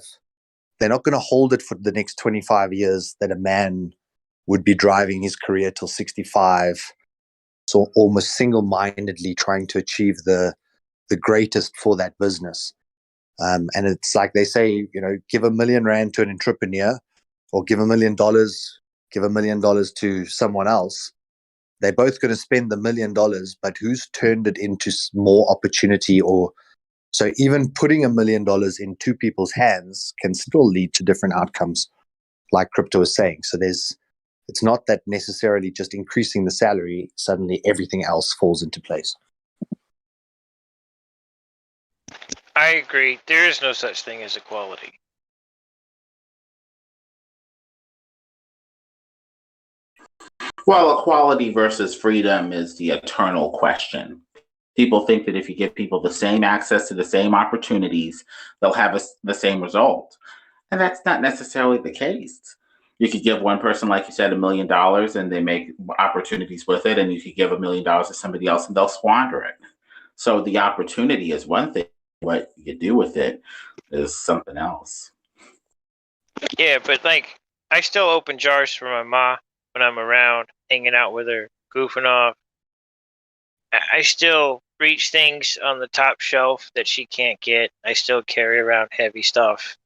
they're not going to hold it for the next 25 years that a man would be driving his career till 65. So almost single-mindedly trying to achieve the greatest for that business. And it's like they say, give R1 million to an entrepreneur, or give $1 million, give $1 million to someone else. They're both going to spend the $1 million, but who's turned it into more opportunity? Or so even putting $1 million in two people's hands can still lead to different outcomes, like Crypto was saying. So it's not that necessarily just increasing the salary, suddenly everything else falls into place. I agree. There is no such thing as equality. Well, equality versus freedom is the eternal question. People think that if you give people the same access to the same opportunities, they'll have the same result. And that's not necessarily the case. You could give one person, like you said, $1 million and they make opportunities with it. And you could give $1 million to somebody else and they'll squander it. So the opportunity is one thing. What you do with it is something else. Yeah, but like, I still open jars for my ma when I'm around, hanging out with her, goofing off. I still reach things on the top shelf that she can't get. I still carry around heavy stuff.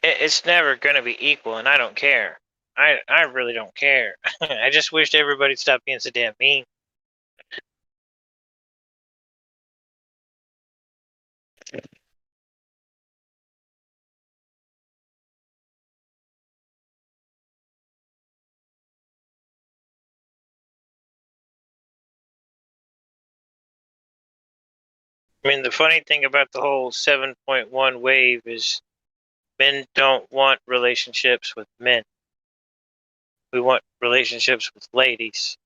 It's never gonna be equal, and I don't care. I really don't care. I just wished everybody'd stop being so damn mean. I mean, the funny thing about the whole 7.1 wave is men don't want relationships with men. We want relationships with ladies.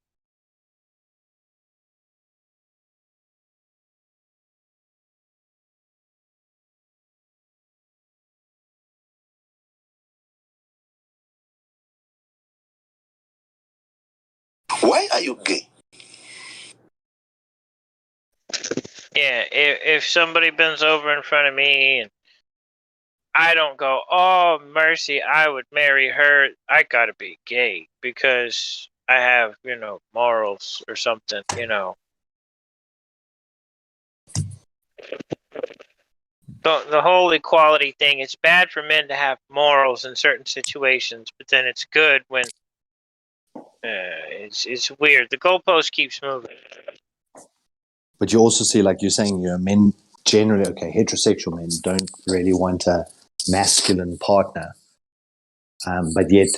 Why are you gay? Yeah, if somebody bends over in front of me and I don't go, oh, mercy, I would marry her, I gotta be gay because I have, morals or something, The whole equality thing, it's bad for men to have morals in certain situations, but then it's good when it's weird. The goalpost keeps moving. But you also see, like you're saying, men generally, okay, heterosexual men don't really want a masculine partner. But yet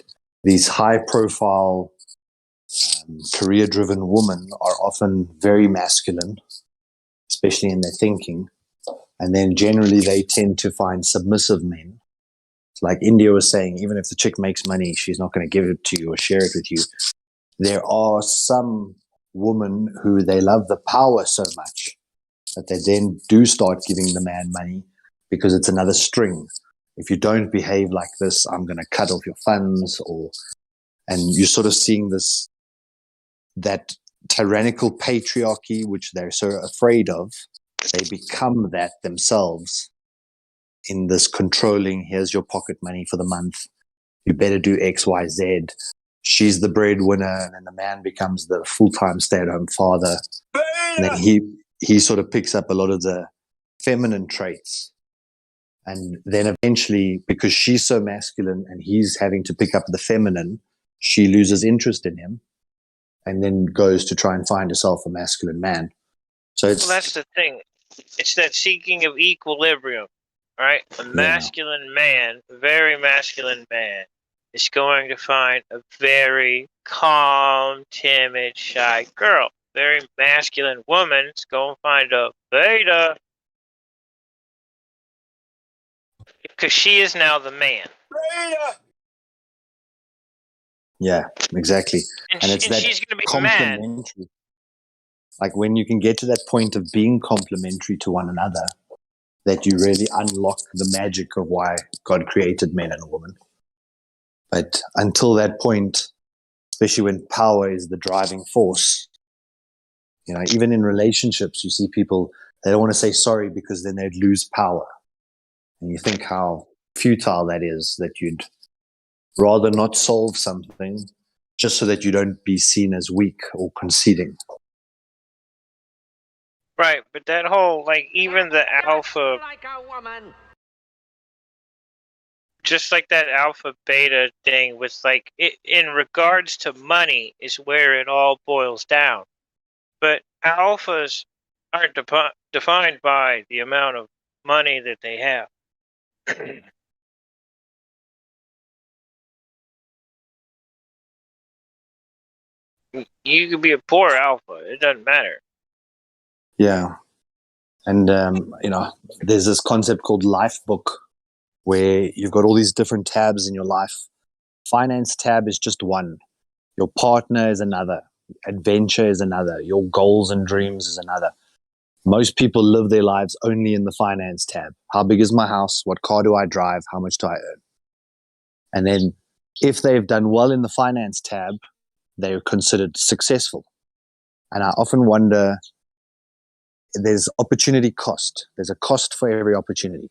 these high profile, career driven women are often very masculine, especially in their thinking. And then generally they tend to find submissive men. Like India was saying, even if the chick makes money, she's not going to give it to you or share it with you. There are some women who they love the power so much that they then do start giving the man money because it's another string. If you don't behave like this, I'm going to cut off your funds, and you're sort of seeing that tyrannical patriarchy, which they're so afraid of. They become that themselves in this controlling, here's your pocket money for the month. You better do X, Y, Z. She's the breadwinner, and then the man becomes the full-time stay-at-home father. And then he sort of picks up a lot of the feminine traits. And then eventually, because she's so masculine and he's having to pick up the feminine, she loses interest in him and then goes to try and find herself a masculine man. So Well, that's the thing. It's that seeking of equilibrium, right? A masculine man, very masculine man, is going to find a very calm, timid, shy girl. Very masculine woman is going to find a beta because she is now the man. Yeah, exactly. And it's that she's going to be complementary. Like when you can get to that point of being complementary to one another, that you really unlock the magic of why God created men and women. But until that point, especially when power is the driving force, even in relationships, you see people, they don't want to say sorry because then they'd lose power. And you think how futile that is, that you'd rather not solve something just so that you don't be seen as weak or conceding. Right, but that whole, even the alpha, just like that alpha beta thing with, in regards to money is where it all boils down. But alphas aren't defined by the amount of money that they have. You could be a poor alpha. It doesn't matter. Yeah. And, there's this concept called life book where you've got all these different tabs in your life. Finance tab is just one. Your partner is another. Adventure is another. Your goals and dreams is another. Most people live their lives only in the finance tab. How big is my house? What car do I drive? How much do I earn? And then if they've done well in the finance tab, they're considered successful. And I often wonder, there's opportunity cost. There's a cost for every opportunity.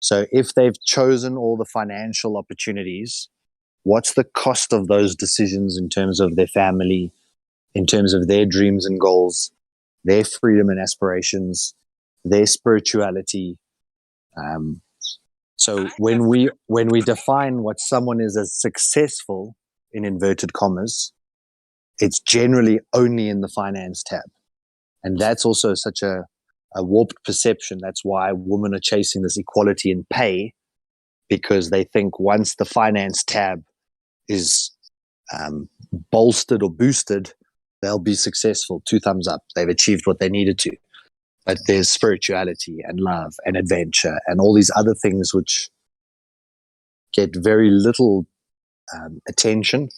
So if they've chosen all the financial opportunities, what's the cost of those decisions in terms of their family, in terms of their dreams and goals, their freedom and aspirations, their spirituality? So when we define what someone is as successful, in inverted commas, it's generally only in the finance tab. And that's also such a warped perception. That's why women are chasing this equality in pay, because they think once the finance tab is bolstered or boosted, they'll be successful. 2 thumbs up. They've achieved what they needed to. But there's spirituality and love and adventure and all these other things which get very little attention.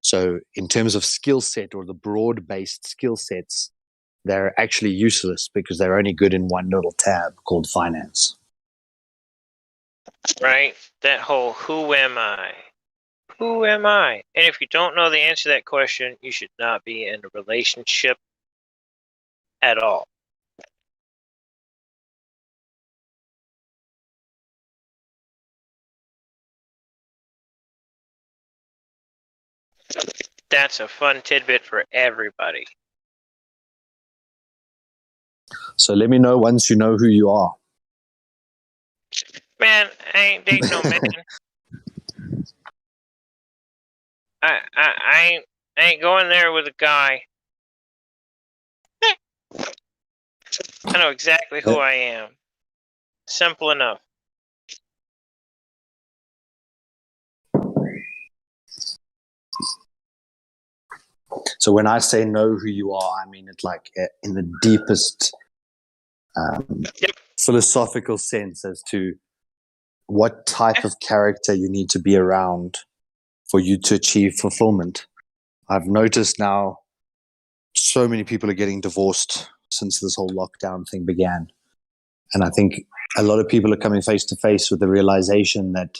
So in terms of skill set, or the broad-based skill sets, they're actually useless because they're only good in one little tab called finance. Right? That whole who am I? Who am I? And if you don't know the answer to that question, you should not be in a relationship at all. That's a fun tidbit for everybody. So let me know once you know who you are. Man, I ain't dating no man. I ain't going there with a guy. I know exactly who I am. Simple enough. So when I say know who you are, I mean it like in the deepest philosophical sense as to what type of character you need to be around for you to achieve fulfillment. I've noticed now so many people are getting divorced since this whole lockdown thing began. And I think a lot of people are coming face to face with the realization that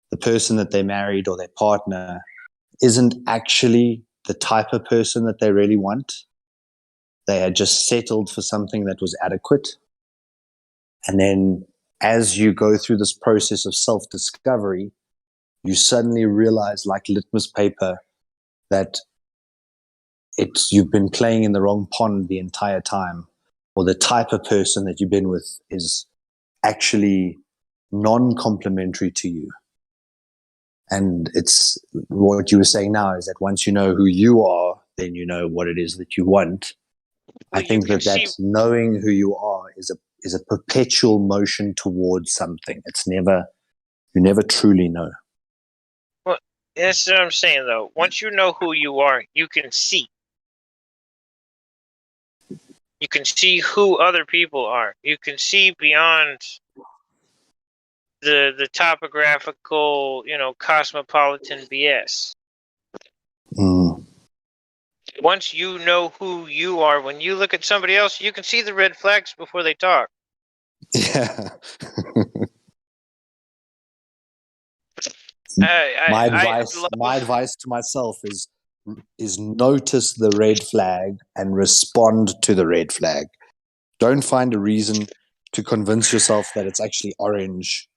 the person that they married or their partner isn't actually the type of person that they really want. They had just settled for something that was adequate. And then as you go through this process of self-discovery, you suddenly realize, like litmus paper, that you've been playing in the wrong pond the entire time, or the type of person that you've been with is actually non-complementary to you. And it's what you were saying now is that once you know who you are, then you know what it is that you want. I think that knowing who you are is a perpetual motion towards something. You never truly know. Well, that's what I'm saying, though. Once you know who you are, you can see. You can see who other people are. You can see beyond the topographical, cosmopolitan BS. Once you know who you are, when you look at somebody else, you can see the red flags before they talk. Yeah. My advice to myself is notice the red flag and respond to the red flag. Don't find a reason to convince yourself that it's actually orange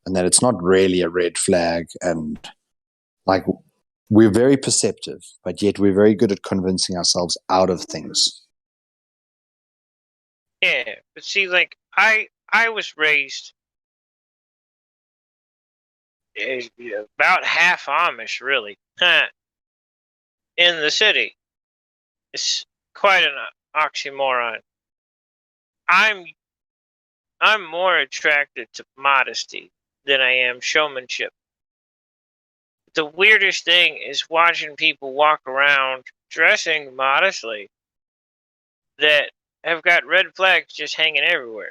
and that it's not really a red flag. And like, we're very perceptive, but yet we're very good at convincing ourselves out of things. Yeah, but see, like, I was raised about half Amish, really, in the city. It's quite an oxymoron. I'm more attracted to modesty than I am showmanship. The weirdest thing is watching people walk around dressing modestly that have got red flags just hanging everywhere.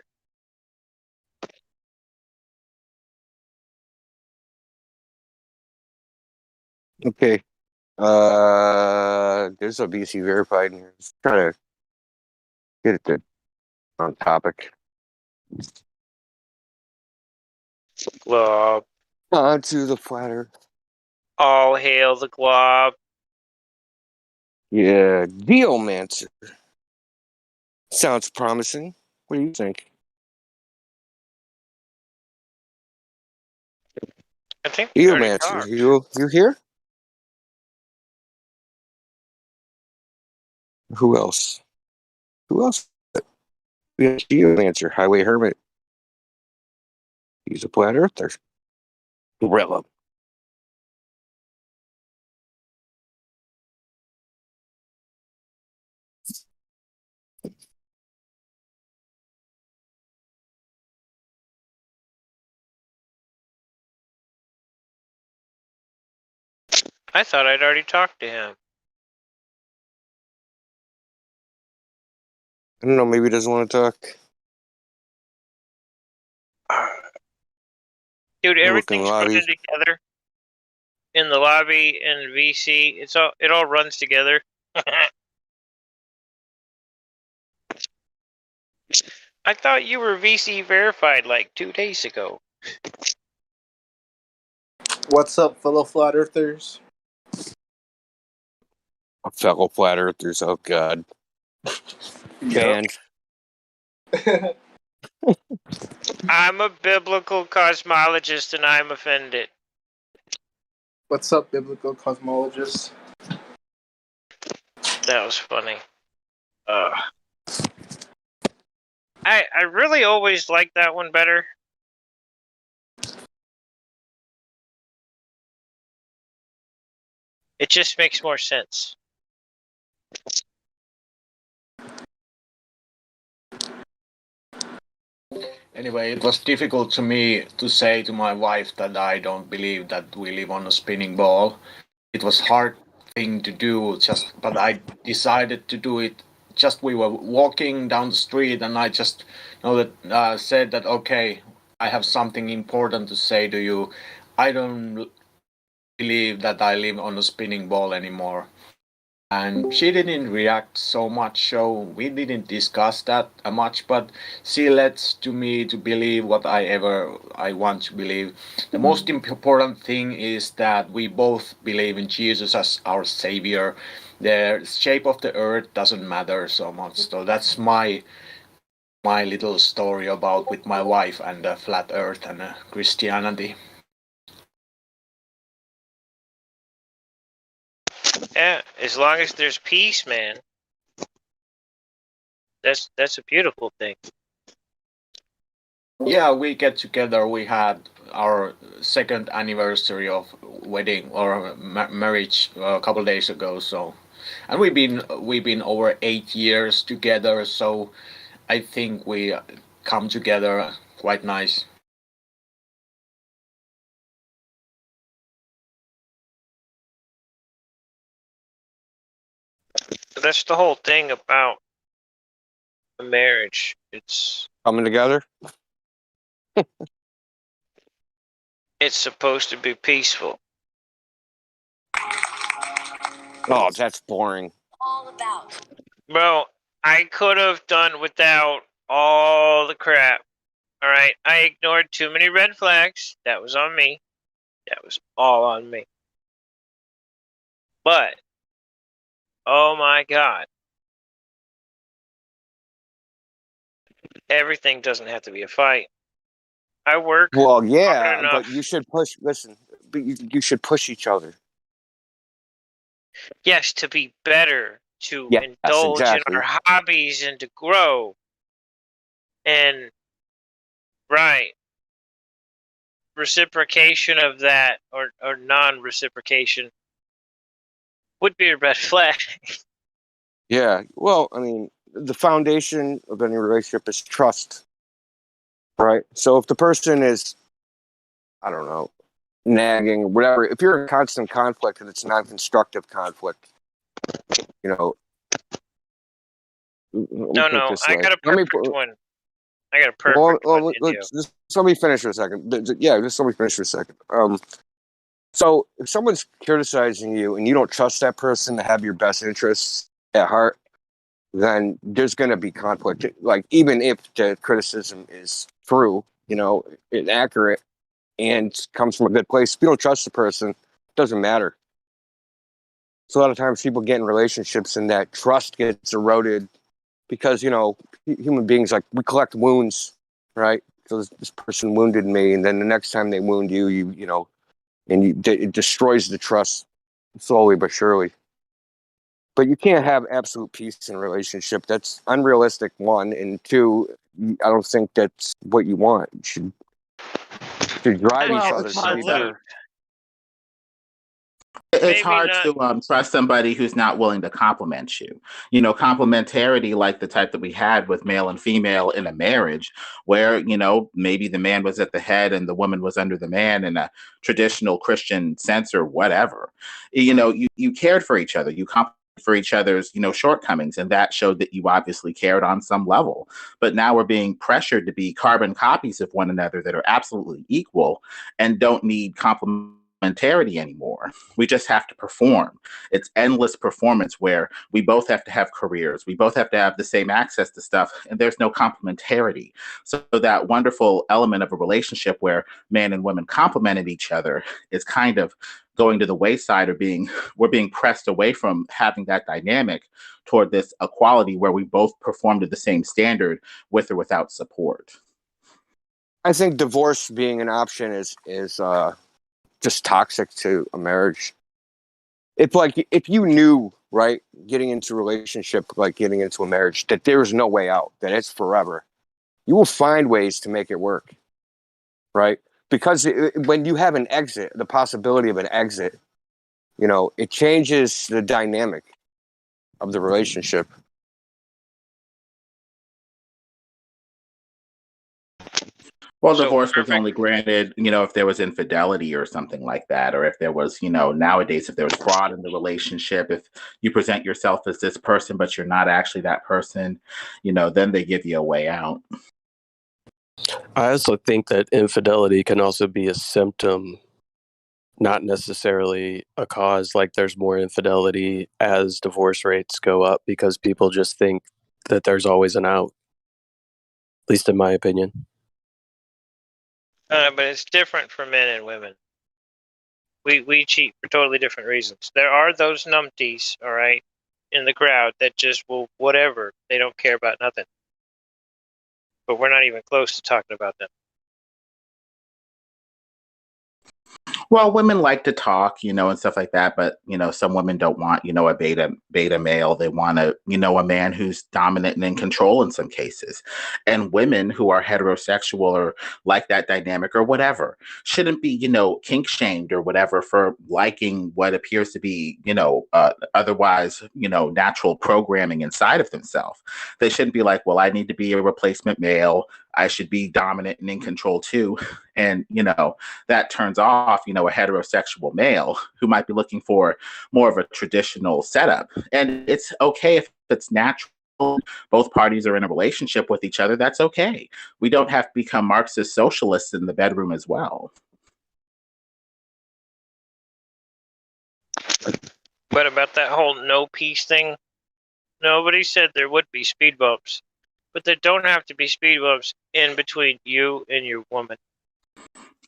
Okay. There's a BC verified in here. Just trying to get it on topic. Glob. On to the flat earth. All hail the glob. Yeah, Geomancer. Sounds promising. What do you think? think we You, already man, talked. you here? Who else? Who else? Yeah, you answer. Highway Hermit. He's a flat earther. Gorilla. I thought I'd already talked to him. I don't know. Maybe he doesn't want to talk. Dude, Look in the everything's lobby. running together in the lobby and VC. It all runs together. I thought you were VC verified like 2 days ago. What's up, fellow flat earthers? Fellow flat earthers. Oh God. Banned. I'm a biblical cosmologist and I'm offended. What's up, biblical cosmologist? That was funny. I really always liked that one better. It just makes more sense. Anyway, it was difficult to me to say to my wife that I don't believe that we live on a spinning ball. It was hard thing to do, but I decided to do it. Just we were walking down the street, and I just said that okay, I have something important to say to you. I don't believe that I live on a spinning ball anymore. And she didn't react so much, so we didn't discuss that much, but she lets to me to believe what I want to believe. The most important thing is that we both believe in Jesus as our savior. The shape of the earth doesn't matter so much. So that's my little story about with my wife and the flat earth and Christianity. Yeah, as long as there's peace, man. That's a beautiful thing. Yeah, we get together. We had our second anniversary of wedding or marriage a couple days ago. So, and we've been over 8 years together. So, I think we come together quite nice. That's the whole thing about a marriage. It's coming together. It's supposed to be peaceful. Oh, that's boring. Bro, I could have done without all the crap. All right, I ignored too many red flags. That was on me. That was all on me. But, oh my God. Everything doesn't have to be a fight. I work. Well, yeah, hard enough. but you should push. Listen, but you should push each other. Yes, to be better, to Yes, indulge exactly. in our hobbies and to grow. And, right, reciprocation of that or non-reciprocation would be a red flag. Yeah. Well, I mean, the foundation of any relationship is trust, right? So if the person is, I don't know, nagging or whatever, if you're in constant conflict and it's non-constructive conflict, you know. No, I got a perfect one. I got a perfect one. Just let me finish for a second. Yeah, just let me finish for a second. So if someone's criticizing you and you don't trust that person to have your best interests at heart, then there's going to be conflict. Like, even if the criticism is true, it's accurate and comes from a good place, if you don't trust the person, it doesn't matter. So a lot of times people get in relationships and that trust gets eroded because, human beings, like, we collect wounds, right? So this person wounded me, and then the next time they wound you, and it destroys the trust slowly but surely. But you can't have absolute peace in a relationship. That's unrealistic, one, and two, I don't think that's what you want. You should drive each Well, other it's to hard be to better. it's Maybe hard not. to trust somebody who's not willing to compliment you. Complementarity, like the type that we had with male and female in a marriage, where maybe the man was at the head and the woman was under the man in a traditional Christian sense or whatever. You cared for each other. You complimented for each other's shortcomings, and that showed that you obviously cared on some level. But now we're being pressured to be carbon copies of one another that are absolutely equal and don't need complementarity anymore. We just have to perform. It's endless performance where we both have to have careers. We both have to have the same access to stuff, and there's no complementarity. So that wonderful element of a relationship where man and women complemented each other is kind of going to the wayside, or we're being pressed away from having that dynamic toward this equality where we both perform to the same standard with or without support. I think divorce being an option is just toxic to a marriage. If you knew, right, getting into a relationship, like getting into a marriage, that there's no way out, that it's forever, you will find ways to make it work, right? Because when you have an exit, the possibility of an exit, it changes the dynamic of the relationship. Well, divorce was only granted, if there was infidelity or something like that, or if there was, nowadays, if there was fraud in the relationship, if you present yourself as this person, but you're not actually that person, then they give you a way out. I also think that infidelity can also be a symptom, not necessarily a cause. Like there's more infidelity as divorce rates go up because people just think that there's always an out, at least in my opinion. But it's different for men and women. We cheat for totally different reasons. There are those numpties, all right, in the crowd that just will whatever. They don't care about nothing. But we're not even close to talking about them. Well, women like to talk, and stuff like that, but some women don't want, a beta male. They want a man who's dominant and in control in some cases. And women who are heterosexual or like that dynamic or whatever shouldn't be, kink shamed or whatever for liking what appears to be, otherwise, natural programming inside of themselves. They shouldn't be like, well, I need to be a replacement male. I should be dominant and in control too. And, that turns off, a heterosexual male who might be looking for more of a traditional setup. And it's okay if it's natural. Both parties are in a relationship with each other. That's okay. We don't have to become Marxist socialists in the bedroom as well. But about that whole no peace thing, nobody said there would be speed bumps. But there don't have to be speed bumps in between you and your woman.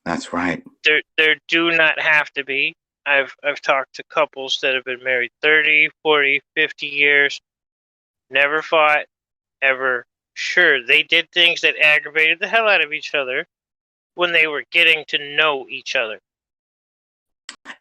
That's right. There do not have to be. I've talked to couples that have been married 30, 40, 50 years, never fought, ever. Sure, they did things that aggravated the hell out of each other when they were getting to know each other.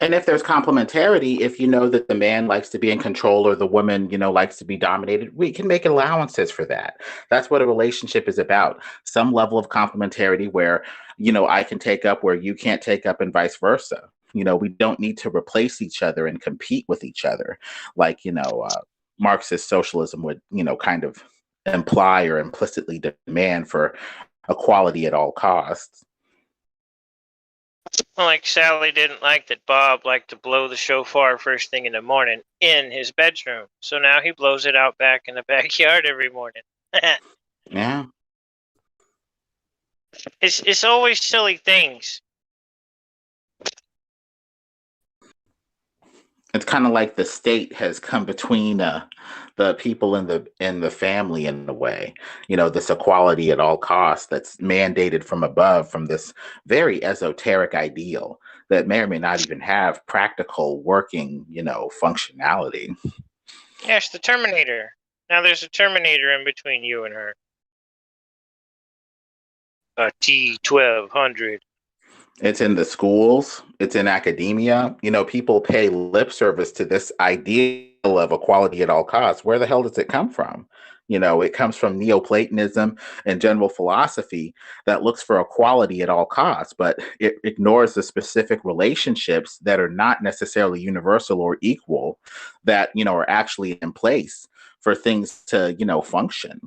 And if there's complementarity, if you know that the man likes to be in control or the woman, likes to be dominated, we can make allowances for that. That's what a relationship is about. Some level of complementarity where, I can take up where you can't take up and vice versa. We don't need to replace each other and compete with each other like, Marxist socialism would, kind of imply or implicitly demand for equality at all costs. Like Sally didn't like that Bob liked to blow the shofar first thing in the morning in his bedroom. So now he blows it out back in the backyard every morning. Yeah. It's always silly things. It's kind of like the state has come between the people in the family in a way. This equality at all costs that's mandated from above, from this very esoteric ideal that may or may not even have practical working, functionality. Yes, the Terminator. Now there's a Terminator in between you and her. A T-1200. It's in the schools, it's in academia. People pay lip service to this ideal of equality at all costs. Where the hell does it come from? It comes from Neoplatonism and general philosophy that looks for equality at all costs, but it ignores the specific relationships that are not necessarily universal or equal that, are actually in place for things to, function.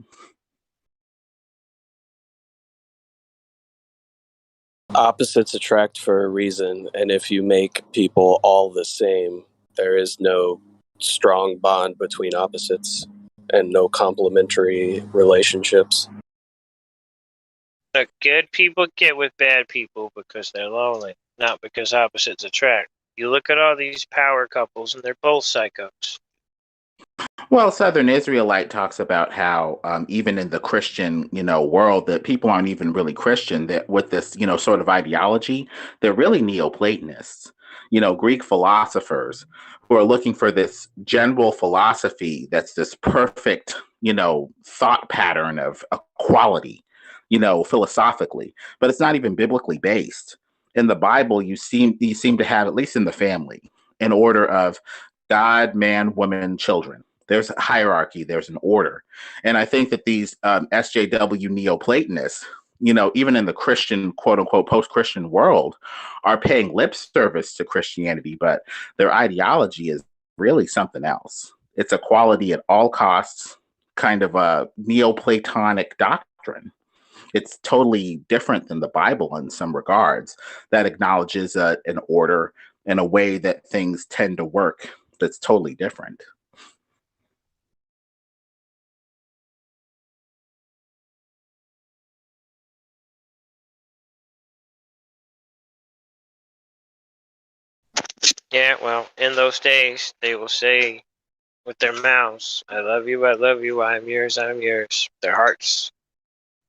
Opposites attract for a reason, and if you make people all the same, there is no strong bond between opposites and no complementary relationships. The good people get with bad people because they're lonely, not because opposites attract. You look at all these power couples and they're both psychos. Well, Southern Israelite talks about how even in the Christian, world, that people aren't even really Christian. That with this, sort of ideology, they're really Neoplatonists. Greek philosophers who are looking for this general philosophy that's this perfect, thought pattern of equality, philosophically, but it's not even biblically based. In the Bible, you seem to have, at least in the family, an order of God, man, woman, children. There's a hierarchy, there's an order. And I think that these SJW Neoplatonists, even in the Christian, quote unquote, post Christian world, are paying lip service to Christianity, but their ideology is really something else. It's equality at all costs, kind of a Neoplatonic doctrine. It's totally different than the Bible in some regards, that acknowledges an order and a way that things tend to work that's totally different. Yeah, well, in those days, they will say with their mouths, I love you, I'm yours, I'm yours. Their hearts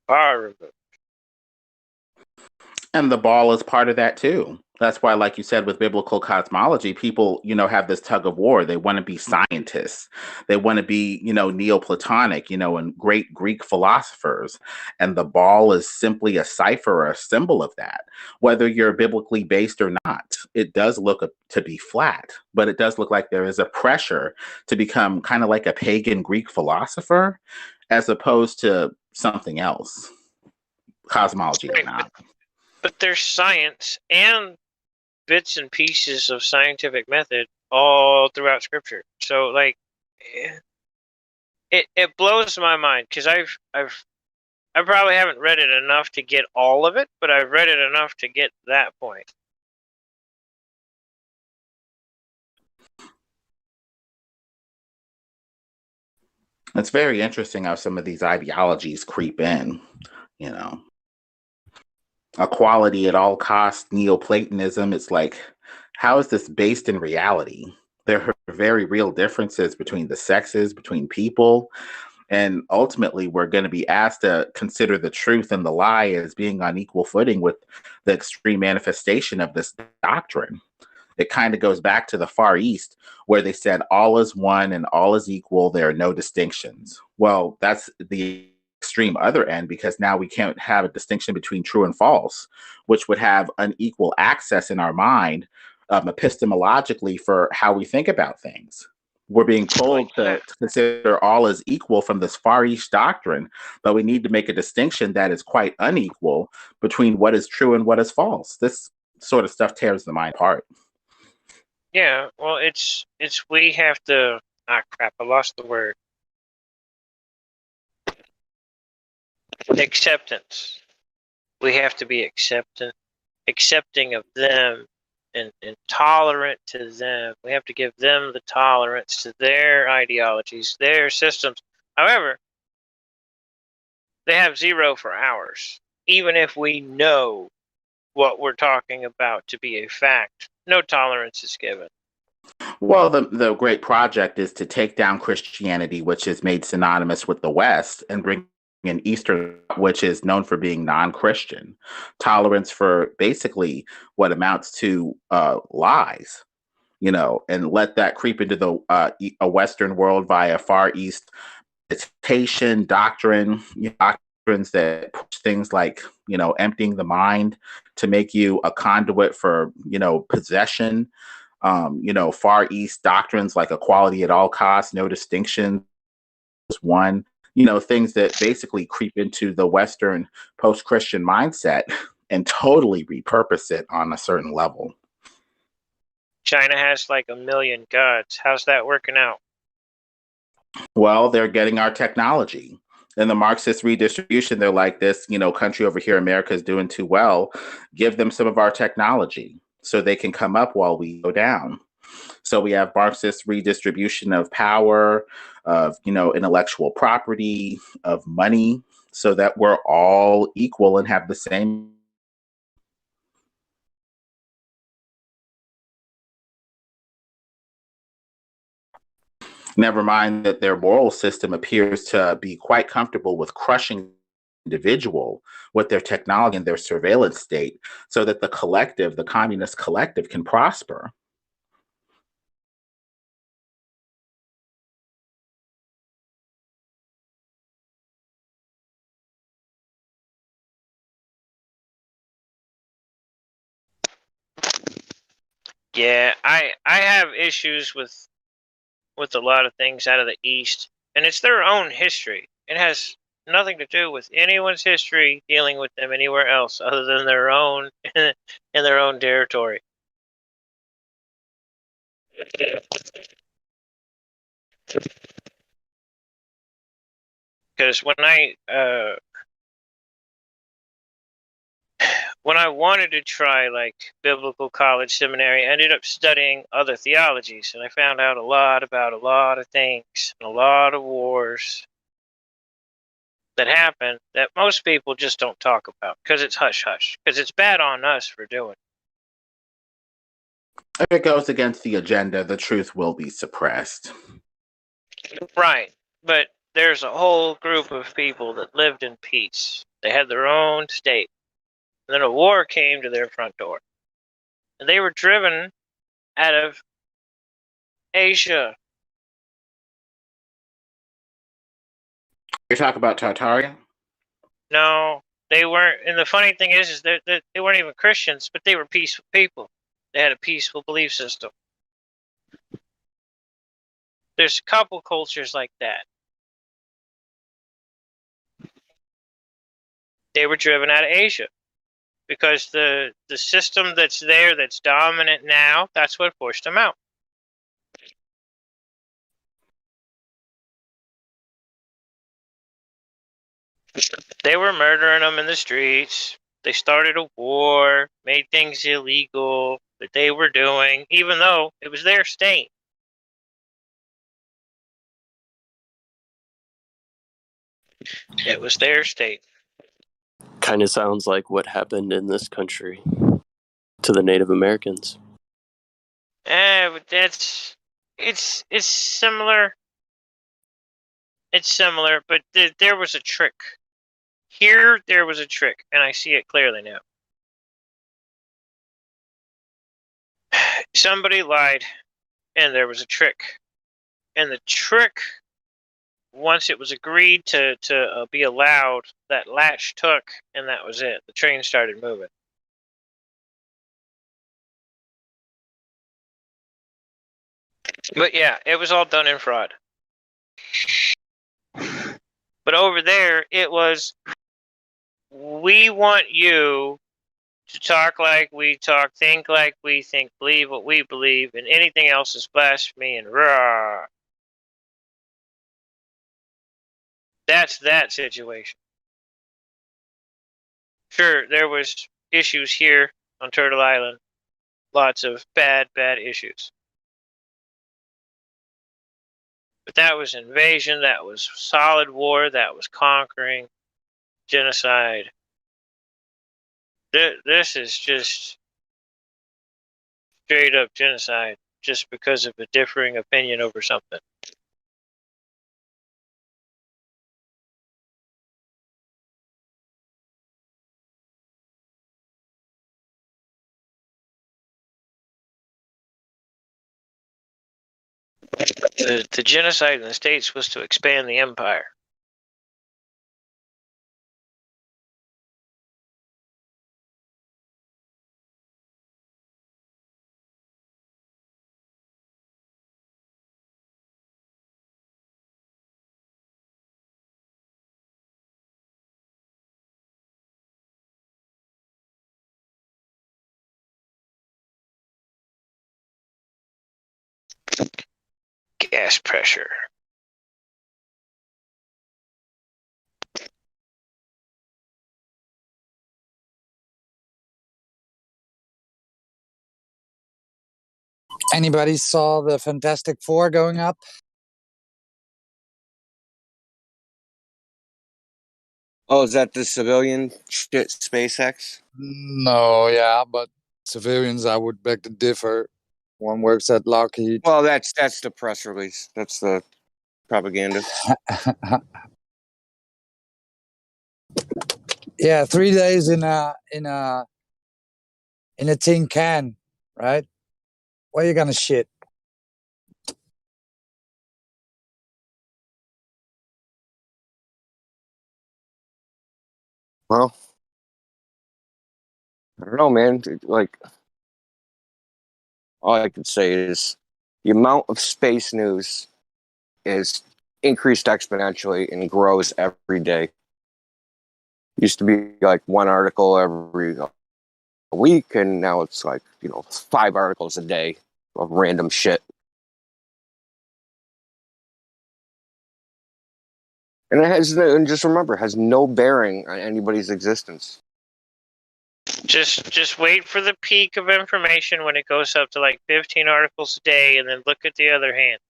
far removed. And the ball is part of that too. That's why, like you said, with biblical cosmology, people, have this tug of war. They want to be scientists. They want to be, Neoplatonic, and great Greek philosophers. And the ball is simply a cipher or a symbol of that. Whether you're biblically based or not, it does look to be flat, but it does look like there is a pressure to become kind of like a pagan Greek philosopher as opposed to something else, cosmology or not. But there's science and bits and pieces of scientific method all throughout Scripture. So, like, it blows my mind because I probably haven't read it enough to get all of it, but I've read it enough to get that point. It's very interesting how some of these ideologies creep in, you know. Equality at all costs, Neoplatonism. It's like, how is this based in reality? There are very real differences between the sexes, between people. And ultimately, we're going to be asked to consider the truth and the lie as being on equal footing with the extreme manifestation of this doctrine. It kind of goes back to the Far East, where they said all is one and all is equal. There are no distinctions. Well, that's the extreme other end, because now we can't have a distinction between true and false, which would have unequal access in our mind epistemologically for how we think about things. We're being told to consider all as equal from this Far East doctrine, but we need to make a distinction that is quite unequal between what is true and what is false. This sort of stuff tears the mind apart. Yeah, well, it's we have to. Ah, crap! I lost the word. Acceptance. We have to be accepting of them, and tolerant to them. We have to give them the tolerance to their ideologies, their systems. However, they have zero for ours. Even if we know what we're talking about to be a fact, no tolerance is given. Well, the great project is to take down Christianity, which is made synonymous with the West, and bring in Eastern, which is known for being non-Christian. Tolerance for basically what amounts to lies, and let that creep into the a Western world via Far East meditation, doctrine, that push things like, emptying the mind to make you a conduit for, possession. Far East doctrines like equality at all costs, no distinction, one, things that basically creep into the Western post-Christian mindset and totally repurpose it on a certain level. China has like 1 million gods. How's that working out? Well, they're getting our technology. In the Marxist redistribution, they're like, this, country over here, America is doing too well. Give them some of our technology so they can come up while we go down. So we have Marxist redistribution of power, of, intellectual property, of money, so that we're all equal and have the same. Never mind that their moral system appears to be quite comfortable with crushing individual with their technology and their surveillance state so that the collective, the communist collective, can prosper. Yeah, I have issues with a lot of things out of the East, and it's their own history. It has nothing to do with anyone's history dealing with them anywhere else other than their own in their own territory. Because when I wanted to try like biblical college seminary, I ended up studying other theologies, and I found out a lot about a lot of things and a lot of wars that happen that most people just don't talk about because it's hush hush, because it's bad on us for doing. If it goes against the agenda, the truth will be suppressed. Right, but there's a whole group of people that lived in peace. They had their own state. And then a war came to their front door. And they were driven out of Asia. You talk about Tartaria? No, they weren't. And the funny thing is that they weren't even Christians, but they were peaceful people. They had a peaceful belief system. There's a couple cultures like that. They were driven out of Asia because the system that's there, that's dominant now, that's what pushed them out. They were murdering them in the streets. They started a war, made things illegal that they were doing, even though it was their state. It was their state. Kind of sounds like what happened in this country to the Native Americans. But it's similar. It's similar, but there was a trick. Here, there was a trick, and I see it clearly now. Somebody lied, and there was a trick. And the trick, once it was agreed to be allowed, that latch took, and that was it. The train started moving. But yeah, it was all done in fraud. But over there, it was, we want you to talk like we talk, think like we think, believe what we believe, and anything else is blasphemy and rah. That's that situation. Sure, there was issues here on Turtle Island. Lots of bad issues. But that was invasion, that was solid war, that was conquering, genocide. This is just straight up genocide just because of a differing opinion over something. The genocide in the States was to expand the empire. gas pressure. Anybody saw the Fantastic Four going up? Oh, is that the civilian shit, SpaceX? No, yeah, but civilians, I would beg to differ. One works at Lockheed. Well, that's the press release. That's the propaganda. Yeah, 3 days in a tin can, right? Where you gonna shit? Well, I don't know, man. Like, all I can say is the amount of space news is increased exponentially and grows every day. Used to be like one article every week, and now it's like 5 articles a day of random shit. And and just remember, it has no bearing on anybody's existence. Just wait for the peak of information when it goes up to like 15 articles a day, and then look at the other hand.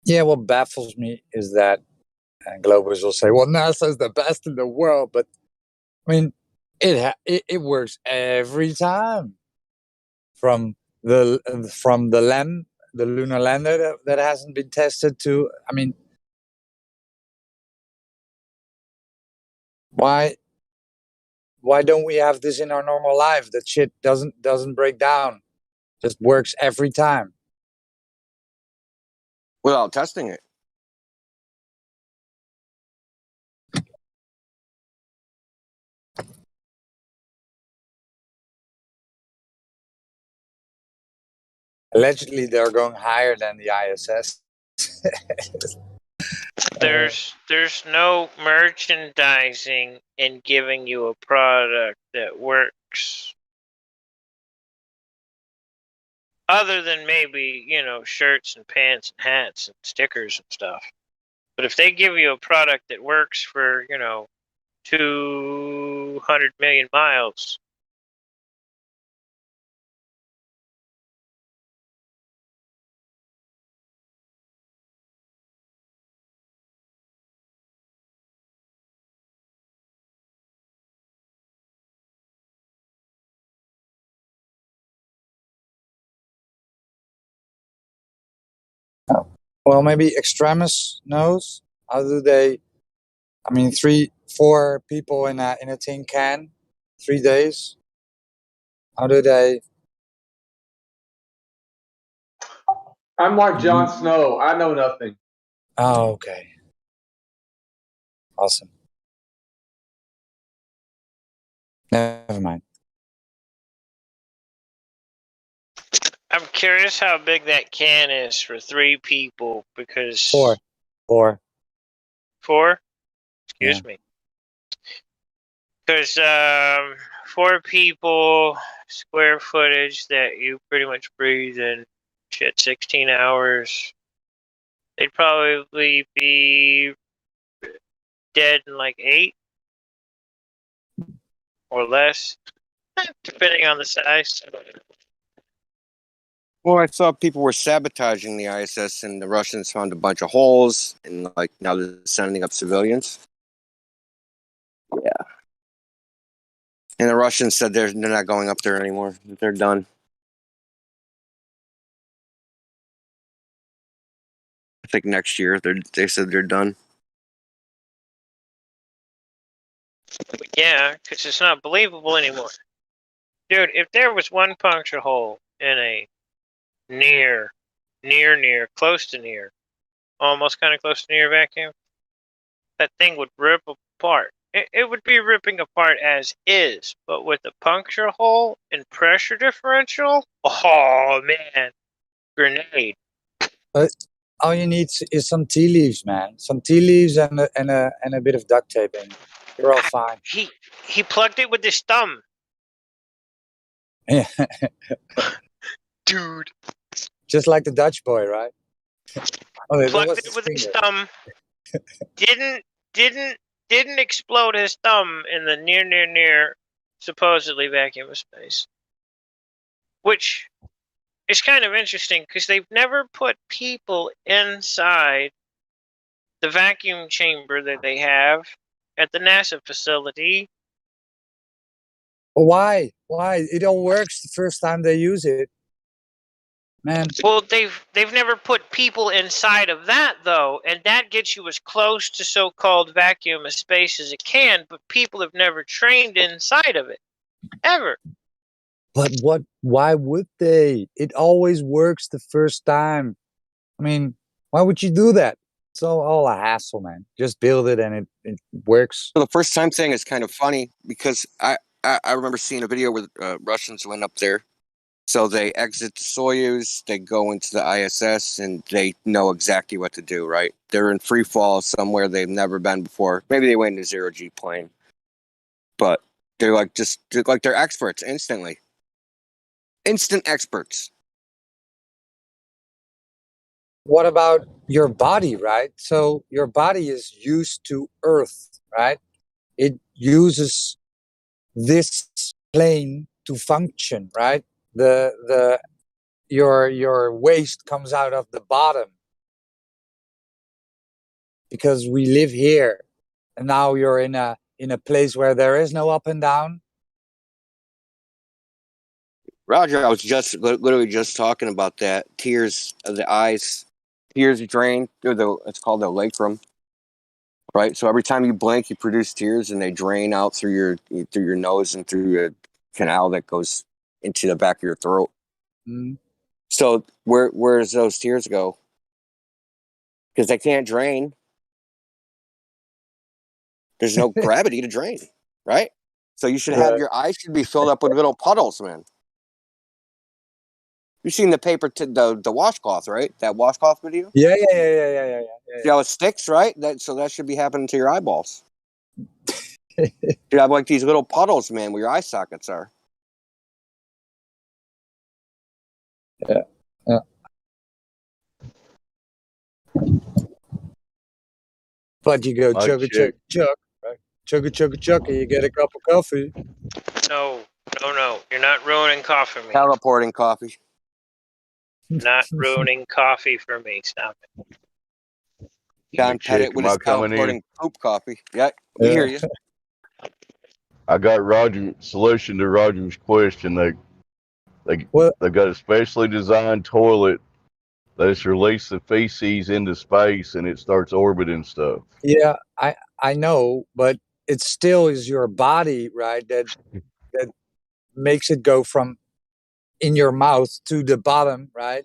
Yeah, what baffles me is that, and Globers will say, "Well, NASA is the best in the world," but I mean, it works every time. From the the lunar lander that hasn't been tested to, I mean, why don't we have this in our normal life? That shit doesn't break down, just works every time. Without testing it. Allegedly, they're going higher than the ISS. There's no merchandising in giving you a product that works. Other than maybe, shirts and pants and hats and stickers and stuff. But if they give you a product that works for, 200 million miles, Well, maybe Extremis knows. How do they? I mean, 4 people in a tin can, 3 days. How do they? I'm like Jon Snow. I know nothing. Oh, okay. Awesome. Never mind. I'm curious how big that can is for 3 people, because 4. 4? Excuse me. Because 4 people, square footage that you pretty much breathe in 16 hours. They'd probably be dead in like 8 or less, depending on the size. Well, I saw people were sabotaging the ISS, and the Russians found a bunch of holes, and now they're sending up civilians. Yeah. And the Russians said they're not going up there anymore. They're done. I think next year they said they're done. Yeah, because it's not believable anymore. Dude, if there was one puncture hole in a near, close to near, almost kind of close to near vacuum, that thing would rip apart it would be ripping apart as is, but with a puncture hole and pressure differential, oh man, grenade. All you need is some tea leaves, man. Some tea leaves and a bit of duct tape, and you're all fine. He plugged it with his thumb. Yeah. Dude. Just like the Dutch boy, right? Oh, that Plugged was it his with his finger. thumb. Didn't explode his thumb in the near supposedly vacuum of space. Which is kind of interesting because they've never put people inside the vacuum chamber that they have at the NASA facility. Why? Why? It all works the first time they use it. Man. Well, they've never put people inside of that though, and that gets you as close to so-called vacuum of space as it can, but people have never trained inside of it. Ever. But why would they? It always works the first time. I mean, why would you do that? It's all a hassle, man. Just build it and it works. So the first time thing is kind of funny because I remember seeing a video where Russians went up there. So they exit the Soyuz, they go into the ISS, and they know exactly what to do, right? They're in free fall somewhere they've never been before. Maybe they went in a zero-G plane. But they're like they're experts instantly. Instant experts. What about your body, right? So your body is used to Earth, right? It uses this plane to function, right? Your waste comes out of the bottom because we live here, and now you're in a place where there is no up and down. Roger, I was just literally just talking about that. Tears of the eyes, tears drain through it's called the lacrum, right? So every time you blink, you produce tears, and they drain out through your nose and through a canal that goes into the back of your throat. Mm. So where does those tears go? Because they can't drain. There's no gravity to drain, right? So you should have your eyes should be filled up with little puddles, man. You've seen the paper the washcloth, right? That washcloth video? Yeah. See how it sticks, right? So that should be happening to your eyeballs. You have like these little puddles, man, where your eye sockets are. Yeah. But you go chug, right? Chug, and you get a cup of coffee. No. You're not ruining coffee for me. Teleporting coffee. Not ruining coffee for me. Stop it. John Pettit with his teleporting poop coffee. Yeah, we hear you. I got solution to Roger's question. They've got a specially designed toilet that's released the feces into space and it starts orbiting stuff. Yeah, I know, but it still is your body, right? That makes it go from in your mouth to the bottom, right?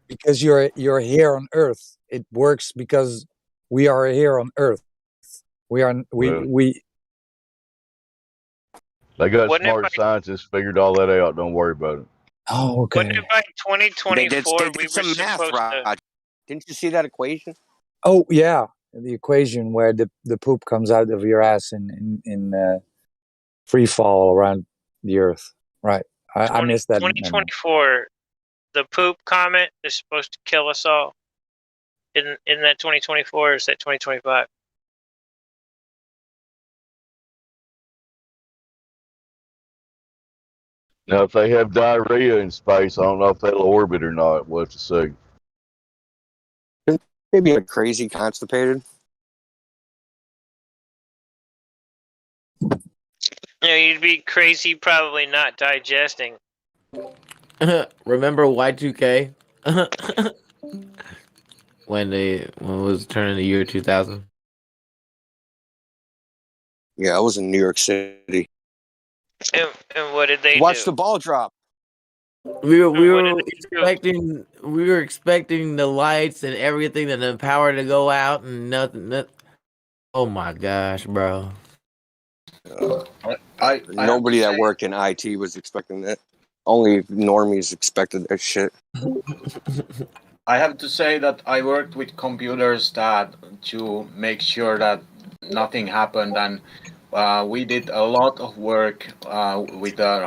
Because you're here on Earth. It works because we are here on Earth. We They got smart scientists figured all that out. Don't worry about it. Oh, okay. What if by 2024 they did some math, Rod. Didn't you see that equation? Oh yeah, the equation where the poop comes out of your ass in free fall around the Earth. Right. I missed that. 2024, the poop comet is supposed to kill us all. In that 2024, or is that 2025? Now, if they have diarrhea in space, I don't know if they'll orbit or not. We'll have to see. Maybe a crazy constipated. You'd be crazy probably not digesting. Remember Y2K? when it was turning the year 2000? Yeah, I was in New York City. And what did they Watch do? the ball drop. We were expecting the lights and everything and the power to go out and nothing. Oh my gosh, bro. Nobody that worked in IT was expecting that. Only normies expected that shit. I have to say that I worked with computers that to make sure that nothing happened, and we did a lot of work with the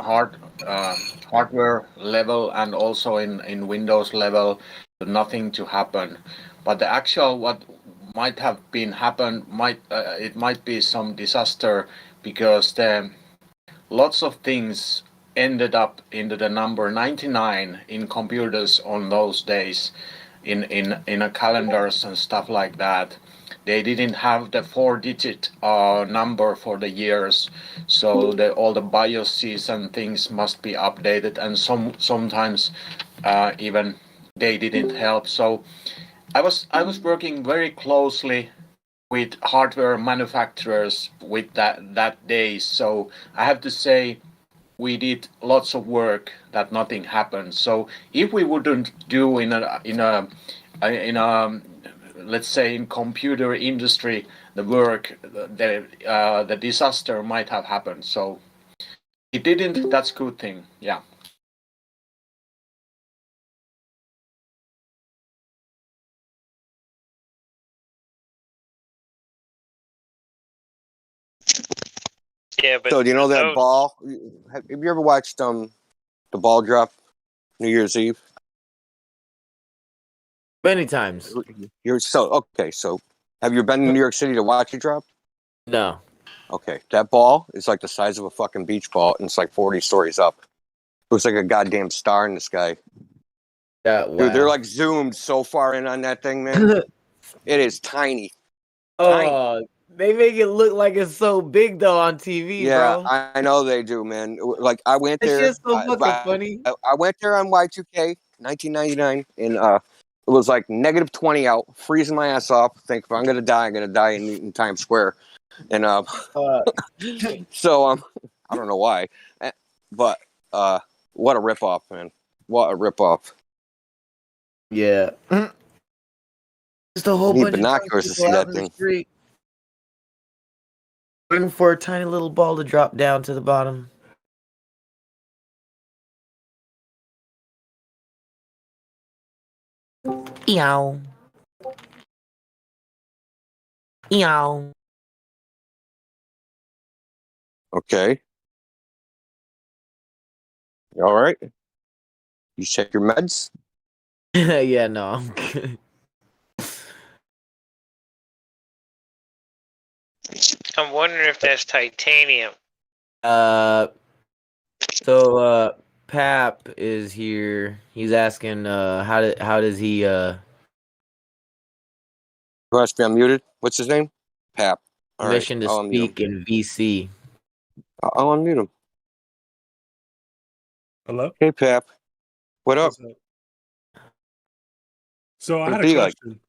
hardware level and also in Windows level, nothing to happen. But the actual what might have been happened it might be some disaster because lots of things ended up into the number 99 in computers on those days in a calendars and stuff like that. They didn't have the 4-digit number for the years, so all the BIOSes and things must be updated, and sometimes even they didn't help. So I was working very closely with hardware manufacturers with that day. So I have to say we did lots of work that nothing happened. So if we wouldn't do in a let's say in computer industry the work, the disaster might have happened. So it didn't. That's a good thing. Yeah. Yeah, but So do you know that ball? Have you ever watched the ball drop New Year's Eve? Many times. You're so okay. So have you been to New York City to watch it drop? No. Okay, that ball is like the size of a fucking beach ball, and it's like 40 stories up. Looks like a goddamn star in the sky. Yeah, wow. Dude, they're like zoomed so far in on that thing, man. It is tiny. Oh, they make it look like it's so big though on TV, Yeah, bro. I know they do, man. Like I went That there. shit's so fucking funny. I went there on Y2K 1999, and it was like -20 out, freezing my ass off. Think if I'm gonna die, I'm gonna die in Times Square. And so I don't know why, but what a ripoff, man! What a ripoff. Yeah. Just a whole Need bunch of drunk binoculars to people see out that in the thing. street waiting for a tiny little ball to drop down to the bottom. Eow. Eow. Okay. You all right? You check your meds? Yeah, no, I'm good. I'm wondering if that's titanium. So Pap is here. He's asking how does he Who has to be unmuted? What's his name? Pap. All right. permission to I'll unmute him. speak in VC? I'll unmute him. Hello? Hey, Pap. What up? What's up? So I What'd had it a be like? question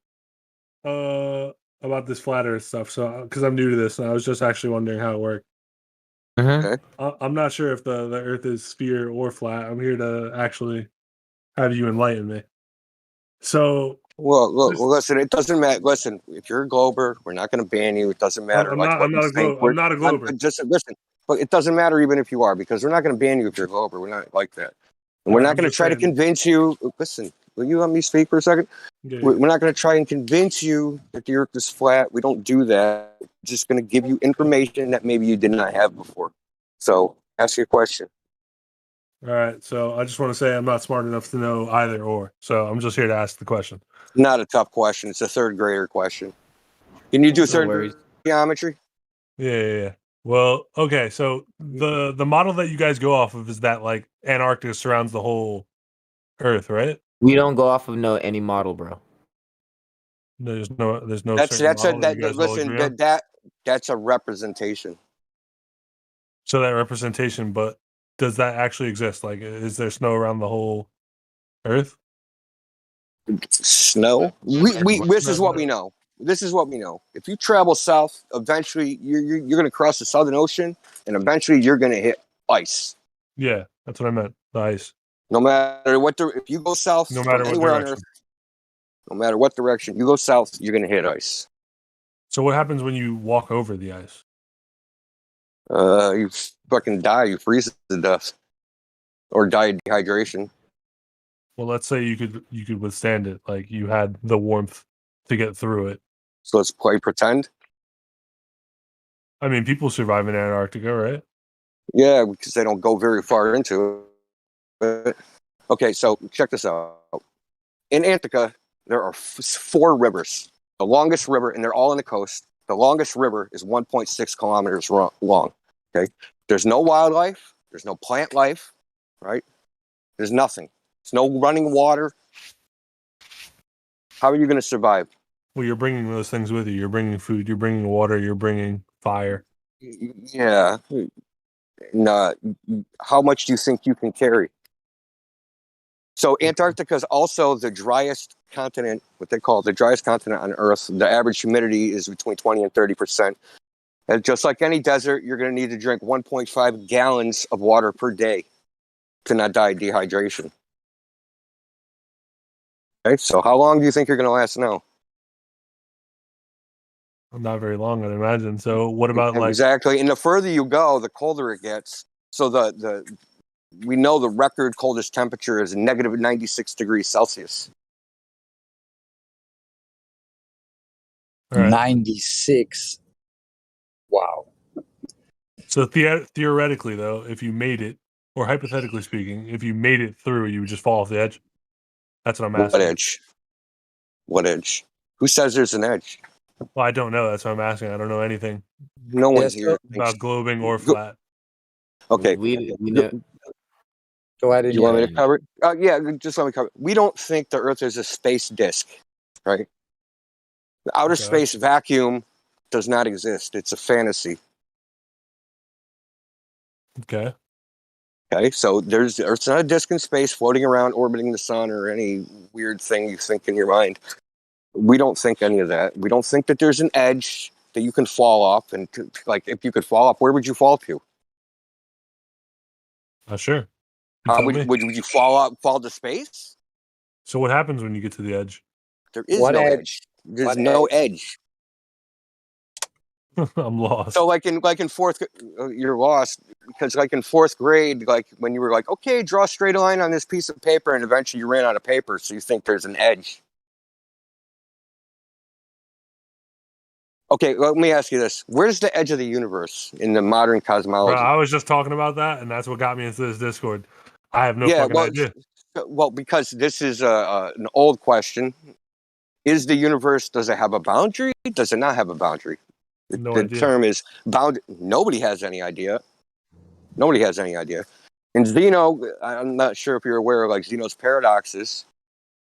about this flat Earth stuff. So because I'm new to this, and I was just actually wondering how it worked. Okay. I'm not sure if the Earth is sphere or flat. I'm here to actually have you enlighten me. So Well, listen. It doesn't matter. Listen, if you're a glober, we're not going to ban you. It doesn't matter. I'm not a glober. Just listen. But it doesn't matter even if you are, because we're not going to ban you if you're a glober. We're not like that. And we're not I'm going to just try to saying. convince you. Listen, will you let me speak for a second? Yeah. We're not going to try and convince you that the Earth is flat. We don't do that. We're just going to give you information that maybe you did not have before. So ask your question. All right. So I just want to say I'm not smart enough to know either or. So I'm just here to ask the question. Not a tough question. It's a third grader question. Can you do third grade geometry? Yeah. Well, okay. So the model that you guys go off of is that like Antarctica surrounds the whole Earth, right? We don't go off of any model, bro. There's no That's certain model that you guys all listen. agree on? That's a representation. So that representation, but does that actually exist? Like, is there snow around the whole Earth? Snow. This is what we know. This is what we know. If you travel south, eventually you're going to cross the Southern Ocean, and eventually you're going to hit ice. Yeah, that's what I meant. The ice. No matter what, if you go south, no matter from anywhere what on direction. Earth, no matter what direction you go south, you're going to hit ice. So what happens when you walk over the ice? You fucking die. You freeze to death, or die of dehydration. Well, let's say you could withstand it, like you had the warmth to get through it. So let's play pretend. I mean, people survive in Antarctica, right? Yeah, because they don't go very far into it. Okay, so check this out. In Antarctica, there are 4 rivers. The longest river, and they're all on the coast. The longest river is 1.6 kilometers long. Okay, there's no wildlife. There's no plant life. Right? There's nothing. There's no running water. How are you going to survive? Well, you're bringing those things with you. You're bringing food. You're bringing water. You're bringing fire. Yeah. And, how much do you think you can carry? So Antarctica is also the driest continent, what they call the driest continent on Earth. The average humidity is between 20 and 30%. And just like any desert, you're going to need to drink 1.5 gallons of water per day to not die of dehydration. Okay, so how long do you think you're going to last now? Not very long, I'd imagine. So what about Exactly. And the further you go, the colder it gets. So we know the record coldest temperature is negative 96 degrees Celsius. All right. 96. Wow. So theoretically, though, if you made it, or hypothetically speaking, if you made it through, you would just fall off the edge? That's what I'm asking. What edge? What edge? Who says there's an edge? Well, I don't know. That's what I'm asking. I don't know anything. No one here about globing or flat. Okay. We know. Go ahead. You want me to cover it? Yeah, just let me cover it. We don't think the Earth is a space disk, right? The outer space vacuum does not exist. It's a fantasy. Okay. Okay, so Earth's not a disk in space floating around orbiting the sun or any weird thing you think in your mind. We don't think any of that. We don't think that there's an edge that you can fall off. And like, if you could fall off, where would you fall to? Sure. Would you fall to space? So what happens when you get to the edge? There is no edge. There's no edge. I'm lost. So like in fourth, you're lost because like in 4th grade, like when you were like, okay, draw a straight line on this piece of paper, and eventually you ran out of paper, so you think there's an edge. Okay, let me ask you this: where's the edge of the universe in the modern cosmology? Bro, I was just talking about that, and that's what got me into this Discord. I have no fucking idea. Well, because this is an old question. Is the universe, does it have a boundary? Does it not have a boundary? The term is bound. Nobody has any idea. Nobody has any idea. And Zeno, I'm not sure if you're aware of like Zeno's paradoxes.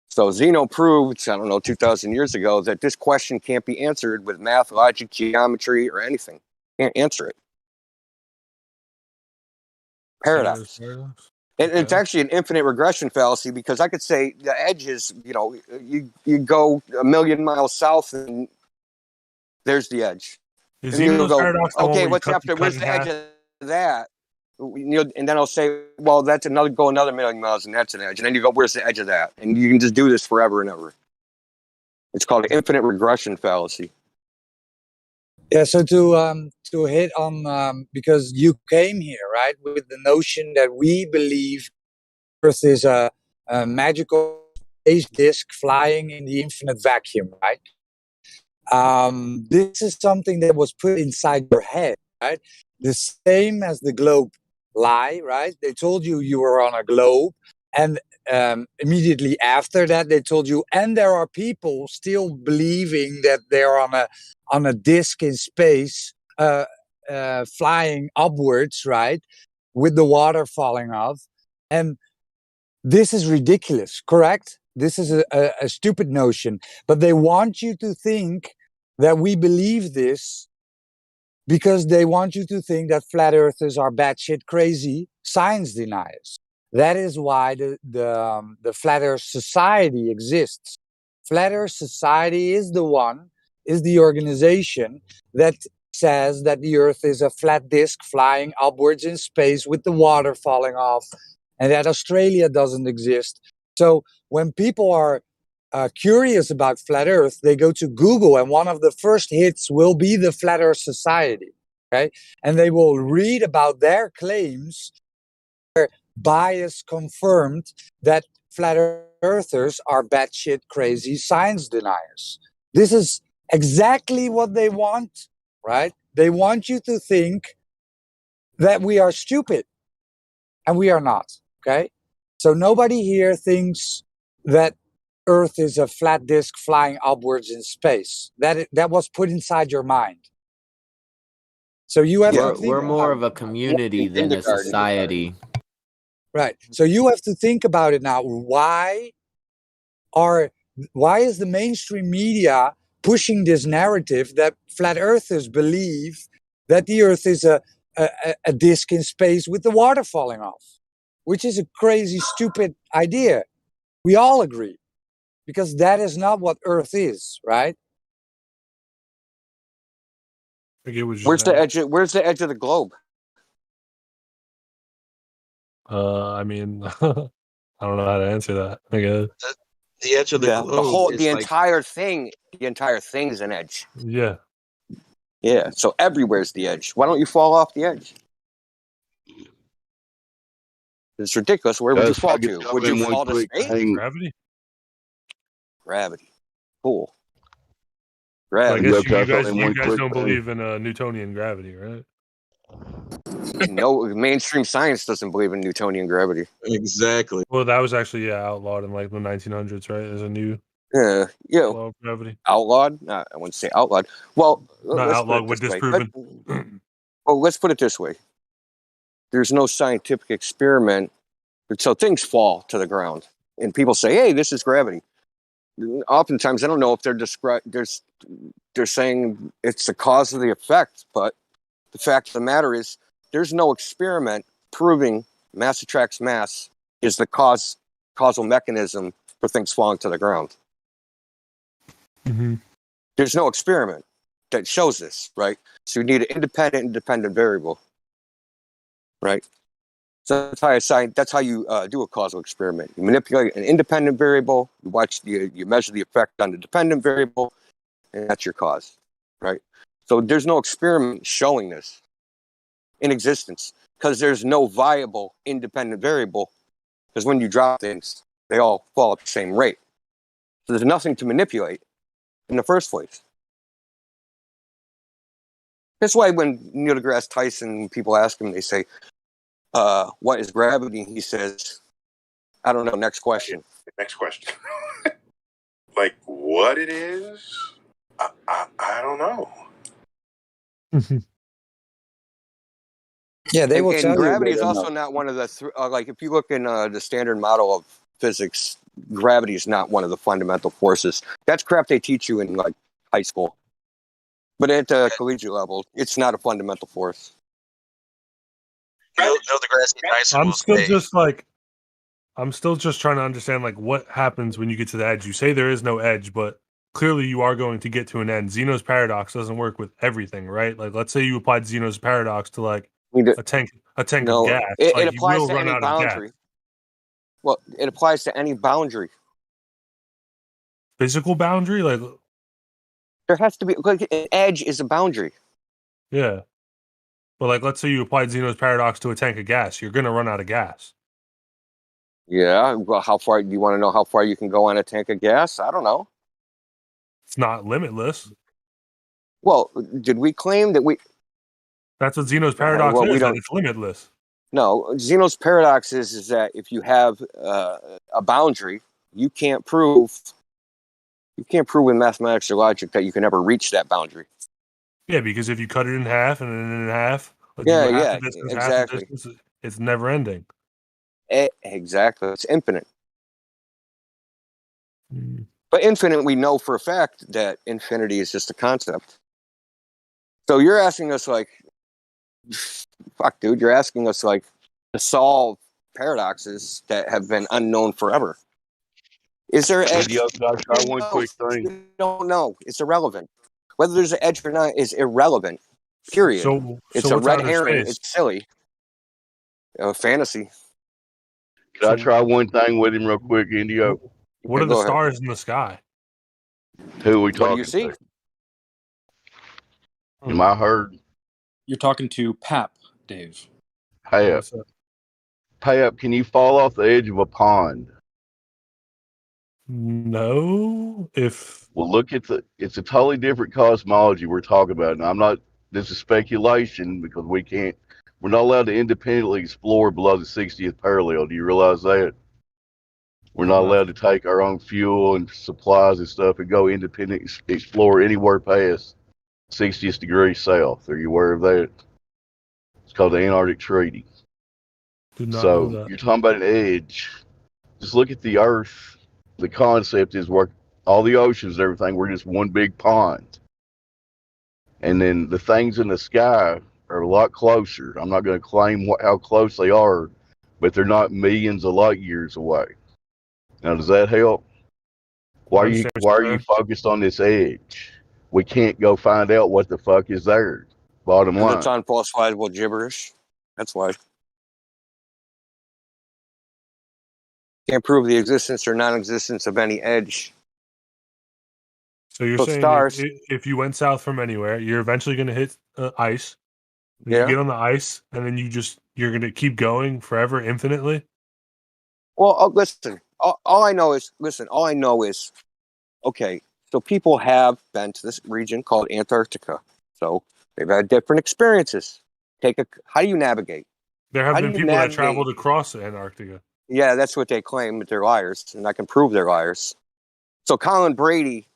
So Zeno proved, 2,000 years ago, that this question can't be answered with math, logic, geometry, or anything. Can't answer it. Paradox. And it's actually an infinite regression fallacy because I could say the edge is, you go a million miles south and there's the edge. Is and you'll go, paradox okay, what's after? Where's the edge of that? And then I'll say, well, that's another million miles, and that's an edge. And then you go, where's the edge of that? And you can just do this forever and ever. It's called an infinite regression fallacy. Yeah. So to hit on because you came here right with the notion that we believe Earth is a magical space disk flying in the infinite vacuum, right? This is something that was put inside your head, right? The same as the globe lie, right? They told you were on a globe, and immediately after that, they told you, and there are people still believing that they're on a disc in space, flying upwards, right, with the water falling off, and this is ridiculous, correct? This is a stupid notion, but they want you to think that we believe this because they want you to think that flat earthers are batshit crazy science deniers. That is why the Flat Earth Society exists. Flat Earth Society is the organization that says that the Earth is a flat disk flying upwards in space with the water falling off, and that Australia doesn't exist. So when people are curious about flat Earth, they go to Google, and one of the first hits will be the Flat Earth Society. Okay, and they will read about their claims, their bias confirmed that flat earthers are batshit crazy science deniers. This is exactly what they want, right? They want you to think that we are stupid, and we are not. Okay, so nobody here thinks that Earth is a flat disk flying upwards in space. That was put inside your mind. So you have to think We're more about of a community than a society. right. So you have to think about it now. Why is the mainstream media pushing this narrative that flat earthers believe that the Earth is a disk in space with the water falling off, which is a crazy, stupid idea. We all agree, because that is not what Earth is, right? I get what you're Where's the saying. edge? Where's the edge of the globe? I mean, I don't know how to answer that. I guess. The edge of the globe is The like entire thing is an edge. Yeah. Yeah. So everywhere's the edge. Why don't you fall off the edge? It's ridiculous. Where would you Guys, if I fall could to? jump Would in you one fall to quick space? thing. Gravity. Gravity. Cool. Well, I Gravity. guess Can I throw you in one guys quick don't thing? believe in Newtonian gravity, right? No, mainstream science doesn't believe in Newtonian gravity. exactly. Well, that was actually outlawed in like the 1900s, right? As a new Yeah. law of gravity. Outlawed? No, I wouldn't say outlawed. Well, Not let's put outlawed, it but this way. disproven. Well, let's put it this way. There's no scientific experiment. So things fall to the ground. And people say, hey, this is gravity. Oftentimes, I don't know if they're saying it's the cause of the effect, but the fact of the matter is there's no experiment proving mass attracts mass is the causal mechanism for things falling to the ground. Mm-hmm. There's no experiment that shows this, right? So you need an independent variable, right? So that's how you do a causal experiment. You manipulate an independent variable, you measure the effect on the dependent variable, and that's your cause, right? So there's no experiment showing this in existence because there's no viable independent variable, because when you drop things, they all fall at the same rate. So there's nothing to manipulate in the first place. That's why when Neil deGrasse Tyson, people ask him, they say, what is gravity? He says, I don't know, next question. Next question. Like what it is? I don't know. Yeah, they will tell And you gravity they is don't also know. not one of the like if you look in the standard model of physics, gravity is not one of the fundamental forces. That's crap they teach you in like high school. But at the collegiate level, it's not a fundamental force. Neil deGrasse Tyson I'm will still say, just trying to understand like what happens when you get to the edge. You say there is no edge, but clearly you are going to get to an end. Zeno's paradox doesn't work with everything, right? Like let's say you applied Zeno's paradox to like a tank of gas. It Like you applies will to run any out of gas. boundary. Well, it applies to any boundary. Physical boundary, like There has to be like an edge is a boundary. yeah. But like let's say you applied Zeno's paradox to a tank of gas, you're gonna run out of gas. Yeah. Well, how far do you want to know how far you can go on a tank of gas? I don't know. It's not limitless. Well, did we claim that we? That's what Zeno's paradox we is, that don't. it's limitless. No, Zeno's paradox is that if you have a boundary, you can't prove with mathematics or logic that you can ever reach that boundary. Yeah, because if you cut it in half and then in half, like Yeah, you go half yeah, the distance, exactly. half the distance, it's never ending. Exactly, it's infinite. But infinite, we know for a fact that infinity is just a concept. So you're asking us like, fuck, dude, you're asking us like to solve paradoxes that have been unknown forever. Is there an edge? One quick thing. We don't know. It's irrelevant. Whether there's an edge or not is irrelevant. Period. It's a what's red outer herring. space? It's silly. Fantasy. Can I try one thing with him real quick, Indio? What Okay, are the go ahead. stars in the sky? Who are we What do talking you see? to? Am I heard? You're talking to Pap, Dave. Hey, What's up? Pay up, can you fall off the edge of a pond? No. If Well, look at it's a totally different cosmology we're talking about. And this is speculation because we're not allowed to independently explore below the 60th parallel. Do you realize that? We're not allowed to take our own fuel and supplies and stuff and go independent explore anywhere past 60th degree south. Are you aware of that? It's called the Antarctic Treaty. do not know So that. you're talking about an edge. Just look at the Earth. The concept is all the oceans and everything, we're just one big pond. And then the things in the sky are a lot closer. I'm not going to claim how close they are, but they're not millions of light years away. Now, does that help? I understand what Why are you're you saying. focused on this edge? We can't go find out what the fuck is there. Bottom And it's line. unfalsifiable gibberish. That's why. Can't prove the existence or non-existence of any edge. So you're So saying stars. if you went south from anywhere, you're eventually going to hit ice. Then you Yeah. get on the ice, and then you're going to keep going forever, infinitely. Well, listen. All I know is, okay. So people have been to this region called Antarctica. So they've had different experiences. How do you navigate? There have How do been you people that navigate? traveled across Antarctica. Yeah, that's what they claim, but they're liars, and I can prove they're liars. So Colin Brady,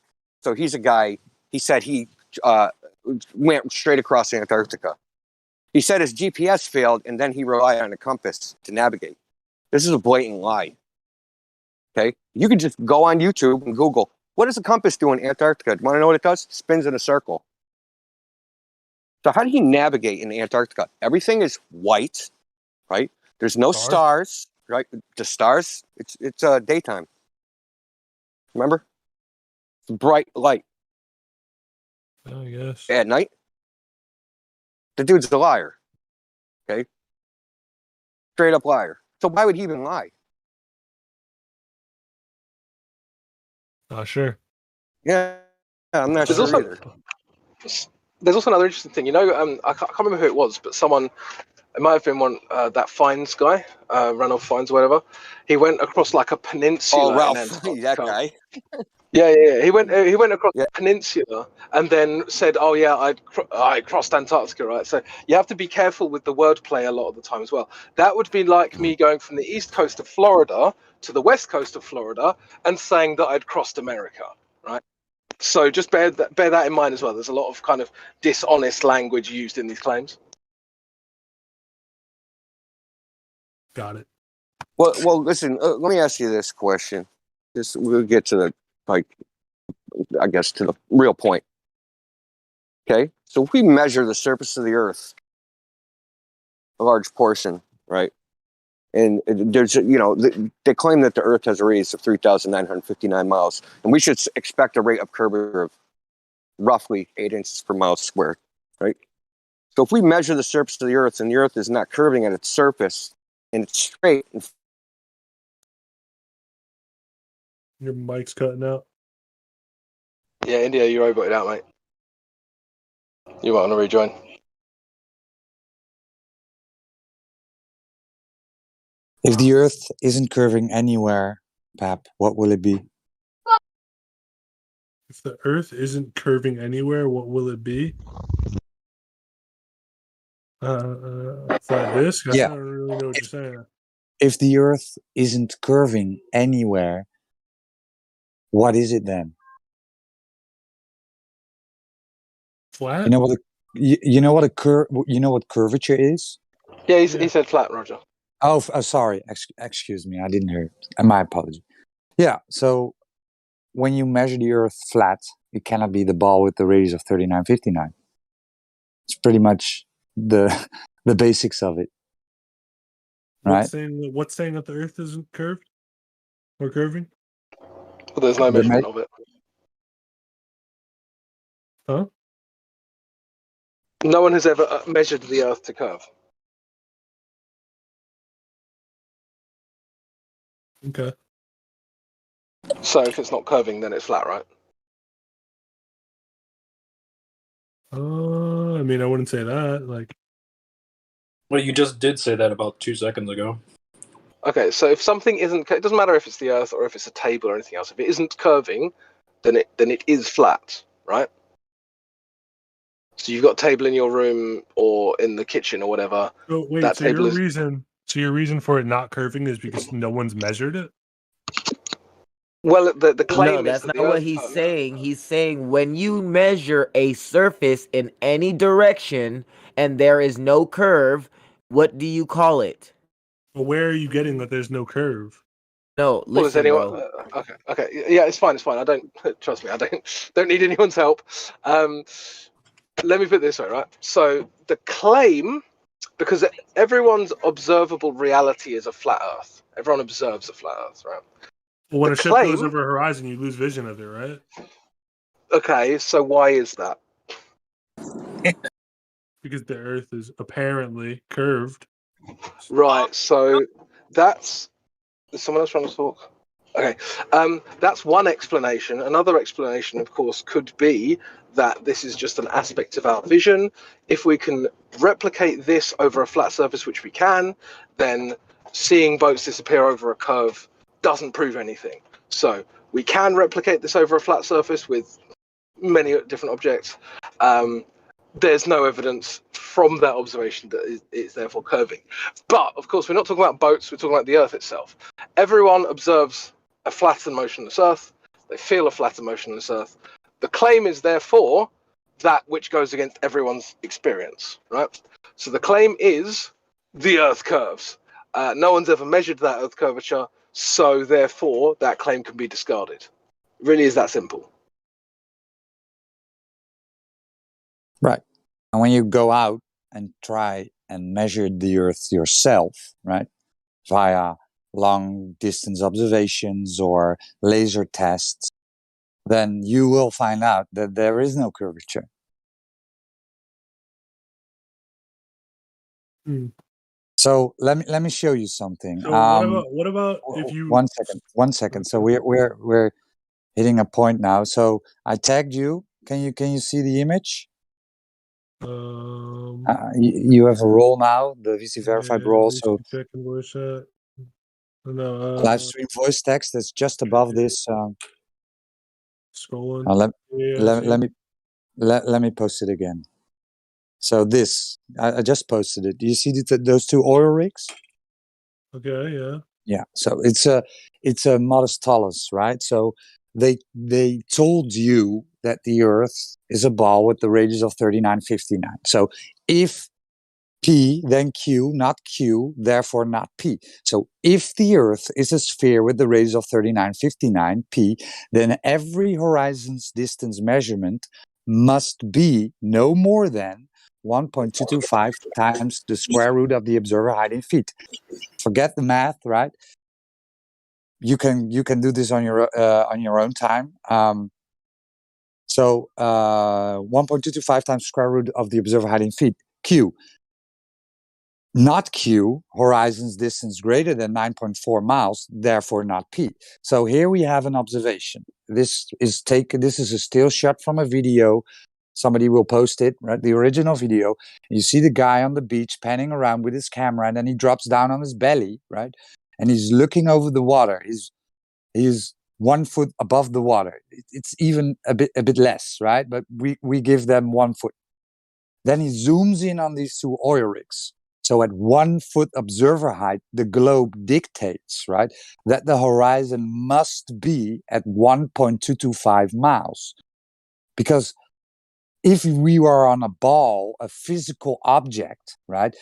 so he's a guy. He said he went straight across Antarctica. He said his GPS failed, and then he relied on a compass to navigate. This is a blatant lie. Okay, you can just go on YouTube and Google what does a compass do in Antarctica. Do you want to know what it does? It spins in a circle. So how do you navigate in Antarctica? Everything is white, right? There's no stars, right? The stars, it's daytime. Remember? It's bright light. I guess. At night, the dude's a liar. Okay? Straight up liar. So why would he even lie? Not sure. Yeah, I'm not There's sure also either. there's also another interesting thing. I can't remember who it was, but someone, it might have been one that Fiennes guy, Ranulph Fiennes, or whatever. He went across like a peninsula in Ralph, Antarctica. that guy. Yeah. He went across the peninsula and then said, "Oh yeah, I crossed Antarctica." Right. So you have to be careful with the wordplay a lot of the time as well. That would be like me going from the east coast of Florida to the west coast of Florida and saying that I'd crossed America. Right. So just bear that in mind as well. There's a lot of kind of dishonest language used in these claims. Got it. Well, listen. Let me ask you this question. We'll get to the I guess to the real point. Okay, so if we measure the surface of the Earth, a large portion, right? And there's, they claim that the Earth has a radius of 3,959 miles, and we should expect a rate of curvature of roughly 8 inches per mile squared, right? So if we measure the surface of the Earth and the Earth is not curving at its surface and it's straight. Your mic's cutting out. Yeah, India, you roboted out, mate. You might want to rejoin. If the Earth isn't curving anywhere, Pap, what will it be? If the Earth isn't curving anywhere, what will it be? Flat disk? I Yeah. don't really know what you're saying. If the Earth isn't curving anywhere, what is it then? Flat? You know what you know what you know what curvature is? Yeah, he said flat, Roger. Oh, sorry. Excuse me. I didn't hear it. My apology. Yeah. So when you measure the Earth flat, it cannot be the ball with the radius of 3959. It's pretty much the basics of it. Right? What's saying that the Earth isn't curved or curving? Well, there's no measurement of it. Huh? No one has ever measured the Earth to curve. Okay. So if it's not curving, then it's flat, right? I mean, I wouldn't say that. Like, well, you just did say that about 2 seconds ago. Okay, so if something isn't, it doesn't matter if it's the Earth or if it's a table or anything else. If it isn't curving, then it is flat, right? So you've got a table in your room or in the kitchen or whatever. so wait, That so table is your reason for it not curving is because no one's measured it? well. The No, claim is that's that not the what Earth he's curves. saying. He's saying when you measure a surface in any direction and there is no curve, what do you call it? But where are you getting that there's no curve? No, Well, is listen, anyone? bro. Okay, yeah, it's fine. It's fine. I don't trust me. I don't need anyone's help. Let me put it this way, right? So the claim, because everyone's observable reality is a flat Earth. Everyone observes a flat Earth, right? Well, when The a ship goes claim. over a horizon, you lose vision of it, right? Okay, so why is that? Because the Earth is apparently curved. Right. So that's. Is someone else trying to talk? Okay, that's one explanation. Another explanation, of course, could be that this is just an aspect of our vision. If we can replicate this over a flat surface, which we can, then seeing boats disappear over a curve doesn't prove anything. So we can replicate this over a flat surface with many different objects. There's no evidence from that observation that it's therefore curving. But, of course, we're not talking about boats, we're talking about the Earth itself. Everyone observes a flat and motionless Earth. They feel a flat and motionless Earth. The claim is, therefore, that which goes against everyone's experience, right? So the claim is the Earth curves. No one's ever measured that Earth curvature, so, therefore, that claim can be discarded. It really is that simple. Right. And when you go out and try and measure the Earth yourself, right, via long distance observations or laser tests, then you will find out that there is no curvature. So let me show you something. So what about if you 1 second. So we're hitting a point now. So I tagged you. Can you see the image? You have a role now, the VC verified role. So live stream voice text that's just above this. Scrolling. Let me post it again. So this, I just posted it. Do you see those two oil rigs? Okay, yeah. Yeah. So it's a modest Talus, right? So they told you that the Earth is a ball with the radius of 3959. So if P, then Q, not Q, therefore not P. So if the Earth is a sphere with the radius of 3959 P, then every horizon's distance measurement must be no more than 1.225 times the square root of the observer height in feet. Forget the math, right? You can do this on your own time. So 1.225 times square root of the observer height in feet. Q. Not Q, horizon's distance greater than 9.4 miles, therefore not P. So here we have an observation. This is a still shot from a video. Somebody will post it, right? The original video. You see the guy on the beach panning around with his camera, and then he drops down on his belly, right? And he's looking over the water. He's 1 foot above the water. It's even a bit less, right? But we give them 1 foot. Then he zooms in on these two oil rigs. So at 1 foot observer height, the globe dictates, right, that the horizon must be at 1.225 miles. Because if we were on a ball, a physical object, right,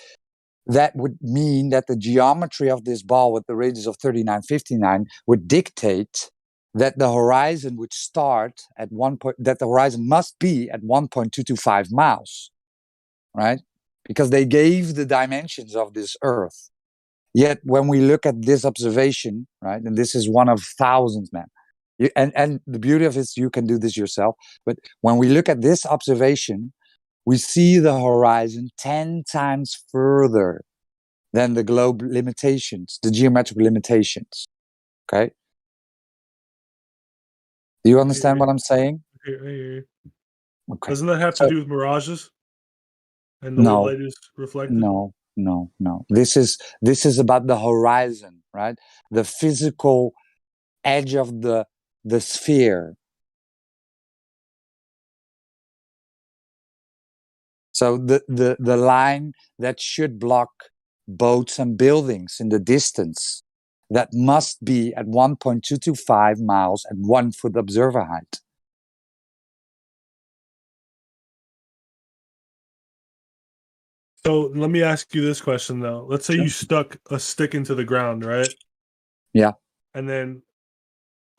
that would mean that the geometry of this ball with the radius of 3959 would dictate that the horizon would start at that the horizon must be at 1.225 miles, right? Because they gave the dimensions of this Earth. Yet when we look at this observation, right, and this is one of thousands, man, and the beauty of it is you can do this yourself, but when we look at this observation, we see the horizon 10 times further than the globe limitations, the geometric limitations, okay? Do you understand what I'm saying? Okay. Okay. Doesn't that have to do with mirages and the way No, light is reflected? no. This is about the horizon, right? The physical edge of the sphere. So the line that should block boats and buildings in the distance, that must be at 1.225 miles at 1 foot observer height. So let me ask you this question though. Let's say you stuck a stick into the ground, right? Yeah. And then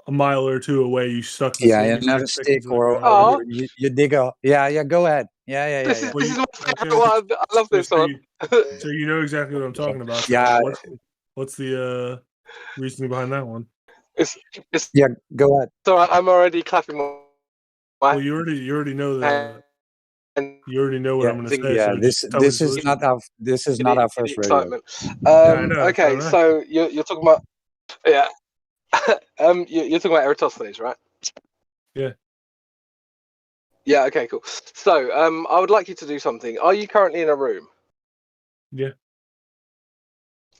a mile or two away, you stuck the Yeah, same another exact stick stick, into the or ground. you dig a. Yeah. Go ahead. Yeah. This is Well, this is you, my favorite okay. one. I love this So one. you know exactly what I'm talking about. So Yeah. what's the reasoning behind that one? It's Yeah. Go ahead. So I'm already clapping my. Well, you already know what I'm going to say. Yeah. So just tell me the This is solution. not our first rodeo. Excitement. Yeah, I know. Okay, so you're talking about you're talking about Eratosthenes, right? Yeah. Yeah. Okay. Cool. So I would like you to do something. Are you currently in a room? Yeah.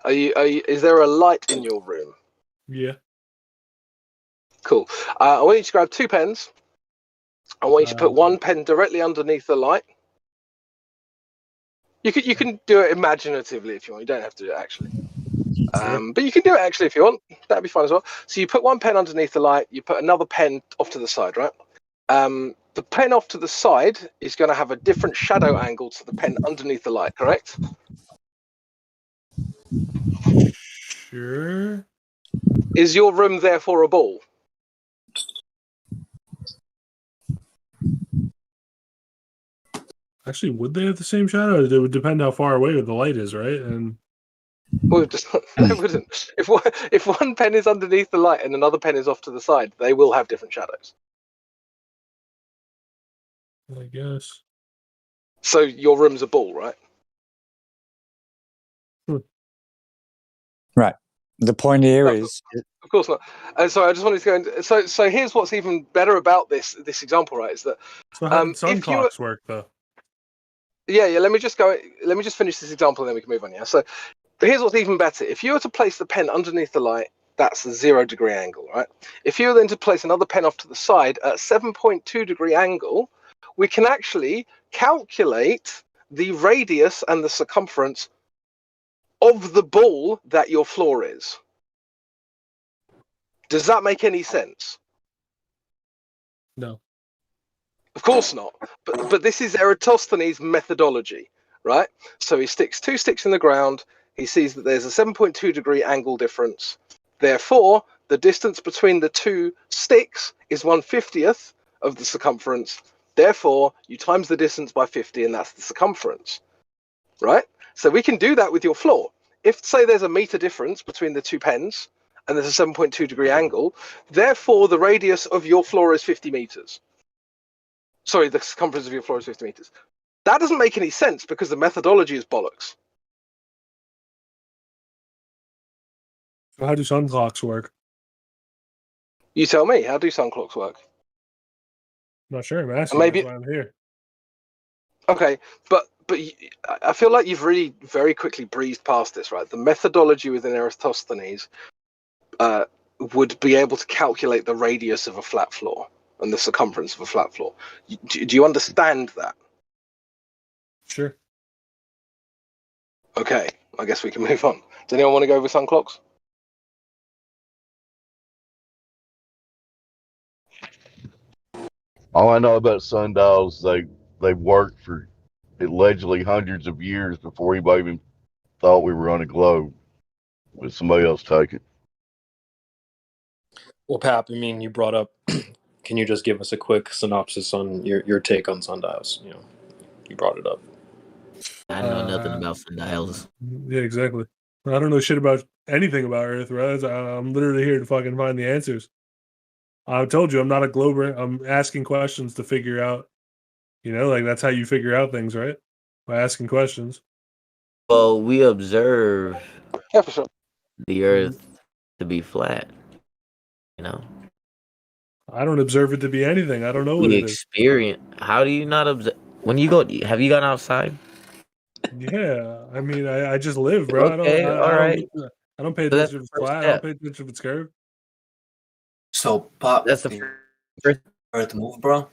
Are you? Is there a light in your room? Yeah. Cool. I want you to grab 2 pens. I want you to put one pen directly underneath the light. You can do it imaginatively if you want. You don't have to do it actually. But you can do it actually if you want. That'd be fine as well. So you put one pen underneath the light. You put another pen off to the side, right? The pen off to the side is going to have a different shadow angle to the pen underneath the light, correct? Sure. Is your room therefore a ball? Actually, would they have the same shadow? It would depend how far away the light is, right? And Well, they wouldn't. If one pen is underneath the light and another pen is off to the side, they will have different shadows. I guess. So your room's a ball, right? Right. The point here is. Of course not. So I just wanted to go into, so here's what's even better about this example, right? Is that So how did sun if you clocks work though? yeah, let me just finish this example and then we can move on. Yeah. So here's what's even better. If you were to place the pen underneath the light, that's a 0 degree angle, right? If you were then to place another pen off to the side at 7.2 degree angle, we can actually calculate the radius and the circumference of the ball that your floor is. Does that make any sense? No. Of course not. But this is Eratosthenes' methodology, right? So he sticks 2 sticks in the ground. He sees that there's a 7.2 degree angle difference. Therefore, the distance between the 2 sticks is 1/50th of the circumference. Therefore, you times the distance by 50, and that's the circumference, right? So we can do that with your floor. If, say, there's a meter difference between the 2 pens, and there's a 7.2 degree angle, therefore the radius of your floor is 50 meters. Sorry, the circumference of your floor is 50 meters. That doesn't make any sense because the methodology is bollocks. So how do sun clocks work? You tell me, how do sun clocks work? I'm not sure. I'm asking. Maybe That's why I'm here. okay, but I feel like you've really very quickly breezed past this, right? The methodology within Eratosthenes would be able to calculate the radius of a flat floor and the circumference of a flat floor. Do you understand that? Sure. Okay, I guess we can move on. Does anyone want to go over sun clocks? All I know about sundials, they've worked for allegedly hundreds of years before anybody even thought we were on a globe. But somebody else take it. Well, Pap, I mean, you brought up. Can you just give us a quick synopsis on your take on sundials? You know, you brought it up. I know nothing about sundials. Yeah, exactly. I don't know shit about anything about Earth, right? I'm literally here to fucking find the answers. I told you I'm not a glober. I'm asking questions to figure out. You know, like that's how you figure out things, right? By asking questions. Well, we observe Yeah, for sure. the Earth to be flat. You know. I don't observe it to be anything. I don't know what We it is. experience. How do you not observe? When you go, have you gone outside? Yeah, I mean, I just live, bro. Okay, all I don't right. look. I don't pay So that's attention the if it's first flat. I don't step. pay attention if it's curved. So, Pop, That's the did first. the Earth move, bro?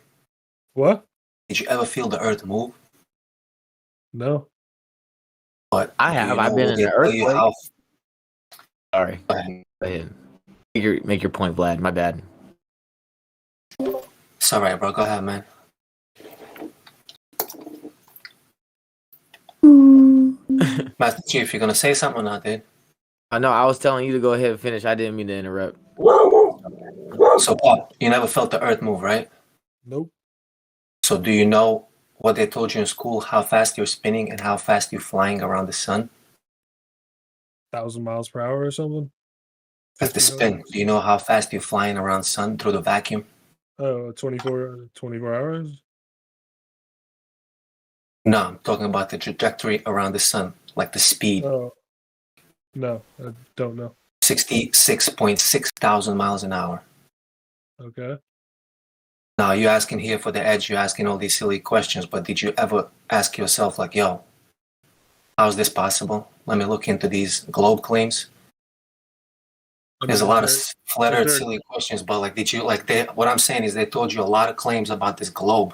What? Did you ever feel the Earth move? No. But I do have. you I've know been what in they an tell you earthquake. how? Sorry. Go ahead. Go ahead. Make your point, Vlad. My bad. It's all right, bro. Go ahead, man. Master Chief, you're gonna say something or not, dude? I know. I was telling you to go ahead and finish. I didn't mean to interrupt. So, Pop, you never felt the Earth move, right? Nope. So, do you know what they told you in school? How fast you're spinning and how fast you're flying around the sun? 1,000 miles per hour or something. That's the spin. Do you know how fast you're flying around sun through the vacuum? Oh, 24 hours. No, I'm talking about the trajectory around the sun, like the speed. Oh, no, I don't know. 66.6 thousand miles an hour. Okay. Now, you're asking here for the edge, you're asking all these silly questions, but did you ever ask yourself, like, yo, how's this possible? Let me look into these globe claims. There's a lot of flat earth silly questions, but like, did you, like, what I'm saying is they told you a lot of claims about this globe.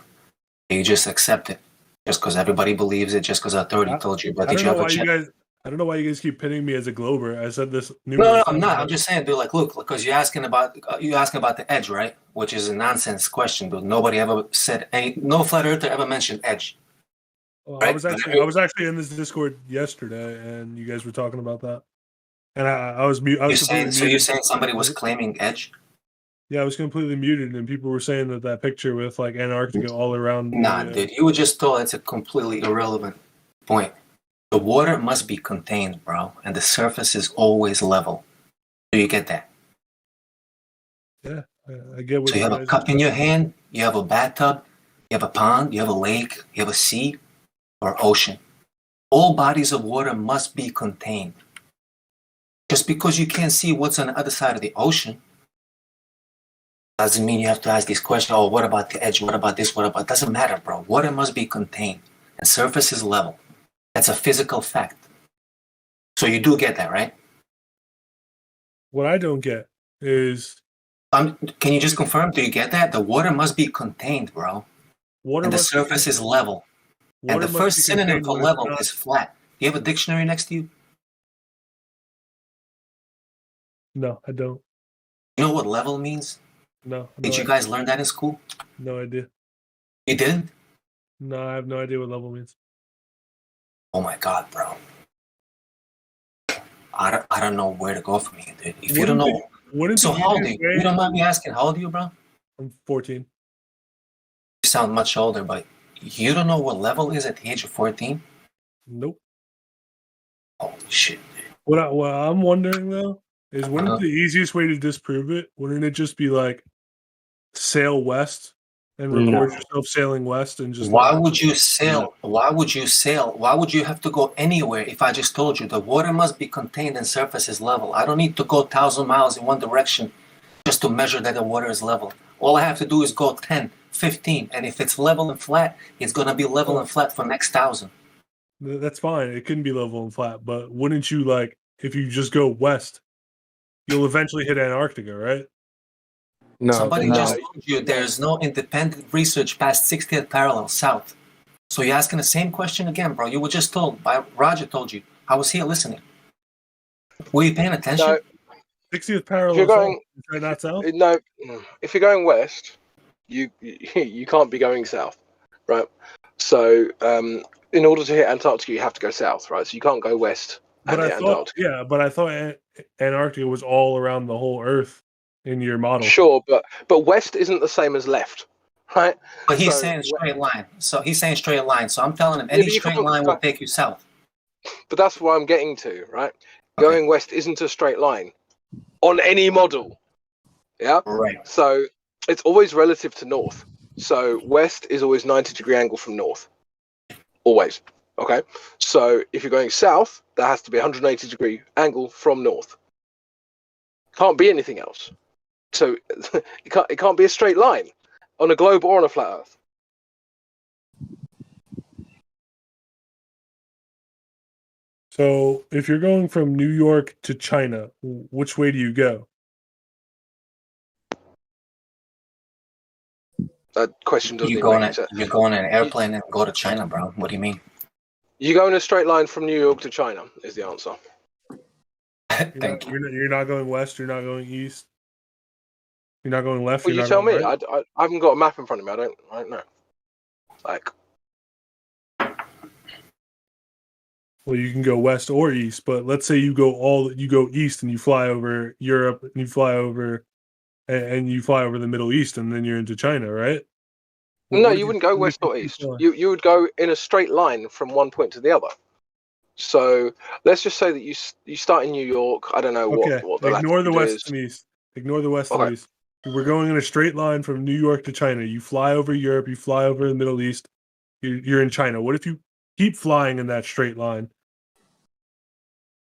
And you just accept it just because everybody believes it, just because authority told you. But I did don't you know ever why check? I don't know why you guys keep pitting me as a glober. I said this No, numerous I'm times. not. I'm just saying, dude. Like, look, because you're asking about the edge, right? Which is a nonsense question, dude. Nobody ever said no flat earther ever mentioned edge. Well, right? I was actually in this Discord yesterday, and you guys were talking about that. And I was completely muted. So you're saying somebody was claiming edge? Yeah, I was completely muted, and people were saying that picture with like Antarctica all around. Nah, dude. You were just told it's a completely irrelevant point. The water must be contained, bro, and the surface is always level. Do you get that? Yeah, I get what So you have a guys cup in your hand, you have a bathtub, you have a pond, you have a lake, you have a sea or ocean. All bodies of water must be contained. Just because you can't see what's on the other side of the ocean doesn't mean you have to ask these questions. Oh, what about the edge? What about this? What about? Doesn't matter, bro. Water must be contained and surface is level. That's a physical fact. So you do get that, right? What I don't get is. Can you just confirm? Do you get that? The water must be contained, bro. Water and the surface is level. And the first synonym for level is flat. Do you have a dictionary next to you? No, I don't. You know what level means? No. Did you guys learn that in school? No idea. You didn't? No, I have no idea what level means. Oh my god, bro. I don't know where to go from here, dude. If you don't know, so how old are you? You don't mind me asking, how old are you, bro? I'm 14. You sound much older, but you don't know what level is at the age of 14? Nope. Holy shit, dude. What I'm wondering though is, wouldn't the easiest way to disprove it? Wouldn't it just be like sail west and record yourself sailing west and just? Why would you sail? Why would you sail? Why would you have to go anywhere if I just told you the water must be contained and surface is level? I don't need to go 1,000 miles in one direction just to measure that the water is level. All I have to do is go 10, 15, and if it's level and flat, it's going to be level and flat for next 1,000. That's fine. It can be level and flat, but wouldn't you, like, if you just go west, you'll eventually hit Antarctica, right? No. Somebody just told you there's no independent research past 60th parallel south. So you're asking the same question again, bro. You were just told by Roger told you. I was here listening. Were you paying attention? No. 60th parallel. If you're going, south, not south? No. If you're going west, you can't be going south, right? So in order to hit Antarctica, you have to go south, right? So you can't go west and hit Antarctica. But I thought Antarctica was all around the whole Earth in your model. Sure, but west isn't the same as left, right? But he's saying straight line. So he's saying straight line. So I'm telling him any straight line will take you south. But that's what I'm getting to, right? Okay. Going west isn't a straight line on any model. Yeah? Right. So it's always relative to north. So west is always 90-degree angle from north. Always. Okay? So if you're going south, that has to be 180-degree angle from north. Can't be anything else. So it can't be a straight line on a globe or on a flat Earth. So if you're going from New York to China, which way do you go? That question doesn't You even go on make sense. you go on an airplane and go to China, bro. What do you mean? You go in a straight line from New York to China is the answer. Thank you. You're not going west. You're not going east. You're not going left. Well, You're you not tell going me. right. I haven't got a map in front of me. I don't know. Like, Well, you can go west or east, but let's say you go east and you fly over Europe and you fly over and you fly over the Middle East and then you're into China, right? no, What if you wouldn't go what if west or keep east. flying? You would go in a straight line from one point to the other. So let's just say that you start in New York. I don't know Okay, what the ignore the latitude is. west and east. Ignore the west and Okay. east. We're going in a straight line from New York to China. You fly over Europe. You fly over the Middle East. You're in China. What if you keep flying in that straight line?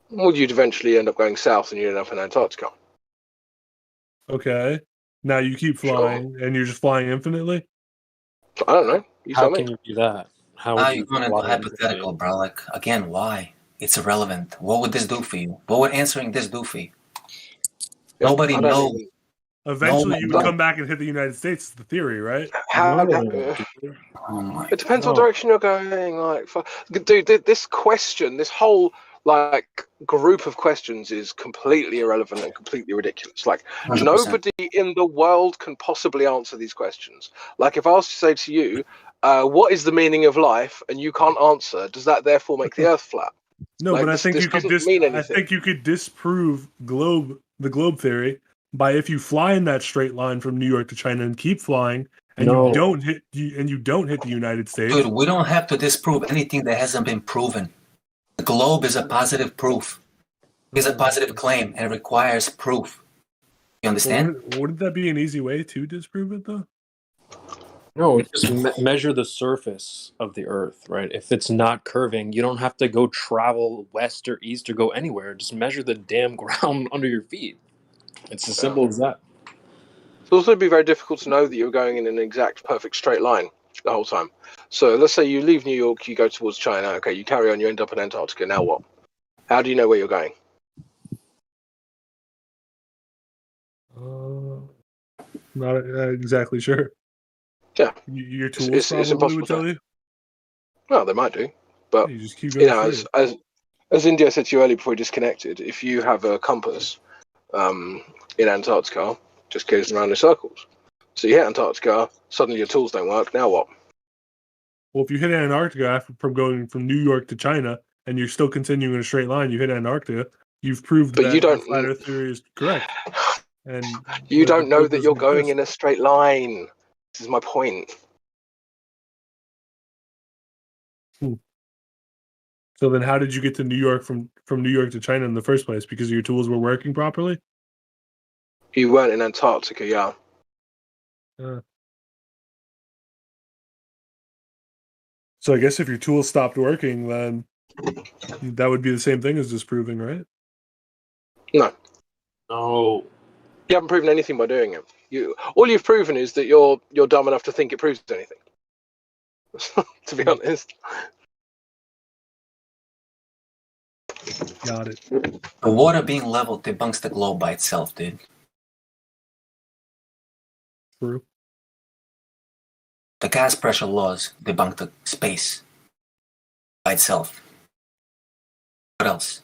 Well, you'd eventually end up going south and you'd end up in Antarctica. Okay. Now you keep flying and you're just flying infinitely? I don't know. You How tell me. can you do that? How Ah, would you're you going into fly hypothetical, infinitely? bro. Like again, why? It's irrelevant. What would this do for you? What would answering this do for you? Yeah, Nobody I don't knows. even. Eventually, you would No. come back and hit the United States. Is the theory, right? How? Oh my It depends what No. direction you're going. Like, dude, this question, this whole like group of questions is completely irrelevant and completely ridiculous. Like, 100%. nobody in the world can possibly answer these questions. Like, if I was to say to you, "What is the meaning of life?" and you can't answer, does that therefore make the Earth flat? No, Like, but this doesn't mean I anything. think you could disprove the globe theory by if you fly in that straight line from New York to China and keep flying and No. you don't hit the United States. Dude, we don't have to disprove anything that hasn't been proven. The globe is a positive proof. It's a positive claim and it requires proof. You understand? Wouldn't that be an easy way to disprove it though? No, just measure the surface of the Earth, right? If it's not curving, you don't have to go travel west or east or go anywhere. Just measure the damn ground under your feet. It's as simple as that. It's also be very difficult to know that you're going in an exact perfect straight line the whole time. So let's say you leave New York, you go towards China. Okay, you carry on, you end up in Antarctica. Now what? How do you know where you're going? Not exactly sure. Yeah, Your tools it's probably impossible would tell to. you. Well, they might do, but You just keep you going know, straight. as India said to you earlier before we disconnected, if you have a compass in Antarctica, just goes around in circles. So you hit Antarctica, suddenly your tools don't work. Now what? Well, if you hit Antarctica from going from New York to China and you're still continuing in a straight line, you hit Antarctica, you've proved But you that the don't. flat Earth theory is correct. And You the don't know globe that you're doesn't going exist. in a straight line. This is my point. So then how did you get to New York from New York to China in the first place? Because your tools were working properly? You weren't in Antarctica, yeah. So I guess if your tools stopped working, then that would be the same thing as disproving, right? No. No. You haven't proven anything by doing it. All you've proven is that you're dumb enough to think it proves anything. To be honest. Got it. The water being level debunks the globe by itself, dude. True. The gas pressure laws debunk the space by itself. What else?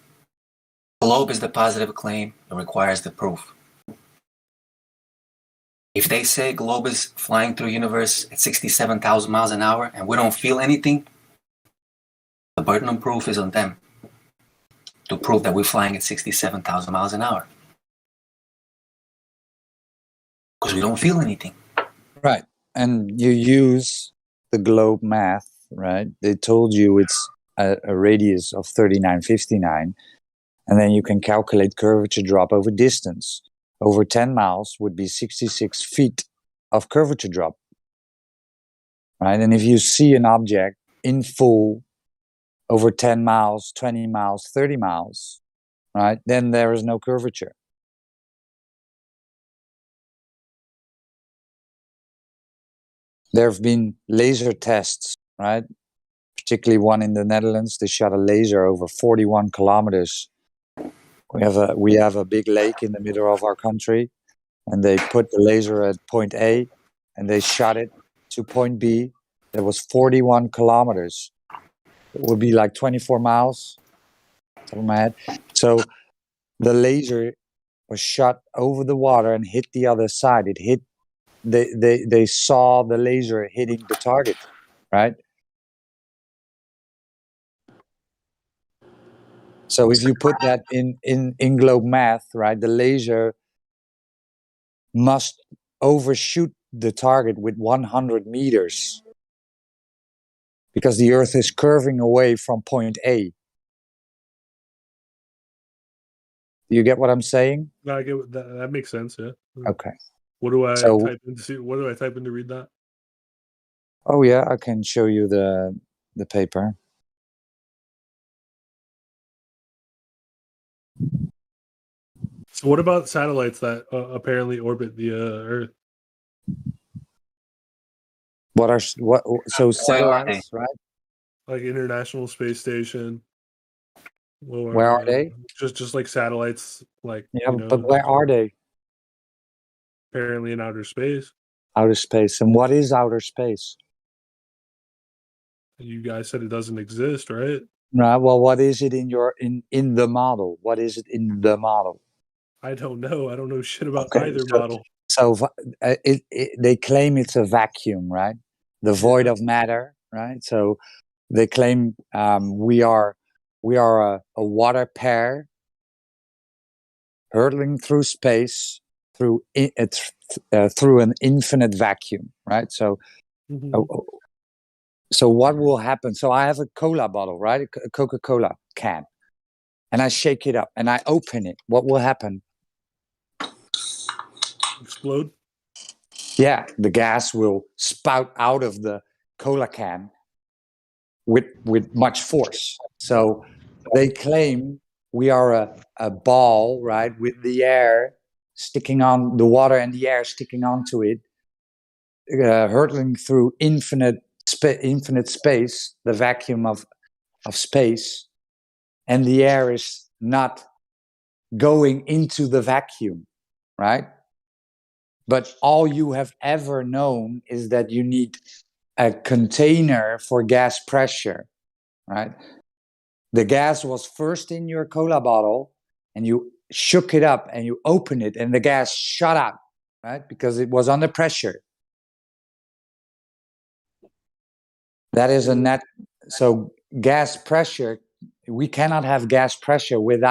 Globe is the positive claim. It requires the proof. If they say globe is flying through universe at 67,000 miles an hour and we don't feel anything, the burden of proof is on them to prove that we're flying at 67,000 miles an hour. Because we don't feel anything. Right. And you use the globe math, right? They told you it's a radius of 3959. And then you can calculate curvature drop over distance. Over 10 miles would be 66 feet of curvature drop. Right? And if you see an object in full over 10 miles, 20 miles, 30 miles, right, then there is no curvature. There have been laser tests, right? Particularly one in the Netherlands. They shot a laser over 41 kilometers. We have a big lake in the middle of our country, and they put the laser at point A, and they shot it to point B. That was 41 kilometers. It would be like 24 miles, top of my head. So the laser was shot over the water and hit the other side. It hit. They saw the laser hitting the target, right? So if you put that in globe math, right, the laser must overshoot the target with 100 meters because the Earth is curving away from point A. Do you get what I'm saying? No, I get that. That makes sense. Yeah. Okay. What do I So, type in to see? What do I type in to read that? oh yeah, I can show you the paper. So, what about satellites that apparently orbit the Earth? What are satellites, right? Like International Space Station, or Where are they? just like satellites, like Yeah, but where are they? apparently in outer space. Outer space. And what is outer space? You guys said it doesn't exist, right? Right. Well, what is it in the model? What is it in the model? I don't know. I don't know shit about either model. So they claim it's a vacuum, right? The void of matter, right? So they claim we are a water pair hurtling through space through an infinite vacuum, right? So. So what will happen? So I have a cola bottle, right? A Coca-Cola can. And I shake it up and I open it. What will happen? Explode? Yeah, the gas will spout out of the cola can with much force. So they claim we are a ball, right, with the air sticking on the water and the air sticking onto it, hurtling through infinite space, the vacuum of space, and the air is not going into the vacuum, right? But all you have ever known is that you need a container for gas pressure, right? The gas was first in your cola bottle and you shook it up and you opened it and the gas shot up, right? Because it was under pressure. That is so gas pressure, we cannot have gas pressure without